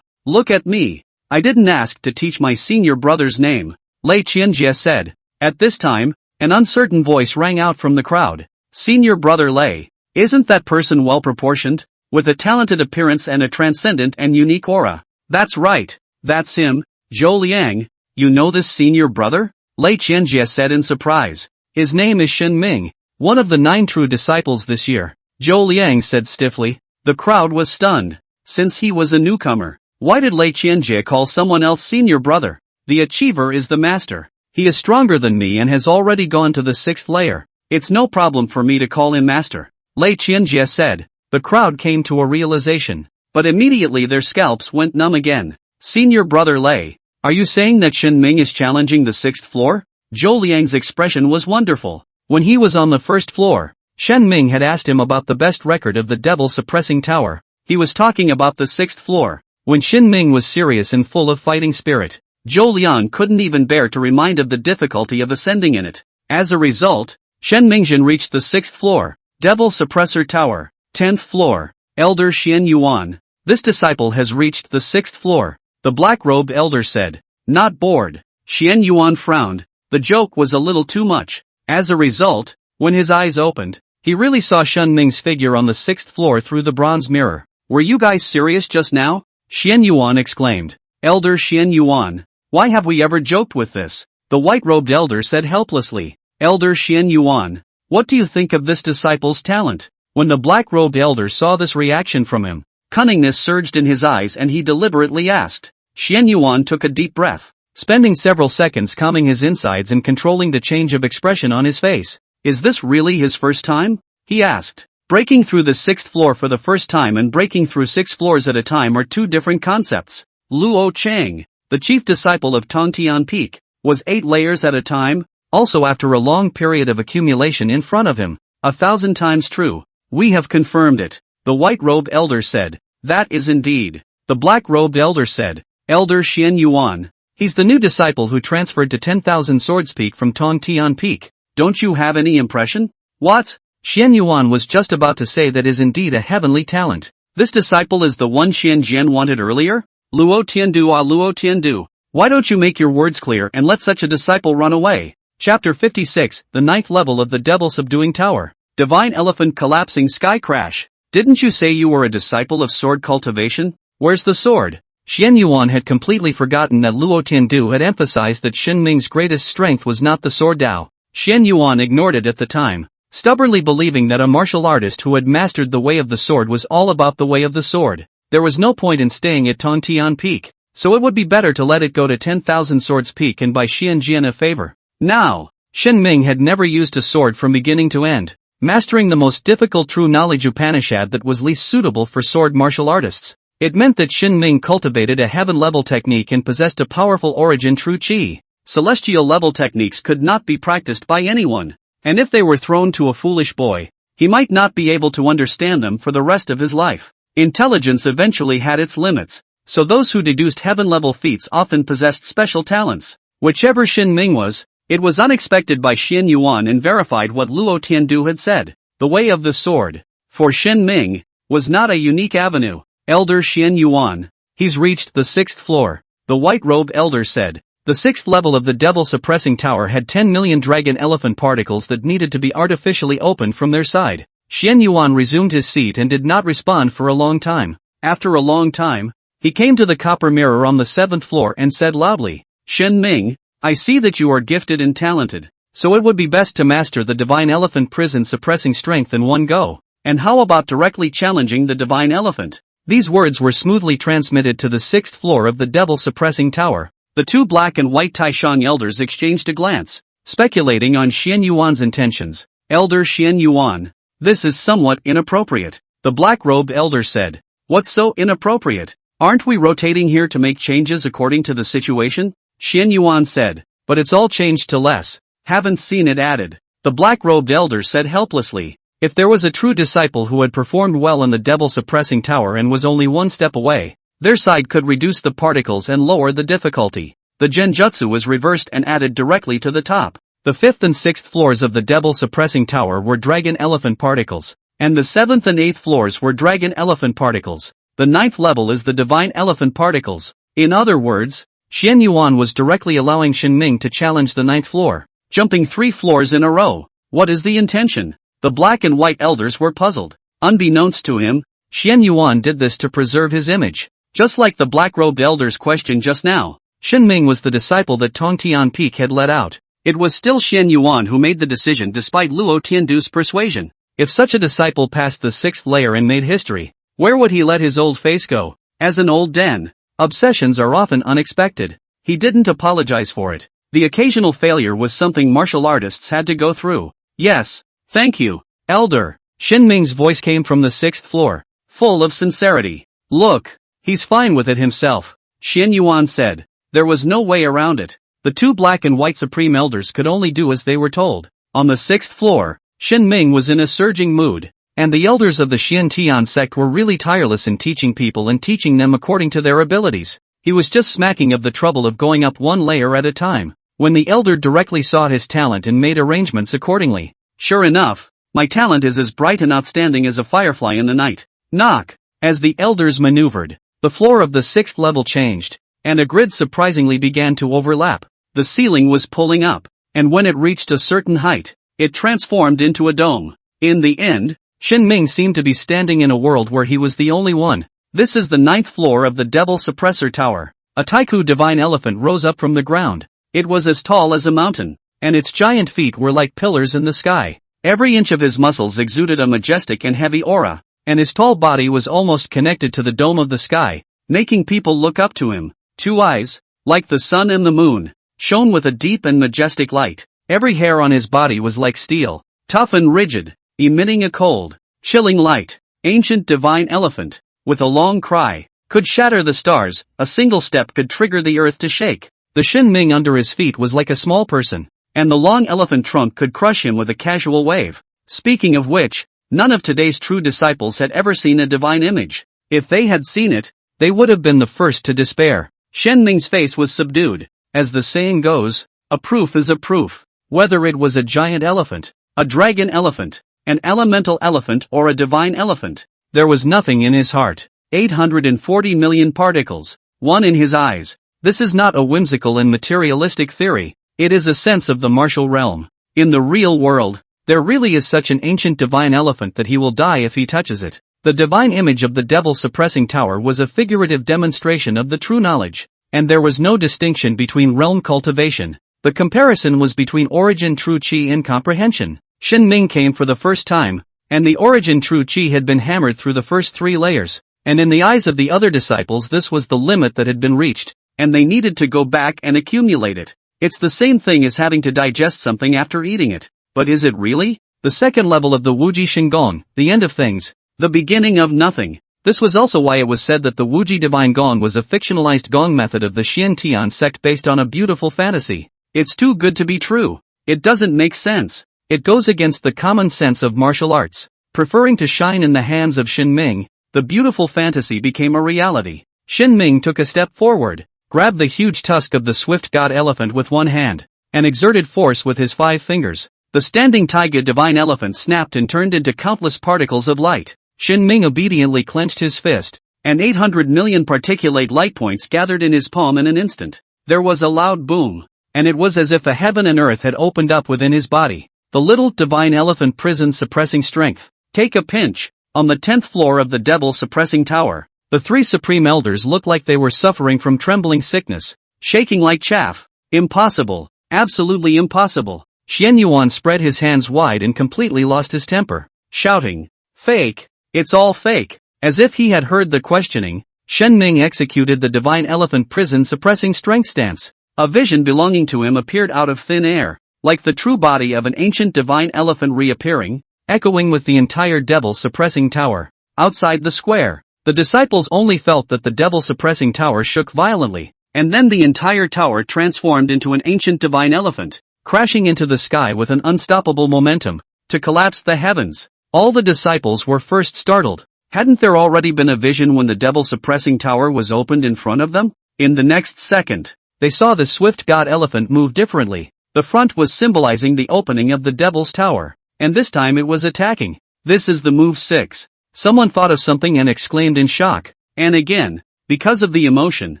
Look at me. I didn't ask to teach my senior brother's name, Lei Qianjie said. At this time, an uncertain voice rang out from the crowd. Senior brother Lei, isn't that person well proportioned? With a talented appearance and a transcendent and unique aura. That's right. That's him. Zhou Liang, you know this senior brother? Lei Qianjie said in surprise. His name is Shen Ming, one of the 9 true disciples this year. Zhou Liang said stiffly. The crowd was stunned. Since he was a newcomer, why did Lei Qianjie call someone else senior brother? The achiever is the master. He is stronger than me and has already gone to the 6th layer. It's no problem for me to call him master, Lei Qianjie said. The crowd came to a realization, but immediately their scalps went numb again. Senior brother Lei, are you saying that Shen Ming is challenging the 6th floor? Zhou Liang's expression was wonderful. When he was on the 1st floor, Shen Ming had asked him about the best record of the devil suppressing tower. He was talking about the 6th floor. When Shen Ming was serious and full of fighting spirit, Zhou Liang couldn't even bear to remind of the difficulty of ascending in it. As a result, Shen Mingjin reached the 6th floor, Devil Suppressor Tower, 10th floor, Elder Xian Yuan. This disciple has reached the 6th floor, the black-robed elder said. Not bored. Xian Yuan frowned. The joke was a little too much. As a result, when his eyes opened, he really saw Shen Ming's figure on the 6th floor through the bronze mirror. Were you guys serious just now? Xian Yuan exclaimed. Elder Xian Yuan, why have we ever joked with this? The white-robed elder said helplessly. Elder Xian Yuan, what do you think of this disciple's talent? When the black-robed elder saw this reaction from him, cunningness surged in his eyes and he deliberately asked. Xian Yuan took a deep breath, spending several seconds calming his insides and controlling the change of expression on his face. Is this really his first time? He asked. Breaking through the 6th floor for the first time and breaking through 6 floors at a time are two different concepts. Luo Chang, the chief disciple of Tongtian Peak, was 8 layers at a time, also after a long period of accumulation in front of him. 1,000 times true. We have confirmed it, the white-robed elder said. That is indeed. The black-robed elder said. Elder Xian Yuan. He's the new disciple who transferred to 10,000 Swords Peak from Tongtian Peak. Don't you have any impression? What? Xian Yuan was just about to say that is indeed a heavenly talent. This disciple is the one Xian Jian wanted earlier? Luo Tiandu Luo Tiandu. Why don't you make your words clear and let such a disciple run away? Chapter 56, the 9th level of the Devil Subduing Tower. Divine Elephant Collapsing Sky Crash. Didn't you say you were a disciple of sword cultivation? Where's the sword? Xian Yuan had completely forgotten that Luo Tiandu had emphasized that Shen Ming's greatest strength was not the sword Dao. Xian Yuan ignored it at the time, stubbornly believing that a martial artist who had mastered the way of the sword was all about the way of the sword. There was no point in staying at Tongtian Peak, so it would be better to let it go to 10,000 Swords Peak and buy Xian Jian a favor. Now, Shen Ming had never used a sword from beginning to end, mastering the most difficult true knowledge Upanishad that was least suitable for sword martial artists. It meant that Shen Ming cultivated a heaven-level technique and possessed a powerful origin true qi. Celestial-level techniques could not be practiced by anyone, and if they were thrown to a foolish boy, he might not be able to understand them for the rest of his life. Intelligence eventually had its limits, so those who deduced heaven-level feats often possessed special talents. Whichever Shen Ming was, it was unexpected by Xian Yuan and verified what Luo Tiandu had said. The way of the sword, for Shen Ming, was not a unique avenue. Elder Xian Yuan, he's reached the 6th floor, the white-robed elder said. The 6th level of the Devil Suppressing Tower had 10 million dragon elephant particles that needed to be artificially opened from their side. Xian Yuan resumed his seat and did not respond for a long time. After a long time, he came to the copper mirror on the 7th floor and said loudly, Shen Ming, I see that you are gifted and talented, so it would be best to master the Divine Elephant Prison suppressing strength in one go. And how about directly challenging the Divine Elephant? These words were smoothly transmitted to the 6th floor of the Devil Suppressing Tower. The two black and white Taishan elders exchanged a glance. speculating on Xian Yuan's intentions. Elder Xian Yuan, this is somewhat inappropriate, the black-robed elder said. What's so inappropriate? Aren't we rotating here to make changes according to the situation? Xian Yuan said, but it's all changed to less. Haven't seen it added. The black-robed elder said helplessly. If there was a true disciple who had performed well in the devil-suppressing tower and was only one step away, their side could reduce the particles and lower the difficulty. The genjutsu was reversed and added directly to the top. The 5th and 6th floors of the devil-suppressing tower were dragon elephant particles, and the 7th and 8th floors were dragon elephant particles. The 9th level is the divine elephant particles. In other words, Xian Yuan was directly allowing Shen Ming to challenge the 9th floor, jumping 3 floors in a row. What is the intention? The black and white elders were puzzled. Unbeknownst to him, Xian Yuan did this to preserve his image. Just like the black-robed elder's question just now, Shen Ming was the disciple that Tong Tianpik had let out. It was still Xian Yuan who made the decision despite Luo Tiandu's persuasion. If such a disciple passed the 6th layer and made history, where would he let his old face go? As an old den, obsessions are often unexpected. He didn't apologize for it. The occasional failure was something martial artists had to go through. Yes, thank you, Elder. Shen Ming's voice came from the 6th floor, full of sincerity. Look, he's fine with it himself, Xian Yuan said. There was no way around it. The 2 black and white supreme elders could only do as they were told. On the 6th floor, Shen Ming was in a surging mood, and the elders of the Xian Tian sect were really tireless in teaching people and teaching them according to their abilities. He was just smacking of the trouble of going up one layer at a time, when the elder directly saw his talent and made arrangements accordingly. Sure enough, my talent is as bright and outstanding as a firefly in the night. Knock! As the elders maneuvered, the floor of the 6th level changed, and a grid surprisingly began to overlap. The ceiling was pulling up, and when it reached a certain height, it transformed into a dome. In the end, Shen Ming seemed to be standing in a world where he was the only one. This is the 9th floor of the Devil Suppressor Tower. A Taiku divine elephant rose up from the ground. It was as tall as a mountain, and its giant feet were like pillars in the sky. Every inch of his muscles exuded a majestic and heavy aura, and his tall body was almost connected to the dome of the sky, making people look up to him. 2 eyes, like the sun and the moon, shone with a deep and majestic light. Every hair on his body was like steel, tough and rigid, emitting a cold, chilling light. Ancient divine elephant, with a long cry, could shatter the stars. A single step could trigger the earth to shake. The Shen Ming under his feet was like a small person, and the long elephant trunk could crush him with a casual wave. Speaking of which, none of today's true disciples had ever seen a divine image. If they had seen it, they would have been the first to despair. Shen Ming's face was subdued. As the saying goes, a proof is a proof. Whether it was a giant elephant, a dragon elephant, an elemental elephant or a divine elephant, there was nothing in his heart. 840 million particles, 1 in his eyes. This is not a whimsical and materialistic theory. It is a sense of the martial realm. In the real world, there really is such an ancient divine elephant that he will die if he touches it. The divine image of the devil-suppressing tower was a figurative demonstration of the true knowledge, and there was no distinction between realm cultivation. The comparison was between origin true chi and comprehension. Shen Ming came for the first time, and the origin true chi had been hammered through the first 3 layers, and in the eyes of the other disciples this was the limit that had been reached, and they needed to go back and accumulate it. It's the same thing as having to digest something after eating it. But is it really? The second level of the Wuji Shingon, the end of things, the beginning of nothing. This was also why it was said that the Wuji Divine Gong was a fictionalized gong method of the Xian Tian sect based on a beautiful fantasy. It's too good to be true. It doesn't make sense. It goes against the common sense of martial arts. Preferring to shine in the hands of Shen Ming, the beautiful fantasy became a reality. Shen Ming took a step forward, grabbed the huge tusk of the swift god elephant with one hand, and exerted force with his 5 fingers. The standing taiga divine elephant snapped and turned into countless particles of light. Shen Ming obediently clenched his fist, and 800 million particulate light points gathered in his palm in an instant. There was a loud boom, and it was as if a heaven and earth had opened up within his body. The little divine elephant prison suppressing strength. Take a pinch. On the 10th floor of the devil suppressing tower, the 3 supreme elders looked like they were suffering from trembling sickness, shaking like chaff. Impossible. Absolutely impossible. Xian Yuan spread his hands wide and completely lost his temper, shouting, "Fake! It's all fake!" As if he had heard the questioning, Shen Ming executed the divine elephant prison suppressing strength stance. A vision belonging to him appeared out of thin air. like the true body of an ancient divine elephant reappearing, echoing with the entire devil-suppressing tower. Outside the square, the disciples only felt that the devil-suppressing tower shook violently, and then the entire tower transformed into an ancient divine elephant, crashing into the sky with an unstoppable momentum, to collapse the heavens. All the disciples were first startled. Hadn't there already been a vision when the devil-suppressing tower was opened in front of them? In the next second, they saw the swift god elephant move differently. The front was symbolizing the opening of the devil's tower, and this time it was attacking. This is the move 6. Someone thought of something and exclaimed in shock. And again, because of the emotion,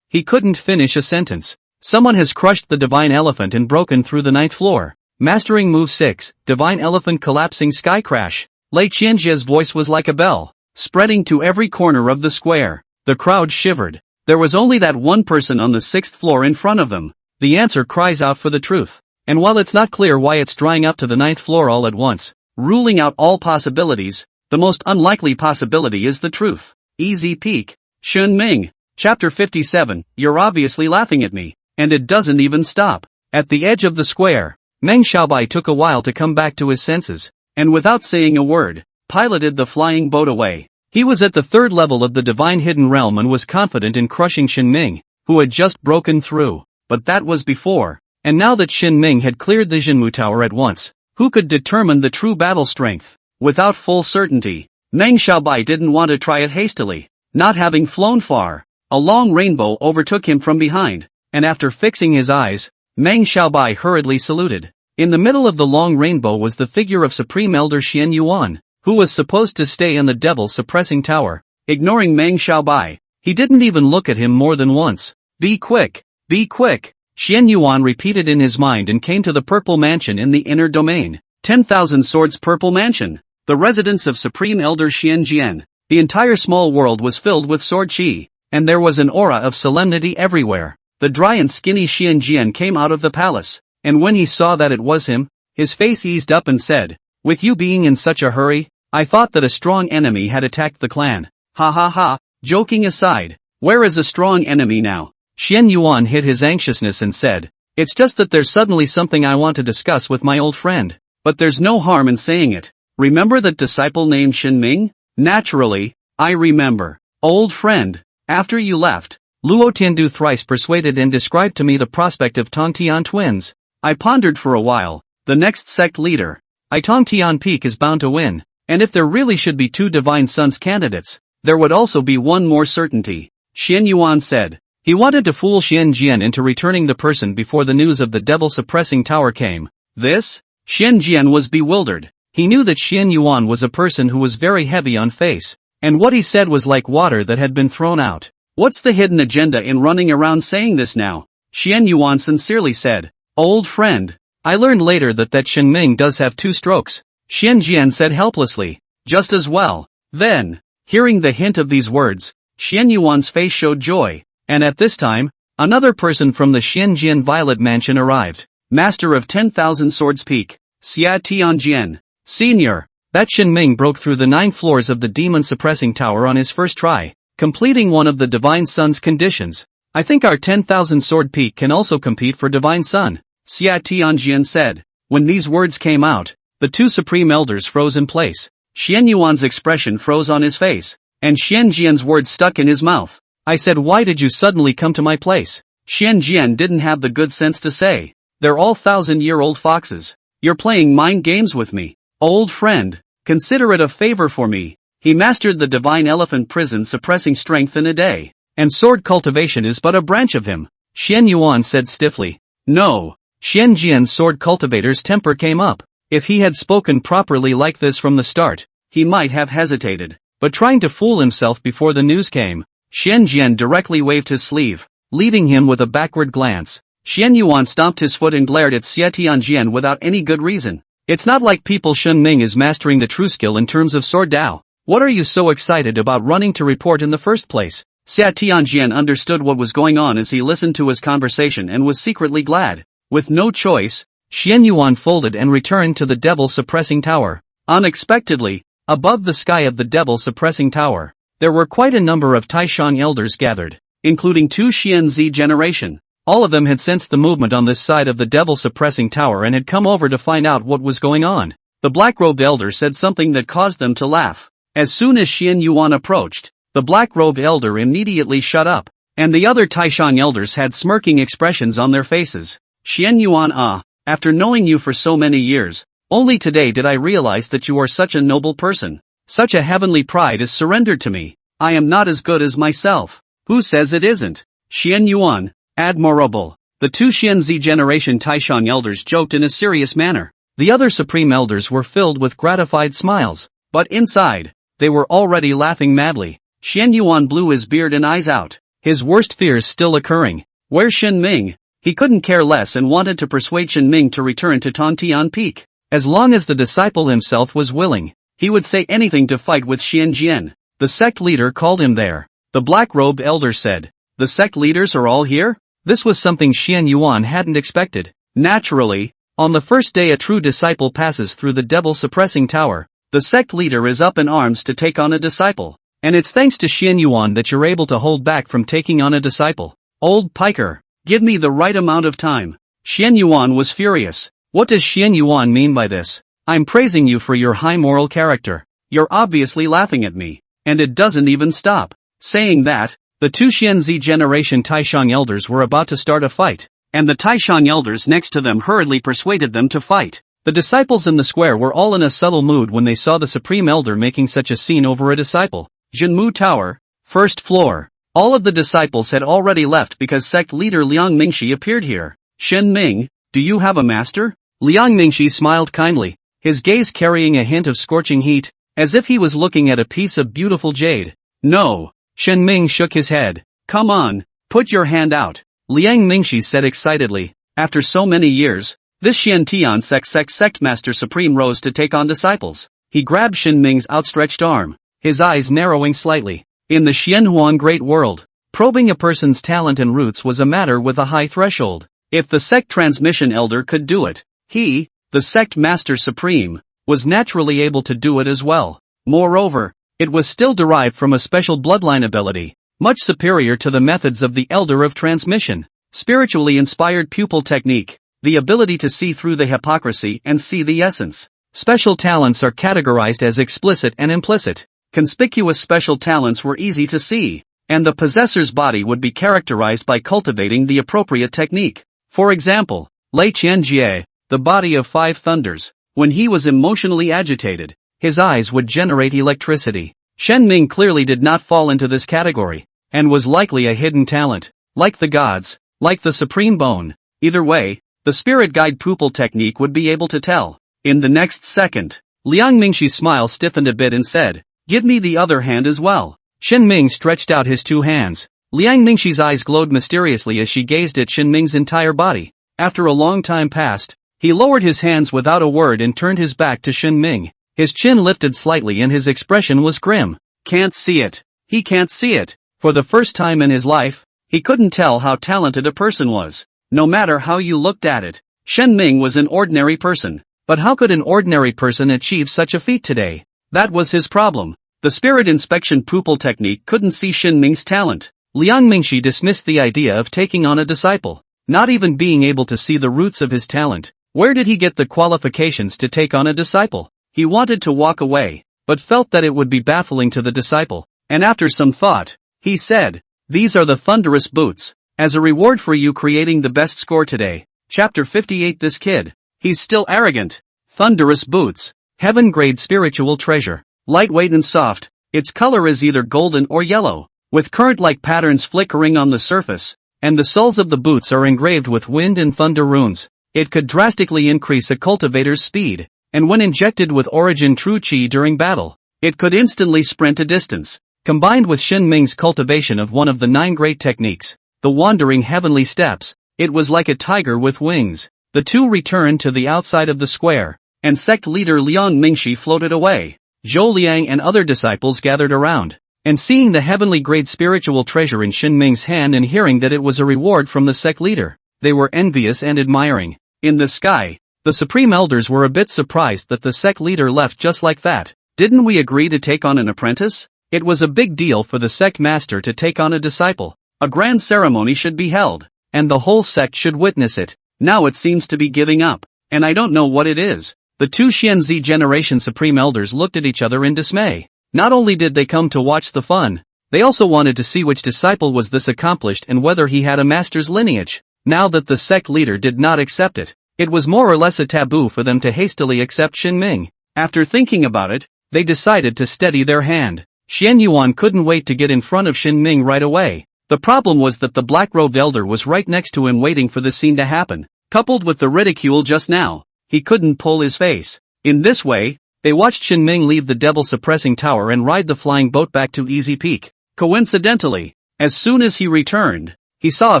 he couldn't finish a sentence. Someone has crushed the divine elephant and broken through the 9th floor. Mastering move 6, divine elephant collapsing sky crash. Lei Qianjie's voice was like a bell, spreading to every corner of the square. The crowd shivered. There was only that one person on the 6th floor in front of them. The answer cries out for the truth. And while it's not clear why it's drying up to the 9th floor all at once, ruling out all possibilities, the most unlikely possibility is the truth. Easy peek. Shun Ming. Chapter 57. You're obviously laughing at me. And it doesn't even stop. At the edge of the square, Meng Xiaobai took a while to come back to his senses, and without saying a word, piloted the flying boat away. He was at the 3rd level of the divine hidden realm and was confident in crushing Shen Ming, who had just broken through. But that was before. And now that Shen Ming had cleared the Jinmu Tower at once, who could determine the true battle strength? Without full certainty, Meng Xiaobai didn't want to try it hastily. Not having flown far, a long rainbow overtook him from behind, and after fixing his eyes, Meng Xiaobai hurriedly saluted. In the middle of the long rainbow was the figure of Supreme Elder Xian Yuan, who was supposed to stay in the devil-suppressing tower. Ignoring Meng Xiaobai, he didn't even look at him more than once. Be quick! Be quick! Xian Yuan repeated in his mind and came to the purple mansion in the inner domain. 10,000 Swords Purple Mansion, the residence of Supreme Elder Xian Jian. The entire small world was filled with sword qi, and there was an aura of solemnity everywhere. The dry and skinny Xian Jian came out of the palace, and when he saw that it was him, his face eased up and said, "With you being in such a hurry, I thought that a strong enemy had attacked the clan." Ha ha ha, joking aside, where is a strong enemy now? Xian Yuan hid his anxiousness and said, "It's just that there's suddenly something I want to discuss with my old friend. But there's no harm in saying it. Remember that disciple named Shen Ming? Naturally, I remember. Old friend, after you left, Luo Tiandu thrice persuaded and described to me the prospect of Tongtian twins. I pondered for a while. The next sect leader, Tongtian Peak, is bound to win. And if there really should be 2 divine sons candidates, there would also be one more certainty." Xian Yuan said. He wanted to fool Xian Jian into returning the person before the news of the devil-suppressing tower came. This? Xian Jian was bewildered. He knew that Xian Yuan was a person who was very heavy on face, and what he said was like water that had been thrown out. What's the hidden agenda in running around saying this now? Xian Yuan sincerely said. Old friend, I learned later that Shen Ming does have 2 strokes. Xian Jian said helplessly. Just as well. Then, hearing the hint of these words, Xian Yuan's face showed joy. And at this time, another person from the Xianjian Violet Mansion arrived. Master of 10,000 Swords Peak, Xia Tianjian. Senior. That Shen Ming broke through the 9 floors of the demon-suppressing tower on his first try, completing one of the Divine Sun's conditions. I think our 10,000 Sword Peak can also compete for Divine Sun, Xia Tianjian said. When these words came out, the 2 Supreme Elders froze in place. Xian Yuan's expression froze on his face, and Xian Jian's words stuck in his mouth. I said, why did you suddenly come to my place? Xian Jian didn't have the good sense to say. They're all 1,000-year-old foxes. You're playing mind games with me. Old friend, consider it a favor for me. He mastered the divine elephant prison suppressing strength in a day, and sword cultivation is but a branch of him. Xian Yuan said stiffly. No. Xian Jian's sword cultivator's temper came up. If he had spoken properly like this from the start, he might have hesitated. But trying to fool himself before the news came, Xian Jian directly waved his sleeve, leaving him with a backward glance. Xian Yuan stomped his foot and glared at Xia Tianjian without any good reason. It's not like people Shen Ming is mastering the true skill in terms of sword Dao. What are you so excited about running to report in the first place? Xia Tianjian understood what was going on as he listened to his conversation and was secretly glad. With no choice, Xian Yuan folded and returned to the devil-suppressing tower. Unexpectedly, above the sky of the devil-suppressing tower, there were quite a number of Taishang elders gathered, including 2 Xianzi generation. All of them had sensed the movement on this side of the devil-suppressing tower and had come over to find out what was going on. The black-robed elder said something that caused them to laugh. As soon as Xian Yuan approached, the black-robed elder immediately shut up, and the other Taishan elders had smirking expressions on their faces. Xian Yuan, after knowing you for so many years, only today did I realize that you are such a noble person. Such a heavenly pride is surrendered to me. I am not as good as myself. Who says it isn't? Xian Yuan, admirable. The two Xianzi generation Taishan elders joked in a serious manner. The other supreme elders were filled with gratified smiles, but inside, they were already laughing madly. Xian Yuan blew his beard and eyes out, his worst fears still occurring. Where's Shen Ming? He couldn't care less and wanted to persuade Shen Ming to return to Tontian Peak. As long as the disciple himself was willing, he would say anything to fight with Xian Jian. The sect leader called him there. The black-robed elder said, "The sect leaders are all here?" This was something Xian Yuan hadn't expected. Naturally, on the first day a true disciple passes through the devil-suppressing tower, the sect leader is up in arms to take on a disciple. And it's thanks to Xian Yuan that you're able to hold back from taking on a disciple. Old piker, give me the right amount of time. Xian Yuan was furious. What does Xian Yuan mean by this? I'm praising you for your high moral character. You're obviously laughing at me. And it doesn't even stop. Saying that, the two Xianzi generation Taishan elders were about to start a fight, and the Taishan elders next to them hurriedly persuaded them to fight. The disciples in the square were all in a subtle mood when they saw the supreme elder making such a scene over a disciple. Jinmu Tower, first floor. All of the disciples had already left because sect leader Liang Mingxi appeared here. Shen Ming, do you have a master? Liang Mingxi smiled kindly, his gaze carrying a hint of scorching heat, as if he was looking at a piece of beautiful jade. No. Shen Ming shook his head. Come on, put your hand out. Liang Mingxi said excitedly. After so many years, this Xiantian sect master supreme rose to take on disciples. He grabbed Shen Ming's outstretched arm, his eyes narrowing slightly. In the Xianhuan great world, probing a person's talent and roots was a matter with a high threshold. If the sect transmission elder could do it, he, the sect master supreme, was naturally able to do it as well. Moreover, it was still derived from a special bloodline ability, much superior to the methods of the elder of transmission. Spiritually inspired pupil technique, the ability to see through the hypocrisy and see the essence. Special talents are categorized as explicit and implicit. Conspicuous special talents were easy to see, and the possessor's body would be characterized by cultivating the appropriate technique. For example, Lei Qianjie, the body of five thunders, when he was emotionally agitated, his eyes would generate electricity. Shen Ming clearly did not fall into this category, and was likely a hidden talent, like the gods, like the supreme bone. Either way, the spirit guide pupil technique would be able to tell. In the next second, Liang Mingxi's smile stiffened a bit and said, "Give me the other hand as well." Shen Ming stretched out his two hands. Liang Mingxi's eyes glowed mysteriously as she gazed at Shen Ming's entire body. After a long time passed, he lowered his hands without a word and turned his back to Shen Ming. His chin lifted slightly and his expression was grim. Can't see it. He can't see it. For the first time in his life, he couldn't tell how talented a person was. No matter how you looked at it, Shen Ming was an ordinary person. But how could an ordinary person achieve such a feat today? That was his problem. The spirit inspection pupil technique couldn't see Shen Ming's talent. Liang Mingxi dismissed the idea of taking on a disciple, not even being able to see the roots of his talent. Where did he get the qualifications to take on a disciple? He wanted to walk away, but felt that it would be baffling to the disciple, and after some thought, he said, "These are the thunderous boots. As a reward for you creating the best score today." Chapter 58. This kid, he's still arrogant. Thunderous boots. Heaven-grade spiritual treasure. Lightweight and soft, its color is either golden or yellow, with current-like patterns flickering on the surface, and the soles of the boots are engraved with wind and thunder runes. It could drastically increase a cultivator's speed, and when injected with origin true qi during battle, it could instantly sprint a distance. Combined with Shen Ming's cultivation of one of the 9 great techniques, the wandering heavenly steps, it was like a tiger with wings. The two returned to the outside of the square, and sect leader Liang Mingxi floated away. Zhou Liang and other disciples gathered around, and seeing the heavenly grade spiritual treasure in Shen Ming's hand and hearing that it was a reward from the sect leader, they were envious and admiring. In the sky, the supreme elders were a bit surprised that the sect leader left just like that. Didn't we agree to take on an apprentice? It was a big deal for the sect master to take on a disciple. A grand ceremony should be held. and the whole sect should witness it. Now it seems to be giving up, and I don't know what it is. The two Xianzi generation supreme elders looked at each other in dismay. Not only did they come to watch the fun, they also wanted to see which disciple was this accomplished and whether he had a master's lineage. Now that the sect leader did not accept it, it was more or less a taboo for them to hastily accept Xin Ming. After thinking about it, they decided to steady their hand. Xian Yuan couldn't wait to get in front of Xin Ming right away. The problem was that the black-robed elder was right next to him waiting for the scene to happen. Coupled with the ridicule just now, he couldn't pull his face. In this way, they watched Xin Ming leave the devil-suppressing tower and ride the flying boat back to Easy Peak. Coincidentally, as soon as he returned, he saw a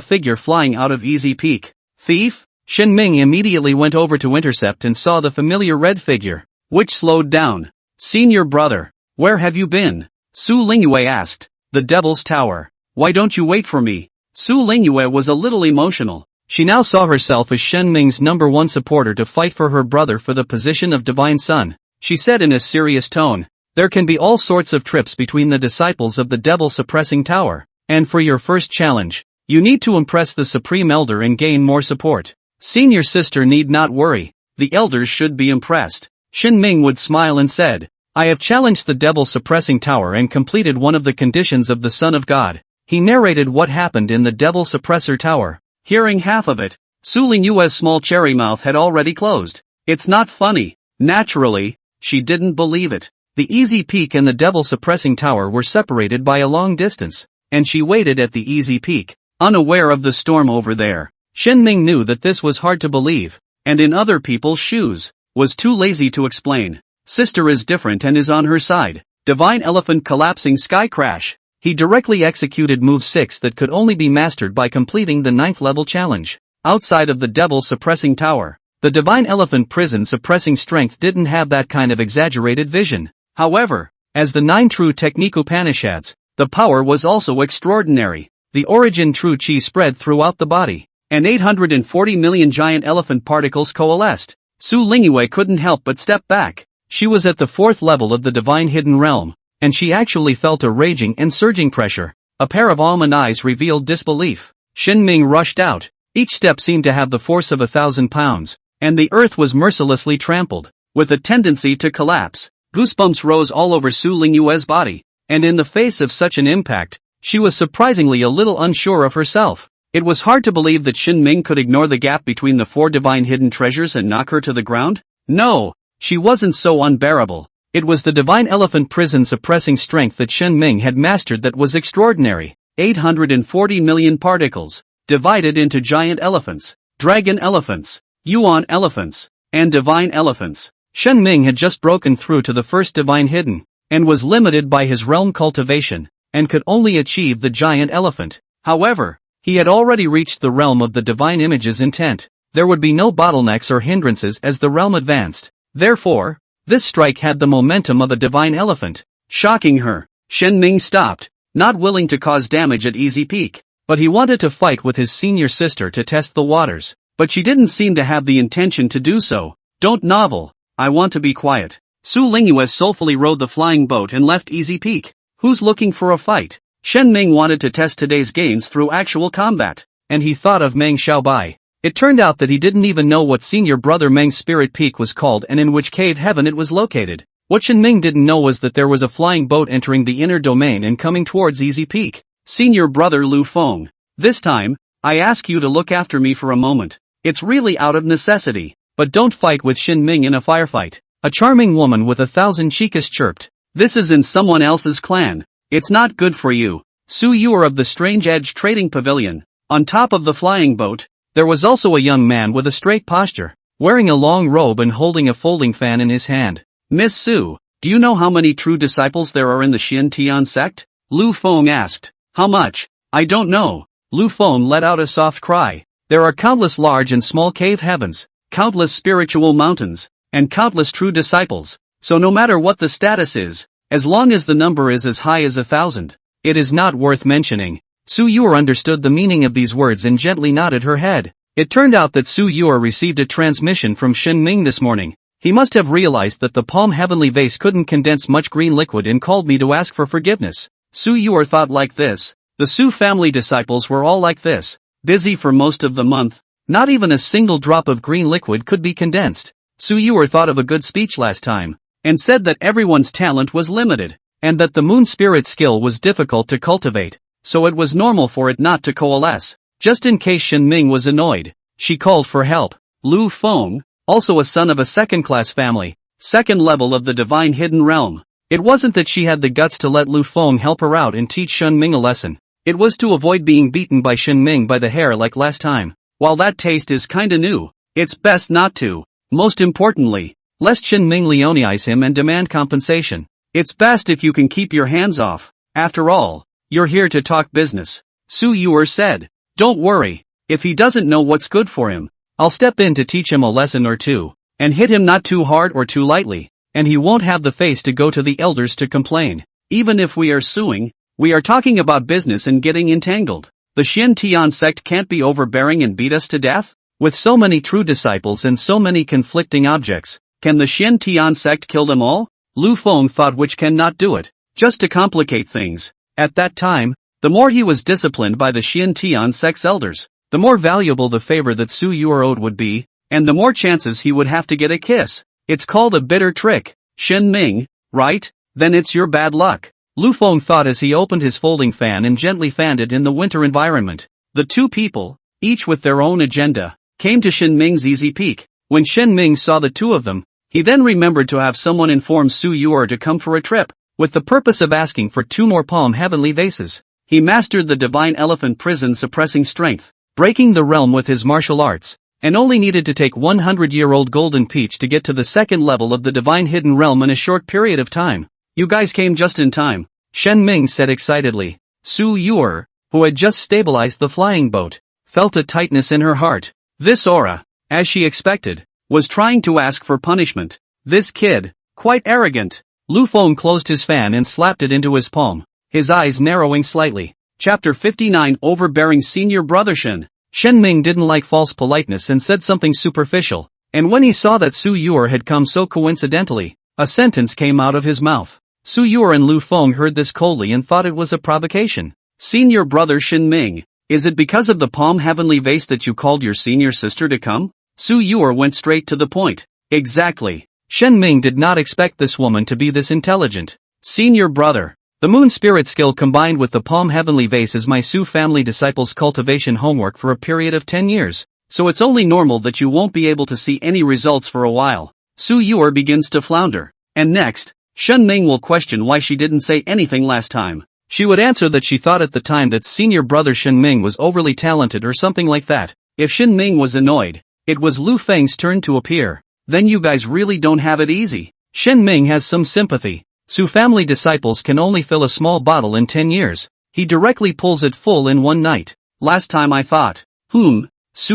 figure flying out of Easy Peak. Thief? Xin Ming immediately went over to intercept and saw the familiar red figure, which slowed down. Senior brother, where have you been? Su Lingyue asked. The Devil's Tower. Why don't you wait for me? Su Lingyue was a little emotional. She now saw herself as Shen Ming's #1 supporter to fight for her brother for the position of Divine Son. She said in a serious tone, there can be all sorts of trips between the disciples of the Devil-suppressing tower, and for your first challenge, you need to impress the Supreme Elder and gain more support. Senior sister need not worry, the elders should be impressed. Xin Ming would smile and said, I have challenged the Devil-suppressing tower and completed one of the conditions of the Son of God. He narrated what happened in the Devil Suppressor Tower. Hearing half of it, Su Lingyue's small cherry mouth had already closed. It's not funny. Naturally, she didn't believe it. The Easy Peak and the Devil Suppressing Tower were separated by a long distance, and she waited at the Easy Peak, unaware of the storm over there. Xin Ming knew that this was hard to believe, and in other people's shoes, was too lazy to explain. Sister is different and is on her side. Divine Elephant Collapsing Sky Crash. He directly executed move 6 that could only be mastered by completing the 9th level challenge. Outside of the Devil Suppressing Tower, the Divine Elephant Prison Suppressing Strength didn't have that kind of exaggerated vision. However, as the 9 true technique Upanishads, the power was also extraordinary. The origin true chi spread throughout the body, and 840 million giant elephant particles coalesced. Su Lingyue couldn't help but step back. She was at the 4th level of the Divine Hidden Realm, and she actually felt a raging and surging pressure. A pair of almond eyes revealed disbelief. Xin Ming rushed out. Each step seemed to have the force of 1,000 pounds, and the earth was mercilessly trampled, with a tendency to collapse. Goosebumps rose all over Su Lingyue's body, and in the face of such an impact, she was surprisingly a little unsure of herself. It was hard to believe that Xin Ming could ignore the gap between the 4 divine hidden treasures and knock her to the ground. No, she wasn't so unbearable. It was the Divine Elephant Prison Suppressing Strength that Xin Ming had mastered that was extraordinary. 840 million particles, divided into giant elephants, dragon elephants, yuan elephants, and divine elephants. Xin Ming had just broken through to the first divine hidden, and was limited by his realm cultivation, and could only achieve the giant elephant. However, he had already reached the realm of the divine image's intent. There would be no bottlenecks or hindrances as the realm advanced. Therefore, this strike had the momentum of a divine elephant. Shocking her, Xin Ming stopped, not willing to cause damage at Easy Peak, but he wanted to fight with his senior sister to test the waters. But she didn't seem to have the intention to do so. Don't novel, I want to be quiet. Su Lingyue soulfully rode the flying boat and left Easy Peak. Who's looking for a fight? Shen Ming wanted to test today's gains through actual combat, and he thought of Meng Xiaobai. It turned out that he didn't even know what senior brother Meng's spirit peak was called and in which cave heaven it was located. What Shen Ming didn't know was that there was a flying boat entering the inner domain and coming towards Easy Peak. Senior brother Lu Feng. This time, I ask you to look after me for a moment. It's really out of necessity, but don't fight with Shen Ming in a firefight. A charming woman with 1,000 chicas chirped. This is in someone else's clan. It's not good for you. Su Yuer of the Strange Edge Trading Pavilion. On top of the flying boat, there was also a young man with a straight posture, wearing a long robe and holding a folding fan in his hand. Miss Su, do you know how many true disciples there are in the Xian Tian sect? Lu Feng asked. How much? I don't know. Lu Feng let out a soft cry. There are countless large and small cave heavens, countless spiritual mountains, and countless true disciples. So no matter what the status is, as long as the number is as high as 1,000, it is not worth mentioning. Su Yuer understood the meaning of these words and gently nodded her head. It turned out that Su Yuer received a transmission from Shen Ming this morning. He must have realized that the palm heavenly vase couldn't condense much green liquid and called me to ask for forgiveness. Su Yuer thought like this. The Su family disciples were all like this. busy for most of the month. Not even a single drop of green liquid could be condensed. Su Yuer thought of a good speech last time, and said that everyone's talent was limited, and that the moon spirit skill was difficult to cultivate, so it was normal for it not to coalesce. Just in case Shen Ming was annoyed, she called for help. Lu Feng, also a son of a second-class family, second level of the divine hidden realm. It wasn't that she had the guts to let Lu Feng help her out and teach Shen Ming a lesson. It was to avoid being beaten by Shen Ming by the hair like last time. While that taste is kinda new, it's best not to. Most importantly, lest Shen Ming Leoneize him and demand compensation. It's best if you can keep your hands off. After all, you're here to talk business. Su Yuer said. Don't worry, if he doesn't know what's good for him, I'll step in to teach him a lesson or two, and hit him not too hard or too lightly, and he won't have the face to go to the elders to complain. Even if we are suing, we are talking about business and getting entangled. The Xin Tian sect can't be overbearing and beat us to death? With so many true disciples and so many conflicting objects, can the Xin Tian sect kill them all? Lu Feng thought which cannot do it, just to complicate things. At that time, the more he was disciplined by the Xin Tian sect's elders, the more valuable the favor that Su Yuer owed would be, and the more chances he would have to get a kiss. It's called a bitter trick. Shen Ming, right? Then it's your bad luck. Lu Feng thought as he opened his folding fan and gently fanned it in the winter environment. The two people, each with their own agenda, came to Shen Ming's easy peak. When Shen Ming saw the two of them, he then remembered to have someone inform Su Yuer to come for a trip, with the purpose of asking for 2 more palm heavenly vases. He mastered the divine elephant prison suppressing strength, breaking the realm with his martial arts, and only needed to take 100-year-old golden peach to get to the second level of the divine hidden realm in a short period of time. You guys came just in time, Shen Ming said excitedly. Su Yuer, who had just stabilized the flying boat, felt a tightness in her heart. This aura, as she expected, was trying to ask for punishment. This kid, quite arrogant. Lu Feng closed his fan and slapped it into his palm, his eyes narrowing slightly. Chapter 59 Overbearing Senior Brother Shen. Shen Ming didn't like false politeness and said something superficial, and when he saw that Su Yuer had come so coincidentally, a sentence came out of his mouth. Su Yuer and Lu Feng heard this coldly and thought it was a provocation. Senior brother Shen Ming, is it because of the palm heavenly vase that you called your senior sister to come? Su Yuer went straight to the point. Exactly. Shen Ming did not expect this woman to be this intelligent. Senior brother. The moon spirit skill combined with the palm heavenly vase is my Su family disciples' cultivation homework for a period of 10 years, so it's only normal that you won't be able to see any results for a while. Su Yuer begins to flounder. And next, Shen Ming will question why she didn't say anything last time. She would answer that she thought at the time that senior brother Shen Ming was overly talented or something like that. If Shen Ming was annoyed, it was Lu Feng's turn to appear. Then you guys really don't have it easy. Shen Ming has some sympathy. Su family disciples can only fill a small bottle in 10 years. He directly pulls it full in one night. Last time I thought, Su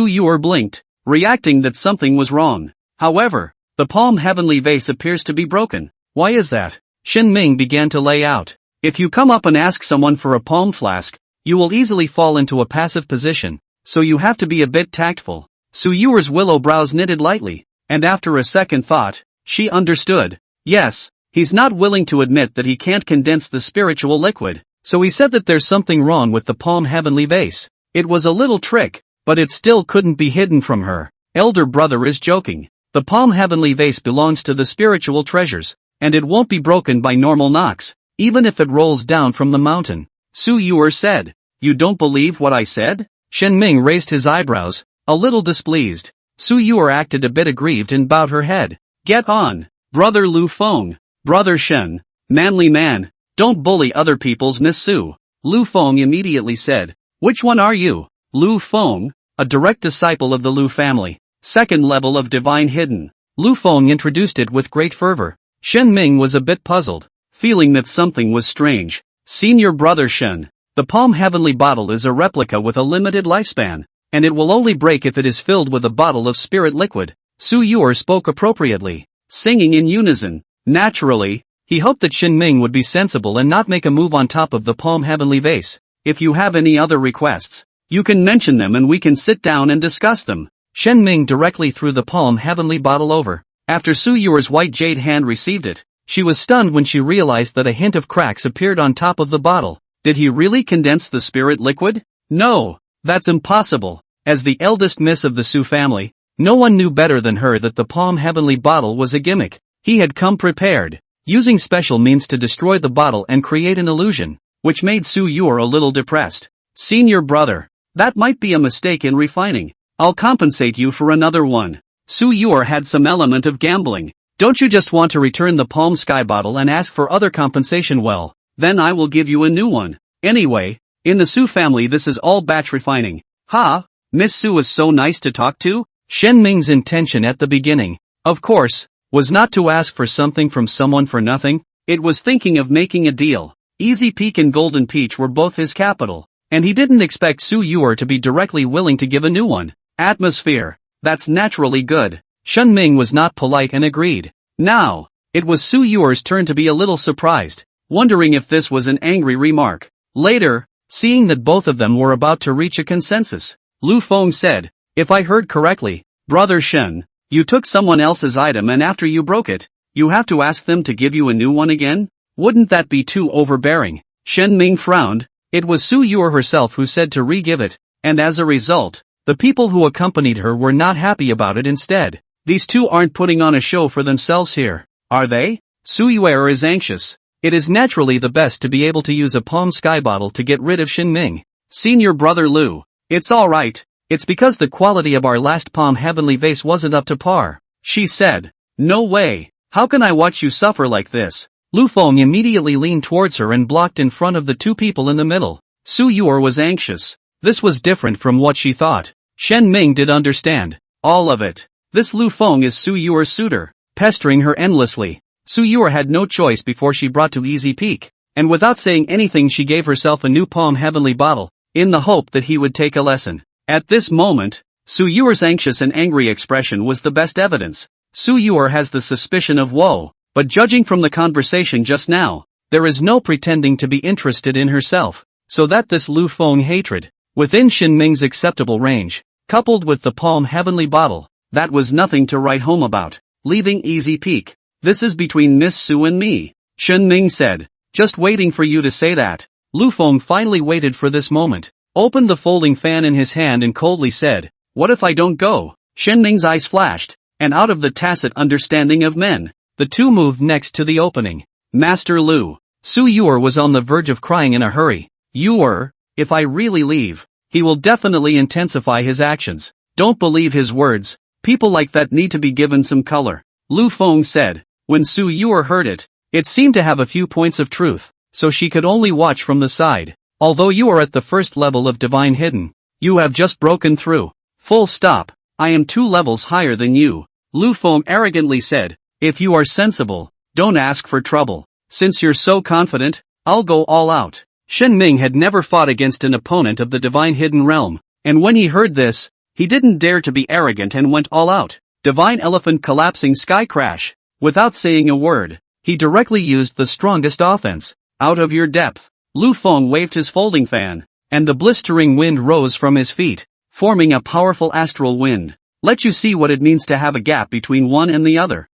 Yuer blinked, reacting that something was wrong. However, the palm heavenly vase appears to be broken. Why is that? Shen Ming began to lay out. If you come up and ask someone for a palm flask, you will easily fall into a passive position, so you have to be a bit tactful. Su Yuer's willow brows knitted lightly, and after a second thought, she understood. Yes, he's not willing to admit that he can't condense the spiritual liquid, so he said that there's something wrong with the palm heavenly vase. It was a little trick, but it still couldn't be hidden from her. Elder brother is joking. The palm heavenly vase belongs to the spiritual treasures, and it won't be broken by normal knocks, even if it rolls down from the mountain. Su Yuer said. You don't believe what I said? Shen Ming raised his eyebrows, a little displeased. Su Yuer acted a bit aggrieved and bowed her head. Get on, brother Lu Feng. Brother Shen, manly man, don't bully other people's Miss Su. Lu Feng immediately said. Which one are you? Lu Feng, a direct disciple of the Lu family, second level of divine hidden. Lu Feng introduced it with great fervor. Shen Ming was a bit puzzled, feeling that something was strange. Senior brother Shen, the palm heavenly bottle is a replica with a limited lifespan, and it will only break if it is filled with a bottle of spirit liquid. Su Yuer spoke appropriately, singing in unison. Naturally, he hoped that Shen Ming would be sensible and not make a move on top of the palm heavenly vase. If you have any other requests, you can mention them and we can sit down and discuss them. Shen Ming directly threw the palm heavenly bottle over. After Su Yuer's white jade hand received it, she was stunned when she realized that a hint of cracks appeared on top of the bottle. Did he really condense the spirit liquid? No, That's impossible. As the eldest miss of the Su family, no one knew better than her that the palm heavenly bottle was a gimmick. He had come prepared, using special means to destroy the bottle and create an illusion, which made Su Yuer a little depressed. Senior brother, that might be a mistake in refining. I'll compensate you for another one. Su Yuer had some element of gambling. Don't you just want to return the palm sky bottle and ask for other compensation? Well, then I will give you a new one. Anyway, in the Su family this is all batch refining. Ha! Miss Su was so nice to talk to? Shen Ming's intention at the beginning, of course, was not to ask for something from someone for nothing. It was thinking of making a deal. Easy Peak and Golden Peach were both his capital, and he didn't expect Su Yuer to be directly willing to give a new one. Atmosphere. That's naturally good. Shen Ming was not polite and agreed. Now, it was Su Yuer's turn to be a little surprised, wondering if this was an angry remark. Later, seeing that both of them were about to reach a consensus, Lu Feng said, if I heard correctly, Brother Shen, you took someone else's item and after you broke it, you have to ask them to give you a new one again? Wouldn't that be too overbearing? Shen Ming frowned. It was Su Yuer herself who said to re-give it, and as a result, the people who accompanied her were not happy about it. Instead, these two aren't putting on a show for themselves here, are they? Su Yuer is anxious. It is naturally the best to be able to use a palm sky bottle to get rid of Shen Ming. Senior brother Lu, it's alright. It's because the quality of our last palm heavenly vase wasn't up to par, she said. No way. How can I watch you suffer like this? Lu Feng immediately leaned towards her and blocked in front of the two people in the middle. Su Yuer was anxious. This was different from what she thought. Shen Ming did understand. All of it. This Lu Feng is Su Yuer's suitor, pestering her endlessly. Su Yuer had no choice before she brought to Easy Peak, and without saying anything she gave herself a new palm heavenly bottle, in the hope that he would take a lesson. At this moment, Su Yuer's anxious and angry expression was the best evidence. Su Yuer has the suspicion of woe, but judging from the conversation just now, there is no pretending to be interested in herself, so that this Lu Feng hatred, within Shen Ming's acceptable range, coupled with the palm heavenly bottle, that was nothing to write home about. Leaving Easy Peak. This is between Miss Su and me, Shen Ming said. Just waiting for you to say that. Lu Feng finally waited for this moment, opened the folding fan in his hand and coldly said, what if I don't go? Shen Ming's eyes flashed, and out of the tacit understanding of men, the two moved next to the opening. Master Lu. Su Yuer was on the verge of crying in a hurry. Yuer, if I really leave, he will definitely intensify his actions. Don't believe his words. People like that need to be given some color. Lu Feng said. When Su Yuer heard it, it seemed to have a few points of truth, so she could only watch from the side. Although you are at the first level of Divine Hidden, you have just broken through. Full stop. I am 2 levels higher than you. Lu Feng arrogantly said. If you are sensible, don't ask for trouble. Since you're so confident, I'll go all out. Shen Ming had never fought against an opponent of the Divine Hidden Realm, and when he heard this, he didn't dare to be arrogant and went all out. Divine Elephant Collapsing Sky Crash. Without saying a word, he directly used the strongest offense. Out of your depth. Lu Feng waved his folding fan, and the blistering wind rose from his feet, forming a powerful astral wind. Let you see what it means to have a gap between one and the other.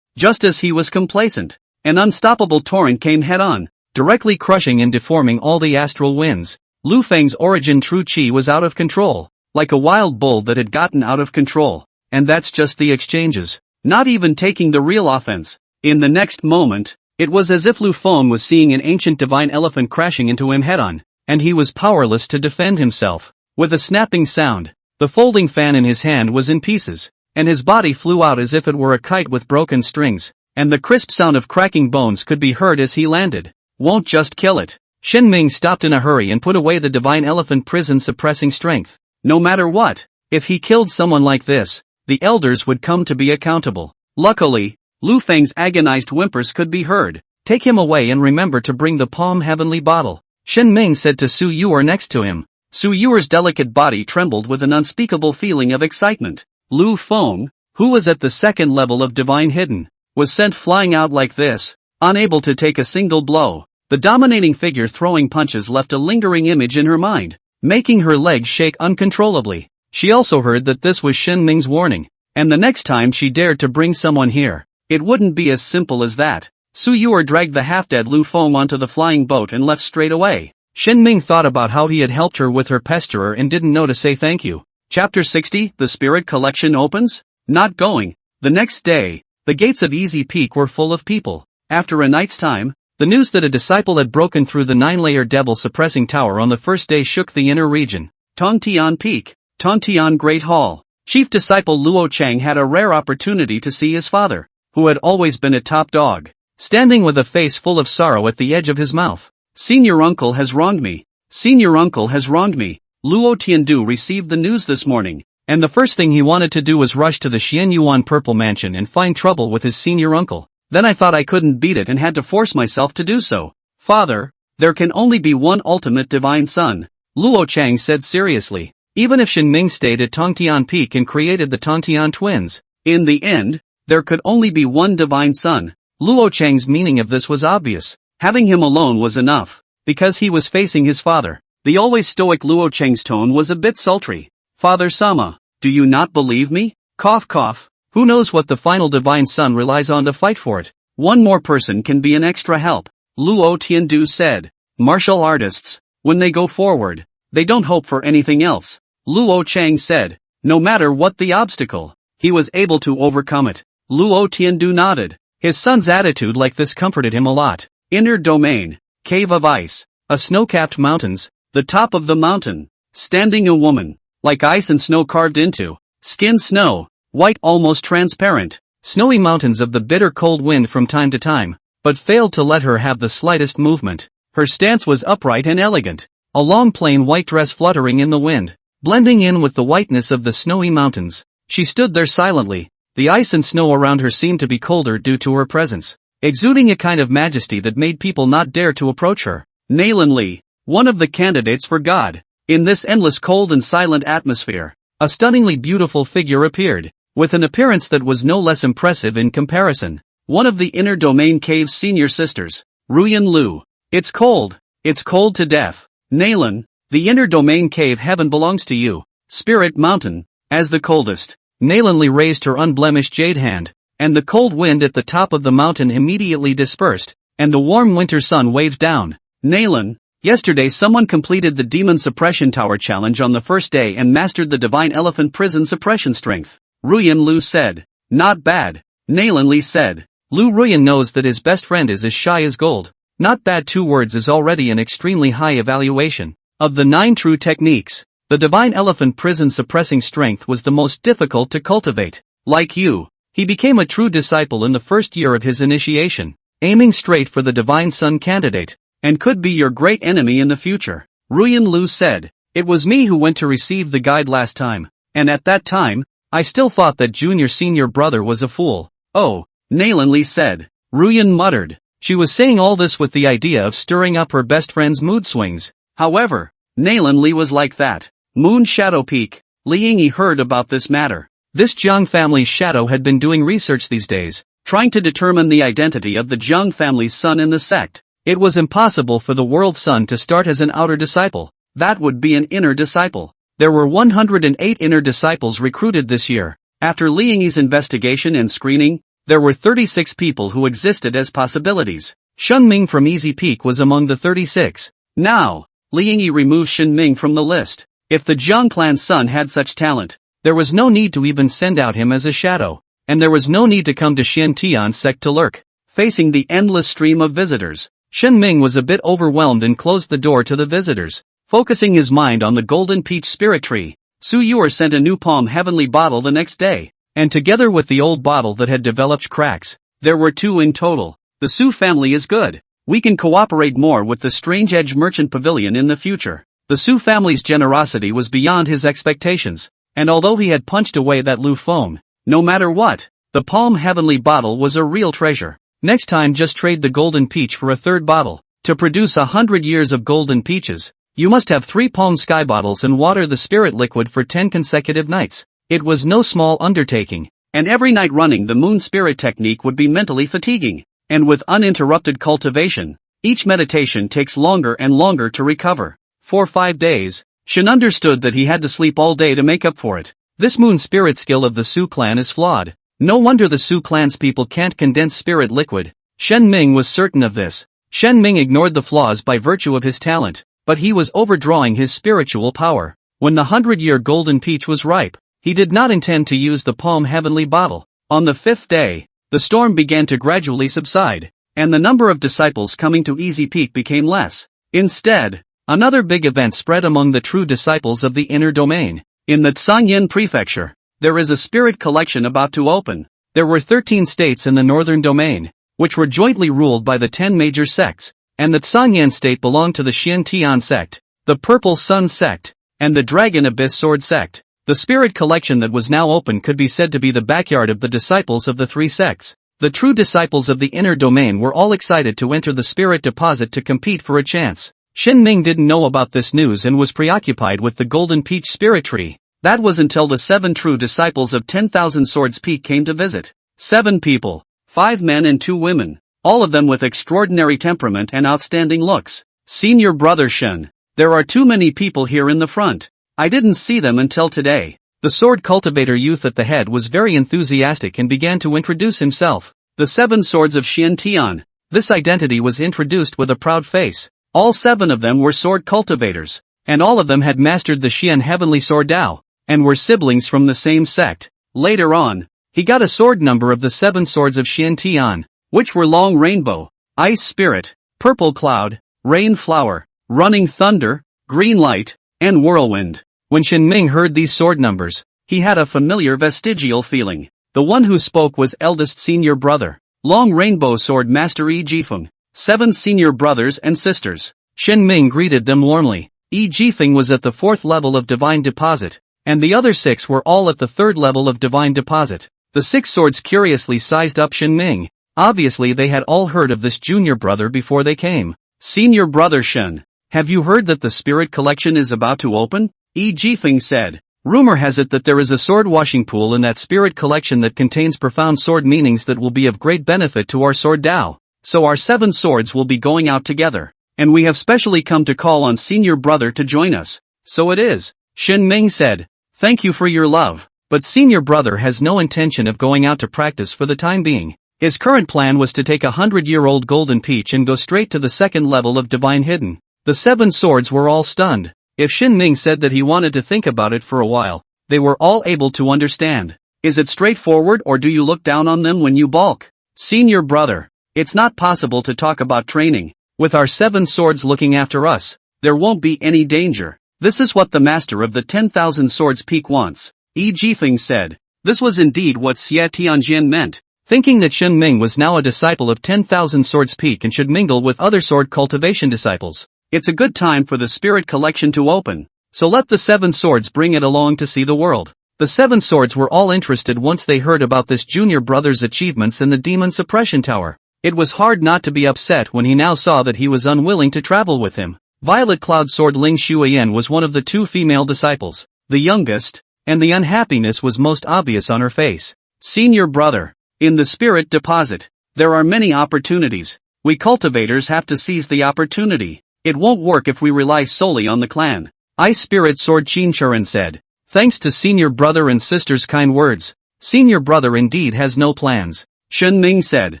Just as he was complacent, an unstoppable torrent came head-on, directly crushing and deforming all the astral winds. Lu Feng's origin true chi was out of control, like a wild bull that had gotten out of control. And that's just the exchanges, not even taking the real offense. In the next moment, it was as if Lu Feng was seeing an ancient divine elephant crashing into him head-on, and he was powerless to defend himself. With a snapping sound, the folding fan in his hand was in pieces, and his body flew out as if it were a kite with broken strings, and the crisp sound of cracking bones could be heard as he landed. Won't just kill it. Shen Ming stopped in a hurry and put away the divine elephant prison suppressing strength. No matter what, if he killed someone like this, the elders would come to be accountable. Luckily, Lu Feng's agonized whimpers could be heard. Take him away and remember to bring the palm heavenly bottle, Shen Ming said to Su Yuer next to him. Su Yuer's delicate body trembled with an unspeakable feeling of excitement. Lu Feng, who was at the second level of Divine Hidden, was sent flying out like this, unable to take a single blow. The dominating figure throwing punches left a lingering image in her mind, making her legs shake uncontrollably. She also heard that this was Shen Ming's warning, and the next time she dared to bring someone here, it wouldn't be as simple as that. Su Yuer dragged the half-dead Lu Feng onto the flying boat and left straight away. Shen Ming thought about how he had helped her with her pesterer and didn't know to say thank you. Chapter 60, The Spirit Collection opens? Not going. The next day, the gates of Easy Peak were full of people. After a night's time, the news that a disciple had broken through the 9-layer devil-suppressing tower on the first day shook the inner region. Tongtian Peak, Tongtian Great Hall. Chief disciple Luo Chang had a rare opportunity to see his father, who had always been a top dog, standing with a face full of sorrow at the edge of his mouth. Senior uncle has wronged me. Senior uncle has wronged me. Luo Tiandu received the news this morning, and the first thing he wanted to do was rush to the Xianyuan Purple Mansion and find trouble with his senior uncle. Then I thought I couldn't beat it and had to force myself to do so. Father, there can only be one ultimate divine son, Luo Chang said seriously. Even if Shen Ming stayed at Tongtian Peak and created the Tongtian twins, in the end, there could only be one divine son. Luo Chang's meaning of this was obvious. Having him alone was enough, because he was facing his father. The always stoic Luo Chang's tone was a bit sultry. Father Sama, do you not believe me? Cough cough. Who knows what the final divine son relies on to fight for it? One more person can be an extra help, Luo Tiandu said. Martial artists, when they go forward, they don't hope for anything else. Luo Chang said, no matter what the obstacle, he was able to overcome it. Luo Tiandu nodded. His son's attitude like this comforted him a lot. Inner domain, cave of ice, a snow-capped mountains, the top of the mountain, standing a woman, like ice and snow carved into, skin snow, white almost transparent, snowy mountains of the bitter cold wind from time to time, but failed to let her have the slightest movement. Her stance was upright and elegant, a long plain white dress fluttering in the wind, blending in with the whiteness of the snowy mountains. She stood there silently, the ice and snow around her seemed to be colder due to her presence, exuding a kind of majesty that made people not dare to approach her. Nalan Li, one of the candidates for God. In this endless cold and silent atmosphere, a stunningly beautiful figure appeared, with an appearance that was no less impressive in comparison. One of the Inner Domain Cave's senior sisters, Ruyan Lu. It's cold to death. Nalan, the Inner Domain Cave heaven belongs to you, Spirit Mountain, as the coldest. Nalan Li raised her unblemished jade hand, and the cold wind at the top of the mountain immediately dispersed, and the warm winter sun waved down. Nalan, yesterday someone completed the Demon Suppression Tower challenge on the first day and mastered the Divine Elephant Prison suppression strength. Ruyan Lu said. Not bad, Nalan Li said. Lu Ruyan knows that his best friend is as shy as gold. Not bad, 2 words is already an extremely high evaluation. Of the 9 true techniques, the Divine Elephant Prison suppressing strength was the most difficult to cultivate. Like you, he became a true disciple in the first year of his initiation, aiming straight for the Divine Son candidate, and could be your great enemy in the future. Ruyan Lu said, it was me who went to receive the guide last time, and at that time, I still thought that junior senior brother was a fool. Oh, Nalan Li said. Ruyan muttered. She was saying all this with the idea of stirring up her best friend's mood swings. However, Nalan Li was like that. Moon Shadow Peak. Li Yingyi heard about this matter. This Jiang family's shadow had been doing research these days, trying to determine the identity of the Jiang family's son in the sect. It was impossible for the world son to start as an outer disciple. That would be an inner disciple. There were 108 inner disciples recruited this year. After Li Yingyi's investigation and screening, there were 36 people who existed as possibilities. Shen Ming from Easy Peak was among the 36. Now, Li Yingyi removed Shen Ming from the list. If the Jiang clan's son had such talent, there was no need to even send out him as a shadow, and there was no need to come to Xiantian's sect to lurk, facing the endless stream of visitors. Shen Ming was a bit overwhelmed and closed the door to the visitors, focusing his mind on the golden peach spirit tree. Su Yuer sent a new palm heavenly bottle the next day, and together with the old bottle that had developed cracks, there were 2 in total. The Su family is good. We can cooperate more with the Strange Edge Merchant Pavilion in the future. The Su family's generosity was beyond his expectations, and although he had punched away that Lu phone, no matter what, the palm heavenly bottle was a real treasure. Next time just trade the golden peach for a 3rd bottle. To produce 100 years of golden peaches, you must have 3 palm sky bottles and water the spirit liquid for 10 consecutive nights. It was no small undertaking, and every night running the moon spirit technique would be mentally fatiguing, and with uninterrupted cultivation, each meditation takes longer and longer to recover. For 5 days, Shen understood that he had to sleep all day to make up for it. This moon spirit skill of the Su clan is flawed. No wonder the Su clan's people can't condense spirit liquid. Shen Ming was certain of this. Shen Ming ignored the flaws by virtue of his talent. but he was overdrawing his spiritual power. When the 100-year golden peach was ripe, he did not intend to use the palm heavenly bottle. On the 5th day, the storm began to gradually subside, and the number of disciples coming to Easy Peak became less. Instead, another big event spread among the true disciples of the inner domain. In the Tsanyin Prefecture, there is a spirit collection about to open. There were 13 states in the northern domain, which were jointly ruled by the 10 major sects, and the Tsanyin state belonged to the Xiantian sect, the Purple Sun sect, and the Dragon Abyss Sword sect. The spirit collection that was now open could be said to be the backyard of the disciples of the 3 sects. The true disciples of the inner domain were all excited to enter the spirit deposit to compete for a chance. Shen Ming didn't know about this news and was preoccupied with the Golden Peach Spirit Tree. That was until the 7 true disciples of 10,000 Swords Peak came to visit. 7 people, 5 men and 2 women, all of them with extraordinary temperament and outstanding looks. Senior brother Shen, there are too many people here in the front. I didn't see them until today. The sword cultivator youth at the head was very enthusiastic and began to introduce himself. The 7 swords of Xiantian. This identity was introduced with a proud face. All 7 of them were sword cultivators, and all of them had mastered the Xian heavenly sword Dao, and were siblings from the same sect. Later on, he got a sword number of the 7 swords of Xiantian, which were Long Rainbow, Ice Spirit, Purple Cloud, Rain Flower, Running Thunder, Green Light, and Whirlwind. When Shen Ming heard these sword numbers, he had a familiar vestigial feeling. The one who spoke was eldest senior brother, Long Rainbow Sword Master Yi Jifeng. 7 senior brothers and sisters. Shen Ming greeted them warmly. Yi Jifeng was at the 4th level of Divine Deposit, and the other 6 were all at the 3rd level of Divine Deposit. The 6 swords curiously sized up Shen Ming. Obviously they had all heard of this junior brother before they came. Senior brother Shen, have you heard that the spirit collection is about to open? Yi Jifeng said. Rumor has it that there is a sword washing pool in that spirit collection that contains profound sword meanings that will be of great benefit to our sword Dao. So our 7 swords will be going out together, and we have specially come to call on senior brother to join us. So it is, Shen Ming said. Thank you for your love, but senior brother has no intention of going out to practice for the time being. His current plan was to take a 100-year-old golden peach and go straight to the 2nd level of Divine Hidden. The 7 swords were all stunned. If Shen Ming said that he wanted to think about it for a while, they were all able to understand. Is it straightforward or do you look down on them when you balk? Senior brother. It's not possible to talk about training. With our 7 swords looking after us, there won't be any danger. This is what the master of the 10,000 Swords Peak wants. Yi Jifeng said. This was indeed what Xie Tianjian meant. Thinking that Shen Ming was now a disciple of 10,000 Swords Peak and should mingle with other sword cultivation disciples. It's a good time for the spirit collection to open. So let the 7 swords bring it along to see the world. The 7 swords were all interested once they heard about this junior brother's achievements in the Demon Suppression Tower. It was hard not to be upset when he now saw that he was unwilling to travel with him. Violet Cloud Sword Ling Shuiyan was one of the 2 female disciples, the youngest, and the unhappiness was most obvious on her face. Senior brother, in the spirit deposit, there are many opportunities. We cultivators have to seize the opportunity. It won't work if we rely solely on the clan. Ice Spirit Sword Qinchuren said. Thanks to senior brother and sister's kind words, senior brother indeed has no plans. Shen Ming said.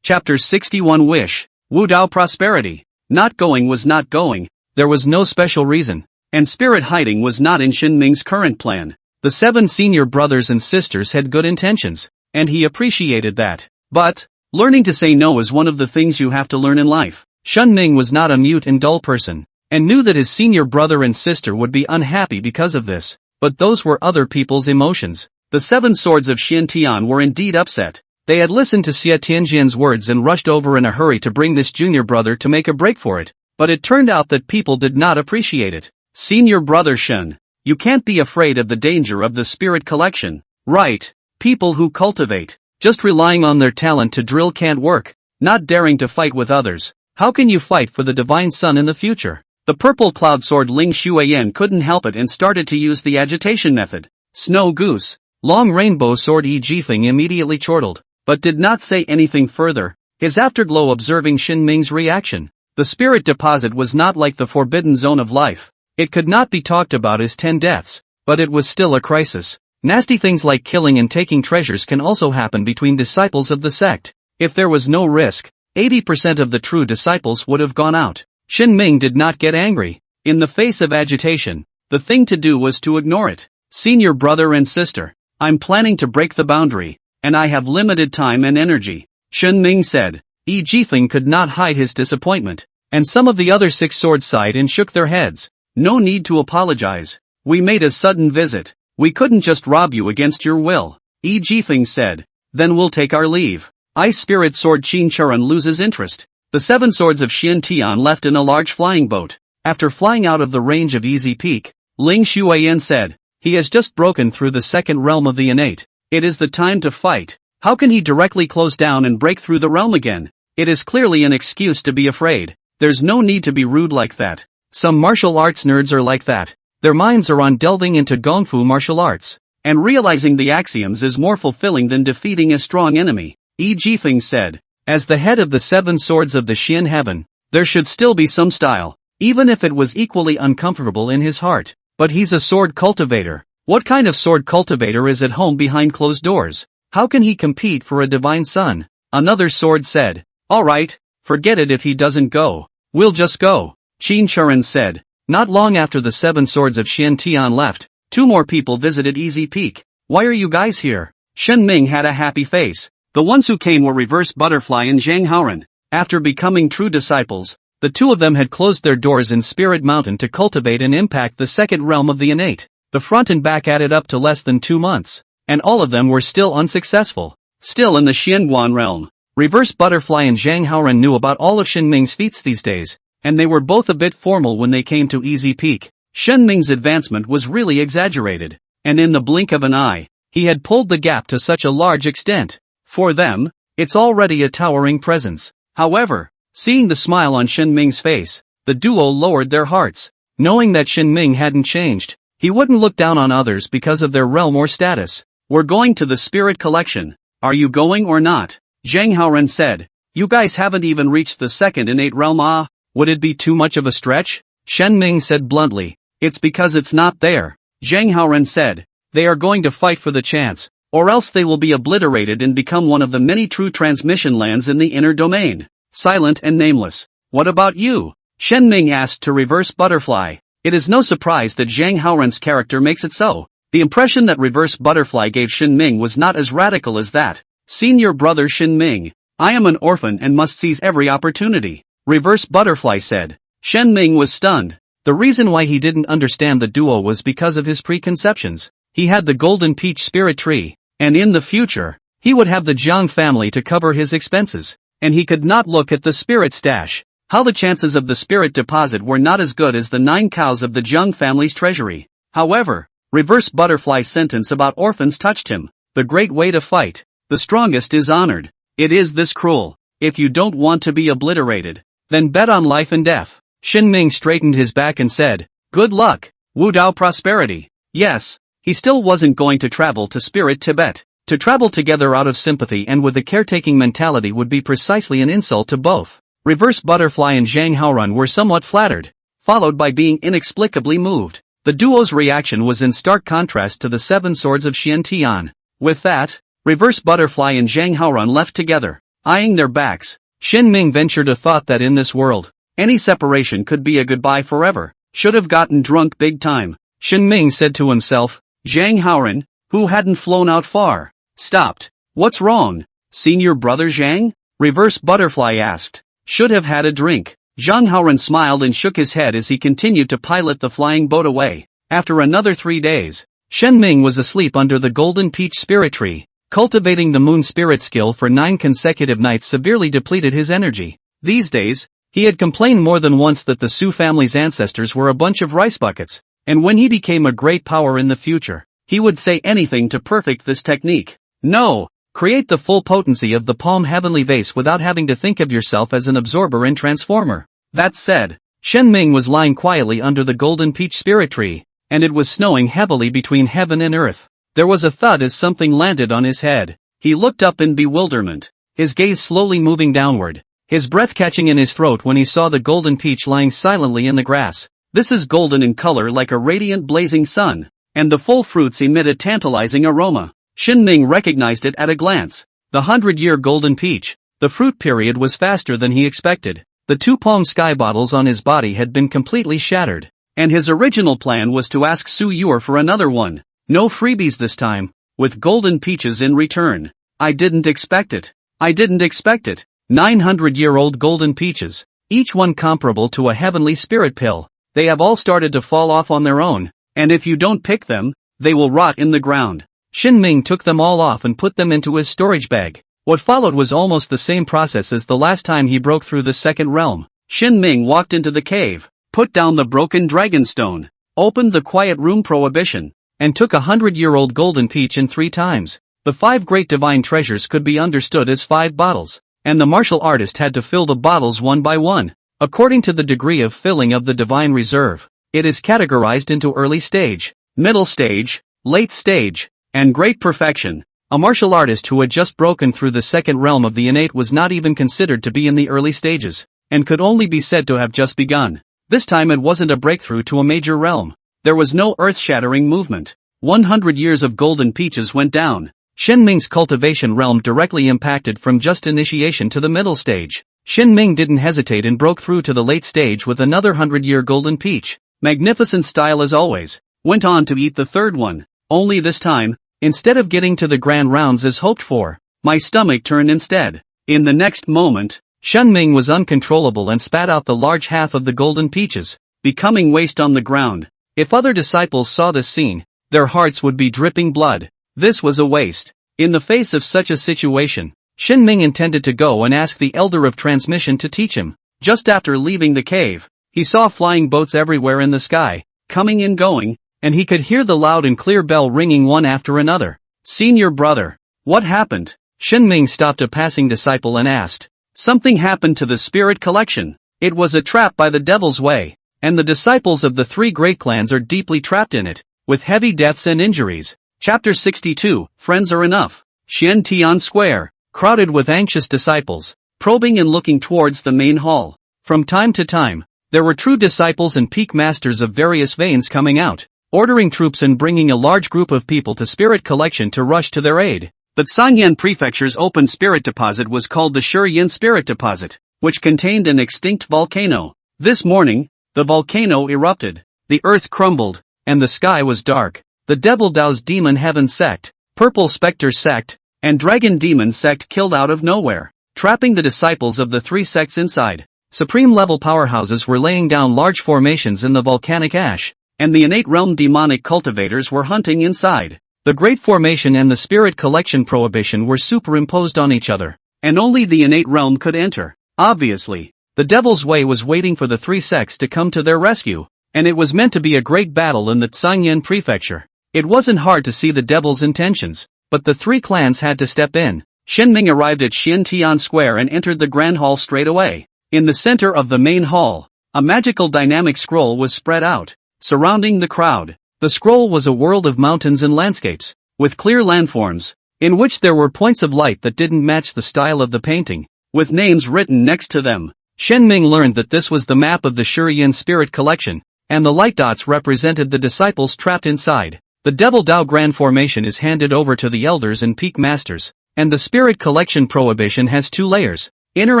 Chapter 61 Wish, Wu Dao Prosperity. Not going was not going, there was no special reason, and spirit hiding was not in Shen Ming's current plan. The 7 senior brothers and sisters had good intentions, and he appreciated that. But, learning to say no is one of the things you have to learn in life. Shen Ming was not a mute and dull person, and knew that his senior brother and sister would be unhappy because of this, but those were other people's emotions. The 7 swords of Xiantian were indeed upset. They had listened to Xie Tianjian's words and rushed over in a hurry to bring this junior brother to make a break for it, but it turned out that people did not appreciate it. Senior brother Shen, you can't be afraid of the danger of the spirit collection. Right, people who cultivate, just relying on their talent to drill can't work, not daring to fight with others. How can you fight for the divine sun in the future? The purple cloud sword Ling Shuiyan couldn't help it and started to use the agitation method. Snow Goose, Long Rainbow Sword Yi Jifeng immediately chortled, but did not say anything further, his afterglow observing Shen Ming's reaction. The spirit deposit was not like the forbidden zone of life. It could not be talked about as 10 deaths, but it was still a crisis. Nasty things like killing and taking treasures can also happen between disciples of the sect. If there was no risk, 80% of the true disciples would have gone out. Shen Ming did not get angry. In the face of agitation, the thing to do was to ignore it. Senior brother and sister, I'm planning to break the boundary, and I have limited time and energy, Shen Ming said. Jifeng could not hide his disappointment, and some of the other six swords sighed and shook their heads. No need to apologize. We made a sudden visit. We couldn't just rob you against your will, Jifeng said. Then we'll take our leave. Ice Spirit Sword Qin Churan loses interest. The seven swords of Xian Tian left in a large flying boat. After flying out of the range of Easy Peak, Ling Shuayan said, he has just broken through the second realm of the innate. It is the time to fight. How can he directly close down and break through the realm again? It is clearly an excuse to be afraid. There's no need to be rude like that. Some martial arts nerds are like that. Their minds are on delving into Gongfu martial arts. And realizing the axioms is more fulfilling than defeating a strong enemy, Jifeng said. As the head of the seven swords of the Xian heaven, there should still be some style, even if it was equally uncomfortable in his heart. But he's a sword cultivator. What kind of sword cultivator is at home behind closed doors? How can he compete for a divine son? Another sword said. Alright, forget it if he doesn't go. We'll just go, Qin Churan said. Not long after the seven swords of Xian Tian left, two more people visited Easy Peak. Why are you guys here? Shen Ming had a happy face. The ones who came were Reverse Butterfly and Zhang Haoran. After becoming true disciples, the two of them had closed their doors in Spirit Mountain to cultivate and impact the second realm of the innate. The front and back added up to less than 2 months, and all of them were still unsuccessful. Still in the Xianguan realm, Reverse Butterfly and Zhang Haoran knew about all of Shen Ming's feats these days, and they were both a bit formal when they came to Easy Peak. Shen Ming's advancement was really exaggerated, and in the blink of an eye, he had pulled the gap to such a large extent. For them, it's already a towering presence. However, seeing the smile on Shen Ming's face, the duo lowered their hearts. Knowing that Shen Ming hadn't changed, he wouldn't look down on others because of their realm or status. We're going to the Spirit Collection. Are you going or not? Zhang Haoran said. You guys haven't even reached the second innate realm. Would it be too much of a stretch? Shen Ming said bluntly. It's because it's not there. Zhang Haoran said. They are going to fight for the chance, or else they will be obliterated and become one of the many true transmission lands in the inner domain. Silent and nameless. What about you? Shen Ming asked to Reverse Butterfly. It is no surprise that Zhang Haoran's character makes it so. The impression that Reverse Butterfly gave Shen Ming was not as radical as that. Senior brother Shen Ming. I am an orphan and must seize every opportunity, Reverse Butterfly said. Shen Ming was stunned. The reason why he didn't understand the duo was because of his preconceptions. He had the Golden Peach Spirit Tree, and in the future, he would have the Jiang family to cover his expenses, and he could not look at the spirit stash. How the chances of the spirit deposit were not as good as the 9 cows of the Jiang family's treasury. However, Reverse Butterfly's sentence about orphans touched him. The great way to fight. The strongest is honored. It is this cruel. If you don't want to be obliterated, then bet on life and death. Shen Ming straightened his back and said, good luck. Wu Dao prosperity. Yes, he still wasn't going to travel to Spirit Tibet. To travel together out of sympathy and with a caretaking mentality would be precisely an insult to both. Reverse Butterfly and Zhang Haoran were somewhat flattered, followed by being inexplicably moved. The duo's reaction was in stark contrast to the 7 swords of Xian Tian. With that, Reverse Butterfly and Zhang Haoran left together, eyeing their backs. Shen Ming ventured a thought that in this world, any separation could be a goodbye forever. Should have gotten drunk big time. Shen Ming said to himself. Zhang Haoran, who hadn't flown out far, stopped. What's wrong? Senior brother Zhang? Reverse Butterfly asked. Should have had a drink. Zhang Haoran smiled and shook his head as he continued to pilot the flying boat away. After another 3 days, Shen Ming was asleep under the Golden Peach Spirit Tree. Cultivating the Moon Spirit skill for 9 consecutive nights severely depleted his energy. These days, he had complained more than once that the Su family's ancestors were a bunch of rice buckets, and when he became a great power in the future, he would say anything to perfect this technique. No! Create the full potency of the Palm Heavenly Vase without having to think of yourself as an absorber and transformer. That said, Shen Ming was lying quietly under the Golden Peach Spirit Tree, and it was snowing heavily between heaven and earth. There was a thud as something landed on his head. He looked up in bewilderment, his gaze slowly moving downward, his breath catching in his throat when he saw the golden peach lying silently in the grass. This is golden in color like a radiant blazing sun, and the full fruits emit a tantalizing aroma. Shen Ming recognized it at a glance. The 100-year golden peach. The fruit period was faster than he expected. The 2 palm sky bottles on his body had been completely shattered. and his original plan was to ask Su Yor for another one. No freebies this time, with golden peaches in return. I didn't expect it. 900-year-old golden peaches, each one comparable to a heavenly spirit pill. They have all started to fall off on their own, and if you don't pick them, they will rot in the ground. Xin Ming took them all off and put them into his storage bag. What followed was almost the same process as the last time he broke through the second realm. Xin Ming walked into the cave, put down the broken dragon stone, opened the quiet room prohibition, and took 100-year-old golden peach in 3 times. The 5 great divine treasures could be understood as 5 bottles, and the martial artist had to fill the bottles one by one, according to the degree of filling of the divine reserve. It is categorized into early stage, middle stage, late stage, and great perfection. A martial artist who had just broken through the second realm of the innate was not even considered to be in the early stages, and could only be said to have just begun. This time it wasn't a breakthrough to a major realm. There was no earth-shattering movement. 100 years of golden peaches went down. Xin Ming's cultivation realm directly impacted from just initiation to the middle stage. Xin Ming didn't hesitate and broke through to the late stage with another 100-year golden peach. Magnificent style as always. Went on to eat the third one. Only this time, instead of getting to the grand rounds as hoped for, my stomach turned instead. In the next moment, Xin Ming was uncontrollable and spat out the large half of the golden peaches, becoming waste on the ground. If other disciples saw this scene, their hearts would be dripping blood. This was a waste. In the face of such a situation, Xin Ming intended to go and ask the Elder of Transmission to teach him. Just after leaving the cave, he saw flying boats everywhere in the sky, coming and going, and he could hear the loud and clear bell ringing one after another. Senior brother, what happened? Xin Ming stopped a passing disciple and asked. Something happened to the spirit collection. It was a trap by the devil's way, and the disciples of the 3 great clans are deeply trapped in it, with heavy deaths and injuries. Chapter 62, Friends are enough. Xiantian Square, crowded with anxious disciples, probing and looking towards the main hall. From time to time, there were true disciples and peak masters of various veins coming out, ordering troops and bringing a large group of people to Spirit Collection to rush to their aid. But Sangyan Prefecture's open spirit deposit was called the Shiyin Spirit Deposit, which contained an extinct volcano. This morning, the volcano erupted, the earth crumbled, and the sky was dark. The Devil Dao's Demon Heaven Sect, Purple Spectre Sect, and Dragon Demon Sect killed out of nowhere, trapping the disciples of the 3 sects inside. Supreme-level powerhouses were laying down large formations in the volcanic ash, and the innate realm demonic cultivators were hunting inside. The Great Formation and the Spirit Collection Prohibition were superimposed on each other, and only the innate realm could enter. Obviously, the Devil's Way was waiting for the 3 sects to come to their rescue, and it was meant to be a great battle in the Sangyan Prefecture. It wasn't hard to see the Devil's intentions, but the 3 clans had to step in. Xin Ming arrived at Xiantian Square and entered the Grand Hall straight away. In the center of the main hall, a magical dynamic scroll was spread out, surrounding the crowd. The scroll was a world of mountains and landscapes, with clear landforms, in which there were points of light that didn't match the style of the painting, with names written next to them. Xin Ming learned that this was the map of the Shiyin Spirit Collection, and the light dots represented the disciples trapped inside. The Devil Dao Grand Formation is handed over to the Elders and Peak Masters, and the Spirit Collection Prohibition has 2 layers, inner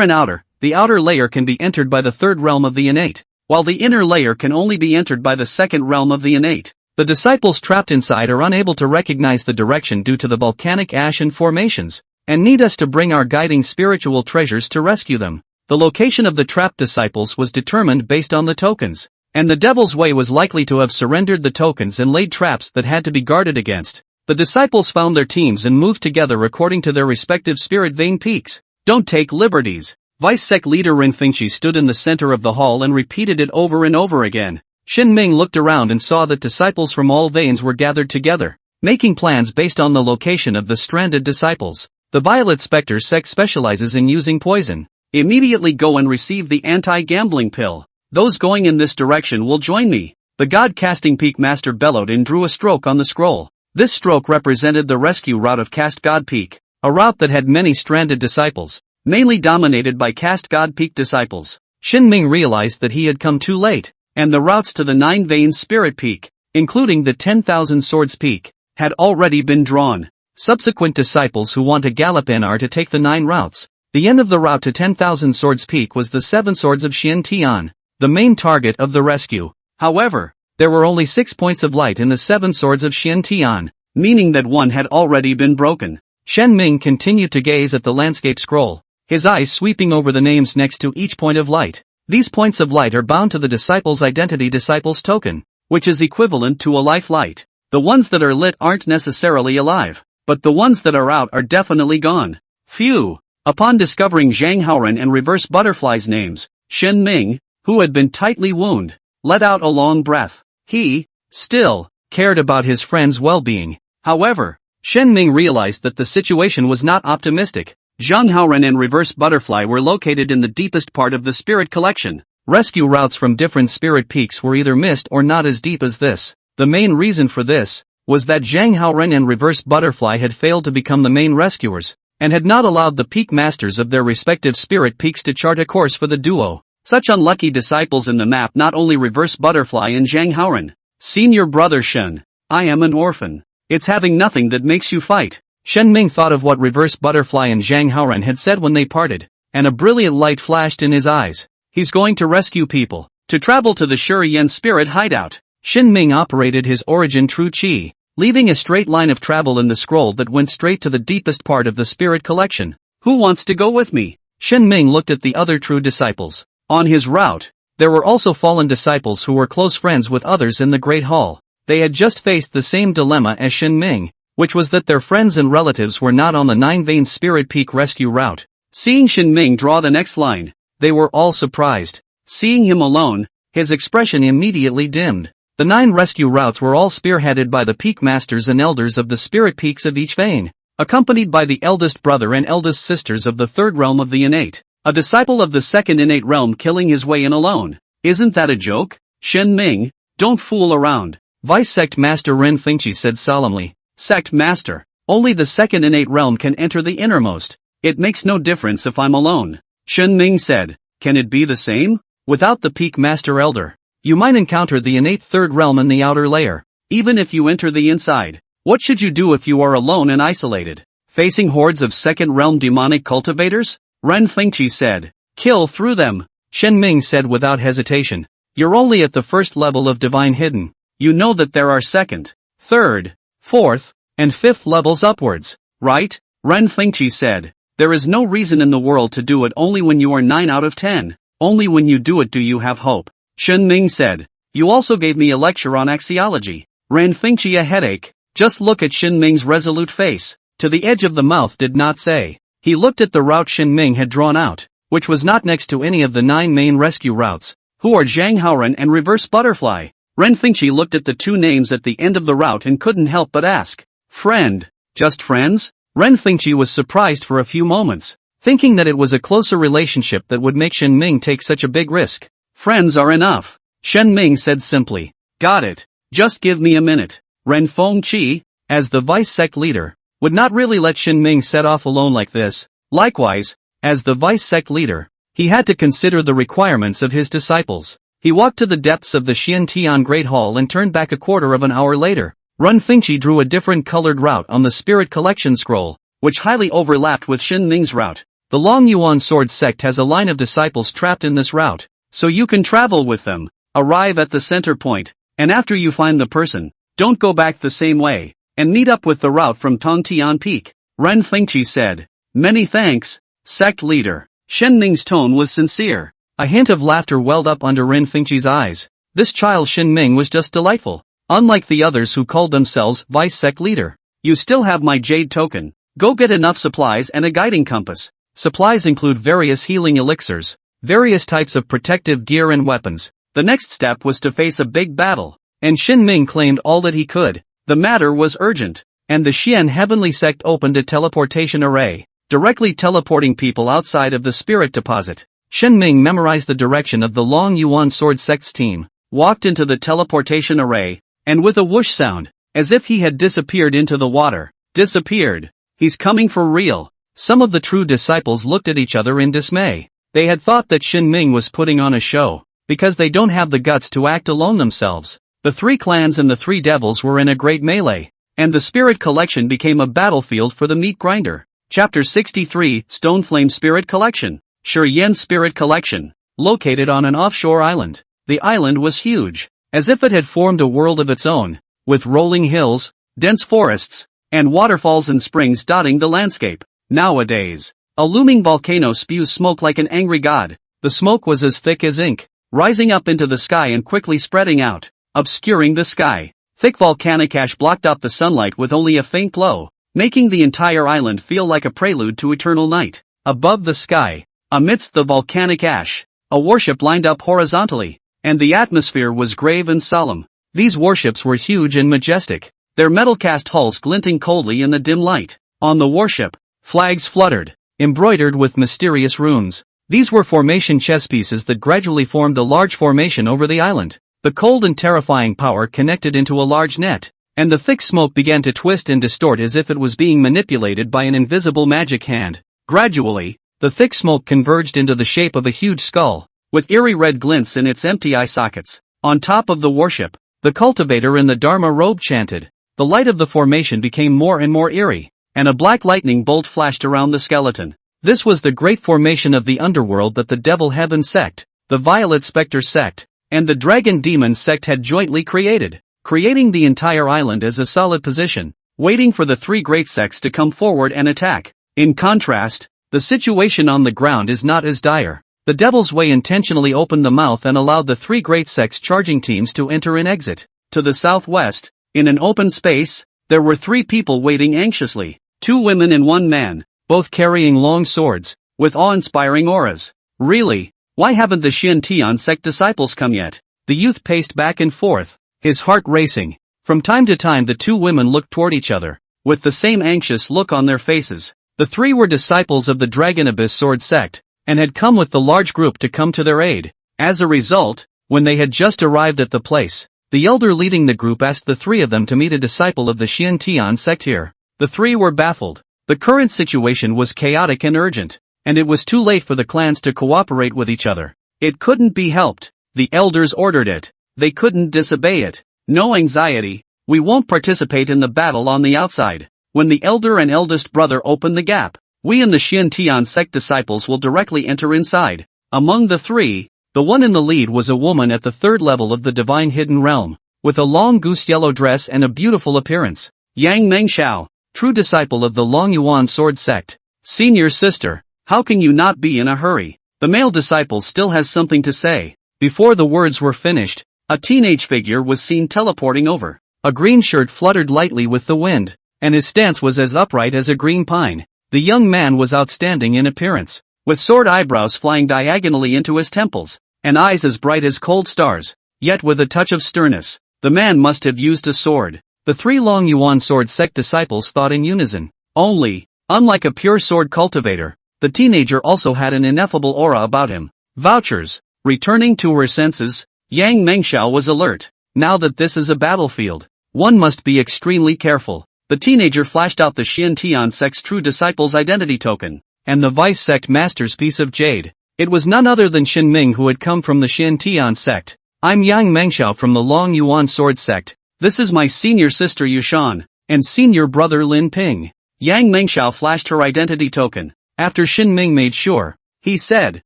and outer. The outer layer can be entered by the 3rd realm of the innate, while the inner layer can only be entered by the 2nd realm of the innate. The disciples trapped inside are unable to recognize the direction due to the volcanic ash and formations, and need us to bring our guiding spiritual treasures to rescue them. The location of the trapped disciples was determined based on the tokens, and the Devil's Way was likely to have surrendered the tokens and laid traps that had to be guarded against. The disciples found their teams and moved together according to their respective spirit vein peaks. Don't take liberties. Vice-sect leader Rin Fengqi stood in the center of the hall and repeated it over and over again. Xin Ming looked around and saw that disciples from all veins were gathered together, making plans based on the location of the stranded disciples. The Violet Spectre sect specializes in using poison. Immediately go and receive the anti-gambling pill. Those going in this direction will join me. The God-casting Peak Master bellowed and drew a stroke on the scroll. This stroke represented the rescue route of Caste God Peak, a route that had many stranded disciples, mainly dominated by Caste God Peak disciples. Xin Ming realized that he had come too late, and the routes to the 9 Veins Spirit Peak, including the 10,000 Swords Peak, had already been drawn. Subsequent disciples who want to gallop in are to take the 9 routes. The end of the route to 10,000 Swords Peak was the 7 Swords of Xian Tian, the main target of the rescue. However, there were only 6 points of light in the 7 swords of Xiantian, meaning that one had already been broken. Shen Ming continued to gaze at the landscape scroll, his eyes sweeping over the names next to each point of light. These points of light are bound to the disciple's identity disciple's token, which is equivalent to a life light. The ones that are lit aren't necessarily alive, but the ones that are out are definitely gone. Phew! Upon discovering Zhang Haoren and Reverse Butterfly's names, Shen Ming, who had been tightly wounded, let out a long breath. He, still, cared about his friend's well-being. However, Shen Ming realized that the situation was not optimistic. Zhang Haoren and Reverse Butterfly were located in the deepest part of the Spirit Collection. Rescue routes from different spirit peaks were either missed or not as deep as this. The main reason for this was that Zhang Haoren and Reverse Butterfly had failed to become the main rescuers, and had not allowed the peak masters of their respective spirit peaks to chart a course for the duo. Such unlucky disciples in the map not only Reverse Butterfly and Zhang Haoren. Senior brother Shen, I am an orphan. It's having nothing that makes you fight. Shen Ming thought of what Reverse Butterfly and Zhang Haoren had said when they parted, and a brilliant light flashed in his eyes. He's going to rescue people, to travel to the Shuriyen spirit hideout. Shen Ming operated his origin true chi, leaving a straight line of travel in the scroll that went straight to the deepest part of the spirit collection. Who wants to go with me? Shen Ming looked at the other true disciples. On his route, there were also fallen disciples who were close friends with others in the Great Hall. They had just faced the same dilemma as Shen Ming, which was that their friends and relatives were not on the Nine Veins Spirit Peak rescue route. Seeing Shen Ming draw the next line, they were all surprised. Seeing him alone, his expression immediately dimmed. The 9 rescue routes were all spearheaded by the peak masters and elders of the spirit peaks of each vein, accompanied by the eldest brother and eldest sisters of the 3rd realm of the innate. A disciple of the 2nd innate realm killing his way in alone. Isn't that a joke? Shen Ming, don't fool around. Vice Sect Master Ren Fengqi said solemnly. Sect Master, only the 2nd innate realm can enter the innermost. It makes no difference if I'm alone. Shen Ming said, can it be the same? Without the peak master elder, you might encounter the innate 3rd realm in the outer layer. Even if you enter the inside, what should you do if you are alone and isolated? Facing hordes of 2nd realm demonic cultivators? Ren Fengqi said, kill through them. Shen Ming said without hesitation, you're only at the 1st level of divine hidden. You know that there are 2nd, 3rd, 4th, and 5th levels upwards, right? Ren Fengqi said, there is no reason in the world to do it only when you are 9 out of 10. Only when you do it do you have hope. Shen Ming said, you also gave me a lecture on axiology. Ren Fengqi a headache. Just look at Shen Ming's resolute face. To the edge of the mouth did not say. He looked at the route Shen Ming had drawn out, which was not next to any of the 9 main rescue routes. Who are Zhang Haoren and Reverse Butterfly? Ren Fengqi looked at the 2 names at the end of the route and couldn't help but ask. Friend? Just friends? Ren Fengqi was surprised for a few moments, thinking that it was a closer relationship that would make Shen Ming take such a big risk. Friends are enough. Shen Ming said simply. Got it. Just give me a minute. Ren Fengqi, as the vice sect leader, would not really let Shen Ming set off alone like this. Likewise, as the vice sect leader, he had to consider the requirements of his disciples. He walked to the depths of the Xiantian Great Hall and turned back a quarter of an hour later. Ren Fengqi drew a different colored route on the Spirit Collection scroll, which highly overlapped with Shen Ming's route. The Long Yuan Sword sect has a line of disciples trapped in this route, so you can travel with them, arrive at the center point, and after you find the person, don't go back the same way, and meet up with the route from Tongtian Peak. Ren Fengqi said, many thanks, sect leader. Shen Ming's tone was sincere. A hint of laughter welled up under Ren Fengqi's eyes. This child Shen Ming was just delightful. Unlike the others who called themselves vice sect leader. You still have my jade token. Go get enough supplies and a guiding compass. Supplies include various healing elixirs, various types of protective gear and weapons. The next step was to face a big battle, and Shen Ming claimed all that he could. The matter was urgent, and the Xian Heavenly Sect opened a teleportation array, directly teleporting people outside of the spirit deposit. Shen Ming memorized the direction of the Long Yuan Sword Sect's team, walked into the teleportation array, and with a whoosh sound, as if he had disappeared into the water, disappeared. He's coming for real. Some of the true disciples looked at each other in dismay. They had thought that Shen Ming was putting on a show, because they don't have the guts to act alone themselves. The 3 clans and the 3 devils were in a great melee, and the Spirit Collection became a battlefield for the meat grinder. Chapter 63, Stoneflame Spirit Collection. Shuriyen Spirit Collection. Located on an offshore island. The island was huge, as if it had formed a world of its own, with rolling hills, dense forests, and waterfalls and springs dotting the landscape. Nowadays, a looming volcano spews smoke like an angry god. The smoke was as thick as ink, rising up into the sky and quickly spreading out, obscuring the sky. Thick volcanic ash blocked out the sunlight with only a faint glow, making the entire island feel like a prelude to eternal night. Above the sky, amidst the volcanic ash, a warship lined up horizontally, and the atmosphere was grave and solemn. These warships were huge and majestic, their metal-cast hulls glinting coldly in the dim light. On the warship, flags fluttered, embroidered with mysterious runes. These were formation chess pieces that gradually formed a large formation over the island. The cold and terrifying power connected into a large net, and the thick smoke began to twist and distort as if it was being manipulated by an invisible magic hand. Gradually, the thick smoke converged into the shape of a huge skull, with eerie red glints in its empty eye sockets. On top of the warship, the cultivator in the Dharma robe chanted. The light of the formation became more and more eerie, and a black lightning bolt flashed around the skeleton. This was the great formation of the underworld that the Devil Heaven sect, the Violet Spectre sect, and the Dragon Demon sect had jointly created, creating the entire island as a solid position, waiting for the three great sects to come forward and attack. In contrast, the situation on the ground is not as dire. The Devil's Way intentionally opened the mouth and allowed the three great sects charging teams to enter and exit. To the southwest, in an open space, there were three people waiting anxiously, 2 women and 1 man, both carrying long swords, with awe-inspiring auras. Really? Why haven't the Xiantian sect disciples come yet? The youth paced back and forth, his heart racing. From time to time the 2 women looked toward each other, with the same anxious look on their faces. The 3 were disciples of the Dragon Abyss Sword sect, and had come with the large group to come to their aid. As a result, when they had just arrived at the place, the elder leading the group asked the 3 of them to meet a disciple of the Xiantian sect here. The 3 were baffled. The current situation was chaotic and urgent, and it was too late for the clans to cooperate with each other. It couldn't be helped. The elders ordered it. They couldn't disobey it. No anxiety. We won't participate in the battle on the outside. When the elder and eldest brother open the gap, we and the Xiantian sect disciples will directly enter inside. Among the 3, the one in the lead was a woman at the 3rd level of the divine hidden realm, with a long goose-yellow dress and a beautiful appearance. Yang Mengxiao, true disciple of the Long Yuan Sword sect. Senior sister, how can you not be in a hurry? The male disciple still has something to say. Before the words were finished, a teenage figure was seen teleporting over. A green shirt fluttered lightly with the wind, and his stance was as upright as a green pine. The young man was outstanding in appearance, with sword eyebrows flying diagonally into his temples, and eyes as bright as cold stars, yet with a touch of sternness. The man must have used a sword. The 3 Long Yuan Sword sect disciples thought in unison. Only, unlike a pure sword cultivator, the teenager also had an ineffable aura about him. Vouchers. Returning to her senses, Yang Mengxiao was alert. Now that this is a battlefield, one must be extremely careful. The teenager flashed out the Xiantian sect's true disciple's identity token, and the vice sect master's piece of jade. It was none other than Xin Ming who had come from the Xiantian sect. I'm Yang Mengxiao from the Long Yuan Sword sect. This is my senior sister Yushan, and senior brother Lin Ping. Yang Mengxiao flashed her identity token. After Xin Ming made sure, he said,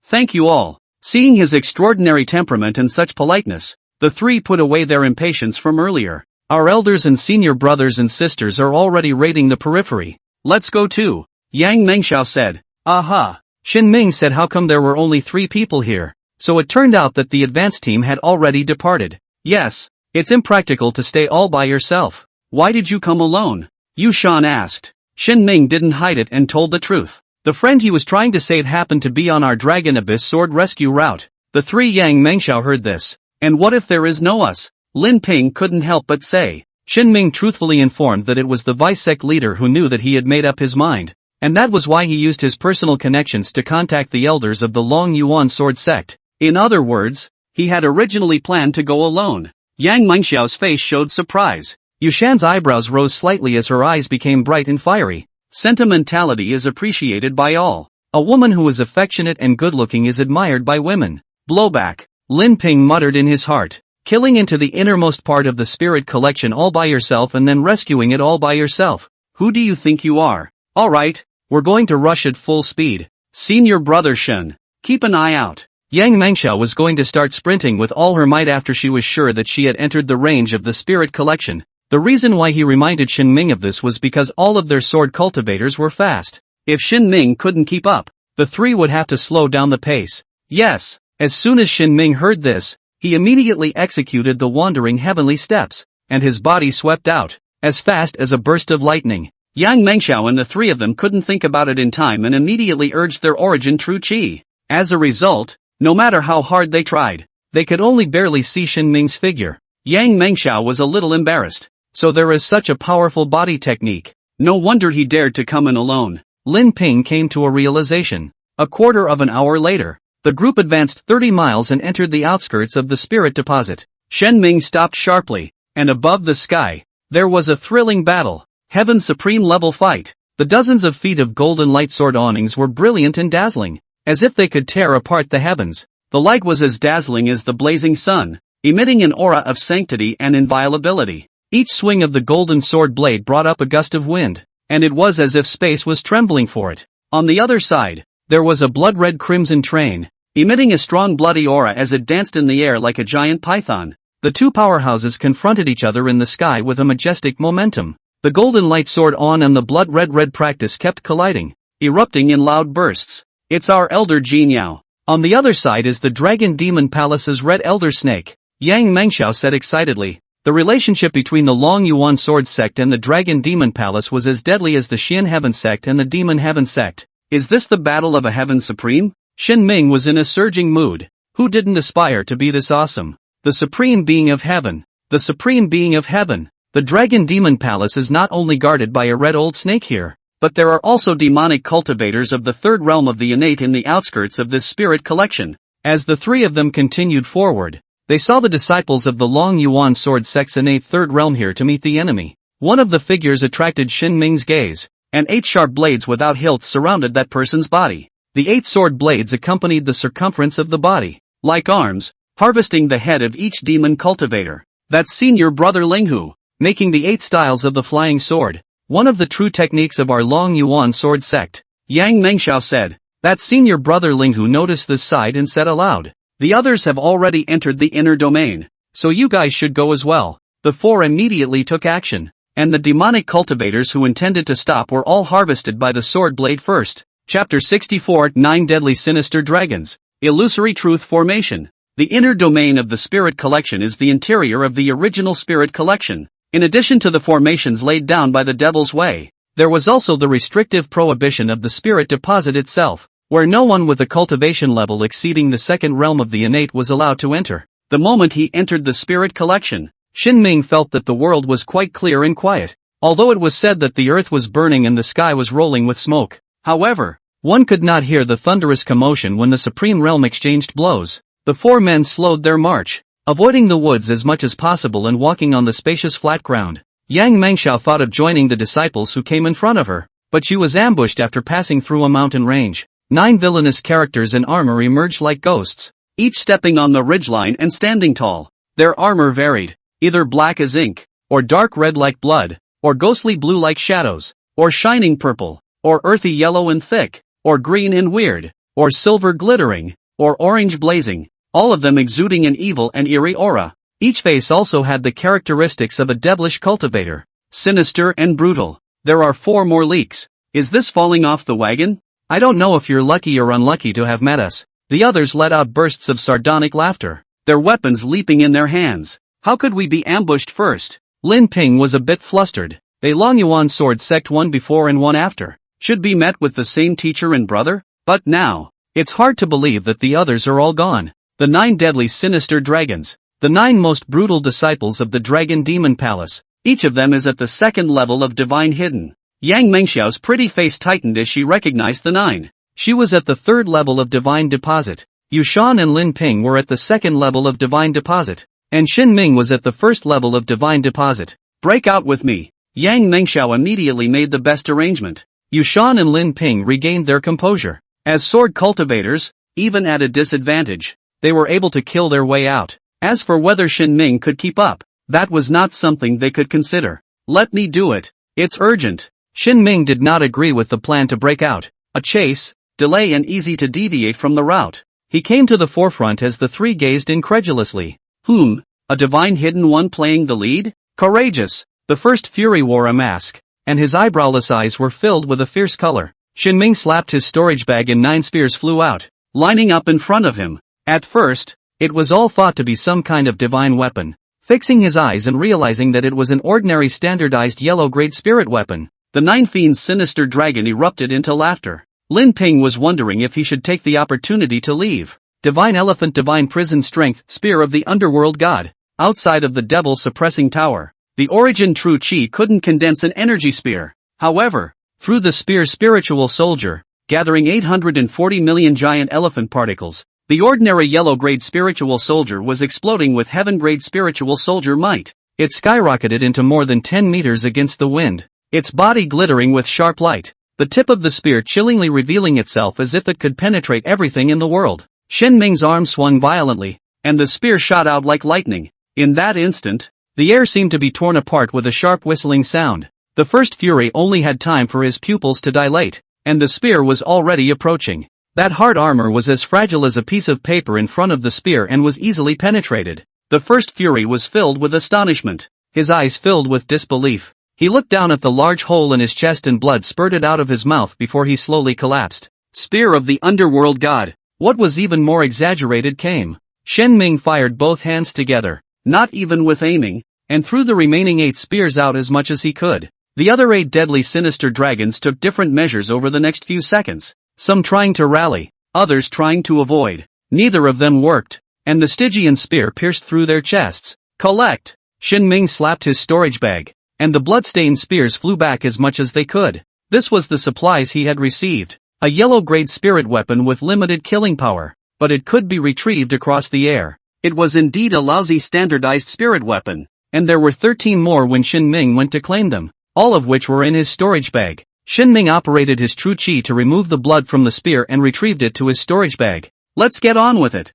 "Thank you all." Seeing his extraordinary temperament and such politeness, the 3 put away their impatience from earlier. Our elders and senior brothers and sisters are already raiding the periphery. Let's go too. Yang Mengxiao said. Aha. Xin Ming said, how come there were only 3 people here? So it turned out that the advance team had already departed. Yes, it's impractical to stay all by yourself. Why did you come alone? Yushan asked. Xin Ming didn't hide it and told the truth. The friend he was trying to save happened to be on our Dragon Abyss Sword rescue route. The 3 Yang Mengxiao heard this. And what if there is no us? Lin Ping couldn't help but say. Xin Ming truthfully informed that it was the vice sect leader who knew that he had made up his mind, and that was why he used his personal connections to contact the elders of the Long Yuan Sword sect. In other words, he had originally planned to go alone. Yang Mengxiao's face showed surprise. Yushan's eyebrows rose slightly as her eyes became bright and fiery. Sentimentality is appreciated by all. A woman who is affectionate and good-looking is admired by women. Blowback. Lin Ping muttered in his heart. Killing into the innermost part of the spirit collection all by yourself and then rescuing it all by yourself. Who do you think you are? Alright, we're going to rush at full speed. Senior brother Shen, keep an eye out. Yang Mengxiao was going to start sprinting with all her might after she was sure that she had entered the range of the spirit collection. The reason why he reminded Shin Ming of this was because all of their sword cultivators were fast. If Shin Ming couldn't keep up, the three would have to slow down the pace. Yes, as soon as Shin Ming heard this, he immediately executed the wandering heavenly steps, and his body swept out, as fast as a burst of lightning. Yang Mengxiao and the three of them couldn't think about it in time and immediately urged their origin true qi. As a result, no matter how hard they tried, they could only barely see Shin Ming's figure. Yang Mengxiao was a little embarrassed. So there is such a powerful body technique. No wonder he dared to come in alone. Lin Ping came to a realization. A quarter of an hour later, the group advanced 30 miles and entered the outskirts of the spirit deposit. Shen Ming stopped sharply, and above the sky, there was a thrilling battle. Heaven's supreme level fight. The dozens of feet of golden light sword awnings were brilliant and dazzling, as if they could tear apart the heavens. The light was as dazzling as the blazing sun, emitting an aura of sanctity and inviolability. Each swing of the golden sword blade brought up a gust of wind, and it was as if space was trembling for it. On the other side, there was a blood-red crimson train, emitting a strong bloody aura as it danced in the air like a giant python. The two powerhouses confronted each other in the sky with a majestic momentum. The golden light sword on and the blood-red practice kept colliding, erupting in loud bursts. It's our elder Jinyao. On the other side is the Dragon Demon Palace's red elder snake, Yang Mengxiao said excitedly. The relationship between the Long Yuan Sword Sect and the Dragon Demon Palace was as deadly as the Xian Heaven Sect and the Demon Heaven Sect. Is this the battle of a heaven supreme? Shin Ming was in a surging mood. Who didn't aspire to be this awesome? The supreme being of heaven. The supreme being of heaven. The Dragon Demon Palace is not only guarded by a red old snake here, but there are also demonic cultivators of the third realm of the innate in the outskirts of this spirit collection. As the three of them continued forward, they saw the disciples of the Long Yuan Sword Sect's innate third realm here to meet the enemy. One of the figures attracted Shin Ming's gaze, and 8 sharp blades without hilts surrounded that person's body. The 8 sword blades accompanied the circumference of the body, like arms, harvesting the head of each demon cultivator. That's senior brother Linghu, making the 8 styles of the flying sword, one of the true techniques of our Long Yuan Sword Sect. Yang Mengxiao said. That senior brother Linghu noticed this side and said aloud. The others have already entered the inner domain, so you guys should go as well. The 4 immediately took action, and the demonic cultivators who intended to stop were all harvested by the sword blade first. Chapter 64 9 Deadly Sinister Dragons. Illusory Truth Formation. The inner domain of the Spirit Collection is the interior of the original Spirit Collection. In addition to the formations laid down by the Devil's Way, there was also the restrictive prohibition of the Spirit Deposit itself, where no one with a cultivation level exceeding the second realm of the innate was allowed to enter. The moment he entered the Spirit Collection, Shin Ming felt that the world was quite clear and quiet, although it was said that the earth was burning and the sky was rolling with smoke. However, one could not hear the thunderous commotion when the Supreme Realm exchanged blows. The 4 men slowed their march, avoiding the woods as much as possible and walking on the spacious flat ground. Yang Mengxiao thought of joining the disciples who came in front of her, but she was ambushed after passing through a mountain range. 9 villainous characters in armor emerged like ghosts, each stepping on the ridgeline and standing tall. Their armor varied, either black as ink, or dark red like blood, or ghostly blue like shadows, or shining purple, or earthy yellow and thick, or green and weird, or silver glittering, or orange blazing, all of them exuding an evil and eerie aura. Each face also had the characteristics of a devilish cultivator, sinister and brutal. There are 4 more leaks. Is this falling off the wagon? I don't know if you're lucky or unlucky to have met us. The others let out bursts of sardonic laughter, their weapons leaping in their hands. How could we be ambushed first? Lin Ping was a bit flustered. They Long Yuan Sword Sect one before and one after. Should be met with the same teacher and brother? But now, it's hard to believe that the others are all gone. The 9 deadly sinister dragons. The 9 most brutal disciples of the Dragon Demon Palace. Each of them is at the 2nd level of Divine Hidden. Yang Mengxiao's pretty face tightened as she recognized the 9. She was at the 3rd level of Divine Deposit. Yushan and Lin Ping were at the 2nd level of Divine Deposit. And Shin Ming was at the 1st level of Divine Deposit. Break out with me. Yang Mengxiao immediately made the best arrangement. Yushan and Lin Ping regained their composure. As sword cultivators, even at a disadvantage, they were able to kill their way out. As for whether Shin Ming could keep up, that was not something they could consider. Let me do it. It's urgent. Shin Ming did not agree with the plan to break out. A chase, delay and easy to deviate from the route. He came to the forefront as the three gazed incredulously. A divine hidden one playing the lead? Courageous! The first Fury wore a mask, and his eyebrowless eyes were filled with a fierce color. Shinming slapped his storage bag and 9 spears flew out, lining up in front of him. At first, it was all thought to be some kind of divine weapon. Fixing his eyes and realizing that it was an ordinary standardized yellow-grade spirit weapon, the 9 Fiends' sinister dragon erupted into laughter. Lin Ping was wondering if he should take the opportunity to leave. Divine Elephant, Divine Prison Strength, Spear of the Underworld God. Outside of the Devil Suppressing Tower, the Origin True Chi couldn't condense an energy spear. However, through the spear's spiritual soldier, gathering 840 million giant elephant particles, the ordinary yellow-grade spiritual soldier was exploding with heaven-grade spiritual soldier might. It skyrocketed into more than 10 meters against the wind, its body glittering with sharp light, the tip of the spear chillingly revealing itself as if it could penetrate everything in the world. Shen Ming's arm swung violently, and the spear shot out like lightning. In that instant, the air seemed to be torn apart with a sharp whistling sound. The first Fury only had time for his pupils to dilate, and the spear was already approaching. That hard armor was as fragile as a piece of paper in front of the spear and was easily penetrated. The first Fury was filled with astonishment, his eyes filled with disbelief. He looked down at the large hole in his chest and blood spurted out of his mouth before he slowly collapsed. Spear of the Underworld God. What was even more exaggerated came. Shen Ming fired both hands together, not even with aiming, and threw the remaining 8 spears out as much as he could. The other 8 deadly sinister dragons took different measures over the next few seconds, some trying to rally, others trying to avoid. Neither of them worked, and the Stygian spear pierced through their chests. Collect! Shen Ming slapped his storage bag, and the blood-stained spears flew back as much as they could. This was the supplies he had received. A yellow-grade spirit weapon with limited killing power, but it could be retrieved across the air. It was indeed a lousy standardized spirit weapon, and there were 13 more when Shen Ming went to claim them, all of which were in his storage bag. Shen Ming operated his true chi to remove the blood from the spear and retrieved it to his storage bag. Let's get on with it.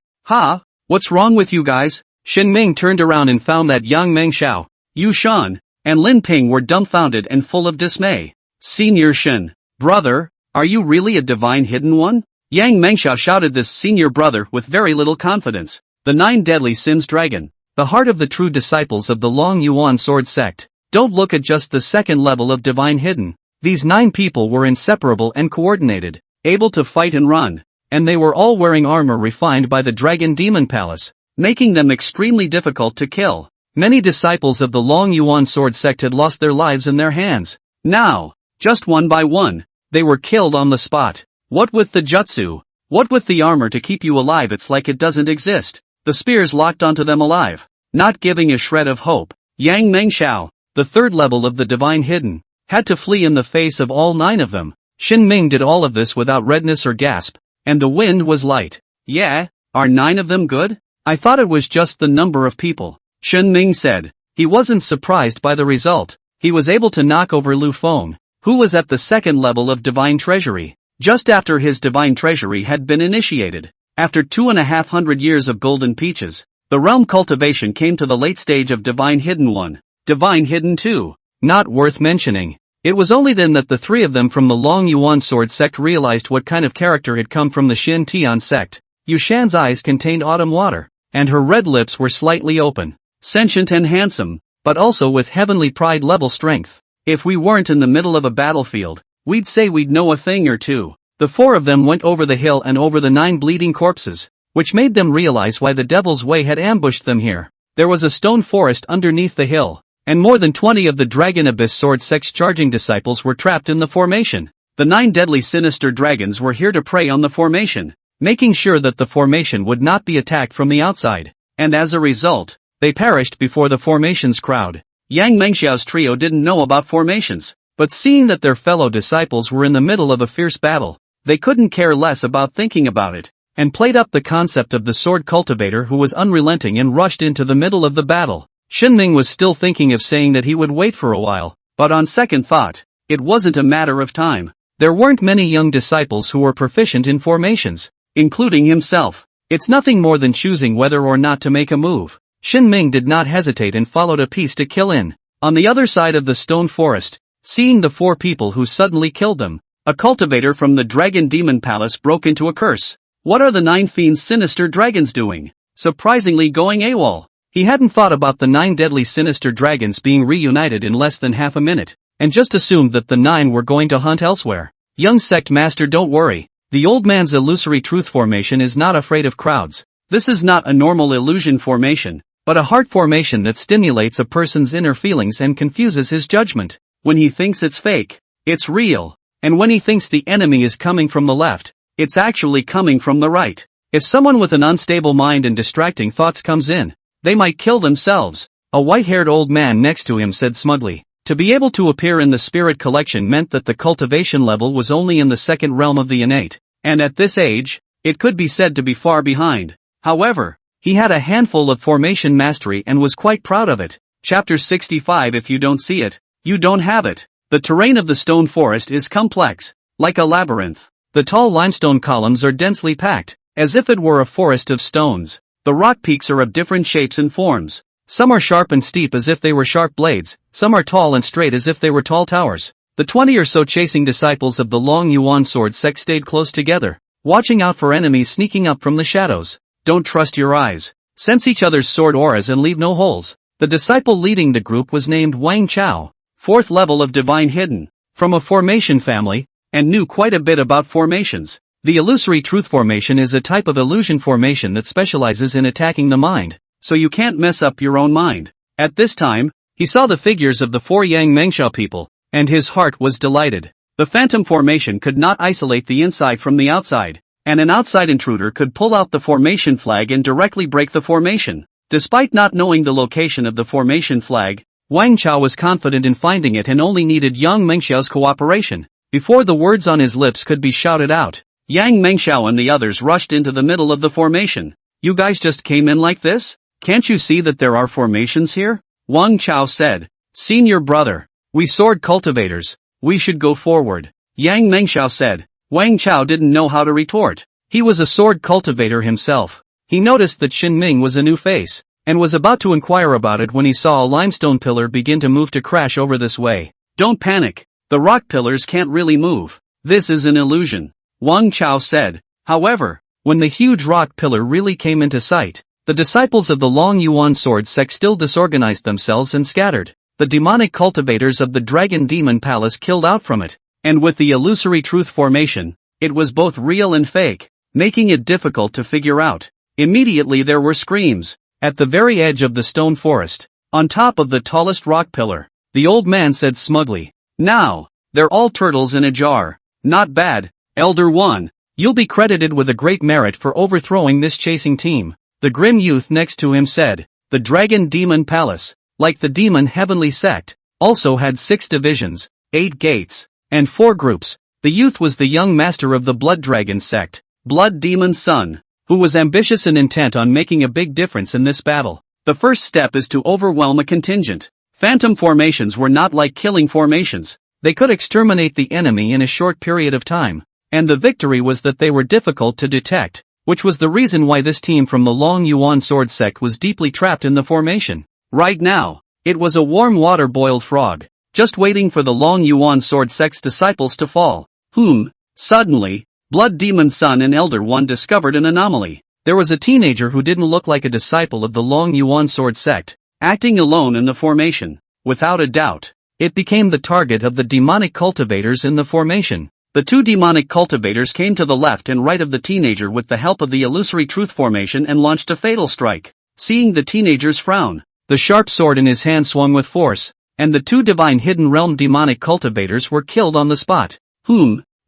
What's wrong with you guys? Shen Ming turned around and found that Yang Mengxiao, Yu Shan, and Lin Ping were dumbfounded and full of dismay. Senior Shen, brother, are you really a divine hidden one? Yang Mengxiao shouted this senior brother with very little confidence. The 9 deadly sins dragon, the heart of the true disciples of the Long Yuan sword sect. Don't look at just the second level of divine hidden. These 9 people were inseparable and coordinated, able to fight and run, and they were all wearing armor refined by the Dragon Demon Palace, making them extremely difficult to kill. Many disciples of the Long Yuan sword sect had lost their lives in their hands. Now, just one by one, they were killed on the spot. What with the jutsu? What with the armor to keep you alive? It's like it doesn't exist. The spears locked onto them alive, not giving a shred of hope. Yang Mengxiao, the third level of the divine hidden, had to flee in the face of all 9 of them. Shen Ming did all of this without redness or gasp, and the wind was light. Yeah, are 9 of them good? I thought it was just the number of people, Shen Ming said. He wasn't surprised by the result. He was able to knock over Lu Feng, who was at the second level of divine treasury, just after his divine treasury had been initiated. After 250 years of golden peaches, the realm cultivation came to the late stage of divine hidden 1, divine hidden 2. Not worth mentioning. It was only then that the 3 of them from the Long Yuan sword sect realized what kind of character had come from the Xin Tian sect. Yu Shan's eyes contained autumn water, and her red lips were slightly open, sentient and handsome, but also with heavenly pride level strength. If we weren't in the middle of a battlefield, we'd say we'd know a thing or two. The 4 of them went over the hill and over the 9 bleeding corpses, which made them realize why the Devil's Way had ambushed them here. There was a stone forest underneath the hill, and more than 20 of the Dragon Abyss sword sect's charging disciples were trapped in the formation. The 9 deadly sinister dragons were here to prey on the formation, making sure that the formation would not be attacked from the outside, and as a result, they perished before the formation's crowd. Yang Mengxiao's trio didn't know about formations, but seeing that their fellow disciples were in the middle of a fierce battle, they couldn't care less about thinking about it, and played up the concept of the sword cultivator who was unrelenting and rushed into the middle of the battle. Shen Ming was still thinking of saying that he would wait for a while, but on second thought, it wasn't a matter of time. There weren't many young disciples who were proficient in formations, including himself. It's nothing more than choosing whether or not to make a move. Shen Ming did not hesitate and followed a piece to kill in. On the other side of the stone forest, seeing the 4 people who suddenly killed them, a cultivator from the Dragon Demon Palace broke into a curse. What are the 9 fiends sinister dragons doing? Surprisingly going AWOL. He hadn't thought about the 9 deadly sinister dragons being reunited in less than half a minute, and just assumed that the 9 were going to hunt elsewhere. Young sect master, don't worry. The old man's illusory truth formation is not afraid of crowds. This is not a normal illusion formation, but a heart formation that stimulates a person's inner feelings and confuses his judgment. When he thinks it's fake, it's real. And when he thinks the enemy is coming from the left, it's actually coming from the right. If someone with an unstable mind and distracting thoughts comes in, they might kill themselves. A white-haired old man next to him said smugly. To be able to appear in the spirit collection meant that the cultivation level was only in the second realm of the innate, and at this age, it could be said to be far behind. However, he had a handful of formation mastery and was quite proud of it. Chapter 65. If you don't see it, you don't have it. The terrain of the stone forest is complex, like a labyrinth. The tall limestone columns are densely packed, as if it were a forest of stones. The rock peaks are of different shapes and forms. Some are sharp and steep as if they were sharp blades, some are tall and straight as if they were tall towers. The 20 or so chasing disciples of the Long Yuan sword sect stayed close together, watching out for enemies sneaking up from the shadows. Don't trust your eyes. Sense each other's sword auras and leave no holes. The disciple leading the group was named Wang Chao, 4th level of divine hidden, from a formation family, and knew quite a bit about formations. The illusory truth formation is a type of illusion formation that specializes in attacking the mind, so you can't mess up your own mind. At this time, he saw the figures of the 4 Yang Mengxiao people, and his heart was delighted. The phantom formation could not isolate the inside from the outside, and an outside intruder could pull out the formation flag and directly break the formation. Despite not knowing the location of the formation flag, Wang Chao was confident in finding it and only needed Yang Mengxiao's cooperation. Before the words on his lips could be shouted out, Yang Mengxiao and the others rushed into the middle of the formation. You guys just came in like this? Can't you see that there are formations here? Wang Chao said. Senior brother, we sword cultivators, we should go forward. Yang Mengxiao said. Wang Chao didn't know how to retort. He was a sword cultivator himself. He noticed that Xin Ming was a new face, and was about to inquire about it when he saw a limestone pillar begin to move to crash over this way. Don't panic. The rock pillars can't really move. This is an illusion, Wang Chao said. However, when the huge rock pillar really came into sight, the disciples of the Long Yuan sword sect still disorganized themselves and scattered. The demonic cultivators of the Dragon Demon Palace killed out from it, and with the illusory truth formation, it was both real and fake, making it difficult to figure out. Immediately there were screams. At the very edge of the stone forest, on top of the tallest rock pillar, the old man said smugly, Now, they're all turtles in a jar. Not bad, Elder One. You'll be credited with a great merit for overthrowing this chasing team. The grim youth next to him said. The Dragon Demon Palace, like the Demon Heavenly Sect, also had 6 divisions, 8 gates, and 4 groups. The youth was the young master of the Blood Dragon sect, Blood Demon's son, who was ambitious and intent on making a big difference in this battle. The first step is to overwhelm a contingent. Phantom formations were not like killing formations. They could exterminate the enemy in a short period of time, and the victory was that they were difficult to detect, which was the reason why this team from the Long Yuan sword sect was deeply trapped in the formation. Right now, it was a warm water-boiled frog, just waiting for the Long Yuan sword sect's disciples to fall. Suddenly, Blood Demon's son and Elder One discovered an anomaly. There was a teenager who didn't look like a disciple of the Long Yuan sword sect, acting alone in the formation. Without a doubt, it became the target of the demonic cultivators in the formation. The 2 demonic cultivators came to the left and right of the teenager with the help of the illusory truth formation and launched a fatal strike. Seeing the teenager's frown, the sharp sword in his hand swung with force, and the 2 divine hidden realm demonic cultivators were killed on the spot.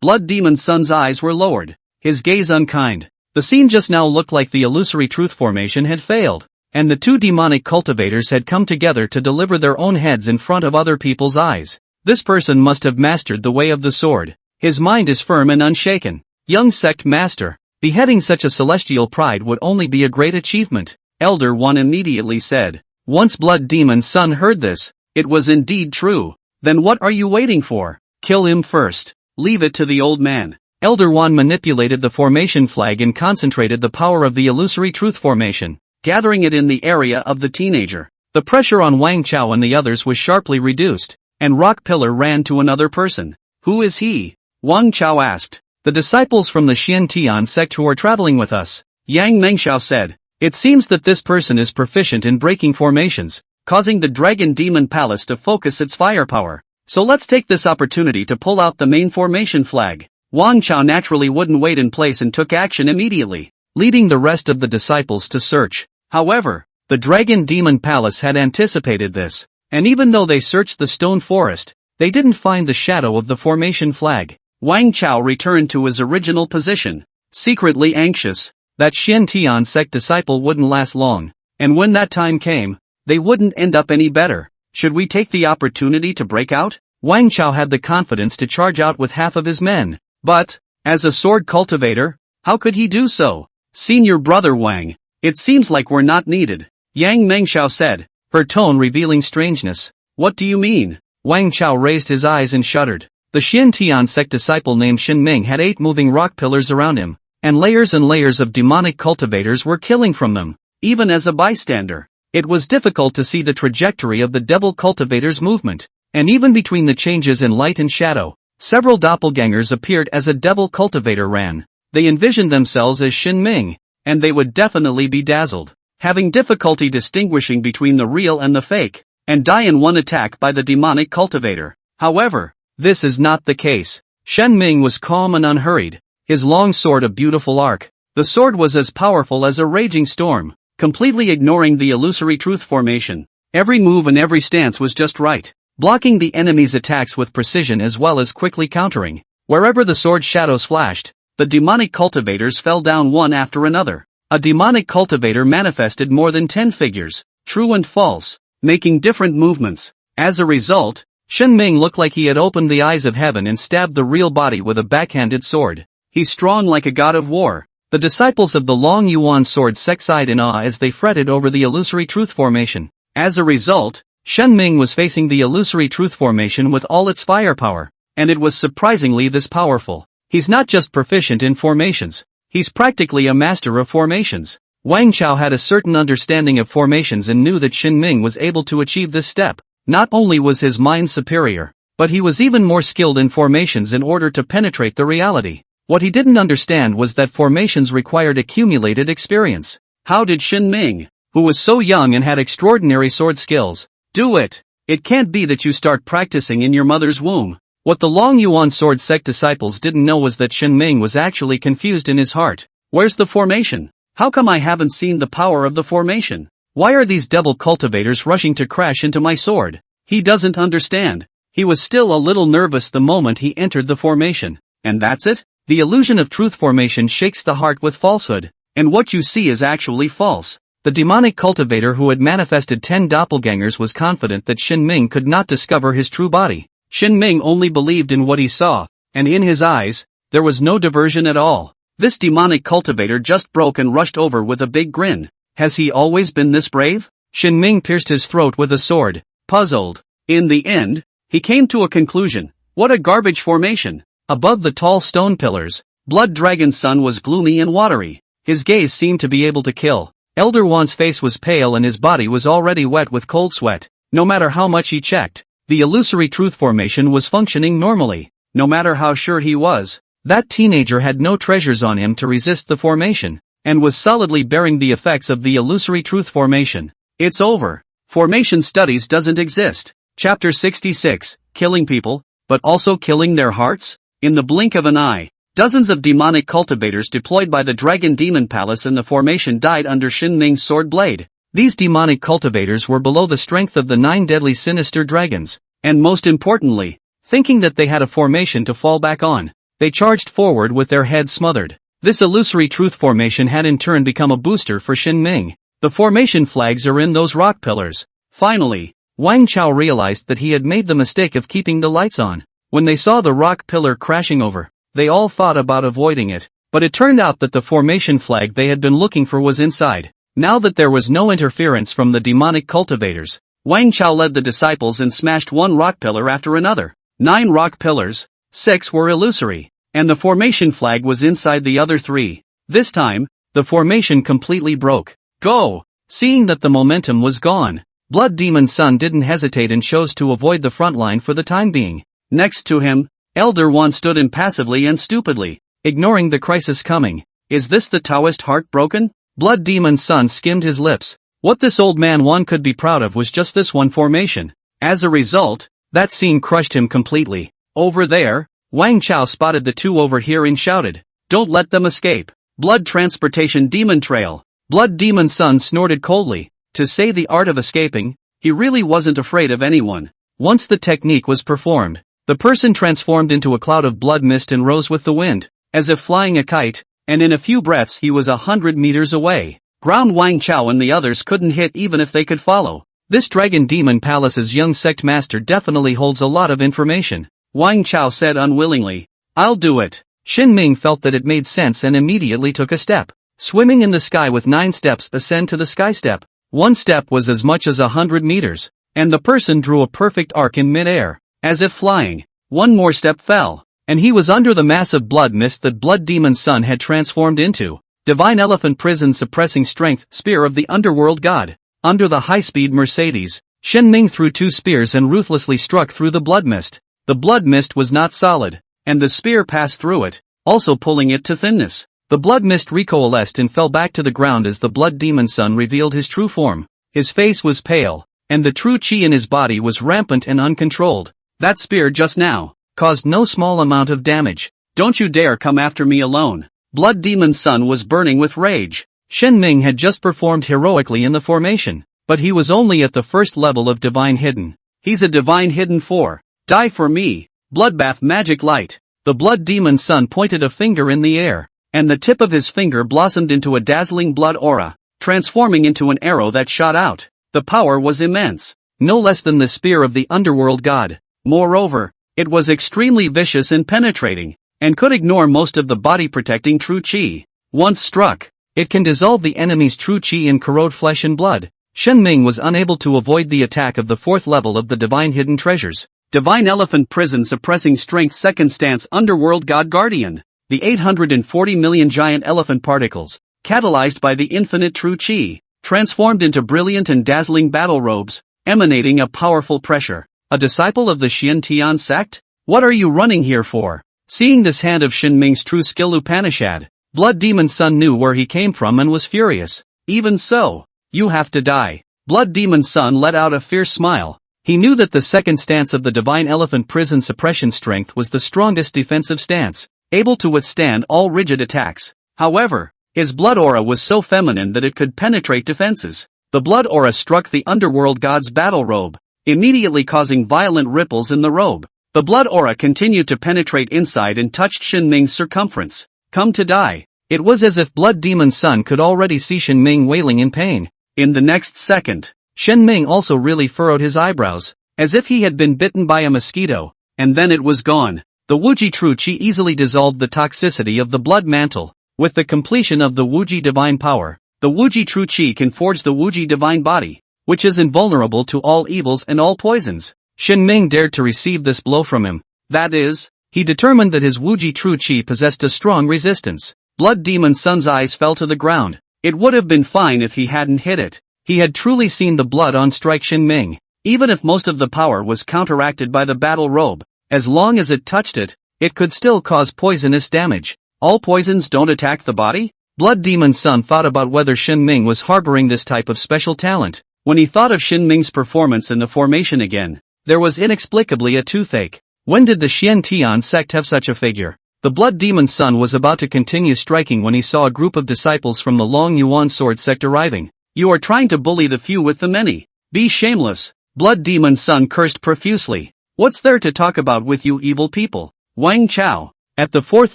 Blood Demon's son's eyes were lowered, his gaze unkind. The scene just now looked like the illusory truth formation had failed, and the 2 demonic cultivators had come together to deliver their own heads in front of other people's eyes. This person must have mastered the way of the sword. His mind is firm and unshaken. Young sect master, beheading such a celestial pride would only be a great achievement, Elder One immediately said. Once Blood Demon's son heard this, it was indeed true. Then what are you waiting for? Kill him first. Leave it to the old man. Elder One manipulated the formation flag and concentrated the power of the illusory truth formation, gathering it in the area of the teenager. The pressure on Wang Chao and the others was sharply reduced, and Rock Pillar ran to another person. Who is he? Wang Chao asked. The disciples from the Xiantian sect who are traveling with us, Yang Mengxiao said. It seems that this person is proficient in breaking formations, causing the Dragon Demon Palace to focus its firepower. So let's take this opportunity to pull out the main formation flag. Wang Chao naturally wouldn't wait in place and took action immediately, leading the rest of the disciples to search. However, the Dragon Demon Palace had anticipated this, and even though they searched the stone forest, they didn't find the shadow of the formation flag. Wang Chao returned to his original position, secretly anxious. That Xiantian sect disciple wouldn't last long, and when that time came, they wouldn't end up any better. Should we take the opportunity to break out? Wang Chao had the confidence to charge out with half of his men, but, as a sword cultivator, how could he do so? Senior brother Wang, it seems like we're not needed, Yang Mengxiao said, her tone revealing strangeness. What do you mean? Wang Chao raised his eyes and shuddered. The Xiantian sect disciple named Xin Ming had 8 moving rock pillars around him, and layers of demonic cultivators were killing from them. Even as a bystander, it was difficult to see the trajectory of the devil cultivator's movement, and even between the changes in light and shadow, several doppelgangers appeared as a devil cultivator ran. They envisioned themselves as Xin Ming, and they would definitely be dazzled, having difficulty distinguishing between the real and the fake, and die in one attack by the demonic cultivator. However, this is not the case. Shen Ming was calm and unhurried, his long sword a beautiful arc. The sword was as powerful as a raging storm, completely ignoring the illusory truth formation. Every move and every stance was just right, blocking the enemy's attacks with precision as well as quickly countering. Wherever the sword's shadows flashed, the demonic cultivators fell down one after another. A demonic cultivator manifested more than 10 figures, true and false, making different movements. As a result, Shen Ming looked like he had opened the eyes of heaven and stabbed the real body with a backhanded sword. He's strong like a god of war. The disciples of the Long Yuan sword sect sighed in awe as they fretted over the illusory truth formation. As a result, Shen Ming was facing the illusory truth formation with all its firepower, and it was surprisingly this powerful. He's not just proficient in formations, he's practically a master of formations. Wang Chao had a certain understanding of formations and knew that Shen Ming was able to achieve this step. Not only was his mind superior, but he was even more skilled in formations in order to penetrate the reality. What he didn't understand was that formations required accumulated experience. How did Shen Ming, who was so young and had extraordinary sword skills, do it? It can't be that you start practicing in your mother's womb. What the Long Yuan sword sect disciples didn't know was that Shen Ming was actually confused in his heart. Where's the formation? How come I haven't seen the power of the formation? Why are these devil cultivators rushing to crash into my sword? He doesn't understand. He was still a little nervous the moment he entered the formation. And that's it? The illusion of truth formation shakes the heart with falsehood, and what you see is actually false. The demonic cultivator who had manifested 10 doppelgangers was confident that Shen Ming could not discover his true body. Shen Ming only believed in what he saw, and in his eyes, there was no diversion at all. This demonic cultivator just broke and rushed over with a big grin. Has he always been this brave? Shen Ming pierced his throat with a sword, puzzled. In the end, he came to a conclusion. What a garbage formation. Above the tall stone pillars, Blood Dragon's sun was gloomy and watery. His gaze seemed to be able to kill. Elder Wan's face was pale and his body was already wet with cold sweat. No matter how much he checked, the illusory truth formation was functioning normally. No matter how sure he was, that teenager had no treasures on him to resist the formation, and was solidly bearing the effects of the illusory truth formation. It's over. Formation studies doesn't exist. Chapter 66, Killing People, but also killing their hearts? In the blink of an eye, dozens of demonic cultivators deployed by the Dragon Demon Palace in the formation died under Shen Ming's sword blade. These demonic cultivators were below the strength of the 9 deadly sinister dragons, and most importantly, thinking that they had a formation to fall back on, they charged forward with their heads smothered. This illusory truth formation had in turn become a booster for Shen Ming. The formation flags are in those rock pillars. Finally, Wang Chao realized that he had made the mistake of keeping the lights on. When they saw the rock pillar crashing over, they all thought about avoiding it, but it turned out that the formation flag they had been looking for was inside. Now that there was no interference from the demonic cultivators, Wang Chao led the disciples and smashed one rock pillar after another. 9 rock pillars, 6 were illusory, and the formation flag was inside the other 3. This time, the formation completely broke. Go! Seeing that the momentum was gone, Blood Demon's son didn't hesitate and chose to avoid the front line for the time being. Next to him, Elder Wan stood impassively and stupidly. ignoring the crisis coming. Is this the Taoist heart broken? Blood Demon Sun skimmed his lips. What this old man one could be proud of was just this one formation. As a result, that scene crushed him completely. Over there, Wang Chao spotted the two over here and shouted, "Don't let them escape. Blood transportation demon trail." Blood Demon Sun snorted coldly. To say the art of escaping, he really wasn't afraid of anyone. Once the technique was performed, the person transformed into a cloud of blood mist and rose with the wind, as if flying a kite, and in a few breaths he was 100 meters away. Ground Wang Chao and the others couldn't hit even if they could follow. This Dragon Demon Palace's young sect master definitely holds a lot of information. Wang Chao said unwillingly, "I'll do it." Shin Ming felt that it made sense and immediately took a step. Swimming in the sky with 9 steps, ascend to the sky step. 1 step was as much as 100 meters, and the person drew a perfect arc in mid-air, as if flying. 1 more step fell, and he was under the massive blood mist that Blood Demon Sun had transformed into. Divine Elephant Prison Suppressing Strength Spear of the Underworld God. Under the high-speed Mercedes, Shin Ming threw 2 spears and ruthlessly struck through the blood mist. The blood mist was not solid, and the spear passed through it, also pulling it to thinness. The blood mist recoalesced and fell back to the ground as the Blood Demon Sun revealed his true form. His face was pale, and the true chi in his body was rampant and uncontrolled. That spear just now caused no small amount of damage. "Don't you dare come after me alone." Blood Demon Sun was burning with rage. Shin Ming had just performed heroically in the formation, but he was only at the first level of Divine Hidden. He's a Divine Hidden 4. Die for me. Bloodbath Magic Light. The Blood Demon Sun pointed a finger in the air, and the tip of his finger blossomed into a dazzling blood aura, transforming into an arrow that shot out. The power was immense, no less than the spear of the underworld god. Moreover, it was extremely vicious and penetrating, and could ignore most of the body-protecting true chi. Once struck, it can dissolve the enemy's true chi and corrode flesh and blood. Shen Ming was unable to avoid the attack of the 4th level of the Divine Hidden Treasures. Divine Elephant Prison Suppressing Strength 2nd Stance Underworld God Guardian. The 840 million giant elephant particles, catalyzed by the infinite true chi, transformed into brilliant and dazzling battle robes, emanating a powerful pressure. A disciple of the Xian Tian sect? What are you running here for? Seeing this hand of Shin Ming's true skill, Upanishad, Blood Demon Sun knew where he came from and was furious. Even so, you have to die. Blood Demon Sun let out a fierce smile. He knew that the 2nd stance of the Divine Elephant Prison Suppression Strength was the strongest defensive stance, able to withstand all rigid attacks. However, his blood aura was so feminine that it could penetrate defenses. The blood aura struck the underworld god's battle robe, immediately causing violent ripples in the robe. The blood aura continued to penetrate inside and touched Shin Ming's circumference. Come to die. It was as if Blood Demon Sun could already see Shin Ming wailing in pain. In the next second, Shin Ming also really furrowed his eyebrows, as if he had been bitten by a mosquito, and then it was gone. The Wuji True Chi easily dissolved the toxicity of the blood mantle. With the completion of the Wuji Divine Power, the Wuji True Chi can forge the Wuji Divine Body, which is invulnerable to all evils and all poisons. Shin Ming dared to receive this blow from him. That is, he determined that his Wuji True Chi possessed a strong resistance. Blood Demon Sun's eyes fell to the ground. It would have been fine if he hadn't hit it. He had truly seen the blood on strike Shin Ming. Even if most of the power was counteracted by the battle robe, as long as it touched it, it could still cause poisonous damage. All poisons don't attack the body? Blood Demon Sun thought about whether Shin Ming was harboring this type of special talent. When he thought of Shin Ming's performance in the formation again, there was inexplicably a toothache. When did the Xian Tian sect have such a figure? The Blood Demon Sun was about to continue striking when he saw a group of disciples from the Long Yuan Sword sect arriving. You are trying to bully the few with the many. Be shameless. Blood Demon Sun cursed profusely. What's there to talk about with you evil people? Wang Chao, at the 4th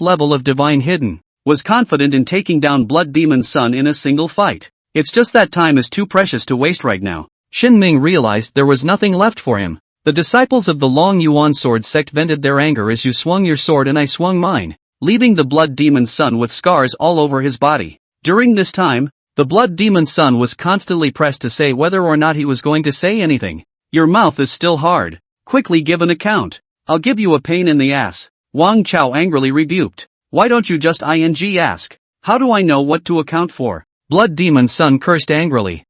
level of Divine Hidden, was confident in taking down Blood Demon Sun in a single fight. It's just that time is too precious to waste right now. Shin Ming realized there was nothing left for him. The disciples of the Long Yuan Sword sect vented their anger as you swung your sword and I swung mine, leaving the Blood Demon Sun with scars all over his body. During this time, the Blood Demon Sun was constantly pressed to say whether or not he was going to say anything. Your mouth is still hard. Quickly give an account. I'll give you a pain in the ass. Wang Chao angrily rebuked. Why don't you just ask? How do I know what to account for? Blood Demon Sun cursed angrily.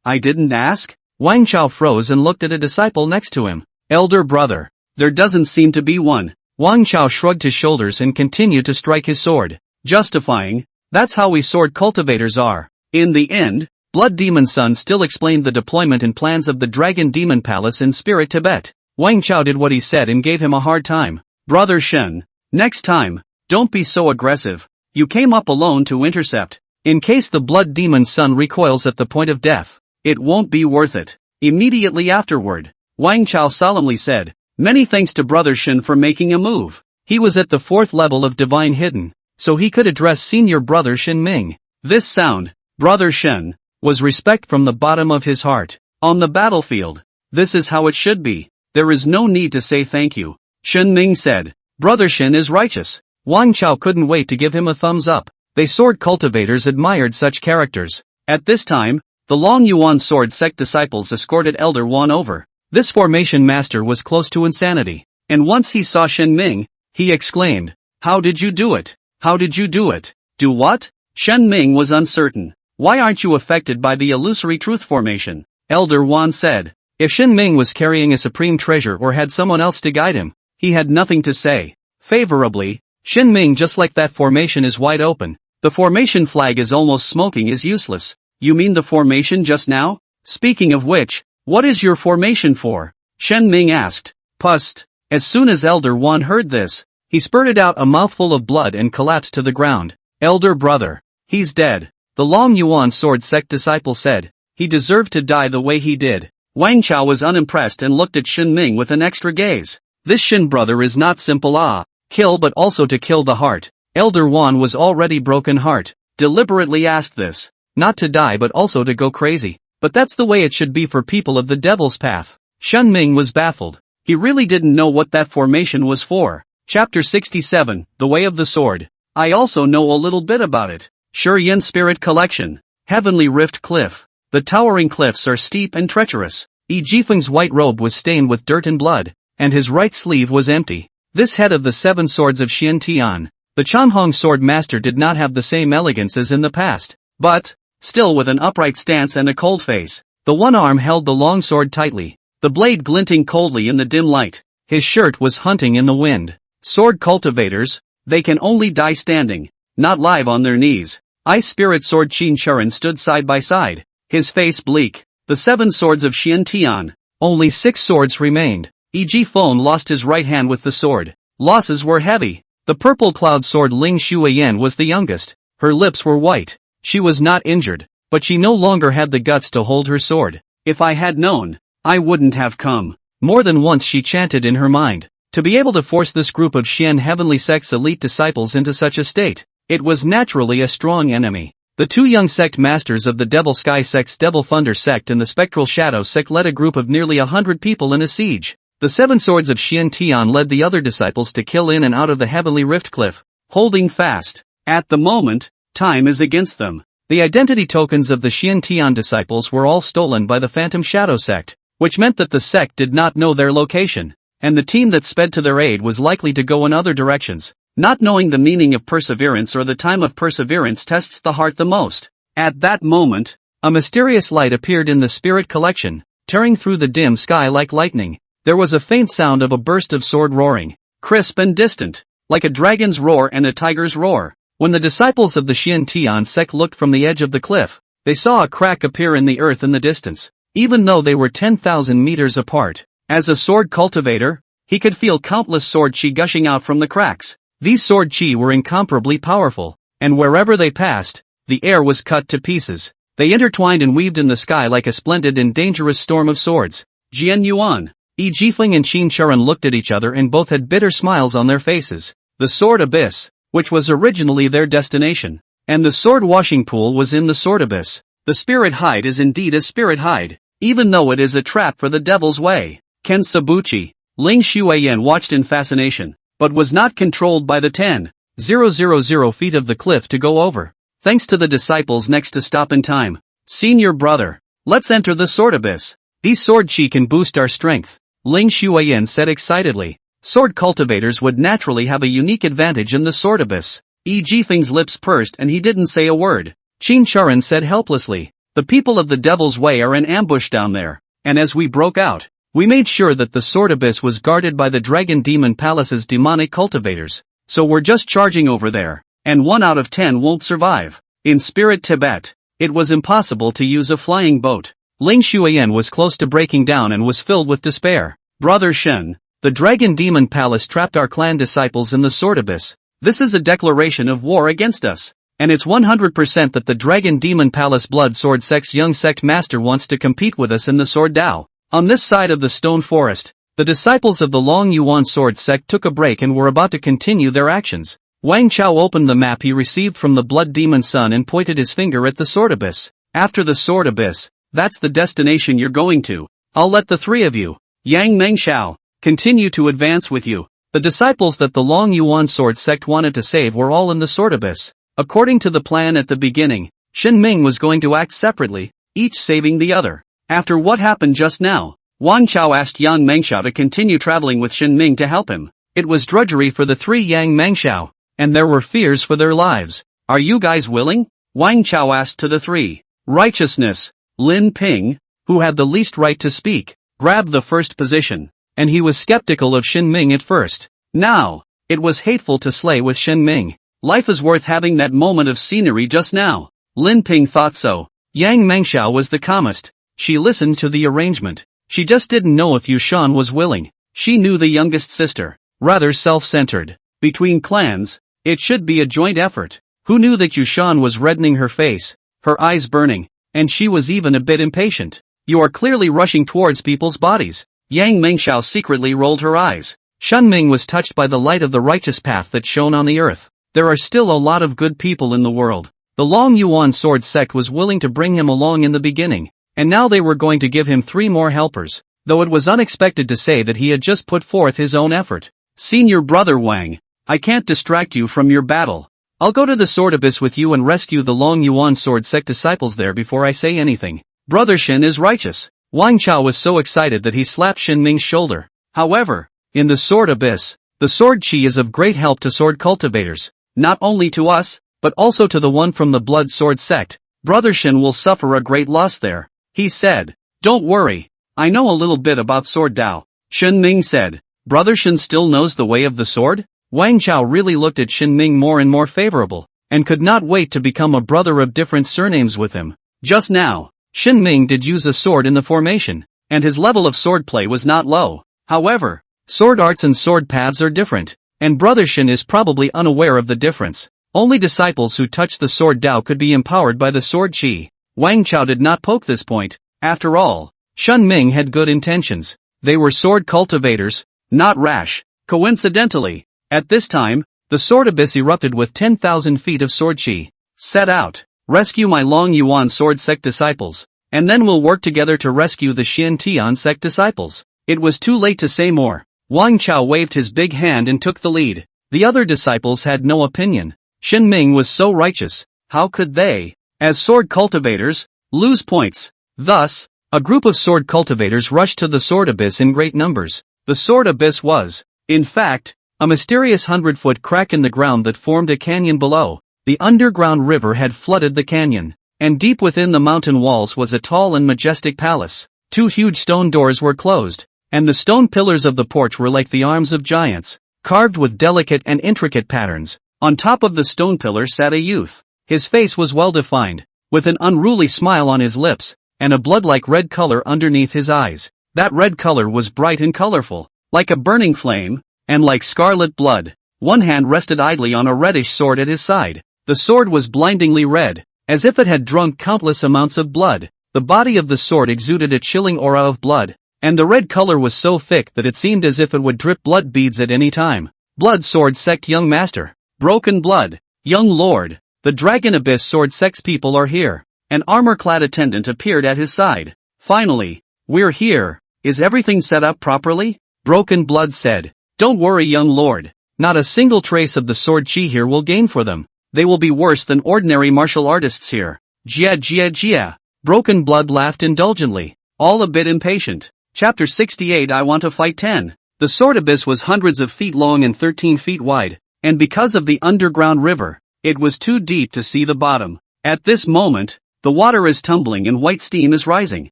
I didn't ask? Wang Chao froze and looked at a disciple next to him. Elder brother. There doesn't seem to be one. Wang Chao shrugged his shoulders and continued to strike his sword, justifying, "That's how we sword cultivators are." In the end, Blood Demon Sun still explained the deployment and plans of the Dragon Demon Palace in Spirit Tibet. Wang Chao did what he said and gave him a hard time. "Brother Shen, next time, don't be so aggressive. You came up alone to intercept. In case the Blood Demon Sun recoils at the point of death, it won't be worth it." Immediately afterward, Wang Chao solemnly said, "Many thanks to Brother Shen for making a move." He was at the 4th level of Divine Hidden, so he could address Senior Brother Shen Ming. This sound, "Brother Shen," was respect from the bottom of his heart. On the battlefield, this is how it should be. There is no need to say thank you. Shen Ming said, "Brother Shen is righteous." Wang Chao couldn't wait to give him a thumbs up. They sword cultivators admired such characters. At this time, the Long Yuan sword sect disciples escorted Elder Wan over. This formation master was close to insanity, and once he saw Shen Ming, he exclaimed, "How did you do it? How did you do it?" "Do what?" Shen Ming was uncertain. "Why aren't you affected by the illusory truth formation?" Elder Wan said. If Shen Ming was carrying a supreme treasure or had someone else to guide him, he had nothing to say. Favorably, Shen Ming, just like that formation, is wide open. The formation flag is almost smoking, is useless. "You mean the formation just now? Speaking of which, what is your formation for?" Shen Ming asked. "Pust." As soon as Elder Wan heard this, he spurted out a mouthful of blood and collapsed to the ground. "Elder brother, he's dead," the Long Yuan sword sect disciple said. "He deserved to die the way he did." Wang Chao was unimpressed and looked at Shen Ming with an extra gaze. This Shen brother is not simple kill but also to kill the heart. Elder Wan was already broken heart, deliberately asked this. Not to die but also to go crazy. But that's the way it should be for people of the Devil's Path. Shen Ming was baffled. He really didn't know what that formation was for. Chapter 67, The Way of the Sword. I also know a little bit about it. Shurian Spirit Collection. Heavenly Rift Cliff. The towering cliffs are steep and treacherous. Jifeng's white robe was stained with dirt and blood, and his right sleeve was empty. This head of the 7 swords of Xian Tian, the Chanhong sword master, did not have the same elegance as in the past, but, still with an upright stance and a cold face, the one arm held the long sword tightly, the blade glinting coldly in the dim light. His shirt was hunting in the wind. Sword cultivators, they can only die standing, not live on their knees. Ice Spirit Sword Qin Churan stood side by side, his face bleak. The 7 swords of Xian Tian. Only 6 swords remained. E.g. Feng lost his right hand with the sword. Losses were heavy. The purple cloud sword Ling Shuiyan was the youngest. Her lips were white. She was not injured, but she no longer had the guts to hold her sword. "If I had known, I wouldn't have come." More than once she chanted in her mind. To be able to force this group of Xian Heavenly Sect's elite disciples into such a state, it was naturally a strong enemy. The 2 young sect masters of the Devil Sky Sect's Devil Thunder Sect and the Spectral Shadow Sect led a group of nearly 100 people in a siege. The 7 swords of Xian Tian led the other disciples to kill in and out of the Heavenly Rift Cliff, holding fast. At the moment, time is against them. The identity tokens of the Xian Tian disciples were all stolen by the Phantom Shadow Sect, which meant that the sect did not know their location, and the team that sped to their aid was likely to go in other directions. Not knowing the meaning of perseverance or the time of perseverance tests the heart the most. At that moment, a mysterious light appeared in the spirit collection, tearing through the dim sky like lightning. There was a faint sound of a burst of sword roaring, crisp and distant, like a dragon's roar and a tiger's roar. When the disciples of the Xian Tian sect looked from the edge of the cliff, they saw a crack appear in the earth in the distance, even though they were 10,000 meters apart. As a sword cultivator, he could feel countless sword chi gushing out from the cracks. These sword chi were incomparably powerful, and wherever they passed, the air was cut to pieces. They intertwined and weaved in the sky like a splendid and dangerous storm of swords. Jian Yuan, Jifeng and Qin Churan looked at each other and both had bitter smiles on their faces. The sword abyss, which was originally their destination, and the sword washing pool was in the sword abyss. The spirit hide is indeed a spirit hide, even though it is a trap for the devil's way. Ken Sabuchi, Ling Shuiyan watched in fascination, but was not controlled by the 10,000 feet of the cliff to go over. Thanks to the disciples next to stop in time. "Senior brother, let's enter the sword abyss. These sword chi can boost our strength," Ling Shuiyan said excitedly. Sword cultivators would naturally have a unique advantage in the sword abyss. Jifeng's lips pursed and he didn't say a word. Qin Churan said helplessly, "The people of the Devil's Way are in ambush down there, and as we broke out, We made sure that the sword abyss was guarded by the Dragon Demon Palace's demonic cultivators. So we're just charging over there, and 1 out of 10 won't survive. In Spirit Tibet, it was impossible to use a flying boat. Ling Shuiyan was close to breaking down and was filled with despair. Brother Shen, the Dragon Demon Palace trapped our clan disciples in the sword abyss. This is a declaration of war against us. And it's 100% that the Dragon Demon Palace Blood Sword Sect's young sect master wants to compete with us in the Sword Dao. On this side of the stone forest, the disciples of the Long Yuan Sword Sect took a break and were about to continue their actions. Wang Chao opened the map he received from the Blood Demon Sun and pointed his finger at the Sword Abyss. After the Sword Abyss, that's the destination you're going to. I'll let the three of you, Yang Meng Shao, continue to advance with you. The disciples that the Long Yuan Sword Sect wanted to save were all in the Sword Abyss. According to the plan at the beginning, Shen Ming was going to act separately, each saving the other. After what happened just now, Wang Chao asked Yang Mengshao to continue traveling with Shen Ming to help him. It was drudgery for the three Yang Mengshao, and there were fears for their lives. Are you guys willing? Wang Chao asked to the three. Righteousness. Lin Ping, who had the least right to speak, grabbed the first position, and he was skeptical of Shen Ming at first. Now, it was hateful to slay with Shen Ming. Life is worth having that moment of scenery just now. Lin Ping thought so. Yang Mengshao was the calmest. She listened to the arrangement. She just didn't know if Yushan was willing. She knew the youngest sister, rather self-centered. Between clans, it should be a joint effort. Who knew that Yushan was reddening her face, her eyes burning, and she was even a bit impatient. You are clearly rushing towards people's bodies. Yang Mengshao secretly rolled her eyes. Shen Ming was touched by the light of the righteous path that shone on the earth. There are still a lot of good people in the world. The Long Yuan Sword Sect was willing to bring him along in the beginning, and now they were going to give him 3 more helpers, though it was unexpected to say that he had just put forth his own effort. Senior brother Wang, I can't distract you from your battle. I'll go to the Sword Abyss with you and rescue the Long Yuan Sword Sect disciples there before I say anything. Brother Shen is righteous. Wang Chao was so excited that he slapped Shen Ming's shoulder. However, in the Sword Abyss, the sword chi is of great help to sword cultivators. Not only to us, but also to the one from the Blood Sword Sect. Brother Shen will suffer a great loss there. He said. Don't worry. I know a little bit about Sword Dao. Shen Ming said. Brother Shen still knows the way of the sword? Wang Chao really looked at Shen Ming more and more favorable, and could not wait to become a brother of different surnames with him. Just now, Shen Ming did use a sword in the formation, and his level of swordplay was not low. However, sword arts and sword paths are different. And Brother Shen is probably unaware of the difference. Only disciples who touch the Sword Dao could be empowered by the Sword Chi. Wang Chao did not poke this point. After all, Shen Ming had good intentions. They were sword cultivators, not rash. Coincidentally, at this time, the Sword Abyss erupted with 10,000 feet of Sword Chi. Set out, rescue my Long Yuan Sword Sect disciples, and then we'll work together to rescue the Xian Tian Sect disciples. It was too late to say more. Wang Chao waved his big hand and took the lead. The other disciples had no opinion. Shen Ming was so righteous. How could they, as sword cultivators, lose points? Thus, a group of sword cultivators rushed to the Sword Abyss in great numbers. The Sword Abyss was, in fact, a mysterious 100-foot crack in the ground that formed a canyon below. The underground river had flooded the canyon, and deep within the mountain walls was a tall and majestic palace. 2 huge stone doors were closed, and the stone pillars of the porch were like the arms of giants, carved with delicate and intricate patterns. On top of the stone pillar sat a youth. His face was well defined, with an unruly smile on his lips, and a blood-like red color underneath his eyes. That red color was bright and colorful, like a burning flame, and like scarlet blood. One hand rested idly on a reddish sword at his side. The sword was blindingly red, as if it had drunk countless amounts of blood. The body of the sword exuded a chilling aura of blood, and the red color was so thick that it seemed as if it would drip blood beads at any time. Blood Sword Sect Young Master. Broken Blood. Young Lord. The Dragon Abyss Sword Sect's people are here. An armor-clad attendant appeared at his side. Finally, we're here. Is everything set up properly? Broken Blood said. Don't worry, young lord. Not a single trace of the sword chi here will gain for them. They will be worse than ordinary martial artists here. Jia Jia Jia. Broken Blood laughed indulgently, all a bit impatient. Chapter 68 I Want to Fight 10. The Sword Abyss was hundreds of feet long and 13 feet wide, and because of the underground river, it was too deep to see the bottom. At this moment, the water is tumbling and white steam is rising.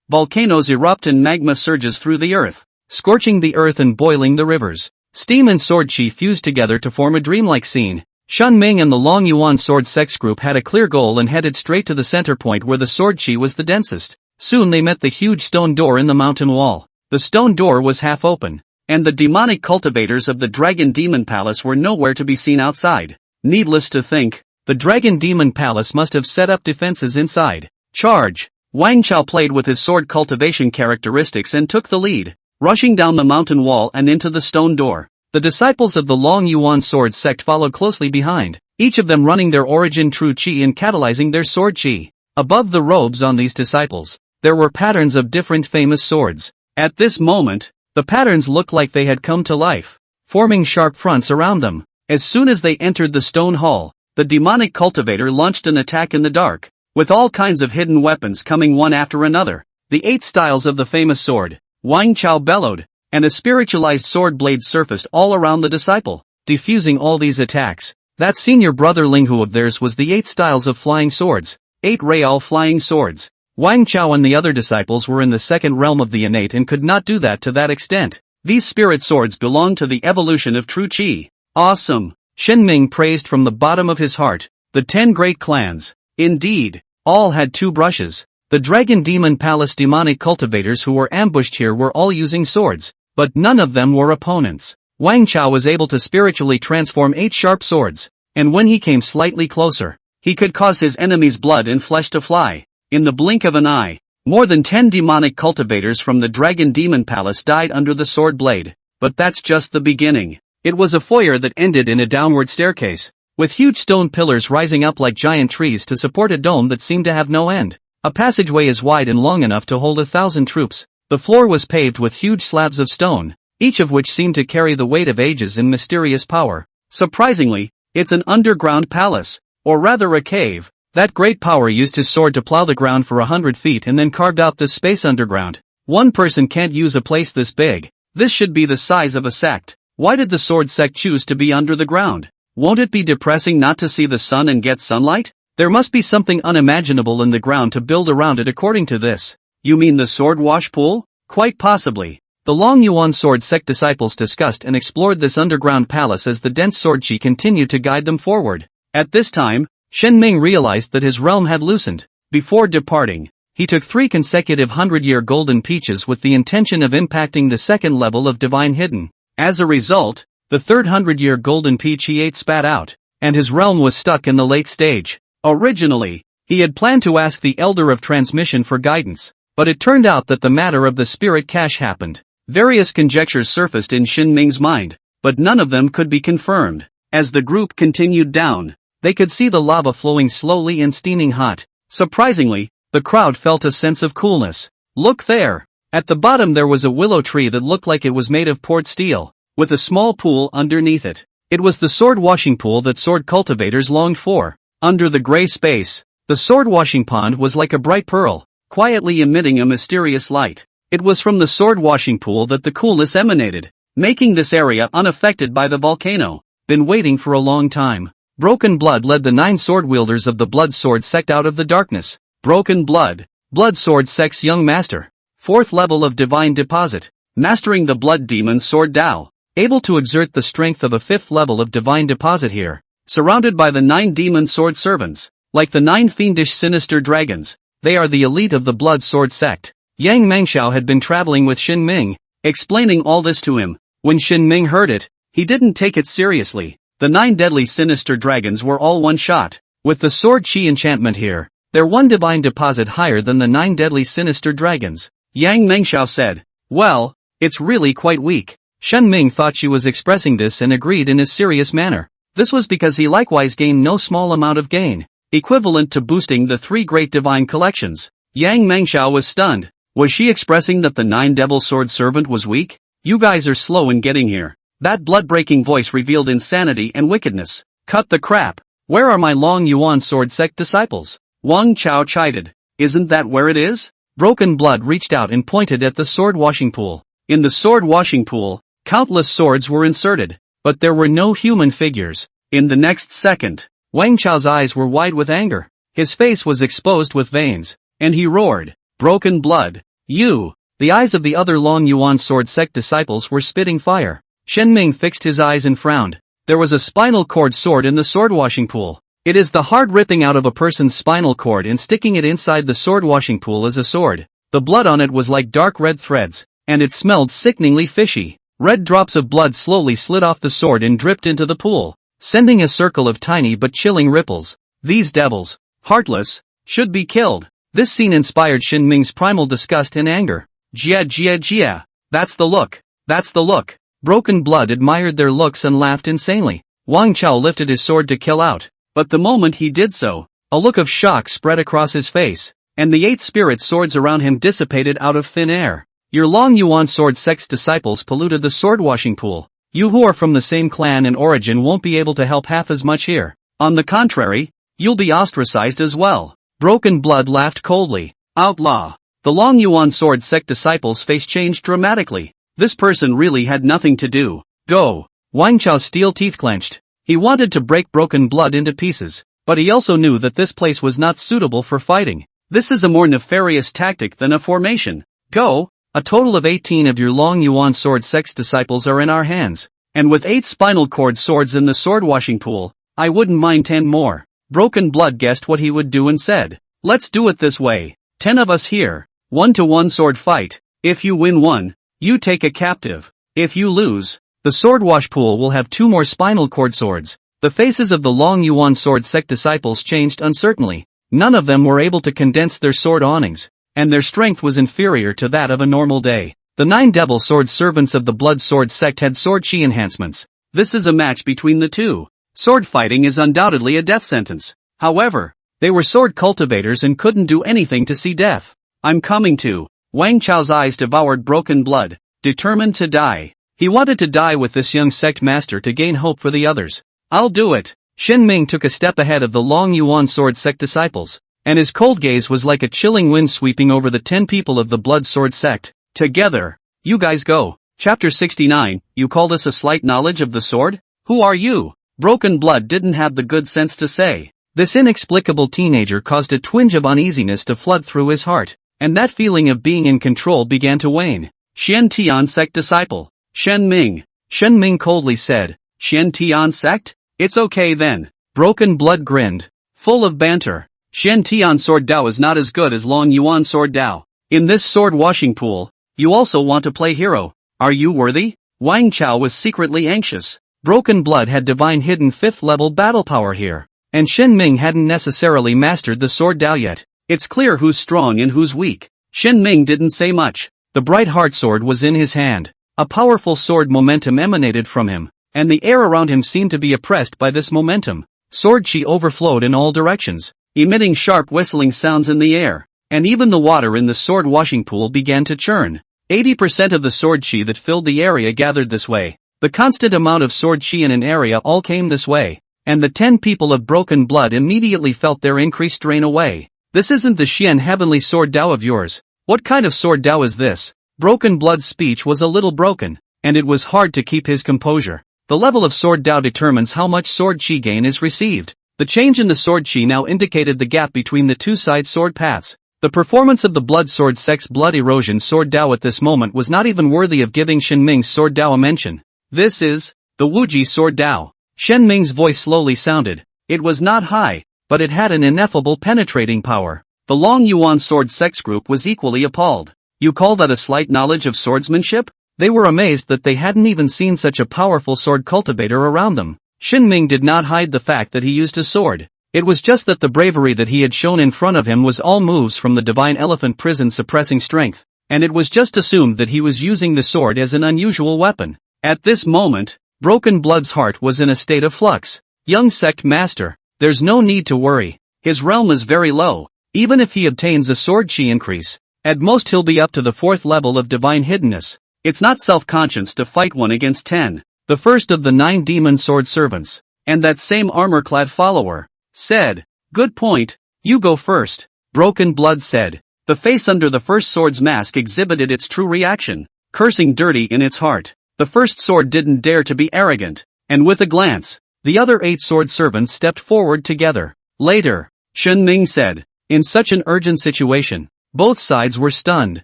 Volcanoes erupt and magma surges through the earth, scorching the earth and boiling the rivers. Steam and sword chi fused together to form a dreamlike scene. Shun Ming and the Long Yuan sword sex group had a clear goal and headed straight to the center point where the sword chi was the densest. Soon they met the huge stone door in the mountain wall. The stone door was half open, and the demonic cultivators of the Dragon Demon Palace were nowhere to be seen outside. Needless to think, the Dragon Demon Palace must have set up defenses inside. Charge! Wang Chao played with his sword cultivation characteristics and took the lead, rushing down the mountain wall and into the stone door. The disciples of the Long Yuan sword sect followed closely behind, each of them running their origin true chi and catalyzing their sword chi. Above the robes on these disciples, there were patterns of different famous swords. At this moment, the patterns looked like they had come to life, forming sharp fronts around them. As soon as they entered the stone hall, the demonic cultivator launched an attack in the dark, with all kinds of hidden weapons coming one after another. The 8 styles of the famous sword, Wang Chao bellowed, and a spiritualized sword blade surfaced all around the disciple, diffusing all these attacks. That senior brother Linghu of theirs was the 8 styles of flying swords, 8 real flying swords. Wang Chao and the other disciples were in the second realm of the innate and could not do that to that extent. These spirit swords belong to the evolution of true chi. Awesome! Shen Ming praised from the bottom of his heart. The 10 great clans, indeed, all had 2 brushes. The Dragon Demon Palace demonic cultivators who were ambushed here were all using swords, but none of them were opponents. Wang Chao was able to spiritually transform 8 sharp swords, and when he came slightly closer, he could cause his enemy's blood and flesh to fly. In the blink of an eye, more than 10 demonic cultivators from the Dragon Demon Palace died under the sword blade. But that's just the beginning. It was a foyer that ended in a downward staircase, with huge stone pillars rising up like giant trees to support a dome that seemed to have no end. A passageway as wide and long enough to hold 1,000 troops. The floor was paved with huge slabs of stone, each of which seemed to carry the weight of ages and mysterious power. Surprisingly, it's an underground palace, or rather a cave. That great power used his sword to plow the ground for 100 feet and then carved out this space underground. One person can't use a place this big. This should be the size of a sect. Why did the sword sect choose to be under the ground? Won't it be depressing not to see the sun and get sunlight? There must be something unimaginable in the ground to build around it according to this. You mean the sword wash pool? Quite possibly. The Long Yuan sword sect disciples discussed and explored this underground palace as the dense sword chi continued to guide them forward. At this time, Shen Ming realized that his realm had loosened. Before departing, he took 3 consecutive 100-year golden peaches with the intention of impacting the second level of divine hidden. As a result, the third 100-year golden peach he ate spat out, and his realm was stuck in the late stage. Originally, he had planned to ask the Elder of Transmission for guidance, but it turned out that the matter of the spirit cache happened. Various conjectures surfaced in Shen Ming's mind, but none of them could be confirmed. As the group continued down, they could see the lava flowing slowly and steaming hot. Surprisingly, the crowd felt a sense of coolness. Look there! At the bottom there was a willow tree that looked like it was made of poured steel, with a small pool underneath it. It was the sword washing pool that sword cultivators longed for. Under the gray space, the sword washing pond was like a bright pearl, quietly emitting a mysterious light. It was from the sword washing pool that the coolness emanated, making this area unaffected by the volcano. Been waiting for a long time. Broken Blood led the 9 sword wielders of the Blood Sword sect out of the darkness. Broken Blood, Blood Sword sect's young master. 4th level of divine deposit, mastering the Blood Demon Sword Dao, able to exert the strength of a 5th level of divine deposit here. Surrounded by the 9 demon sword servants, like the 9 fiendish sinister dragons, they are the elite of the Blood Sword sect. Yang Mengxiao had been traveling with Shen Ming, explaining all this to him. When Shen Ming heard it, he didn't take it seriously. The 9 deadly sinister dragons were all one shot. With the sword chi enchantment here, they're 1 divine deposit higher than the 9 deadly sinister dragons. Yang Mengxiao said, well, it's really quite weak. Shen Ming thought she was expressing this and agreed in a serious manner. This was because he likewise gained no small amount of gain, equivalent to boosting the 3 great divine collections. Yang Mengxiao was stunned. Was she expressing that the 9 devil sword servant was weak? You guys are slow in getting here. That blood-breaking voice revealed insanity and wickedness. Cut the crap. Where are my Long Yuan sword sect disciples? Wang Chao chided. Isn't that where it is? Broken Blood reached out and pointed at the sword washing pool. In the sword washing pool, countless swords were inserted, but there were no human figures. In the next second, Wang Chao's eyes were wide with anger. His face was exposed with veins, and he roared, Broken Blood, You! The eyes of the other Long Yuan sword sect disciples were spitting fire. Shen Ming fixed his eyes and frowned. There was a spinal cord sword in the sword washing pool. It is the hard ripping out of a person's spinal cord and sticking it inside the sword washing pool as a sword. The blood on it was like dark red threads, and it smelled sickeningly fishy. Red drops of blood slowly slid off the sword and dripped into the pool, sending a circle of tiny but chilling ripples. These devils, heartless, should be killed. This scene inspired Shen Ming's primal disgust and anger. Jia jia jia. That's the look. That's the look. Broken Blood admired their looks and laughed insanely. Wang Chao lifted his sword to kill out. But the moment he did so, a look of shock spread across his face, and the 8 spirit swords around him dissipated out of thin air. Your Long Yuan sword sect's disciples polluted the sword washing pool. You who are from the same clan and origin won't be able to help half as much here. On the contrary, you'll be ostracized as well. Broken Blood laughed coldly. Outlaw. The Long Yuan sword sect disciples' face changed dramatically. This person really had nothing to do. Go. Wang Chao's steel teeth clenched. He wanted to break Broken Blood into pieces, but he also knew that this place was not suitable for fighting. This is a more nefarious tactic than a formation. Go. A total of 18 of your Long Yuan sword sect's disciples are in our hands, and with 8 spinal cord swords in the sword washing pool, I wouldn't mind 10 more. Broken Blood guessed what he would do and said, let's do it this way. 10 of us here. 1-to-1 sword fight. If you win one, you take a captive. If you lose, the sword wash pool will have 2 more spinal cord swords. The faces of the Long Yuan sword sect disciples changed uncertainly. None of them were able to condense their sword awnings, and their strength was inferior to that of a normal day. The 9 devil sword servants of the blood sword sect had sword chi enhancements. This is a match between the two. Sword fighting is undoubtedly a death sentence. However, they were sword cultivators and couldn't do anything to see death. I'm coming to. Wang Chao's eyes devoured Broken Blood, determined to die. He wanted to die with this young sect master to gain hope for the others. I'll do it. Shen Ming took a step ahead of the Long Yuan sword sect disciples, and his cold gaze was like a chilling wind sweeping over the 10 people of the blood sword sect. Together. You guys go. Chapter 69, you call this a slight knowledge of the sword? Who are you? Broken Blood didn't have the good sense to say. This inexplicable teenager caused a twinge of uneasiness to flood through his heart, and that feeling of being in control began to wane. Xian Tian sect disciple. Shen Ming. Shen Ming coldly said, Xian Tian sect? It's okay then. Broken Blood grinned, full of banter. Xian Tian sword Dao is not as good as Long Yuan sword Dao. In this sword washing pool, you also want to play hero. Are you worthy? Wang Chao was secretly anxious. Broken Blood had divine hidden 5th level battle power here, and Shen Ming hadn't necessarily mastered the sword Dao yet. It's clear who's strong and who's weak. Shen Ming didn't say much. The bright heart sword was in his hand. A powerful sword momentum emanated from him, and the air around him seemed to be oppressed by this momentum. Sword chi overflowed in all directions, emitting sharp whistling sounds in the air, and even the water in the sword washing pool began to churn. 80% of the sword chi that filled the area gathered this way. The constant amount of sword chi in an area all came this way, and the 10 people of Broken Blood immediately felt their increased drain away. This isn't the Xian heavenly sword Dao of yours. What kind of sword Dao is this? Broken Blood's speech was a little broken, and it was hard to keep his composure. The level of sword Dao determines how much sword chi gain is received. The change in the sword chi now indicated the gap between the 2 side sword paths. The performance of the blood sword sect's blood erosion sword Dao at this moment was not even worthy of giving Shen Ming's sword Dao a mention. This is the Wuji sword Dao. Shen Ming's voice slowly sounded. It was not high, but it had an ineffable penetrating power. The Long Yuan sword sect's group was equally appalled. You call that a slight knowledge of swordsmanship? They were amazed that they hadn't even seen such a powerful sword cultivator around them. Shen Ming did not hide the fact that he used a sword. It was just that the bravery that he had shown in front of him was all moves from the divine elephant prison suppressing strength, and it was just assumed that he was using the sword as an unusual weapon. At this moment, Broken Blood's heart was in a state of flux. Young sect master, there's no need to worry. His realm is very low. Even if he obtains a sword chi increase, at most he'll be up to the 4th level of divine hiddenness. It's not self-conscious to fight 1 against 10. The first of the 9 demon sword servants, and that same armor-clad follower, said, good point, you go first. Broken Blood said. The face under the first sword's mask exhibited its true reaction, cursing dirty in its heart. The first sword didn't dare to be arrogant, and with a glance, the other 8 sword servants stepped forward together. Later, Shen Ming said, in such an urgent situation, both sides were stunned.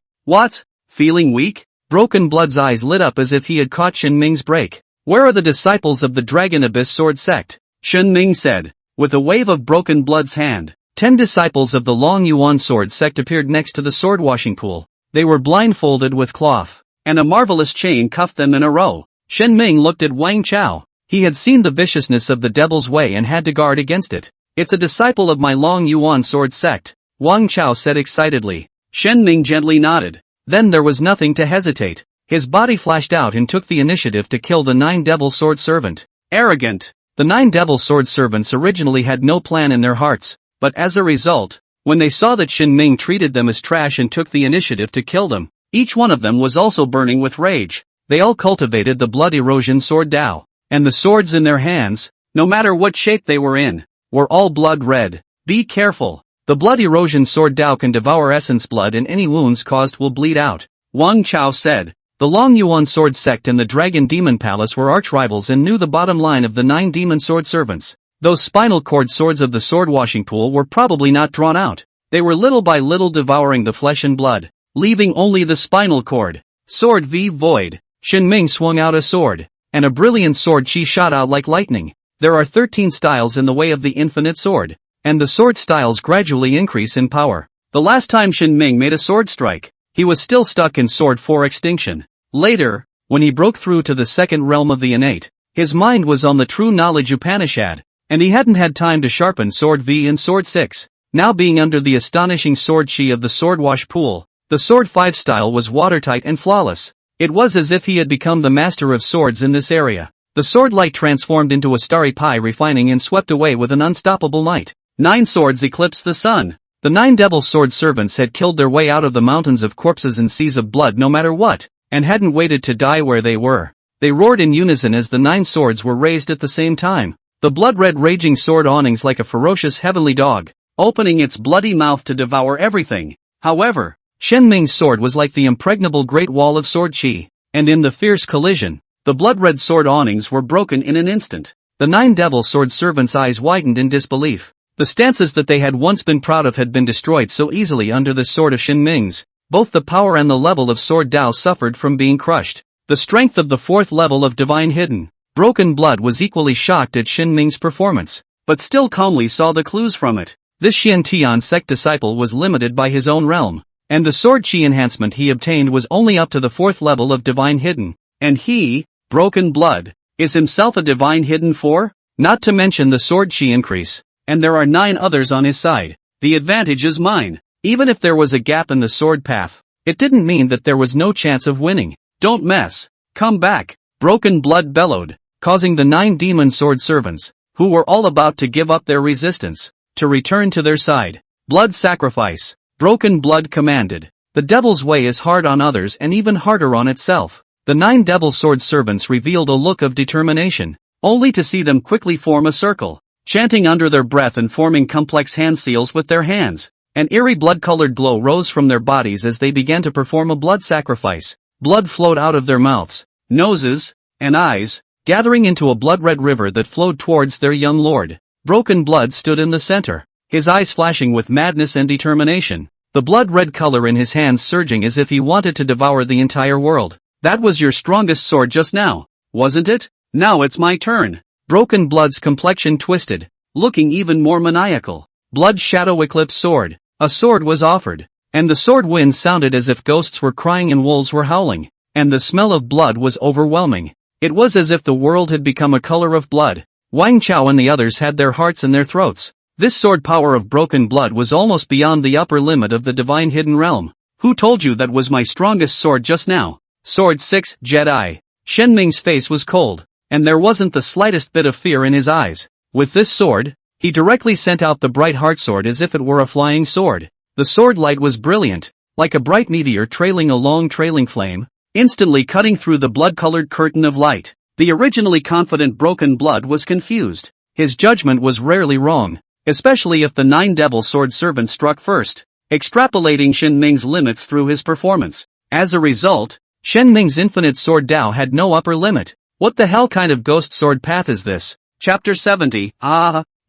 What? Feeling weak? Broken Blood's eyes lit up as if he had caught Shen Ming's break. Where are the disciples of the Dragon Abyss Sword Sect? Shen Ming said. With a wave of Broken Blood's hand, 10 disciples of the Long Yuan Sword Sect appeared next to the sword washing pool. They were blindfolded with cloth, and a marvelous chain cuffed them in a row. Shen Ming looked at Wang Chao. He had seen the viciousness of the Devil's Way and had to guard against it. It's a disciple of my Long Yuan Sword Sect, Wang Chao said excitedly. Shen Ming gently nodded. Then there was nothing to hesitate. His body flashed out and took the initiative to kill the 9 Devil Sword Servant. Arrogant! The 9 Devil Sword Servants originally had no plan in their hearts, but as a result, when they saw that Shen Ming treated them as trash and took the initiative to kill them, each one of them was also burning with rage. They all cultivated the Blood Erosion Sword Dao, and the swords in their hands, no matter what shape they were in, were all blood red. Be careful. The Blood Erosion Sword Dao can devour essence blood and any wounds caused will bleed out, Wang Chao said. The Long Yuan Sword Sect and the Dragon Demon Palace were arch-rivals and knew the bottom line of the 9 Demon Sword Servants. Those spinal cord swords of the sword washing pool were probably not drawn out. They were little by little devouring the flesh and blood, leaving only the spinal cord. Sword v Void. Shen Ming swung out a sword, and a brilliant sword chi shot out like lightning. There are 13 styles in the way of the infinite sword, and the sword styles gradually increase in power. The last time Shen Ming made a sword strike, he was still stuck in Sword 4 Extinction. Later, when he broke through to the second realm of the innate, his mind was on the true knowledge Upanishad, and he hadn't had time to sharpen Sword V and Sword 6. Now being under the astonishing sword chi of the sword wash pool, the Sword 5 style was watertight and flawless. It was as if he had become the master of swords in this area. The sword light transformed into a starry pie refining and swept away with an unstoppable light. 9 swords eclipsed the sun. The 9 Devil Sword Servants had killed their way out of the mountains of corpses and seas of blood no matter what, and hadn't waited to die where they were. They roared in unison as the 9 swords were raised at the same time. The blood-red raging sword awnings like a ferocious heavenly dog, opening its bloody mouth to devour everything. However, Shen Ming's sword was like the impregnable great wall of sword chi, and in the fierce collision, the blood-red sword awnings were broken in an instant. The 9 Devil Sword Servants' eyes widened in disbelief. The stances that they had once been proud of had been destroyed so easily under the sword of Shen Ming's. Both the power and the level of Sword Dao suffered from being crushed. The strength of the 4th level of Divine Hidden. Broken Blood was equally shocked at Shen Ming's performance, but still calmly saw the clues from it. This Xiantian sect disciple was limited by his own realm, and the sword chi enhancement he obtained was only up to the 4th level of Divine Hidden. And he, Broken Blood, is himself a Divine Hidden 4? Not to mention the sword chi increase, and there are 9 others on his side. The advantage is mine. Even if there was a gap in the sword path, it didn't mean that there was no chance of winning. Don't mess. Come back. Broken Blood bellowed, causing the 9 Demon Sword Servants, who were all about to give up their resistance, to return to their side. Blood sacrifice. Broken Blood commanded. The Devil's Way is hard on others and even harder on itself. The 9 Devil Sword Servants revealed a look of determination, only to see them quickly form a circle, chanting under their breath and forming complex hand seals with their hands. An eerie blood-colored glow rose from their bodies as they began to perform a blood sacrifice. Blood flowed out of their mouths, noses, and eyes, gathering into a blood-red river that flowed towards their young lord. Broken Blood stood in the center, his eyes flashing with madness and determination, the blood-red color in his hands surging as if he wanted to devour the entire world. That was your strongest sword just now, wasn't it? Now it's my turn. Broken Blood's complexion twisted, looking even more maniacal. Blood Shadow Eclipse Sword. A sword was offered, and the sword wind sounded as if ghosts were crying and wolves were howling, and the smell of blood was overwhelming. It was as if the world had become a color of blood. Wang Chao and the others had their hearts in their throats. This sword power of Broken Blood was almost beyond the upper limit of the Divine Hidden Realm. Who told you that was my strongest sword just now? Sword 6, Jedi. Shen Ming's face was cold, and there wasn't the slightest bit of fear in his eyes. With this sword, he directly sent out the bright heart sword as if it were a flying sword. The sword light was brilliant, like a bright meteor trailing a long trailing flame, instantly cutting through the blood-colored curtain of light. The originally confident Broken Blood was confused. His judgment was rarely wrong, especially if the 9 Devil Sword Servants struck first, extrapolating Shen Ming's limits through his performance. As a result, Shen Ming's infinite sword Dao had no upper limit. What the hell kind of ghost sword path is this? Chapter 70.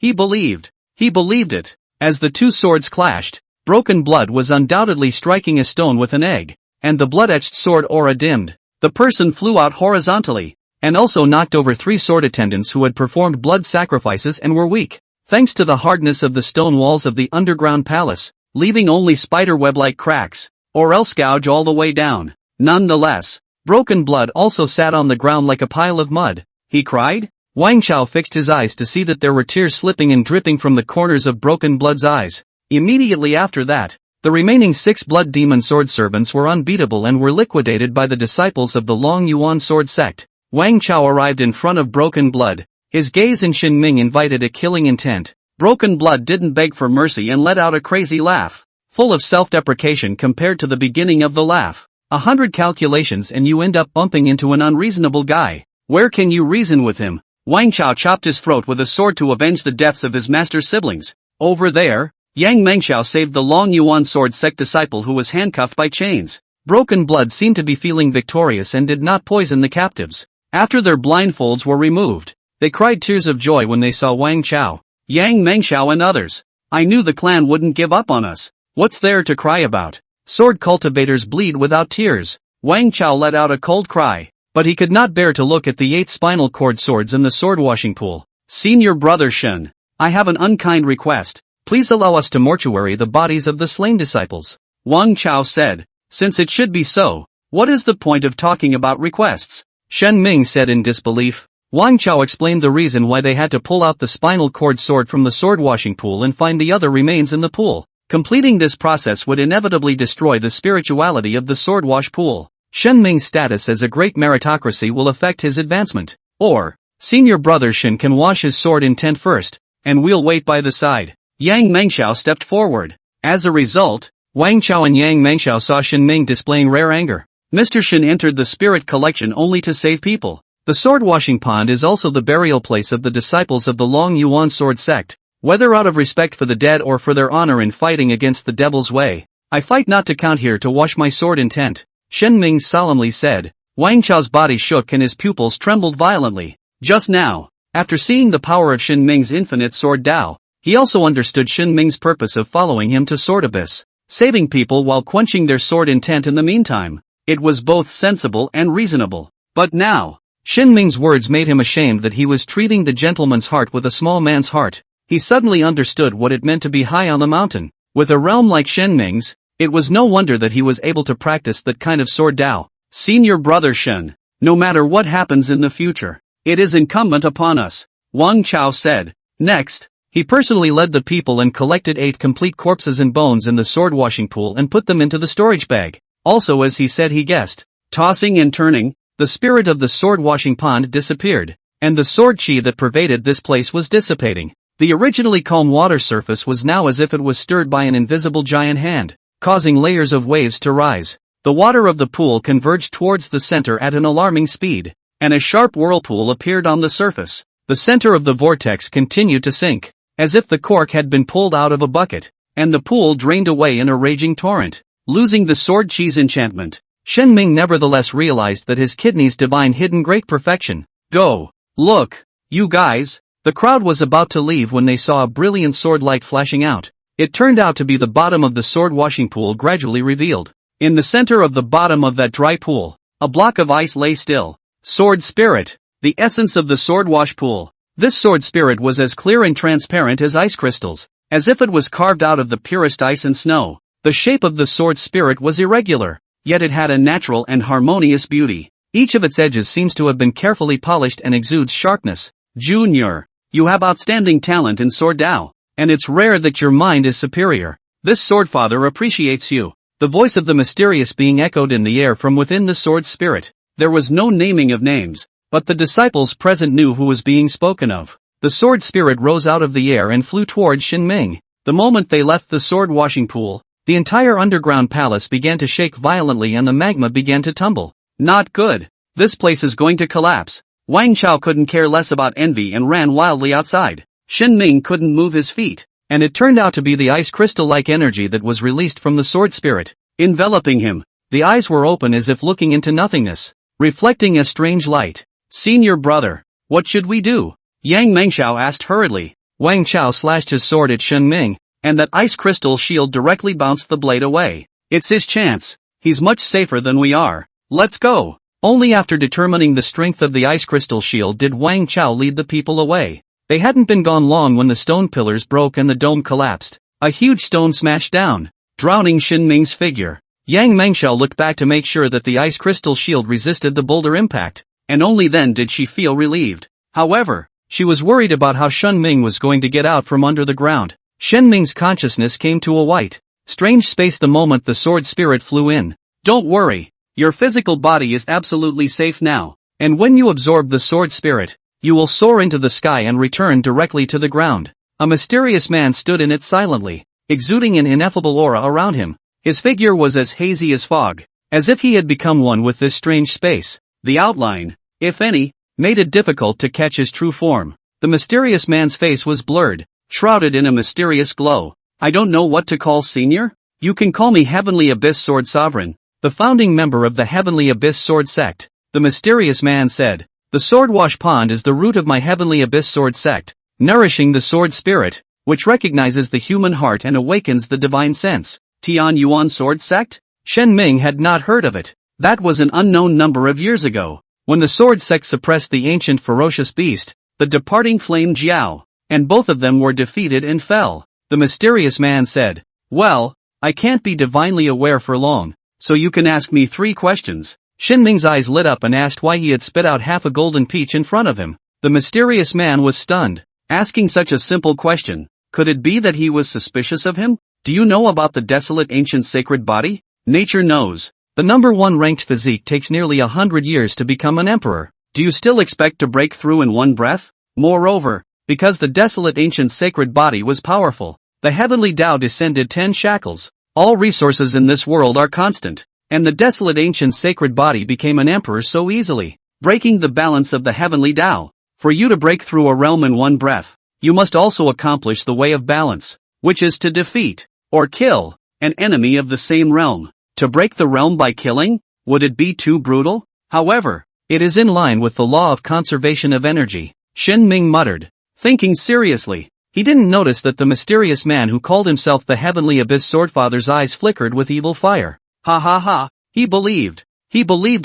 He believed. He believed it. As the 2 swords clashed, Broken Blood was undoubtedly striking a stone with an egg. and the blood-etched sword aura dimmed. The person flew out horizontally, and also knocked over 3 sword attendants who had performed blood sacrifices and were weak, thanks to the hardness of the stone walls of the underground palace, leaving only spiderweb-like cracks, or else gouge all the way down. Nonetheless, Broken Blood also sat on the ground like a pile of mud. He cried? Wang Chao fixed his eyes to see that there were tears slipping and dripping from the corners of Broken Blood's eyes. Immediately after that, the remaining 6 blood demon sword servants were unbeatable and were liquidated by the disciples of the Long Yuan sword sect. Wang Chao arrived in front of Broken Blood. His gaze in Xin Ming invited a killing intent. Broken Blood didn't beg for mercy and let out a crazy laugh, full of self-deprecation compared to the beginning of the laugh. 100 calculations and you end up bumping into an unreasonable guy. Where can you reason with him? Wang Chao chopped his throat with a sword to avenge the deaths of his master's siblings. Over there, Yang Mengxiao saved the Long Yuan sword sect disciple who was handcuffed by chains. Broken Blood seemed to be feeling victorious and did not poison the captives. After their blindfolds were removed, they cried tears of joy when they saw Wang Chao, Yang Mengxiao and others. I knew the clan wouldn't give up on us. What's there to cry about? Sword cultivators bleed without tears. Wang Chao let out a cold cry, but he could not bear to look at the 8 spinal cord swords in the sword washing pool. Senior brother Shen, I have an unkind request. Please allow us to mortuary the bodies of the slain disciples. Wang Chao said, since it should be so, what is the point of talking about requests? Shen Ming said in disbelief. Wang Chao explained the reason why they had to pull out the spinal cord sword from the sword washing pool and find the other remains in the pool. Completing this process would inevitably destroy the spirituality of the sword wash pool. Shen Ming's status as a great meritocracy will affect his advancement. Or, senior brother Shen can wash his sword in tent first, and we'll wait by the side. Yang Mengxiao stepped forward. As a result, Wang Chao and Yang Mengxiao saw Shen Ming displaying rare anger. Mr. Shen entered the spirit collection only to save people. The sword washing pond is also the burial place of the disciples of the Long Yuan sword sect. Whether out of respect for the dead or for their honor in fighting against the devil's way, I fight not to count here to wash my sword in tent. Shen Ming solemnly said. Wang Chao's body shook and his pupils trembled violently. Just now, after seeing the power of Shen Ming's infinite sword Dao, he also understood Shen Ming's purpose of following him to Sword Abyss, saving people while quenching their sword intent in the meantime. It was both sensible and reasonable. But now, Shen Ming's words made him ashamed that he was treating the gentleman's heart with a small man's heart. He suddenly understood what it meant to be high on the mountain. With a realm like Shen Ming's, it was no wonder that he was able to practice that kind of sword Dao. Senior brother Shen, no matter what happens in the future, it is incumbent upon us, Wang Chao said. Next, he personally led the people and collected 8 complete corpses and bones in the sword washing pool and put them into the storage bag. Also, as he said, he guessed. Tossing and turning, the spirit of the sword washing pond disappeared, and the sword chi that pervaded this place was dissipating. The originally calm water surface was now as if it was stirred by an invisible giant hand, causing layers of waves to rise. The water of the pool converged towards the center at an alarming speed, and a sharp whirlpool appeared on the surface. The center of the vortex continued to sink, as if the cork had been pulled out of a bucket, and the pool drained away in a raging torrent. Losing the sword chi's enchantment, Shen Ming nevertheless realized that his kidneys divine hidden great perfection. Go! Look! You guys! The crowd was about to leave when they saw a brilliant sword light flashing out. It turned out to be the bottom of the sword washing pool gradually revealed. In the center of the bottom of that dry pool, a block of ice lay still. Sword spirit, the essence of the sword wash pool. This sword spirit was as clear and transparent as ice crystals, as if it was carved out of the purest ice and snow. The shape of the sword spirit was irregular, yet it had a natural and harmonious beauty. Each of its edges seems to have been carefully polished and exudes sharpness. Junior, you have outstanding talent in sword Dao, and it's rare that your mind is superior. This sword father appreciates you. The voice of the mysterious being echoed in the air from within the sword spirit. There was no naming of names, but the disciples present knew who was being spoken of. The sword spirit rose out of the air and flew towards Shen Ming. The moment they left the sword washing pool, the entire underground palace began to shake violently and the magma began to tumble. Not good. This place is going to collapse. Wang Chao couldn't care less about envy and ran wildly outside. Shen Ming couldn't move his feet, and it turned out to be the ice crystal-like energy that was released from the sword spirit, enveloping him. The eyes were open as if looking into nothingness, reflecting a strange light. Senior brother, what should we do? Yang Mengxiao asked hurriedly. Wang Chao slashed his sword at Shen Ming, and that ice crystal shield directly bounced the blade away. It's his chance. He's much safer than we are. Let's go. Only after determining the strength of the ice crystal shield did Wang Chao lead the people away. They hadn't been gone long when the stone pillars broke and the dome collapsed. A huge stone smashed down, drowning Shin Ming's figure. Yang Mengxiao looked back to make sure that the ice crystal shield resisted the boulder impact, and only then did she feel relieved. However, she was worried about how Shen Ming was going to get out from under the ground. Shen Ming's consciousness came to a white, strange space the moment the sword spirit flew in. Don't worry. Your physical body is absolutely safe now, and when you absorb the sword spirit, you will soar into the sky and return directly to the ground. A mysterious man stood in it silently, exuding an ineffable aura around him. His figure was as hazy as fog, as if he had become one with this strange space. The outline, if any, made it difficult to catch his true form. The mysterious man's face was blurred, shrouded in a mysterious glow. I don't know what to call senior? You can call me Heavenly Abyss Sword Sovereign, the founding member of the Heavenly Abyss Sword Sect, the mysterious man said. The Swordwash Pond is the root of my Heavenly Abyss Sword Sect, nourishing the sword spirit, which recognizes the human heart and awakens the divine sense. Tian Yuan Sword Sect? Shen Ming had not heard of it. That was an unknown number of years ago, when the sword sect suppressed the ancient ferocious beast, the departing flame Jiao, and both of them were defeated and fell. The mysterious man said, well, I can't be divinely aware for long, so you can ask me 3 questions. Shen Ming's eyes lit up and asked why he had spit out half a golden peach in front of him. The mysterious man was stunned, asking such a simple question. Could it be that he was suspicious of him? Do you know about the desolate ancient sacred body? Nature knows. The number 1 ranked physique takes nearly 100 years to become an emperor. Do you still expect to break through in one breath? Moreover, because the desolate ancient sacred body was powerful, the heavenly Tao descended 10 shackles. All resources in this world are constant, and the desolate ancient sacred body became an emperor so easily, breaking the balance of the heavenly Tao. For you to break through a realm in one breath, you must also accomplish the way of balance, which is to defeat, or kill, an enemy of the same realm. To break the realm by killing? Would it be too brutal? However, it is in line with the law of conservation of energy, Shen Ming muttered, thinking seriously. He didn't notice that the mysterious man who called himself the Heavenly Abyss Swordfather's eyes flickered with evil fire. Ha ha ha, he believed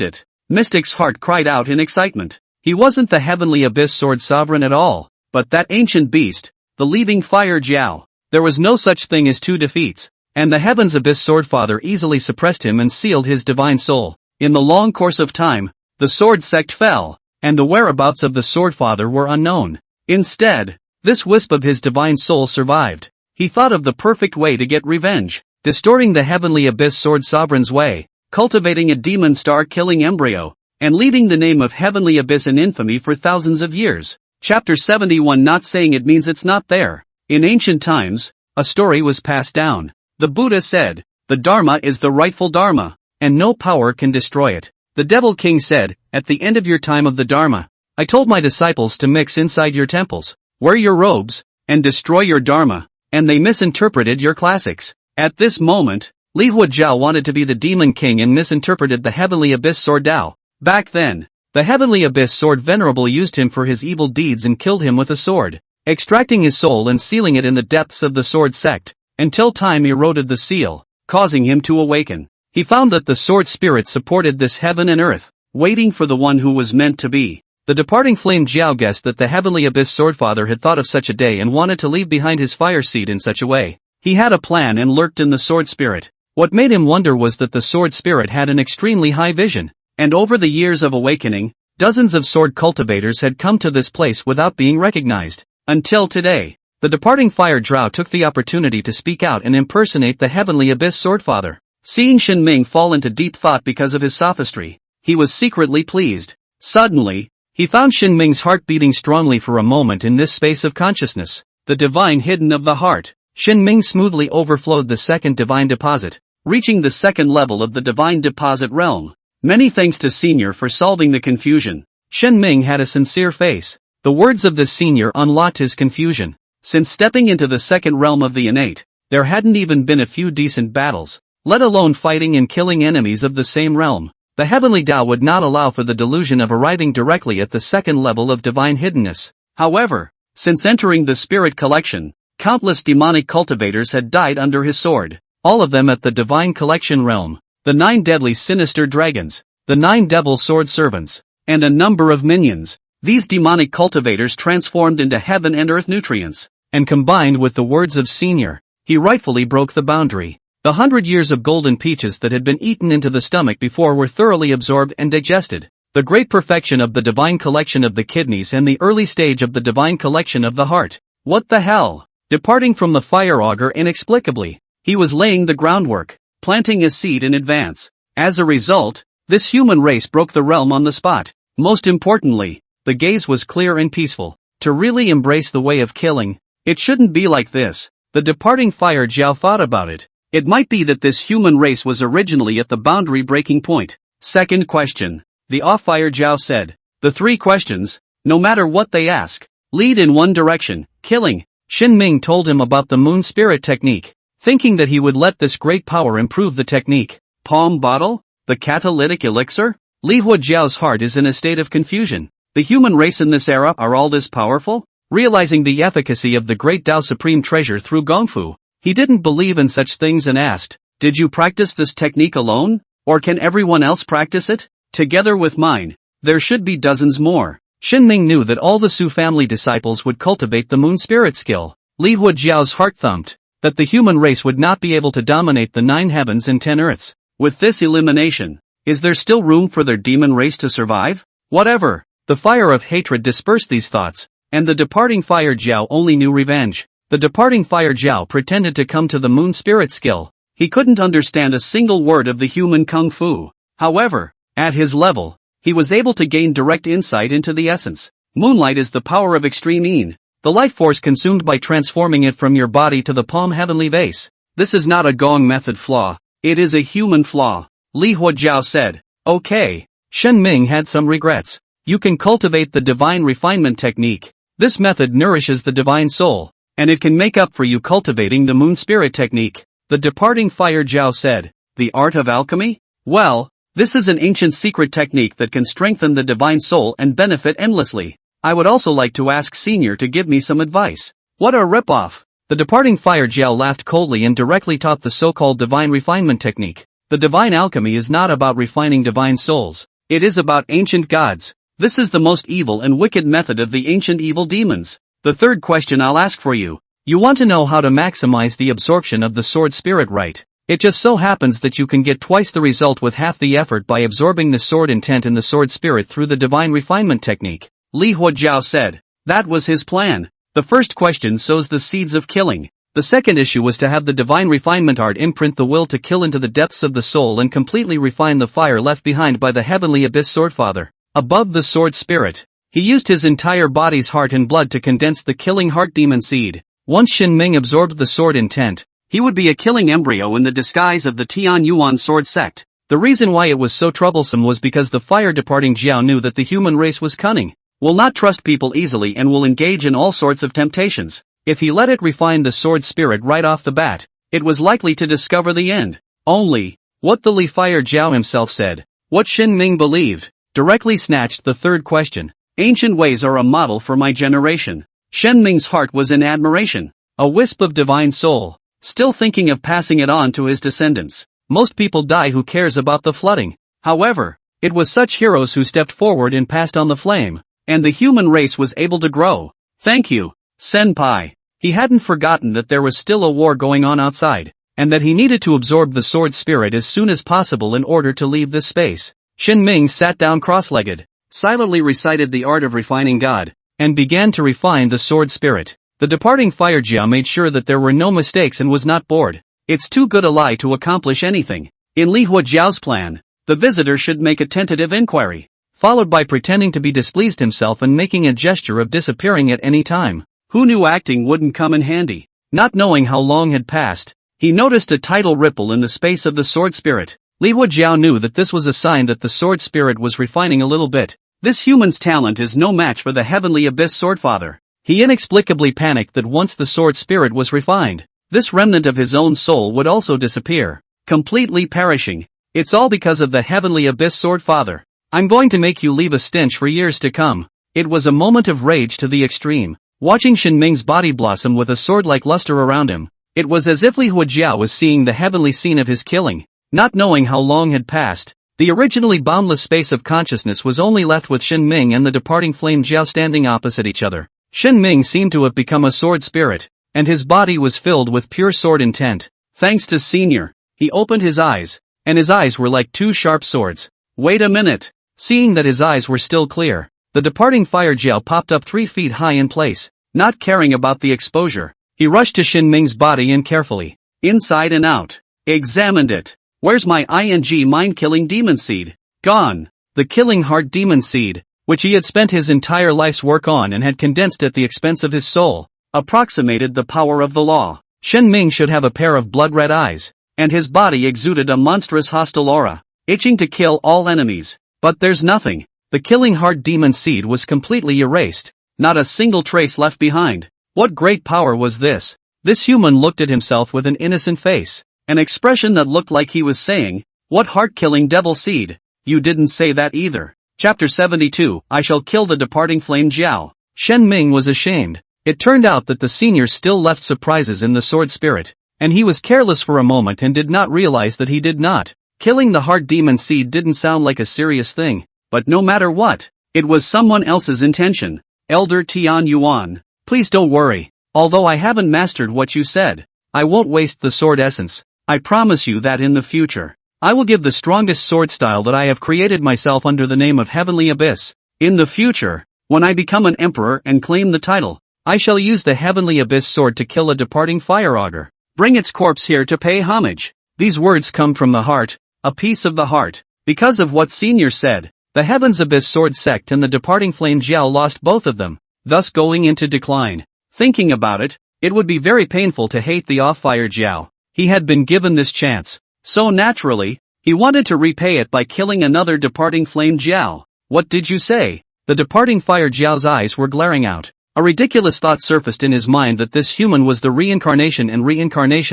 it. Mystic's heart cried out in excitement. He wasn't the Heavenly Abyss Sword Sovereign at all, but that ancient beast, the leaving fire Jiao. There was no such thing as 2 defeats, and the Heaven's Abyss Swordfather easily suppressed him and sealed his divine soul. In the long course of time, the sword sect fell, and the whereabouts of the Swordfather were unknown. Instead, this wisp of his divine soul survived. He thought of the perfect way to get revenge, distorting the Heavenly Abyss Sword Sovereign's way, cultivating a demon star-killing embryo, and leaving the name of Heavenly Abyss in infamy for thousands of years. Chapter 71. Not saying it means it's not there. In ancient times, a story was passed down. The Buddha said, the Dharma is the rightful Dharma, and no power can destroy it. The Devil King said, at the end of your time of the Dharma, I told my disciples to mix inside your temples, wear your robes, and destroy your Dharma, and they misinterpreted your classics. At this moment, Li Huajiao wanted to be the Demon King and misinterpreted the Heavenly Abyss Sword Tao. Back then, the Heavenly Abyss Sword Venerable used him for his evil deeds and killed him with a sword, extracting his soul and sealing it in the depths of the sword sect, until time eroded the seal, causing him to awaken. He found that the sword spirit supported this heaven and earth, waiting for the one who was meant to be. The departing flame Jiao guessed that the Heavenly Abyss Swordfather had thought of such a day and wanted to leave behind his fire seed in such a way. He had a plan and lurked in the sword spirit. What made him wonder was that the sword spirit had an extremely high vision, and over the years of awakening, dozens of sword cultivators had come to this place without being recognized. Until today, the departing fire Drow took the opportunity to speak out and impersonate the Heavenly Abyss Swordfather. Seeing Shen Ming fall into deep thought because of his sophistry, he was secretly pleased. Suddenly, he found Shen Ming's heart beating strongly for a moment in this space of consciousness, the divine hidden of the heart. Shen Ming smoothly overflowed the second divine deposit, reaching the second level of the divine deposit realm. Many thanks to Senior for solving the confusion. Shen Ming had a sincere face. The words of this senior unlocked his confusion. Since stepping into the second realm of the innate, there hadn't even been a few decent battles, let alone fighting and killing enemies of the same realm. The Heavenly Tao would not allow for the delusion of arriving directly at the second level of divine hiddenness. However, since entering the spirit collection, countless demonic cultivators had died under his sword, all of them at the divine collection realm. the 9 deadly sinister dragons, the 9 devil sword servants, and a number of minions. These demonic cultivators transformed into heaven and earth nutrients, and combined with the words of Senior, he rightfully broke the boundary. The 100 years of golden peaches that had been eaten into the stomach before were thoroughly absorbed and digested. The great perfection of the divine collection of the kidneys and the early stage of the divine collection of the heart. What the hell? Departing from the fire augur inexplicably, he was laying the groundwork, planting a seed in advance. As a result, this human race broke the realm on the spot. Most importantly, the gaze was clear and peaceful. To really embrace the way of killing, it shouldn't be like this. The departing fire Jiao thought about it. It might be that this human race was originally at the boundary breaking point. Second question. The off-fire Jiao said. The 3 questions, no matter what they ask, lead in one direction, killing. Shin Ming told him about the moon spirit technique, thinking that he would let this great power improve the technique. Palm bottle? The catalytic elixir? Li Huajiao's heart is in a state of confusion. The human race in this era are all this powerful? Realizing the efficacy of the great Tao Supreme Treasure through Gongfu, he didn't believe in such things and asked, did you practice this technique alone? Or can everyone else practice it? Together with mine. There should be dozens more. Shin Ming knew that all the Su family disciples would cultivate the moon spirit skill. Li Huajiao's heart thumped, that the human race would not be able to dominate the 9 heavens and 10 earths. With this elimination, is there still room for their demon race to survive? Whatever. The fire of hatred dispersed these thoughts, and the departing fire Jiao only knew revenge. The departing fire Jiao pretended to come to the moon spirit skill. He couldn't understand a single word of the human kung fu. However, at his level, he was able to gain direct insight into the essence. Moonlight is the power of extreme yin, the life force consumed by transforming it from your body to the palm heavenly vase. This is not a Gong method flaw, it is a human flaw. Li Huajiao said. Okay. Shen Ming had some regrets. You can cultivate the divine refinement technique. This method nourishes the divine soul, and it can make up for you cultivating the moon spirit technique. The departing fire Jiao said. The art of alchemy? Well, this is an ancient secret technique that can strengthen the divine soul and benefit endlessly. I would also like to ask Senior to give me some advice. What a ripoff! The departing fire Jiao laughed coldly and directly taught the so-called divine refinement technique. The divine alchemy is not about refining divine souls. It is about ancient gods. This is the most evil and wicked method of the ancient evil demons. The third question I'll ask for you. You want to know how to maximize the absorption of the sword spirit, right? It just so happens that you can get twice the result with half the effort by absorbing the sword intent and the sword spirit through the divine refinement technique. Li Huajiao said. That was his plan. The first question sows the seeds of killing. The second issue was to have the divine refinement art imprint the will to kill into the depths of the soul and completely refine the fire left behind by the heavenly abyss swordfather. Above the sword spirit, he used his entire body's heart and blood to condense the killing heart demon seed. Once Shin Ming absorbed the sword intent, he would be a killing embryo in the disguise of the Tian Yuan sword sect. The reason why it was so troublesome was because the fire departing Jiao knew that the human race was cunning, will not trust people easily and will engage in all sorts of temptations. If he let it refine the sword spirit right off the bat, it was likely to discover the end. Only, what the Li Fire Jiao himself said, what Shin Ming believed, directly snatched the third question. Ancient ways are a model for my generation. Shen Ming's heart was in admiration. A wisp of divine soul, still thinking of passing it on to his descendants. Most people die, who cares about the flooding? However, it was such heroes who stepped forward and passed on the flame, and the human race was able to grow. Thank you, Senpai. He hadn't forgotten that there was still a war going on outside, and that he needed to absorb the sword spirit as soon as possible in order to leave this space. Shin Ming sat down cross-legged, silently recited the art of refining God, and began to refine the sword spirit. The departing fire Jia made sure that there were no mistakes and was not bored. It's too good a lie to accomplish anything. In Li Huajiao's plan, the visitor should make a tentative inquiry, followed by pretending to be displeased himself and making a gesture of disappearing at any time. Who knew acting wouldn't come in handy? Not knowing how long had passed, he noticed a tidal ripple in the space of the sword spirit. Li Huajiao knew that this was a sign that the sword spirit was refining a little bit. This human's talent is no match for the heavenly abyss swordfather. He inexplicably panicked that once the sword spirit was refined, this remnant of his own soul would also disappear, completely perishing. It's all because of the heavenly abyss swordfather. I'm going to make you leave a stench for years to come. It was a moment of rage to the extreme. Watching Shin Ming's body blossom with a sword-like luster around him, it was as if Li Huajiao was seeing the heavenly scene of his killing. Not knowing how long had passed, the originally boundless space of consciousness was only left with Shen Ming and the departing flame Jiao standing opposite each other. Shen Ming seemed to have become a sword spirit, and his body was filled with pure sword intent. Thanks to Senior, he opened his eyes, and his eyes were like two sharp swords. Wait a minute. Seeing that his eyes were still clear, the departing fire Jiao popped up 3 feet high in place. Not caring about the exposure, he rushed to Shen Ming's body and carefully, inside and out, examined it. Where's my mind-killing demon seed? Gone. The killing heart demon seed, which he had spent his entire life's work on and had condensed at the expense of his soul, approximated the power of the law. Shen Ming should have a pair of blood-red eyes, and his body exuded a monstrous hostile aura, itching to kill all enemies. But there's nothing. The killing heart demon seed was completely erased, not a single trace left behind. What great power was this? This human looked at himself with an innocent face, an expression that looked like he was saying, "What heart-killing devil seed? You didn't say that either." Chapter 72, I shall kill the departing flame Jiao. Shen Ming was ashamed. It turned out that the senior still left surprises in the sword spirit, and he was careless for a moment and did not realize that he did not. Killing the heart demon seed didn't sound like a serious thing, but no matter what, it was someone else's intention. Elder Tian Yuan, please don't worry. Although I haven't mastered what you said, I won't waste the sword essence. I promise you that in the future, I will give the strongest sword style that I have created myself under the name of Heavenly Abyss. In the future, when I become an emperor and claim the title, I shall use the Heavenly Abyss sword to kill a departing fire augur. Bring its corpse here to pay homage. These words come from the heart, a piece of the heart. Because of what Senior said, the Heaven's Abyss sword sect and the departing flame Jiao lost both of them, thus going into decline. Thinking about it, it would be very painful to hate the off-fire Jiao. He had been given this chance, so naturally, he wanted to repay it by killing another departing flame Jiao. What did you say? The departing fire Jiao's eyes were glaring out. A ridiculous thought surfaced in his mind that this human was the reincarnation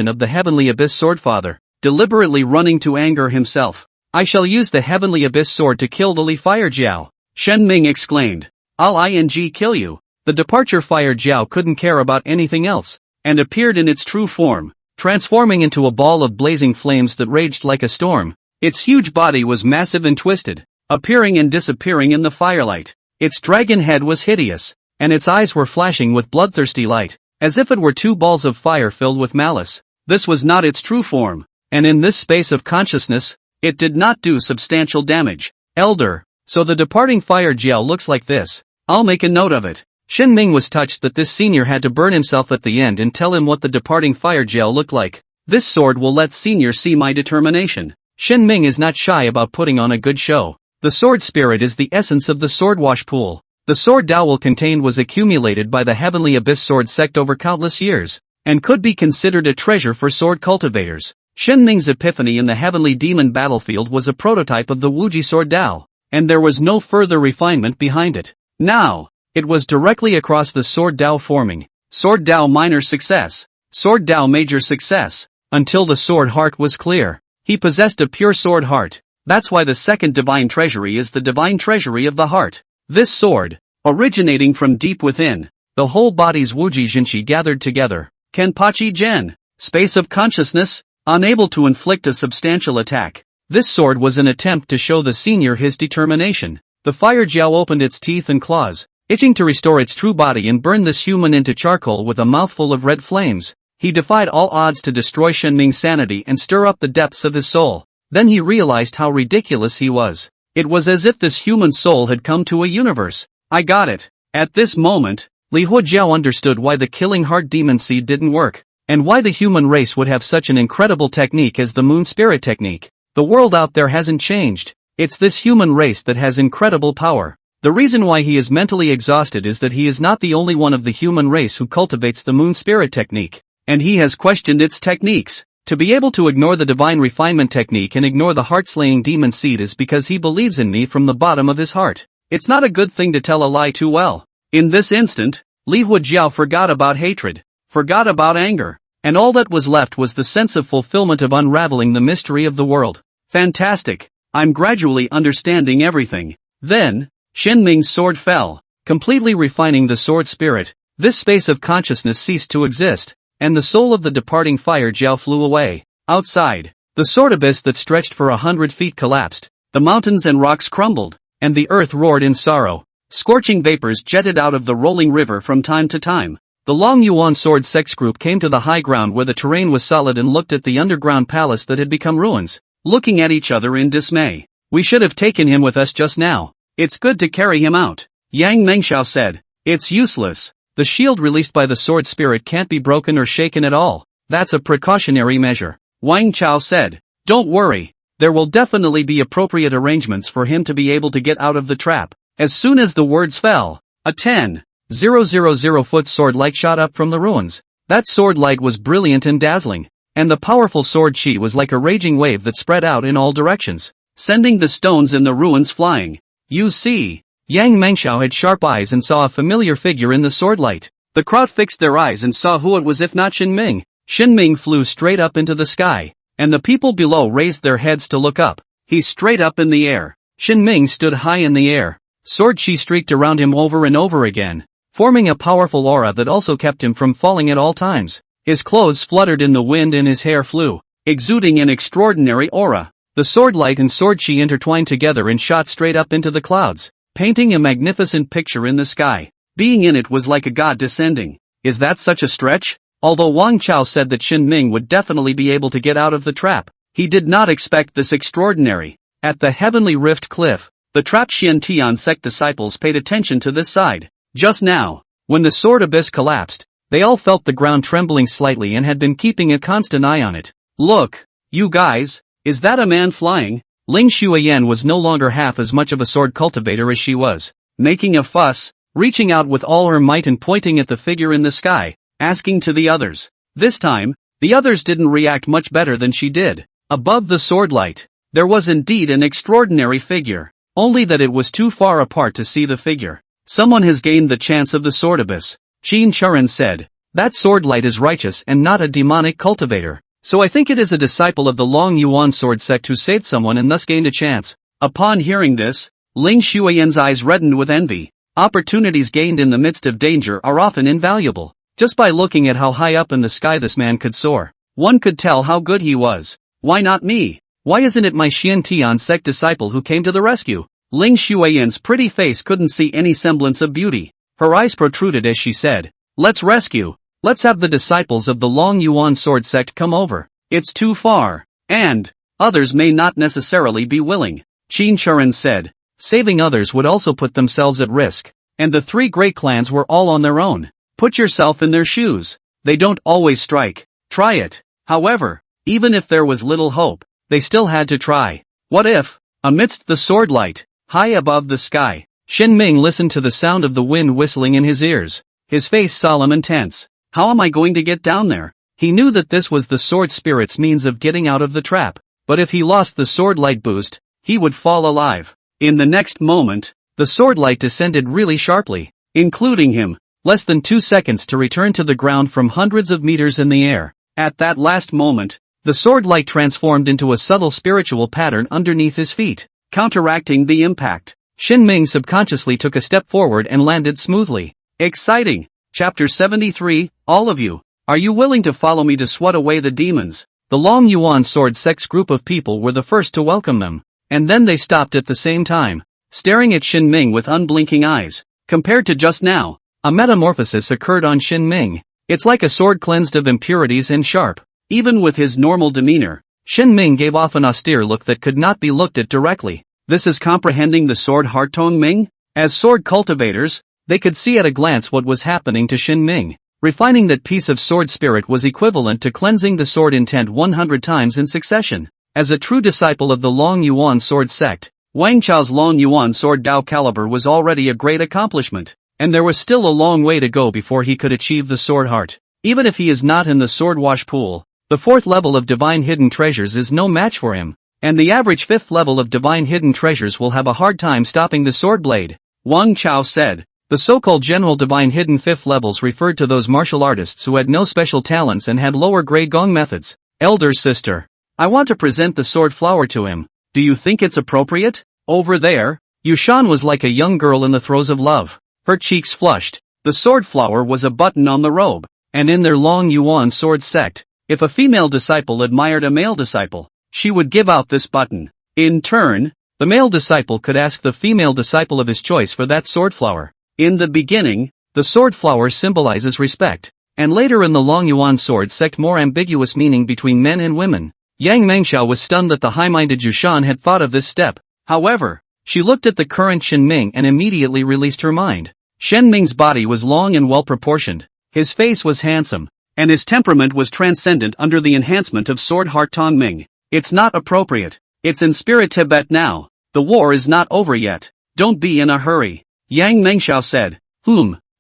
of the Heavenly Abyss Swordfather, deliberately running to anger himself. I shall use the Heavenly Abyss sword to kill the Li Fire Jiao. Shen Ming exclaimed. I'll kill you. The departure fire Jiao couldn't care about anything else, and appeared in its true form, transforming into a ball of blazing flames that raged like a storm. Its huge body was massive and twisted, appearing and disappearing in the firelight. Its dragon head was hideous, and its eyes were flashing with bloodthirsty light, as if it were 2 balls of fire filled with malice. This was not its true form, and in this space of consciousness, it did not do substantial damage. Elder, so the departing fire Jiao looks like this. I'll make a note of it. Shen Ming was touched that this senior had to burn himself at the end and tell him what the departing fire Jiao looked like. This sword will let senior see my determination. Shen Ming is not shy about putting on a good show. The sword spirit is the essence of the swordwash pool. The sword dowel contained was accumulated by the Heavenly Abyss sword sect over countless years, and could be considered a treasure for sword cultivators. Shen Ming's epiphany in the heavenly demon battlefield was a prototype of the Wuji sword dowel, and there was no further refinement behind it. Now, it was directly across the sword dowel forming, sword dowel minor success, sword dowel major success, until the sword heart was clear. He possessed a pure sword heart. That's why the second divine treasury is the divine treasury of the heart. This sword, originating from deep within, the whole body's Wuji Jinshi gathered together, Kenpachi Gen, space of consciousness, unable to inflict a substantial attack. This sword was an attempt to show the senior his determination. The fire Jiao opened its teeth and claws, itching to restore its true body and burn this human into charcoal with a mouthful of red flames. He defied all odds to destroy Shen Ming's sanity and stir up the depths of his soul. Then he realized how ridiculous he was. It was as if this human soul had come to a universe. I got it. At this moment, Li Huojiao understood why the killing heart demon seed didn't work, and why the human race would have such an incredible technique as the moon spirit technique. The world out there hasn't changed. It's this human race that has incredible power. The reason why he is mentally exhausted is that he is not the only one of the human race who cultivates the moon spirit technique, and he has questioned its techniques. To be able to ignore the divine refinement technique and ignore the heart-slaying demon seed is because he believes in me from the bottom of his heart. It's not a good thing to tell a lie too well. In this instant, Li Huojiao forgot about hatred, forgot about anger, and all that was left was the sense of fulfillment of unraveling the mystery of the world. Fantastic. I'm gradually understanding everything. Then, Shen Ming's sword fell, completely refining the sword spirit. This space of consciousness ceased to exist, and the soul of the departing fire Jiao flew away. Outside, The sword abyss that stretched for 100 feet collapsed, the mountains and rocks crumbled, and the earth roared in sorrow. Scorching vapors jetted out of the rolling river from time to time. The Long Yuan sword sect's group came to the high ground where the terrain was solid and looked at the underground palace that had become ruins, looking at each other in dismay. We should have taken him with us just now. It's good to carry him out, Yang Mengxiao said. It's useless. The shield released by the sword spirit can't be broken or shaken at all. That's a precautionary measure, Wang Chao said. Don't worry. There will definitely be appropriate arrangements for him to be able to get out of the trap. As soon as the words fell, a 10,000-foot sword light shot up from the ruins. That sword light was brilliant and dazzling, and the powerful sword chi was like a raging wave that spread out in all directions, sending the stones in the ruins flying. You see, Yang Mengxiao had sharp eyes and saw a familiar figure in the sword light. The crowd fixed their eyes and saw who it was if not Xin Ming. Xin Ming flew straight up into the sky, and the people below raised their heads to look up. He's straight up in the air. Xin Ming stood high in the air. Sword chi streaked around him over and over again, forming a powerful aura that also kept him from falling at all times. His clothes fluttered in the wind and his hair flew, exuding an extraordinary aura. The sword light and sword chi intertwined together and shot straight up into the clouds, painting a magnificent picture in the sky. Being in it was like a god descending. Is that such a stretch? Although Wang Chao said that Xin Ming would definitely be able to get out of the trap, he did not expect this extraordinary. At the Heavenly Rift Cliff, the trapped Xiantian sect disciples paid attention to this side. Just now, when the sword abyss collapsed, they all felt the ground trembling slightly and had been keeping a constant eye on it. Look, you guys, is that a man flying? Ling Xuyen was no longer half as much of a sword cultivator as she was, making a fuss, reaching out with all her might and pointing at the figure in the sky, asking to the others. This time, the others didn't react much better than she did. Above the sword light, there was indeed an extraordinary figure. Only that it was too far apart to see the figure. Someone has gained the chance of the sword abyss, Qin Churen said. That sword light is righteous and not a demonic cultivator, so I think it is a disciple of the Long Yuan sword sect who saved someone and thus gained a chance. Upon hearing this, Ling Xuyen's eyes reddened with envy. Opportunities gained in the midst of danger are often invaluable. Just by looking at how high up in the sky this man could soar, one could tell how good he was. Why not me? Why isn't it my Xiantian sect disciple who came to the rescue? Ling Xuyen's pretty face couldn't see any semblance of beauty. Her eyes protruded as she said, Let's rescue. Let's have the disciples of the Long Yuan sword sect come over. It's too far. And others may not necessarily be willing. Qin Churen said. Saving others would also put themselves at risk. And the three great clans were all on their own. Put yourself in their shoes. They don't always strike. Try it. However, even if there was little hope, they still had to try. What if, amidst the sword light, high above the sky, Xin Ming listened to the sound of the wind whistling in his ears, his face solemn and tense. How am I going to get down there? He knew that this was the sword spirit's means of getting out of the trap, but if he lost the sword light boost, he would fall alive. In the next moment, the sword light descended really sharply, including him, less than 2 seconds to return to the ground from hundreds of meters in the air. At that last moment, the sword light transformed into a subtle spiritual pattern underneath his feet, counteracting the impact. Xin Ming subconsciously took a step forward and landed smoothly. Exciting! Chapter 73, all of you, are you willing to follow me to swat away the demons? The Long Yuan sword sect's group of people were the first to welcome them, and then they stopped at the same time, staring at Xin Ming with unblinking eyes. Compared to just now, a metamorphosis occurred on Xin Ming. It's like a sword cleansed of impurities and sharp. Even with his normal demeanor, Xin Ming gave off an austere look that could not be looked at directly. This is comprehending the sword heart tone Ming? As sword cultivators, they could see at a glance what was happening to Xin Ming. Refining that piece of sword spirit was equivalent to cleansing the sword intent 100 times in succession. As a true disciple of the Long Yuan sword sect, Wang Chao's Long Yuan sword Dao caliber was already a great accomplishment, and there was still a long way to go before he could achieve the sword heart. Even if he is not in the sword wash pool, the 4th level of Divine Hidden Treasures is no match for him, and the average 5th level of Divine Hidden Treasures will have a hard time stopping the sword blade. Wang Chao said. The so-called general Divine Hidden 5th levels referred to those martial artists who had no special talents and had lower-grade gong methods. Elder sister, I want to present the sword flower to him. Do you think it's appropriate? Over there, Yushan was like a young girl in the throes of love. Her cheeks flushed. The sword flower was a button on the robe, and in their Long Yuan sword sect, if a female disciple admired a male disciple, she would give out this button. In turn, the male disciple could ask the female disciple of his choice for that sword flower. In the beginning, the sword flower symbolizes respect, and later in the Long Yuan sword sect more ambiguous meaning between men and women. Yang Mengxiao was stunned that the high-minded Yushan had thought of this step. However, she looked at the current Shen Ming and immediately released her mind. Shen Ming's body was long and well-proportioned, his face was handsome, and his temperament was transcendent under the enhancement of Sword Heart Tong Ming. It's not appropriate. It's in Spirit Tibet now. The war is not over yet. Don't be in a hurry. Yang Mengxiao said.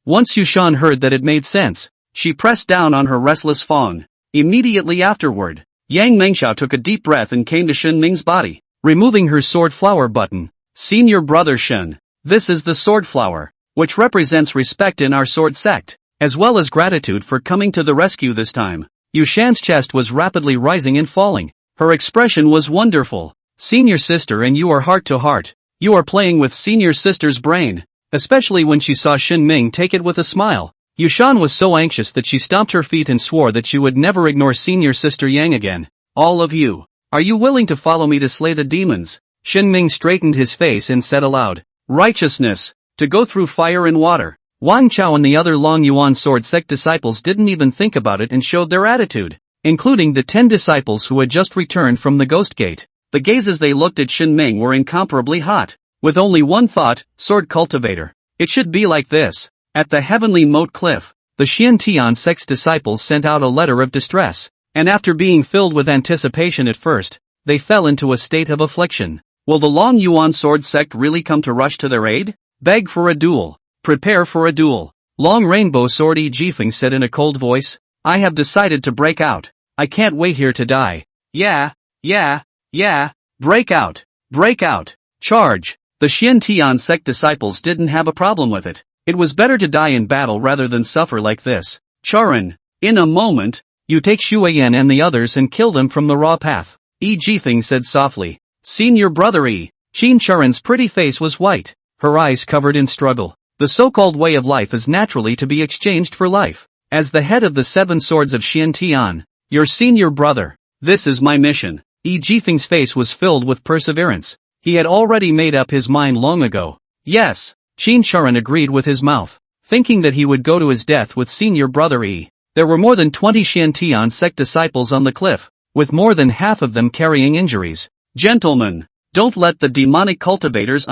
Once Yushan heard that it made sense, she pressed down on her restless fawn. Immediately afterward, Yang Mengxiao took a deep breath and came to Shen Ming's body, removing her sword flower button. Senior brother Shen, this is the sword flower, which represents respect in our sword sect, as well as gratitude for coming to the rescue this time. Yushan's chest was rapidly rising and falling. Her expression was wonderful. Senior sister, and you are heart to heart. You are playing with senior sister's brain. Especially when she saw Shen Ming take it with a smile. Yushan was so anxious that she stomped her feet and swore that she would never ignore senior sister Yang again. All of you, are you willing to follow me to slay the demons? Shen Ming straightened his face and said aloud, righteousness, to go through fire and water. Wang Chao and the other Long Yuan sword sect disciples didn't even think about it and showed their attitude, including the 10 disciples who had just returned from the Ghost Gate. The gazes they looked at Shen Ming were incomparably hot, with only one thought, sword cultivator. It should be like this. At the heavenly moat cliff, the Xiantian sect's disciples sent out a letter of distress, and after being filled with anticipation at first, they fell into a state of affliction. Will the Long Yuan sword sect really come to rush to their aid? Beg for a duel. Prepare for a duel. Long Rainbow Sword E. Jifeng said in a cold voice. I have decided to break out. I can't wait here to die. Yeah. Break out. Break out. Charge. The Xiantian sect disciples didn't have a problem with it. It was better to die in battle rather than suffer like this. Charan, in a moment, you take Shuayan and the others and kill them from the raw path. E. Jifeng said softly. Senior brother E. Qin Charan's pretty face was white, her eyes covered in struggle. The so-called way of life is naturally to be exchanged for life. As the head of the 7 swords of Xiantian, your senior brother, this is my mission. E. Jifeng's face was filled with perseverance. He had already made up his mind long ago. Yes, Qin Charan agreed with his mouth, thinking that he would go to his death with senior brother E. There were more than 20 Xiantian sect disciples on the cliff, with more than half of them carrying injuries. Gentlemen, don't let the demonic cultivators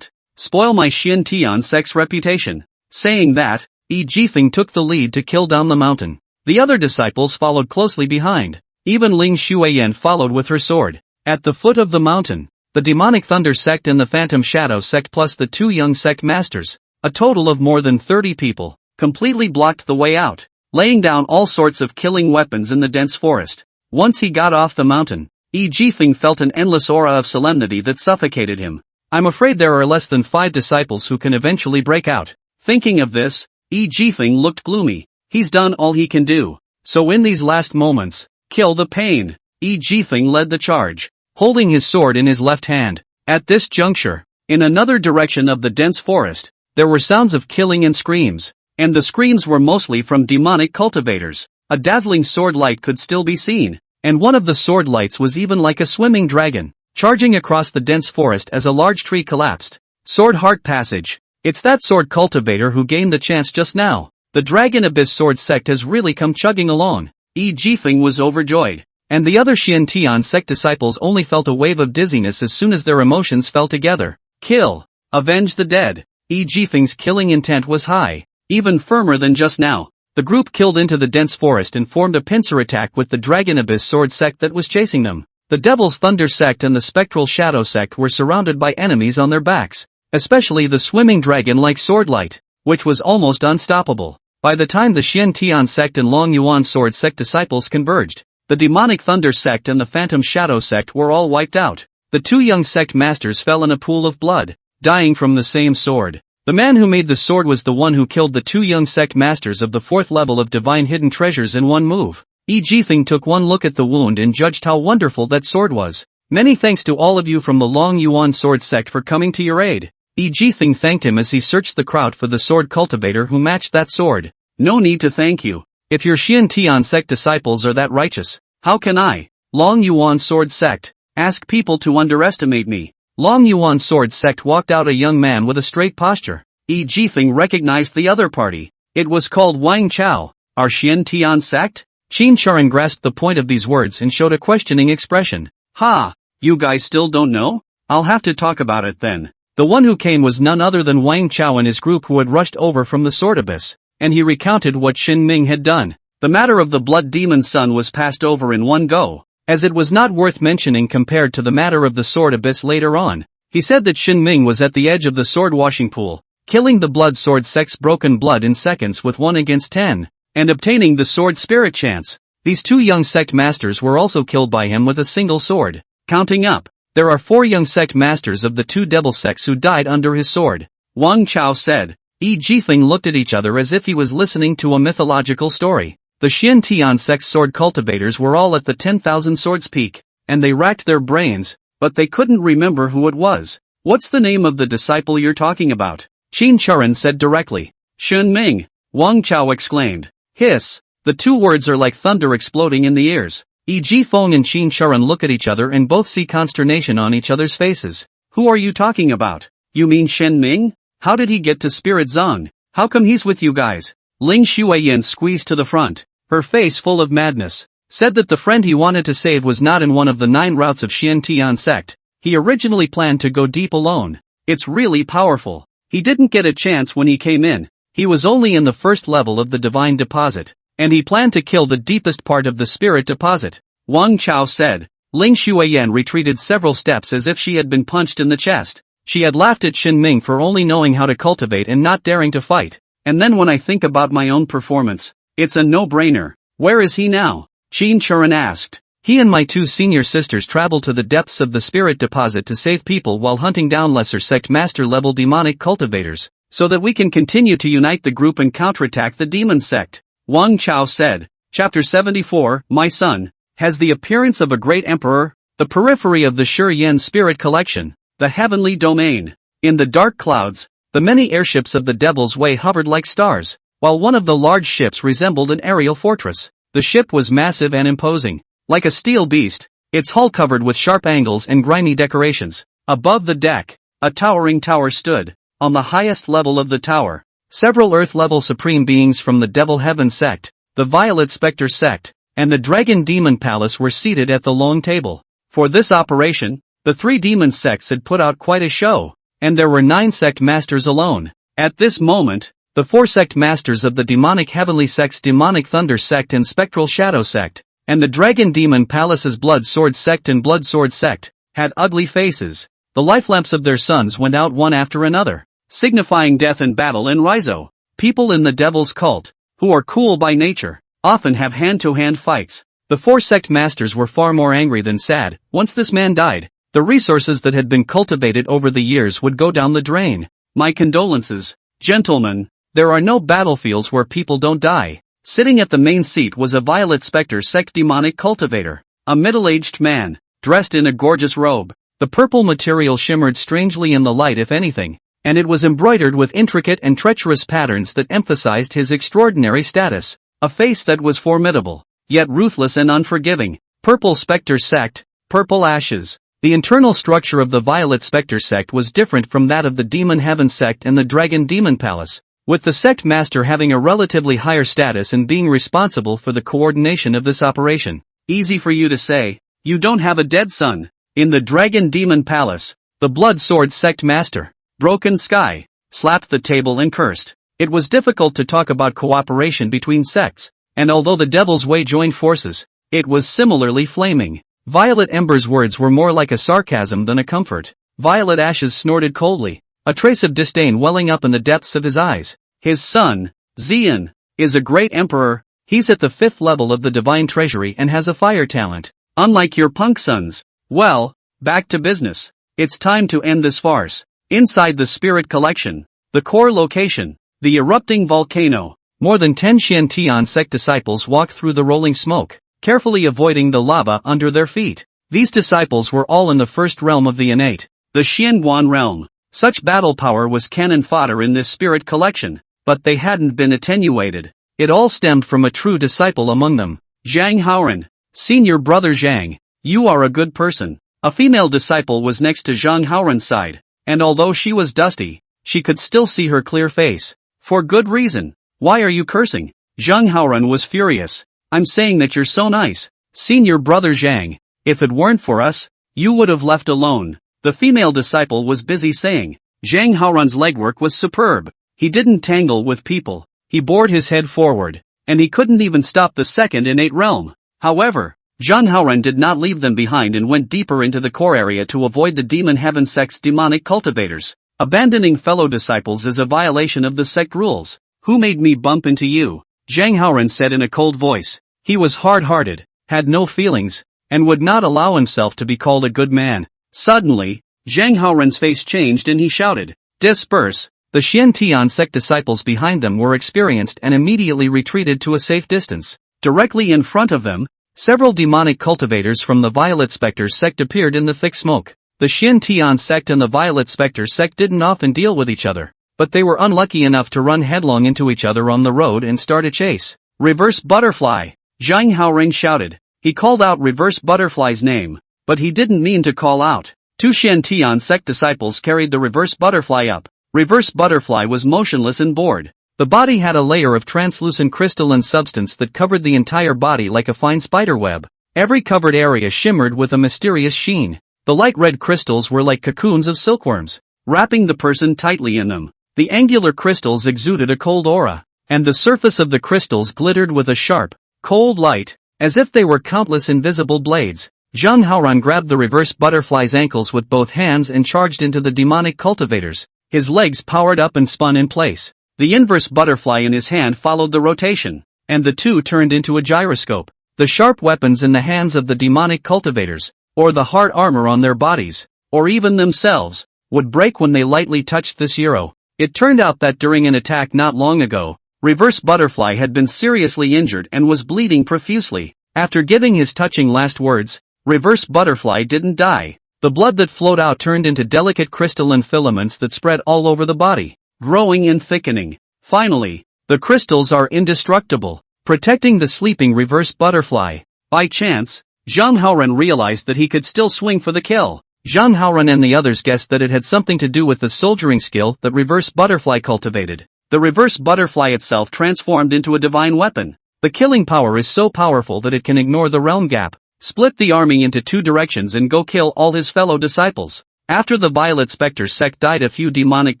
spoil my Xiantian sect's reputation. Saying that, E. Jifeng took the lead to kill down the mountain. The other disciples followed closely behind. Even Ling Shuayan followed with her sword. At the foot of the mountain, the demonic thunder sect and the phantom shadow sect plus the 2 young sect masters, a total of more than 30 people, completely blocked the way out, laying down all sorts of killing weapons in the dense forest. Once he got off the mountain, E. Jifeng felt an endless aura of solemnity that suffocated him. I'm afraid there are less than 5 disciples who can eventually break out. Thinking of this, E. Jifeng looked gloomy. He's done all he can do. So in these last moments, kill the pain. E. Jifeng led the charge, holding his sword in his left hand. At this juncture, in another direction of the dense forest, there were sounds of killing and screams, and the screams were mostly from demonic cultivators. A dazzling sword light could still be seen, and one of the sword lights was even like a swimming dragon, charging across the dense forest as a large tree collapsed. Sword Heart Passage. It's that sword cultivator who gained the chance just now. The Dragon Abyss Sword Sect has really come chugging along. E. Jifeng was overjoyed, and the other Xiantian sect disciples only felt a wave of dizziness as soon as their emotions fell together. Kill. Avenge the dead. E. Jifeng's killing intent was high, even firmer than just now. The group killed into the dense forest and formed a pincer attack with the Dragon Abyss Sword Sect that was chasing them. The Devil's Thunder Sect and the Spectral Shadow Sect were surrounded by enemies on their backs, especially the swimming dragon-like Swordlight, which was almost unstoppable. By the time the Xiantian Sect and Long Yuan Sword Sect disciples converged, the Demonic Thunder Sect and the Phantom Shadow Sect were all wiped out. The 2 young sect masters fell in a pool of blood, dying from the same sword. The man who made the sword was the one who killed the 2 young sect masters of the 4th level of Divine Hidden Treasures in one move. E. Jifeng took one look at the wound and judged how wonderful that sword was. Many thanks to all of you from the Long Yuan Sword Sect for coming to your aid. E. Jifeng thanked him as he searched the crowd for the sword cultivator who matched that sword. No need to thank you. If your Xiantian sect disciples are that righteous, how can I? Long Yuan Sword Sect. Ask people to underestimate me. Long Yuan Sword Sect walked out a young man with a straight posture. Yi Jifeng recognized the other party. It was called Wang Chao. Our Xian Tian sect? Qin Charan grasped the point of these words and showed a questioning expression. Ha! You guys still don't know? I'll have to talk about it then. The one who came was none other than Wang Chao and his group who had rushed over from the Sword Abyss, and he recounted what Xin Ming had done. The matter of the Blood Demon's son was passed over in one go, as it was not worth mentioning compared to the matter of the Sword Abyss later on. He said that Xin Ming was at the edge of the sword washing pool, killing the Blood Sword Sect's broken blood in seconds with 1 against 10, and obtaining the Sword Spirit chance. These 2 young sect masters were also killed by him with a single sword. Counting up, there are 4 young sect masters of the 2 devil sects who died under his sword. Wang Chao said. Yi Jifeng looked at each other as if he was listening to a mythological story. The Xian Tian sect's sword cultivators were all at the 10,000 swords peak, and they racked their brains, but they couldn't remember who it was. What's the name of the disciple you're talking about? Qin Charan said directly. Xin Ming, Wang Chao exclaimed. Hiss, the 2 words are like thunder exploding in the ears. Yi Jifeng and Qin Charan look at each other and both see consternation on each other's faces. Who are you talking about? You mean Shen Ming? How did he get to Spirit Zone? How come he's with you guys? Ling Shuiyan squeezed to the front, her face full of madness, said that the friend he wanted to save was not in one of the 9 routes of Xian Tian sect. He originally planned to go deep alone. It's really powerful. He didn't get a chance when he came in. He was only in the first level of the divine deposit, and he planned to kill the deepest part of the spirit deposit. Wang Chao said. Ling Shuiyan retreated several steps as if she had been punched in the chest. She had laughed at Xin Ming for only knowing how to cultivate and not daring to fight. And then when I think about my own performance, it's a no-brainer. Where is he now? Qin Charan asked. He and my 2 senior sisters traveled to the depths of the spirit deposit to save people while hunting down lesser sect master-level demonic cultivators, so that we can continue to unite the group and counterattack the demon sect. Wang Chao said. Chapter 74, My son, has the appearance of a great emperor, the periphery of the Shi Yen spirit collection, the heavenly domain. In the dark clouds, the many airships of the Devil's Way hovered like stars, while one of the large ships resembled an aerial fortress. The ship was massive and imposing, like a steel beast, its hull covered with sharp angles and grimy decorations. Above the deck, a towering tower stood. On the highest level of the tower, several Earth-level supreme beings from the Devil Heaven sect, the Violet Spectre sect, and the Dragon Demon Palace were seated at the long table. For this operation, the 3 demon sects had put out quite a show, and there were 9 sect masters alone. At this moment, the 4 sect masters of the demonic heavenly sects Demonic Thunder sect and Spectral Shadow sect, and the Dragon Demon Palace's Blood Sword sect and Blood Sword sect, had ugly faces. The life lamps of their sons went out one after another, signifying death and battle in Rizzo. People in the devil's cult, who are cool by nature, often have hand-to-hand fights. The 4 sect masters were far more angry than sad. Once this man died, the resources that had been cultivated over the years would go down the drain. My condolences, gentlemen. There are no battlefields where people don't die. Sitting at the main seat was a Violet Spectre sect demonic cultivator, a middle-aged man, dressed in a gorgeous robe. The purple material shimmered strangely in the light if anything, and it was embroidered with intricate and treacherous patterns that emphasized his extraordinary status. A face that was formidable, yet ruthless and unforgiving. Purple Spectre sect, Purple Ashes. The internal structure of the Violet Spectre sect was different from that of the Demon Heaven sect and the Dragon Demon Palace, with the sect master having a relatively higher status and being responsible for the coordination of this operation. Easy for you to say, you don't have a dead son. In the Dragon Demon Palace, the Blood Sword sect master, Broken Sky, slapped the table and cursed. It was difficult to talk about cooperation between sects, and although the Devil's Way joined forces, it was similarly flaming. Violet Ember's words were more like a sarcasm than a comfort. Violet Ashes snorted coldly, a trace of disdain welling up in the depths of his eyes. His son, Xian, is a great emperor. He's at the 5th level of the divine treasury and has a fire talent, unlike your punk sons. Well, back to business. It's time to end this farce. Inside the spirit collection, the core location, the erupting volcano, more than 10 Xian Tian sect disciples walked through the rolling smoke, carefully avoiding the lava under their feet. These disciples were all in the first realm of the innate, the Xianguan realm. Such battle power was cannon fodder in this spirit collection, but they hadn't been attenuated. It all stemmed from a true disciple among them, Zhang Haoran. Senior brother Zhang, you are a good person. A female disciple was next to Zhang Haoran's side, and although she was dusty, she could still see her clear face. For good reason. Why are you cursing? Zhang Haoran was furious. I'm saying that you're so nice. Senior brother Zhang, if it weren't for us, you would have left alone. The female disciple was busy saying. Zhang Haoran's legwork was superb. He didn't tangle with people. He bored his head forward, and he couldn't even stop the second innate realm. However, Zhang Haoran did not leave them behind and went deeper into the core area to avoid the demon heaven sect's demonic cultivators. Abandoning fellow disciples is a violation of the sect rules. Who made me bump into you? Zhang Haoran said in a cold voice. He was hard-hearted, had no feelings, and would not allow himself to be called a good man. Suddenly, Zhang Haoran's face changed and he shouted, "Disperse!" The Xiantian sect disciples behind them were experienced and immediately retreated to a safe distance. Directly in front of them, several demonic cultivators from the Violet Spectre sect appeared in the thick smoke. The Xiantian sect and the Violet Spectre sect didn't often deal with each other, but they were unlucky enough to run headlong into each other on the road and start a chase. Reverse Butterfly! Zhang Haoran shouted. He called out Reverse Butterfly's name, but he didn't mean to call out. Two Xiantian sect disciples carried the Reverse Butterfly up. Reverse Butterfly was motionless and bored. The body had a layer of translucent crystalline substance that covered the entire body like a fine spiderweb. Every covered area shimmered with a mysterious sheen. The light red crystals were like cocoons of silkworms, wrapping the person tightly in them. The angular crystals exuded a cold aura, and the surface of the crystals glittered with a sharp, cold light, as if they were countless invisible blades. Zhang Haoran grabbed the Reverse Butterfly's ankles with both hands and charged into the demonic cultivators. His legs powered up and spun in place. The inverse butterfly in his hand followed the rotation, and the two turned into a gyroscope. The sharp weapons in the hands of the demonic cultivators, or the hard armor on their bodies, or even themselves, would break when they lightly touched this gyro. It turned out that during an attack not long ago, Reverse Butterfly had been seriously injured and was bleeding profusely. After giving his touching last words, Reverse Butterfly didn't die. The blood that flowed out turned into delicate crystalline filaments that spread all over the body, growing and thickening. Finally, the crystals are indestructible, protecting the sleeping Reverse Butterfly. By chance, Zhang Haoran realized that he could still swing for the kill. Zhang Haoran and the others guessed that it had something to do with the soldiering skill that Reverse Butterfly cultivated. The Reverse Butterfly itself transformed into a divine weapon. The killing power is so powerful that it can ignore the realm gap, split the army into two directions and go kill all his fellow disciples. After the Violet Spectre sect died a few demonic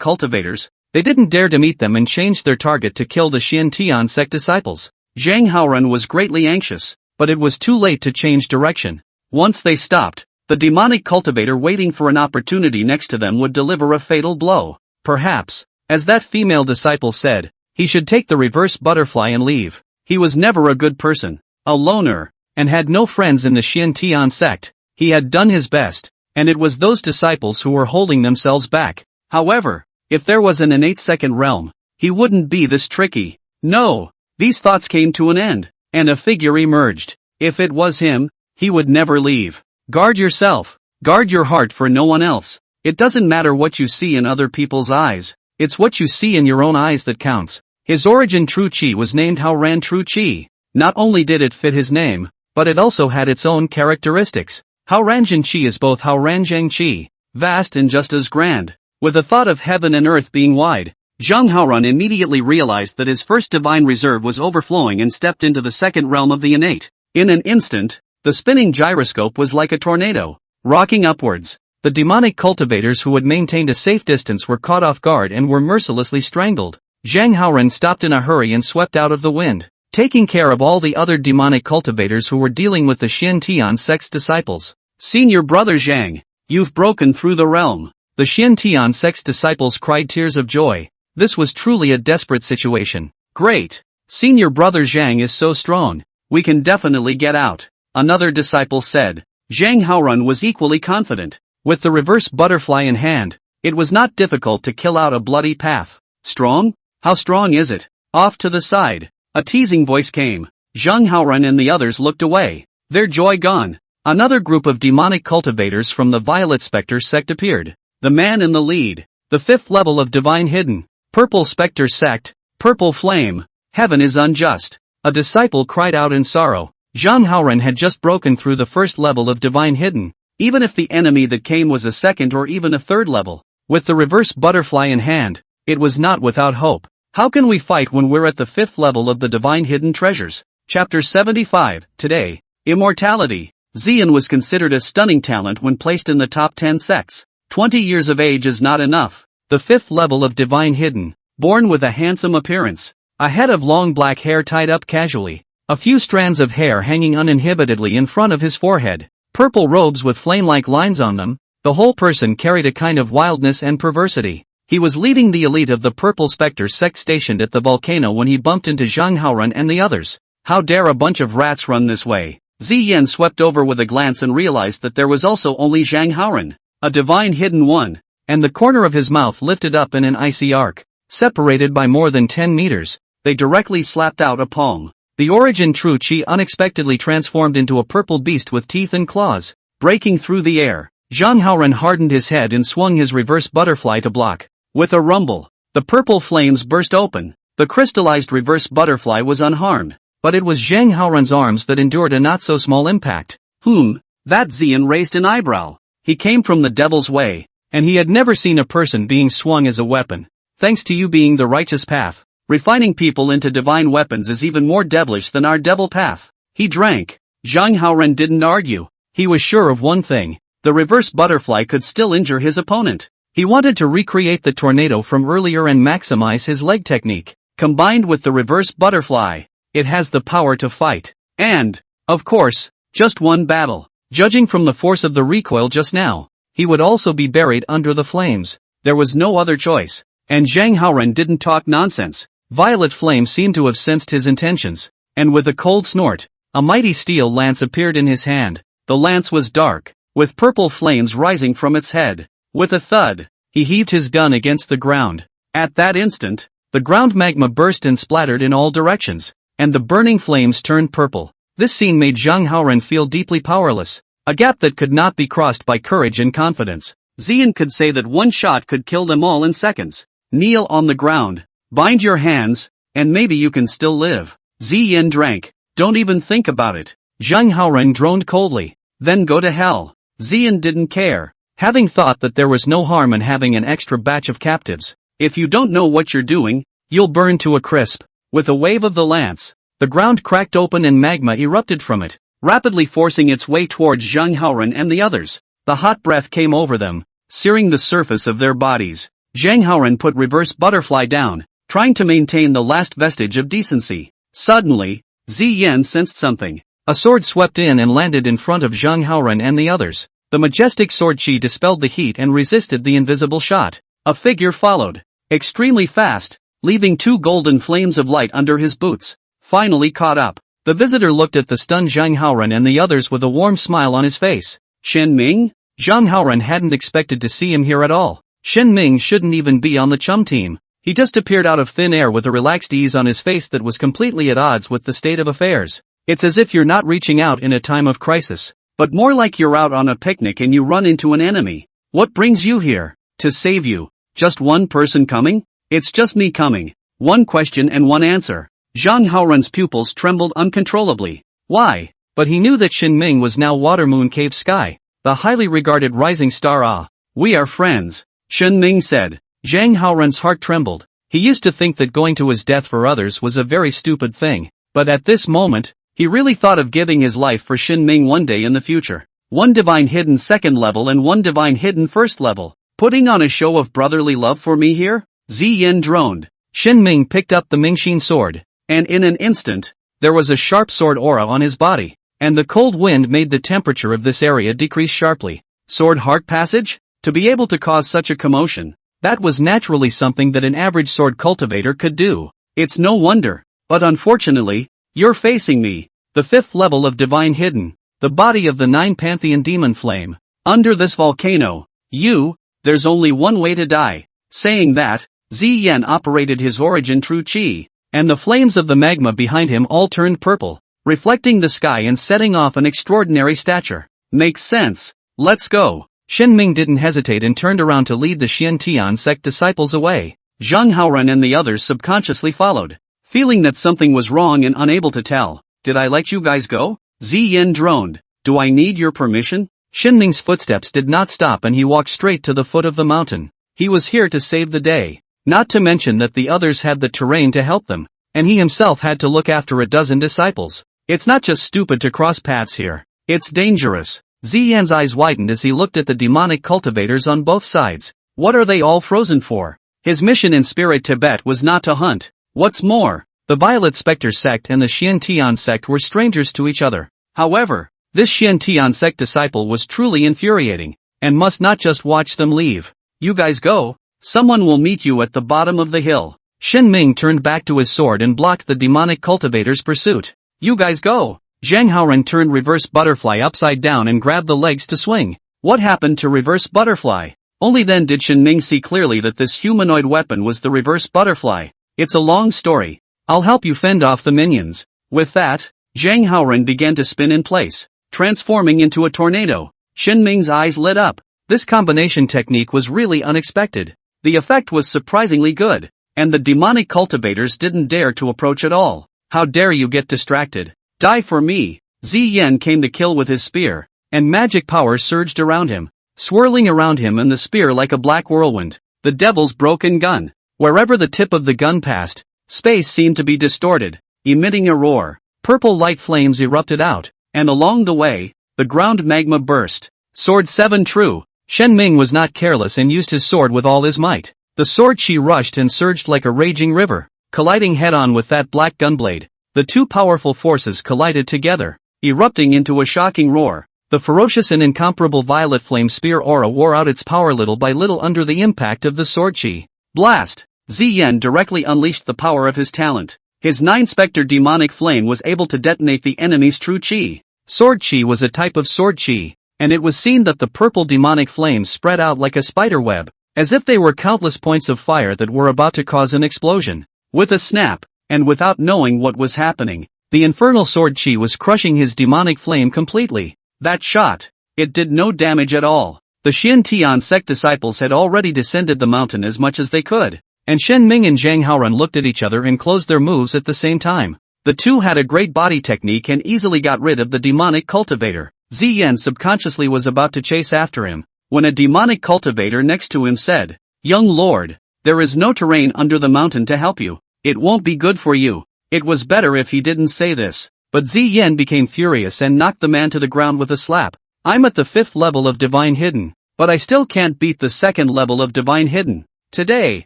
cultivators, they didn't dare to meet them and changed their target to kill the Xiantian sect disciples. Zhang Haoran was greatly anxious, but it was too late to change direction. Once they stopped, the demonic cultivator waiting for an opportunity next to them would deliver a fatal blow. Perhaps, as that female disciple said, he should take the Reverse Butterfly and leave. He was never a good person, a loner, and had no friends in the Xiantian sect. He had done his best, and it was those disciples who were holding themselves back. However, if there was an innate second realm, he wouldn't be this tricky. No, these thoughts came to an end, and a figure emerged. If it was him, he would never leave. Guard yourself. Guard your heart for no one else. It doesn't matter what you see in other people's eyes. It's what you see in your own eyes that counts. His origin True Qi was named Haoran True Qi. Not only did it fit his name, but it also had its own characteristics. Haoranzhen Qi is both Haoranzheng Qi, vast and just as grand. With the thought of heaven and earth being wide, Zhang Haoran immediately realized that his first divine reserve was overflowing and stepped into the second realm of the innate. In an instant, the spinning gyroscope was like a tornado, rocking upwards. The demonic cultivators who had maintained a safe distance were caught off guard and were mercilessly strangled. Zhang Haoran stopped in a hurry and swept out of the wind, taking care of all the other demonic cultivators who were dealing with the Xiantian sect's disciples. Senior brother Zhang, you've broken through the realm. The Xiantian sect's disciples cried tears of joy. This was truly a desperate situation. Great! Senior brother Zhang is so strong. We can definitely get out, another disciple said. Zhang Haoran was equally confident. With the Reverse Butterfly in hand, it was not difficult to kill out a bloody path. Strong? How strong is it? Off to the side. A teasing voice came. Zhang Haoran and the others looked away, their joy gone. Another group of demonic cultivators from the Violet Spectre sect appeared. The man in the lead. The fifth level of Divine Hidden. Purple Spectre sect. Purple Flame. Heaven is unjust. A disciple cried out in sorrow. Zhang Haoran had just broken through the first level of Divine Hidden, even if the enemy that came was a second or even a third level. With the reverse butterfly in hand, it was not without hope. How can we fight when we're at the 5th level of the Divine Hidden Treasures? Chapter 75, Today, Immortality. Xian was considered a stunning talent when placed in the top 10 sects. 20 years of age is not enough. The 5th level of Divine Hidden, born with a handsome appearance. A head of long black hair tied up casually. A few strands of hair hanging uninhibitedly in front of his forehead. Purple robes with flame-like lines on them. The whole person carried a kind of wildness and perversity. He was leading the elite of the Purple Spectre sect stationed at the volcano when he bumped into Zhang Haoran and the others. How dare a bunch of rats run this way? Ziyan swept over with a glance and realized that there was also only Zhang Haoran, a Divine Hidden one, and the corner of his mouth lifted up in an icy arc. Separated by more than 10 meters, they directly slapped out a palm. The origin True Chi unexpectedly transformed into a purple beast with teeth and claws. Breaking through the air, Zhang Haoran hardened his head and swung his reverse butterfly to block. With a rumble, the purple flames burst open. The crystallized reverse butterfly was unharmed, but it was Zhang Haoran's arms that endured a not-so-small impact. That Xian raised an eyebrow. He came from the devil's way, and he had never seen a person being swung as a weapon. Thanks to you being the righteous path, refining people into divine weapons is even more devilish than our devil path. He drank. Zhang Haoran didn't argue. He was sure of one thing. The reverse butterfly could still injure his opponent. He wanted to recreate the tornado from earlier and maximize his leg technique. Combined with the reverse butterfly, it has the power to fight. And, of course, just one battle. Judging from the force of the recoil just now, he would also be buried under the flames. There was no other choice. And Zhang Haoran didn't talk nonsense. Violet Flame seemed to have sensed his intentions, and with a cold snort, a mighty steel lance appeared in his hand. The lance was dark, with purple flames rising from its head. With a thud, he heaved his gun against the ground. At that instant, the ground magma burst and splattered in all directions, and the burning flames turned purple. This scene made Zhang Haoran feel deeply powerless, a gap that could not be crossed by courage and confidence. Xian could say that one shot could kill them all in seconds. Kneel on the ground, bind your hands, and maybe you can still live. Ziyan drank. Don't even think about it. Zhang Haoran droned coldly. Then go to hell. Xian didn't care, having thought that there was no harm in having an extra batch of captives. If you don't know what you're doing, you'll burn to a crisp. With a wave of the lance, the ground cracked open and magma erupted from it, rapidly forcing its way towards Zhang Haoran and the others. The hot breath came over them, searing the surface of their bodies. Zhang Haoran put reverse butterfly down, trying to maintain the last vestige of decency. Suddenly, Ziyan sensed something. A sword swept in and landed in front of Zhang Haoran and the others. The majestic sword chi dispelled the heat and resisted the invisible shot. A figure followed, extremely fast, leaving 2 golden flames of light under his boots. Finally caught up, the visitor looked at the stunned Zhang Haoran and the others with a warm smile on his face. Shen Ming? Zhang Haoran hadn't expected to see him here at all. Shen Ming shouldn't even be on the chum team. He just appeared out of thin air with a relaxed ease on his face that was completely at odds with the state of affairs. It's as if you're not reaching out in a time of crisis, but more like you're out on a picnic and you run into an enemy. What brings you here? To save you. Just one person coming? It's just me coming. One question and one answer. Zhang Haoran's pupils trembled uncontrollably. Why? But he knew that Shen Ming was now Water Moon Cave Sky, the highly regarded rising star. We are friends, Shen Ming said. Zhang Haoran's heart trembled. He used to think that going to his death for others was a very stupid thing, but at this moment, he really thought of giving his life for Shen Ming one day in the future. One Divine Hidden 2nd level and one Divine Hidden 1st level. Putting on a show of brotherly love for me here? Ziyan droned. Shen Ming picked up the Mingxin sword, and in an instant, there was a sharp sword aura on his body, and the cold wind made the temperature of this area decrease sharply. Sword heart passage? To be able to cause such a commotion, that was naturally something that an average sword cultivator could do. It's no wonder, but unfortunately, you're facing me, the 5th level of Divine Hidden, the body of the 9 Pantheon Demon Flame. Under this volcano, there's only one way to die. Saying that, Ziyan operated his origin True Chi, and the flames of the magma behind him all turned purple, reflecting the sky and setting off an extraordinary stature. Makes sense. Let's go. Shen Ming didn't hesitate and turned around to lead the Xiantian sect disciples away. Zhang Haoran and the others subconsciously followed, feeling that something was wrong and unable to tell. Did I let you guys go? Ziyan droned. Do I need your permission? Shinming's footsteps did not stop and he walked straight to the foot of the mountain. He was here to save the day. Not to mention that the others had the terrain to help them, and he himself had to look after a dozen disciples. It's not just stupid to cross paths here. It's dangerous. Ziyan's eyes widened as he looked at the demonic cultivators on both sides. What are they all frozen for? His mission in Spirit Tibet was not to hunt. What's more, the Violet Spectre sect and the Xiantian sect were strangers to each other. However, this Xiantian sect disciple was truly infuriating, and must not just watch them leave. You guys go. Someone will meet you at the bottom of the hill. Shen Ming turned back to his sword and blocked the demonic cultivator's pursuit. You guys go. Zhang Haoren turned reverse butterfly upside down and grabbed the legs to swing. What happened to reverse butterfly? Only then did Shen Ming see clearly that this humanoid weapon was the reverse butterfly. It's a long story. I'll help you fend off the minions. With that, Zhang Haoren began to spin in place, transforming into a tornado. Shen Ming's eyes lit up. This combination technique was really unexpected. The effect was surprisingly good, and the demonic cultivators didn't dare to approach at all. How dare you get distracted? Die for me! Ziyan came to kill with his spear, and magic power surged around him, swirling around him and the spear like a black whirlwind. The devil's broken gun. Wherever the tip of the gun passed, space seemed to be distorted, emitting a roar. Purple light flames erupted out, and along the way, the ground magma burst. Sword 7 true. Shen Ming was not careless and used his sword with all his might. The sword chi rushed and surged like a raging river, colliding head-on with that black gunblade. The two powerful forces collided together, erupting into a shocking roar. The ferocious and incomparable violet flame spear aura wore out its power little by little under the impact of the sword chi. Blast! Ziyan directly unleashed the power of his talent. His 9-specter demonic flame was able to detonate the enemy's true chi. Sword chi was a type of sword chi, and it was seen that the purple demonic flames spread out like a spider web, as if they were countless points of fire that were about to cause an explosion. With a snap, and without knowing what was happening, the infernal sword chi was crushing his demonic flame completely. That shot, it did no damage at all. The Xiantian sect disciples had already descended the mountain as much as they could, and Shen Ming and Zhang Haoren looked at each other and closed their moves at the same time. The two had a great body technique and easily got rid of the demonic cultivator. Ziyan subconsciously was about to chase after him, when a demonic cultivator next to him said, "Young lord, there is no terrain under the mountain to help you. It won't be good for you." It was better if he didn't say this, but Ziyan became furious and knocked the man to the ground with a slap. I'm at the 5th level of Divine Hidden, but I still can't beat the 2nd level of Divine Hidden. Today,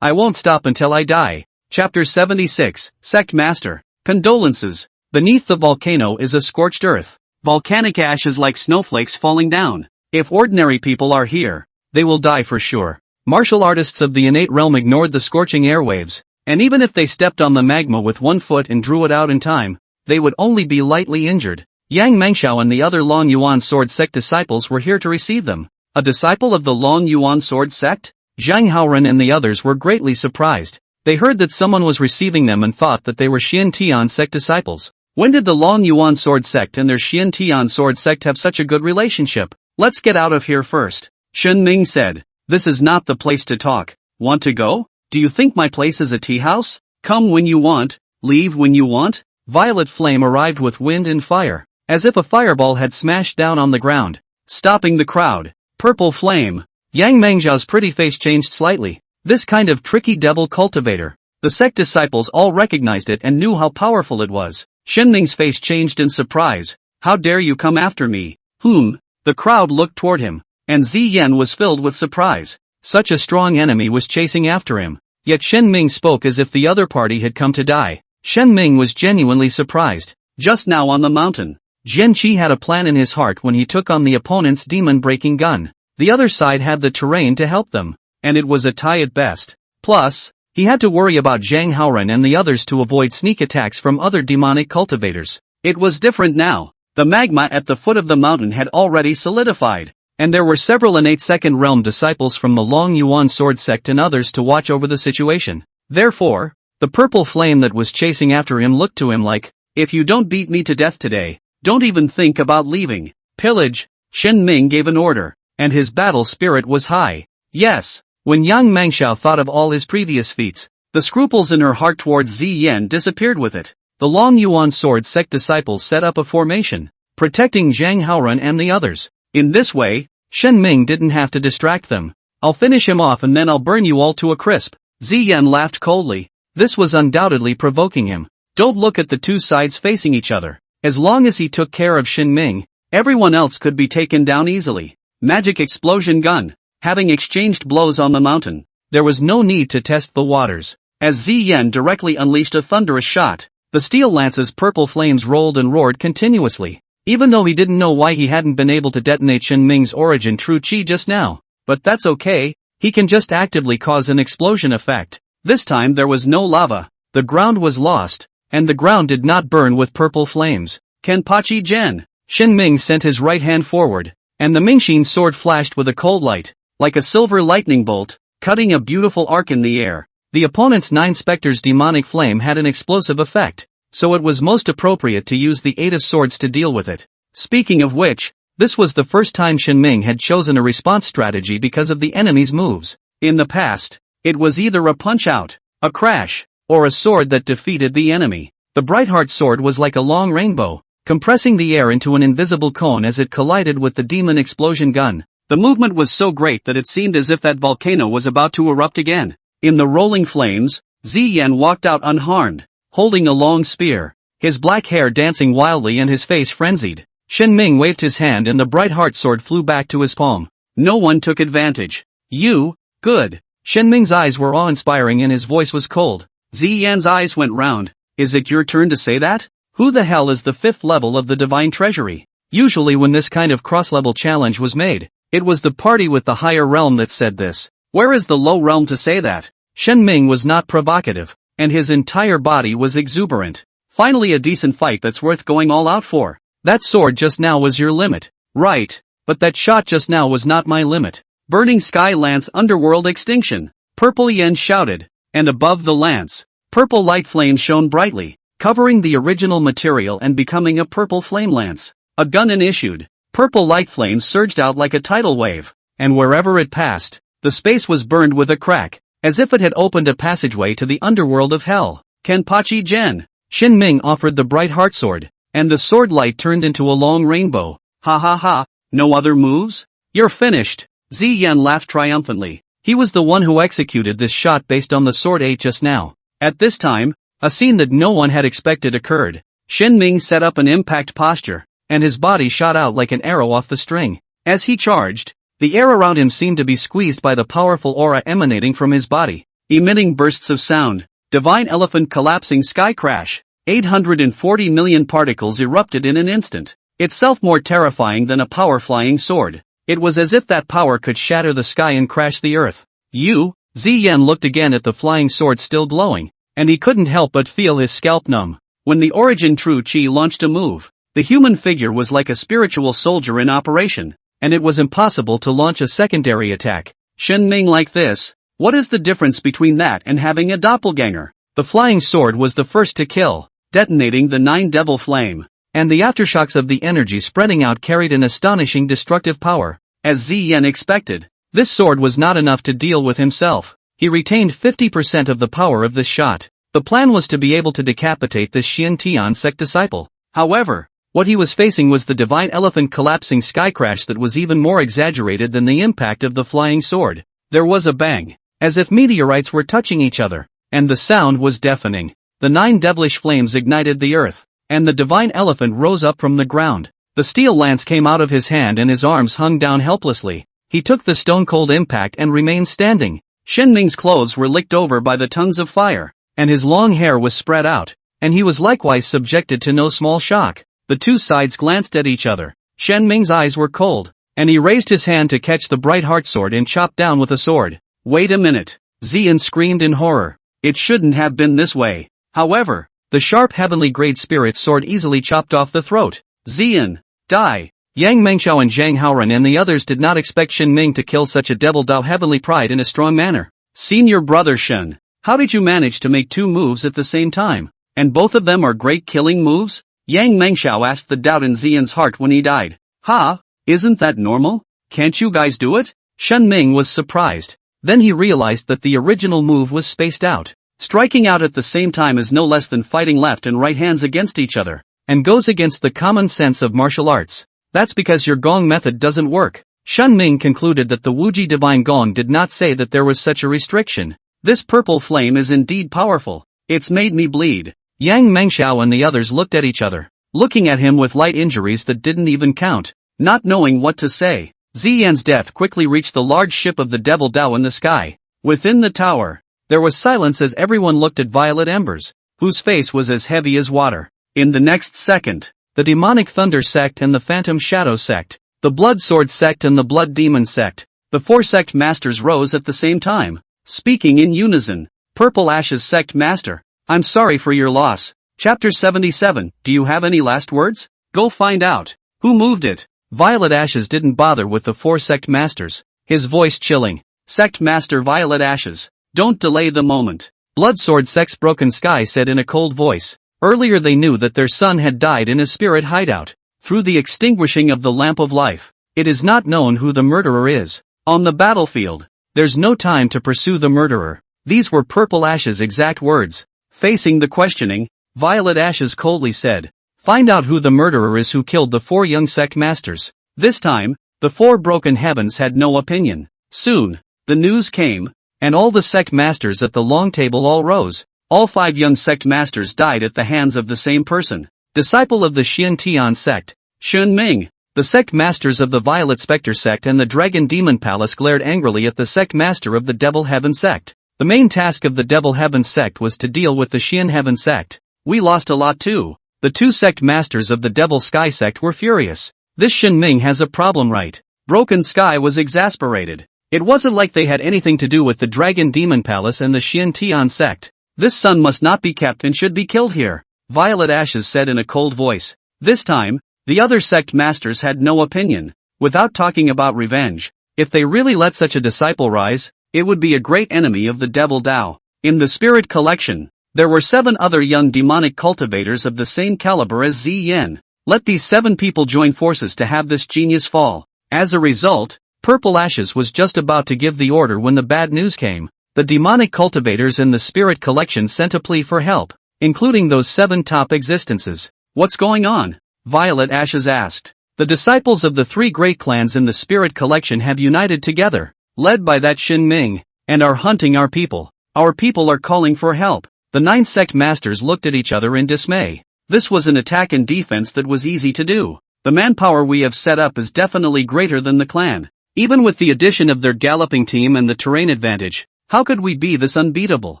I won't stop until I die. Chapter 76, Sect Master. Condolences. Beneath the volcano is a scorched earth. Volcanic ash is like snowflakes falling down. If ordinary people are here, they will die for sure. Martial artists of the innate realm ignored the scorching airwaves, and even if they stepped on the magma with one foot and drew it out in time, they would only be lightly injured. Yang Mengxiao and the other Long Yuan Sword Sect disciples were here to receive them. A disciple of the Long Yuan Sword Sect? Zhang Haoren and the others were greatly surprised. They heard that someone was receiving them and thought that they were Xiantian sect disciples. When did the Long Yuan Sword Sect and their Xiantian Sword Sect have such a good relationship? Let's get out of here first. Shen Ming said. This is not the place to talk. Want to go? Do you think my place is a tea house? Come when you want, leave when you want. Violet flame arrived with wind and fire, as if a fireball had smashed down on the ground, stopping the crowd. Purple flame. Yang Mengxiao's pretty face changed slightly. This kind of tricky devil cultivator. The sect disciples all recognized it and knew how powerful it was. Shen Ming's face changed in surprise. How dare you come after me? The crowd looked toward him, and Ziyan was filled with surprise. Such a strong enemy was chasing after him. Yet Shen Ming spoke as if the other party had come to die. Shen Ming was genuinely surprised. Just now on the mountain, Jian Qi had a plan in his heart when he took on the opponent's demon-breaking gun. The other side had the terrain to help them, and it was a tie at best. Plus, he had to worry about Zhang Haoren and the others to avoid sneak attacks from other demonic cultivators. It was different now. The magma at the foot of the mountain had already solidified, and there were several innate second realm disciples from the Long Yuan Sword Sect and others to watch over the situation. Therefore, the purple flame that was chasing after him looked to him like, if you don't beat me to death today, don't even think about leaving. Pillage. Shen Ming gave an order, and his battle spirit was high. Yes. When Yang Mengxiao thought of all his previous feats, the scruples in her heart towards Ziyan disappeared with it. The Long Yuan Sword Sect disciples set up a formation. protecting Zhang Haoran and the others. In this way, Shen Ming didn't have to distract them. I'll finish him off and then I'll burn you all to a crisp. Ziyan laughed coldly. This was undoubtedly provoking him. Don't look at the two sides facing each other. As long as he took care of Shen Ming, everyone else could be taken down easily. Magic explosion gun. Having exchanged blows on the mountain, there was no need to test the waters. As Ziyan directly unleashed a thunderous shot, the steel lance's purple flames rolled and roared continuously. Even though he didn't know why he hadn't been able to detonate Shen Ming's origin true chi just now. But that's okay, he can just actively cause an explosion effect. This time there was no lava, the ground was lost, and the ground did not burn with purple flames. Kenpachi Gen. Shen Ming sent his right hand forward, and the Mingxin sword flashed with a cold light, like a silver lightning bolt, cutting a beautiful arc in the air. The opponent's 9 specters' demonic flame had an explosive effect, so it was most appropriate to use the 8 of swords to deal with it. Speaking of which, this was the first time Shen Ming had chosen a response strategy because of the enemy's moves. In the past, it was either a punch-out, a crash, or a sword that defeated the enemy. The Brightheart sword was like a long rainbow, compressing the air into an invisible cone as it collided with the demon explosion gun. The movement was so great that it seemed as if that volcano was about to erupt again. In the rolling flames, Ziyan walked out unharmed, holding a long spear, his black hair dancing wildly and his face frenzied. Shen Ming waved his hand and the Brightheart sword flew back to his palm. No one took advantage. You, good. Shen Ming's eyes were awe-inspiring and his voice was cold. Ziyan's eyes went round. Is it your turn to say that? Who the hell is the 5th level of the Divine Treasury? Usually when this kind of cross-level challenge was made, it was the party with the higher realm that said this. Where is the low realm to say that? Shen Ming was not provocative, and his entire body was exuberant. Finally a decent fight that's worth going all out for. That sword just now was your limit. Right, but that shot just now was not my limit. Burning Sky Lance Underworld Extinction. Purple Yen shouted, and above the lance, purple light flames shone brightly, covering the original material and becoming a purple flame lance. A gun issued. Purple light flames surged out like a tidal wave, and wherever it passed, the space was burned with a crack, as if it had opened a passageway to the underworld of hell. Kenpachi Gen. Shen Ming offered the Brightheart sword, and the sword light turned into a long rainbow. Ha ha ha, no other moves? You're finished. Ziyan laughed triumphantly. He was the one who executed this shot based on the sword 8 just now. At this time, a scene that no one had expected occurred. Shen Ming set up an impact posture, and his body shot out like an arrow off the string. As he charged, the air around him seemed to be squeezed by the powerful aura emanating from his body, emitting bursts of sound. Divine Elephant Collapsing Sky Crash. 840 million particles erupted in an instant, itself more terrifying than a power-flying sword. It was as if that power could shatter the sky and crash the earth. Ziyan looked again at the flying sword still glowing, and he couldn't help but feel his scalp numb. When the Origin True Chi launched a move, the human figure was like a spiritual soldier in operation, and it was impossible to launch a secondary attack. Shen Ming like this? What is the difference between that and having a doppelganger? The flying sword was the first to kill, detonating the 9 devil flame, and the aftershocks of the energy spreading out carried an astonishing destructive power. As Ziyan expected, this sword was not enough to deal with himself. He retained 50% of the power of this shot. The plan was to be able to decapitate this Xiantian sect disciple. However, what he was facing was the Divine Elephant Collapsing Sky Crash that was even more exaggerated than the impact of the flying sword. There was a bang, as if meteorites were touching each other, and the sound was deafening. The 9 devilish flames ignited the earth, and the Divine Elephant rose up from the ground. The steel lance came out of his hand and his arms hung down helplessly. He took the stone-cold impact and remained standing. Shen Ming's clothes were licked over by the tongues of fire, and his long hair was spread out, and he was likewise subjected to no small shock. The two sides glanced at each other. Shen Ming's eyes were cold, and he raised his hand to catch the Brightheart sword and chop down with a sword. Wait a minute! Ziyan screamed in horror. It shouldn't have been this way. However, the sharp heavenly grade spirit sword easily chopped off the throat. Ziyan, die! Yang Mengxiao and Zhang Haoran and the others did not expect Shen Ming to kill such a devil Dao heavenly pride in a strong manner. Senior brother Shen, how did you manage to make 2 moves at the same time? And both of them are great killing moves? Yang Mengxiao asked the doubt in Ziyan's heart when he died. Ha, isn't that normal? Can't you guys do it? Shen Ming was surprised. Then he realized that the original move was spaced out. Striking out at the same time is no less than fighting left and right hands against each other. and goes against the common sense of martial arts. That's because your gong method doesn't work. Shen Ming concluded that the Wuji divine gong did not say that there was such a restriction. This purple flame is indeed powerful. It's made me bleed. Yang Mengxiao and the others looked at each other, looking at him with light injuries that didn't even count, not knowing what to say. Ziyan's death quickly reached the large ship of the Devil Dao in the sky. Within the tower, there was silence as everyone looked at Violet Embers, whose face was as heavy as water. In the next second, the Demonic Thunder sect and the Phantom Shadow sect, the Blood Sword sect and the Blood Demon sect, the 4 sect masters rose at the same time, speaking in unison. Purple Ashes sect master, I'm sorry for your loss. Chapter 77, do you have any last words? Go find out. Who moved it? Violet Ashes didn't bother with the 4 sect masters, his voice chilling. Sect master Violet Ashes, don't delay the moment. Bloodsword Sect's Broken Sky said in a cold voice. Earlier they knew that their son had died in a spirit hideout, through the extinguishing of the lamp of life. It is not known who the murderer is. On the battlefield, there's no time to pursue the murderer. These were Purple Ashes' exact words. Facing the questioning, Violet Ashes coldly said, find out who the murderer is who killed the 4 young sect masters. This time, the 4 broken heavens had no opinion. Soon, the news came, and all the sect masters at the long table all rose. All 5 young sect masters died at the hands of the same person. Disciple of the Xian Tian sect, Shen Ming. The sect masters of the Violet Spectre sect and the Dragon Demon Palace glared angrily at the sect master of the Devil Heaven sect. The main task of the Devil Heaven sect was to deal with the Xian Heaven sect. We lost a lot too. The 2 sect masters of the Devil Sky sect were furious. This Shen Ming has a problem, right? Broken Sky was exasperated. It wasn't like they had anything to do with the Dragon Demon Palace and the Xian Tian sect. This son must not be kept and should be killed here, Violet Ashes said in a cold voice. This time, the other sect masters had no opinion. Without talking about revenge, if they really let such a disciple rise, it would be a great enemy of the Devil Dao. In the Spirit Collection, there were 7 other young demonic cultivators of the same caliber as Ziyan. Let these 7 people join forces to have this genius fall. As a result, Purple Ashes was just about to give the order when the bad news came. The demonic cultivators in the Spirit Collection sent a plea for help, including those 7 top existences. What's going on? Violet Ashes asked. The disciples of the 3 great clans in the Spirit Collection have united together, led by that Shen Ming, and are hunting our people. Our people are calling for help. The 9 sect masters looked at each other in dismay. This was an attack and defense that was easy to do. The manpower we have set up is definitely greater than the clan. Even with the addition of their galloping team and the terrain advantage, how could we be this unbeatable?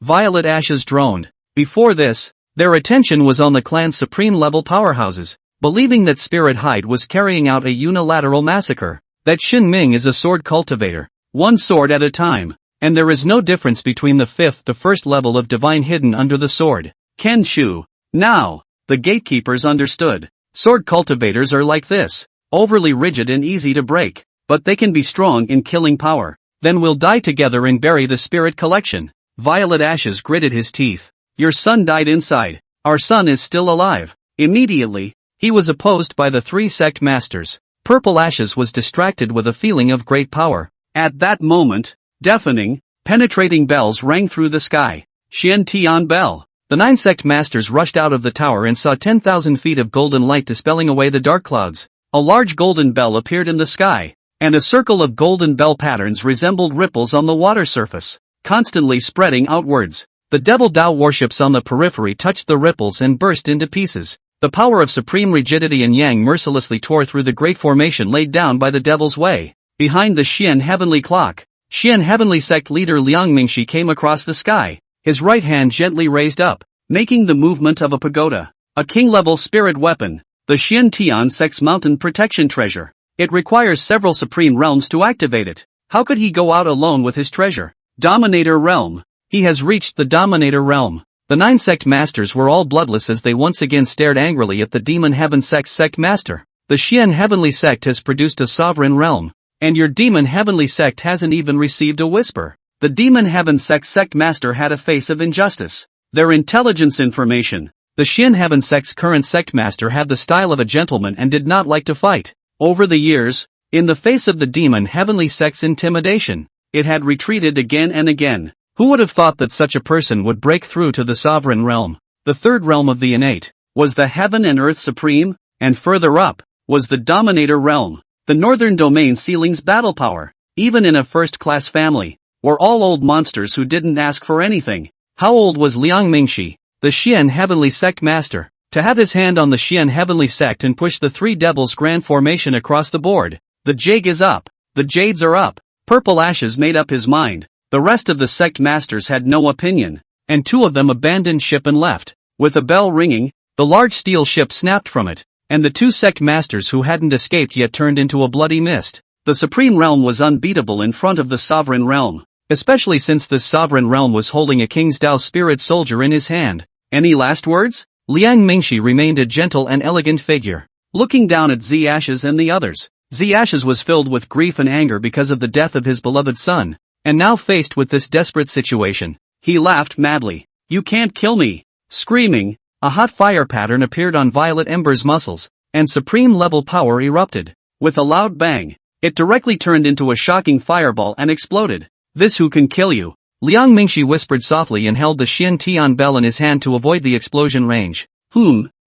Violet Ashes droned. Before this, their attention was on the clan's supreme level powerhouses, believing that Spirit Hide was carrying out a unilateral massacre. That Shen Ming is a sword cultivator, 1 sword at a time, and there is no difference between the 5th to 1st level of divine hidden under the sword. Ken Shu. Now, the gatekeepers understood. Sword cultivators are like this, overly rigid and easy to break, but they can be strong in killing power. Then we'll die together and bury the Spirit Collection. Violet Ashes gritted his teeth. Your son died inside. Our son is still alive. Immediately, he was opposed by the 3 sect masters. Purple Ashes was distracted with a feeling of great power. At that moment, deafening, penetrating bells rang through the sky. Xian Tian Bell. The 9 sect masters rushed out of the tower and saw 10,000 feet of golden light dispelling away the dark clouds. A large golden bell appeared in the sky, and a circle of golden bell patterns resembled ripples on the water surface, constantly spreading outwards. The Devil Dao warships on the periphery touched the ripples and burst into pieces. The power of supreme rigidity and yang mercilessly tore through the great formation laid down by the Devil's Way. Behind the Xian Heavenly Clock, Xian Heavenly Sect leader Liang Mingxi came across the sky, his right hand gently raised up, making the movement of a pagoda. A king-level spirit weapon, the Xian Tian Sect's mountain protection treasure. It requires several supreme realms to activate it. How could he go out alone with his treasure? Dominator Realm. He has reached the Dominator Realm. The 9 sect masters were all bloodless as they once again stared angrily at the Demon Heaven Sect's sect master. The Xian Heavenly Sect has produced a sovereign realm, and your Demon Heavenly Sect hasn't even received a whisper. The Demon Heaven Sect's sect master had a face of injustice. Their intelligence information. The Xian Heaven Sect's current sect master had the style of a gentleman and did not like to fight. Over the years, in the face of the Demon Heavenly Sect's intimidation, it had retreated again and again. Who would have thought that such a person would break through to the sovereign realm, the 3rd realm of the innate? was the heaven and earth supreme, and further up, was the dominator realm. The northern domain ceiling's battle power, even in a first-class family, were all old monsters who didn't ask for anything. How old was Liang Mingxi, the Xian Heavenly Sect Master, to have his hand on the Xian Heavenly Sect and push the three devils grand formation across the board? The jade is up. The jades are up. Purple Ashes made up his mind. The rest of the sect masters had no opinion, and two of them abandoned ship and left. With a bell ringing, the large steel ship snapped from it, and the two sect masters who hadn't escaped yet turned into a bloody mist. The supreme realm was unbeatable in front of the sovereign realm, especially since this sovereign realm was holding a King's Tao spirit soldier in his hand. Any last words? Liang Mingxi remained a gentle and elegant figure, looking down at Z Ashes and the others. Z Ashes was filled with grief and anger because of the death of his beloved son, and now faced with this desperate situation, he laughed madly. "You can't kill me!" Screaming, a hot fire pattern appeared on Violet Ember's muscles, and supreme-level power erupted. With a loud bang, it directly turned into a shocking fireball and exploded. "This who can kill you?" Liang Mingxi whispered softly and held the Xian Tian bell in his hand to avoid the explosion range.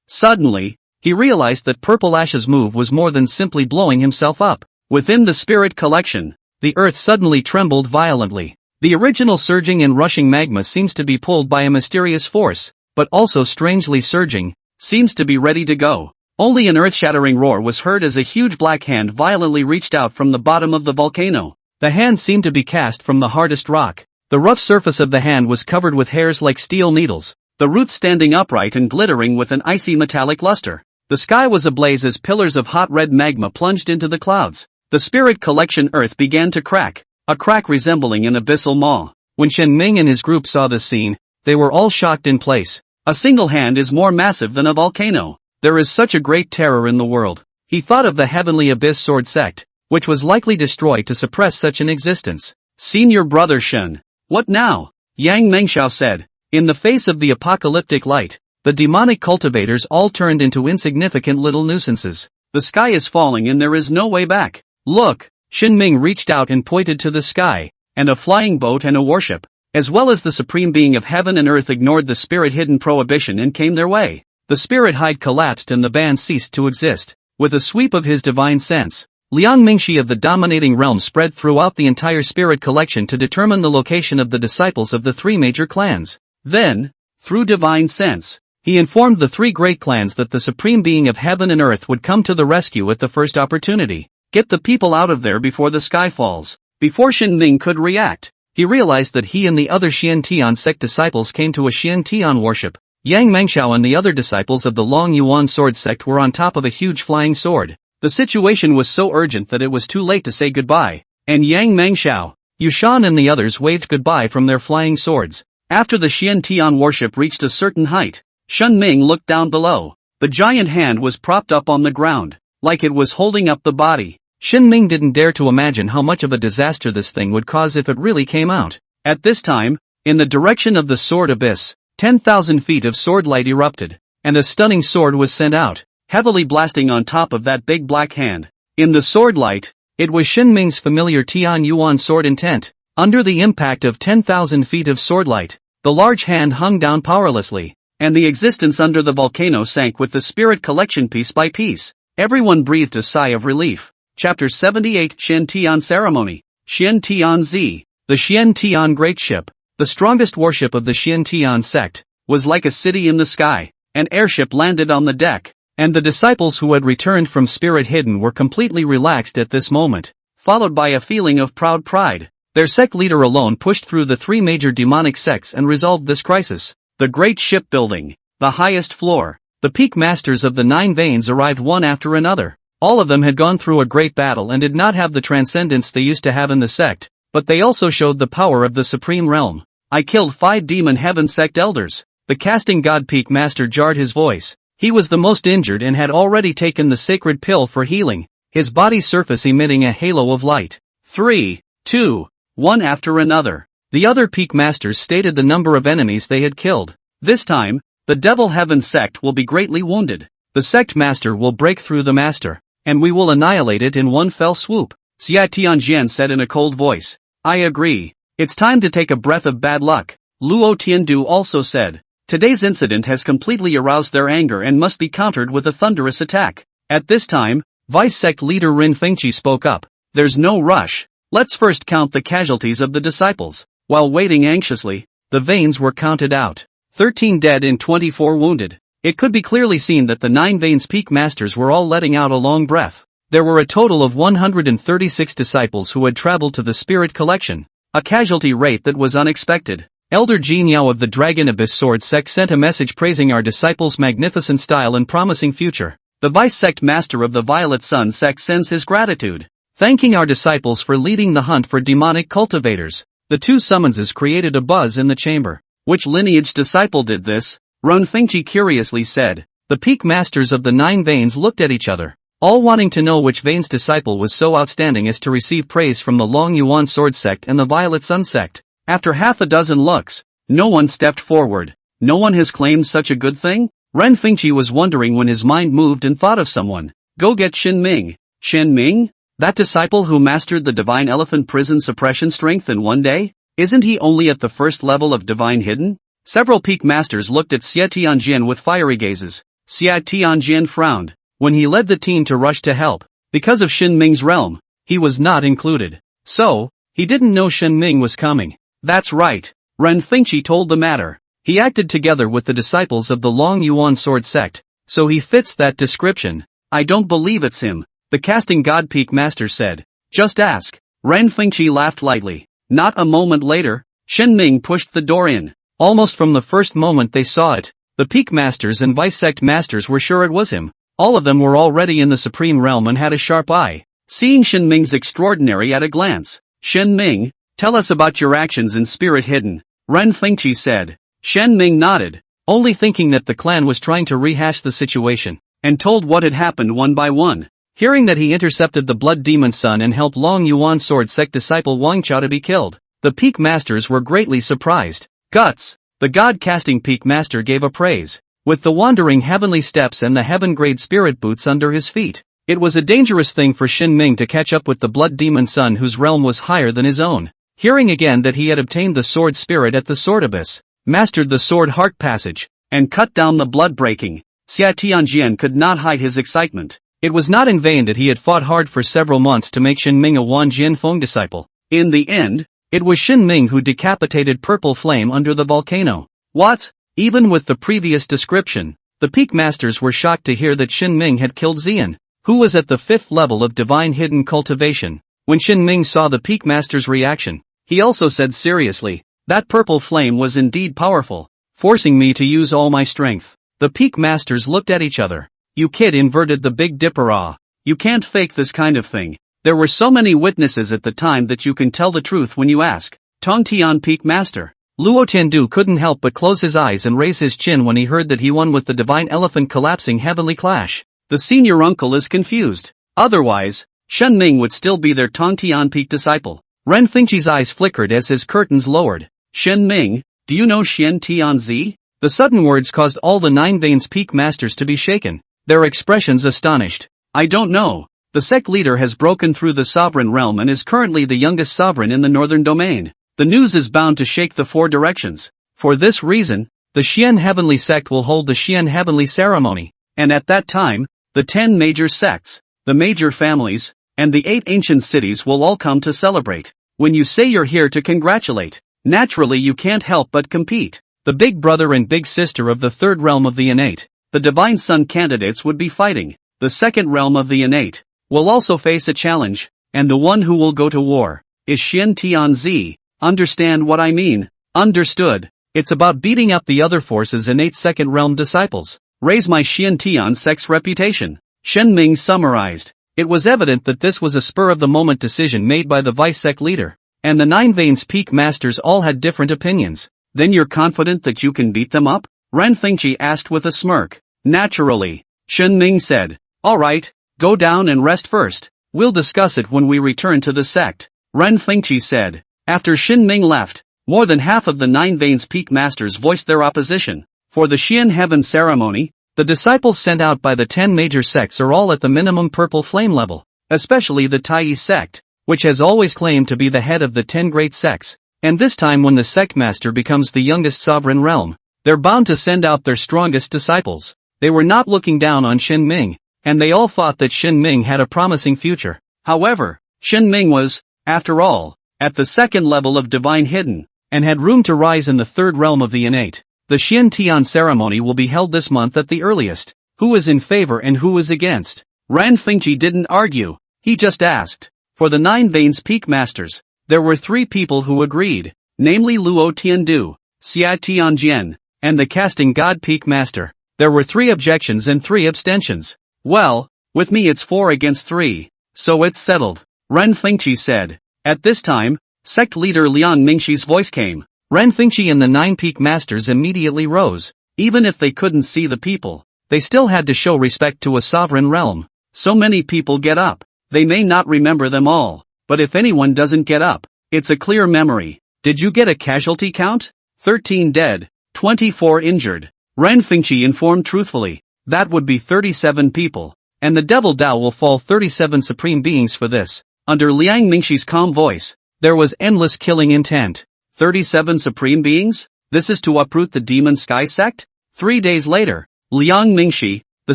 Suddenly, he realized that Purple Ash's move was more than simply blowing himself up. Within the spirit collection, the earth suddenly trembled violently. The original surging and rushing magma seems to be pulled by a mysterious force, but also strangely surging, seems to be ready to go. Only an earth-shattering roar was heard as a huge black hand violently reached out from the bottom of the volcano. The hand seemed to be cast from the hardest rock. The rough surface of the hand was covered with hairs like steel needles, the roots standing upright and glittering with an icy metallic luster. The sky was ablaze as pillars of hot red magma plunged into the clouds. The spirit collection earth began to crack, a crack resembling an abyssal maw. When Shen Ming and his group saw this scene, they were all shocked in place. A single hand is more massive than a volcano. There is such a great terror in the world. He thought of the Heavenly Abyss Sword Sect, which was likely destroyed to suppress such an existence. "Senior brother Shen, what now?" Yang Mengxiao said. In the face of the apocalyptic light, the demonic cultivators all turned into insignificant little nuisances. "The sky is falling and there is no way back. Look!" Shen Ming reached out and pointed to the sky, and a flying boat and a warship, as well as the supreme being of heaven and earth, ignored the spirit-hidden prohibition and came their way. The spirit hide collapsed and the band ceased to exist. With a sweep of his divine sense, Liang Mingxi of the dominating realm spread throughout the entire spirit collection to determine the location of the disciples of the three major clans. Then, through divine sense, he informed the three great clans that the supreme being of heaven and earth would come to the rescue at the first opportunity. Get the people out of there before the sky falls. Before Shen Ming could react, he realized that he and the other Xian Tian sect disciples came to a Xian Tian worship. Yang Mengxiao and the other disciples of the Long Yuan sword sect were on top of a huge flying sword. The situation was so urgent that it was too late to say goodbye, and Yang Mengxiao, Yushan and the others waved goodbye from their flying swords. After the Xian Tian worship reached a certain height, Shen Ming looked down below. The giant hand was propped up on the ground, like it was holding up the body. Shen Ming didn't dare to imagine how much of a disaster this thing would cause if it really came out. At this time, in the direction of the sword abyss, 10,000 feet of sword light erupted, and a stunning sword was sent out, heavily blasting on top of that big black hand. In the sword light, it was Shen Ming's familiar Tian Yuan sword intent. Under the impact of 10,000 feet of sword light, the large hand hung down powerlessly, and the existence under the volcano sank with the spirit collection piece by piece. Everyone breathed a sigh of relief. Chapter 78 Xian Tian Ceremony. Xian Tian Z. The Xian Tian Great Ship, the strongest warship of the Xian Tian sect, was like a city in the sky. An airship landed on the deck, and the disciples who had returned from Spirit Hidden were completely relaxed at this moment, followed by a feeling of proud pride. Their sect leader alone pushed through the three major demonic sects and resolved this crisis. The great shipbuilding, the highest floor, the peak masters of the 9 veins arrived one after another. All of them had gone through a great battle and did not have the transcendence they used to have in the sect, but they also showed the power of the supreme realm. "I killed 5 demon heaven sect elders." The casting god peak master jarred his voice. He was the most injured and had already taken the sacred pill for healing, his body's surface emitting a halo of light. 3, 2, 1 after another. The other peak masters stated the number of enemies they had killed. "This time, the devil heaven sect will be greatly wounded. The sect master will break through the master, and we will annihilate it in one fell swoop." Xia Tianjian said in a cold voice. "I agree. It's time to take a breath of bad luck." Luo Tiandu also said. Today's incident has completely aroused their anger and must be countered with a thunderous attack. At this time, Vice Sect leader Ren Fengqi spoke up. There's no rush. Let's first count the casualties of the disciples. While waiting anxiously, the veins were counted out. 13 dead and 24 wounded. It could be clearly seen that the 9 Veins Peak Masters were all letting out a long breath. There were a total of 136 disciples who had traveled to the Spirit Collection, a casualty rate that was unexpected. Elder Jin Yao of the Dragon Abyss Sword Sect sent a message praising our disciples' magnificent style and promising future. The Vice Sect Master of the Violet Sun Sect sends his gratitude, thanking our disciples for leading the hunt for demonic cultivators. The two summonses created a buzz in the chamber. Which lineage disciple did this? Ren Fengqi curiously said. The Peak Masters of the 9 Veins looked at each other, all wanting to know which Veins disciple was so outstanding as to receive praise from the Long Yuan Sword Sect and the Violet Sun Sect. After half a dozen looks, no one stepped forward. No one has claimed such a good thing? Ren Fengqi was wondering when his mind moved and thought of someone. Go get Shen Ming. Shen Ming? That disciple who mastered the Divine Elephant Prison suppression strength in one day? Isn't he only at the first level of Divine Hidden? Several Peak Masters looked at Xie Tianjian with fiery gazes. Xie Tianjian frowned. When he led the team to rush to help, because of Shen Ming's realm, he was not included. So, he didn't know Shen Ming was coming. That's right. Ren Fengqi told the matter. He acted together with the disciples of the Long Yuan Sword Sect, so he fits that description. I don't believe it's him, the Casting God Peak Master said. Just ask. Ren Fengqi laughed lightly. Not a moment later, Shen Ming pushed the door in. Almost from the first moment they saw it, the Peak Masters and Vice Sect Masters were sure it was him. All of them were already in the Supreme Realm and had a sharp eye, seeing Shen Ming's extraordinary at a glance. Shen Ming, tell us about your actions in Spirit Hidden, Ren Fengqi said. Shen Ming nodded, only thinking that the clan was trying to rehash the situation, and told what had happened one by one. Hearing that he intercepted the Blood Demon Son and helped Long Yuan Sword Sect disciple Wang Chao to be killed, the Peak Masters were greatly surprised. Guts, the God-casting Peak Master gave a praise. With the wandering heavenly steps and the heaven-grade spirit boots under his feet, it was a dangerous thing for Shen Ming to catch up with the Blood Demon Son whose realm was higher than his own. Hearing again that he had obtained the Sword Spirit at the Sword Abyss, mastered the Sword Heart Passage, and cut down the blood-breaking, Xie Tianjian could not hide his excitement. It was not in vain that he had fought hard for several months to make Shen Ming a Wan Jianfeng disciple. In the end, it was Shen Ming who decapitated Purple Flame under the volcano. What? Even with the previous description, the Peak Masters were shocked to hear that Shen Ming had killed Xian, who was at the 5th level of Divine Hidden Cultivation. When Shen Ming saw the Peak Master's reaction, he also said seriously, that Purple Flame was indeed powerful, forcing me to use all my strength. The Peak Masters looked at each other. You kid, inverted the Big Dipper. You can't fake this kind of thing. There were so many witnesses at the time that you can tell the truth when you ask. Tong Tian Peak Master. Luo Tiandu couldn't help but close his eyes and raise his chin when he heard that he won with the Divine Elephant collapsing heavenly clash. The senior uncle is confused. Otherwise, Shen Ming would still be their Tong Tian Peak disciple. Ren Fengqi's eyes flickered as his curtains lowered. Shen Ming, do you know Xian Tianzi? The sudden words caused all the 9 Veins Peak Masters to be shaken, their expressions astonished. I don't know. The sect leader has broken through the sovereign realm and is currently the youngest sovereign in the northern domain. The news is bound to shake the 4 directions. For this reason, the Xian Heavenly Sect will hold the Xian Heavenly Ceremony, and at that time, the 10 major sects, the major families, and the 8 ancient cities will all come to celebrate. When you say you're here to congratulate, naturally you can't help but compete. The big brother and big sister of the 3rd realm of the innate, the Divine Sun candidates would be fighting. The 2nd realm of the innate will also face a challenge, and the one who will go to war is Xian Tianzi. Understand what I mean? Understood. It's about beating up the other forces' innate 2nd realm disciples. Raise my Xian Tian sect's reputation. Shen Ming summarized. It was evident that this was a spur-of-the-moment decision made by the Vice Sect leader, and the 9 Veins Peak Masters all had different opinions. Then you're confident that you can beat them up? Ren Fengqi asked with a smirk. Naturally. Shen Ming said. Alright, go down and rest first. We'll discuss it when we return to the sect. Ren Fengqi said. After Shen Ming left, more than half of the 9 Veins Peak Masters voiced their opposition. For the Xian Heaven ceremony, the disciples sent out by the 10 major sects are all at the minimum Purple Flame level, especially the Tai sect, which has always claimed to be the head of the 10 great sects, and this time when the sect master becomes the youngest sovereign realm, They're bound to send out their strongest disciples. They were not looking down on Xin Ming, and they all thought that Xin Ming had a promising future. However, Xin Ming was, after all, at the second level of divine hidden, and had room to rise in the third realm of the innate. The Xian Tian ceremony will be held this month at the earliest. Who is in favor and who is against? Ran Fingqi didn't argue, he just asked. For the 9 Veins Peak Masters, there were 3 people who agreed, namely Luo Tiandu, Xia Tianjian, and the Casting God Peak Master. There were 3 objections and 3 abstentions. Well, with me it's 4 against 3, so it's settled, Ren Fingqi said. At this time, sect leader Liang Mingxi's voice came. Ren Fingqi and the 9 Peak Masters immediately rose. Even if they couldn't see the people, they still had to show respect to a sovereign realm. So many people get up. They may not remember them all, but if anyone doesn't get up, it's a clear memory. Did you get a casualty count? 13 dead, 24 injured. Ren Fingqi informed truthfully. That would be 37 people, and the Devil Dao will fall 37 supreme beings for this. Under Liang Mingxi's calm voice, there was endless killing intent. 37 supreme beings? This is to uproot the Demon Sky sect? 3 days later, Liang Mingxi, the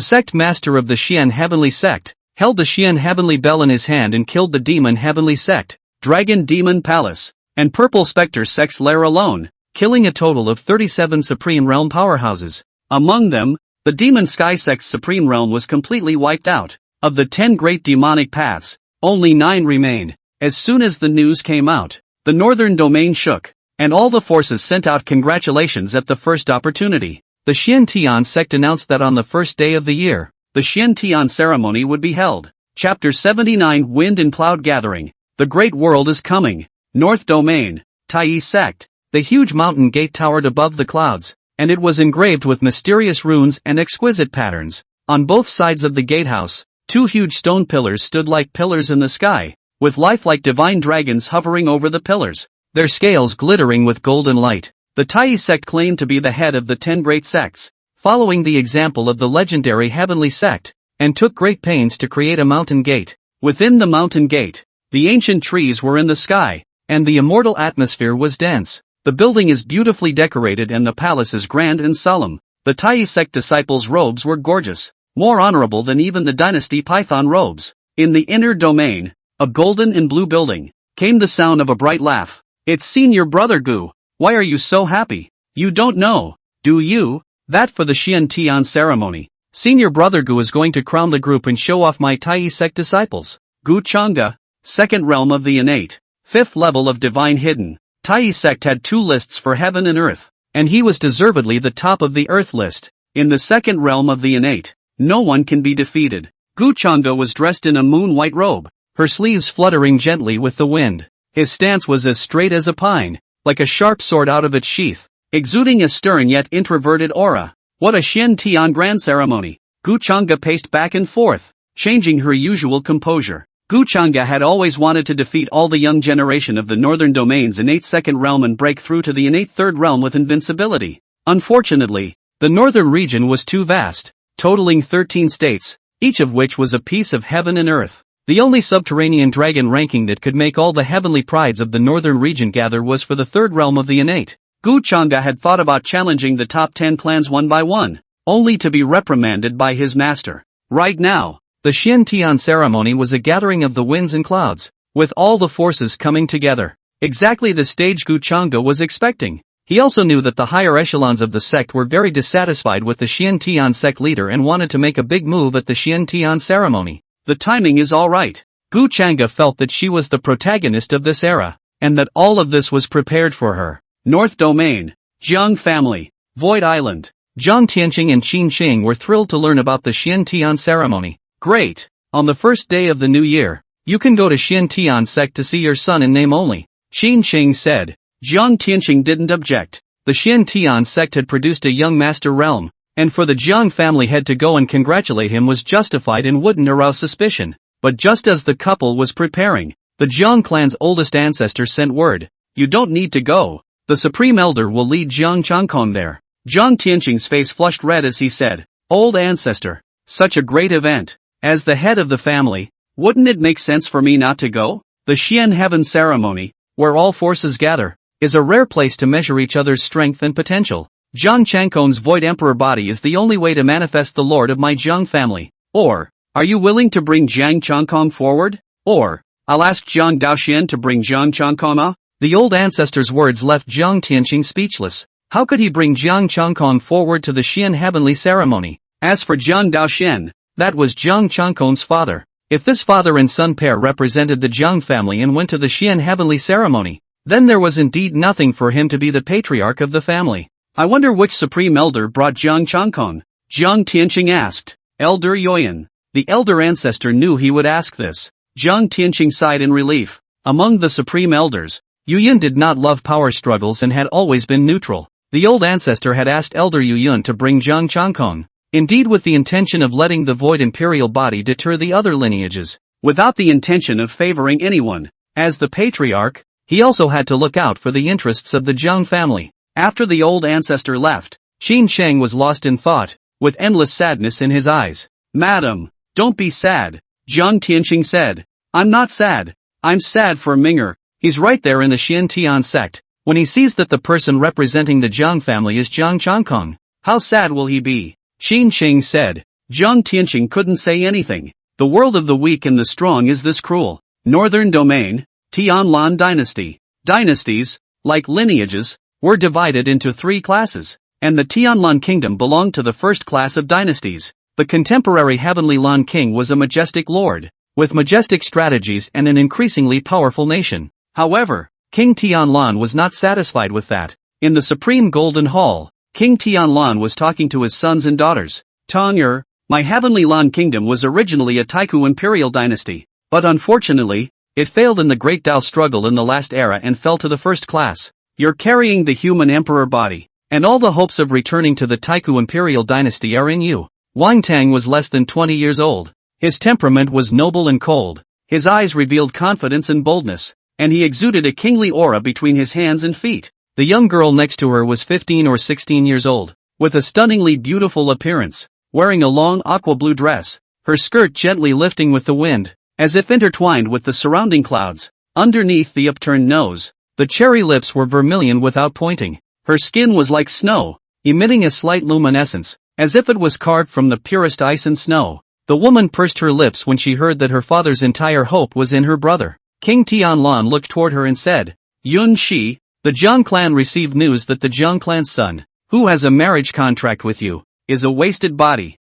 sect master of the Xian Heavenly Sect, held the Xian Heavenly Bell in his hand and killed the Demon Heavenly Sect, Dragon Demon Palace, and Purple Spectre Sect's lair alone, killing a total of 37 Supreme Realm powerhouses. Among them, the Demon Sky Sect's Supreme Realm was completely wiped out. Of the 10 great demonic paths, only 9 remain. As soon as the news came out, the northern domain shook, and all the forces sent out congratulations at the first opportunity. The Xian Tian sect announced that on the first day of the year, the Xian Tian ceremony would be held. Chapter 79 Wind and Cloud Gathering. The Great World is Coming. North Domain, Tai Sect. The huge mountain gate towered above the clouds, and it was engraved with mysterious runes and exquisite patterns. On both sides of the gatehouse, 2 huge stone pillars stood like pillars in the sky, with lifelike divine dragons hovering over the pillars, their scales glittering with golden light. The Tai sect claimed to be the head of the 10 great sects, following the example of the legendary Heavenly Sect, and took great pains to create a mountain gate. Within the mountain gate, the ancient trees were in the sky, and the immortal atmosphere was dense. The building is beautifully decorated and the palace is grand and solemn. The Tai sect disciples' robes were gorgeous, more honorable than even the dynasty Python robes. In the inner domain, a golden and blue building, came the sound of a bright laugh. It's Senior Brother Gu. Why are you so happy? You don't know, do you? That for the Xian Tian ceremony. Senior Brother Gu is going to crown the group and show off my Tai sect disciples. Gu Chang'e, second realm of the innate, 5th level of divine hidden. Tai sect had 2 lists for heaven and earth, and he was deservedly the top of the earth list. In the second realm of the innate, no one can be defeated. Gu Chang'e was dressed in a moon-white robe, her sleeves fluttering gently with the wind. His stance was as straight as a pine, like a sharp sword out of its sheath, exuding a stern yet introverted aura. What a Xian Tian grand ceremony! Gu Chang'e paced back and forth, changing her usual composure. Gu Chang'e had always wanted to defeat all the young generation of the northern domain's innate second realm and break through to the innate third realm with invincibility. Unfortunately, the northern region was too vast, totaling 13 states, each of which was a piece of heaven and earth. The only subterranean dragon ranking that could make all the heavenly prides of the northern region gather was for the third realm of the innate. Gu Chang'e had thought about challenging the top 10 clans one by one, only to be reprimanded by his master. Right now, the Xian Tian ceremony was a gathering of the winds and clouds, with all the forces coming together. Exactly the stage Gu Chang'e was expecting. He also knew that the higher echelons of the sect were very dissatisfied with the Xian Tian sect leader and wanted to make a big move at the Xian Tian ceremony. The timing is alright. Gu Chang'e felt that she was the protagonist of this era, and that all of this was prepared for her. North Domain, Jiang Family, Void Island. Jiang Tianqing and Qin Xing were thrilled to learn about the Xian Tian ceremony. Great! On the first day of the new year, you can go to Xian Tian sect to see your son in name only, Qin Xing said. Jiang Tianqing didn't object. The Xian Tian sect had produced a young master realm, and for the Jiang family head to go and congratulate him was justified and wouldn't arouse suspicion. But just as the couple was preparing, the Jiang clan's oldest ancestor sent word, "You don't need to go. The Supreme Elder will lead Jiang Changkong there." Jiang Tianqing's face flushed red as he said, "Old ancestor, such a great event. As the head of the family, wouldn't it make sense for me not to go? The Xian Heaven ceremony, where all forces gather, is a rare place to measure each other's strength and potential. Jiang Changkong's void emperor body is the only way to manifest the lord of my Jiang family. Or, are you willing to bring Jiang Changkong forward? Or, I'll ask Jiang Daoxian to bring Jiang Changkong. The old ancestor's words left Jiang Tianqing speechless. How could he bring Jiang Changkong forward to the Xian heavenly ceremony? As for Jiang Daoxian, that was Jiang Changkong's father. If this father and son pair represented the Jiang family and went to the Xian heavenly ceremony, then there was indeed nothing for him to be the patriarch of the family. I wonder which supreme elder brought Jiang Changkong? Jiang Tianqing asked. Elder Yuan. The elder ancestor knew he would ask this. Jiang Tianqing sighed in relief. Among the supreme elders, Yuyan did not love power struggles and had always been neutral. The old ancestor had asked Elder Yuyan to bring Jiang Changkong, indeed with the intention of letting the void imperial body deter the other lineages, without the intention of favoring anyone. As the patriarch, he also had to look out for the interests of the Jiang family. After the old ancestor left, Qin Sheng was lost in thought, with endless sadness in his eyes. Madam, don't be sad, Jiang Tianqing said. I'm not sad. I'm sad for Ming'er. He's right there in the Xian Tian sect. When he sees that the person representing the Jiang family is Jiang Changkong, how sad will he be? Qin Sheng said. Jiang Tianqing couldn't say anything. The world of the weak and the strong is this cruel. Northern Domain, Tianlan Dynasty. Dynasties, like lineages, were divided into 3 classes, and the Tianlan kingdom belonged to the first class of dynasties. The contemporary Heavenly Lan King was a majestic lord, with majestic strategies and an increasingly powerful nation. However, King Tianlan was not satisfied with that. In the Supreme Golden Hall, King Tianlan was talking to his sons and daughters. Tong'er, my Heavenly Lan Kingdom was originally a Taiku imperial dynasty, but unfortunately, it failed in the Great Tao struggle in the last era and fell to the first class. You're carrying the human emperor body, and all the hopes of returning to the Taiku imperial dynasty are in you. Wang Tang was less than 20 years old. His temperament was noble and cold. His eyes revealed confidence and boldness, and he exuded a kingly aura between his hands and feet. The young girl next to her was 15 or 16 years old, with a stunningly beautiful appearance, wearing a long aqua blue dress, her skirt gently lifting with the wind, as if intertwined with the surrounding clouds. Underneath the upturned nose, the cherry lips were vermilion without pointing. Her skin was like snow, emitting a slight luminescence, as if it was carved from the purest ice and snow. The woman pursed her lips when she heard that her father's entire hope was in her brother. King Tianlan looked toward her and said, Yun Shi, the Jiang clan received news that the Jiang clan's son, who has a marriage contract with you, is a wasted body.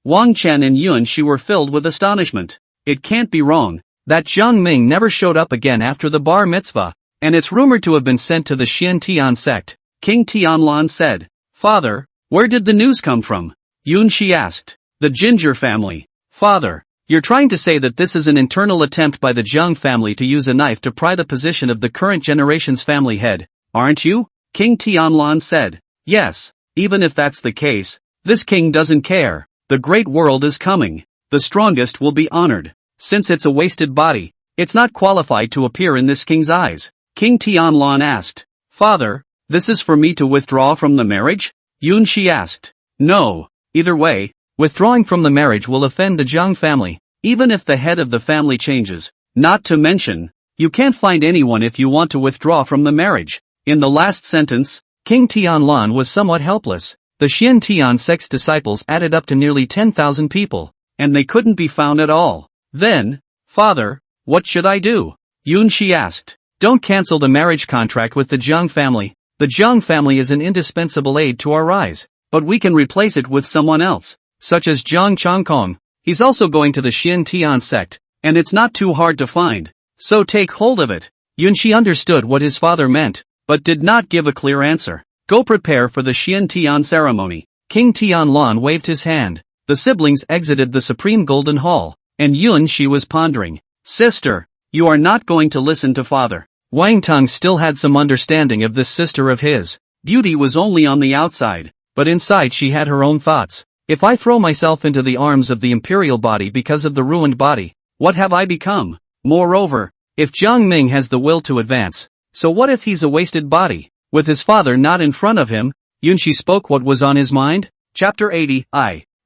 Wang Chen and Yun Shi were filled with astonishment. It can't be wrong. That Jiang Ming never showed up again after the bar mitzvah, and it's rumored to have been sent to the Xian Tian sect. King Tianlan said, Father, where did the news come from? Yun Shi asked. The Ginger family. Father, you're trying to say that this is an internal attempt by the Jiang family to use a knife to pry the position of the current generation's family head, aren't you? King Tianlan said. Yes, even if that's the case, this king doesn't care. The great world is coming. The strongest will be honored. Since it's a wasted body, it's not qualified to appear in this king's eyes. King Tianlan asked. Father, this is for me to withdraw from the marriage? Yun Shi asked. No, either way, withdrawing from the marriage will offend the Jiang family, even if the head of the family changes. Not to mention, you can't find anyone if you want to withdraw from the marriage. In the last sentence, King Tianlan was somewhat helpless. The Xian Tian sect's disciples added up to nearly 10,000 people, and they couldn't be found at all. Then, Father, what should I do? Yun Shi asked. Don't cancel the marriage contract with the Jiang family. The Jiang family is an indispensable aid to our rise, but we can replace it with someone else, such as Jiang Changkong. He's also going to the Xian Tian sect, and it's not too hard to find. So take hold of it. Yun Shi understood what his father meant, but did not give a clear answer. Go prepare for the Xian Tian ceremony. King Tianlan waved his hand. The siblings exited the Supreme Golden Hall, and Yun Shi was pondering. Sister, you are not going to listen to father. Wang Tong still had some understanding of this sister of his. Beauty was only on the outside, but inside she had her own thoughts. If I throw myself into the arms of the imperial body because of the ruined body, what have I become? Moreover, if Jiang Ming has the will to advance, so what if he's a wasted body? With his father not in front of him, Yun Shi spoke what was on his mind. Chapter 80.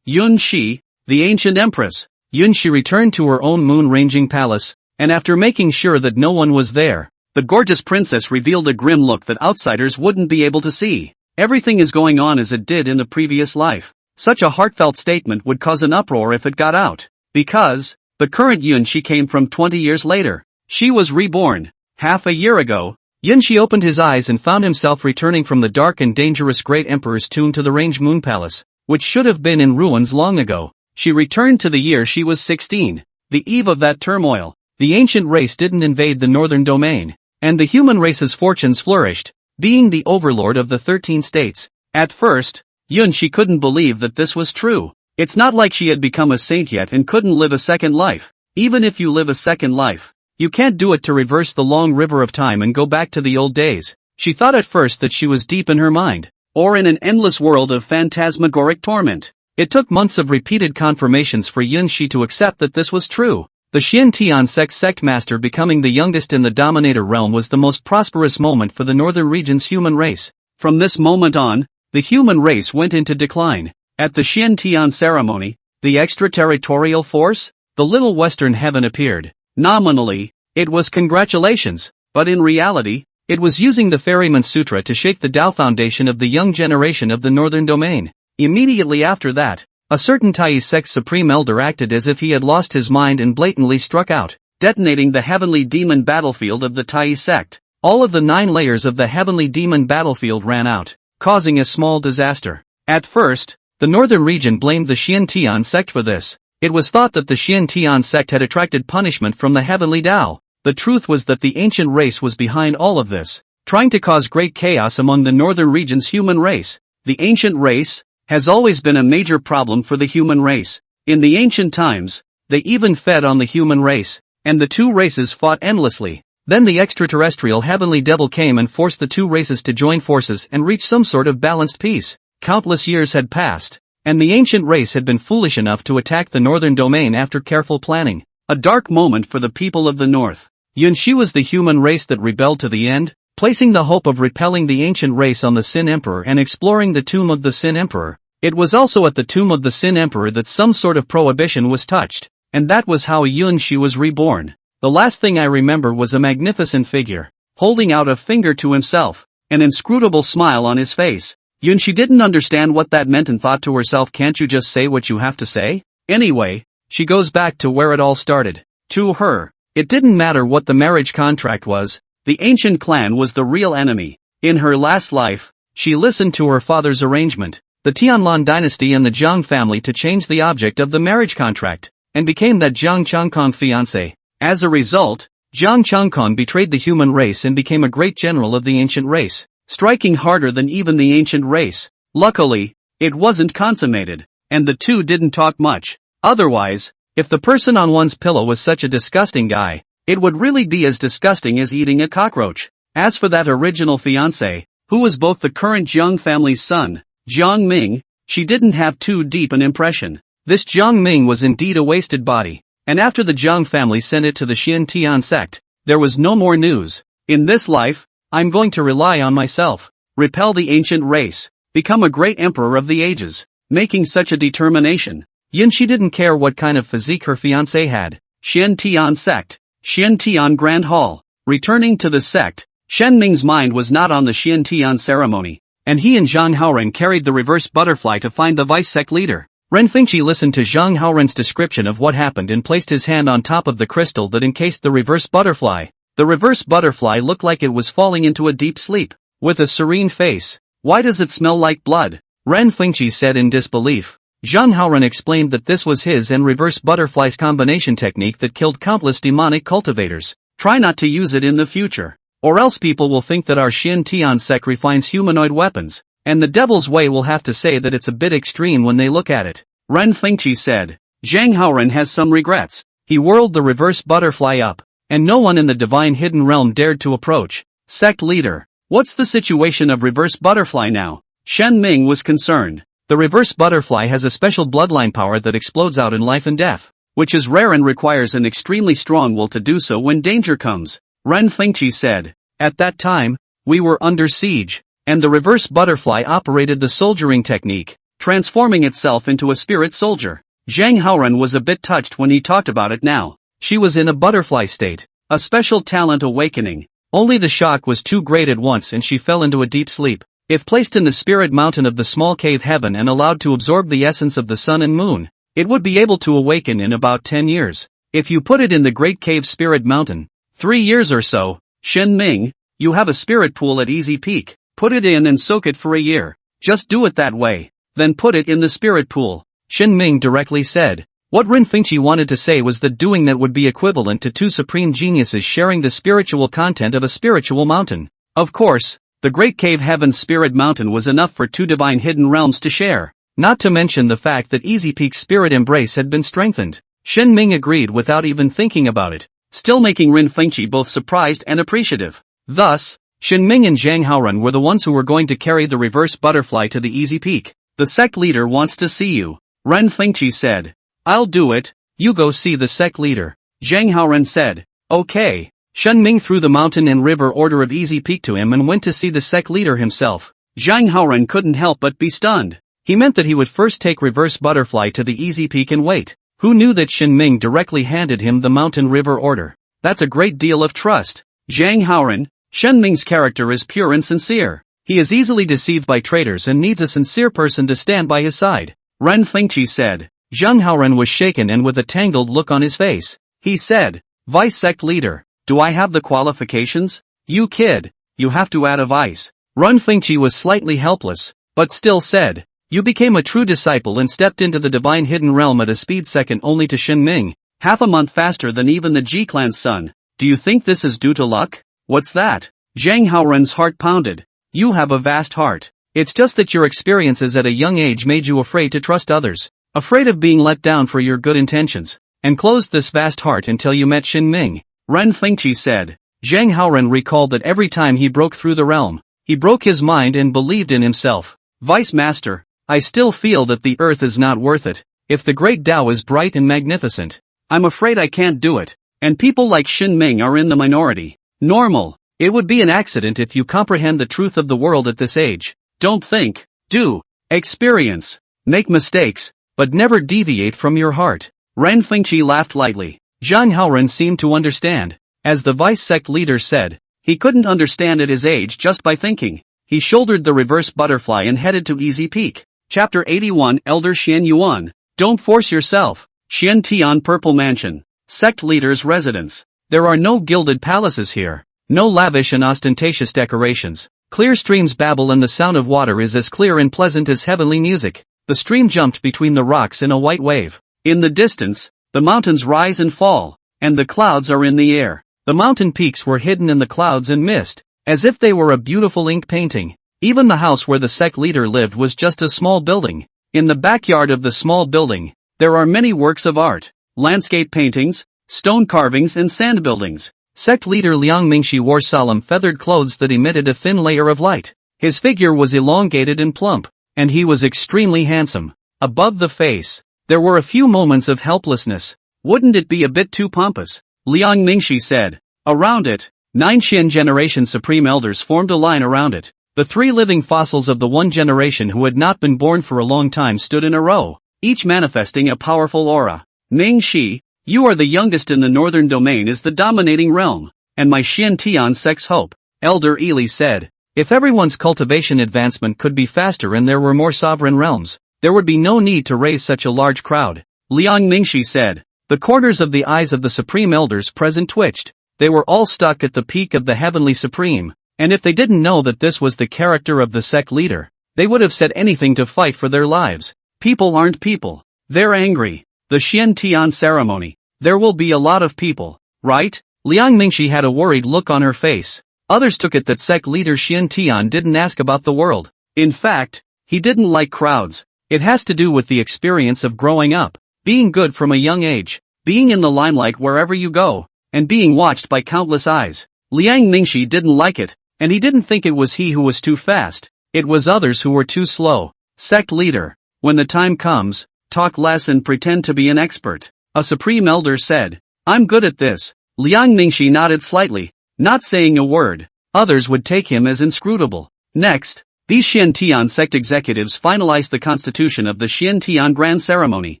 Yun Shi, the ancient empress. Yun Shi returned to her own moon-ranging palace, and after making sure that no one was there, the gorgeous princess revealed a grim look that outsiders wouldn't be able to see. Everything is going on as it did in the previous life. Such a heartfelt statement would cause an uproar if it got out. Because, the current Yunshi came from 20 years later. She was reborn. Half a year ago, Yunshi opened his eyes and found himself returning from the dark and dangerous Great Emperor's tomb to the Range Moon Palace, which should have been in ruins long ago. She returned to the year she was 16. The eve of that turmoil, the ancient race didn't invade the northern domain, and the human race's fortunes flourished, being the overlord of the 13 states. At first, Yunshi couldn't believe that this was true. It's not like she had become a saint yet and couldn't live a second life. Even if you live a second life, you can't do it to reverse the long river of time and go back to the old days. She thought at first that she was deep in her mind, or in an endless world of phantasmagoric torment. It took months of repeated confirmations for Yunshi to accept that this was true. The Xiantian sect master becoming the youngest in the Dominator realm was the most prosperous moment for the northern region's human race. From this moment on, the human race went into decline. At the Xiantian ceremony, the extraterritorial force, the little western heaven appeared. Nominally, it was congratulations, but in reality, it was using the Ferryman Sutra to shake the Tao foundation of the young generation of the northern domain. Immediately after that, a certain Tai sect supreme elder acted as if he had lost his mind and blatantly struck out, detonating the heavenly demon battlefield of the Tai sect. All of the 9 layers of the heavenly demon battlefield ran out, causing a small disaster. At first, the northern region blamed the Xiantian sect for this. It was thought that the Xiantian sect had attracted punishment from the heavenly Tao. The truth was that the ancient race was behind all of this, trying to cause great chaos among the northern region's human race. The ancient race has always been a major problem for the human race. In the ancient times, they even fed on the human race, and the two races fought endlessly. Then the extraterrestrial heavenly devil came and forced the two races to join forces and reach some sort of balanced peace. Countless years had passed, and the ancient race had been foolish enough to attack the northern domain after careful planning. A dark moment for the people of the north. Yunshi was the human race that rebelled to the end, placing the hope of repelling the ancient race on the Sin Emperor and exploring the tomb of the Sin Emperor. It was also at the tomb of the Sin Emperor that some sort of prohibition was touched, and that was how Yunshi was reborn. The last thing I remember was a magnificent figure, holding out a finger to himself, an inscrutable smile on his face. Yunshi didn't understand what that meant and thought to herself, can't you just say what you have to say? Anyway, she goes back to where it all started. To her, it didn't matter what the marriage contract was, the ancient clan was the real enemy. In her last life, she listened to her father's arrangement, the Tianlan dynasty and the Zhang family, to change the object of the marriage contract, and became that Zhang Changkong fiancé. As a result, Zhang Changkong betrayed the human race and became a great general of the ancient race, striking harder than even the ancient race. Luckily, it wasn't consummated, and the two didn't talk much. Otherwise, if the person on one's pillow was such a disgusting guy, it would really be as disgusting as eating a cockroach. As for that original fiancé, who was both the current Zhang family's son, Jiang Ming, she didn't have too deep an impression. This Jiang Ming was indeed a wasted body, and after the Zhang family sent it to the Xiantian sect, there was no more news. In this life, I'm going to rely on myself, repel the ancient race, become a great emperor of the ages. Making such a determination, Yunshi didn't care what kind of physique her fiancé had. Xiantian sect, Xiantian Grand Hall. Returning to the sect, Shen Ming's mind was not on the Xiantian ceremony, and he and Zhang Haoren carried the reverse butterfly to find the vice sect leader. Ren Fengqi listened to Zhang Haoren's description of what happened and placed his hand on top of the crystal that encased the reverse butterfly. The reverse butterfly looked like it was falling into a deep sleep, with a serene face. Why does it smell like blood? Ren Fengqi said in disbelief. Zhang Haoren explained that this was his and reverse butterfly's combination technique that killed countless demonic cultivators. Try not to use it in the future, or else people will think that our Xiantian sect refines humanoid weapons, and the devil's way will have to say that it's a bit extreme when they look at it. Ren Fengqi said. Zhang Haoren has some regrets. He whirled the reverse butterfly up, and no one in the divine hidden realm dared to approach. Sect leader, what's the situation of reverse butterfly now? Shen Ming was concerned. The reverse butterfly has a special bloodline power that explodes out in life and death, which is rare and requires an extremely strong will to do so when danger comes. Ren Fengqi said. At that time, we were under siege, and the reverse butterfly operated the soldiering technique, transforming itself into a spirit soldier. Zhang Haoren was a bit touched when he talked about it now. She was in a butterfly state, a special talent awakening. Only the shock was too great at once and she fell into a deep sleep. If placed in the spirit mountain of the small cave heaven and allowed to absorb the essence of the sun and moon, it would be able to awaken in about 10 years. If you put it in the great cave spirit mountain, 3 years or so, Shen Ming, you have a spirit pool at Easy Peak. Put it in and soak it for a year. Just do it that way. Then put it in the spirit pool. Shen Ming directly said. What Rin Fengqi wanted to say was that doing that would be equivalent to two supreme geniuses sharing the spiritual content of a spiritual mountain. Of course, the Great Cave Heaven's Spirit Mountain was enough for two divine hidden realms to share, not to mention the fact that Easy Peak's spirit embrace had been strengthened. Shen Ming agreed without even thinking about it, still making Rin Fengqi both surprised and appreciative. Thus, Shen Ming and Zhang Haoran were the ones who were going to carry the reverse butterfly to the Easy Peak. The sect leader wants to see you, Ren Fengqi said. I'll do it, you go see the sect leader. Zhang Haoran said. Okay. Shen Ming threw the mountain and river order of Easy Peak to him and went to see the sect leader himself. Zhang Haoran couldn't help but be stunned. He meant that he would first take reverse butterfly to the Easy Peak and wait. Who knew that Shen Ming directly handed him the mountain river order? That's a great deal of trust. Zhang Haoran, Shen Ming's character is pure and sincere. He is easily deceived by traitors and needs a sincere person to stand by his side, Ren Fengqi said. Zhang Haoran was shaken and with a tangled look on his face. He said, Vice Sect Leader, do I have the qualifications? You kid, you have to add a vice. Ren Fengqi was slightly helpless, but still said, You became a true disciple and stepped into the divine hidden realm at a speed second only to Shen Ming, half a month faster than even the Ji clan's son. Do you think this is due to luck? What's that? Zhang Haoran's heart pounded. You have a vast heart. It's just that your experiences at a young age made you afraid to trust others, afraid of being let down for your good intentions, and closed this vast heart until you met Shen Ming, Ren Fengqi said. Zhang Haoran recalled that every time he broke through the realm, he broke his mind and believed in himself. Vice Master, I still feel that the earth is not worth it. If the great Tao is bright and magnificent, I'm afraid I can't do it, and people like Shen Ming are in the minority. Normal. It would be an accident if you comprehend the truth of the world at this age. Don't think, do, experience, make mistakes, but never deviate from your heart. Ren Fengqi laughed lightly. Zhang Haoran seemed to understand. As the vice sect leader said, he couldn't understand at his age just by thinking. He shouldered the reverse butterfly and headed to Easy Peak. Chapter 81 Elder Xian Yuan. Don't force yourself. Xian Tian Purple Mansion. Sect leader's residence. There are no gilded palaces here. No lavish and ostentatious decorations. Clear streams babble and the sound of water is as clear and pleasant as heavenly music. The stream jumped between the rocks in a white wave. In the distance, the mountains rise and fall, and the clouds are in the air. The mountain peaks were hidden in the clouds and mist, as if they were a beautiful ink painting. Even the house where the sect leader lived was just a small building. In the backyard of the small building, there are many works of art, landscape paintings, stone carvings and sand buildings. Sect leader Liang Mingxi wore solemn feathered clothes that emitted a thin layer of light. His figure was elongated and plump, and he was extremely handsome. Above the face, there were a few moments of helplessness. Wouldn't it be a bit too pompous? Liang Mingxi said. Around it, 9 Xian generation supreme elders formed a line around it. The 3 living fossils of the one generation who had not been born for a long time stood in a row, each manifesting a powerful aura. Mingxi, you are the youngest in the northern domain is the dominating realm, and my Xian Tian sect's hope, Elder Eli said. If everyone's cultivation advancement could be faster and there were more sovereign realms, there would be no need to raise such a large crowd. Liang Mingxi said. The corners of the eyes of the supreme elders present twitched. They were all stuck at the peak of the heavenly supreme, and if they didn't know that this was the character of the sect leader, they would have said anything to fight for their lives. People aren't people. They're angry. The Xian Tian ceremony. There will be a lot of people, right? Liang Mingxi had a worried look on her face. Others took it that sect leader Xian Tian didn't ask about the world. In fact, he didn't like crowds. It has to do with the experience of growing up, being good from a young age, being in the limelight wherever you go, and being watched by countless eyes. Liang Mingxi didn't like it, and he didn't think it was he who was too fast. It was others who were too slow. Sect leader, when the time comes, talk less and pretend to be an expert. A supreme elder said. I'm good at this. Liang Mingxi nodded slightly, not saying a word. Others would take him as inscrutable. Next, these Xian Tian sect executives finalized the constitution of the Xian Tian grand ceremony.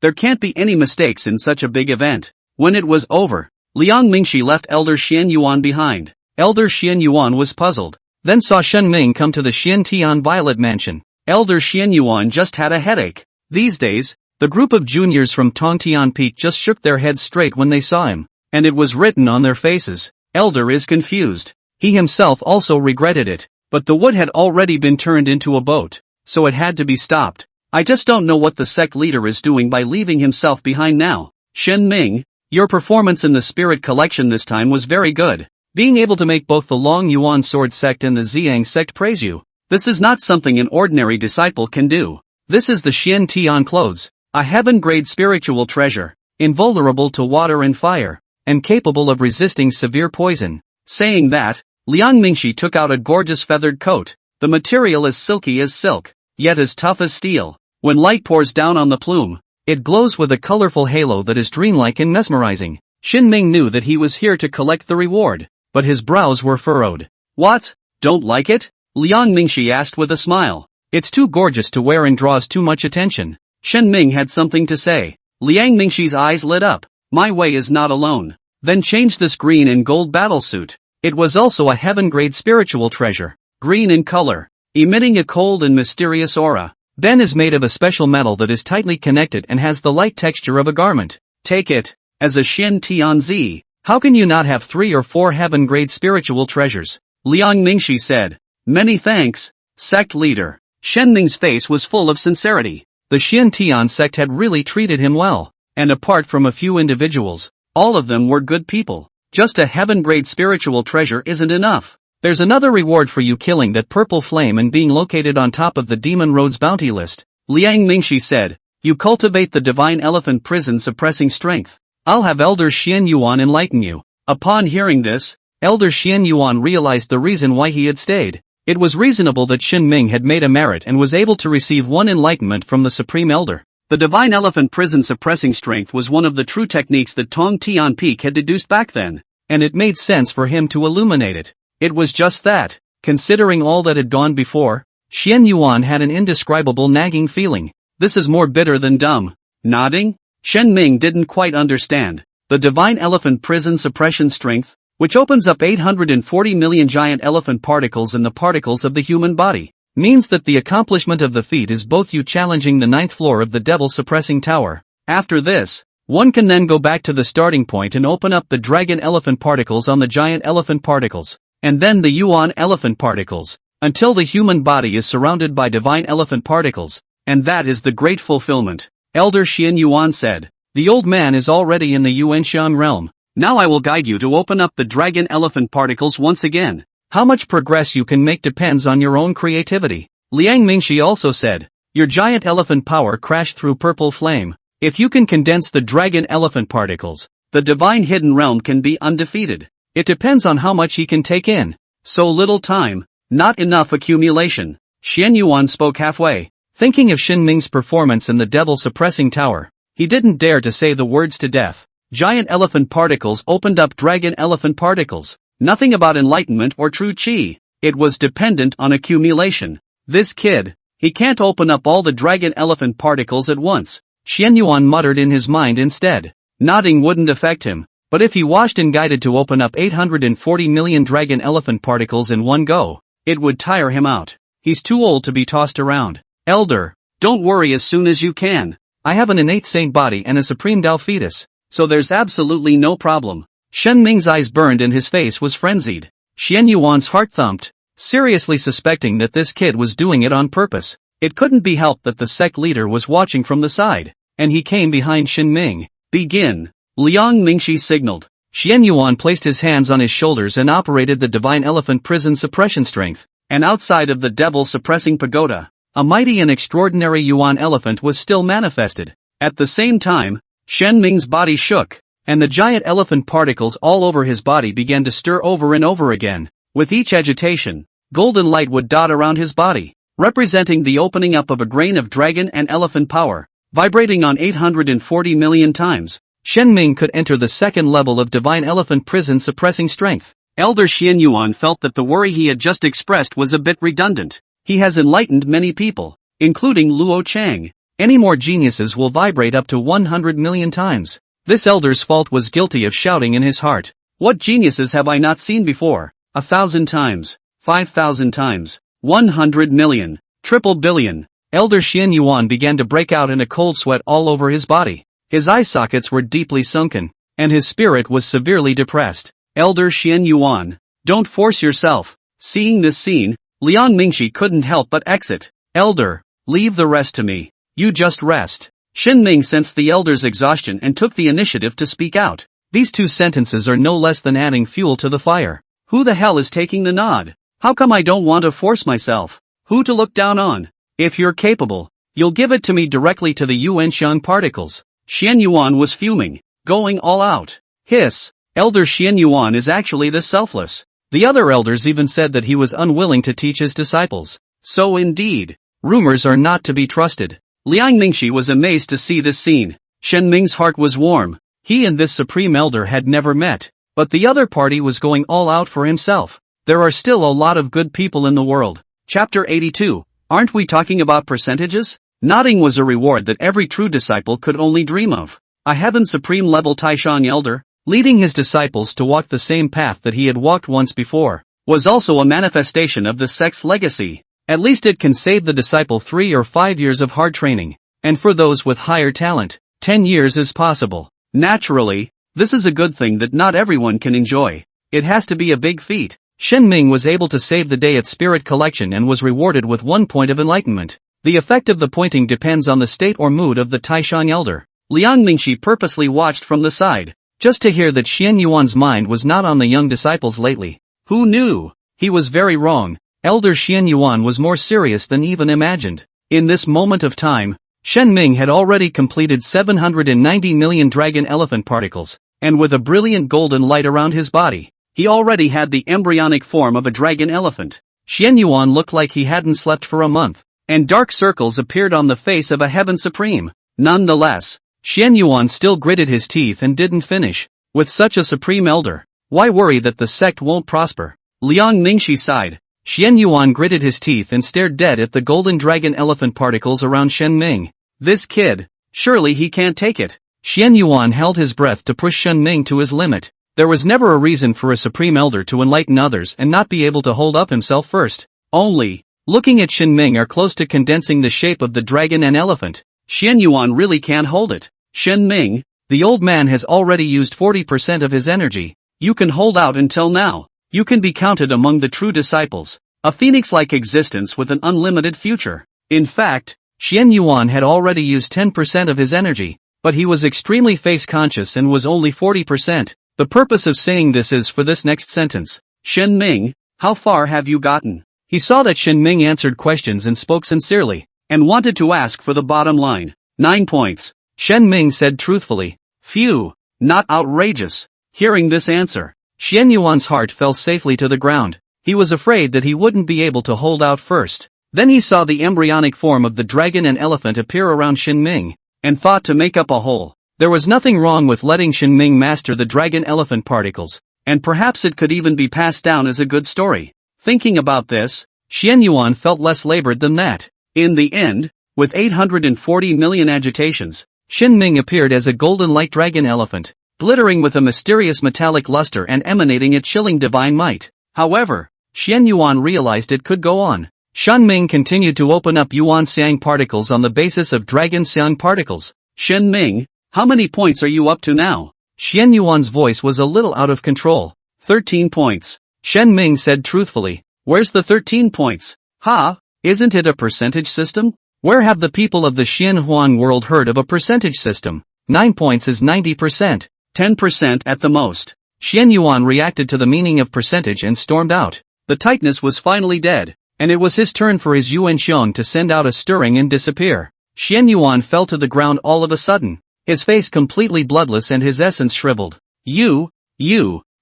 There can't be any mistakes in such a big event. When it was over, Liang Mingxi left Elder Xian Yuan behind. Elder Xian Yuan was puzzled. then saw Shen Ming come to the Xiantian Violet Mansion. Elder Xian Yuan just had a headache. These days, the group of juniors from Tongtian Peak just shook their heads straight when they saw him, and it was written on their faces. Elder is confused. He himself also regretted it, but the wood had already been turned into a boat, so it had to be stopped. I just don't know what the sect leader is doing by leaving himself behind now. Shen Ming, your performance in the Spirit Collection this time was very good. Being able to make both the Long Yuan Sword sect and the Ziyang sect praise you. This is not something an ordinary disciple can do. This is the Xian Tian clothes, a heaven-grade spiritual treasure, invulnerable to water and fire, and capable of resisting severe poison. Saying that, Liang Mingxi took out a gorgeous feathered coat. The material is silky as silk, yet as tough as steel. When light pours down on the plume, it glows with a colorful halo that is dreamlike and mesmerizing. Xin Ming knew that he was here to collect the reward, but his brows were furrowed. What? Don't like it? Liang Mingxi asked with a smile. It's too gorgeous to wear and draws too much attention. Shen Ming had something to say. Liang Mingxi's eyes lit up. My way is not alone. Then change this green and gold battlesuit. It was also a heaven-grade spiritual treasure. Green in color, emitting a cold and mysterious aura. Ben is made of a special metal that is tightly connected and has the light texture of a garment. Take it. As a Xian Tianzi, how can you not have 3 or 4 heaven-grade spiritual treasures? Liang Mingxi said. Many thanks, sect leader. Shen Ming's face was full of sincerity. The Xian Tian sect had really treated him well, and apart from a few individuals, all of them were good people. Just a heaven-grade spiritual treasure isn't enough. There's another reward for you killing that purple flame and being located on top of the Demon Road's bounty list. Liang Mingxi said, you cultivate the divine elephant prison suppressing strength. I'll have Elder Xian Yuan enlighten you. Upon hearing this, Elder Xian Yuan realized the reason why he had stayed. It was reasonable that Xin Ming had made a merit and was able to receive one enlightenment from the Supreme Elder. The Divine Elephant Prison suppressing strength was one of the true techniques that Tong Tian Peak had deduced back then, and it made sense for him to illuminate it. It was just that, considering all that had gone before, Xian Yuan had an indescribable nagging feeling. This is more bitter than dumb. Nodding? Shen Ming didn't quite understand. The Divine Elephant Prison suppression strength, which opens up 840 million giant elephant particles in the particles of the human body, means that the accomplishment of the feat is both you challenging the 9th floor of the Devil Suppressing Tower. After this, one can then go back to the starting point and open up the Dragon Elephant particles on the Giant Elephant particles, and then the Yuan Elephant particles, until the human body is surrounded by Divine Elephant particles, and that is the great fulfillment. Elder Xian Yuan said, the old man is already in the Yuanxiang realm. Now I will guide you to open up the Dragon Elephant particles once again. How much progress you can make depends on your own creativity. Liang Mingxi also said, your giant elephant power crashed through purple flame. If you can condense the Dragon Elephant particles, the divine hidden realm can be undefeated. It depends on how much he can take in. So little time, not enough accumulation. Xian Yuan spoke halfway. Thinking of Xin Ming's performance in the Devil Suppressing Tower, he didn't dare to say the words to death. Giant elephant particles opened up Dragon Elephant particles. Nothing about enlightenment or true chi. It was dependent on accumulation. This kid, he can't open up all the Dragon Elephant particles at once. Xian Yuan muttered in his mind instead. Nodding wouldn't affect him, but if he washed and guided to open up 840 million Dragon Elephant particles in one go, it would tire him out. He's too old to be tossed around. Elder, don't worry as soon as you can. I have an innate saint body and a supreme Tao fetus, so there's absolutely no problem. Shen Ming's eyes burned and his face was frenzied. Xian Yuan's heart thumped, seriously suspecting that this kid was doing it on purpose. It couldn't be helped that the sect leader was watching from the side, and he came behind Xin Ming. Begin. Liang Mingxi signaled. Xian Yuan placed his hands on his shoulders and operated the Divine Elephant Prison suppression strength, and outside of the Devil Suppressing Pagoda, a mighty and extraordinary Yuan elephant was still manifested. At the same time, Shen Ming's body shook, and the giant elephant particles all over his body began to stir over and over again. With each agitation, golden light would dot around his body, representing the opening up of a grain of dragon and elephant power, vibrating on 840 million times. Shen Ming could enter the second level of Divine Elephant Prison suppressing strength. Elder Xian Yuan felt that the worry he had just expressed was a bit redundant. He has enlightened many people, including Luo Chang. Any more geniuses will vibrate up to 100 million times. This elder's fault was guilty of shouting in his heart. What geniuses have I not seen before? 1,000 times. 5,000 times. 100 million. Triple billion. Elder Xian Yuan began to break out in a cold sweat all over his body. His eye sockets were deeply sunken, and his spirit was severely depressed. Elder Xian Yuan, don't force yourself. Seeing this scene, Liang Mingxi couldn't help but exit. Elder, leave the rest to me. You just rest. Shen Ming sensed the elder's exhaustion and took the initiative to speak out. These two sentences are no less than adding fuel to the fire. Who the hell is taking the nod? How come I don't want to force myself? Who to look down on? If you're capable, you'll give it to me directly to the Yuanxiang particles. Xian Yuan was fuming, going all out. Hiss, Elder Xian Yuan is actually this selfless. The other elders even said that he was unwilling to teach his disciples. So indeed, rumors are not to be trusted. Liang Mingxi was amazed to see this scene. Shen Ming's heart was warm. He and this supreme elder had never met, but the other party was going all out for himself. There are still a lot of good people in the world. Chapter 82. Aren't we talking about percentages? Nodding was a reward that every true disciple could only dream of. A heaven supreme level Taishan elder, leading his disciples to walk the same path that he had walked once before, was also a manifestation of the sect's legacy. At least it can save the disciple 3 or 5 years of hard training, and for those with higher talent, 10 years is possible. Naturally, this is a good thing that not everyone can enjoy. It has to be a big feat. Shen Ming was able to save the day at Spirit Collection and was rewarded with 1 point of enlightenment. The effect of the pointing depends on the state or mood of the Taishan elder. Liang Mingxi purposely watched from the side, just to hear that Xian Yuan's mind was not on the young disciples lately. Who knew? He was very wrong. Elder Xian Yuan was more serious than even imagined. In this moment of time, Shen Ming had already completed 790 million dragon elephant particles, and with a brilliant golden light around his body, he already had the embryonic form of a dragon elephant. Xian Yuan looked like he hadn't slept for a month, and dark circles appeared on the face of a heaven supreme. Nonetheless, Xian Yuan still gritted his teeth and didn't finish. With such a supreme elder, why worry that the sect won't prosper? Liang Mingxi sighed. Xian Yuan gritted his teeth and stared dead at the golden dragon elephant particles around Shen Ming. This kid, surely he can't take it. Xian Yuan held his breath to push Shen Ming to his limit. There was never a reason for a supreme elder to enlighten others and not be able to hold up himself first. Only, looking at Shen Ming are close to condensing the shape of the dragon and elephant. Xian Yuan really can't hold it. Shen Ming, the old man has already used 40% of his energy. You can hold out until now. You can be counted among the true disciples. A phoenix-like existence with an unlimited future. In fact, Xian Yuan had already used 10% of his energy, but he was extremely face-conscious and was only 40%. The purpose of saying this is for this next sentence. Shen Ming, how far have you gotten? He saw that Shen Ming answered questions and spoke sincerely, and wanted to ask for the bottom line. 9 points. Shen Ming said truthfully. Phew, not outrageous. Hearing this answer, Xian Yuan's heart fell safely to the ground. He was afraid that he wouldn't be able to hold out first. Then he saw the embryonic form of the dragon and elephant appear around Shen Ming, and thought to make up a whole. There was nothing wrong with letting Shen Ming master the dragon elephant particles, and perhaps it could even be passed down as a good story. Thinking about this, Xian Yuan felt less labored than that. In the end, with 840 million agitations, Shen Ming appeared as a golden light dragon elephant, glittering with a mysterious metallic luster and emanating a chilling divine might. However, Xian Yuan realized it could go on. Shen Ming continued to open up Yuan Xiang particles on the basis of Dragon Xiang particles. Shen Ming, how many points are you up to now? Xian Yuan's voice was a little out of control. 13 points. Shen Ming said truthfully. Where's the 13 points? Ha, isn't it a percentage system? Where have the people of the Xian Huang world heard of a percentage system? 9 points is 90%. 10% at the most. Xian Yuan reacted to the meaning of percentage and stormed out. The tightness was finally dead, and it was his turn for his Yuanxiang to send out a stirring and disappear. Xian Yuan fell to the ground all of a sudden, his face completely bloodless and his essence shriveled. You.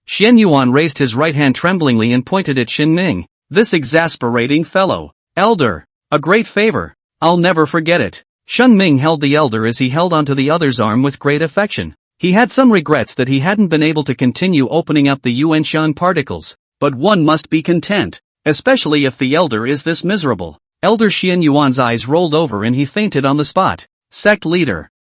Xian Yuan raised his right hand tremblingly and pointed at Shen Ming. This exasperating fellow. Elder. A great favor. I'll never forget it. Shen Ming held the elder as he held onto the other's arm with great affection. He had some regrets that he hadn't been able to continue opening up the Yuanshan particles, but one must be content, especially if the elder is this miserable. Elder Xian Yuan's eyes rolled over and he fainted on the spot. Sect leader.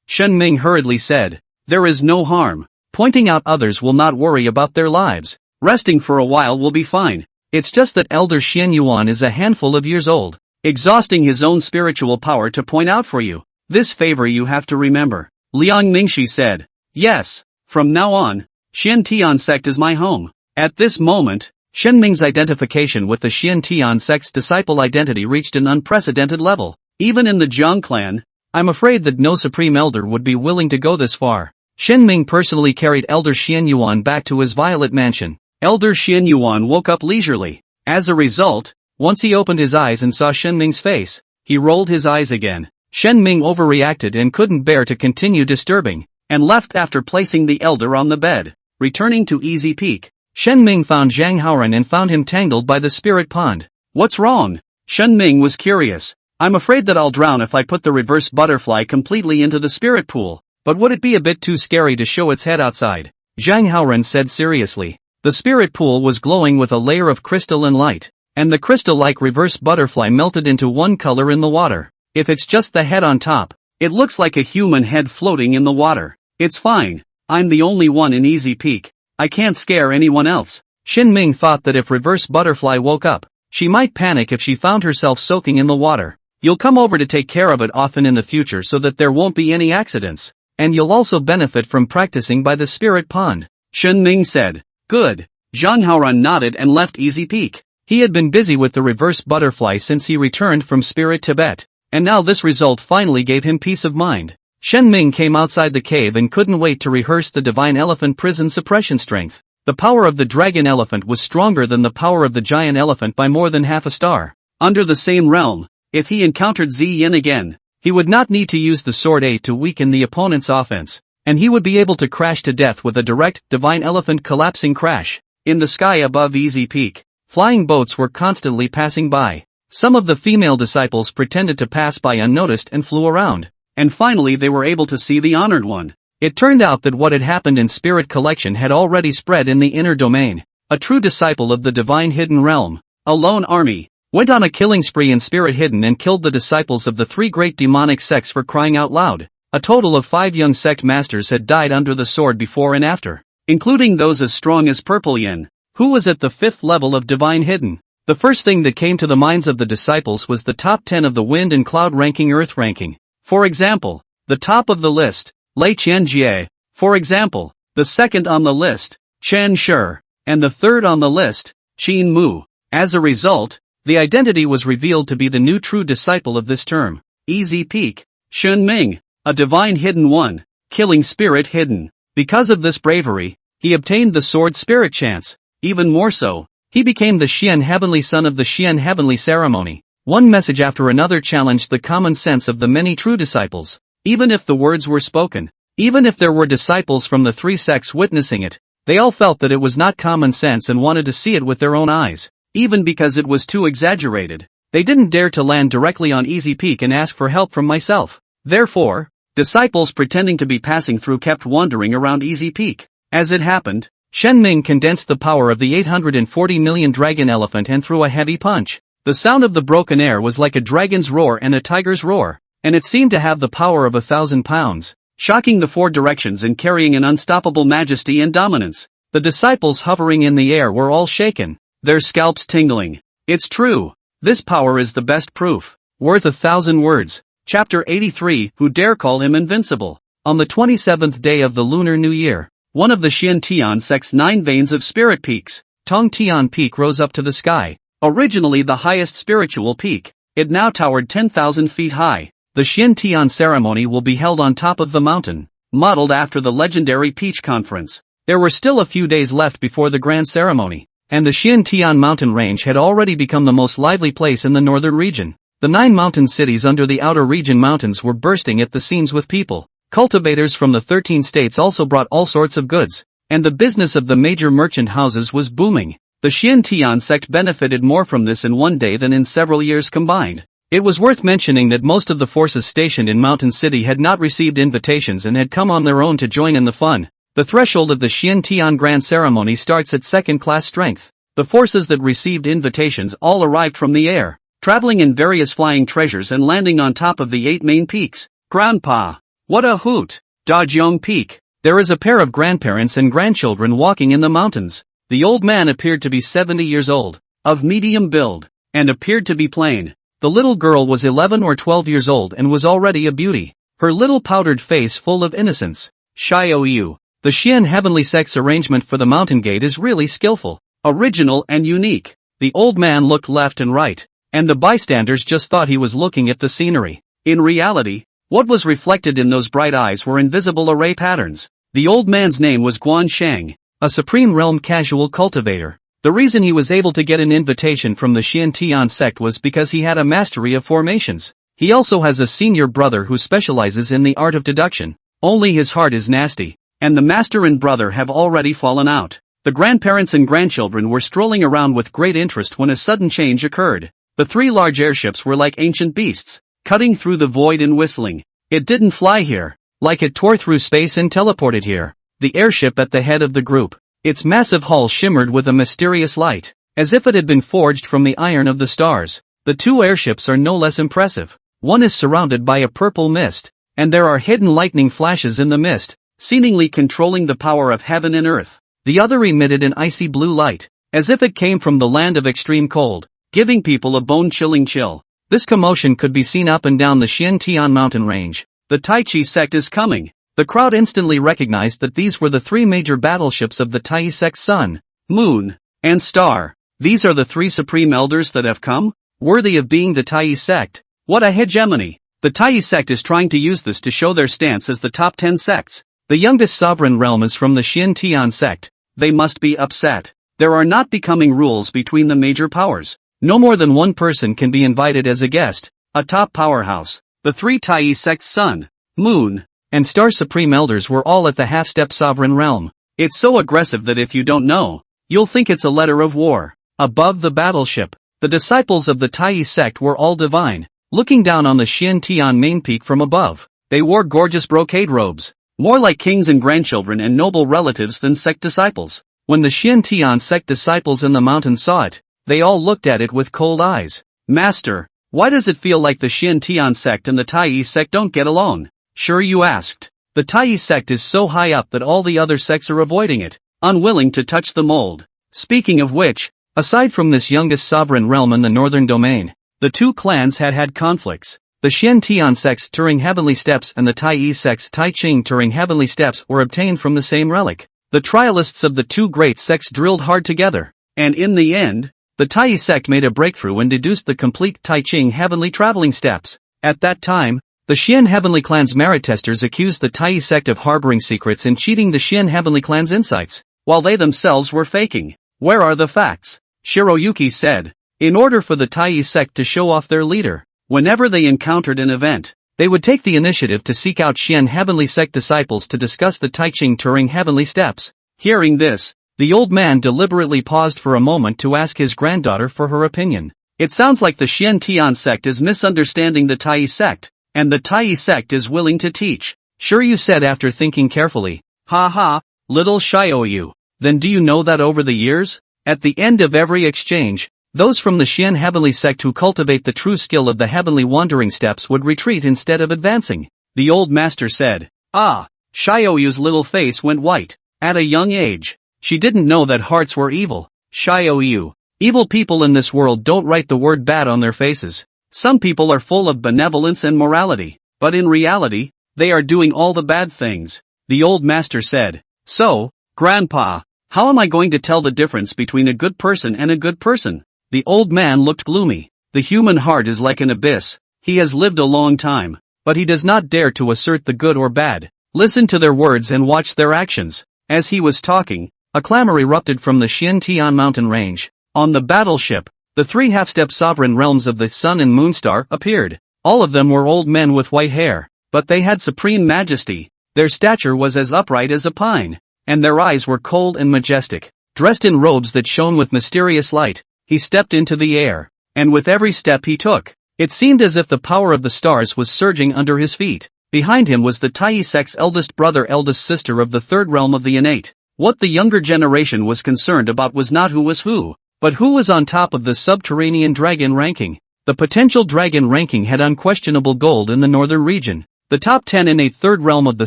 Shen Ming hurriedly said. There is no harm. Pointing out others will not worry about their lives. Resting for a while will be fine. It's just that Elder Xian Yuan is a handful of years old, exhausting his own spiritual power to point out for you. This favor you have to remember. Liang Mingshi said. Yes, from now on, Xian Tian sect is my home. At this moment, Shen Ming's identification with the Xian Tian sect's disciple identity reached an unprecedented level. Even in the Jiang clan, I'm afraid that no supreme elder would be willing to go this far. Shen Ming personally carried Elder Xian Yuan back to his violet mansion. Elder Xian Yuan woke up leisurely. As a result, once he opened his eyes and saw Shen Ming's face, he rolled his eyes again. Shen Ming overreacted and couldn't bear to continue disturbing, and left after placing the elder on the bed. Returning to Easy Peak, Shen Ming found Zhang Haoran and found him tangled by the spirit pond. What's wrong? Shen Ming was curious. I'm afraid that I'll drown if I put the reverse butterfly completely into the spirit pool, but would it be a bit too scary to show its head outside? Zhang Haoran said seriously. The spirit pool was glowing with a layer of crystal and light, and the crystal-like reverse butterfly melted into one color in the water. If it's just the head on top, it looks like a human head floating in the water. It's fine. I'm the only one in Easy Peak. I can't scare anyone else. Shen Ming thought that if reverse butterfly woke up, she might panic if she found herself soaking in the water. You'll come over to take care of it often in the future so that there won't be any accidents, and you'll also benefit from practicing by the spirit pond. Shen Ming said. Good. Zhang Haoran nodded and left Easy Peak. He had been busy with the reverse butterfly since he returned from Spirit Tibet, and now this result finally gave him peace of mind. Shen Ming came outside the cave and couldn't wait to rehearse the divine elephant prison suppression strength. The power of the dragon elephant was stronger than the power of the giant elephant by more than half a star. Under the same realm, if he encountered Zi Yin again, he would not need to use the sword A to weaken the opponent's offense, and he would be able to crash to death with a direct, divine elephant collapsing crash. In the sky above Easy Peak, flying boats were constantly passing by. Some of the female disciples pretended to pass by unnoticed and flew around, and finally they were able to see the honored one. It turned out that what had happened in Spirit Collection had already spread in the inner domain. A true disciple of the divine hidden realm, a lone army, went on a killing spree in Spirit Hidden and killed the disciples of the three great demonic sects for crying out loud. A total of 5 young sect masters had died under the sword before and after, including those as strong as Purple Yin, who was at the 5th level of Divine Hidden. The first thing that came to the minds of the disciples was the top 10 of the Wind and Cloud ranking Earth ranking. For example, the top of the list, Lei Qianjie. For example, the second on the list, Chen Shi, and the third on the list, Qin Mu. As a result, the identity was revealed to be the new true disciple of this term, Easy Peak, Shen Ming, a divine hidden one, killing Spirit Hidden. Because of this bravery, he obtained the sword spirit chance. Even more so, he became the Xian Heavenly Son of the Xian Heavenly Ceremony. One message after another challenged the common sense of the many true disciples. Even if the words were spoken, even if there were disciples from the 3 sects witnessing it, they all felt that it was not common sense and wanted to see it with their own eyes. Even because it was too exaggerated, they didn't dare to land directly on Easy Peak and ask for help from myself. Therefore, disciples pretending to be passing through kept wandering around Easy Peak. As it happened, Shen Ming condensed the power of the 840 million dragon elephant and threw a heavy punch. The sound of the broken air was like a dragon's roar and a tiger's roar, and it seemed to have the power of 1,000 pounds, shocking the 4 directions and carrying an unstoppable majesty and dominance. The disciples hovering in the air were all shaken, their scalps tingling. It's true. This power is the best proof, worth 1,000 words. Chapter 83. Who dare call him invincible? On the 27th day of the Lunar New Year, one of the Xian Tian sect's 9 veins of spirit peaks, Tong Tian Peak, rose up to the sky. Originally the highest spiritual peak, it now towered 10,000 feet high. The Xian Tian ceremony will be held on top of the mountain, modeled after the legendary Peach Conference. There were still a few days left before the grand ceremony, and the Xian Tian mountain range had already become the most lively place in the northern region. The 9 mountain cities under the outer region mountains were bursting at the seams with people. Cultivators from the 13 states also brought all sorts of goods, and the business of the major merchant houses was booming. The Xian Tian sect benefited more from this in one day than in several years combined. It was worth mentioning that most of the forces stationed in Mountain City had not received invitations and had come on their own to join in the fun. The threshold of the Xian Tian Grand Ceremony starts at second-class strength. The forces that received invitations all arrived from the air, traveling in various flying treasures and landing on top of the 8 main peaks. Grandpa! What a hoot! Dajiang Peak. There is a pair of grandparents and grandchildren walking in the mountains. The old man appeared to be 70 years old. of medium build, and appeared to be plain. The little girl was 11 or 12 years old and was already a beauty, her little powdered face full of innocence. Xiaoyu. The Xian heavenly sex arrangement for the mountain gate is really skillful, original and unique. The old man looked left and right, and the bystanders just thought he was looking at the scenery. In reality, what was reflected in those bright eyes were invisible array patterns. The old man's name was Guan Shang, a Supreme Realm casual cultivator. The reason he was able to get an invitation from the Xiantian sect was because he had a mastery of formations. He also has a senior brother who specializes in the art of deduction. Only his heart is nasty, and the master and brother have already fallen out. The grandparents and grandchildren were strolling around with great interest when a sudden change occurred. The three large airships were like ancient beasts, cutting through the void and whistling. It didn't fly here, like it tore through space and teleported here. The airship at the head of the group, its massive hull shimmered with a mysterious light, as if it had been forged from the iron of the stars. The two airships are no less impressive. One is surrounded by a purple mist, and there are hidden lightning flashes in the mist, seemingly controlling the power of heaven and earth. The other emitted an icy blue light, as if it came from the land of extreme cold, giving people a bone-chilling chill. This commotion could be seen up and down the Xiantian mountain range. The Tai Chi sect is coming. The crowd instantly recognized that these were the three major battleships of the Tai sect's sun, moon, and star. These are the three supreme elders that have come, worthy of being the Tai sect. What a hegemony! The Tai sect is trying to use this to show their stance as the top 10 sects. The youngest sovereign realm is from the Xiantian sect. They must be upset. There are not becoming rules between the major powers. No more than one person can be invited as a guest, a top powerhouse. The three Tai sects sun, moon, and star supreme elders were all at the half-step sovereign realm. It's so aggressive that if you don't know, you'll think it's a letter of war. Above the battleship, the disciples of the Tai sect were all divine, looking down on the Xiantian main peak from above. They wore gorgeous brocade robes, more like kings and grandchildren and noble relatives than sect disciples. When the Xiantian sect disciples in the mountain saw it, they all looked at it with cold eyes. Master, why does it feel like the Xiantian sect and the Tai sect don't get along? Sure, you asked. The Tai sect is so high up that all the other sects are avoiding it, unwilling to touch the mold. Speaking of which, aside from this youngest sovereign realm in the northern domain, the two clans had conflicts. The Xiantian sect's Turing Heavenly Steps and the Tai sect's Tai Ching Turing Heavenly Steps were obtained from the same relic. The trialists of the two great sects drilled hard together, and in the end, the Tai sect made a breakthrough and deduced the complete Tai Ching Heavenly Traveling Steps. At that time, the Xian Heavenly Clan's merit testers accused the Tai sect of harboring secrets and cheating the Xian Heavenly Clan's insights, while they themselves were faking. Where are the facts? Shiroyuki said. In order for the Tai sect to show off their leader, whenever they encountered an event, they would take the initiative to seek out Xian Heavenly sect disciples to discuss the Tai Ching Turing Heavenly Steps. Hearing this, the old man deliberately paused for a moment to ask his granddaughter for her opinion. It sounds like the Xiantian sect is misunderstanding the Tai sect, and the Tai sect is willing to teach. Sure, you said after thinking carefully. Ha ha, little Xiaoyu. Then do you know that over the years, at the end of every exchange, those from the Xian Heavenly sect who cultivate the true skill of the Heavenly Wandering Steps would retreat instead of advancing? The old master said. Ah, Xiaoyu's little face went white. At a young age, she didn't know that hearts were evil. Xiaoyu. Evil people in this world don't write the word bad on their faces. Some people are full of benevolence and morality, but in reality, they are doing all the bad things. The old master said. So, Grandpa, how am I going to tell the difference between a good person and a good person? The old man looked gloomy. The human heart is like an abyss. He has lived a long time, but he does not dare to assert the good or bad. Listen to their words and watch their actions. As he was talking, a clamor erupted from the Xiantian mountain range. On the battleship, the three half-step sovereign realms of the Sun and Moonstar appeared. All of them were old men with white hair, but they had supreme majesty. Their stature was as upright as a pine, and their eyes were cold and majestic. Dressed in robes that shone with mysterious light, he stepped into the air, and with every step he took, it seemed as if the power of the stars was surging under his feet. Behind him was the Tai sect's eldest brother, eldest sister of the third realm of the innate. What the younger generation was concerned about was not who was who, but who was on top of the subterranean dragon ranking. The potential dragon ranking had unquestionable gold in the northern region. The top 10 innate third realm of the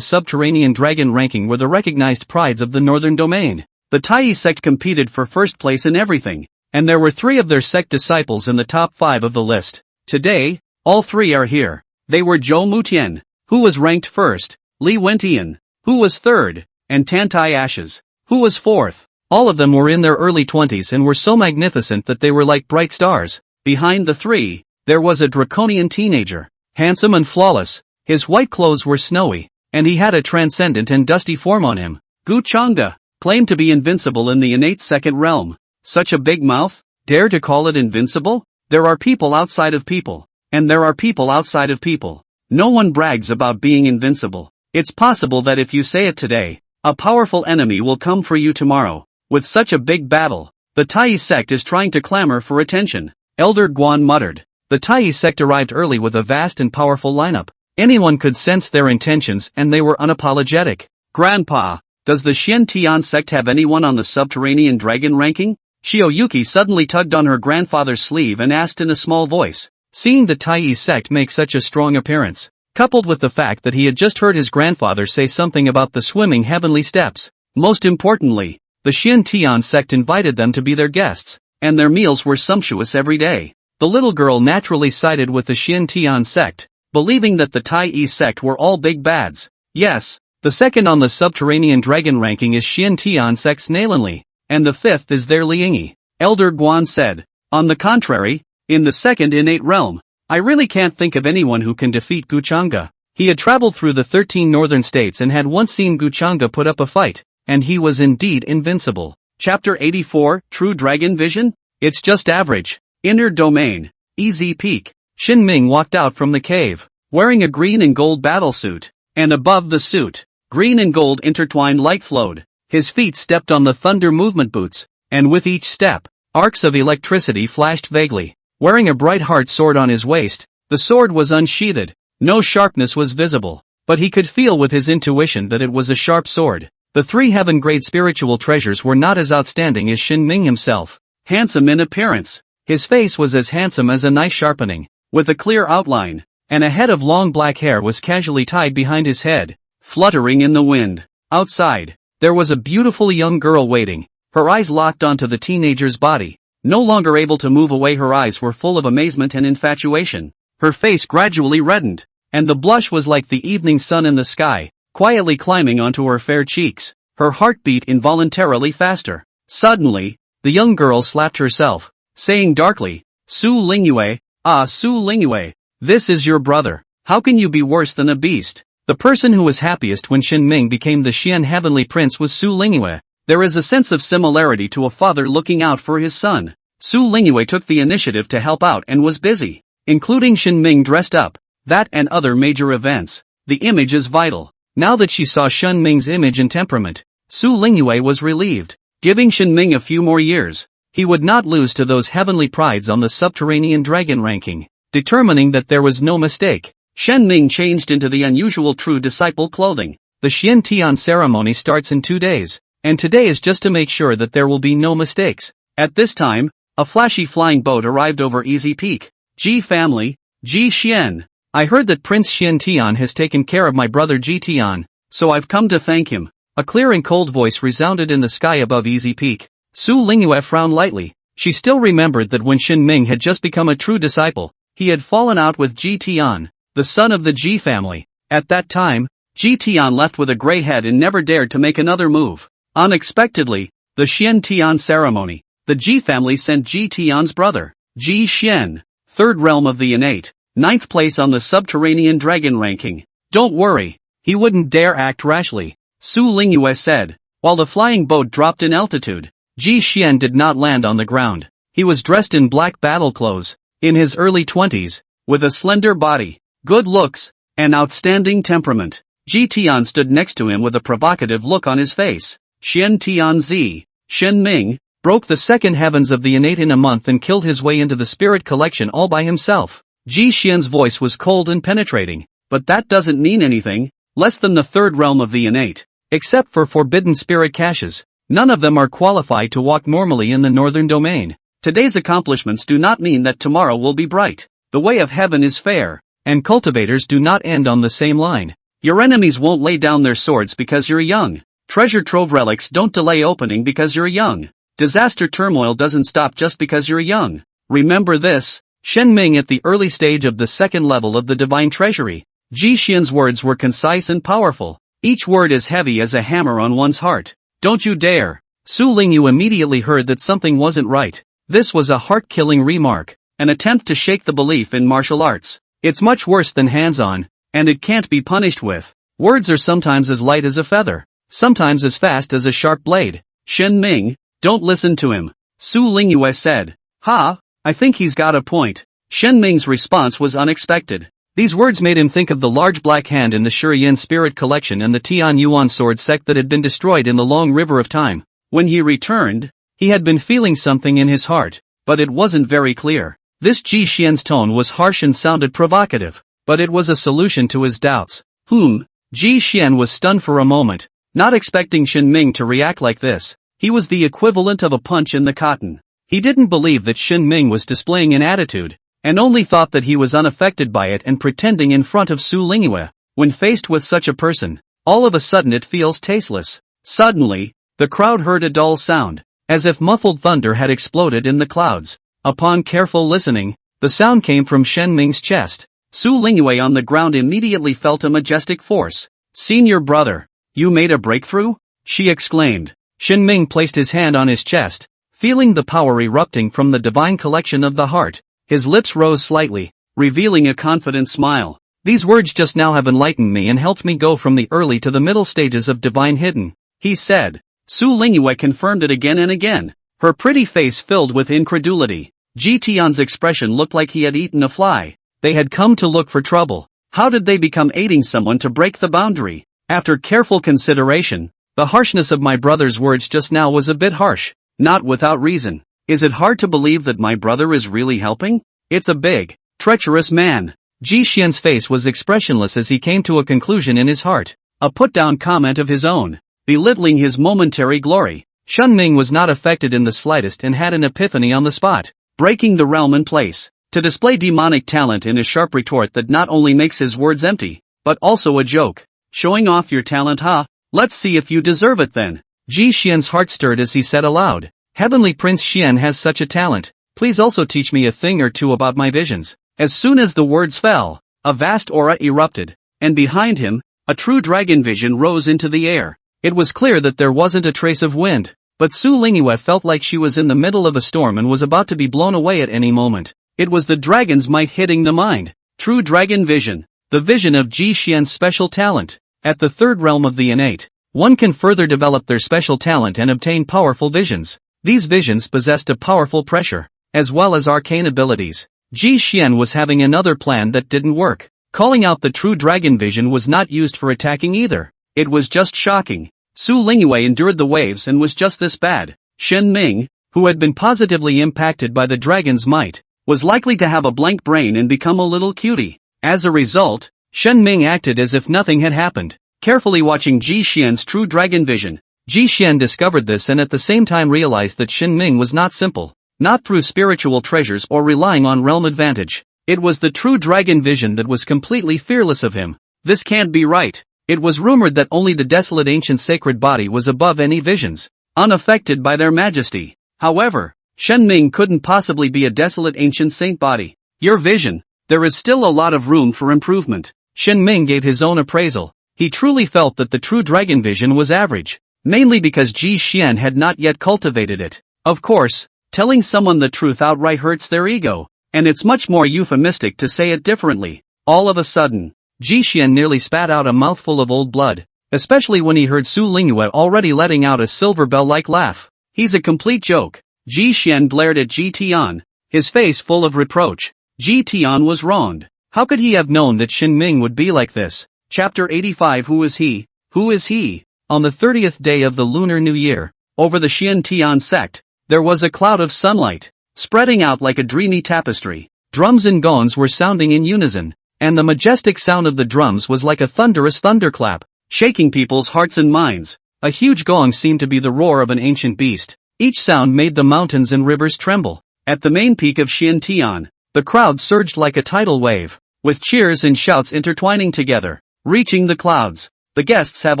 subterranean dragon ranking were the recognized prides of the northern domain. The Tai sect competed for first place in everything. and there were 3 of their sect disciples in the top 5 of the list. Today, all 3 are here. They were Zhou Mutian, who was ranked first, Li Wentian, who was third, and Tantai Ashes, who was fourth. All of them were in their early 20s and were so magnificent that they were like bright stars. Behind the 3, there was a draconian teenager, handsome and flawless. His white clothes were snowy, and he had a transcendent and dusty form on him. Gu Changde claimed to be invincible in the innate second realm. Such a big mouth? Dare to call it invincible? There are people outside of people, and there are people outside of people. No one brags about being invincible. It's possible that if you say it today, a powerful enemy will come for you tomorrow. With such a big battle, the Tai sect is trying to clamor for attention, Elder Guan muttered. The Tai sect arrived early with a vast and powerful lineup. Anyone could sense their intentions and they were unapologetic. Grandpa, does the Xiantian sect have anyone on the subterranean dragon ranking? Shioyuki suddenly tugged on her grandfather's sleeve and asked in a small voice. Seeing the Tai sect make such a strong appearance, coupled with the fact that he had just heard his grandfather say something about the swimming heavenly steps. Most importantly, the Xiantian sect invited them to be their guests, and their meals were sumptuous every day. The little girl naturally sided with the Xiantian sect, believing that the Tai sect were all big bads. Yes, the second on the subterranean dragon ranking is Xiantian sect's Nalinli, and the 5th is their Liangi. Elder Guan said. On the contrary, in the second innate realm, I really can't think of anyone who can defeat Gu Changde. He had traveled through the 13 northern states and had once seen Gu Changde put up a fight, and he was indeed invincible. Chapter 84, True Dragon Vision? It's just average. Inner Domain. Easy Peak. Xin Ming walked out from the cave, wearing a green and gold battlesuit, and above the suit, green and gold intertwined light flowed. His feet stepped on the thunder movement boots, and with each step, arcs of electricity flashed vaguely. Wearing a bright heart sword on his waist, the sword was unsheathed. No sharpness was visible, but he could feel with his intuition that it was a sharp sword. The 3 heaven-grade spiritual treasures were not as outstanding as Xin Ming himself. Handsome in appearance, his face was as handsome as a knife sharpening, with a clear outline, and a head of long black hair was casually tied behind his head, fluttering in the wind. Outside, there was a beautiful young girl waiting, her eyes locked onto the teenager's body. No longer able to move away, her eyes were full of amazement and infatuation. Her face gradually reddened, and the blush was like the evening sun in the sky, quietly climbing onto her fair cheeks. Her heart beat involuntarily faster. Suddenly, the young girl slapped herself, saying darkly, Su Lingyue, ah Su Lingyue, this is your brother. How can you be worse than a beast? The person who was happiest when Xin Ming became the Xian heavenly prince was Su Lingyue. There is a sense of similarity to a father looking out for his son. Su Lingyue took the initiative to help out and was busy, including Xin Ming dressed up, that and other major events. The image is vital. Now that she saw Xin Ming's image and temperament, Su Lingyue was relieved. Giving Xin Ming a few more years, he would not lose to those heavenly prides on the subterranean dragon ranking. Determining that there was no mistake, Xin Ming changed into the unusual true disciple clothing. The Xiantian ceremony starts in 2 days, and today is just to make sure that there will be no mistakes. At this time, a flashy flying boat arrived over Easy Peak. Ji family, Ji Xian. I heard that Prince Xiantian has taken care of my brother Ji Tian, so I've come to thank him. A clear and cold voice resounded in the sky above Easy Peak. Su Lingyue frowned lightly. She still remembered that when Xin Ming had just become a true disciple, he had fallen out with Ji Tian, the son of the Ji family. At that time, Ji Tian left with a gray head and never dared to make another move. Unexpectedly, the Xiantian ceremony, the Ji family sent Ji Tian's brother, Ji Xian, 3rd realm of the innate, 9th place on the subterranean dragon ranking. Don't worry, he wouldn't dare act rashly, Su Lingyue said. While the flying boat dropped in altitude, Ji Xian did not land on the ground. He was dressed in black battle clothes, in his early 20s, with a slender body, good looks, and outstanding temperament. Ji Tian stood next to him with a provocative look on his face. Xiantian Z, Xin Ming, broke the 2nd heavens of the innate in a month and killed his way into the spirit collection all by himself. Ji Xian's voice was cold and penetrating, but that doesn't mean anything. Less than the 3rd realm of the innate. Except for forbidden spirit caches, none of them are qualified to walk normally in the northern domain. Today's accomplishments do not mean that tomorrow will be bright. The way of heaven is fair, and cultivators do not end on the same line. Your enemies won't lay down their swords because you're young. Treasure trove relics don't delay opening because you're young. Disaster turmoil doesn't stop just because you're young. Remember this. Shen Ming at the early stage of the second level of the divine treasury. Ji Xian's words were concise and powerful. Each word as heavy as a hammer on one's heart. Don't you dare. Su Lingyu immediately heard that something wasn't right. This was a heart-killing remark, an attempt to shake the belief in martial arts. It's much worse than hands-on, and it can't be punished with. Words are sometimes as light as a feather, sometimes as fast as a sharp blade. Shen Ming, don't listen to him, Su Lingyu said. Ha, I think he's got a point. Shen Ming's response was unexpected. These words made him think of the large black hand in the Shurian spirit collection and the Tian Yuan sword sect that had been destroyed in the long river of time. When he returned, he had been feeling something in his heart, but it wasn't very clear. This Ji Xian's tone was harsh and sounded provocative, but it was a solution to his doubts. Ji Xian was stunned for a moment, not expecting Shen Ming to react like this. He was the equivalent of a punch in the cotton. He didn't believe that Shen Ming was displaying an attitude, and only thought that he was unaffected by it and pretending in front of Su Lingyu. When faced with such a person, all of a sudden it feels tasteless. Suddenly, the crowd heard a dull sound, as if muffled thunder had exploded in the clouds. Upon careful listening, the sound came from Shen Ming's chest. Su Lingyu on the ground immediately felt a majestic force. "Senior brother, you made a breakthrough?" she exclaimed. Shen Ming placed his hand on his chest, feeling the power erupting from the divine collection of the heart. His lips rose slightly, revealing a confident smile. "These words just now have enlightened me and helped me go from the early to the middle stages of divine hidden," he said. Su Lingyu confirmed it again and again, her pretty face filled with incredulity. Ji Tian's expression looked like he had eaten a fly. They had come to look for trouble. How did they become aiding someone to break the boundary? After careful consideration, the harshness of my brother's words just now was a bit harsh, not without reason. Is it hard to believe that my brother is really helping? It's a big, treacherous man. Ji Xian's face was expressionless as he came to a conclusion in his heart, a put-down comment of his own, belittling his momentary glory. Shen Ming was not affected in the slightest and had an epiphany on the spot, breaking the realm in place, to display demonic talent in a sharp retort that not only makes his words empty, but also a joke. "Showing off your talent, huh? Let's see if you deserve it then." Ji Xian's heart stirred as he said aloud, "Heavenly Prince Xian has such a talent, please also teach me a thing or two about my visions." As soon as the words fell, a vast aura erupted, and behind him, a true dragon vision rose into the air. It was clear that there wasn't a trace of wind, but Su Lingyu felt like she was in the middle of a storm and was about to be blown away at any moment. It was the dragon's might hitting the mind. True dragon vision, the vision of Ji Xian's special talent. At the third realm of the innate, one can further develop their special talent and obtain powerful visions. These visions possessed a powerful pressure, as well as arcane abilities. Ji Xian was having another plan that didn't work. Calling out the true dragon vision was not used for attacking either. It was just shocking. Su Lingyu endured the waves and was just this bad. Shen Ming, who had been positively impacted by the dragon's might, was likely to have a blank brain and become a little cutie. As a result, Shen Ming acted as if nothing had happened, carefully watching Ji Xian's true dragon vision. Ji Xian discovered this and at the same time realized that Shen Ming was not simple, not through spiritual treasures or relying on realm advantage. It was the true dragon vision that was completely fearless of him. This can't be right. It was rumored that only the desolate ancient sacred body was above any visions, unaffected by their majesty. However, Shen Ming couldn't possibly be a desolate ancient saint body. Your vision, there is still a lot of room for improvement. Shen Ming gave his own appraisal. He truly felt that the true dragon vision was average, mainly because Ji Xian had not yet cultivated it. Of course, telling someone the truth outright hurts their ego, and it's much more euphemistic to say it differently. All of a sudden, Ji Xian nearly spat out a mouthful of old blood, especially when he heard Su Lingyu already letting out a silver bell-like laugh. He's a complete joke. Ji Xian glared at Ji Tian, his face full of reproach. Ji Tian was wronged. How could he have known that Shen Ming would be like this? Chapter 85. Who is he? Who is he? On the 30th day of the Lunar New Year, over the Xian Tian sect, there was a cloud of sunlight, spreading out like a dreamy tapestry. Drums and gongs were sounding in unison, and the majestic sound of the drums was like a thunderous thunderclap, shaking people's hearts and minds. A huge gong seemed to be the roar of an ancient beast. Each sound made the mountains and rivers tremble. At the main peak of Xian Tian, the crowd surged like a tidal wave, with cheers and shouts intertwining together, reaching the clouds. The guests have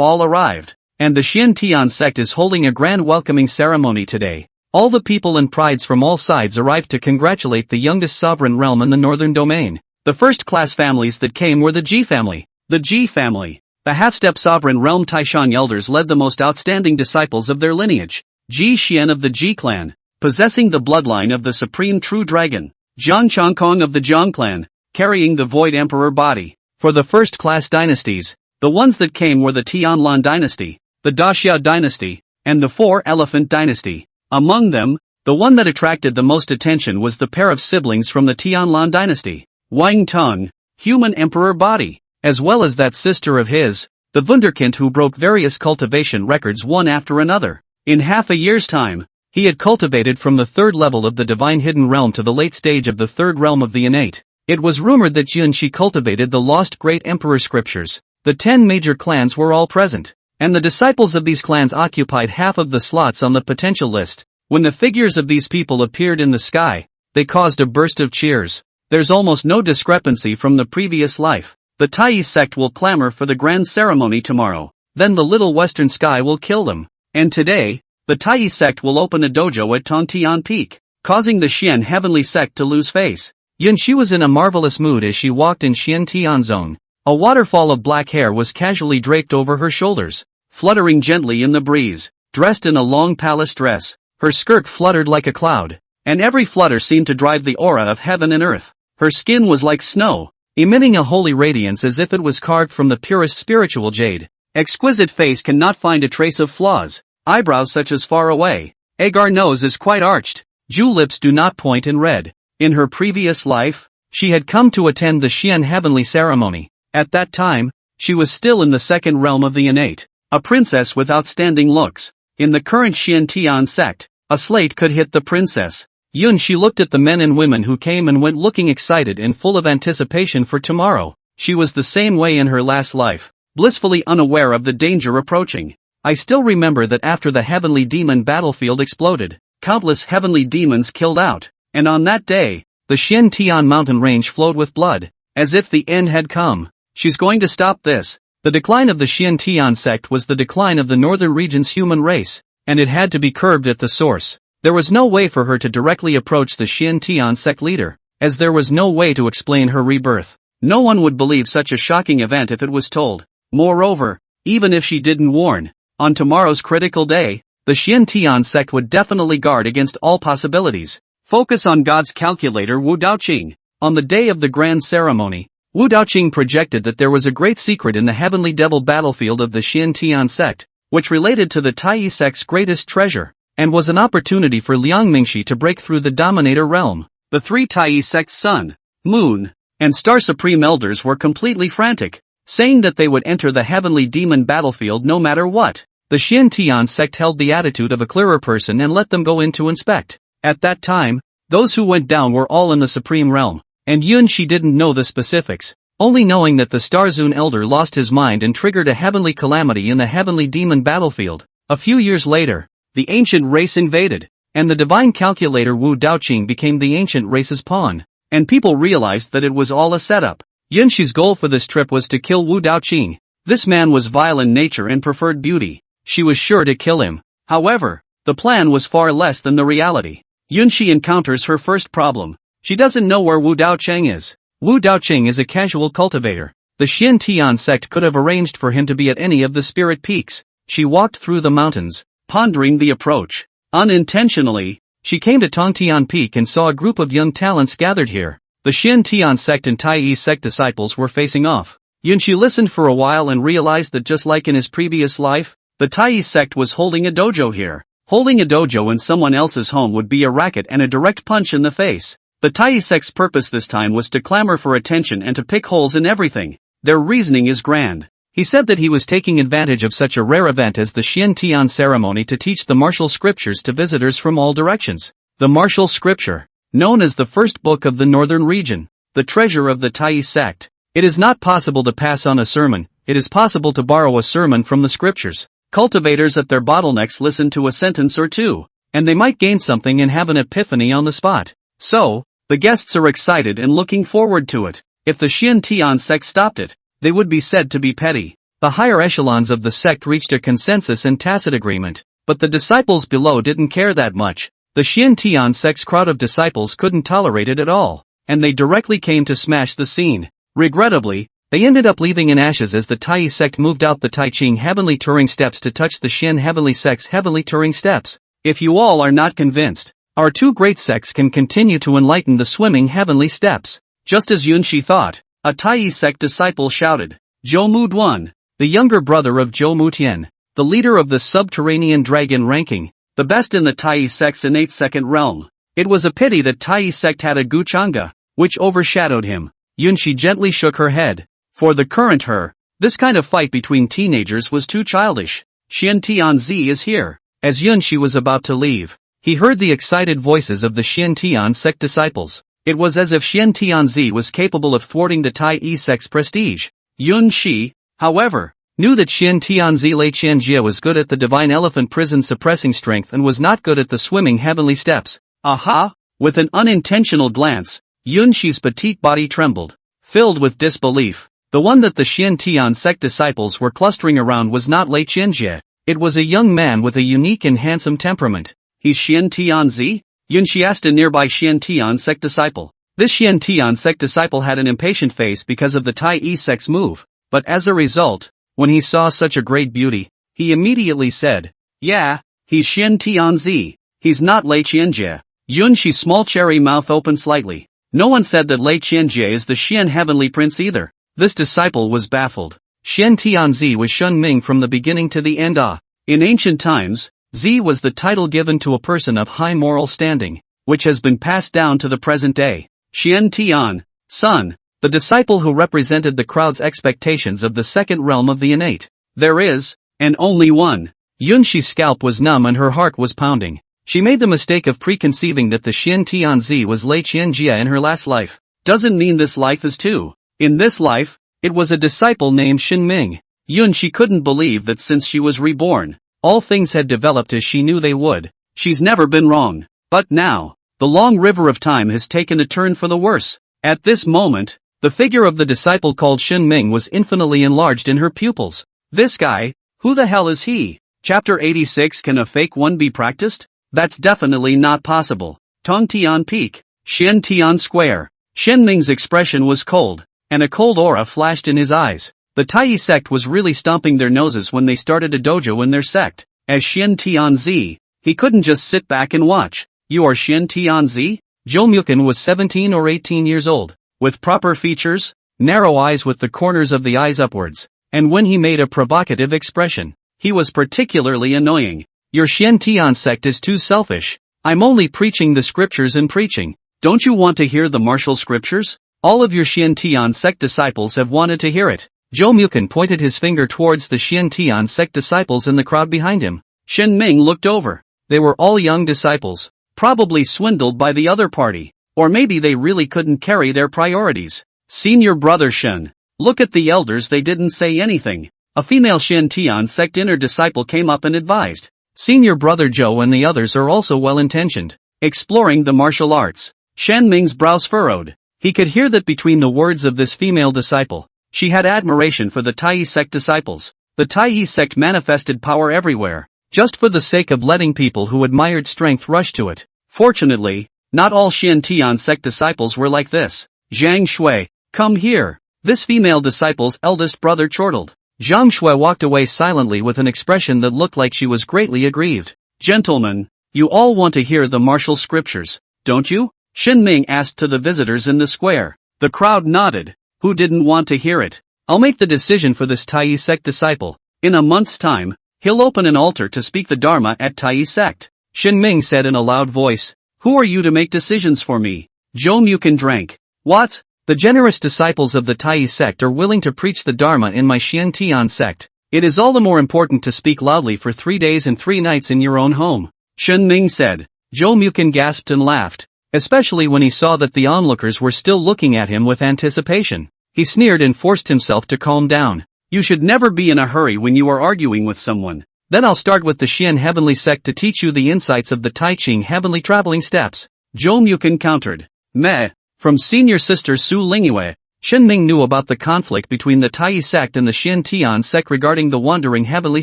all arrived, and the Xian Tian sect is holding a grand welcoming ceremony today. All the people and prides from all sides arrived to congratulate the youngest sovereign realm in the northern domain. The first-class families that came were the Ji family. The Ji family, the half-step sovereign realm Taishan elders led the most outstanding disciples of their lineage. Ji Xian of the Ji clan, possessing the bloodline of the supreme true dragon. Jiang Chongkong of the Jiang clan, carrying the void emperor body. For the first-class dynasties, the ones that came were the Tianlan dynasty, the Daxia dynasty, and the Four-Elephant dynasty. Among them, the one that attracted the most attention was the pair of siblings from the Tianlan dynasty, Wang Tong, human emperor body, as well as that sister of his, the Wunderkind who broke various cultivation records one after another. In half a year's time, he had cultivated from the third level of the divine hidden realm to the late stage of the third realm of the innate. It was rumored that Yunshi cultivated the lost great emperor scriptures. The 10 major clans were all present, and the disciples of these clans occupied half of the slots on the potential list. When the figures of these people appeared in the sky, they caused a burst of cheers. There's almost no discrepancy from the previous life. The Tai sect will clamor for the grand ceremony tomorrow, then the little western sky will kill them. And today, the Tai sect will open a dojo at Tongtian Peak, causing the Xian heavenly sect to lose face. Yunshi was in a marvelous mood as she walked in Xiantian zone. A waterfall of black hair was casually draped over her shoulders, fluttering gently in the breeze. Dressed in a long palace dress, her skirt fluttered like a cloud, and every flutter seemed to drive the aura of heaven and earth. Her skin was like snow, emitting a holy radiance as if it was carved from the purest spiritual jade. Exquisite face cannot find a trace of flaws, eyebrows such as far away. Agar nose is quite arched, Ju lips do not point in red. In her previous life, she had come to attend the Xian heavenly ceremony. At that time, she was still in the second realm of the innate, a princess with outstanding looks. In the current Xiantian sect, a slate could hit the princess. Yunshi looked at the men and women who came and went looking excited and full of anticipation for tomorrow. She was the same way in her last life, blissfully unaware of the danger approaching. I still remember that after the heavenly demon battlefield exploded, countless heavenly demons killed out, and on that day, the Xiantian mountain range flowed with blood, as if the end had come. She's going to stop this. The decline of the Xiantian sect was the decline of the northern region's human race, and it had to be curbed at the source. There was no way for her to directly approach the Xiantian sect leader, as there was no way to explain her rebirth. No one would believe such a shocking event if it was told. Moreover, even if she didn't warn, on tomorrow's critical day, the Xiantian sect would definitely guard against all possibilities. Focus on God's calculator Wu Daoqing. On the day of the grand ceremony, Wu Daoqing projected that there was a great secret in the heavenly devil battlefield of the Xiantian sect, which related to the Tai sect's greatest treasure, and was an opportunity for Liang Mingxi to break through the dominator realm. The three Tai sect's sun, moon, and star supreme elders were completely frantic, saying that they would enter the heavenly demon battlefield no matter what. The Xiantian sect held the attitude of a clearer person and let them go in to inspect. At that time, those who went down were all in the supreme realm, and Yunshi didn't know the specifics, only knowing that the Starzun elder lost his mind and triggered a heavenly calamity in the heavenly demon battlefield. A few years later, the ancient race invaded, and the divine calculator Wu Daoqing became the ancient race's pawn, and people realized that it was all a setup. Yunshi's goal for this trip was to kill Wu Daoqing. This man was vile in nature and preferred beauty. She was sure to kill him. However, the plan was far less than the reality. Yunshi encounters her first problem. She doesn't know where Wu Daoqing is. Wu Daoqing is a casual cultivator. The Xiantian sect could have arranged for him to be at any of the spirit peaks. She walked through the mountains, pondering the approach. Unintentionally, she came to Tongtian Peak and saw a group of young talents gathered here. The Xiantian sect and Tai sect disciples were facing off. Yunshi listened for a while and realized that just like in his previous life, the Tai sect was holding a dojo here. Holding a dojo in someone else's home would be a racket and a direct punch in the face. The Tai sect's purpose this time was to clamor for attention and to pick holes in everything. Their reasoning is grand. He said that he was taking advantage of such a rare event as the Xiantian ceremony to teach the martial scriptures to visitors from all directions. The martial scripture, known as the first book of the northern region, the treasure of the Tai sect. It is not possible to pass on a sermon, it is possible to borrow a sermon from the scriptures. Cultivators at their bottlenecks listen to a sentence or two, and they might gain something and have an epiphany on the spot. So, the guests are excited and looking forward to it. If the Xiantian sect stopped it, they would be said to be petty. The higher echelons of the sect reached a consensus and tacit agreement, but the disciples below didn't care that much. The Xiantian sect's crowd of disciples couldn't tolerate it at all, and they directly came to smash the scene. Regrettably, they ended up leaving in ashes as the Tai sect moved out the Tai Ching Heavenly Touring Steps to touch the Xian Heavenly Sect's Heavenly Touring Steps. If you all are not convinced, our two great sects can continue to enlighten the swimming Heavenly Steps. Just as Yunshi thought, a Tai sect disciple shouted. Zhou Muduan, the younger brother of Zhou Mutian, the leader of the subterranean dragon ranking, the best in the Tai sect's innate second realm. It was a pity that Tai sect had a Guchanga, which overshadowed him. Yunshi gently shook her head. For the current her, this kind of fight between teenagers was too childish. Xiantianzi is here. As Yunshi was about to leave, he heard the excited voices of the Xiantian sect disciples. It was as if Xiantianzi was capable of thwarting the Tai sect's prestige. Yunshi, however, knew that Xiantianzi Lei Qianjie was good at the divine elephant prison suppressing strength and was not good at the swimming heavenly steps. Aha! With an unintentional glance, Yunshi's petite body trembled, filled with disbelief. The one that the Xiantian sect disciples were clustering around was not Lei Qianjie. It was a young man with a unique and handsome temperament. He's Xiantianzi? Yunshi asked a nearby Xiantian sect disciple. This Xiantian sect disciple had an impatient face because of the Tai sect's move, but as a result, when he saw such a great beauty, he immediately said, yeah, he's Xiantianzi. He's not Lei Qianjie. Yunshi's small cherry mouth opened slightly. No one said that Lei Qianjie is the Xian heavenly prince either. This disciple was baffled. Xiantianzi was Shun Ming from the beginning to the end. In ancient times, Zi was the title given to a person of high moral standing, which has been passed down to the present day. Xiantian, son, the disciple who represented the crowd's expectations of the second realm of the innate. There is, and only one. Yunshi's scalp was numb and her heart was pounding. She made the mistake of preconceiving that the Xiantianzi was Lei Qianjie in her last life. Doesn't mean this life is too. In this life, it was a disciple named Shin Ming. Yunshi couldn't believe that since she was reborn, all things had developed as she knew they would. She's never been wrong. But now, the long river of time has taken a turn for the worse. At this moment, the figure of the disciple called Shin Ming was infinitely enlarged in her pupils. This guy, who the hell is he? Chapter 86. Can a fake one be practiced? That's definitely not possible. Tongtian Peak, Xiantian Square. Shin Ming's expression was cold, and a cold aura flashed in his eyes. The Tai sect was really stomping their noses when they started a dojo in their sect. As Xiantianzi, he couldn't just sit back and watch. You are Xiantianzi? Zhou Mukin was 17 or 18 years old, with proper features, narrow eyes with the corners of the eyes upwards, and when he made a provocative expression, he was particularly annoying. Your Xiantian sect is too selfish. I'm only preaching the scriptures and preaching. Don't you want to hear the martial scriptures? All of your Xiantian sect disciples have wanted to hear it. Zhou Mukin pointed his finger towards the Xiantian sect disciples in the crowd behind him. Shin Ming looked over. They were all young disciples, probably swindled by the other party, or maybe they really couldn't carry their priorities. Senior brother Shen, look at the elders, they didn't say anything. A female Xiantian sect inner disciple came up and advised. Senior brother Zhou and the others are also well-intentioned, exploring the martial arts. Shen Ming's brows furrowed. He could hear that between the words of this female disciple. She had admiration for the Tai sect disciples. The Tai sect manifested power everywhere, just for the sake of letting people who admired strength rush to it. Fortunately, not all Xiantian sect disciples were like this. Zhang Shui, come here. This female disciple's eldest brother chortled. Zhang Shui walked away silently with an expression that looked like she was greatly aggrieved. Gentlemen, you all want to hear the martial scriptures, don't you? Shin Ming asked to the visitors in the square. The crowd nodded. Who didn't want to hear it? I'll make the decision for this Tai sect disciple. In a month's time, he'll open an altar to speak the Dharma at Tai sect. Shin Ming said in a loud voice. Who are you to make decisions for me? Zhou Mukin drank. What? The generous disciples of the Tai sect are willing to preach the Dharma in my Xiantian sect. It is all the more important to speak loudly for 3 days and 3 nights in your own home. Shin Ming said. Zhou Mukin gasped and laughed, especially when he saw that the onlookers were still looking at him with anticipation. He sneered and forced himself to calm down. You should never be in a hurry when you are arguing with someone. Then I'll start with the Xian heavenly sect to teach you the insights of the Tai Ching heavenly traveling steps. Zhou Mukin countered. Meh. From senior sister Su Lingyue, Shin Ming knew about the conflict between the Tai sect and the Xiantian sect regarding the wandering heavenly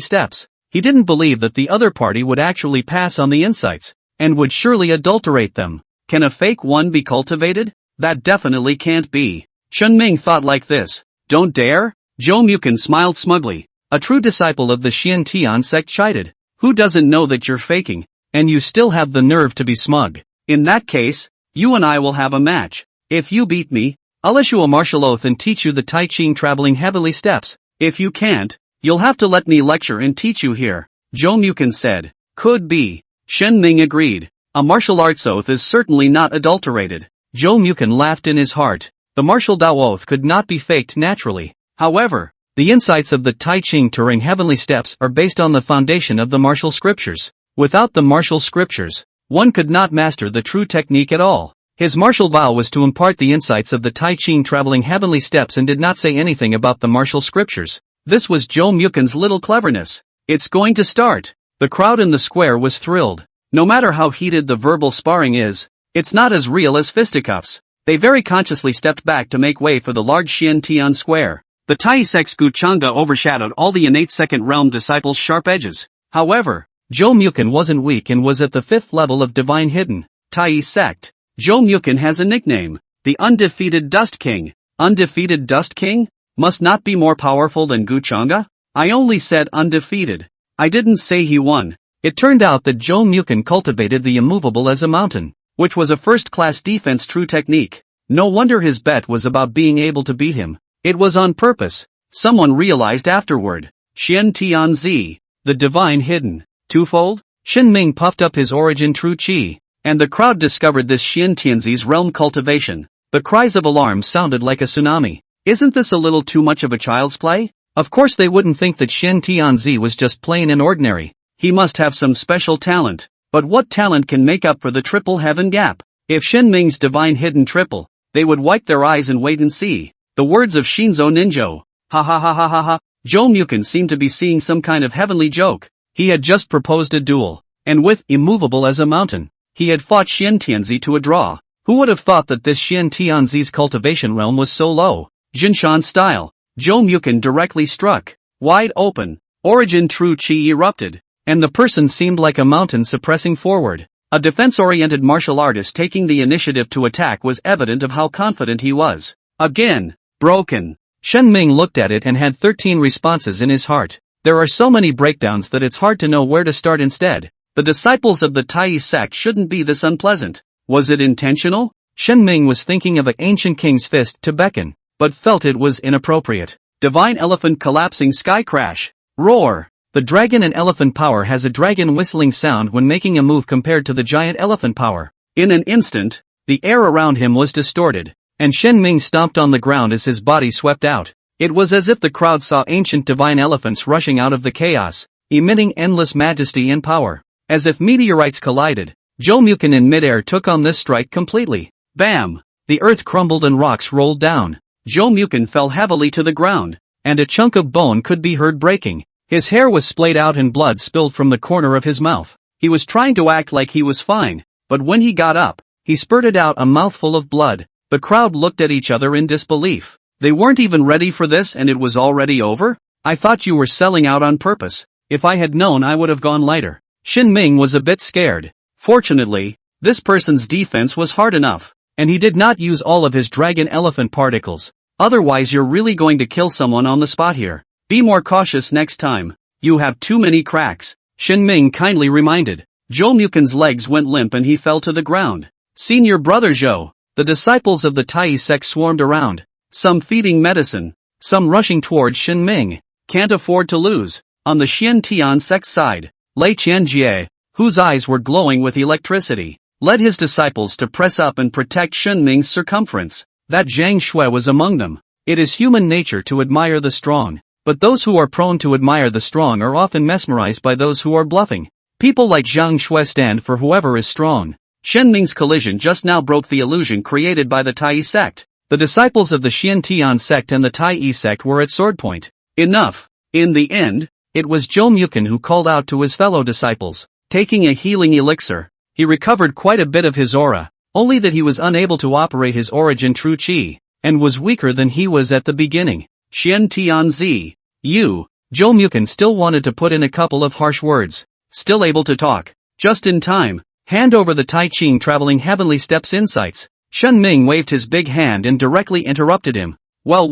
steps. He didn't believe that the other party would actually pass on the insights, and would surely adulterate them. Can a fake one be cultivated? That definitely can't be. Shenming thought like this. Don't dare? Zhou smiled smugly. A true disciple of the Xiantian sect chided. Who doesn't know that you're faking, and you still have the nerve to be smug? In that case, you and I will have a match. If you beat me, I'll issue a martial oath and teach you the Tai Chi traveling heavenly steps. If you can't, you'll have to let me lecture and teach you here. Zhou said. Could be. Shenming agreed. A martial arts oath is certainly not adulterated. Zhou laughed in his heart. The martial Dao oath could not be faked naturally. However, the insights of the Tai Chi touring heavenly steps are based on the foundation of the martial scriptures. Without the martial scriptures, one could not master the true technique at all. His martial vow was to impart the insights of the Tai Chi traveling heavenly steps and did not say anything about the martial scriptures. This was Zhou little cleverness. It's going to start. The crowd in the square was thrilled. No matter how heated the verbal sparring is, it's not as real as fisticuffs. They very consciously stepped back to make way for the large Xiantian square. The Tai sect's Guchanga overshadowed all the innate second realm disciples' sharp edges. However, Zhou wasn't weak and was at the 5th level of divine hidden. Tai sect. Zhou has a nickname. The Undefeated Dust King. Undefeated Dust King? Must not be more powerful than Guchanga? I only said undefeated. I didn't say he won. It turned out that Zhou cultivated the immovable as a mountain, which was a first-class defense true technique. No wonder his bet was about being able to beat him. It was on purpose. Someone realized afterward. Xiantian Z. The divine hidden. Twofold? Shenming puffed up his origin true chi, and the crowd discovered this Xiantianzi's realm cultivation. The cries of alarm sounded like a tsunami. Isn't this a little too much of a child's play? Of course they wouldn't think that Xiantianzi was just plain and ordinary. He must have some special talent. But what talent can make up for the triple heaven gap? If Shenming's divine hidden triple, they would wipe their eyes and wait and see. The words of Shinzo Ninjo. Ha ha ha ha ha ha. Zhou seemed to be seeing some kind of heavenly joke. He had just proposed a duel, and with immovable as a mountain, he had fought Xiantianzi to a draw. Who would have thought that this Xiantianzi's cultivation realm was so low? Jinshan style. Zhou directly struck. Wide open. Origin true chi erupted, and the person seemed like a mountain suppressing forward. A defense-oriented martial artist taking the initiative to attack was evident of how confident he was. Again. Broken. Shenming looked at it and had 13 responses in his heart. There are so many breakdowns that it's hard to know where to start instead. The disciples of the Tai sect shouldn't be this unpleasant. Was it intentional? Shenming was thinking of an ancient king's fist to beckon, but felt it was inappropriate. Divine elephant collapsing sky crash. Roar. The dragon and elephant power has a dragon whistling sound when making a move compared to the giant elephant power. In an instant, the air around him was distorted, and Shenming stomped on the ground as his body swept out. It was as if the crowd saw ancient divine elephants rushing out of the chaos, emitting endless majesty and power. As if meteorites collided, Zhou in midair took on this strike completely. Bam! The earth crumbled and rocks rolled down. Zhou fell heavily to the ground, and a chunk of bone could be heard breaking. His hair was splayed out and blood spilled from the corner of his mouth. He was trying to act like he was fine, but when he got up, he spurted out a mouthful of blood. The crowd looked at each other in disbelief. They weren't even ready for this and it was already over? I thought you were selling out on purpose. If I had known I would have gone lighter. Shenming was a bit scared. Fortunately, this person's defense was hard enough, and he did not use all of his dragon elephant particles. Otherwise you're really going to kill someone on the spot here. Be more cautious next time. You have too many cracks. Shenming kindly reminded. Zhou legs went limp and he fell to the ground. Senior brother Zhou. The disciples of the Tai sect swarmed around. Some feeding medicine, some rushing towards Shenming. Can't afford to lose. On the Xiantian sect side, Lei Qianjie, whose eyes were glowing with electricity, led his disciples to press up and protect Shenming's circumference. That Zhang Shui was among them. It is human nature to admire the strong, but those who are prone to admire the strong are often mesmerized by those who are bluffing. People like Zhang Shui stand for whoever is strong. Shenming's collision just now broke the illusion created by the Tai sect. The disciples of the Xiantian sect and the Tai sect were at sword point. Enough. In the end, it was Zhou who called out to his fellow disciples. Taking a healing elixir, he recovered quite a bit of his aura, only that he was unable to operate his origin true chi, and was weaker than he was at the beginning. Xiantianzi. You. Zhou still wanted to put in a couple of harsh words. Still able to talk. Just in time. Hand over the Tai Ching traveling heavenly steps insights. Shen Ming waved his big hand and directly interrupted him. Well.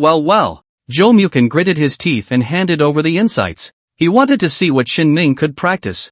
Zhou Mukan gritted his teeth and handed over the insights. He wanted to see what Shen Ming could practice.